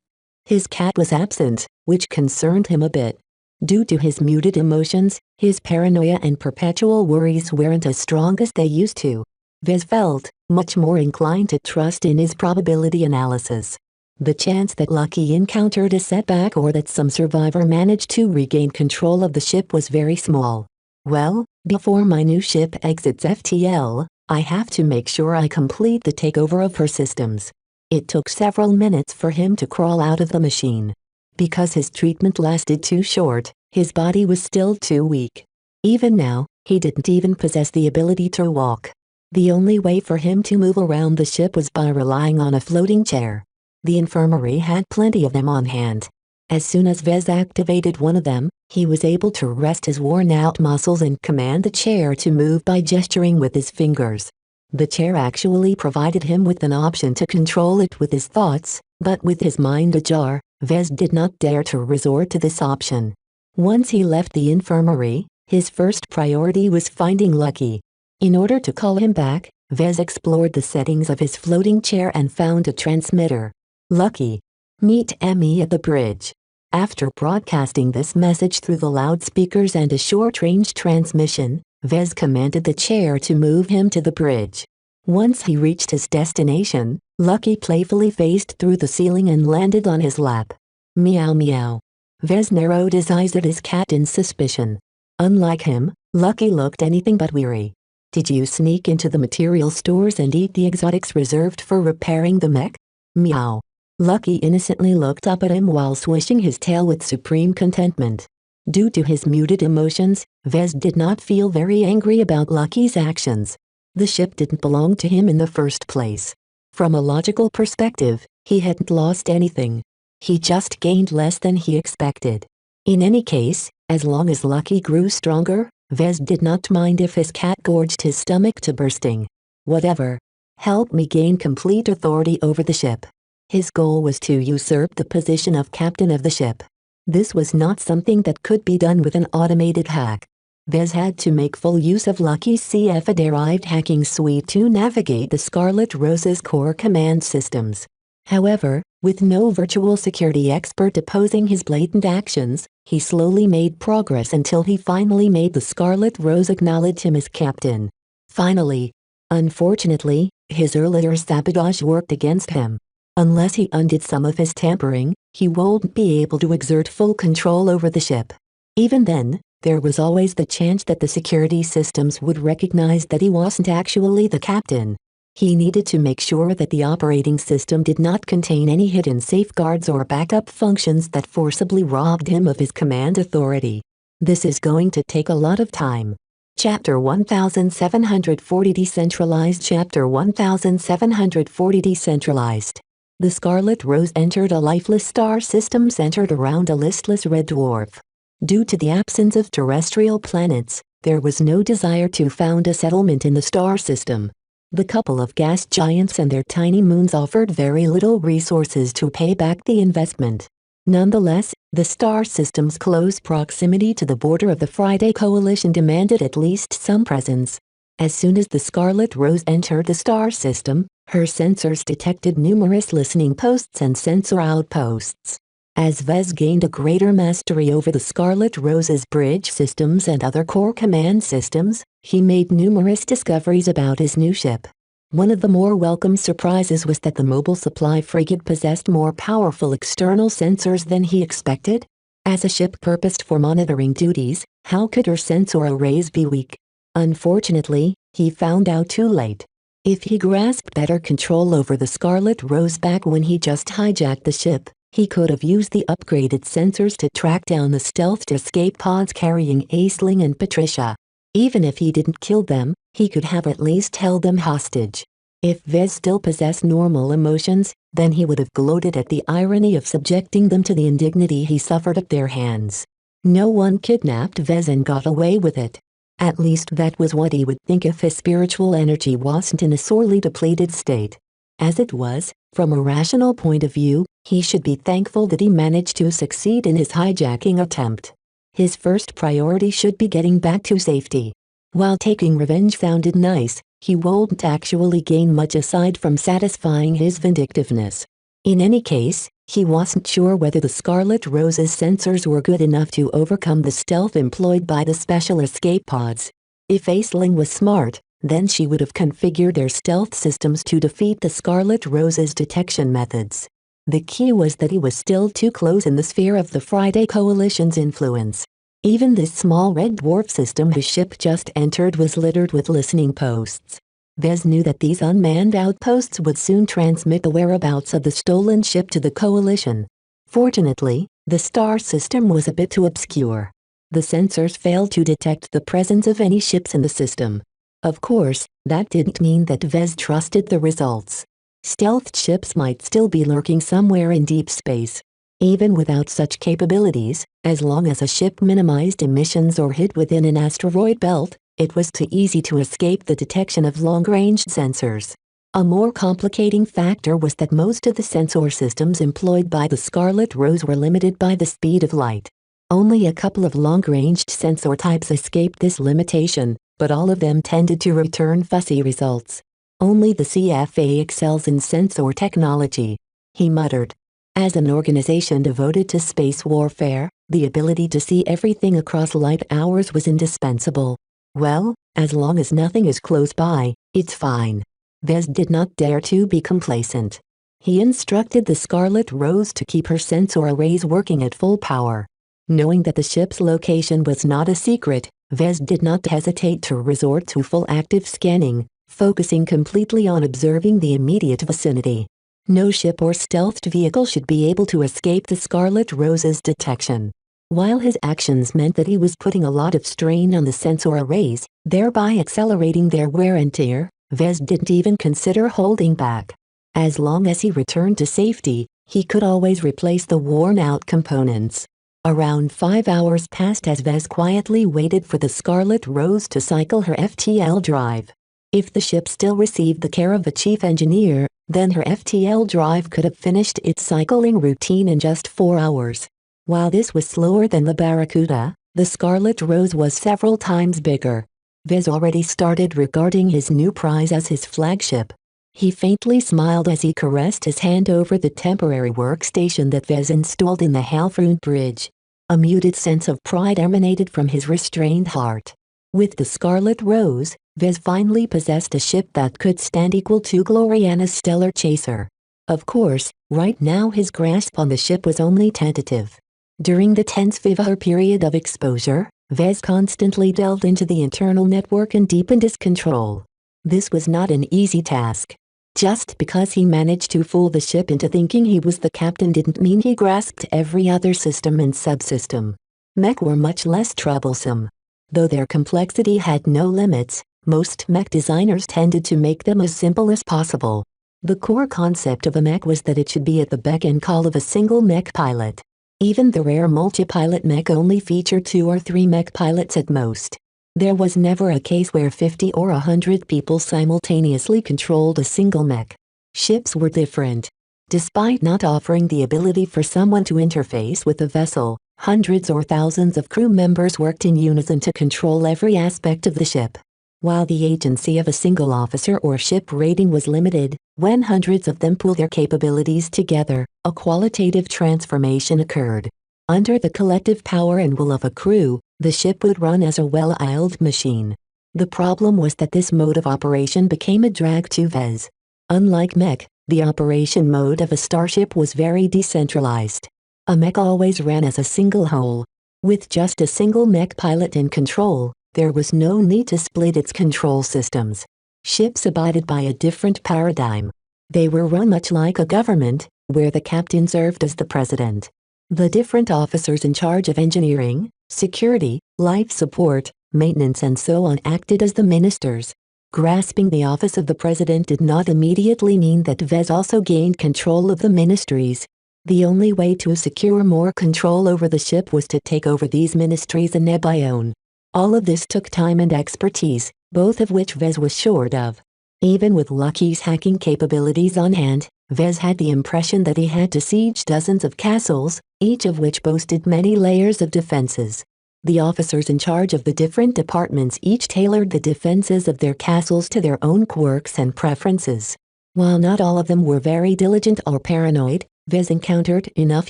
His cat was absent, which concerned him a bit. Due to his muted emotions, his paranoia and perpetual worries weren't as strong as they used to. Vez felt much more inclined to trust in his probability analysis. The chance that Lucky encountered a setback or that some survivor managed to regain control of the ship was very small. Well, before my new ship exits FTL, I have to make sure I complete the takeover of her systems. It took several minutes for him to crawl out of the machine. Because his treatment lasted too short, his body was still too weak. Even now, he didn't even possess the ability to walk. The only way for him to move around the ship was by relying on a floating chair. The infirmary had plenty of them on hand. As soon as Vez activated one of them, he was able to rest his worn-out muscles and command the chair to move by gesturing with his fingers. The chair actually provided him with an option to control it with his thoughts, but with his mind ajar, Vez did not dare to resort to this option. Once he left the infirmary, his first priority was finding Lucky. In order to call him back, Vez explored the settings of his floating chair and found a transmitter. Lucky. Meet Emmy at the bridge. After broadcasting this message through the loudspeakers and a short-range transmission, Vez commanded the chair to move him to the bridge. Once he reached his destination, Lucky playfully phased through the ceiling and landed on his lap. Meow meow. Vez narrowed his eyes at his cat in suspicion. Unlike him, Lucky looked anything but weary. Did you sneak into the material stores and eat the exotics reserved for repairing the mech? Meow. Lucky innocently looked up at him while swishing his tail with supreme contentment. Due to his muted emotions, Vez did not feel very angry about Lucky's actions. The ship didn't belong to him in the first place. From a logical perspective, he hadn't lost anything. He just gained less than he expected. In any case, as long as Lucky grew stronger, Vez did not mind if his cat gorged his stomach to bursting. Whatever. Help me gain complete authority over the ship. His goal was to usurp the position of captain of the ship. This was not something that could be done with an automated hack. Vez had to make full use of Lucky's CFA-derived hacking suite to navigate the Scarlet Rose's core command systems. However, with no virtual security expert opposing his blatant actions, he slowly made progress until he finally made the Scarlet Rose acknowledge him as captain. Finally. Unfortunately, his earlier sabotage worked against him. Unless he undid some of his tampering, he wouldn't be able to exert full control over the ship. Even then, there was always the chance that the security systems would recognize that he wasn't actually the captain. He needed to make sure that the operating system did not contain any hidden safeguards or backup functions that forcibly robbed him of his command authority. This is going to take a lot of time. Chapter 1740 Decentralized Chapter 1740 Decentralized. The Scarlet Rose entered a lifeless star system centered around a listless red dwarf. Due to the absence of terrestrial planets, there was no desire to found a settlement in the star system. The couple of gas giants and their tiny moons offered very little resources to pay back the investment. Nonetheless, the star system's close proximity to the border of the Friday Coalition demanded at least some presence. As soon as the Scarlet Rose entered the star system, her sensors detected numerous listening posts and sensor outposts. As Vez gained a greater mastery over the Scarlet Rose's bridge systems and other core command systems, he made numerous discoveries about his new ship. One of the more welcome surprises was that the mobile supply frigate possessed more powerful external sensors than he expected. As a ship purposed for monitoring duties, how could her sensor arrays be weak? Unfortunately, he found out too late. If he grasped better control over the Scarlet Rose back when he just hijacked the ship, he could have used the upgraded sensors to track down the stealthed escape pods carrying Aisling and Patricia. Even if he didn't kill them, he could have at least held them hostage. If Vez still possessed normal emotions, then he would have gloated at the irony of subjecting them to the indignity he suffered at their hands. No one kidnapped Vez and got away with it. At least that was what he would think if his spiritual energy wasn't in a sorely depleted state. As it was, from a rational point of view, he should be thankful that he managed to succeed in his hijacking attempt. His first priority should be getting back to safety. While taking revenge sounded nice, he won't actually gain much aside from satisfying his vindictiveness. In any case, he wasn't sure whether the Scarlet Rose's sensors were good enough to overcome the stealth employed by the special escape pods. If Aisling was smart, then she would have configured their stealth systems to defeat the Scarlet Rose's detection methods. The key was that he was still too close in the sphere of the Friday Coalition's influence. Even this small red dwarf system his ship just entered was littered with listening posts. Vez knew that these unmanned outposts would soon transmit the whereabouts of the stolen ship to the Coalition. Fortunately, the star system was a bit too obscure. The sensors failed to detect the presence of any ships in the system. Of course, that didn't mean that Vez trusted the results. Stealth ships might still be lurking somewhere in deep space. Even without such capabilities, as long as a ship minimized emissions or hid within an asteroid belt, it was too easy to escape the detection of long-range sensors. A more complicating factor was that most of the sensor systems employed by the Scarlet Rose were limited by the speed of light. Only a couple of long-ranged sensor types escaped this limitation, but all of them tended to return fuzzy results. Only the CFA excels in sensor technology, he muttered. As an organization devoted to space warfare, the ability to see everything across light hours was indispensable. Well, as long as nothing is close by, it's fine. Vez did not dare to be complacent. He instructed the Scarlet Rose to keep her sensor arrays working at full power. Knowing that the ship's location was not a secret, Vez did not hesitate to resort to full active scanning, focusing completely on observing the immediate vicinity. No ship or stealthed vehicle should be able to escape the Scarlet Rose's detection. While his actions meant that he was putting a lot of strain on the sensor arrays, thereby accelerating their wear and tear, Vez didn't even consider holding back. As long as he returned to safety, he could always replace the worn-out components. Around 5 hours passed as Vez quietly waited for the Scarlet Rose to cycle her FTL drive. If the ship still received the care of a chief engineer, then her FTL drive could have finished its cycling routine in just 4 hours. While this was slower than the Barracuda, the Scarlet Rose was several times bigger. Vez already started regarding his new prize as his flagship. He faintly smiled as he caressed his hand over the temporary workstation that Vez installed in the Halfroon Bridge. A muted sense of pride emanated from his restrained heart. With the Scarlet Rose, Vez finally possessed a ship that could stand equal to Gloriana's stellar chaser. Of course, right now his grasp on the ship was only tentative. During the tense Vivar period of exposure, Vez constantly delved into the internal network and deepened his control. This was not an easy task. Just because he managed to fool the ship into thinking he was the captain didn't mean he grasped every other system and subsystem. Mech were much less troublesome. Though their complexity had no limits, most mech designers tended to make them as simple as possible. The core concept of a mech was that it should be at the beck and call of a single mech pilot. Even the rare multi-pilot mech only featured 2 or 3 mech pilots at most. There was never a case where 50 or 100 people simultaneously controlled a single mech. Ships were different. Despite not offering the ability for someone to interface with a vessel, hundreds or thousands of crew members worked in unison to control every aspect of the ship. While the agency of a single officer or ship rating was limited, when hundreds of them pooled their capabilities together, a qualitative transformation occurred. Under the collective power and will of a crew, the ship would run as a well-oiled machine. The problem was that this mode of operation became a drag to Vez. Unlike mech, the operation mode of a starship was very decentralized. A mech always ran as a single whole. With just a single mech pilot in control, there was no need to split its control systems. Ships abided by a different paradigm. They were run much like a government, where the captain served as the president. The different officers in charge of engineering, security, life support, maintenance and so on acted as the ministers. Grasping the office of the president did not immediately mean that Vez also gained control of the ministries. The only way to secure more control over the ship was to take over these ministries in Nebion. All of this took time and expertise, both of which Vez was short of. Even with Lucky's hacking capabilities on hand, Vez had the impression that he had to siege dozens of castles, each of which boasted many layers of defenses. The officers in charge of the different departments each tailored the defenses of their castles to their own quirks and preferences. While not all of them were very diligent or paranoid, Vez encountered enough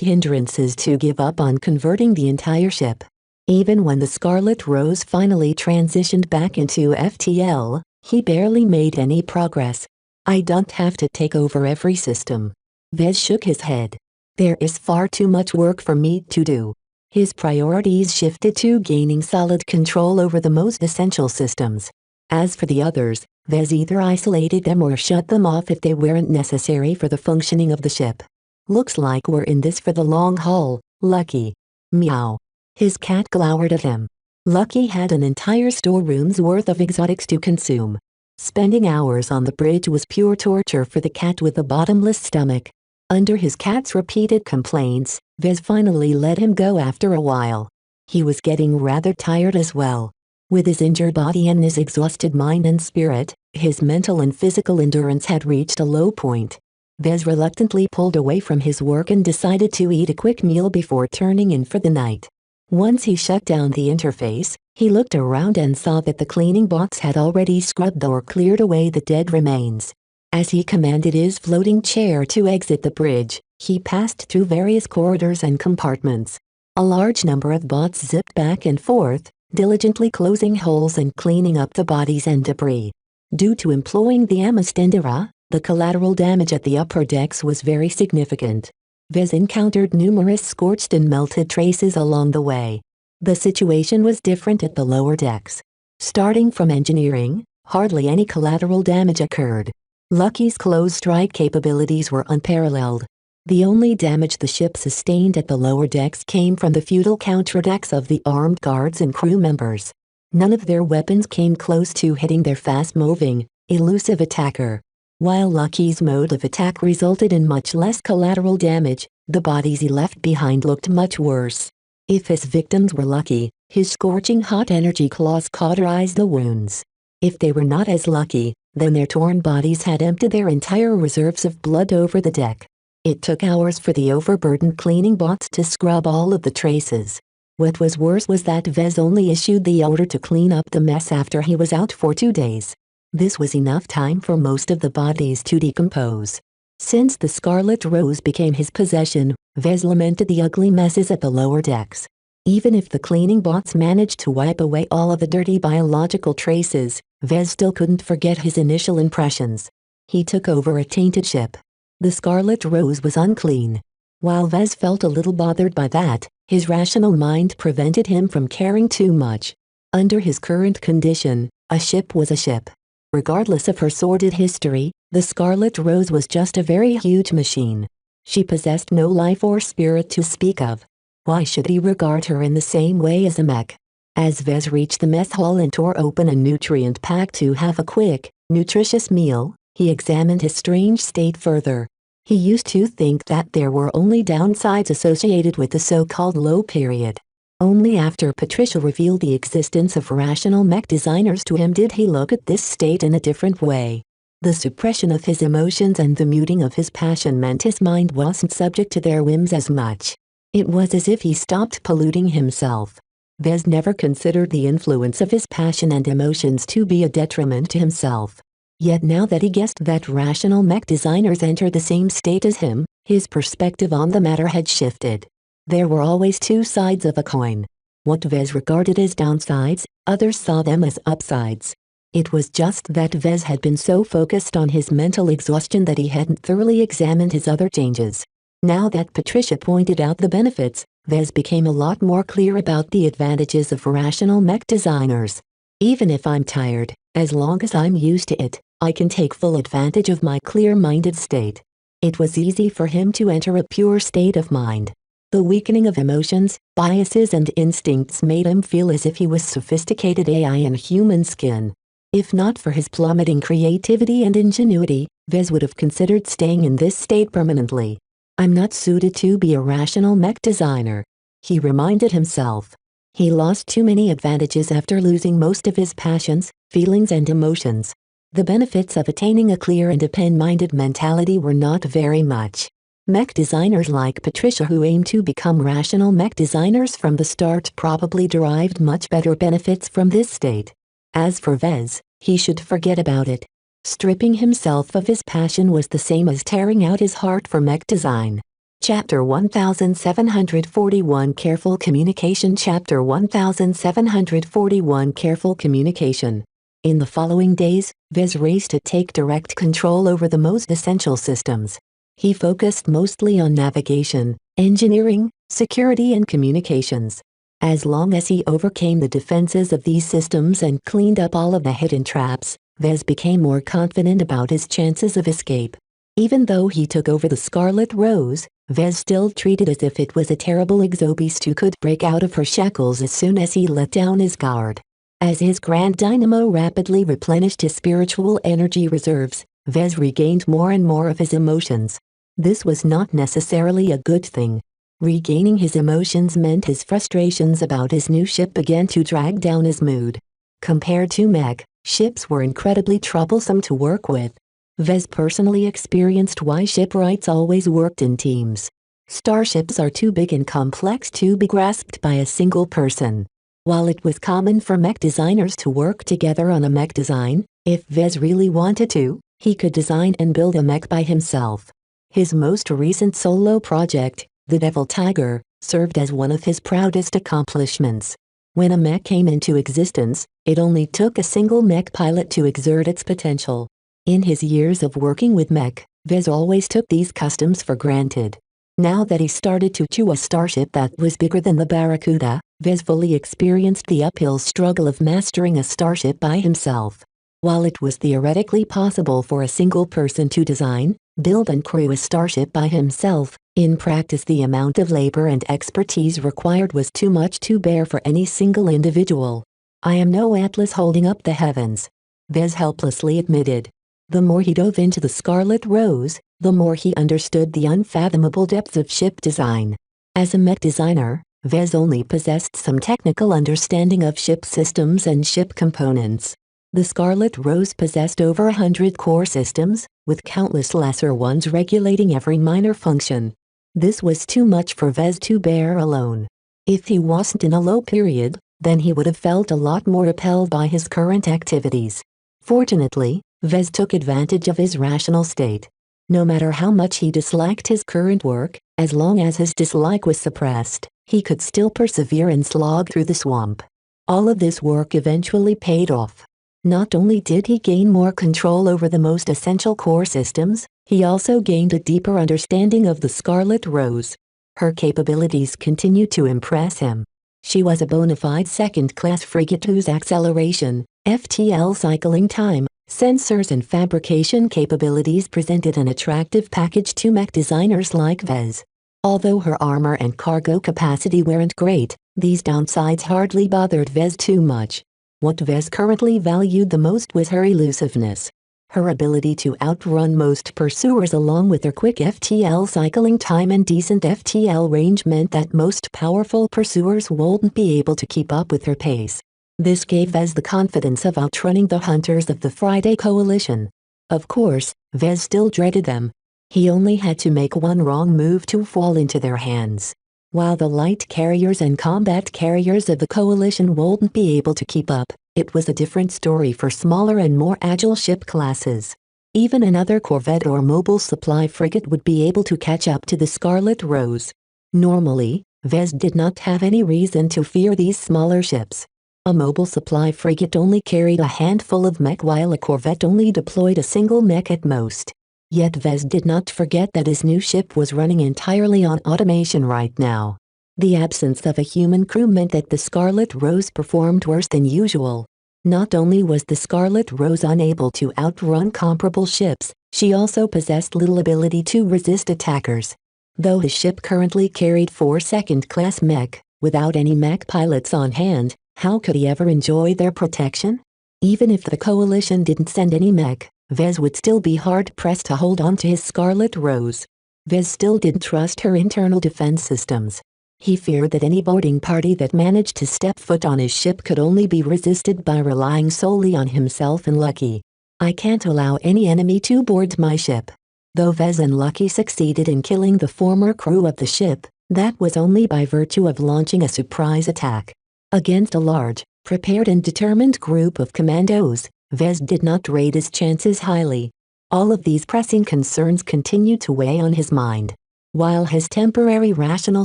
hindrances to give up on converting the entire ship. Even when the Scarlet Rose finally transitioned back into FTL, he barely made any progress. I don't have to take over every system. Vez shook his head. There is far too much work for me to do. His priorities shifted to gaining solid control over the most essential systems. As for the others, Vez either isolated them or shut them off if they weren't necessary for the functioning of the ship. Looks like we're in this for the long haul, Lucky. Meow. His cat glowered at him. Lucky had an entire storeroom's worth of exotics to consume. Spending hours on the bridge was pure torture for the cat with a bottomless stomach. Under his cat's repeated complaints, Vez finally let him go after a while. He was getting rather tired as well. With his injured body and his exhausted mind and spirit, his mental and physical endurance had reached a low point. Vez reluctantly pulled away from his work and decided to eat a quick meal before turning in for the night. Once he shut down the interface, he looked around and saw that the cleaning bots had already scrubbed or cleared away the dead remains. As he commanded his floating chair to exit the bridge, he passed through various corridors and compartments. A large number of bots zipped back and forth, diligently closing holes and cleaning up the bodies and debris. Due to employing the Amistendera, the collateral damage at the upper decks was very significant. Vez encountered numerous scorched and melted traces along the way. The situation was different at the lower decks. Starting from engineering, hardly any collateral damage occurred. Lucky's close strike capabilities were unparalleled. The only damage the ship sustained at the lower decks came from the futile counterattacks of the armed guards and crew members. None of their weapons came close to hitting their fast-moving, elusive attacker. While Lucky's mode of attack resulted in much less collateral damage, the bodies he left behind looked much worse. If his victims were lucky, his scorching hot energy claws cauterized the wounds. If they were not as lucky, then their torn bodies had emptied their entire reserves of blood over the deck. It took hours for the overburdened cleaning bots to scrub all of the traces. What was worse was that Vez only issued the order to clean up the mess after he was out for 2 days. This was enough time for most of the bodies to decompose. Since the Scarlet Rose became his possession, Vez lamented the ugly messes at the lower decks. Even if the cleaning bots managed to wipe away all of the dirty biological traces, Vez still couldn't forget his initial impressions. He took over a tainted ship. The Scarlet Rose was unclean. While Vez felt a little bothered by that, his rational mind prevented him from caring too much. Under his current condition, a ship was a ship. Regardless of her sordid history, the Scarlet Rose was just a very huge machine. She possessed no life or spirit to speak of. Why should he regard her in the same way as a mech? As Vez reached the mess hall and tore open a nutrient pack to have a quick, nutritious meal, he examined his strange state further. He used to think that there were only downsides associated with the so-called low period. Only after Patricia revealed the existence of rational mech designers to him did he look at this state in a different way. The suppression of his emotions and the muting of his passion meant his mind wasn't subject to their whims as much. It was as if he stopped polluting himself. Vez never considered the influence of his passion and emotions to be a detriment to himself. Yet now that he guessed that rational mech designers enter the same state as him, his perspective on the matter had shifted. There were always 2 sides of a coin. What Vez regarded as downsides, others saw them as upsides. It was just that Vez had been so focused on his mental exhaustion that he hadn't thoroughly examined his other changes. Now that Patricia pointed out the benefits, Vez became a lot more clear about the advantages of rational mech designers. Even if I'm tired, as long as I'm used to it, I can take full advantage of my clear-minded state. It was easy for him to enter a pure state of mind. The weakening of emotions, biases and instincts made him feel as if he was sophisticated AI in human skin. If not for his plummeting creativity and ingenuity, Vez would have considered staying in this state permanently. I'm not suited to be a rational mech designer, he reminded himself. He lost too many advantages after losing most of his passions, feelings and emotions. The benefits of attaining a clear and open-minded mentality were not very much. Mech designers like Patricia who aim to become rational mech designers from the start probably derived much better benefits from this state. As for Vez, he should forget about it. Stripping himself of his passion was the same as tearing out his heart for mech design. Chapter 1741 Careful Communication Chapter 1741 Careful Communication. In the following days, Vez raced to take direct control over the most essential systems. He focused mostly on navigation, engineering, security and communications. As long as he overcame the defenses of these systems and cleaned up all of the hidden traps, Vez became more confident about his chances of escape. Even though he took over the Scarlet Rose, Vez still treated as if it was a terrible exobeast who could break out of her shackles as soon as he let down his guard. As his grand dynamo rapidly replenished his spiritual energy reserves, Vez regained more and more of his emotions. This was not necessarily a good thing. Regaining his emotions meant his frustrations about his new ship began to drag down his mood. Compared to mech, ships were incredibly troublesome to work with. Vez personally experienced why shipwrights always worked in teams. Starships are too big and complex to be grasped by a single person. While it was common for mech designers to work together on a mech design, if Vez really wanted to, he could design and build a mech by himself. His most recent solo project, the Devil Tiger, served as one of his proudest accomplishments. When a mech came into existence, it only took a single mech pilot to exert its potential. In his years of working with mech, Vez always took these customs for granted. Now that he started to chew a starship that was bigger than the Barracuda, Vez fully experienced the uphill struggle of mastering a starship by himself. While it was theoretically possible for a single person to design, build and crew a starship by himself, in practice the amount of labor and expertise required was too much to bear for any single individual. I am no Atlas holding up the heavens, Vez helplessly admitted. The more he dove into the Scarlet Rose, the more he understood the unfathomable depths of ship design. As a mech designer, Vez only possessed some technical understanding of ship systems and ship components. The Scarlet Rose possessed over 100 core systems, with countless lesser ones regulating every minor function. This was too much for Vez to bear alone. If he wasn't in a low period, then he would have felt a lot more repelled by his current activities. Fortunately, Vez took advantage of his rational state. No matter how much he disliked his current work, as long as his dislike was suppressed, he could still persevere and slog through the swamp. All of this work eventually paid off. Not only did he gain more control over the most essential core systems, he also gained a deeper understanding of the Scarlet Rose. Her capabilities continued to impress him. She was a bona fide second-class frigate whose acceleration, FTL cycling time, sensors and fabrication capabilities presented an attractive package to mech designers like Vez. Although her armor and cargo capacity weren't great, these downsides hardly bothered Vez too much. What Vez currently valued the most was her elusiveness. Her ability to outrun most pursuers along with her quick FTL cycling time and decent FTL range meant that most powerful pursuers wouldn't be able to keep up with her pace. This gave Vez the confidence of outrunning the hunters of the Friday Coalition. Of course, Vez still dreaded them. He only had to make one wrong move to fall into their hands. While the light carriers and combat carriers of the Coalition wouldn't be able to keep up, it was a different story for smaller and more agile ship classes. Even another corvette or mobile supply frigate would be able to catch up to the Scarlet Rose. Normally, Vez did not have any reason to fear these smaller ships. A mobile supply frigate only carried a handful of mech while a corvette only deployed a single mech at most. Yet Vez did not forget that his new ship was running entirely on automation right now. The absence of a human crew meant that the Scarlet Rose performed worse than usual. Not only was the Scarlet Rose unable to outrun comparable ships, she also possessed little ability to resist attackers. Though his ship currently carried 4 second-class mech, without any mech pilots on hand, how could he ever enjoy their protection? Even if the coalition didn't send any mech, Vez would still be hard-pressed to hold on to his Scarlet Rose. Vez still didn't trust her internal defense systems. He feared that any boarding party that managed to step foot on his ship could only be resisted by relying solely on himself and Lucky. I can't allow any enemy to board my ship. Though Vez and Lucky succeeded in killing the former crew of the ship, that was only by virtue of launching a surprise attack. Against a large, prepared and determined group of commandos, Vez did not rate his chances highly. All of these pressing concerns continued to weigh on his mind. While his temporary rational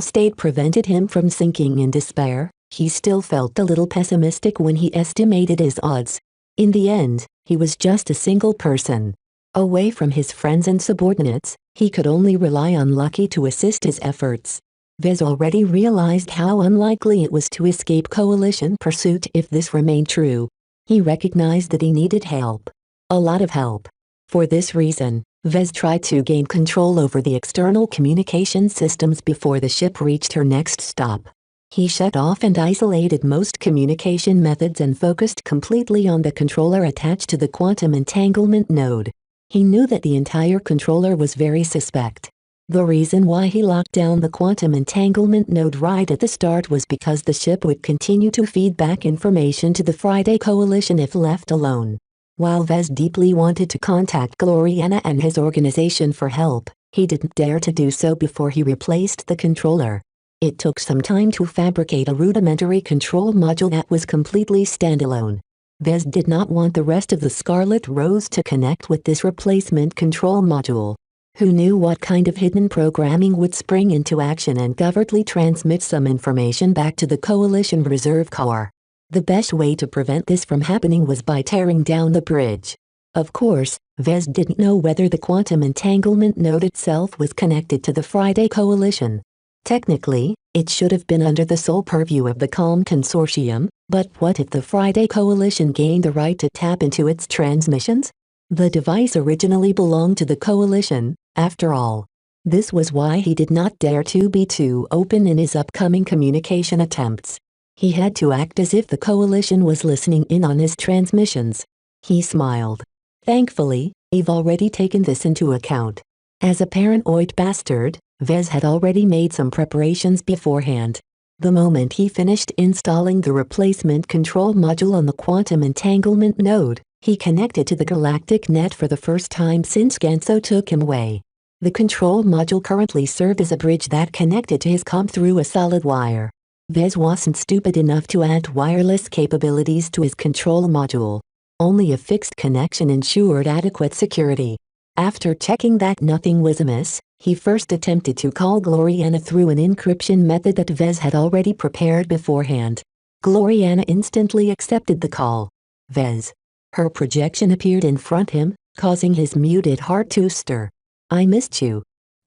state prevented him from sinking in despair, he still felt a little pessimistic when he estimated his odds. In the end, he was just a single person. Away from his friends and subordinates, he could only rely on Lucky to assist his efforts. Vez already realized how unlikely it was to escape coalition pursuit if this remained true. He recognized that he needed help. A lot of help. For this reason, Vez tried to gain control over the external communication systems before the ship reached her next stop. He shut off and isolated most communication methods and focused completely on the controller attached to the quantum entanglement node. He knew that the entire controller was very suspect. The reason why he locked down the quantum entanglement node right at the start was because the ship would continue to feed back information to the Friday Coalition if left alone. While Vez deeply wanted to contact Gloriana and his organization for help, he didn't dare to do so before he replaced the controller. It took some time to fabricate a rudimentary control module that was completely standalone. Vez did not want the rest of the Scarlet Rose to connect with this replacement control module. Who knew what kind of hidden programming would spring into action and covertly transmit some information back to the Coalition Reserve Corps? The best way to prevent this from happening was by tearing down the bridge. Of course, Vez didn't know whether the quantum entanglement node itself was connected to the Friday Coalition. Technically, it should have been under the sole purview of the Calm Consortium, but what if the Friday Coalition gained the right to tap into its transmissions? The device originally belonged to the Coalition, after all. This was why he did not dare to be too open in his upcoming communication attempts. He had to act as if the Coalition was listening in on his transmissions. He smiled. Thankfully, I've already taken this into account. As a paranoid bastard, Vez had already made some preparations beforehand. The moment he finished installing the replacement control module on the quantum entanglement node, he connected to the galactic net for the first time since Genso took him away. The control module currently served as a bridge that connected to his comm through a solid wire. Vez wasn't stupid enough to add wireless capabilities to his control module. Only a fixed connection ensured adequate security. After checking that nothing was amiss, he first attempted to call Gloriana through an encryption method that Vez had already prepared beforehand. Gloriana instantly accepted the call. Vez. Her projection appeared in front him, causing his muted heart to stir. I missed you.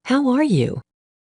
How are you?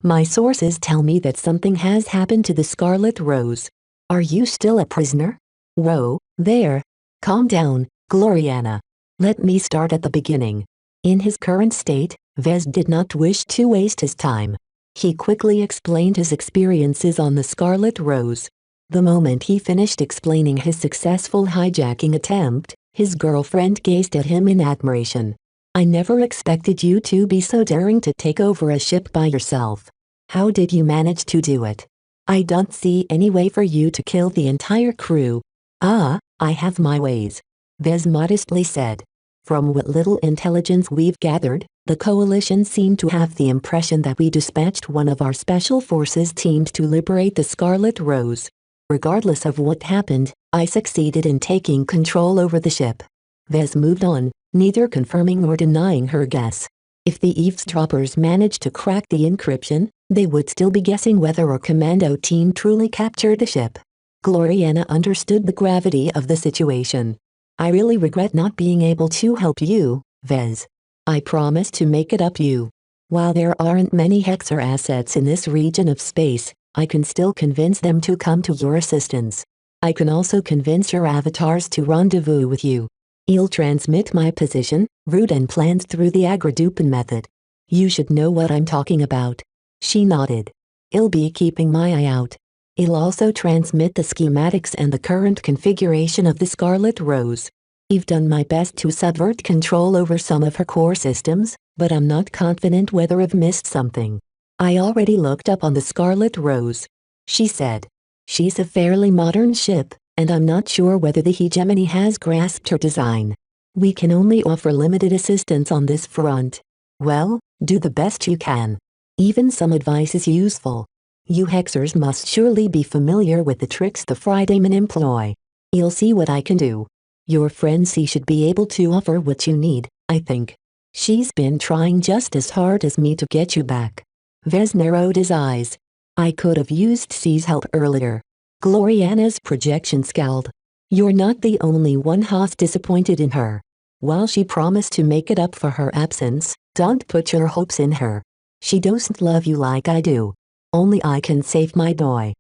My sources tell me that something has happened to the Scarlet Rose. Are you still a prisoner? Whoa, there. Calm down, Gloriana. Let me start at the beginning. In his current state, Vez did not wish to waste his time. He quickly explained his experiences on the Scarlet Rose. The moment he finished explaining his successful hijacking attempt, his girlfriend gazed at him in admiration. I never expected you to be so daring to take over a ship by yourself. How did you manage to do it? I don't see any way for you to kill the entire crew. Ah, I have my ways. Vez modestly said. From what little intelligence we've gathered, the Coalition seemed to have the impression that we dispatched one of our Special Forces teams to liberate the Scarlet Rose. Regardless of what happened, I succeeded in taking control over the ship. Vez moved on, neither confirming nor denying her guess. If the eavesdroppers managed to crack the encryption, they would still be guessing whether a commando team truly captured the ship. Gloriana understood the gravity of the situation. I really regret not being able to help you, Vez. I promise to make it up you. While there aren't many Hexer assets in this region of space, I can still convince them to come to your assistance. I can also convince your avatars to rendezvous with you. I'll transmit my position, route and plans through the Agrodupin method. You should know what I'm talking about. She nodded. I'll be keeping my eye out. I'll also transmit the schematics and the current configuration of the Scarlet Rose. I've done my best to subvert control over some of her core systems, but I'm not confident whether I've missed something. I already looked up on the Scarlet Rose, she said. She's a fairly modern ship, and I'm not sure whether the hegemony has grasped her design. We can only offer limited assistance on this front. Well, do the best you can. Even some advice is useful. You hexers must surely be familiar with the tricks the Fridaymen employ. You'll see what I can do. Your friend C should be able to offer what you need, I think. She's been trying just as hard as me to get you back. Vez narrowed his eyes. I could have used C's help earlier. Gloriana's projection scowled. You're not the only one who's disappointed in her. While she promised to make it up for her absence, don't put your hopes in her. She doesn't love you like I do. Only I can save my boy.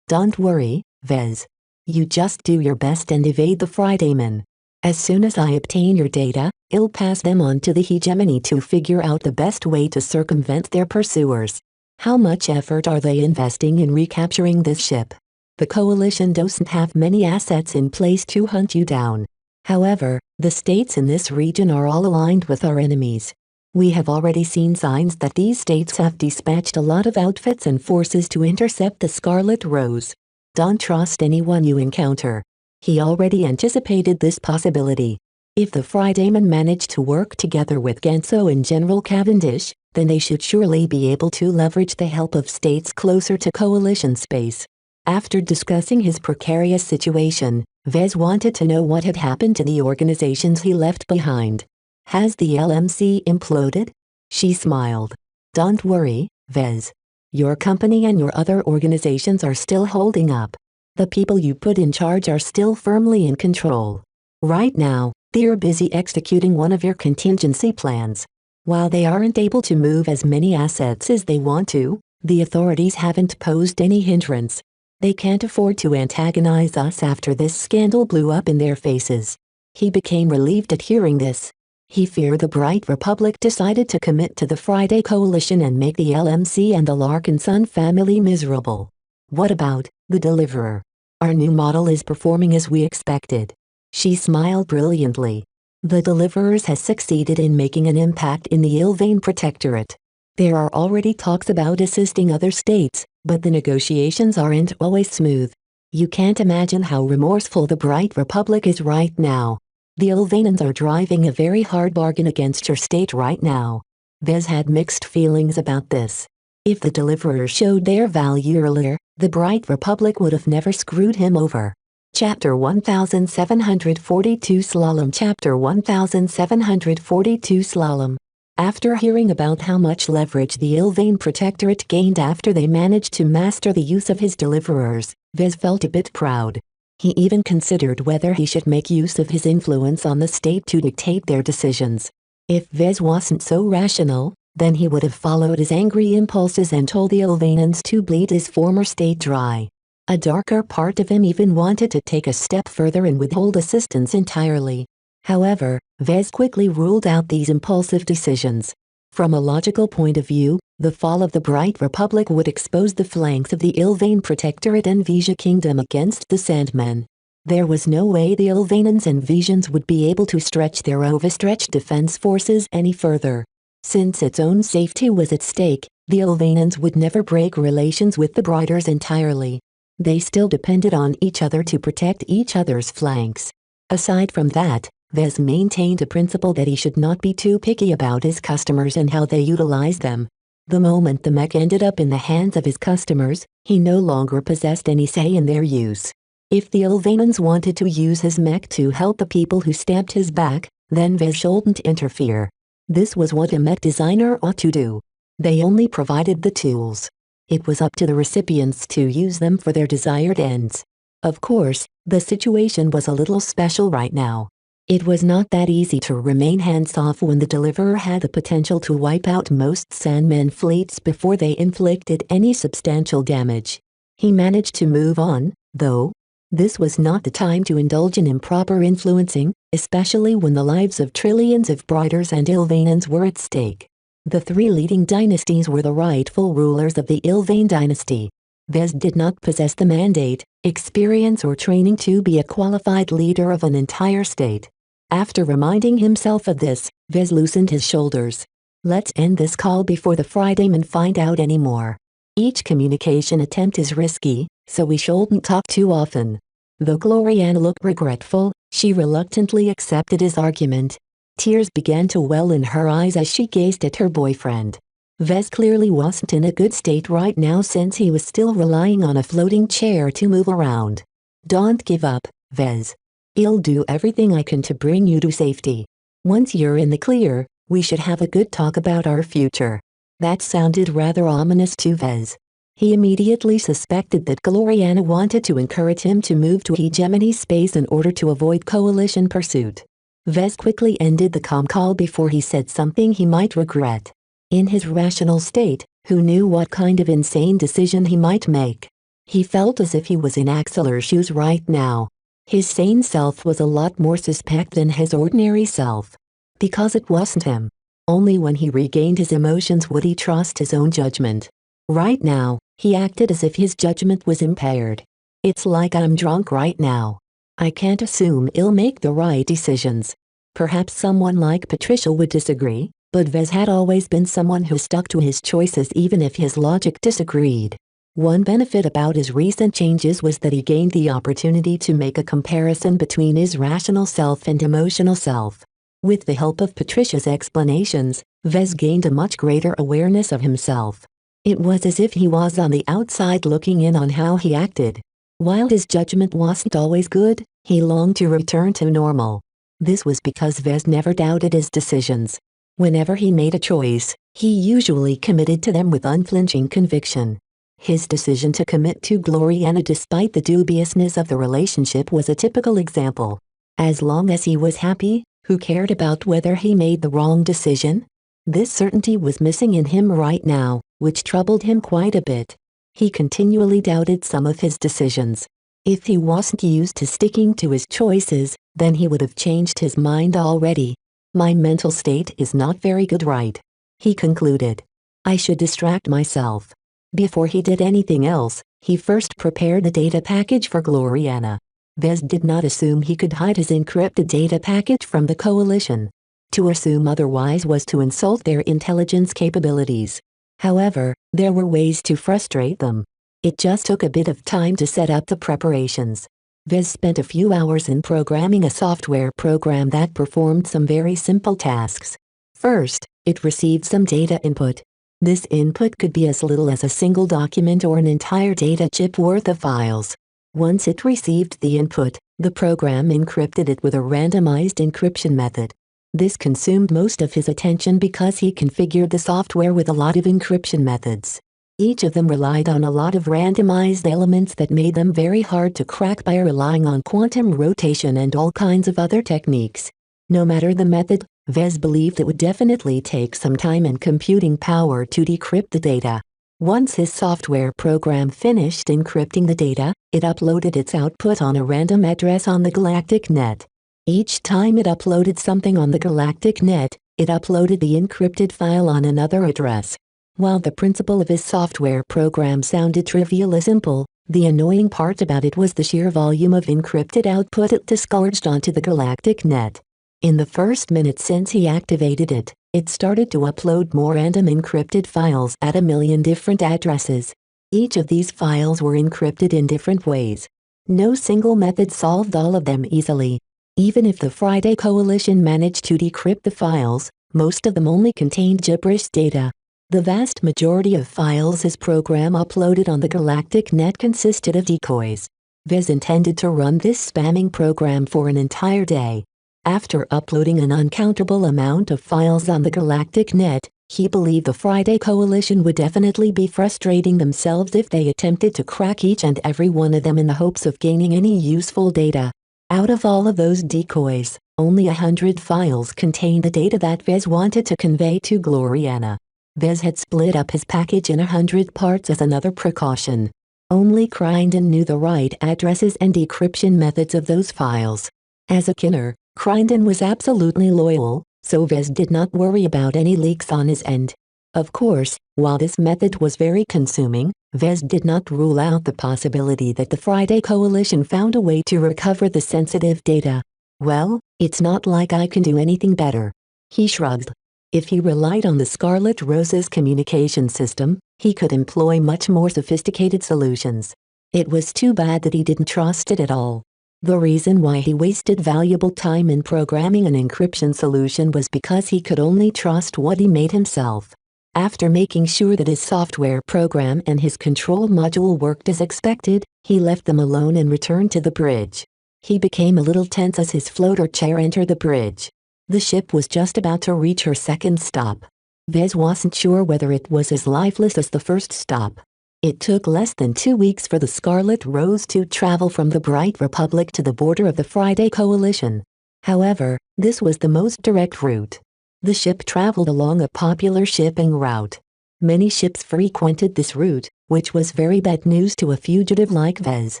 Don't worry, Vez. You just do your best and evade the Fridaymen. As soon as I obtain your data, I'll pass them on to the hegemony to figure out the best way to circumvent their pursuers. How much effort are they investing in recapturing this ship? The coalition doesn't have many assets in place to hunt you down. However, the states in this region are all aligned with our enemies. We have already seen signs that these states have dispatched a lot of outfits and forces to intercept the Scarlet Rose. Don't trust anyone you encounter. He already anticipated this possibility. If the Fridaymen manage to work together with Genso and General Cavendish, then they should surely be able to leverage the help of states closer to coalition space. After discussing his precarious situation, Vez wanted to know what had happened to the organizations he left behind. Has the LMC imploded? She smiled. Don't worry, Vez. Your company and your other organizations are still holding up. The people you put in charge are still firmly in control. Right now, they're busy executing one of your contingency plans. While they aren't able to move as many assets as they want to, the authorities haven't posed any hindrance. They can't afford to antagonize us after this scandal blew up in their faces. He became relieved at hearing this. He feared the Bright Republic decided to commit to the Friday Coalition and make the LMC and the Larkinson family miserable. What about the Deliverer? Our new model is performing as we expected. She smiled brilliantly. The Deliverers has succeeded in making an impact in the Ilvain Protectorate. There are already talks about assisting other states, but the negotiations aren't always smooth. You can't imagine how remorseful the Bright Republic is right now. The Ilvainans are driving a very hard bargain against your state right now. Vez had mixed feelings about this. If the Deliverers showed their value earlier, the Bright Republic would have never screwed him over. Chapter 1742 Slalom Chapter 1742 Slalom. After hearing about how much leverage the Ilvain Protectorate gained after they managed to master the use of his Deliverers, Vez felt a bit proud. He even considered whether he should make use of his influence on the state to dictate their decisions. If Vez wasn't so rational, then he would have followed his angry impulses and told the Ilvainans to bleed his former state dry. A darker part of him even wanted to take a step further and withhold assistance entirely. However, Vez quickly ruled out these impulsive decisions. From a logical point of view, the fall of the Bright Republic would expose the flanks of the Ilvain Protectorate and Vija Kingdom against the Sandmen. There was no way the Ilvainans and Vijans would be able to stretch their overstretched defense forces any further. Since its own safety was at stake, the Ilvainans would never break relations with the Briders entirely. They still depended on each other to protect each other's flanks. Aside from that, Vez maintained a principle that he should not be too picky about his customers and how they utilize them. The moment the mech ended up in the hands of his customers, he no longer possessed any say in their use. If the Ilvainans wanted to use his mech to help the people who stabbed his back, then Vez shouldn't interfere. This was what a mech designer ought to do. They only provided the tools. It was up to the recipients to use them for their desired ends. Of course, the situation was a little special right now. It was not that easy to remain hands-off when the Deliverer had the potential to wipe out most Sandmen fleets before they inflicted any substantial damage. He managed to move on, though. This was not the time to indulge in improper influencing, especially when the lives of trillions of Briders and Ilvainans were at stake. The three leading dynasties were the rightful rulers of the Ilvain dynasty. Vez did not possess the mandate, experience or training to be a qualified leader of an entire state. After reminding himself of this, Vez loosened his shoulders. Let's end this call before the Fridaymen find out any more. Each communication attempt is risky, so we shouldn't talk too often. Though Gloriana looked regretful, she reluctantly accepted his argument. Tears began to well in her eyes as she gazed at her boyfriend. Vez clearly wasn't in a good state right now since he was still relying on a floating chair to move around. Don't give up, Vez. I'll do everything I can to bring you to safety. Once you're in the clear, we should have a good talk about our future. That sounded rather ominous to Vez. He immediately suspected that Gloriana wanted to encourage him to move to hegemony space in order to avoid coalition pursuit. Vez quickly ended the comm call before he said something he might regret. In his rational state, who knew what kind of insane decision he might make? He felt as if he was in Axeler's shoes right now. His sane self was a lot more suspect than his ordinary self. Because it wasn't him. Only when he regained his emotions would he trust his own judgment. Right now, he acted as if his judgment was impaired. It's like I'm drunk right now. I can't assume I'll make the right decisions. Perhaps someone like Patricia would disagree, but Vez had always been someone who stuck to his choices even if his logic disagreed. One benefit about his recent changes was that he gained the opportunity to make a comparison between his rational self and emotional self. With the help of Patricia's explanations, Vez gained a much greater awareness of himself. It was as if he was on the outside looking in on how he acted. While his judgment wasn't always good, he longed to return to normal. This was because Vez never doubted his decisions. Whenever he made a choice, he usually committed to them with unflinching conviction. His decision to commit to Gloriana despite the dubiousness of the relationship was a typical example. As long as he was happy, who cared about whether he made the wrong decision? This certainty was missing in him right now, which troubled him quite a bit. He continually doubted some of his decisions. If he wasn't used to sticking to his choices, then he would have changed his mind already. My mental state is not very good, right? He concluded. I should distract myself. Before he did anything else, he first prepared the data package for Gloriana. Vez did not assume he could hide his encrypted data package from the coalition. To assume otherwise was to insult their intelligence capabilities. However, there were ways to frustrate them. It just took a bit of time to set up the preparations. Vez spent a few hours in programming a software program that performed some very simple tasks. First, it received some data input. This input could be as little as a single document or an entire data chip worth of files. Once it received the input, the program encrypted it with a randomized encryption method. This consumed most of his attention because he configured the software with a lot of encryption methods. Each of them relied on a lot of randomized elements that made them very hard to crack by relying on quantum rotation and all kinds of other techniques. No matter the method, Vez believed it would definitely take some time and computing power to decrypt the data. Once his software program finished encrypting the data, it uploaded its output on a random address on the galactic net. Each time it uploaded something on the galactic net, it uploaded the encrypted file on another address. While the principle of his software program sounded trivially simple, the annoying part about it was the sheer volume of encrypted output it disgorged onto the galactic net. In the first minute since he activated it, it started to upload more random encrypted files at 1,000,000 different addresses. Each of these files were encrypted in different ways. No single method solved all of them easily. Even if the Friday Coalition managed to decrypt the files, most of them only contained gibberish data. The vast majority of files his program uploaded on the galactic net consisted of decoys. Vez intended to run this spamming program for an entire day. After uploading an uncountable amount of files on the galactic net, he believed the Friday Coalition would definitely be frustrating themselves if they attempted to crack each and every one of them in the hopes of gaining any useful data. Out of all of those decoys, only 100 files contained the data that Vez wanted to convey to Gloriana. Vez had split up his package in 100 parts as another precaution. Only Crichton knew the right addresses and decryption methods of those files. As a killer, Crichton was absolutely loyal, so Vez did not worry about any leaks on his end. Of course, while this method was very consuming, Vez did not rule out the possibility that the Friday Coalition found a way to recover the sensitive data. Well, it's not like I can do anything better. He shrugged. If he relied on the Scarlet Rose's communication system, he could employ much more sophisticated solutions. It was too bad that he didn't trust it at all. The reason why he wasted valuable time in programming an encryption solution was because he could only trust what he made himself. After making sure that his software program and his control module worked as expected, he left them alone and returned to the bridge. He became a little tense as his floater chair entered the bridge. The ship was just about to reach her second stop. Vez wasn't sure whether it was as lifeless as the first stop. It took less than 2 weeks for the Scarlet Rose to travel from the Bright Republic to the border of the Friday Coalition. However, this was the most direct route. The ship traveled along a popular shipping route. Many ships frequented this route, which was very bad news to a fugitive like Vez.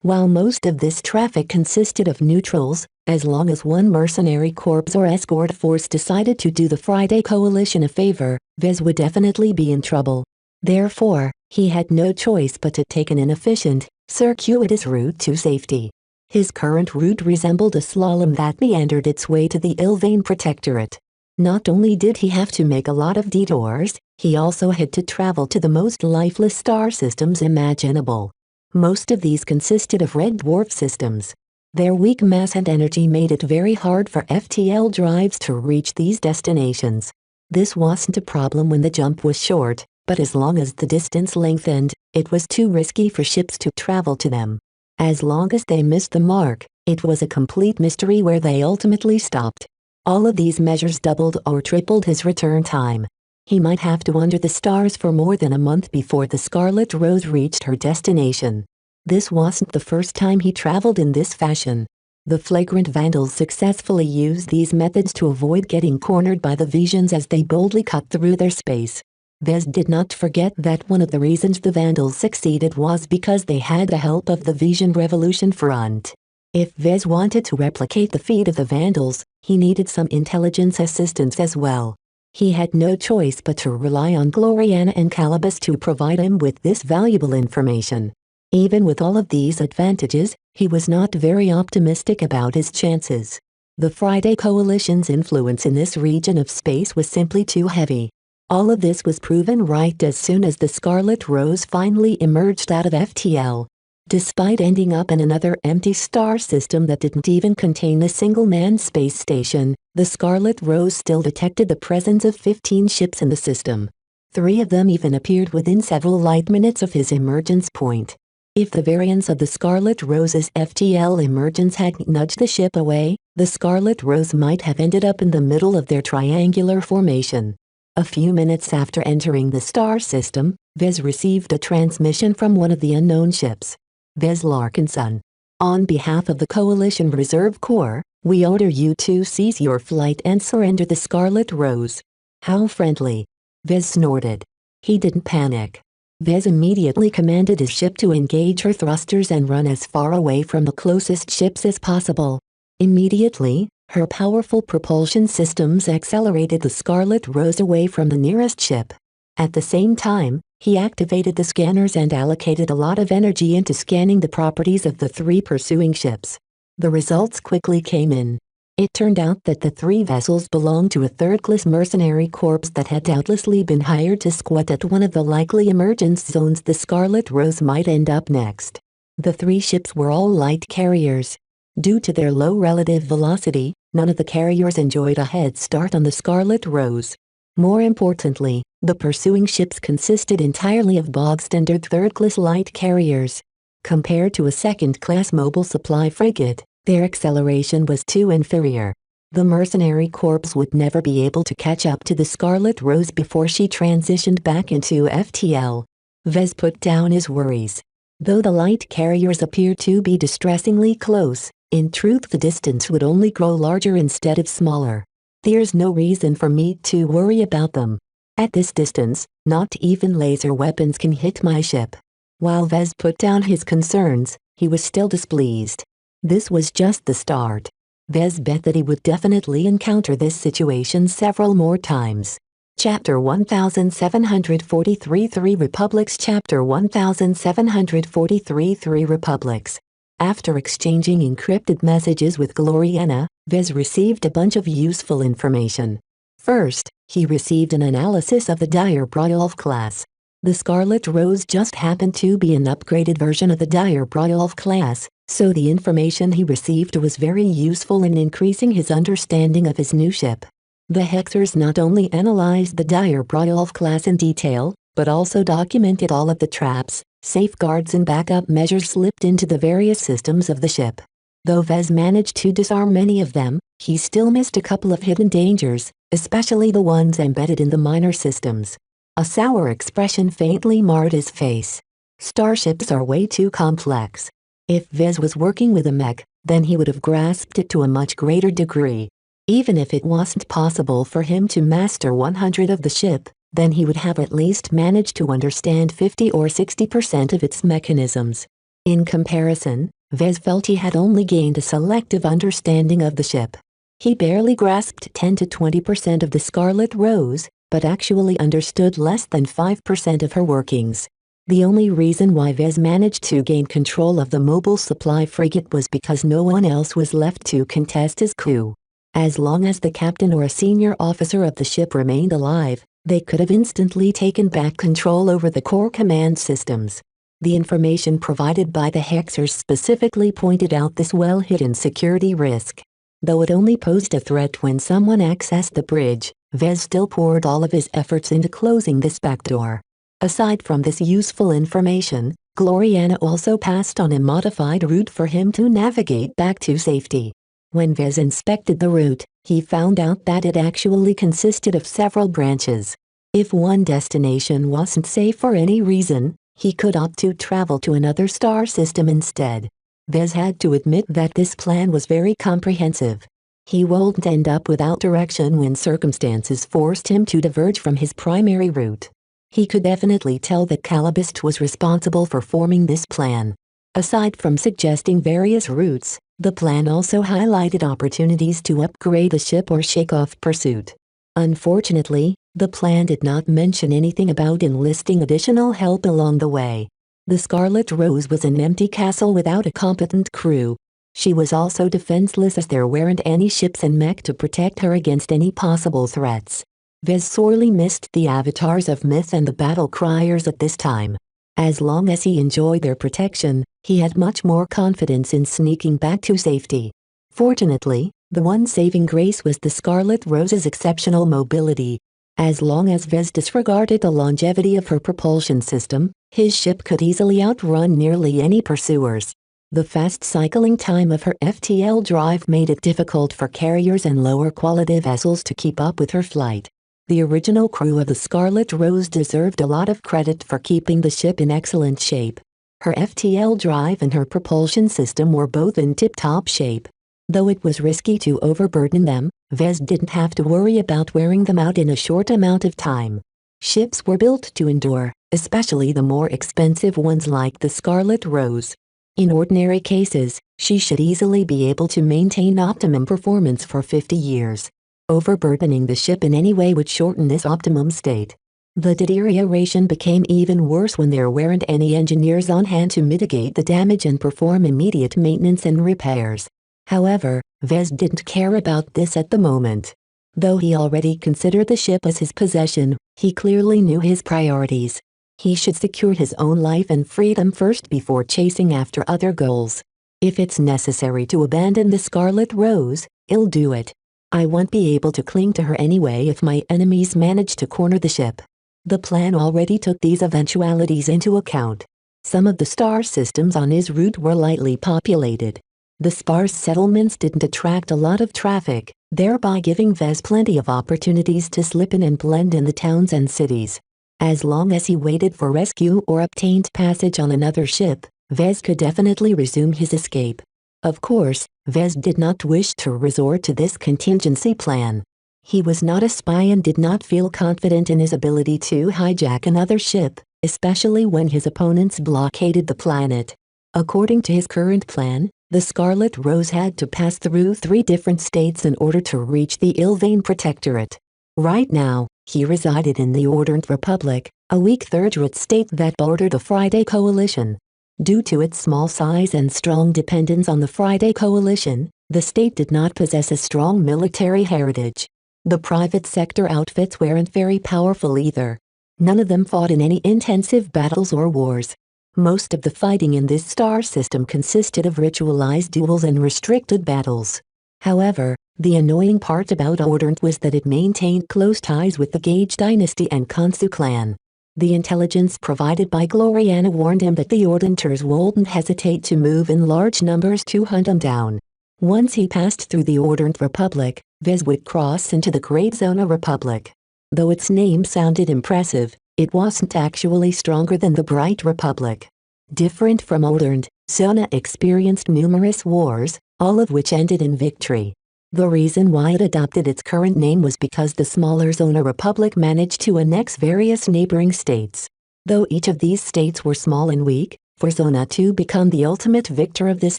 While most of this traffic consisted of neutrals, as long as one mercenary corps or escort force decided to do the Friday Coalition a favor, Vez would definitely be in trouble. Therefore, he had no choice but to take an inefficient, circuitous route to safety. His current route resembled a slalom that meandered its way to the Ilvain Protectorate. Not only did he have to make a lot of detours, he also had to travel to the most lifeless star systems imaginable. Most of these consisted of red dwarf systems. Their weak mass and energy made it very hard for FTL drives to reach these destinations. This wasn't a problem when the jump was short, but as long as the distance lengthened, it was too risky for ships to travel to them. As long as they missed the mark, it was a complete mystery where they ultimately stopped. All of these measures doubled or tripled his return time. He might have to wander the stars for more than a month before the Scarlet Rose reached her destination. This wasn't the first time he traveled in this fashion. The flagrant vandals successfully used these methods to avoid getting cornered by the Visions as they boldly cut through their space. Vez did not forget that one of the reasons the vandals succeeded was because they had the help of the Vision Revolution Front. If Vez wanted to replicate the feat of the vandals, he needed some intelligence assistance as well. He had no choice but to rely on Gloriana and Calibus to provide him with this valuable information. Even with all of these advantages, he was not very optimistic about his chances. The Friday Coalition's influence in this region of space was simply too heavy. All of this was proven right as soon as the Scarlet Rose finally emerged out of FTL. Despite ending up in another empty star system that didn't even contain a single manned space station, the Scarlet Rose still detected the presence of 15 ships in the system. 3 of them even appeared within several light minutes of his emergence point. If the variance of the Scarlet Rose's FTL emergence had nudged the ship away, the Scarlet Rose might have ended up in the middle of their triangular formation. A few minutes after entering the star system, Vez received a transmission from one of the unknown ships. Vez Larkinson. On behalf of the Coalition Reserve Corps, we order you to cease your flight and surrender the Scarlet Rose. How friendly. Vez snorted. He didn't panic. Vez immediately commanded his ship to engage her thrusters and run as far away from the closest ships as possible. Immediately, her powerful propulsion systems accelerated the Scarlet Rose away from the nearest ship. At the same time, he activated the scanners and allocated a lot of energy into scanning the properties of the 3 pursuing ships. The results quickly came in. It turned out that the 3 vessels belonged to a third-class mercenary corps that had doubtlessly been hired to squat at one of the likely emergence zones the Scarlet Rose might end up next. The 3 ships were all light carriers. Due to their low relative velocity, none of the carriers enjoyed a head start on the Scarlet Rose. More importantly, the pursuing ships consisted entirely of bog-standard third-class light carriers. Compared to a second-class mobile supply frigate, their acceleration was too inferior. The mercenary corps would never be able to catch up to the Scarlet Rose before she transitioned back into FTL. Vez put down his worries. Though the light carriers appeared to be distressingly close, in truth the distance would only grow larger instead of smaller. There's no reason for me to worry about them. At this distance, not even laser weapons can hit my ship. While Vez put down his concerns, he was still displeased. This was just the start. Vez bet that he would definitely encounter this situation several more times. Chapter 1743 Three Republics Chapter 1743 Three Republics. After exchanging encrypted messages with Gloriana, Vez received a bunch of useful information. First, he received an analysis of the Dire Brojolf class. The Scarlet Rose just happened to be an upgraded version of the Dire Brojolf class, so the information he received was very useful in increasing his understanding of his new ship. The Hexers not only analyzed the Dire Brojolf class in detail, but also documented all of the traps, safeguards and backup measures slipped into the various systems of the ship. Though Vez managed to disarm many of them, he still missed a couple of hidden dangers, especially the ones embedded in the minor systems. A sour expression faintly marred his face. Starships are way too complex. If Vez was working with a mech, then he would have grasped it to a much greater degree. Even if it wasn't possible for him to master 100 of the ship, then he would have at least managed to understand 50 or 60% of its mechanisms. In comparison, Vez felt he had only gained a selective understanding of the ship. He barely grasped 10 to 20% of the Scarlet Rose, but actually understood less than 5% of her workings. The only reason why Vez managed to gain control of the mobile supply frigate was because no one else was left to contest his coup. As long as the captain or a senior officer of the ship remained alive, they could have instantly taken back control over the core command systems. The information provided by the Hexers specifically pointed out this well-hidden security risk. Though it only posed a threat when someone accessed the bridge, Vez still poured all of his efforts into closing this backdoor. Aside from this useful information, Gloriana also passed on a modified route for him to navigate back to safety. When Vez inspected the route, he found out that it actually consisted of several branches. If one destination wasn't safe for any reason, he could opt to travel to another star system instead. Vez had to admit that this plan was very comprehensive. He won't end up without direction when circumstances forced him to diverge from his primary route. He could definitely tell that Calibist was responsible for forming this plan. Aside from suggesting various routes, the plan also highlighted opportunities to upgrade the ship or shake off pursuit. Unfortunately, the plan did not mention anything about enlisting additional help along the way. The Scarlet Rose was an empty castle without a competent crew. She was also defenseless as there weren't any ships and mech to protect her against any possible threats. Vez sorely missed the avatars of myth and the battle criers at this time. As long as he enjoyed their protection, he had much more confidence in sneaking back to safety. Fortunately, the one saving grace was the Scarlet Rose's exceptional mobility. As long as Vez disregarded the longevity of her propulsion system, his ship could easily outrun nearly any pursuers. The fast cycling time of her FTL drive made it difficult for carriers and lower quality vessels to keep up with her flight. The original crew of the Scarlet Rose deserved a lot of credit for keeping the ship in excellent shape. Her FTL drive and her propulsion system were both in tip-top shape. Though it was risky to overburden them, Vez didn't have to worry about wearing them out in a short amount of time. Ships were built to endure, especially the more expensive ones like the Scarlet Rose. In ordinary cases, she should easily be able to maintain optimum performance for 50 years. Overburdening the ship in any way would shorten this optimum state. The deterioration became even worse when there weren't any engineers on hand to mitigate the damage and perform immediate maintenance and repairs. However, Vez didn't care about this at the moment. Though he already considered the ship as his possession, he clearly knew his priorities. He should secure his own life and freedom first before chasing after other goals. If it's necessary to abandon the Scarlet Rose, he'll do it. I won't be able to cling to her anyway if my enemies manage to corner the ship. The plan already took these eventualities into account. Some of the star systems on his route were lightly populated. The sparse settlements didn't attract a lot of traffic, thereby giving Vez plenty of opportunities to slip in and blend in the towns and cities. As long as he waited for rescue or obtained passage on another ship, Vez could definitely resume his escape. Of course, Vez did not wish to resort to this contingency plan. He was not a spy and did not feel confident in his ability to hijack another ship, especially when his opponents blockaded the planet. According to his current plan, the Scarlet Rose had to pass through 3 different states in order to reach the Ilvain Protectorate. Right now, He resided in the Ordnance Republic, a weak third-rate state that bordered the Friday Coalition. Due to its small size and strong dependence on the Friday Coalition, the state did not possess a strong military heritage. The private sector outfits weren't very powerful either. None of them fought in any intensive battles or wars. Most of the fighting in this star system consisted of ritualized duels and restricted battles. However, the annoying part about Ordnance was that it maintained close ties with the Gage dynasty and Kansu clan. The intelligence provided by Gloriana warned him that the Ordnanters wouldn't hesitate to move in large numbers to hunt him down. Once he passed through the Ordnance Republic, Vez would cross into the Great Zona Republic. Though its name sounded impressive, it wasn't actually stronger than the Bright Republic. Different from Ordnance, Zona experienced numerous wars, all of which ended in victory. The reason why it adopted its current name was because the smaller Zona Republic managed to annex various neighboring states. Though each of these states were small and weak, for Zona to become the ultimate victor of this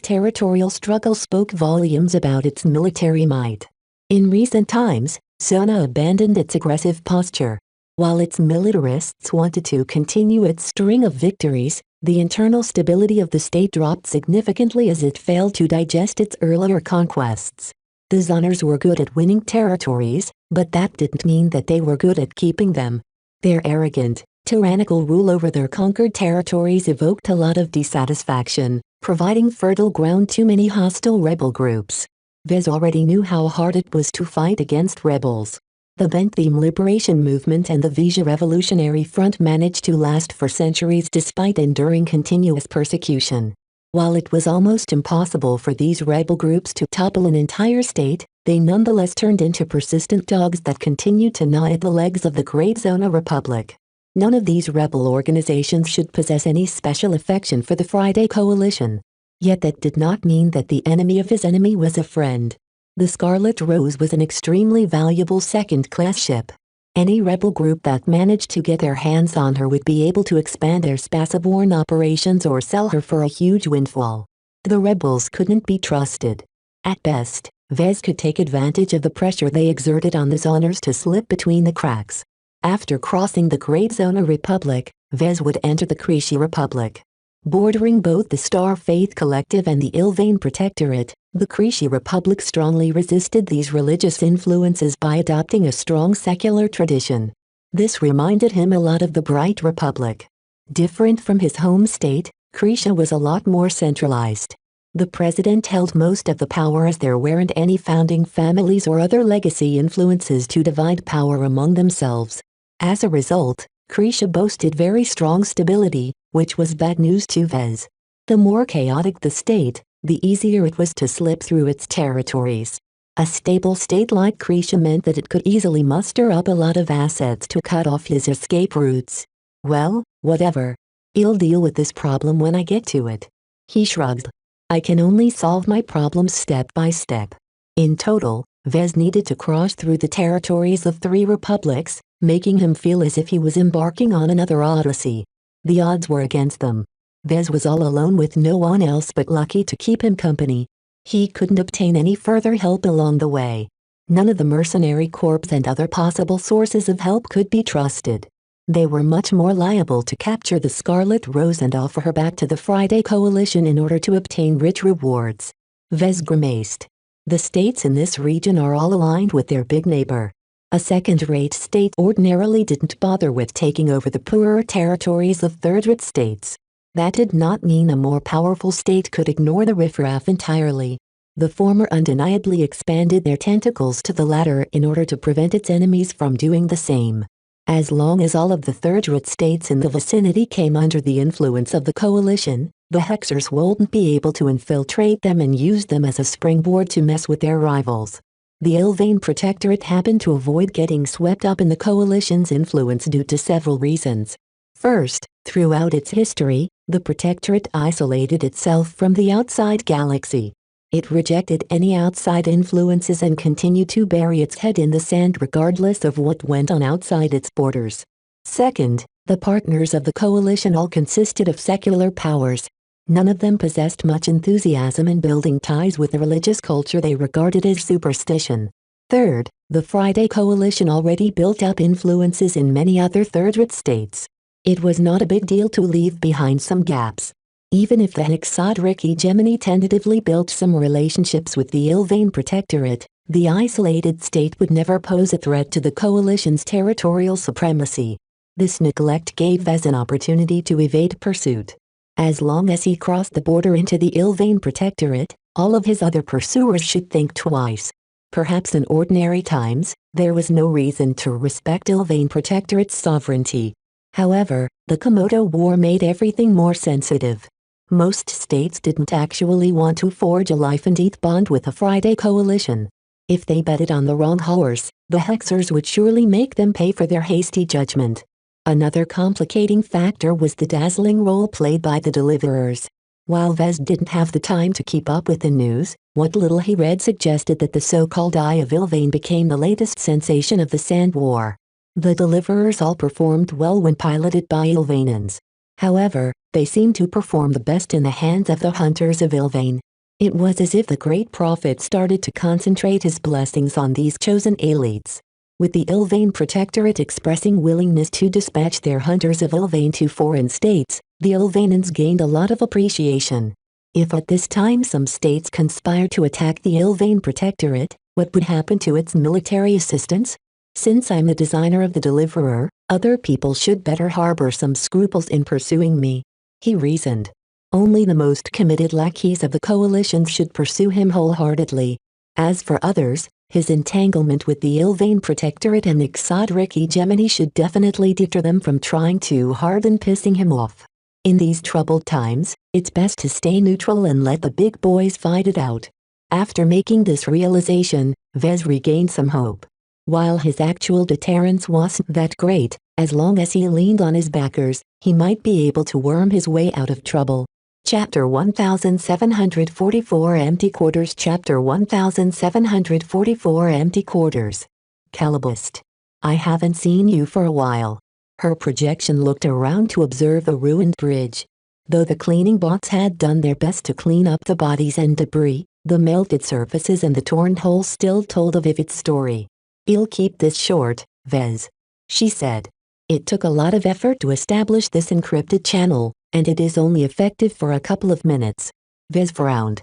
territorial struggle spoke volumes about its military might. In recent times, Zona abandoned its aggressive posture. While its militarists wanted to continue its string of victories, the internal stability of the state dropped significantly as it failed to digest its earlier conquests. The Zoners were good at winning territories, but that didn't mean that they were good at keeping them. Their arrogant, tyrannical rule over their conquered territories evoked a lot of dissatisfaction, providing fertile ground to many hostile rebel groups. Vez already knew how hard it was to fight against rebels. The Bentham Liberation Movement and the Vija Revolutionary Front managed to last for centuries despite enduring continuous persecution. While it was almost impossible for these rebel groups to topple an entire state, they nonetheless turned into persistent dogs that continued to gnaw at the legs of the Great Zona Republic. None of these rebel organizations should possess any special affection for the Friday Coalition. Yet that did not mean that the enemy of his enemy was a friend. The Scarlet Rose was an extremely valuable second-class ship. Any rebel group that managed to get their hands on her would be able to expand their spaceborne operations or sell her for a huge windfall. The rebels couldn't be trusted. At best, Vez could take advantage of the pressure they exerted on the Zoners to slip between the cracks. After crossing the Great Zona Republic, Vez would enter the Krishi Republic. Bordering both the Star Faith Collective and the Ilvain Protectorate, the Krishi Republic strongly resisted these religious influences by adopting a strong secular tradition. This reminded him a lot of the Bright Republic. Different from his home state, Krisha was a lot more centralized. The president held most of the power as there weren't any founding families or other legacy influences to divide power among themselves. As a result, Krisha boasted very strong stability, which was bad news to Vez. The more chaotic the state, the easier it was to slip through its territories. A stable state like Krisha meant that it could easily muster up a lot of assets to cut off his escape routes. Well, whatever. I'll deal with this problem when I get to it. He shrugged. I can only solve my problems step by step. In total, Vez needed to cross through the territories of 3 republics, making him feel as if he was embarking on another odyssey. The odds were against them. Vez was all alone with no one else but Lucky to keep him company. He couldn't obtain any further help along the way. None of the mercenary corps and other possible sources of help could be trusted. They were much more liable to capture the Scarlet Rose and offer her back to the Friday Coalition in order to obtain rich rewards. Vez grimaced. The states in this region are all aligned with their big neighbor. A second-rate state ordinarily didn't bother with taking over the poorer territories of third-rate states. That did not mean a more powerful state could ignore the riffraff entirely. The former undeniably expanded their tentacles to the latter in order to prevent its enemies from doing the same. As long as all of the third-rate states in the vicinity came under the influence of the coalition, the Hexers wouldn't be able to infiltrate them and use them as a springboard to mess with their rivals. The Ilvain Protectorate happened to avoid getting swept up in the coalition's influence due to several reasons. First, throughout its history, the Protectorate isolated itself from the outside galaxy. It rejected any outside influences and continued to bury its head in the sand regardless of what went on outside its borders. Second, the partners of the coalition all consisted of secular powers. None of them possessed much enthusiasm in building ties with the religious culture they regarded as superstition. Third, the Friday Coalition already built up influences in many other third-rate states. It was not a big deal to leave behind some gaps. Even if the Hexadric hegemony tentatively built some relationships with the Ilvain Protectorate, the isolated state would never pose a threat to the coalition's territorial supremacy. This neglect gave Vez an opportunity to evade pursuit. As long as he crossed the border into the Ilvain Protectorate, all of his other pursuers should think twice. Perhaps in ordinary times, there was no reason to respect Ilvain Protectorate's sovereignty. However, the Komodo War made everything more sensitive. Most states didn't actually want to forge a life-and-death bond with the Friday Coalition. If they betted on the wrong horse, the Hexers would surely make them pay for their hasty judgment. Another complicating factor was the dazzling role played by the Deliverers. While Vez didn't have the time to keep up with the news, what little he read suggested that the so-called Eye of Ilvain became the latest sensation of the Sand War. The Deliverers all performed well when piloted by Ilvainans. However, they seemed to perform the best in the hands of the Hunters of Ilvain. It was as if the Great Prophet started to concentrate his blessings on these chosen elites. With the Ilvain Protectorate expressing willingness to dispatch their Hunters of Ilvain to foreign states, the Ilvainans gained a lot of appreciation. If at this time some states conspired to attack the Ilvain Protectorate, what would happen to its military assistance? Since I'm the designer of the Deliverer, other people should better harbor some scruples in pursuing me, he reasoned. Only the most committed lackeys of the coalition should pursue him wholeheartedly. As for others, his entanglement with the Ilvain Protectorate and the Hexadric hegemony should definitely deter them from trying too hard and pissing him off. In these troubled times, it's best to stay neutral and let the big boys fight it out. After making this realization, Vez regained some hope. While his actual deterrence wasn't that great, as long as he leaned on his backers, he might be able to worm his way out of trouble. Chapter 1744 Empty Quarters Chapter 1744 Empty Quarters. Calibist. I haven't seen you for a while. Her projection looked around to observe the ruined bridge. Though the cleaning bots had done their best to clean up the bodies and debris, the melted surfaces and the torn holes still told a vivid story. "I'll keep this short, Vez," she said. "It took a lot of effort to establish this encrypted channel, and it is only effective for a couple of minutes." Vez frowned.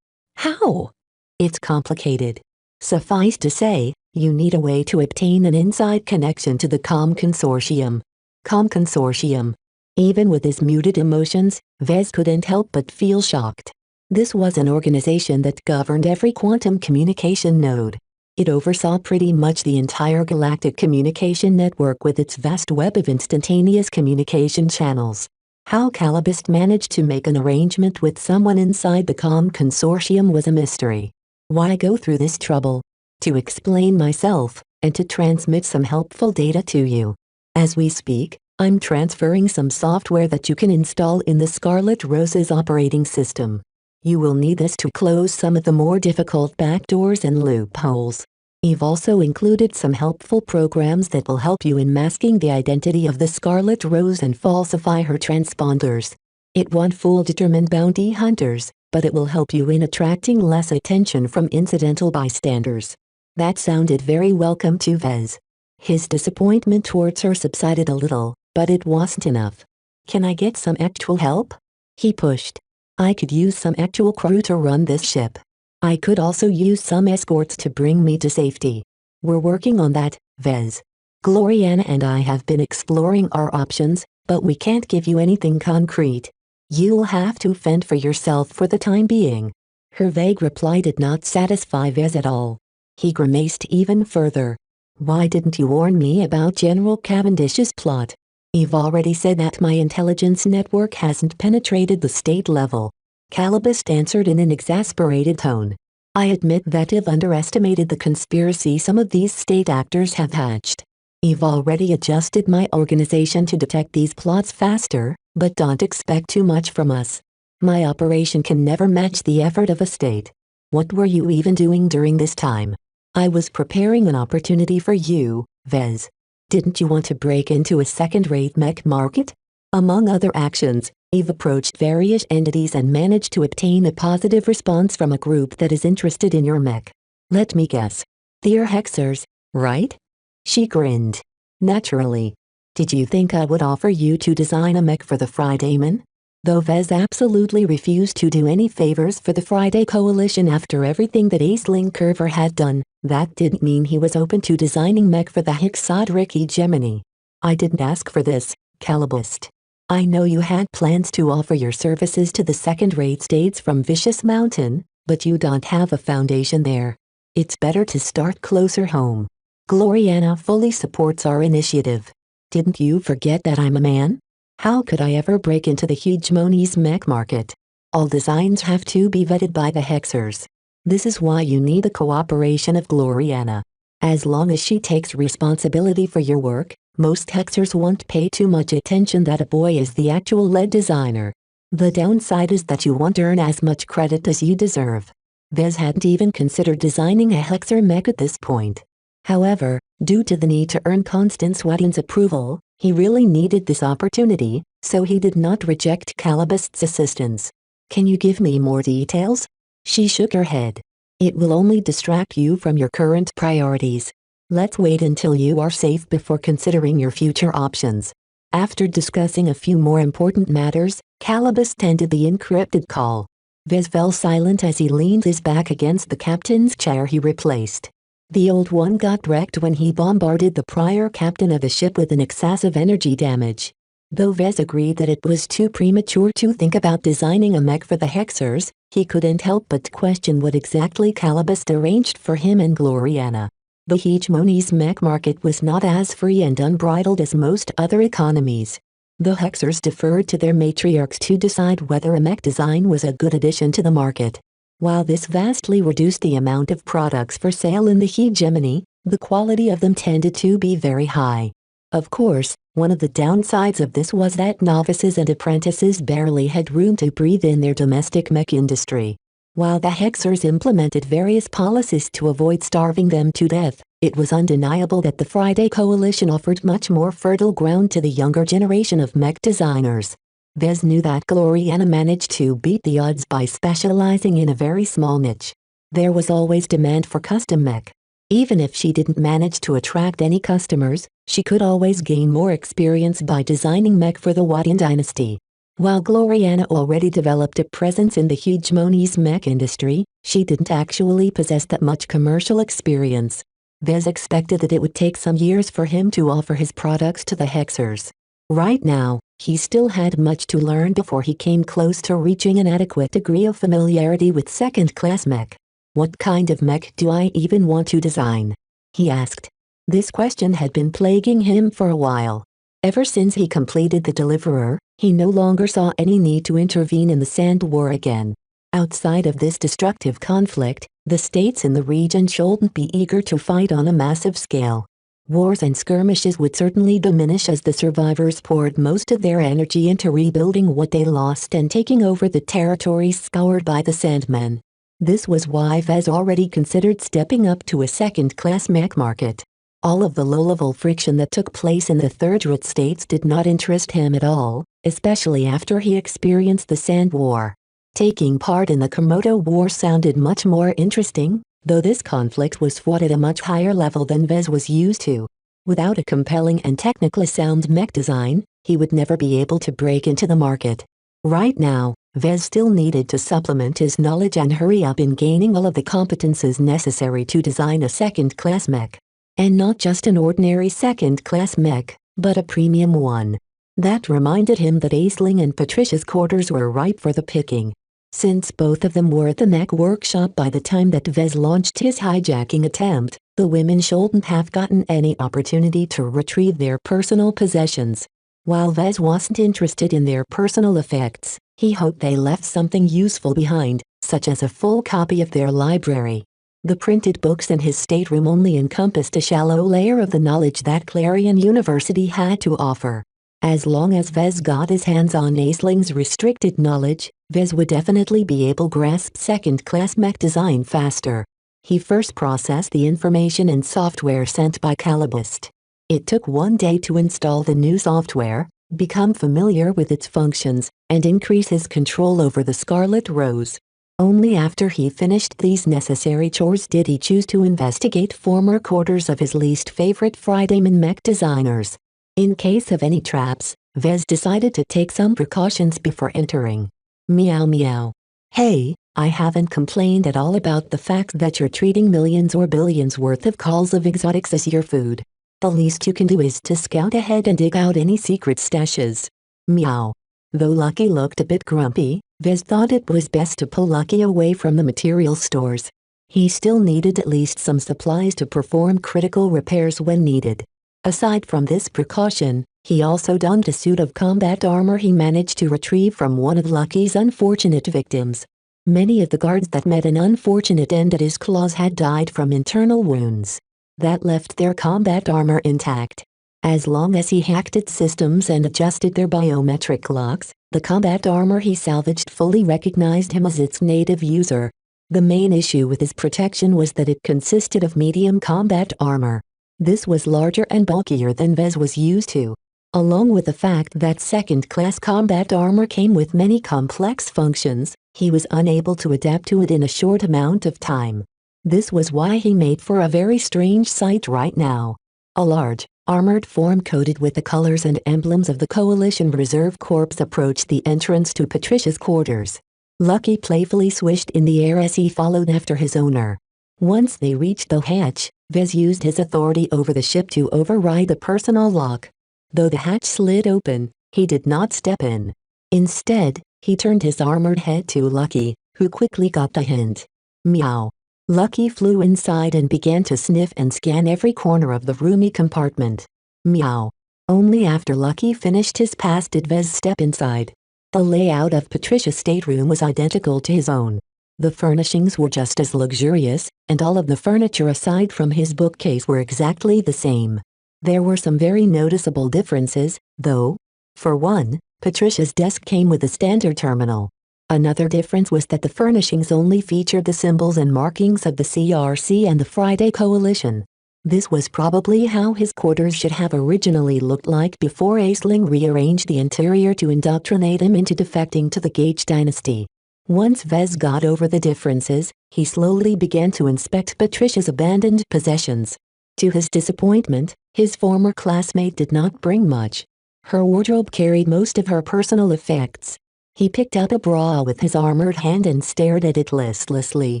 "How?" "It's complicated. Suffice to say, you need a way to obtain an inside connection to the Com Consortium." Com Consortium. Even with his muted emotions, Vez couldn't help but feel shocked. This was an organization that governed every quantum communication node. It oversaw pretty much the entire galactic communication network with its vast web of instantaneous communication channels. How Calibist managed to make an arrangement with someone inside the Com Consortium was a mystery. Why go through this trouble? To explain myself, and to transmit some helpful data to you. As we speak, I'm transferring some software that you can install in the Scarlet Rose's operating system. You will need this to close some of the more difficult backdoors and loopholes. I've also included some helpful programs that will help you in masking the identity of the Scarlet Rose and falsify her transponders. It won't fool determined bounty hunters, but it will help you in attracting less attention from incidental bystanders." That sounded very welcome to Vez. His disappointment towards her subsided a little, but it wasn't enough. "Can I get some actual help?" he pushed. "I could use some actual crew to run this ship. I could also use some escorts to bring me to safety. We're working on that, Vez. Gloriana and I have been exploring our options, but we can't give you anything concrete. You'll have to fend for yourself for the time being." Her vague reply did not satisfy Vez at all. He grimaced even further. "Why didn't you warn me about General Cavendish's plot? I've already said that my intelligence network hasn't penetrated the state level." Calibist answered in an exasperated tone. "I admit that I've underestimated the conspiracy some of these state actors have hatched. I've already adjusted my organization to detect these plots faster, but don't expect too much from us. My operation can never match the effort of a state. What were you even doing during this time?" "I was preparing an opportunity for you, Vez. Didn't you want to break into a second-rate mech market?" "Among other actions, I've approached various entities and managed to obtain a positive response from a group that is interested in your mech. Let me guess. They're hexers, right? She grinned. Naturally. Did you think I would offer you to design a mech for the Fridayman? Though Vez absolutely refused to do any favors for the Friday Coalition after everything that Aisling Curver had done, that didn't mean he was open to designing mech for the Hexodric hegemony. I didn't ask for this, Calibust. I know you had plans to offer your services to the second-rate states from Vicious Mountain, but you don't have a foundation there. It's better to start closer home. Gloriana fully supports our initiative. Didn't you forget that I'm a man? How could I ever break into the hegemony's mech market? All designs have to be vetted by the hexers. This is why you need the cooperation of Gloriana. As long as she takes responsibility for your work, most hexers won't pay too much attention that a boy is the actual lead designer. The downside is that you won't earn as much credit as you deserve. Vez hadn't even considered designing a hexer mech at this point. However, due to the need to earn Constance Wadden's approval, he really needed this opportunity, so he did not reject Calibust's assistance. Can you give me more details? She shook her head. It will only distract you from your current priorities. Let's wait until you are safe before considering your future options. After discussing a few more important matters, Calibust ended the encrypted call. Vez fell silent as he leaned his back against the captain's chair he replaced. The old one got wrecked when he bombarded the prior captain of a ship with an excessive energy damage. Though Vez agreed that it was too premature to think about designing a mech for the hexers, he couldn't help but question what exactly Calibust arranged for him and Gloriana. The hegemony's mech market was not as free and unbridled as most other economies. The hexers deferred to their matriarchs to decide whether a mech design was a good addition to the market. While this vastly reduced the amount of products for sale in the hegemony, the quality of them tended to be very high. Of course, one of the downsides of this was that novices and apprentices barely had room to breathe in their domestic mech industry. While the hexers implemented various policies to avoid starving them to death, it was undeniable that the Friday Coalition offered much more fertile ground to the younger generation of mech designers. Vez knew that Gloriana managed to beat the odds by specializing in a very small niche. There was always demand for custom mech. Even if she didn't manage to attract any customers, she could always gain more experience by designing mech for the Wadden dynasty. While Gloriana already developed a presence in the hegemony's mech industry, she didn't actually possess that much commercial experience. Vez expected that it would take some years for him to offer his products to the hexers. Right now, he still had much to learn before he came close to reaching an adequate degree of familiarity with second-class mech. What kind of mech do I even want to design? He asked. This question had been plaguing him for a while. Ever since he completed The Deliverer, he no longer saw any need to intervene in the Sand War again. Outside of this destructive conflict, the states in the region shouldn't be eager to fight on a massive scale. Wars and skirmishes would certainly diminish as the survivors poured most of their energy into rebuilding what they lost and taking over the territories scoured by the Sandmen. This was why Vez already considered stepping up to a second-class mech market. All of the low-level friction that took place in the third-rate states did not interest him at all, especially after he experienced the Sand War. Taking part in the Komodo War sounded much more interesting, though this conflict was fought at a much higher level than Vez was used to. Without a compelling and technically sound mech design, he would never be able to break into the market. Right now, Vez still needed to supplement his knowledge and hurry up in gaining all of the competences necessary to design a second-class mech. And not just an ordinary second-class mech, but a premium one. That reminded him that Aisling and Patricia's quarters were ripe for the picking. Since both of them were at the mech workshop by the time that Vez launched his hijacking attempt, the women shouldn't have gotten any opportunity to retrieve their personal possessions. While Vez wasn't interested in their personal effects, he hoped they left something useful behind, such as a full copy of their library. The printed books in his stateroom only encompassed a shallow layer of the knowledge that Clarion University had to offer. As long as Vez got his hands on Aisling's restricted knowledge, Vez would definitely be able to grasp second-class mech design faster. He first processed the information in software sent by Calibust. It took one day to install the new software, become familiar with its functions, and increase his control over the Scarlet Rose. Only after he finished these necessary chores did he choose to investigate former quarters of his least favorite Friedman mech designers. In case of any traps, Vez decided to take some precautions before entering. Meow meow. Hey, I haven't complained at all about the fact that you're treating millions or billions worth of calls of exotics as your food. The least you can do is to scout ahead and dig out any secret stashes. Meow. Though Lucky looked a bit grumpy, Vez thought it was best to pull Lucky away from the material stores. He still needed at least some supplies to perform critical repairs when needed. Aside from this precaution, he also donned a suit of combat armor he managed to retrieve from one of Lucky's unfortunate victims. Many of the guards that met an unfortunate end at his claws had died from internal wounds. That left their combat armor intact. As long as he hacked its systems and adjusted their biometric locks, the combat armor he salvaged fully recognized him as its native user. The main issue with his protection was that it consisted of medium combat armor. This was larger and bulkier than Vez was used to. Along with the fact that second-class combat armor came with many complex functions, he was unable to adapt to it in a short amount of time. This was why he made for a very strange sight right now. A large, armored form coated with the colors and emblems of the Coalition Reserve Corps approached the entrance to Patricia's quarters. Lucky playfully swished in the air as he followed after his owner. Once they reached the hatch, Vez used his authority over the ship to override the personal lock. Though the hatch slid open, he did not step in. Instead, he turned his armored head to Lucky, who quickly got the hint. Meow. Lucky flew inside and began to sniff and scan every corner of the roomy compartment. Meow. Only after Lucky finished his pass did Vez step inside. The layout of Patricia's stateroom was identical to his own. The furnishings were just as luxurious, and all of the furniture aside from his bookcase were exactly the same. There were some very noticeable differences, though. For one, Patricia's desk came with a standard terminal. Another difference was that the furnishings only featured the symbols and markings of the CRC and the Friday Coalition. This was probably how his quarters should have originally looked like before Aisling rearranged the interior to indoctrinate him into defecting to the Gage dynasty. Once Vez got over the differences, he slowly began to inspect Patricia's abandoned possessions. To his disappointment, his former classmate did not bring much. Her wardrobe carried most of her personal effects. He picked up a bra with his armored hand and stared at it listlessly.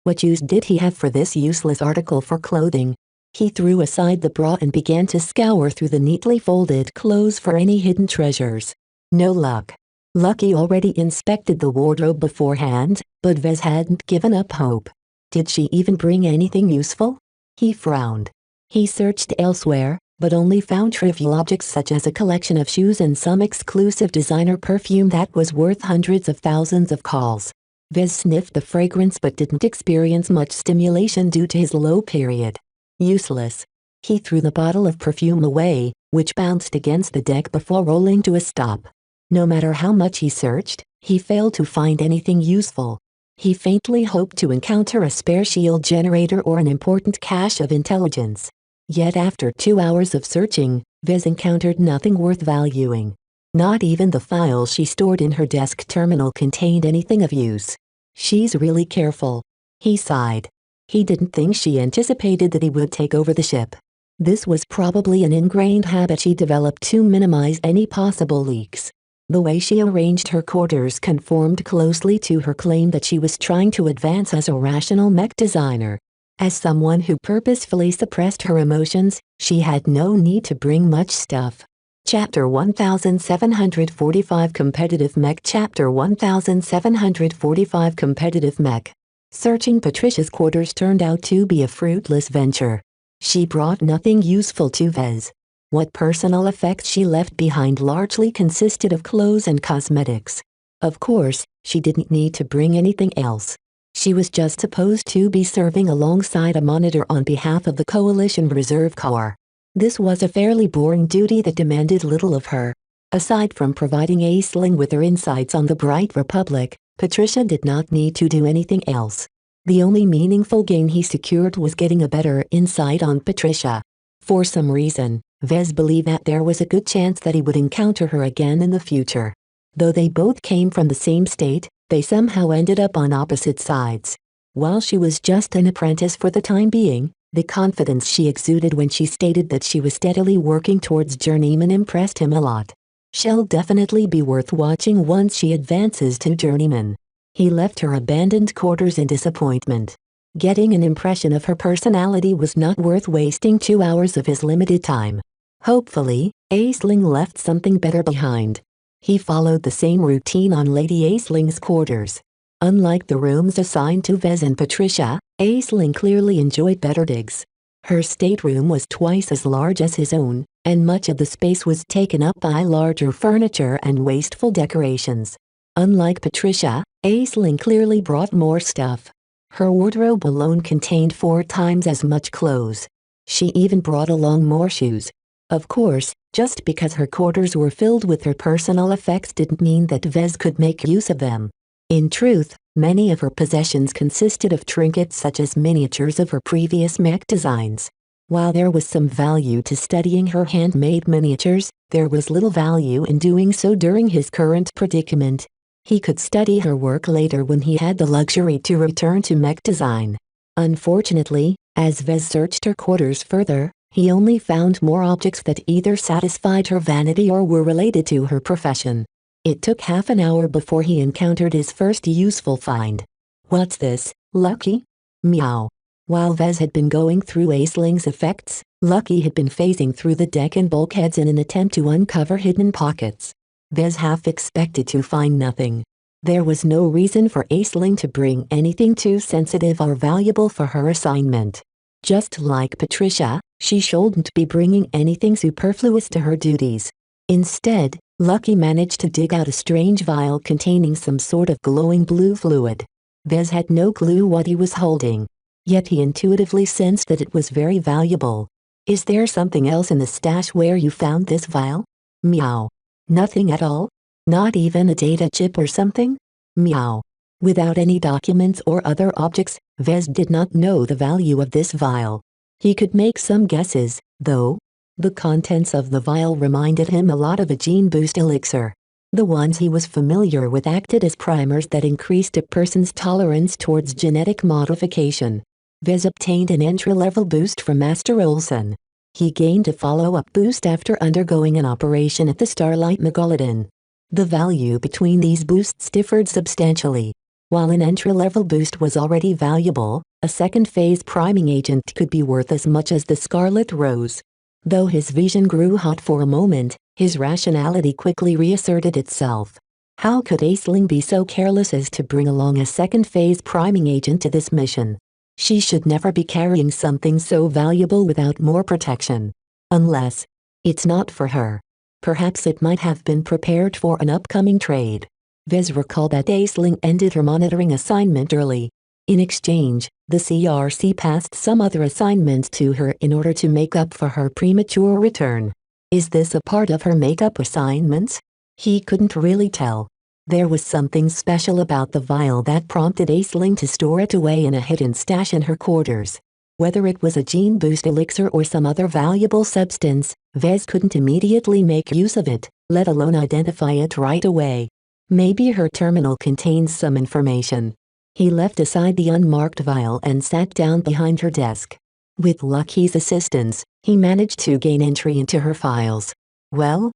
What use did he have for this useless article for clothing? He threw aside the bra and began to scour through the neatly folded clothes for any hidden treasures. No luck. Lucky already inspected the wardrobe beforehand, but Vez hadn't given up hope. Did she even bring anything useful? He frowned. He searched elsewhere, but only found trivial objects such as a collection of shoes and some exclusive designer perfume that was worth hundreds of thousands of calls. Vez sniffed the fragrance but didn't experience much stimulation due to his low period. Useless. He threw the bottle of perfume away, which bounced against the deck before rolling to a stop. No matter how much he searched, he failed to find anything useful. He faintly hoped to encounter a spare shield generator or an important cache of intelligence. Yet after 2 hours of searching, Vez encountered nothing worth valuing. Not even the files she stored in her desk terminal contained anything of use. She's really careful. He sighed. He didn't think she anticipated that he would take over the ship. This was probably an ingrained habit she developed to minimize any possible leaks. The way she arranged her quarters conformed closely to her claim that she was trying to advance as a rational mech designer. As someone who purposefully suppressed her emotions, she had no need to bring much stuff. Chapter 1745 Competitive Mech Chapter 1745 Competitive Mech. Searching Patricia's quarters turned out to be a fruitless venture. She brought nothing useful to Vez. What personal effects she left behind largely consisted of clothes and cosmetics. Of course, she didn't need to bring anything else. She was just supposed to be serving alongside a monitor on behalf of the Coalition Reserve Corps. This was a fairly boring duty that demanded little of her. Aside from providing Aisling with her insights on the Bright Republic, Patricia did not need to do anything else. The only meaningful gain he secured was getting a better insight on Patricia. For some reason, Vez believed that there was a good chance that he would encounter her again in the future. Though they both came from the same state, they somehow ended up on opposite sides. While she was just an apprentice for the time being, the confidence she exuded when she stated that she was steadily working towards journeyman impressed him a lot. She'll definitely be worth watching once she advances to journeyman. He left her abandoned quarters in disappointment. Getting an impression of her personality was not worth wasting 2 hours of his limited time. Hopefully, Aisling left something better behind. He followed the same routine on Lady Aisling's quarters. Unlike the rooms assigned to Vez and Patricia, Aisling clearly enjoyed better digs. Her stateroom was twice as large as his own, and much of the space was taken up by larger furniture and wasteful decorations. Unlike Patricia, Aisling clearly brought more stuff. Her wardrobe alone contained 4 times as much clothes. She even brought along more shoes. Of course, just because her quarters were filled with her personal effects didn't mean that Vez could make use of them. In truth, many of her possessions consisted of trinkets such as miniatures of her previous mech designs. While there was some value to studying her handmade miniatures, there was little value in doing so during his current predicament. He could study her work later when he had the luxury to return to mech design. Unfortunately, as Vez searched her quarters further, he only found more objects that either satisfied her vanity or were related to her profession. It took half an hour before he encountered his first useful find. "What's this, Lucky?" Meow. While Vez had been going through Aisling's effects, Lucky had been phasing through the deck and bulkheads in an attempt to uncover hidden pockets. Vez half expected to find nothing. There was no reason for Aisling to bring anything too sensitive or valuable for her assignment. Just like Patricia, she shouldn't be bringing anything superfluous to her duties. Instead, Lucky managed to dig out a strange vial containing some sort of glowing blue fluid. Vez had no clue what he was holding. Yet he intuitively sensed that it was very valuable. "Is there something else in the stash where you found this vial?" Meow. "Nothing at all? Not even a data chip or something?" Meow. Without any documents or other objects, Vez did not know the value of this vial. He could make some guesses, though. The contents of the vial reminded him a lot of a gene boost elixir. The ones he was familiar with acted as primers that increased a person's tolerance towards genetic modification. Vez obtained an entry-level boost from Master Olson. He gained a follow-up boost after undergoing an operation at the Starlight Megalodon. The value between these boosts differed substantially. While an entry-level boost was already valuable, a second-phase priming agent could be worth as much as the Scarlet Rose. Though his vision grew hot for a moment, his rationality quickly reasserted itself. How could Aisling be so careless as to bring along a second-phase priming agent to this mission? She should never be carrying something so valuable without more protection. Unless it's not for her. Perhaps it might have been prepared for an upcoming trade. Vez recalled that Aisling ended her monitoring assignment early. In exchange, the CRC passed some other assignments to her in order to make up for her premature return. Is this a part of her make-up assignments? He couldn't really tell. There was something special about the vial that prompted Aisling to store it away in a hidden stash in her quarters. Whether it was a gene boost elixir or some other valuable substance, Vez couldn't immediately make use of it, let alone identify it right away. Maybe her terminal contains some information. He left aside the unmarked vial and sat down behind her desk. With Lucky's assistance, he managed to gain entry into her files. Well,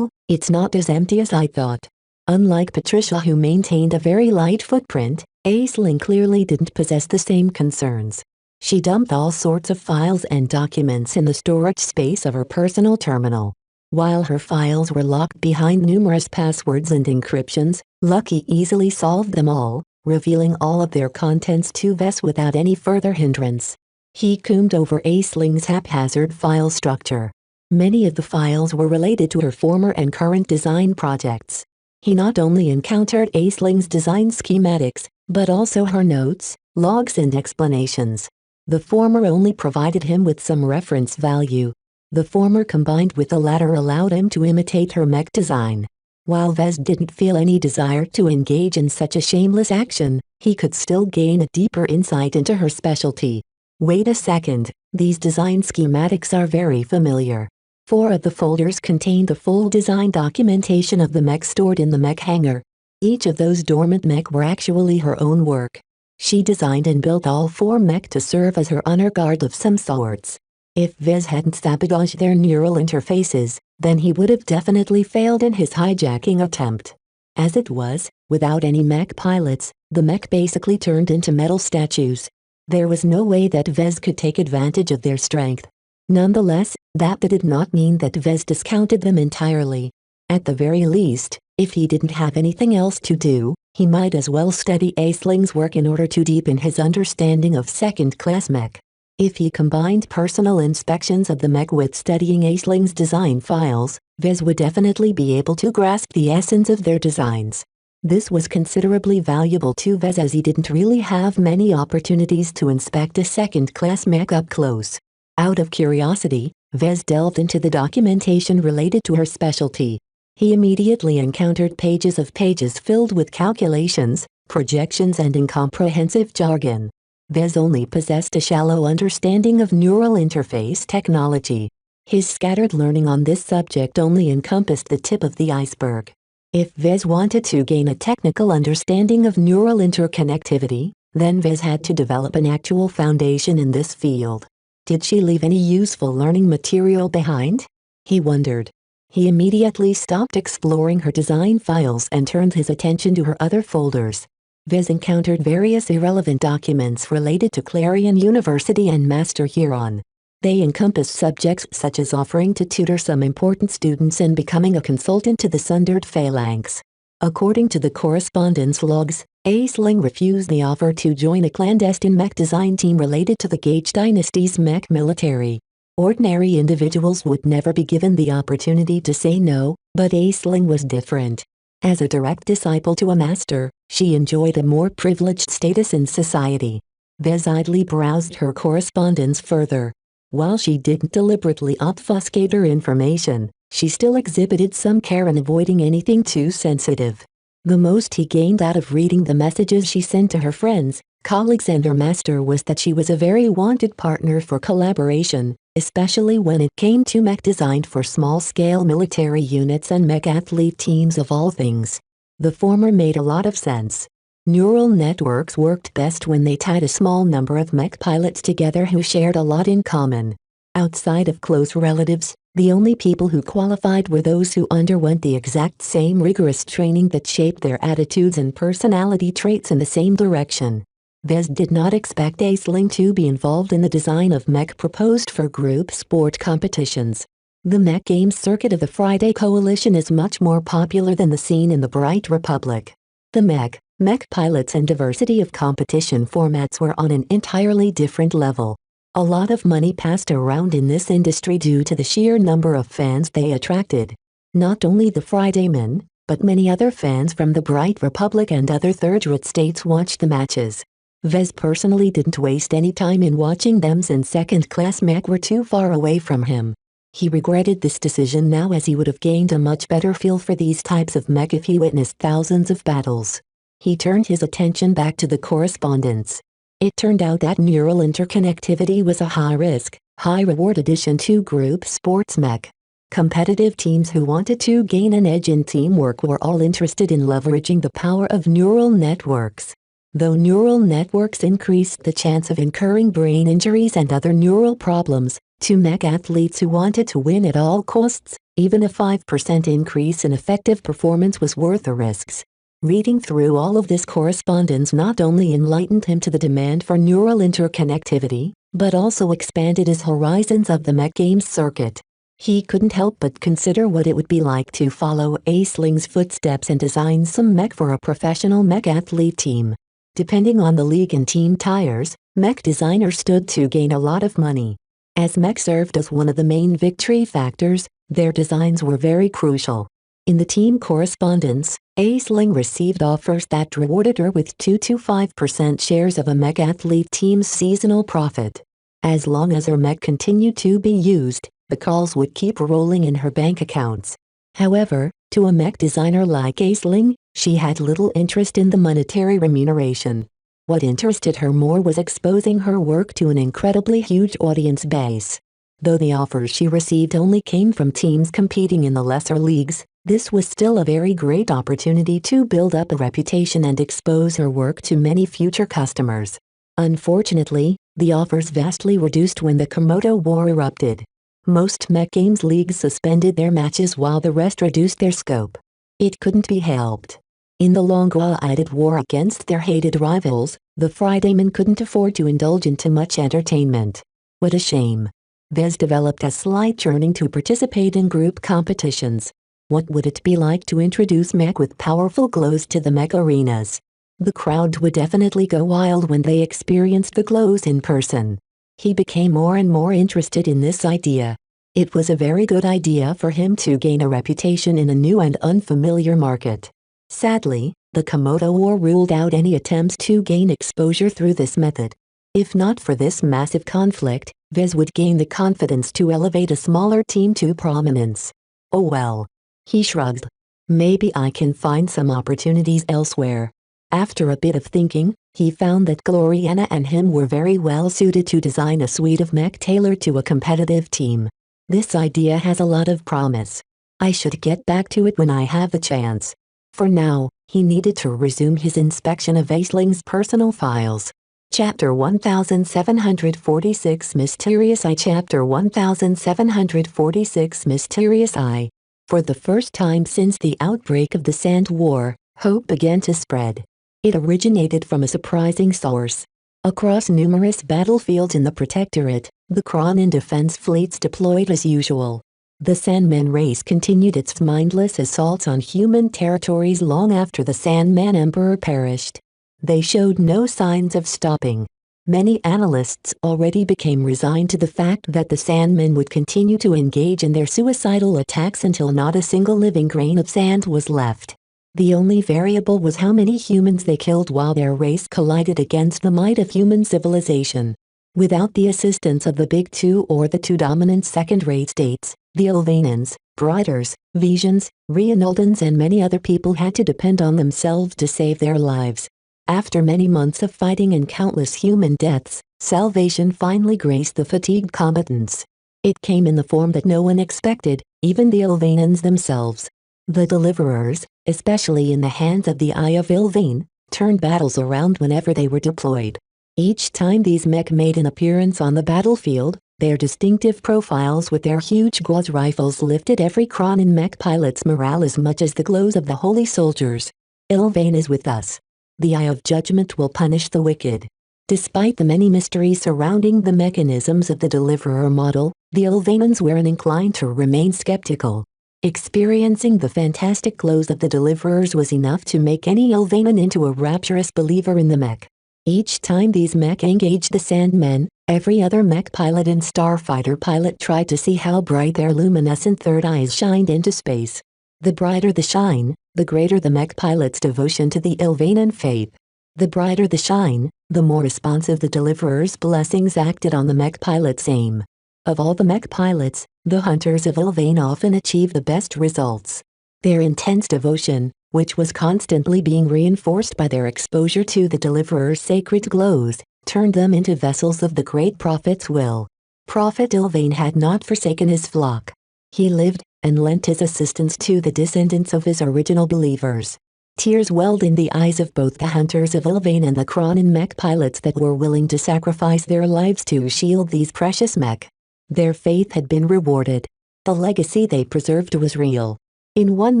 it's not as empty as I thought. Unlike Patricia, who maintained a very light footprint, Aisling clearly didn't possess the same concerns. She dumped all sorts of files and documents in the storage space of her personal terminal. While her files were locked behind numerous passwords and encryptions, Lucky easily solved them all, revealing all of their contents to Vez without any further hindrance. He combed over Aisling's haphazard file structure. Many of the files were related to her former and current design projects. He not only encountered Aisling's design schematics, but also her notes, logs and explanations. The former only provided him with some reference value. The former combined with the latter allowed him to imitate her mech design. While Vez didn't feel any desire to engage in such a shameless action, he could still gain a deeper insight into her specialty. Wait a second, these design schematics are very familiar. 4 of the folders contained the full design documentation of the mech stored in the mech hangar. Each of those dormant mech were actually her own work. She designed and built all 4 mech to serve as her honor guard of some sorts. If Vez hadn't sabotaged their neural interfaces, then he would have definitely failed in his hijacking attempt. As it was, without any mech pilots, the mech basically turned into metal statues. There was no way that Vez could take advantage of their strength. Nonetheless, that did not mean that Vez discounted them entirely. At the very least, if he didn't have anything else to do, he might as well study Aisling's work in order to deepen his understanding of second-class mech. If he combined personal inspections of the mech with studying Aisling's design files, Vez would definitely be able to grasp the essence of their designs. This was considerably valuable to Vez as he didn't really have many opportunities to inspect a second-class mech up close. Out of curiosity, Vez delved into the documentation related to her specialty. He immediately encountered pages filled with calculations, projections and incomprehensive jargon. Vez only possessed a shallow understanding of neural interface technology. His scattered learning on this subject only encompassed the tip of the iceberg. If Vez wanted to gain a technical understanding of neural interconnectivity, then Vez had to develop an actual foundation in this field. Did she leave any useful learning material behind? He wondered. He immediately stopped exploring her design files and turned his attention to her other folders. Vez encountered various irrelevant documents related to Clarion University and Master Huron. They encompassed subjects such as offering to tutor some important students and becoming a consultant to the Sundered Phalanx. According to the correspondence logs, Aisling refused the offer to join a clandestine mech design team related to the Gage Dynasty's mech military. Ordinary individuals would never be given the opportunity to say no, but Aisling was different. As a direct disciple to a master, she enjoyed a more privileged status in society. Vez idly browsed her correspondence further. While she didn't deliberately obfuscate her information, she still exhibited some care in avoiding anything too sensitive. The most he gained out of reading the messages she sent to her friends, colleagues and her master was that she was a very wanted partner for collaboration, especially when it came to mech designed for small-scale military units and mech athlete teams of all things. The former made a lot of sense. Neural networks worked best when they tied a small number of mech pilots together who shared a lot in common. Outside of close relatives, the only people who qualified were those who underwent the exact same rigorous training that shaped their attitudes and personality traits in the same direction. Vez did not expect Aisling to be involved in the design of mech proposed for group sport competitions. The mech games circuit of the Friday Coalition is much more popular than the scene in the Bright Republic. The mech pilots and diversity of competition formats were on an entirely different level. A lot of money passed around in this industry due to the sheer number of fans they attracted. Not only the Friday men, but many other fans from the Bright Republic and other third-rate states watched the matches. Vez personally didn't waste any time in watching them since second-class mech were too far away from him. He regretted this decision now as he would have gained a much better feel for these types of mech if he witnessed thousands of battles. He turned his attention back to the correspondence. It turned out that neural interconnectivity was a high-risk, high-reward addition to group sports mech. Competitive teams who wanted to gain an edge in teamwork were all interested in leveraging the power of neural networks. Though neural networks increased the chance of incurring brain injuries and other neural problems, to mech athletes who wanted to win at all costs, even a 5% increase in effective performance was worth the risks. Reading through all of this correspondence not only enlightened him to the demand for neural interconnectivity, but also expanded his horizons of the mech games circuit. He couldn't help but consider what it would be like to follow Aisling's footsteps and design some mech for a professional mech athlete team. Depending on the league and team tires, mech designers stood to gain a lot of money. As mech served as one of the main victory factors, their designs were very crucial. In the team correspondence, Aisling received offers that rewarded her with 2 to 5% shares of a mech athlete team's seasonal profit. As long as her mech continued to be used, the calls would keep rolling in her bank accounts. However, to a mech designer like Aisling, she had little interest in the monetary remuneration. What interested her more was exposing her work to an incredibly huge audience base. Though the offers she received only came from teams competing in the lesser leagues, This was still a very great opportunity to build up a reputation and expose her work to many future customers. Unfortunately, the offers vastly reduced when the Komodo War erupted. Most mech games leagues suspended their matches while the rest reduced their scope. It couldn't be helped. In the long-awaited war against their hated rivals, the Fridaymen couldn't afford to indulge in too much entertainment. What a shame. Vez developed a slight yearning to participate in group competitions. What would it be like to introduce mech with powerful glows to the mech arenas? The crowd would definitely go wild when they experienced the glows in person. He became more and more interested in this idea. It was a very good idea for him to gain a reputation in a new and unfamiliar market. Sadly, the Komodo War ruled out any attempts to gain exposure through this method. If not for this massive conflict, Vez would gain the confidence to elevate a smaller team to prominence. Oh well. He shrugged. Maybe I can find some opportunities elsewhere. After a bit of thinking, he found that Gloriana and him were very well suited to design a suite of mech tailored to a competitive team. This idea has a lot of promise. I should get back to it when I have the chance. For now, he needed to resume his inspection of Aisling's personal files. Chapter 1746 Mysterious Eye Chapter 1746 Mysterious Eye. For the first time since the outbreak of the Sand War, hope began to spread. It originated from a surprising source. Across numerous battlefields in the Protectorate, the Cronin defense fleets deployed as usual. The Sandman race continued its mindless assaults on human territories long after the Sandman Emperor perished. They showed no signs of stopping. Many analysts already became resigned to the fact that the Sandmen would continue to engage in their suicidal attacks until not a single living grain of sand was left. The only variable was how many humans they killed while their race collided against the might of human civilization. Without the assistance of the Big Two or the two dominant second-rate states, the Ilvanans, Briders, Visions, Reinaldans and many other people had to depend on themselves to save their lives. After many months of fighting and countless human deaths, salvation finally graced the fatigued combatants. It came in the form that no one expected, even the Ilvanans themselves. The Deliverers, especially in the hands of the Eye of Ilvain, turned battles around whenever they were deployed. Each time these mech made an appearance on the battlefield, their distinctive profiles with their huge gauze rifles lifted every Cronin mech pilot's morale as much as the glows of the holy soldiers. Ilvain is with us. The Eye of Judgment will punish the wicked. Despite the many mysteries surrounding the mechanisms of the Deliverer model, the Ilvanans were inclined to remain skeptical. Experiencing the fantastic glows of the Deliverers was enough to make any Ilvanan into a rapturous believer in the mech. Each time these mech engaged the Sandmen, every other mech pilot and starfighter pilot tried to see how bright their luminescent third eyes shined into space. The brighter the shine, the greater the mech pilot's devotion to the Ilvanan faith. The brighter the shine, the more responsive the Deliverer's blessings acted on the mech pilot's aim. Of all the mech pilots, the hunters of Ilvain often achieve the best results. Their intense devotion, which was constantly being reinforced by their exposure to the Deliverer's sacred glows, turned them into vessels of the great prophet's will. Prophet Ilvain had not forsaken his flock. He lived, and lent his assistance to the descendants of his original believers. Tears welled in the eyes of both the hunters of Ilvain and the Cronin mech pilots that were willing to sacrifice their lives to shield these precious mech. Their faith had been rewarded. The legacy they preserved was real. In one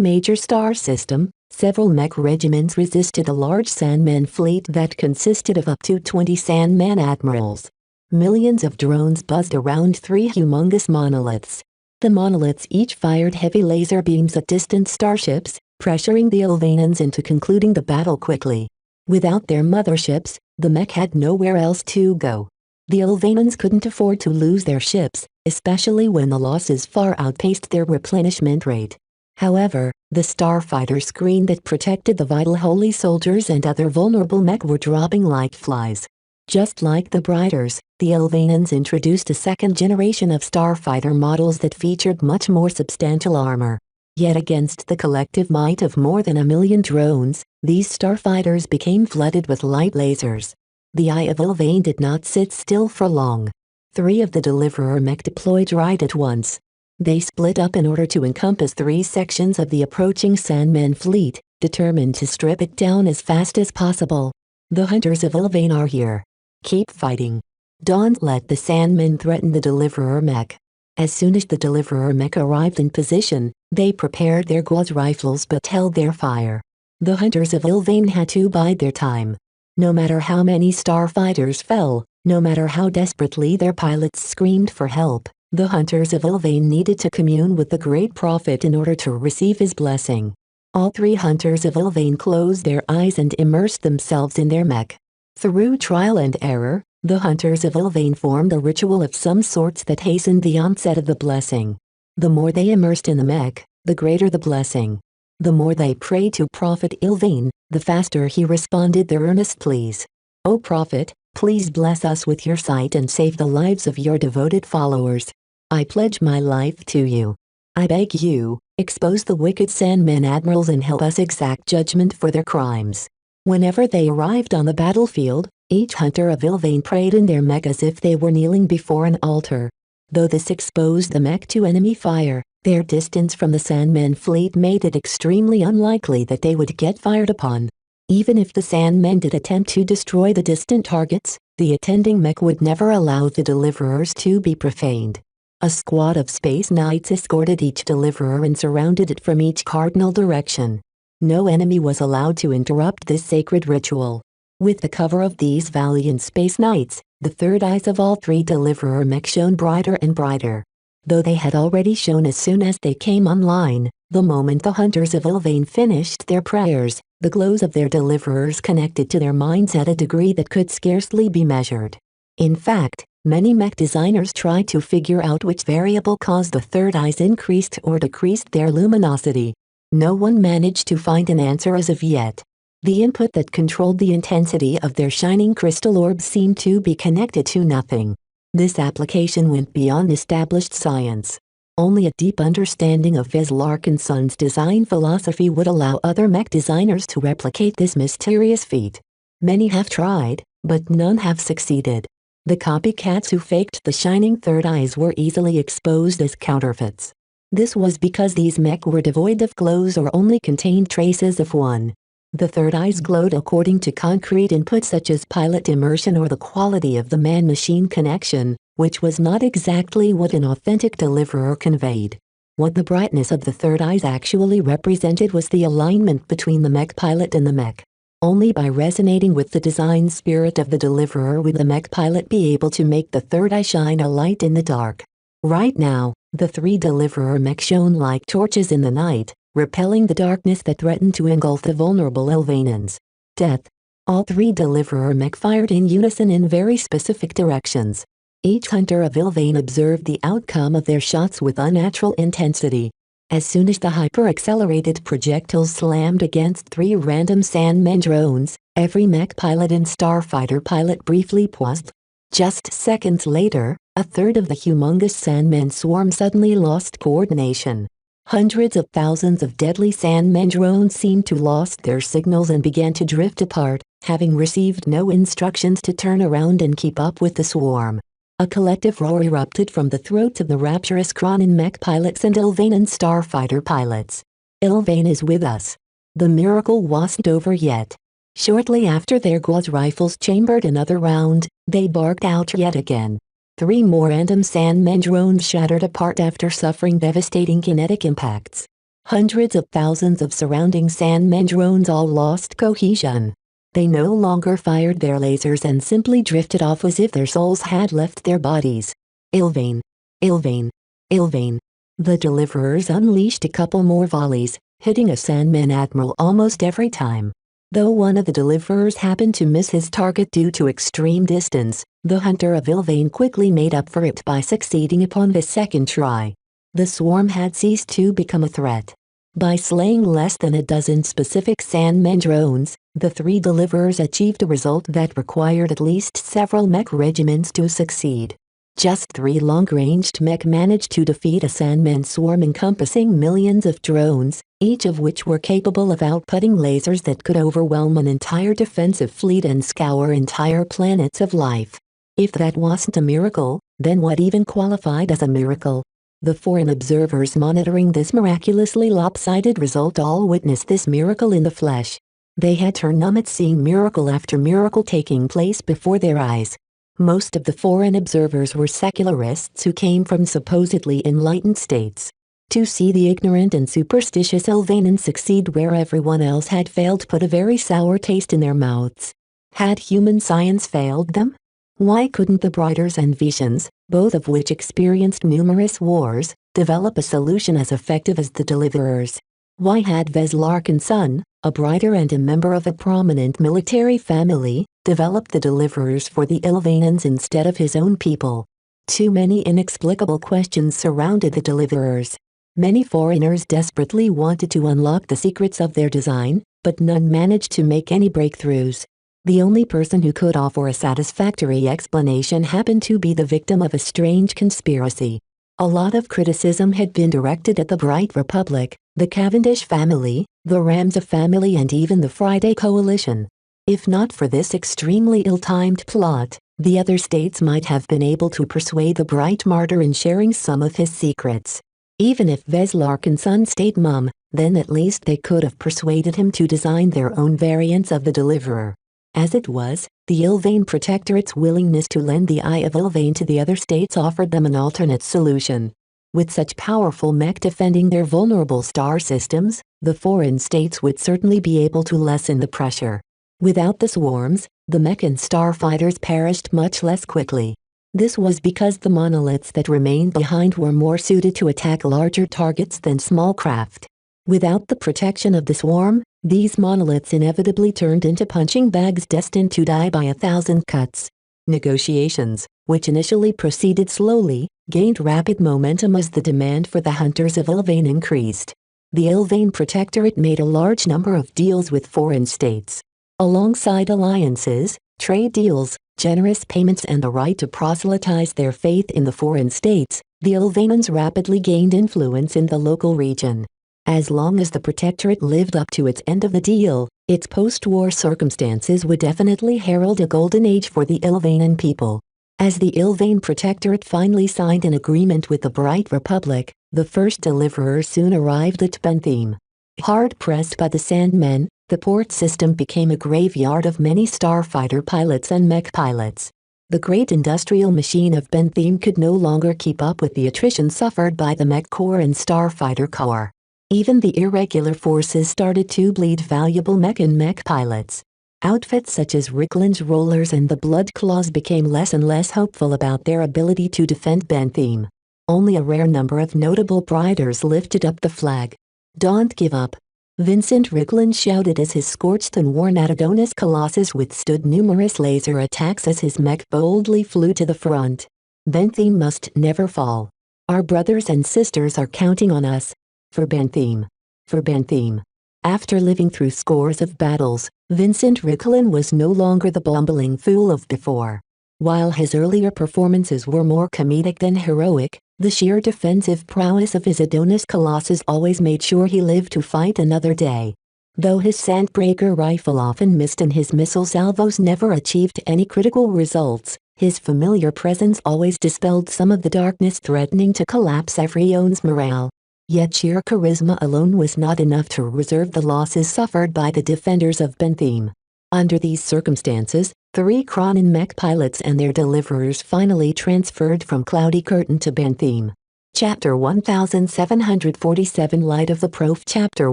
major star system, several mech regiments resisted a large Sandman fleet that consisted of up to 20 Sandman admirals. Millions of drones buzzed around three humongous monoliths. The monoliths each fired heavy laser beams at distant starships, pressuring the Ilvanans into concluding the battle quickly. Without their motherships, the mech had nowhere else to go. The Ilvanans couldn't afford to lose their ships, especially when the losses far outpaced their replenishment rate. However, the starfighter screen that protected the vital holy soldiers and other vulnerable mech were dropping like flies. Just like the Briders, the Ilvanans introduced a second generation of starfighter models that featured much more substantial armor. Yet against the collective might of more than 1 million drones, these starfighters became flooded with light lasers. The Eye of Ilvain did not sit still for long. 3 of the Deliverer mech deployed right at once. They split up in order to encompass 3 sections of the approaching Sandman fleet, determined to strip it down as fast as possible. The hunters of Ilvain are here. Keep fighting. Don't let the Sandmen threaten the Deliverer mech. As soon as the Deliverer mech arrived in position, they prepared their gauze rifles but held their fire. The hunters of Ilvain had to bide their time. No matter how many starfighters fell, no matter how desperately their pilots screamed for help, the hunters of Ilvain needed to commune with the Great Prophet in order to receive his blessing. All 3 hunters of Ilvain closed their eyes and immersed themselves in their mech. Through trial and error, the hunters of Ilvain formed a ritual of some sorts that hastened the onset of the blessing. The more they immersed in the mech, the greater the blessing. The more they prayed to Prophet Ilvain, the faster he responded their earnest pleas. "O Prophet, please bless us with your sight and save the lives of your devoted followers. I pledge my life to you. I beg you, expose the wicked Sandman admirals and help us exact judgment for their crimes." Whenever they arrived on the battlefield, each hunter of Ilvain prayed in their mech as if they were kneeling before an altar. Though this exposed the mech to enemy fire, their distance from the Sandman fleet made it extremely unlikely that they would get fired upon. Even if the Sandmen did attempt to destroy the distant targets, the attending mech would never allow the Deliverers to be profaned. A squad of Space Knights escorted each Deliverer and surrounded it from each cardinal direction. No enemy was allowed to interrupt this sacred ritual. With the cover of these valiant Space Knights, the third eyes of all 3 Deliverer mech shone brighter and brighter. Though they had already shone as soon as they came online, the moment the hunters of Ilvain finished their prayers, the glows of their Deliverers connected to their minds at a degree that could scarcely be measured. In fact, many mech designers tried to figure out which variable caused the third eyes increased or decreased their luminosity. No one managed to find an answer as of yet. The input that controlled the intensity of their shining crystal orbs seemed to be connected to nothing. This application went beyond established science. Only a deep understanding of Vez Larkinson's design philosophy would allow other mech designers to replicate this mysterious feat. Many have tried, but none have succeeded. The copycats who faked the shining third eyes were easily exposed as counterfeits. This was because these mech were devoid of glows or only contained traces of one. The third eyes glowed according to concrete inputs such as pilot immersion or the quality of the man-machine connection, which was not exactly what an authentic Deliverer conveyed. What the brightness of the third eyes actually represented was the alignment between the mech pilot and the mech. Only by resonating with the design spirit of the Deliverer would the mech pilot be able to make the third eye shine a light in the dark. Right now, the 3 Deliverer mech shone like torches in the night, repelling the darkness that threatened to engulf the vulnerable Ilvainans. Death. All 3 Deliverer mech fired in unison in very specific directions. Each hunter of Ilvain observed the outcome of their shots with unnatural intensity. As soon as the hyper-accelerated projectiles slammed against 3 random Sandman drones, every mech pilot and starfighter pilot briefly paused. Just seconds later, a third of the humongous Sandman swarm suddenly lost coordination. Hundreds of thousands of deadly Sandman drones seemed to lost their signals and began to drift apart, having received no instructions to turn around and keep up with the swarm. A collective roar erupted from the throats of the rapturous Kronan mech pilots and Ilvanian starfighter pilots. Ilvain is with us. The miracle wasn't over yet. Shortly after their gauze rifles chambered another round, they barked out yet again. 3 more random Sandman drones shattered apart after suffering devastating kinetic impacts. Hundreds of thousands of surrounding Sandman drones all lost cohesion. They no longer fired their lasers and simply drifted off as if their souls had left their bodies. Ilvain. Ilvain. Ilvain. The Deliverers unleashed a couple more volleys, hitting a Sandman admiral almost every time. Though one of the Deliverers happened to miss his target due to extreme distance, the hunter of Ilvain quickly made up for it by succeeding upon the second try. The swarm had ceased to become a threat. By slaying less than a dozen specific Sandman drones, the 3 Deliverers achieved a result that required at least several mech regiments to succeed. Just 3 long-ranged mech managed to defeat a Sandman swarm encompassing millions of drones, each of which were capable of outputting lasers that could overwhelm an entire defensive fleet and scour entire planets of life. If that wasn't a miracle, then what even qualified as a miracle? The foreign observers monitoring this miraculously lopsided result all witnessed this miracle in the flesh. They had turned numb at seeing miracle after miracle taking place before their eyes. Most of the foreign observers were secularists who came from supposedly enlightened states. To see the ignorant and superstitious Elvanans succeed where everyone else had failed put a very sour taste in their mouths. Had human science failed them? Why couldn't the Briters and Vishans, both of which experienced numerous wars, develop a solution as effective as the deliverers? Why had Veslarkin's son, a Briter and a member of a prominent military family, develop the deliverers for the Elvanans instead of his own people? Too many inexplicable questions surrounded the deliverers. Many foreigners desperately wanted to unlock the secrets of their design, but none managed to make any breakthroughs. The only person who could offer a satisfactory explanation happened to be the victim of a strange conspiracy. A lot of criticism had been directed at the Bright Republic, the Cavendish family, the Ramsay family and even the Friday Coalition. If not for this extremely ill-timed plot, the other states might have been able to persuade the Bright martyr in sharing some of his secrets. Even if Veslarkin's son stayed mum, then at least they could have persuaded him to design their own variants of the deliverer. As it was, the Ilvain Protectorate's willingness to lend the Eye of Ilvain to the other states offered them an alternate solution. With such powerful mech defending their vulnerable star systems, the foreign states would certainly be able to lessen the pressure. Without the swarms, the mech and starfighters perished much less quickly. This was because the monoliths that remained behind were more suited to attack larger targets than small craft. Without the protection of the swarm, these monoliths inevitably turned into punching bags destined to die by 1,000 cuts. Negotiations, which initially proceeded slowly, gained rapid momentum as the demand for the hunters of Ilvain increased. The Ilvain Protectorate made a large number of deals with foreign states. Alongside alliances, trade deals, generous payments and the right to proselytize their faith in the foreign states, the Ilvanans rapidly gained influence in the local region. As long as the Protectorate lived up to its end of the deal, its post-war circumstances would definitely herald a golden age for the Ilvanan people. As the Ilvain Protectorate finally signed an agreement with the Bright Republic, the first deliverer soon arrived at Bentheme. Hard-pressed by the Sandmen, the port system became a graveyard of many starfighter pilots and mech pilots. The great industrial machine of Bentheme could no longer keep up with the attrition suffered by the mech corps and starfighter corps. Even the irregular forces started to bleed valuable mech and mech pilots. Outfits such as Rickland's Rollers and the Blood Claws became less and less hopeful about their ability to defend Bentheme. Only a rare number of notable Briters lifted up the flag. "Don't give up," Vincent Rickland shouted as his scorched and worn-out Adonis Colossus withstood numerous laser attacks as his mech boldly flew to the front. "Bentheme must never fall. Our brothers and sisters are counting on us. For Bentheme. For Bentheme." After living through scores of battles, Vincent Rickland was no longer the bumbling fool of before. While his earlier performances were more comedic than heroic, the sheer defensive prowess of his Adonis Colossus always made sure he lived to fight another day. Though his Sandbreaker rifle often missed and his missile salvos never achieved any critical results, his familiar presence always dispelled some of the darkness threatening to collapse everyone's morale. Yet sheer charisma alone was not enough to reserve the losses suffered by the defenders of Bentheme. Under these circumstances, 3 Cronin mech pilots and their deliverers finally transferred from Cloudy Curtain to Bentheme. Chapter 1747 Light of the Prof. Chapter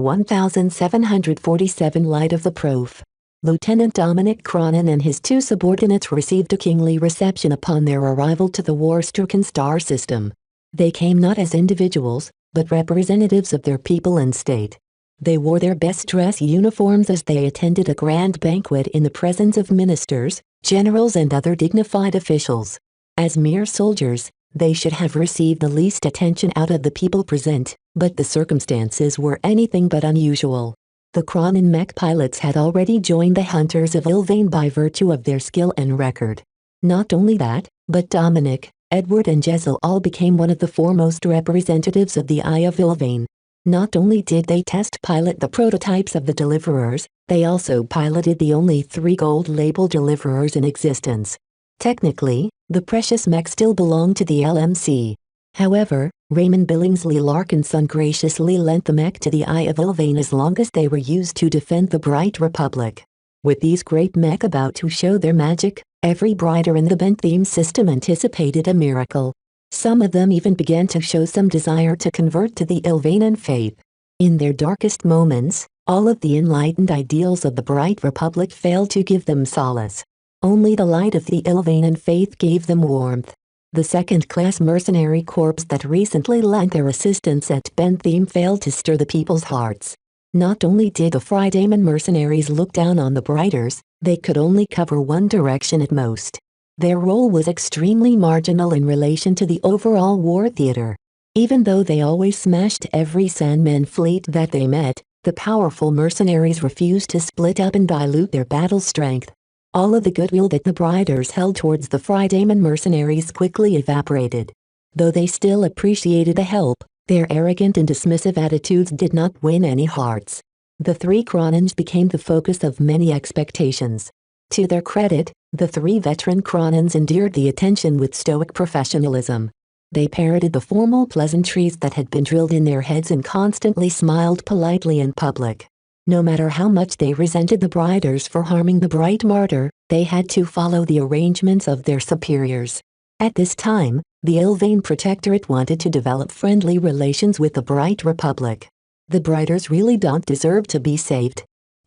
1747 Light of the Prof. Lieutenant Dominic Cronin and his 2 subordinates received a kingly reception upon their arrival to the war-stricken star system. They came not as individuals, but representatives of their people and state. They wore their best dress uniforms as they attended a grand banquet in the presence of ministers, generals and other dignified officials. As mere soldiers, they should have received the least attention out of the people present, but the circumstances were anything but unusual. The Cronin mech pilots had already joined the hunters of Ilvain by virtue of their skill and record. Not only that, but Dominic, Edward and Jessel all became one of the foremost representatives of the Eye of Ilvain. Not only did they test pilot the prototypes of the deliverers, they also piloted the only 3 gold-labeled deliverers in existence. Technically, the precious mech still belonged to the LMC. However, Raymond Billingsley Larkinson graciously lent the mech to the Eye of Ilvain as long as they were used to defend the Bright Republic. With these great mech about to show their magic, every brighter in the Bentheme system anticipated a miracle. Some of them even began to show some desire to convert to the Ilvanian faith. In their darkest moments, all of the enlightened ideals of the Bright Republic failed to give them solace. Only the light of the Ilvanian faith gave them warmth. The second-class mercenary corps that recently lent their assistance at Bentheme failed to stir the people's hearts. Not only did the Friedayman mercenaries look down on the Brighters, they could only cover one direction at most. Their role was extremely marginal in relation to the overall war theater. Even though they always smashed every Sandman fleet that they met, the powerful mercenaries refused to split up and dilute their battle strength. All of the goodwill that the Brighters held towards the Friedayman mercenaries quickly evaporated. Though they still appreciated the help, their arrogant and dismissive attitudes did not win any hearts. The three Cronins became the focus of many expectations. To their credit, the three veteran Cronins endeared the attention with stoic professionalism. They parroted the formal pleasantries that had been drilled in their heads and constantly smiled politely in public. No matter how much they resented the Brighters for harming the Bright Martyr, they had to follow the arrangements of their superiors. At this time, the Ilvain Protectorate wanted to develop friendly relations with the Bright Republic. The Brighters really don't deserve to be saved.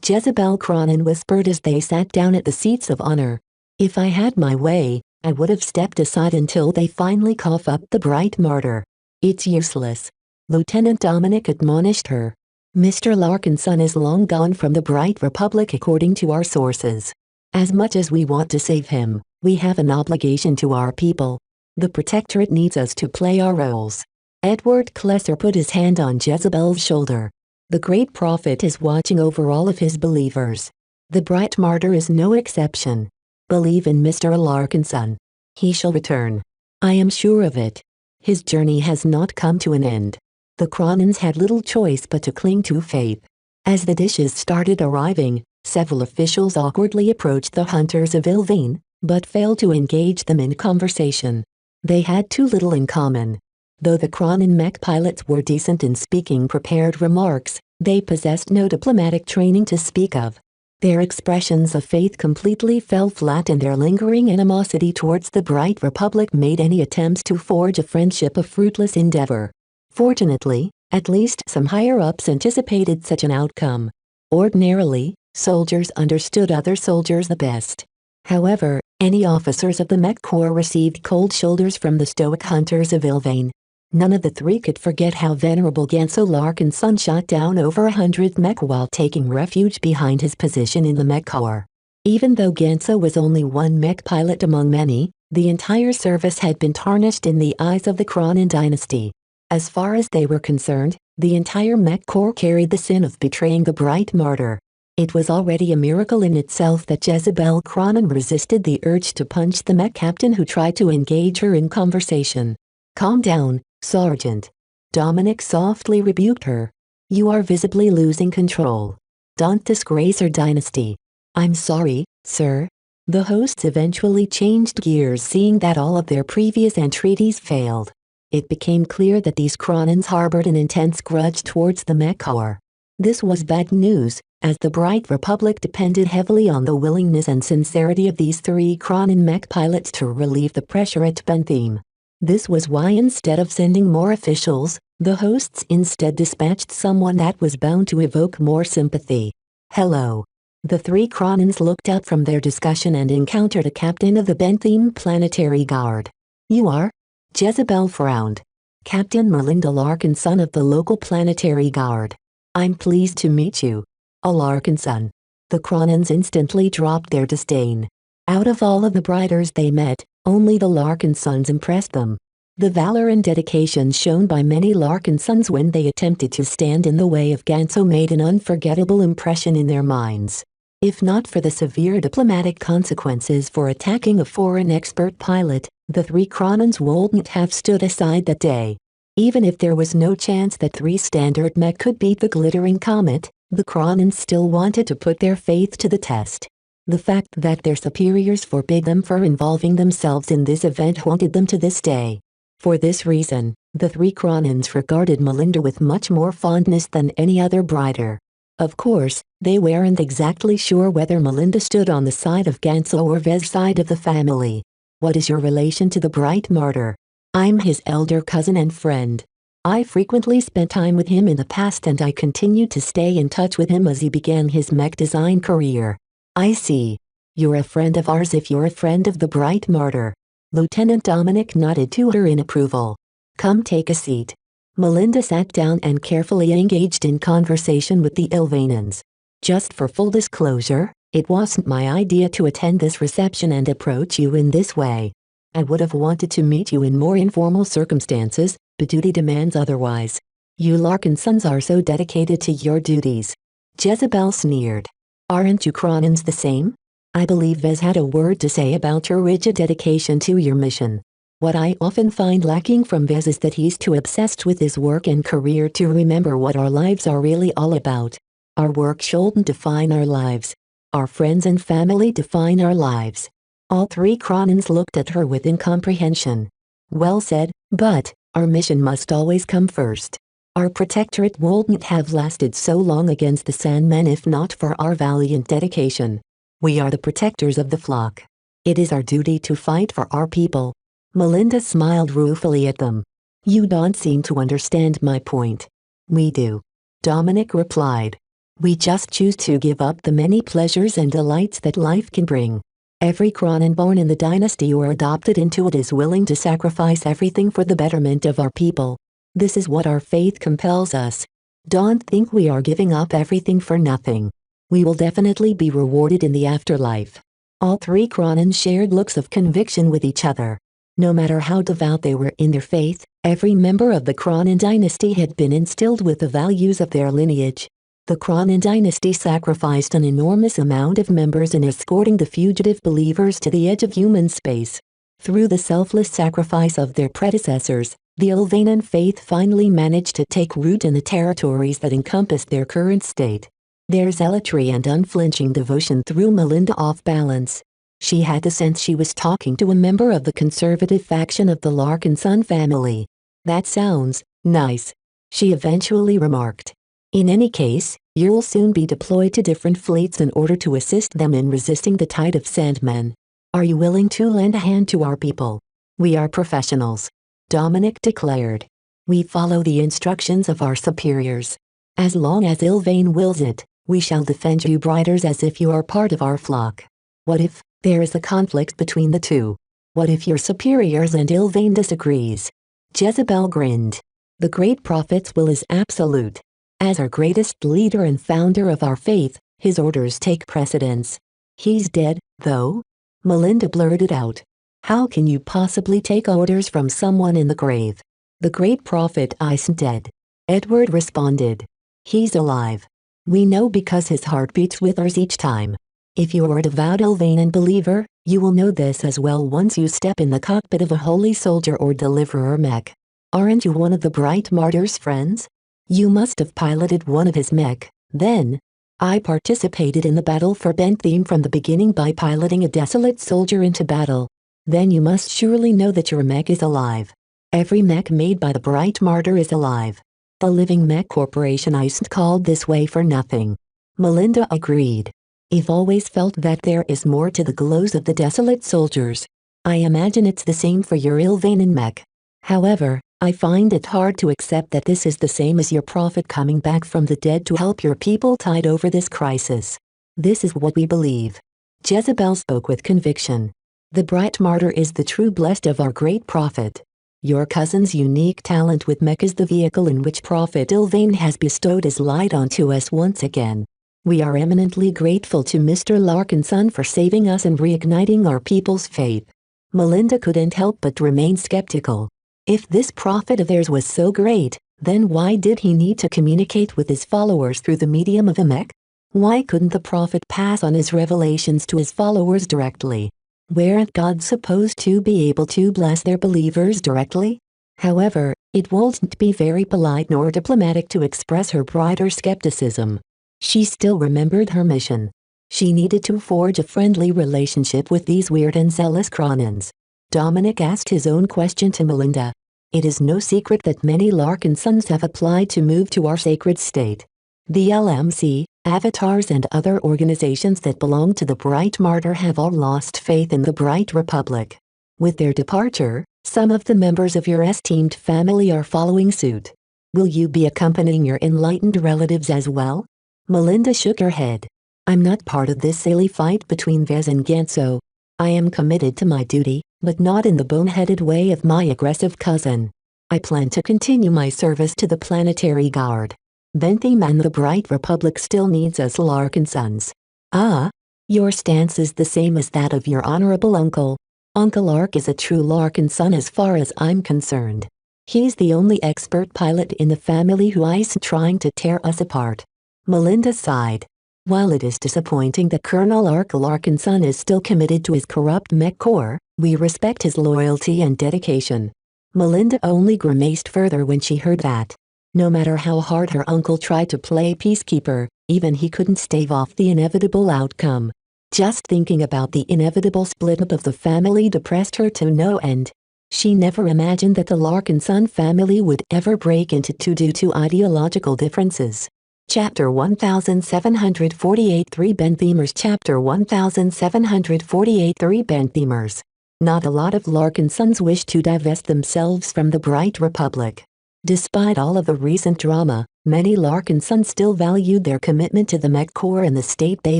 Jezebel Cronin whispered as they sat down at the seats of honor. If I had my way, I would have stepped aside until they finally cough up the Bright Martyr. It's useless. Lieutenant Dominic admonished her. Mr. Larkinson is long gone from the Bright Republic according to our sources. As much as we want to save him, we have an obligation to our people. The Protectorate needs us to play our roles. Edward Klesser put his hand on Jezebel's shoulder. The great prophet is watching over all of his believers. The Bright Martyr is no exception. Believe in Mr. Larkinson. He shall return. I am sure of it. His journey has not come to an end. The Cronins had little choice but to cling to faith. As the dishes started arriving, several officials awkwardly approached the hunters of Ilvain, but failed to engage them in conversation. They had too little in common. Though the Cronin mech pilots were decent in speaking prepared remarks, they possessed no diplomatic training to speak of. Their expressions of faith completely fell flat, and their lingering animosity towards the Bright Republic made any attempts to forge a friendship a fruitless endeavor. Fortunately, at least some higher-ups anticipated such an outcome. Ordinarily, soldiers understood other soldiers the best. However, any officers of the Mech Corps received cold shoulders from the stoic hunters of Ilvain. None of the three could forget how venerable Genso Larkinson shot down over 100 mech while taking refuge behind his position in the Mech Corps. Even though Genso was only one mech pilot among many, the entire service had been tarnished in the eyes of the Cronin dynasty. As far as they were concerned, the entire Mech Corps carried the sin of betraying the Bright Martyr. It was already a miracle in itself that Jezebel Cronin resisted the urge to punch the mech captain who tried to engage her in conversation. Calm down, Sergeant. Dominic softly rebuked her. You are visibly losing control. Don't disgrace our dynasty. I'm sorry, sir. The hosts eventually changed gears, seeing that all of their previous entreaties failed. It became clear that these Cronins harbored an intense grudge towards the Mech Corps. This was bad news, as the Bright Republic depended heavily on the willingness and sincerity of these three Cronin mech pilots to relieve the pressure at Bentheme. This was why, instead of sending more officials, the hosts instead dispatched someone that was bound to evoke more sympathy. Hello. The three Cronins looked up from their discussion and encountered a captain of the Bentheme Planetary Guard. You are? Jezebel frowned. Captain Melinda Larkinson of the local Planetary Guard. I'm pleased to meet you. Larkinson. The Cronins instantly dropped their disdain. Out of all of the Brighters they met, only the Larkinsons impressed them. The valor and dedication shown by many Larkinsons when they attempted to stand in the way of Genso made an unforgettable impression in their minds. If not for the severe diplomatic consequences for attacking a foreign expert pilot, the three Cronins wouldn't have stood aside that day. Even if there was no chance that three standard mech could beat the glittering comet, the Cronins still wanted to put their faith to the test. The fact that their superiors forbade them from involving themselves in this event haunted them to this day. For this reason, the three Cronins regarded Melinda with much more fondness than any other brider. Of course, they weren't exactly sure whether Melinda stood on the side of Gansel or Vez's side of the family. What is your relation to the bright martyr? I'm his elder cousin and friend. I frequently spent time with him in the past and I continued to stay in touch with him as he began his mech design career. I see. You're a friend of ours if you're a friend of the bright martyr. Lieutenant Dominic nodded to her in approval. Come take a seat. Melinda sat down and carefully engaged in conversation with the Ilvanans. Just for full disclosure, it wasn't my idea to attend this reception and approach you in this way. I would have wanted to meet you in more informal circumstances, but duty demands otherwise. You Larkinsons are so dedicated to your duties. Jezebel sneered. Aren't you Cronins the same? I believe Vez had a word to say about your rigid dedication to your mission. What I often find lacking from Vez is that he's too obsessed with his work and career to remember what our lives are really all about. Our work shouldn't define our lives. Our friends and family define our lives. All three Cronins looked at her with incomprehension. Well said, but our mission must always come first. Our protectorate wouldn't have lasted so long against the Sandmen if not for our valiant dedication. We are the protectors of the flock. It is our duty to fight for our people. Melinda smiled ruefully at them. You don't seem to understand my point. We do. Dominic replied. We just choose to give up the many pleasures and delights that life can bring. Every Cronin born in the dynasty or adopted into it is willing to sacrifice everything for the betterment of our people. This is what our faith compels us. Don't think we are giving up everything for nothing. We will definitely be rewarded in the afterlife. All three Cronins shared looks of conviction with each other. No matter how devout they were in their faith, every member of the Cronin dynasty had been instilled with the values of their lineage. The Cronin dynasty sacrificed an enormous amount of members in escorting the fugitive believers to the edge of human space. Through the selfless sacrifice of their predecessors, the Ilvanan faith finally managed to take root in the territories that encompassed their current state. Their zealotry and unflinching devotion threw Melinda off balance. She had the sense she was talking to a member of the conservative faction of the Larkinson family. That sounds nice, she eventually remarked. In any case, you'll soon be deployed to different fleets in order to assist them in resisting the tide of Sandmen. Are you willing to lend a hand to our people? We are professionals, Dominic declared. We follow the instructions of our superiors. As long as Ilvain wills it, we shall defend you briders as if you are part of our flock. What if there is a conflict between the two? What if your superiors and Ilvain disagrees? Jezebel grinned. The great prophet's will is absolute. As our greatest leader and founder of our faith, his orders take precedence. He's dead, though? Melinda blurted out. How can you possibly take orders from someone in the grave? The great prophet isn't dead. Edward responded. He's alive. We know because his heart beats with ours each time. If you are a devout Ilvanan believer, you will know this as well once you step in the cockpit of a holy soldier or deliverer mech. Aren't you one of the bright martyr's friends? You must have piloted one of his mech, then. I participated in the battle for Bentheme from the beginning by piloting a desolate soldier into battle. Then you must surely know that your mech is alive. Every mech made by the bright martyr is alive. The Living Mech Corporation isn't called this way for nothing. Melinda agreed. I've always felt that there is more to the glows of the desolate soldiers. I imagine it's the same for your Ilvanan mech. However, I find it hard to accept that this is the same as your prophet coming back from the dead to help your people tide over this crisis. This is what we believe. Jezebel spoke with conviction. The bright martyr is the true blessed of our great prophet. Your cousin's unique talent with mech is the vehicle in which Prophet Ilvain has bestowed his light onto us once again. We are eminently grateful to Mr. Larkinson for saving us and reigniting our people's faith. Melinda couldn't help but remain skeptical. If this prophet of theirs was so great, then why did he need to communicate with his followers through the medium of a mech? Why couldn't the prophet pass on his revelations to his followers directly? Weren't God supposed to be able to bless their believers directly? However, it wouldn't be very polite nor diplomatic to express her brighter skepticism. She still remembered her mission. She needed to forge a friendly relationship with these weird and zealous Cronins. Dominic asked his own question to Melinda. It is no secret that many Larkin sons have applied to move to our sacred state. The LMC, Avatars and other organizations that belong to the Bright Martyr have all lost faith in the Bright Republic. With their departure, some of the members of your esteemed family are following suit. Will you be accompanying your enlightened relatives as well? Melinda shook her head. I'm not part of this silly fight between Vez and Ganso. I am committed to my duty, but not in the boneheaded way of my aggressive cousin. I plan to continue my service to the Planetary Guard. Bentham and the Bright Republic still needs us Larkin sons. Ah, your stance is the same as that of your honorable uncle. Uncle Lark is a true Larkin son as far as I'm concerned. He's the only expert pilot in the family who is trying to tear us apart. Melinda sighed. While it is disappointing that Colonel Larkin son is still committed to his corrupt mech corps, we respect his loyalty and dedication. Melinda only grimaced further when she heard that. No matter how hard her uncle tried to play peacekeeper, even he couldn't stave off the inevitable outcome. Just thinking about the inevitable split-up of the family depressed her to no end. She never imagined that the Larkin son family would ever break into two due to ideological differences. Chapter 1748 3 Benthemers Chapter 1748 3 Benthemers. Not a lot of Larkin sons wish to divest themselves from the Bright Republic. Despite all of the recent drama, many Larkin sons still valued their commitment to the Mech Corps and the state they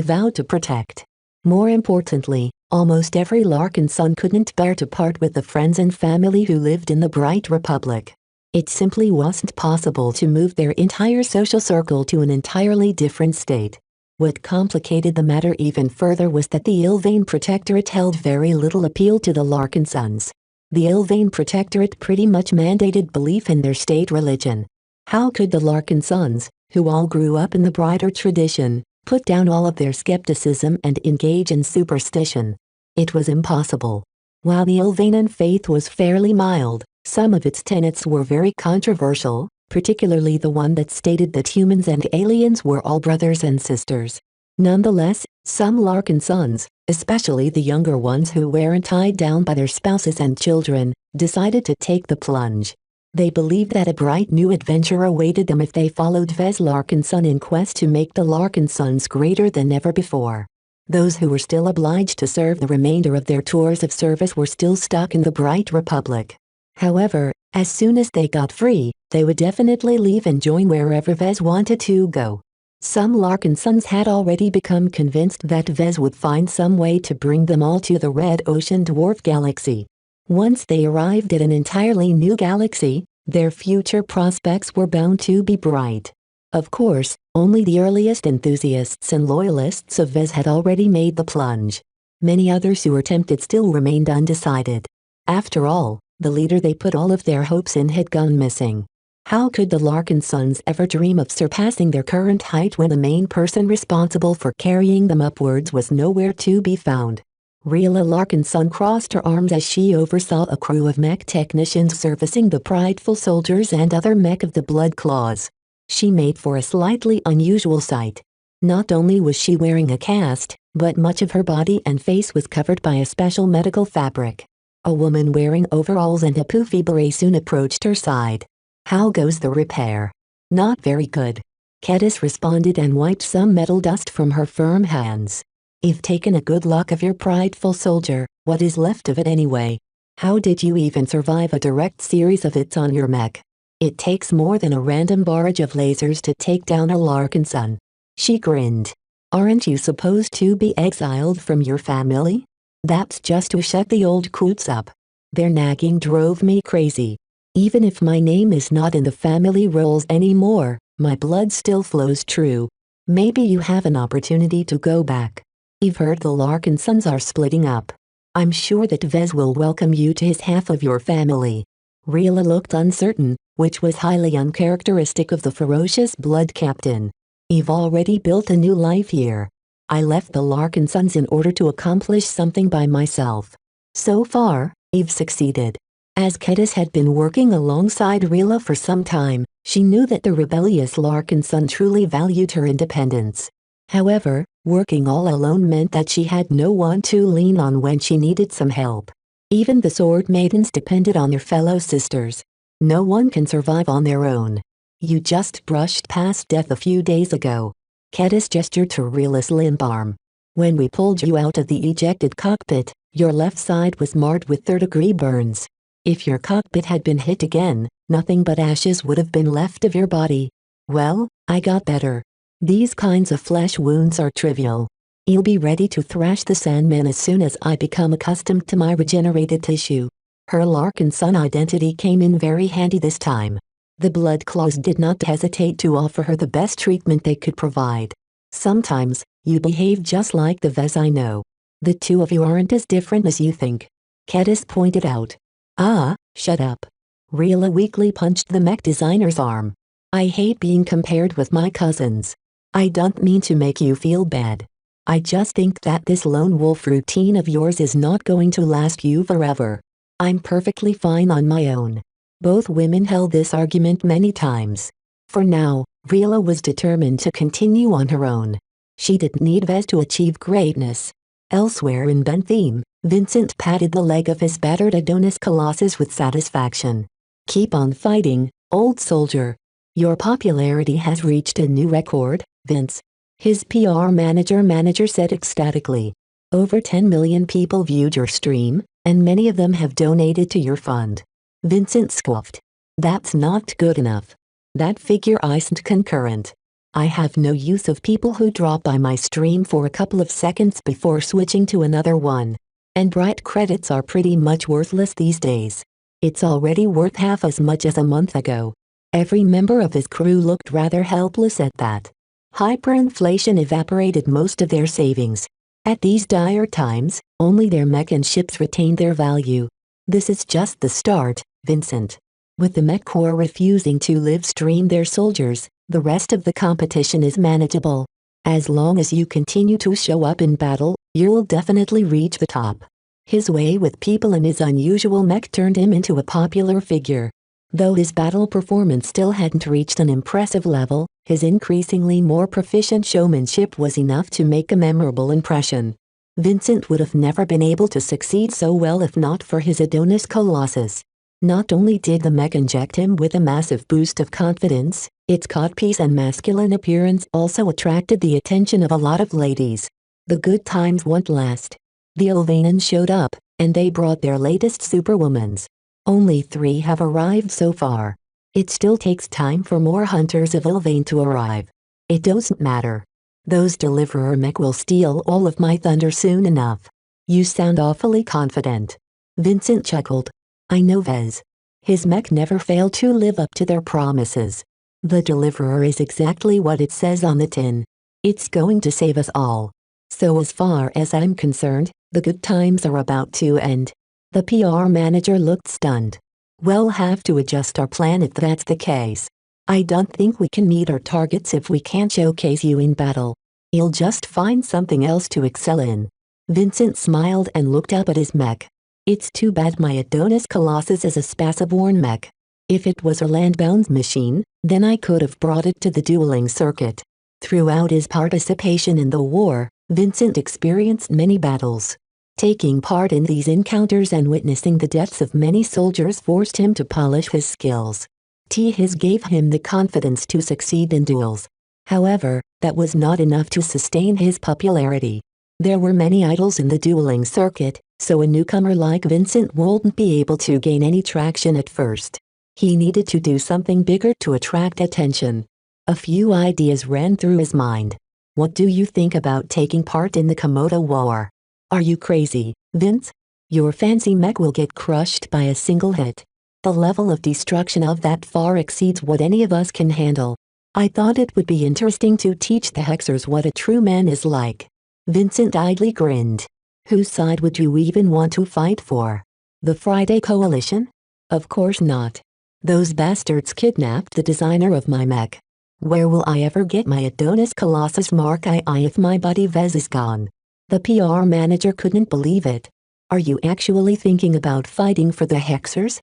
vowed to protect. More importantly, almost every Larkin son couldn't bear to part with the friends and family who lived in the Bright Republic. It simply wasn't possible to move their entire social circle to an entirely different state. What complicated the matter even further was that the Ilvain Protectorate held very little appeal to the Larkin sons. The Ilvain Protectorate pretty much mandated belief in their state religion. How could the Larkin sons, who all grew up in the brighter tradition, put down all of their skepticism and engage in superstition? It was impossible. While the Ilvanian faith was fairly mild, some of its tenets were very controversial, particularly the one that stated that humans and aliens were all brothers and sisters. Nonetheless, some Larkin sons, especially the younger ones who weren't tied down by their spouses and children, decided to take the plunge. They believed that a bright new adventure awaited them if they followed Vez Larkin son in quest to make the Larkin sons greater than ever before. Those who were still obliged to serve the remainder of their tours of service were still stuck in the Bright Republic. However, as soon as they got free, they would definitely leave and join wherever Vez wanted to go. Some Larkin sons had already become convinced that Vez would find some way to bring them all to the Red Ocean Dwarf Galaxy. Once they arrived at an entirely new galaxy, their future prospects were bound to be bright. Of course, only the earliest enthusiasts and loyalists of Vez had already made the plunge. Many others who were tempted still remained undecided. After all, the leader they put all of their hopes in had gone missing. How could the Larkin sons ever dream of surpassing their current height when the main person responsible for carrying them upwards was nowhere to be found? Rila Larkin son crossed her arms as she oversaw a crew of mech technicians servicing the prideful soldiers and other mech of the Blood Claws. She made for a slightly unusual sight. Not only was she wearing a cast, but much of her body and face was covered by a special medical fabric. A woman wearing overalls and a poofy beret soon approached her side. "How goes the repair?" "Not very good." Kedis responded and wiped some metal dust from her firm hands. "You've taken a good look of your prideful soldier, what is left of it anyway? How did you even survive a direct series of hits on your mech? It takes more than a random barrage of lasers to take down a Larkin son." She grinned. "Aren't you supposed to be exiled from your family? That's just to shut the old coots up. Their nagging drove me crazy. Even if my name is not in the family rolls anymore, my blood still flows true. Maybe you have an opportunity to go back. You've heard the Larkin sons are splitting up. I'm sure that Vez will welcome you to his half of your family." Rila looked uncertain, which was highly uncharacteristic of the ferocious blood captain. "You've already built a new life here. I left the Larkin sons in order to accomplish something by myself. So far, you've succeeded." As Kedis had been working alongside Rila for some time, she knew that the rebellious Larkin son truly valued her independence. However, working all alone meant that she had no one to lean on when she needed some help. Even the Sword Maidens depended on their fellow sisters. No one can survive on their own. You just brushed past death a few days ago. Cadis gestured to Reela's limp arm. When we pulled you out of the ejected cockpit, your left side was marred with third-degree burns. If your cockpit had been hit again, nothing but ashes would have been left of your body. Well, I got better. These kinds of flesh wounds are trivial. You'll be ready to thrash the Sandman as soon as I become accustomed to my regenerated tissue. Her Larkin Sun identity came in very handy this time. The Blood Claws did not hesitate to offer her the best treatment they could provide. Sometimes, you behave just like the Vez I know. The two of you aren't as different as you think. Cadis pointed out. Ah, shut up. Reela weakly punched the mech designer's arm. I hate being compared with my cousins. I don't mean to make you feel bad. I just think that this lone wolf routine of yours is not going to last you forever. I'm perfectly fine on my own. Both women held this argument many times. For now, Reela was determined to continue on her own. She didn't need Vez to achieve greatness. Elsewhere in Bentheme, Vincent patted the leg of his battered Adonis Colossus with satisfaction. Keep on fighting, old soldier. Your popularity has reached a new record, Vince. His PR manager said ecstatically. Over 10 million people viewed your stream, and many of them have donated to your fund. Vincent scoffed. That's not good enough. That figure isn't concurrent. I have no use of people who drop by my stream for a couple of seconds before switching to another one. And bright credits are pretty much worthless these days. It's already worth half as much as a month ago. Every member of his crew looked rather helpless at that. Hyperinflation evaporated most of their savings. At these dire times, only their mech and ships retain their value. This is just the start, Vincent. With the mech corps refusing to live stream their soldiers, the rest of the competition is manageable. As long as you continue to show up in battle, you'll definitely reach the top. His way with people and his unusual mech turned him into a popular figure. Though his battle performance still hadn't reached an impressive level, his increasingly more proficient showmanship was enough to make a memorable impression. Vincent would have never been able to succeed so well if not for his Adonis Colossus. Not only did the mech inject him with a massive boost of confidence, its codpiece and masculine appearance also attracted the attention of a lot of ladies. The good times won't last. The Ilvanans showed up, and they brought their latest superwomans. Only 3 have arrived so far. It still takes time for more hunters of Ilvane to arrive. It doesn't matter. Those deliverer mech will steal all of my thunder soon enough. You sound awfully confident. Vincent chuckled. I know Vez. His mech never fail to live up to their promises. The deliverer is exactly what it says on the tin. It's going to save us all. So as far as I'm concerned, the good times are about to end. The PR manager looked stunned. We'll have to adjust our plan if that's the case. I don't think we can meet our targets if we can't showcase you in battle. You'll just find something else to excel in. Vincent smiled and looked up at his mech. It's too bad my Adonis Colossus is a Spaceborne mech. If it was a landbound machine, then I could have brought it to the dueling circuit. Throughout his participation in the war, Vincent experienced many battles. Taking part in these encounters and witnessing the deaths of many soldiers forced him to polish his skills. His gave him the confidence to succeed in duels. However, that was not enough to sustain his popularity. There were many idols in the dueling circuit, so a newcomer like Vincent wouldn't be able to gain any traction at first. He needed to do something bigger to attract attention. A few ideas ran through his mind. What do you think about taking part in the Komodo War? Are you crazy, Vince? Your fancy mech will get crushed by a single hit. The level of destruction of that far exceeds what any of us can handle. I thought it would be interesting to teach the Hexers what a true man is like. Vincent idly grinned. Whose side would you even want to fight for? The Friday Coalition? Of course not. Those bastards kidnapped the designer of my mech. Where will I ever get my Adonis Colossus Mark II if my buddy Vez is gone? The PR manager couldn't believe it. Are you actually thinking about fighting for the Hexers?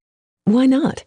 Why not?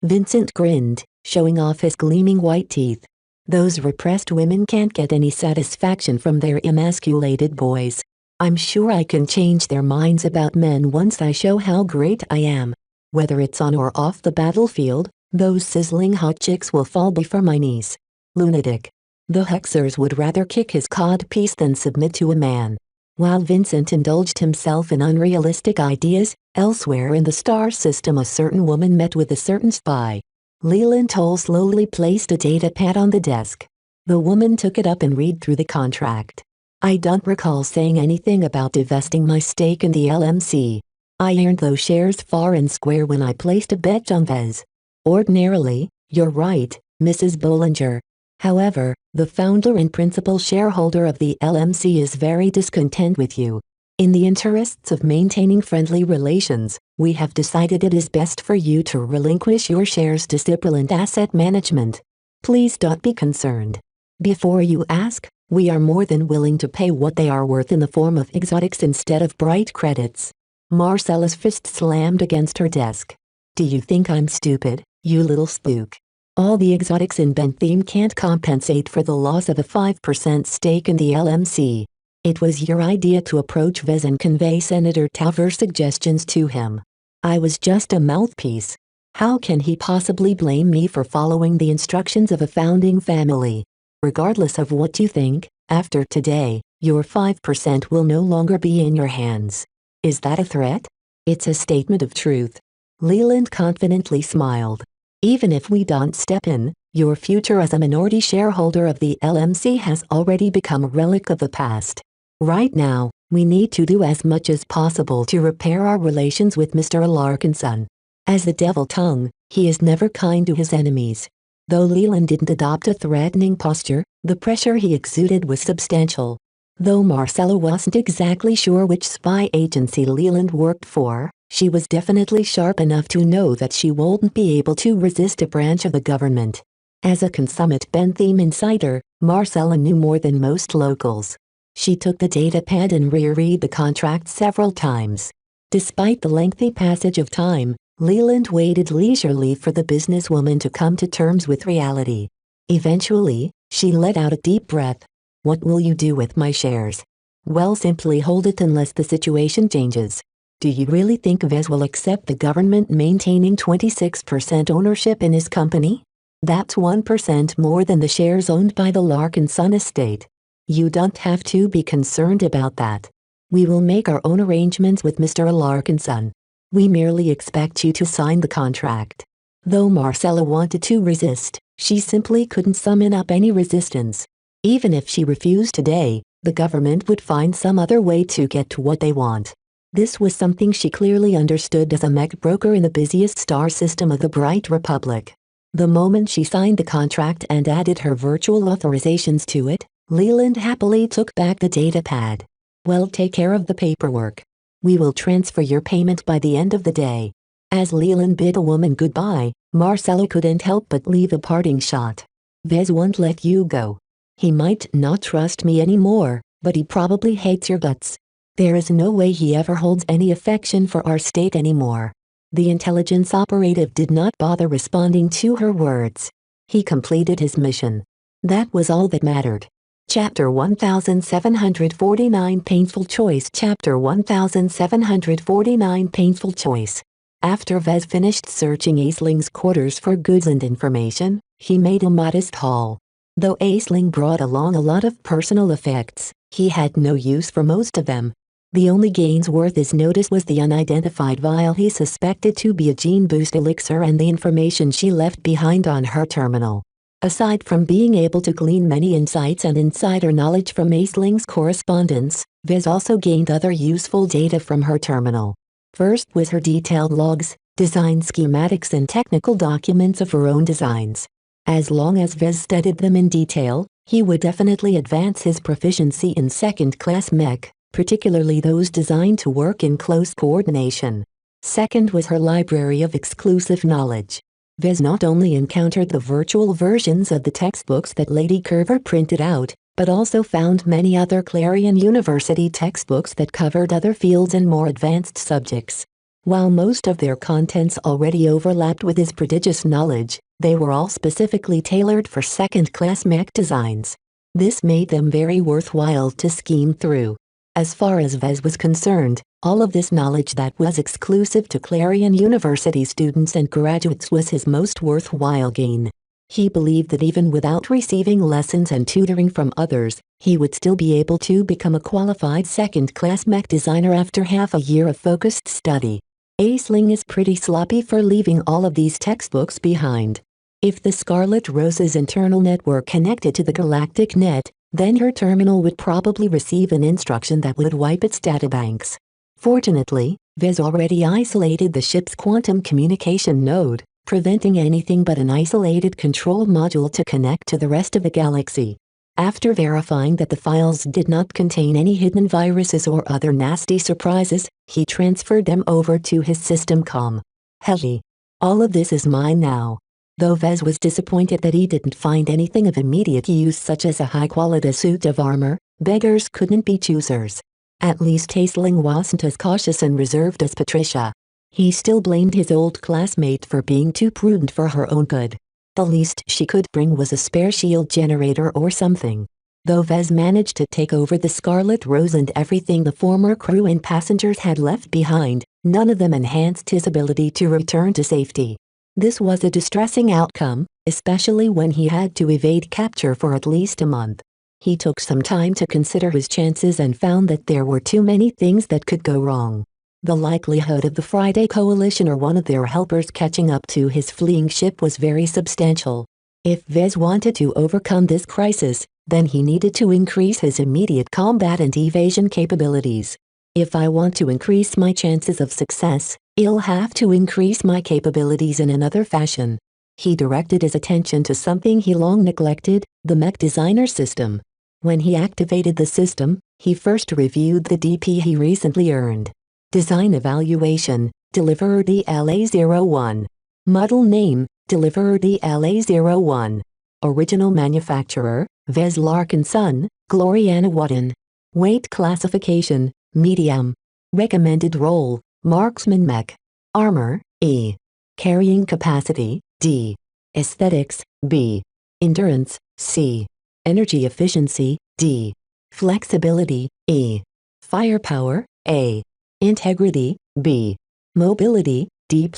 Vincent grinned, showing off his gleaming white teeth. Those repressed women can't get any satisfaction from their emasculated boys. I'm sure I can change their minds about men once I show how great I am. Whether it's on or off the battlefield, Those sizzling hot chicks will fall before my knees. Lunatic. The Hexers would rather kick his codpiece than submit to a man. While Vincent indulged himself in unrealistic ideas, elsewhere in the star system a certain woman met with a certain spy. Leland Toll slowly placed a data pad on the desk. The woman took it up and read through the contract. I don't recall saying anything about divesting my stake in the LMC. I earned those shares fair and square when I placed a bet on Vez. Ordinarily, you're right, Mrs. Bollinger. However, the founder and principal shareholder of the LMC is very discontent with you. In the interests of maintaining friendly relations, we have decided it is best for you to relinquish your shares to Sibilant Asset Management. Please don't be concerned. Before you ask, we are more than willing to pay what they are worth in the form of exotics instead of bright credits. Marcella's fist slammed against her desk. Do you think I'm stupid, you little spook? All the exotics in Bentham can't compensate for the loss of a 5% stake in the LMC. It was your idea to approach Vez and convey Senator Tauver's suggestions to him. I was just a mouthpiece. How can he possibly blame me for following the instructions of a founding family? Regardless of what you think, after today, your 5% will no longer be in your hands. Is that a threat? It's a statement of truth. Leland confidently smiled. Even if we don't step in, your future as a minority shareholder of the LMC has already become a relic of the past. Right now, we need to do as much as possible to repair our relations with Mr. Larkinson. As the devil tongue, he is never kind to his enemies. Though Leland didn't adopt a threatening posture, the pressure he exuded was substantial. Though Marcella wasn't exactly sure which spy agency Leland worked for, she was definitely sharp enough to know that she wouldn't be able to resist a branch of the government. As a consummate Bentham insider, Marcella knew more than most locals. She took the datapad and reread the contract several times. Despite the lengthy passage of time, Leland waited leisurely for the businesswoman to come to terms with reality. Eventually, she let out a deep breath. What will you do with my shares? Well, simply hold it unless the situation changes. Do you really think Vez will accept the government maintaining 26% ownership in his company? That's 1% more than the shares owned by the Larkinson estate. You don't have to be concerned about that. We will make our own arrangements with Mr. Larkinson. We merely expect you to sign the contract. Though Marcella wanted to resist, she simply couldn't summon up any resistance. Even if she refused today, the government would find some other way to get to what they want. This was something she clearly understood as a mech broker in the busiest star system of the Bright Republic. The moment she signed the contract and added her virtual authorizations to it, Leland happily took back the datapad. Well, take care of the paperwork. We will transfer your payment by the end of the day. As Leland bid the woman goodbye, Marcella couldn't help but leave a parting shot. Vez won't let you go. He might not trust me anymore, but he probably hates your guts. There is no way he ever holds any affection for our state anymore. The intelligence operative did not bother responding to her words. He completed his mission. That was all that mattered. Chapter 1749 Painful Choice Chapter 1749 Painful Choice. After Vez finished searching Aisling's quarters for goods and information, he made a modest haul. Though Aisling brought along a lot of personal effects, he had no use for most of them. The only gains worth his notice was the unidentified vial he suspected to be a gene boost elixir and the information she left behind on her terminal. Aside from being able to glean many insights and insider knowledge from Aisling's correspondence, Vez also gained other useful data from her terminal. First was her detailed logs, design schematics and technical documents of her own designs. As long as Vez studied them in detail, he would definitely advance his proficiency in second-class mech, particularly those designed to work in close coordination. Second was her library of exclusive knowledge. Vez not only encountered the virtual versions of the textbooks that Lady Curver printed out, but also found many other Clarion University textbooks that covered other fields and more advanced subjects. While most of their contents already overlapped with his prodigious knowledge, they were all specifically tailored for second-class mech designs. This made them very worthwhile to scheme through. As far as Vez was concerned, All of this knowledge that was exclusive to Clarion University students and graduates was his most worthwhile gain. He believed that even without receiving lessons and tutoring from others, he would still be able to become a qualified second-class mech designer after half a year of focused study. Aisling is pretty sloppy for leaving all of these textbooks behind. If the Scarlet Rose's internal net were connected to the galactic net, then her terminal would probably receive an instruction that would wipe its databanks. Fortunately, Vez already isolated the ship's quantum communication node, preventing anything but an isolated control module to connect to the rest of the galaxy. After verifying that the files did not contain any hidden viruses or other nasty surprises, he transferred them over to his system comm. Heli. All of this is mine now. Though Vez was disappointed that he didn't find anything of immediate use such as a high-quality suit of armor, beggars couldn't be choosers. At least Aisling wasn't as cautious and reserved as Patricia. He still blamed his old classmate for being too prudent for her own good. The least she could bring was a spare shield generator or something. Though Vez managed to take over the Scarlet Rose and everything the former crew and passengers had left behind, none of them enhanced his ability to return to safety. This was a distressing outcome, especially when he had to evade capture for at least a month. He took some time to consider his chances and found that there were too many things that could go wrong. The likelihood of the Friday Coalition or one of their helpers catching up to his fleeing ship was very substantial. If Vez wanted to overcome this crisis, then he needed to increase his immediate combat and evasion capabilities. If I want to increase my chances of success, I'll have to increase my capabilities in another fashion. He directed his attention to something he long neglected, the Mech Designer system. When he activated the system, he first reviewed the DP he recently earned. Design Evaluation, Deliverer DLA-01. Model Name, Deliverer DLA-01. Original Manufacturer, Vez Larkin Son, Gloriana Wadden. Weight Classification, Medium. Recommended Role, Marksman Mech. Armor, E. Carrying Capacity, D. Aesthetics, B. Endurance, C. Energy Efficiency, D. Flexibility, E. Firepower, A. Integrity, B. Mobility, D+.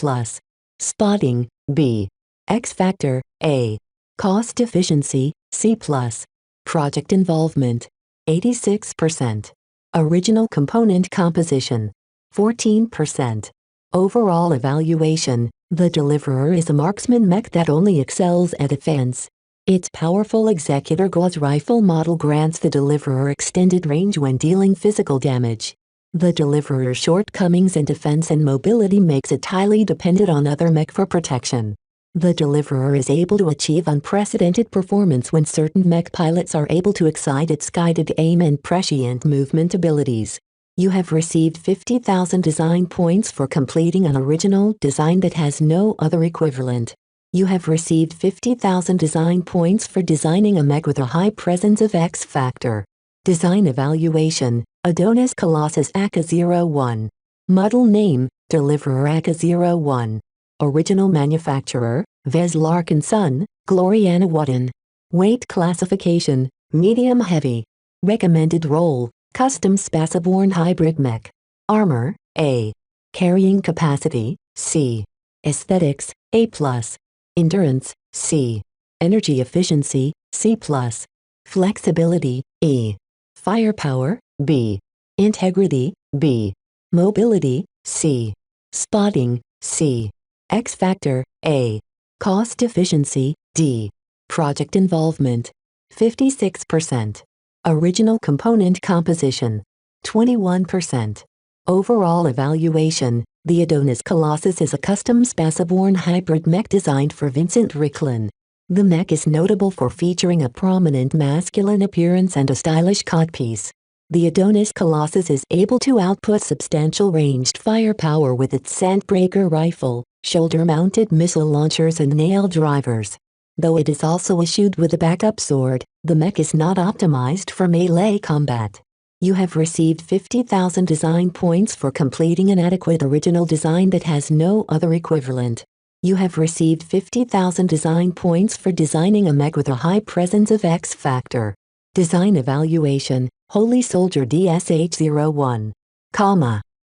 Spotting, B. X Factor, A. Cost Efficiency, C+. Project Involvement, 86%. Original Component Composition, 14%. Overall Evaluation, the Deliverer is a marksman mech that only excels at offense. Its powerful Executor Gauss rifle model grants the Deliverer extended range when dealing physical damage. The Deliverer's shortcomings in defense and mobility makes it highly dependent on other mech for protection. The Deliverer is able to achieve unprecedented performance when certain mech pilots are able to excite its guided aim and prescient movement abilities. You have received 50,000 design points for completing an original design that has no other equivalent. You have received 50,000 design points for designing a mech with a high presence of X factor. Design Evaluation, Adonis Colossus ACA-01. Model Name, Deliverer ACA-01. Original Manufacturer, Vez Larkin Son, Gloriana Wadden. Weight Classification, Medium Heavy. Recommended Role, Custom Spaceborne Hybrid Mech. Armor, A. Carrying Capacity, C. Aesthetics, A+. Endurance, C. Energy Efficiency, C+. Flexibility, E. Firepower, B. Integrity, B. Mobility, C. Spotting, C. X Factor, A. Cost Efficiency, D. Project Involvement, 56%. Original Component Composition, 21%. Overall Evaluation, the Adonis Colossus is a custom spaceborne hybrid mech designed for Vincent Ricklin. The mech is notable for featuring a prominent masculine appearance and a stylish codpiece. The Adonis Colossus is able to output substantial ranged firepower with its Sandbreaker rifle, shoulder-mounted missile launchers and nail drivers. Though it is also issued with a backup sword, the mech is not optimized for melee combat. You have received 50,000 design points for completing an adequate original design that has no other equivalent. You have received 50,000 design points for designing a mech with a high presence of X factor. Design Evaluation, Holy Soldier DSH-01.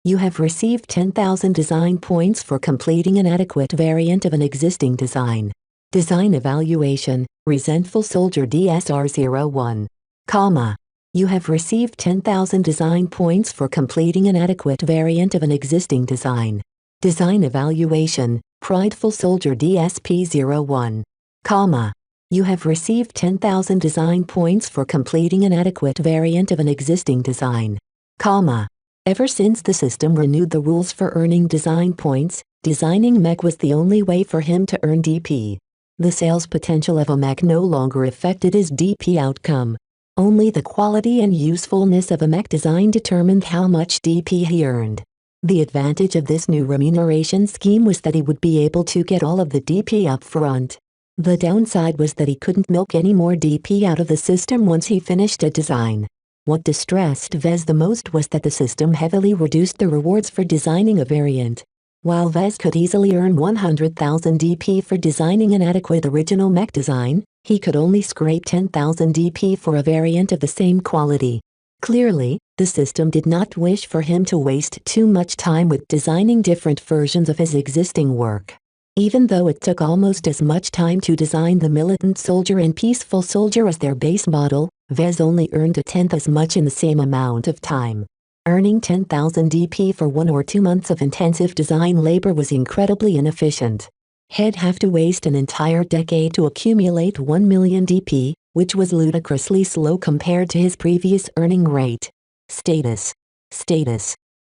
You have received 10,000 design points for completing an adequate variant of an existing design. Design evaluation, Resentful Soldier DSR01, comma. You have received 10,000 design points for completing an adequate variant of an existing design. Design evaluation, Prideful Soldier DSP01, comma. You have received 10,000 design points for completing an adequate variant of an existing design, comma. Ever since the system renewed the rules for earning design points, designing Mech was the only way for him to earn DP. The sales potential of a Mech no longer affected his DP outcome. Only the quality and usefulness of a Mech design determined how much DP he earned. The advantage of this new remuneration scheme was that he would be able to get all of the DP up front. The downside was that he couldn't milk any more DP out of the system once he finished a design. What distressed Vez the most was that the system heavily reduced the rewards for designing a variant. While Vez could easily earn 100,000 DP for designing an adequate original Mech design, he could only scrape 10,000 DP for a variant of the same quality. Clearly, the system did not wish for him to waste too much time with designing different versions of his existing work. Even though it took almost as much time to design the Militant Soldier and Peaceful Soldier as their base model, Vez only earned a tenth as much in the same amount of time. Earning 10,000 DP for 1 or 2 months of intensive design labor was incredibly inefficient. He'd have to waste an entire decade to accumulate 1 million DP, which was ludicrously slow compared to his previous earning rate. Status.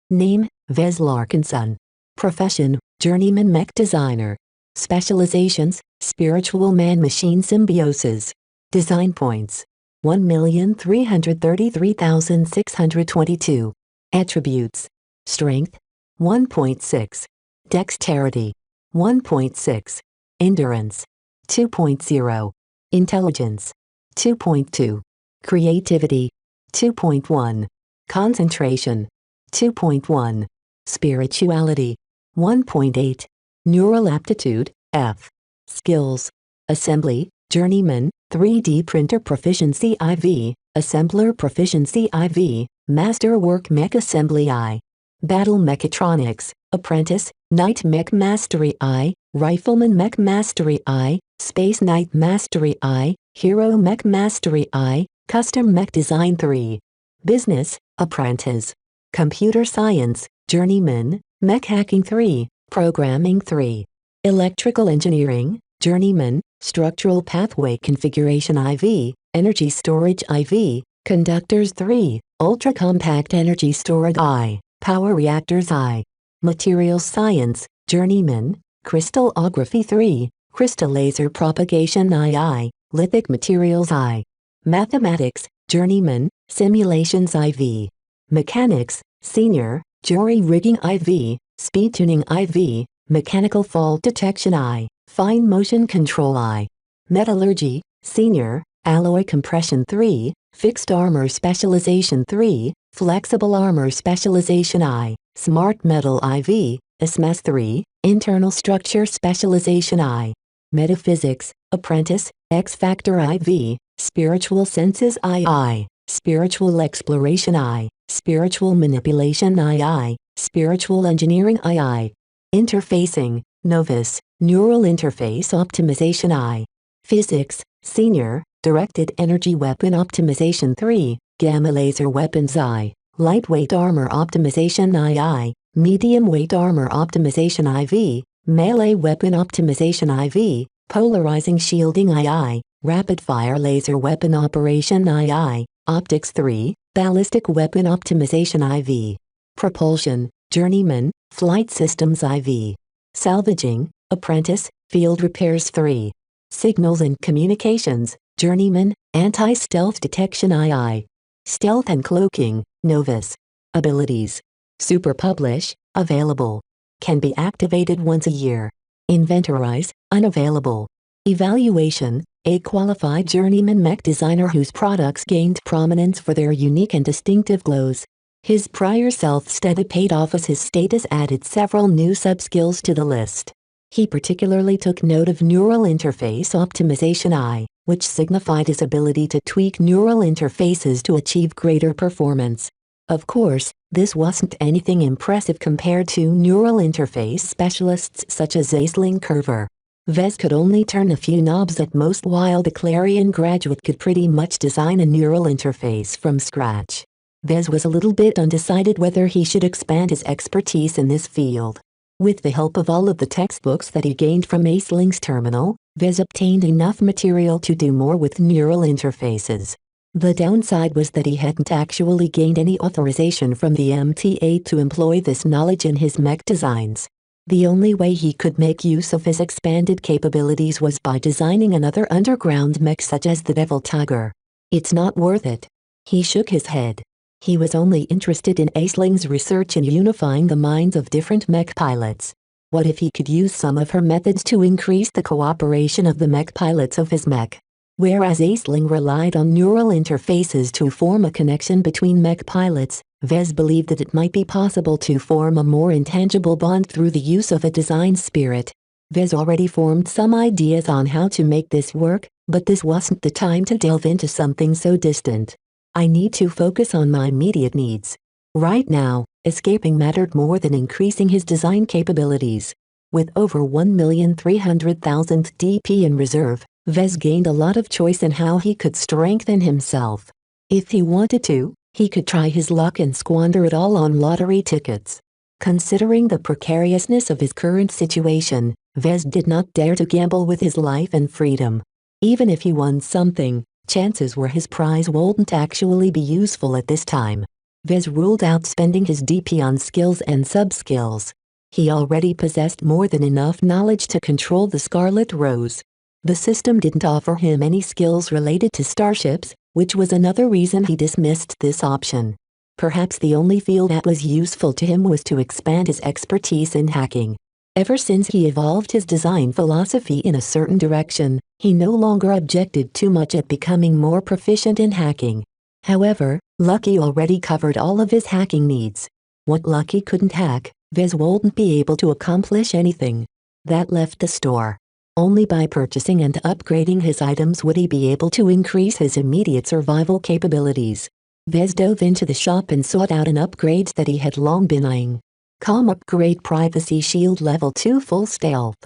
Name, Vez Larkinson. Profession, Journeyman Mech Designer. Specializations, Spiritual Man-Machine Symbiosis. Design points, 1,333,622. Attributes. Strength, 1.6. Dexterity, 1.6. Endurance, 2.0. Intelligence, 2.2. Creativity, 2.1. Concentration, 2.1. Spirituality, 1.8. Neural aptitude, F. Skills. Assembly, Journeyman, 3D Printer Proficiency IV, Assembler Proficiency IV, Masterwork Mech Assembly I. Battle Mechatronics, Apprentice, Knight Mech Mastery I, Rifleman Mech Mastery I, Space Knight Mastery I, Hero Mech Mastery I, Custom Mech Design 3. Business, Apprentice. Computer Science, Journeyman, Mech Hacking 3, Programming 3. Electrical Engineering, Journeyman, Structural Pathway Configuration IV, Energy Storage IV, Conductors 3, Ultra Compact Energy Storage I, Power Reactors I. Materials Science, Journeyman, Crystallography 3, Crystal Laser Propagation II, Lithic Materials I. Mathematics, Journeyman, Simulations IV. Mechanics, Senior, Jury Rigging IV, Speed Tuning IV, Mechanical Fault Detection I, Fine Motion Control I. Metallurgy, Senior, Alloy Compression 3, Fixed Armor Specialization 3, Flexible Armor Specialization I, Smart Metal IV, ISMAS 3, Internal Structure Specialization I. Metaphysics, Apprentice, X Factor IV, Spiritual Senses II, Spiritual Exploration I, Spiritual Manipulation II, Spiritual Engineering II. Interfacing, Novice, Neural Interface Optimization I. Physics, Senior, Directed Energy Weapon Optimization 3, Gamma Laser Weapons I, Lightweight Armor Optimization II, Medium Weight Armor Optimization IV, Melee Weapon Optimization IV, Polarizing Shielding II, Rapid Fire Laser Weapon Operation II, Optics 3, Ballistic Weapon Optimization IV. Propulsion, Journeyman, Flight Systems IV. Salvaging, Apprentice, Field Repairs 3. Signals and Communications, Journeyman, Anti-Stealth Detection II. Stealth and Cloaking, Novice. Abilities. Super Publish, available. Can be activated once a year. Inventorize, unavailable. Evaluation, a qualified journeyman mech designer whose products gained prominence for their unique and distinctive glows. His prior self-study paid off as his status added several new sub-skills to the list. He particularly took note of Neural Interface Optimization I, which signified his ability to tweak neural interfaces to achieve greater performance. Of course, this wasn't anything impressive compared to neural interface specialists such as Aisling Curver. Vez could only turn a few knobs at most, while the Clarion graduate could pretty much design a neural interface from scratch. Vez was a little bit undecided whether he should expand his expertise in this field. With the help of all of the textbooks that he gained from Aisling's terminal, Vez obtained enough material to do more with neural interfaces. The downside was that he hadn't actually gained any authorization from the MTA to employ this knowledge in his mech designs. The only way he could make use of his expanded capabilities was by designing another underground mech such as the Devil Tiger. It's not worth it. He shook his head. He was only interested in Aisling's research in unifying the minds of different mech pilots. What if he could use some of her methods to increase the cooperation of the mech pilots of his mech? Whereas Aisling relied on neural interfaces to form a connection between mech pilots, Vez believed that it might be possible to form a more intangible bond through the use of a design spirit. Vez already formed some ideas on how to make this work, but this wasn't the time to delve into something so distant. I need to focus on my immediate needs. Right now, escaping mattered more than increasing his design capabilities. With over 1,300,000 DP in reserve, Vez gained a lot of choice in how he could strengthen himself. If he wanted to, he could try his luck and squander it all on lottery tickets. Considering the precariousness of his current situation, Vez did not dare to gamble with his life and freedom. Even if he won something, chances were his prize wouldn't actually be useful at this time. Vez ruled out spending his DP on skills and sub-skills. He already possessed more than enough knowledge to control the Scarlet Rose. The system didn't offer him any skills related to starships, which was another reason he dismissed this option. Perhaps the only field that was useful to him was to expand his expertise in hacking. Ever since he evolved his design philosophy in a certain direction, he no longer objected too much at becoming more proficient in hacking. However, Lucky already covered all of his hacking needs. What Lucky couldn't hack, Vez wouldn't be able to accomplish anything. That left the store. Only by purchasing and upgrading his items would he be able to increase his immediate survival capabilities. Vez dove into the shop and sought out an upgrade that he had long been eyeing. Com Upgrade Privacy Shield Level 2 Full Stealth.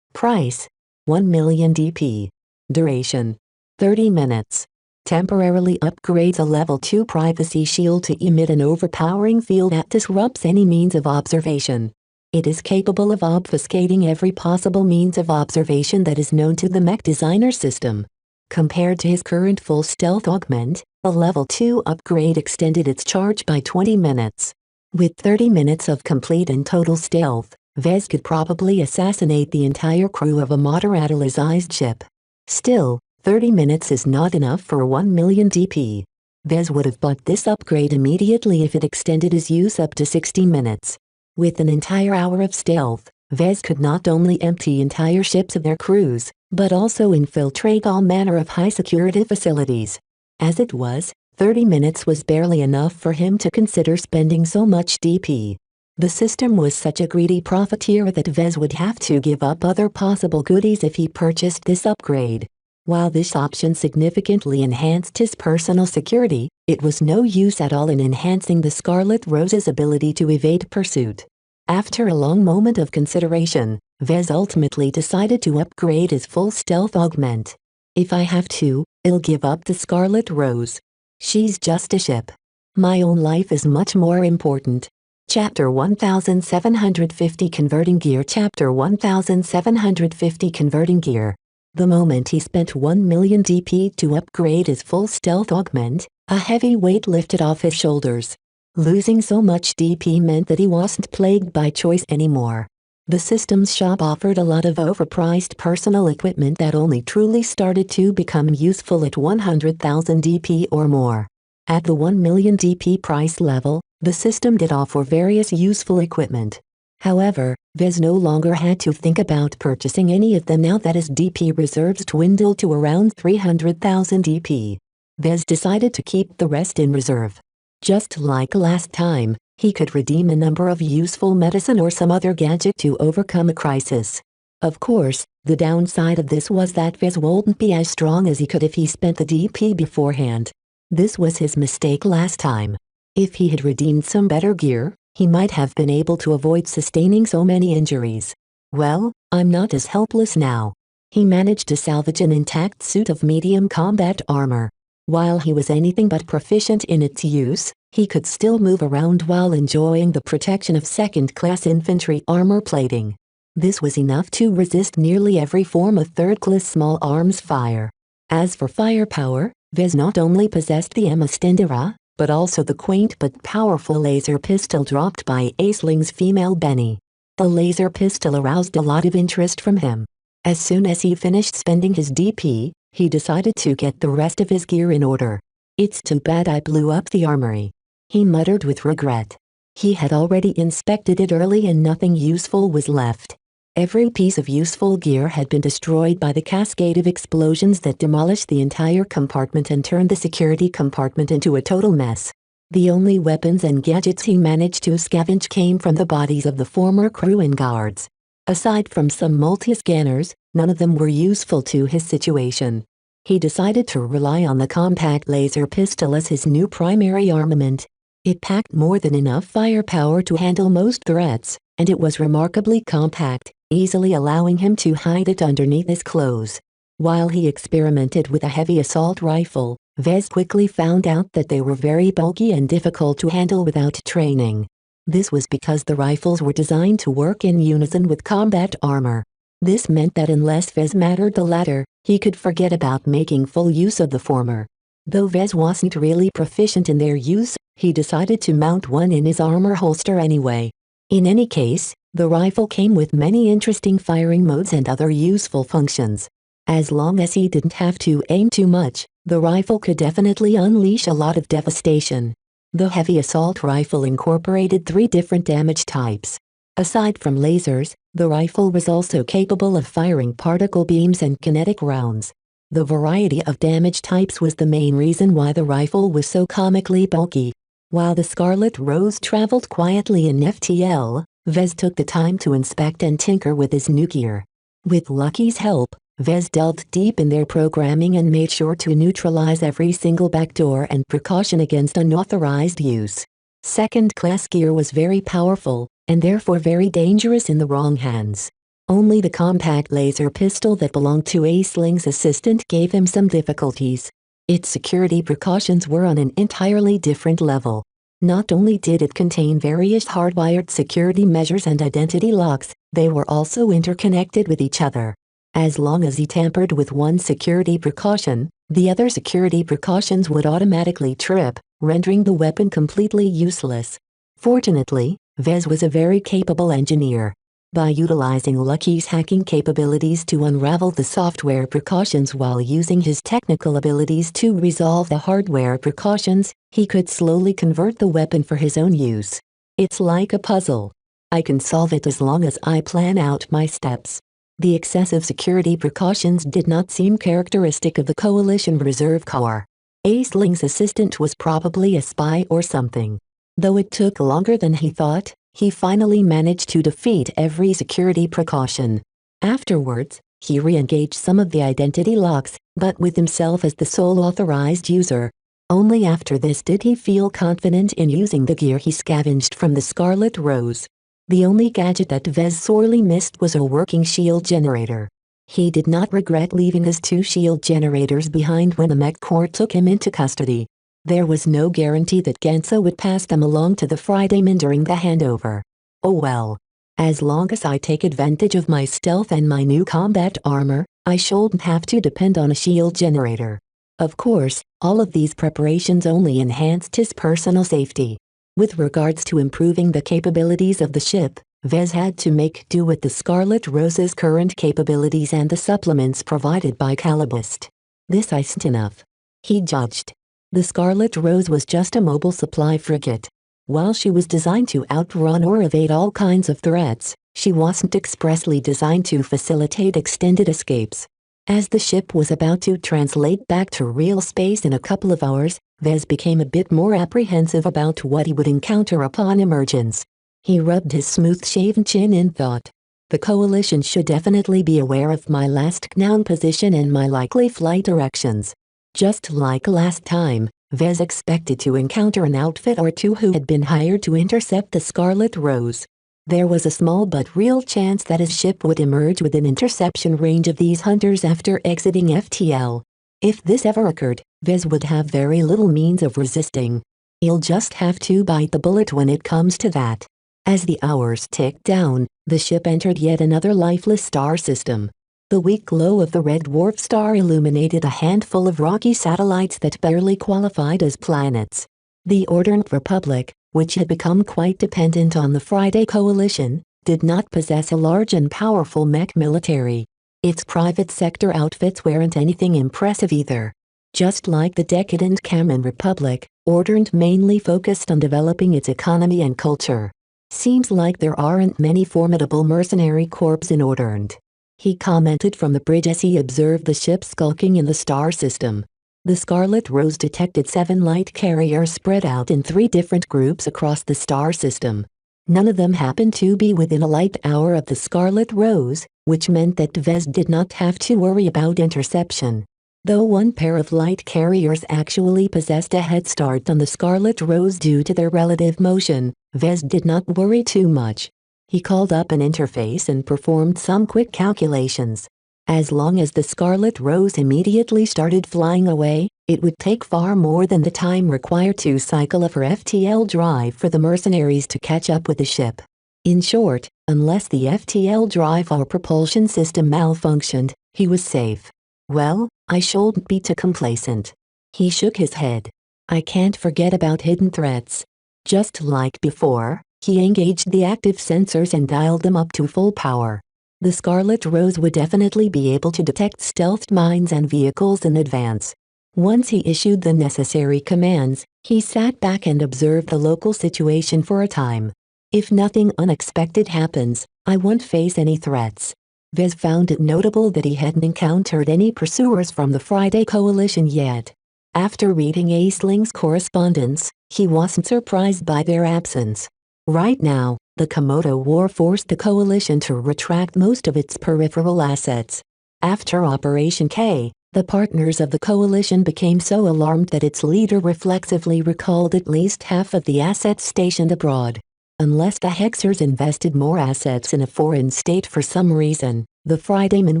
Price: 1 million DP. Duration: 30 minutes. Temporarily upgrades a Level 2 Privacy Shield to emit an overpowering field that disrupts any means of observation. It is capable of obfuscating every possible means of observation that is known to the mech designer system. Compared to his current full stealth augment, a level 2 upgrade extended its charge by 20 minutes. With 30 minutes of complete and total stealth, Vez could probably assassinate the entire crew of a moderately-sized ship. Still, 30 minutes is not enough for 1 million DP. Vez would have bought this upgrade immediately if it extended his use up to 60 minutes. With an entire hour of stealth, Vez could not only empty entire ships of their crews, but also infiltrate all manner of high-security facilities. As it was, 30 minutes was barely enough for him to consider spending so much DP. The system was such a greedy profiteer that Vez would have to give up other possible goodies if he purchased this upgrade. While this option significantly enhanced his personal security, it was no use at all in enhancing the Scarlet Rose's ability to evade pursuit. After a long moment of consideration, Vez ultimately decided to upgrade his full stealth augment. If I have to, I'll give up the Scarlet Rose. She's just a ship. My own life is much more important. Chapter 1750 Converting Gear. Chapter 1750 Converting Gear. The moment he spent 1 million DP to upgrade his full stealth augment, a heavy weight lifted off his shoulders. Losing so much DP meant that he wasn't plagued by choice anymore. The systems shop offered a lot of overpriced personal equipment that only truly started to become useful at 100,000 DP or more. At the 1 million DP price level, the system did offer various useful equipment. However, Vez no longer had to think about purchasing any of them now that his DP reserves dwindled to around 300,000 DP. Vez decided to keep the rest in reserve. Just like last time, he could redeem a number of useful medicine or some other gadget to overcome a crisis. Of course, the downside of this was that Vez wouldn't be as strong as he could if he spent the DP beforehand. This was his mistake last time. If he had redeemed some better gear, he might have been able to avoid sustaining so many injuries. Well, I'm not as helpless now. He managed to salvage an intact suit of medium combat armor. While he was anything but proficient in its use, he could still move around while enjoying the protection of second-class infantry armor plating. This was enough to resist nearly every form of third-class small arms fire. As for firepower, Vez not only possessed the Amastendera, but also the quaint but powerful laser pistol dropped by Aisling's female Benny. The laser pistol aroused a lot of interest from him. As soon as he finished spending his DP, he decided to get the rest of his gear in order. It's too bad I blew up the armory, he muttered with regret. He had already inspected it early and nothing useful was left. Every piece of useful gear had been destroyed by the cascade of explosions that demolished the entire compartment and turned the security compartment into a total mess. The only weapons and gadgets he managed to scavenge came from the bodies of the former crew and guards. Aside from some multi-scanners, none of them were useful to his situation. He decided to rely on the compact laser pistol as his new primary armament. It packed more than enough firepower to handle most threats, and it was remarkably compact, easily allowing him to hide it underneath his clothes. While he experimented with a heavy assault rifle, Vez quickly found out that they were very bulky and difficult to handle without training. This was because the rifles were designed to work in unison with combat armor. This meant that unless Vez mastered the latter, he could forget about making full use of the former. Though Vez wasn't really proficient in their use, he decided to mount one in his armor holster anyway. In any case, the rifle came with many interesting firing modes and other useful functions. As long as he didn't have to aim too much, the rifle could definitely unleash a lot of devastation. The heavy assault rifle incorporated 3 different damage types. Aside from lasers, the rifle was also capable of firing particle beams and kinetic rounds. The variety of damage types was the main reason why the rifle was so comically bulky. While the Scarlet Rose traveled quietly in FTL, Vez took the time to inspect and tinker with his new gear. With Lucky's help, Vez delved deep in their programming and made sure to neutralize every single backdoor and precaution against unauthorized use. Second-class gear was very powerful, and therefore very dangerous in the wrong hands. Only the compact laser pistol that belonged to Aisling's assistant gave him some difficulties. Its security precautions were on an entirely different level. Not only did it contain various hardwired security measures and identity locks, they were also interconnected with each other. As long as he tampered with one security precaution, the other security precautions would automatically trip, rendering the weapon completely useless. Fortunately, Vez was a very capable engineer. By utilizing Lucky's hacking capabilities to unravel the software precautions while using his technical abilities to resolve the hardware precautions, he could slowly convert the weapon for his own use. It's like a puzzle. I can solve it as long as I plan out my steps. The excessive security precautions did not seem characteristic of the Coalition Reserve Corps. Aisling's assistant was probably a spy or something. Though it took longer than he thought, he finally managed to defeat every security precaution. Afterwards, he re-engaged some of the identity locks, but with himself as the sole authorized user. Only after this did he feel confident in using the gear he scavenged from the Scarlet Rose. The only gadget that Vez sorely missed was a working shield generator. He did not regret leaving his 2 shield generators behind when the Mech Corps took him into custody. There was no guarantee that Gensa would pass them along to the Fridaymen during the handover. Oh well. As long as I take advantage of my stealth and my new combat armor, I shouldn't have to depend on a shield generator. Of course, all of these preparations only enhanced his personal safety. With regards to improving the capabilities of the ship, Vez had to make do with the Scarlet Rose's current capabilities and the supplements provided by Calibist. This isn't enough, he judged. The Scarlet Rose was just a mobile supply frigate. While she was designed to outrun or evade all kinds of threats, she wasn't expressly designed to facilitate extended escapes. As the ship was about to translate back to real space in a couple of hours, Vez became a bit more apprehensive about what he would encounter upon emergence. He rubbed his smooth-shaven chin in thought. The Coalition should definitely be aware of my last known position and my likely flight directions. Just like last time, Vez expected to encounter an outfit or two who had been hired to intercept the Scarlet Rose. There was a small but real chance that his ship would emerge within interception range of these hunters after exiting FTL. If this ever occurred, Vez would have very little means of resisting. He'll just have to bite the bullet when it comes to that. As the hours ticked down, the ship entered yet another lifeless star system. The weak glow of the red dwarf star illuminated a handful of rocky satellites that barely qualified as planets. The Ordnance Republic, which had become quite dependent on the Friday Coalition, did not possess a large and powerful mech military. Its private sector outfits weren't anything impressive either. Just like the decadent Kamen Republic, Ordnance mainly focused on developing its economy and culture. Seems like there aren't many formidable mercenary corps in Ordnance. He commented from the bridge as he observed the ship skulking in the star system. The Scarlet Rose detected 7 light carriers spread out in 3 different groups across the star system. None of them happened to be within a light hour of the Scarlet Rose, which meant that Vez did not have to worry about interception. Though one pair of light carriers actually possessed a head start on the Scarlet Rose due to their relative motion, Vez did not worry too much. He called up an interface and performed some quick calculations. As long as the Scarlet Rose immediately started flying away, it would take far more than the time required to cycle her FTL drive for the mercenaries to catch up with the ship. In short, unless the FTL drive or propulsion system malfunctioned, he was safe. Well, I shouldn't be too complacent. He shook his head. I can't forget about hidden threats. Just like before, he engaged the active sensors and dialed them up to full power. The Scarlet Rose would definitely be able to detect stealthed mines and vehicles in advance. Once he issued the necessary commands, he sat back and observed the local situation for a time. If nothing unexpected happens, I won't face any threats. Vez found it notable that he hadn't encountered any pursuers from the Friday Coalition yet. After reading Aisling's correspondence, he wasn't surprised by their absence. Right now, the Komodo War forced the Coalition to retract most of its peripheral assets. After Operation K, the partners of the Coalition became so alarmed that its leader reflexively recalled at least half of the assets stationed abroad. Unless the Hexers invested more assets in a foreign state for some reason, the Fridaymen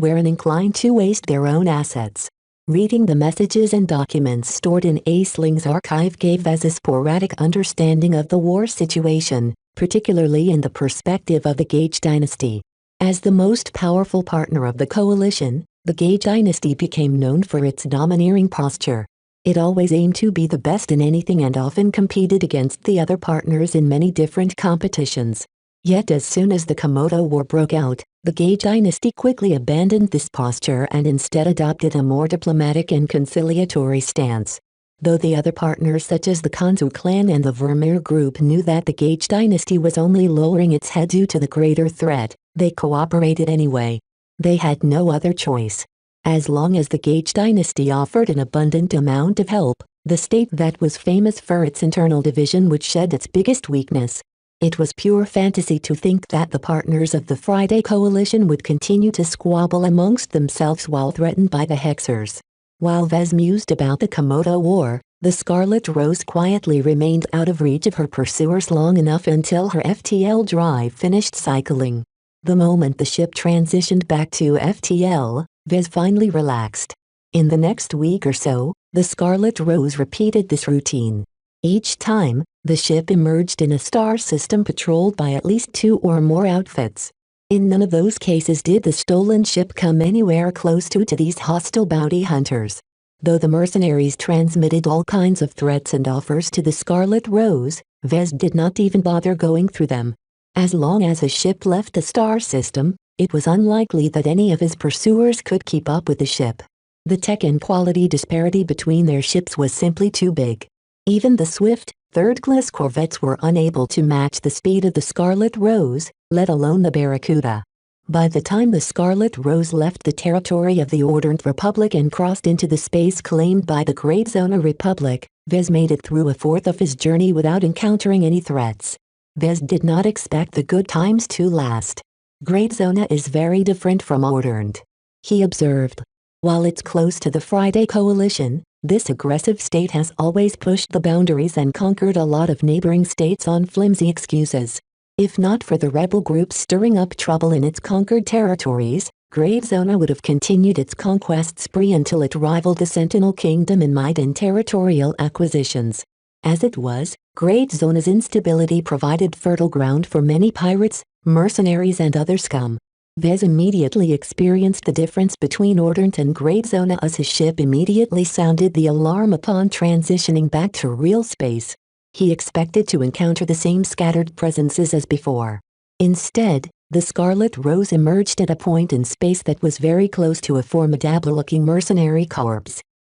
weren't inclined to waste their own assets. Reading the messages and documents stored in Aisling's archive gave Vez a sporadic understanding of the war situation, particularly in the perspective of the Gage dynasty. As the most powerful partner of the Coalition, the Gage dynasty became known for its domineering posture. It always aimed to be the best in anything and often competed against the other partners in many different competitions. Yet as soon as the Komodo War broke out, the Gage dynasty quickly abandoned this posture and instead adopted a more diplomatic and conciliatory stance. Though the other partners such as the Kanzu clan and the Vermeer group knew that the Gage dynasty was only lowering its head due to the greater threat, they cooperated anyway. They had no other choice. As long as the Gage dynasty offered an abundant amount of help, the state that was famous for its internal division would shed its biggest weakness. It was pure fantasy to think that the partners of the Friday Coalition would continue to squabble amongst themselves while threatened by the Hexers. While Vez mused about the Komodo War, the Scarlet Rose quietly remained out of reach of her pursuers long enough until her FTL drive finished cycling. The moment the ship transitioned back to FTL, Vez finally relaxed. In the next week or so, the Scarlet Rose repeated this routine. Each time, the ship emerged in a star system patrolled by at least 2 or more outfits. In none of those cases did the stolen ship come anywhere close to these hostile bounty hunters. Though the mercenaries transmitted all kinds of threats and offers to the Scarlet Rose, Vez did not even bother going through them. As long as a ship left the star system, it was unlikely that any of his pursuers could keep up with the ship. The tech and quality disparity between their ships was simply too big. Even the swift, third-class corvettes were unable to match the speed of the Scarlet Rose, let alone the Barracuda. By the time the Scarlet Rose left the territory of the Ordnance Republic and crossed into the space claimed by the Great Zona Republic, Vez made it through a fourth of his journey without encountering any threats. Vez did not expect the good times to last. Great Zona is very different from Ordnance, he observed. While it's close to the Friday Coalition, This aggressive state has always pushed the boundaries and conquered a lot of neighboring states on flimsy excuses. If not for the rebel groups stirring up trouble in its conquered territories, Gravezona would have continued its conquest spree until it rivaled the Sentinel Kingdom in might and territorial acquisitions. As it was, Gravezona's instability provided fertile ground for many pirates, mercenaries and other scum. Vez immediately experienced the difference between Ordant and Gravezona as his ship immediately sounded the alarm upon transitioning back to real space. He expected to encounter the same scattered presences as before. Instead, the Scarlet Rose emerged at a point in space that was very close to a formidable-looking mercenary corps.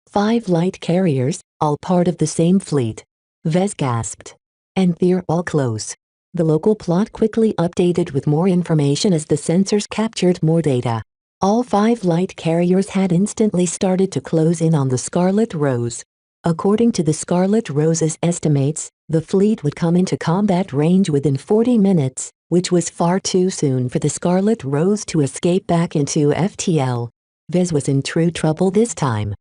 5 light carriers, all part of the same fleet. Vez gasped. And they're all close. The local plot quickly updated with more information as the sensors captured more data. All 5 light carriers had instantly started to close in on the Scarlet Rose. According to the Scarlet Rose's estimates, the fleet would come into combat range within 40 minutes, which was far too soon for the Scarlet Rose to escape back into FTL. Vez was in true trouble this time.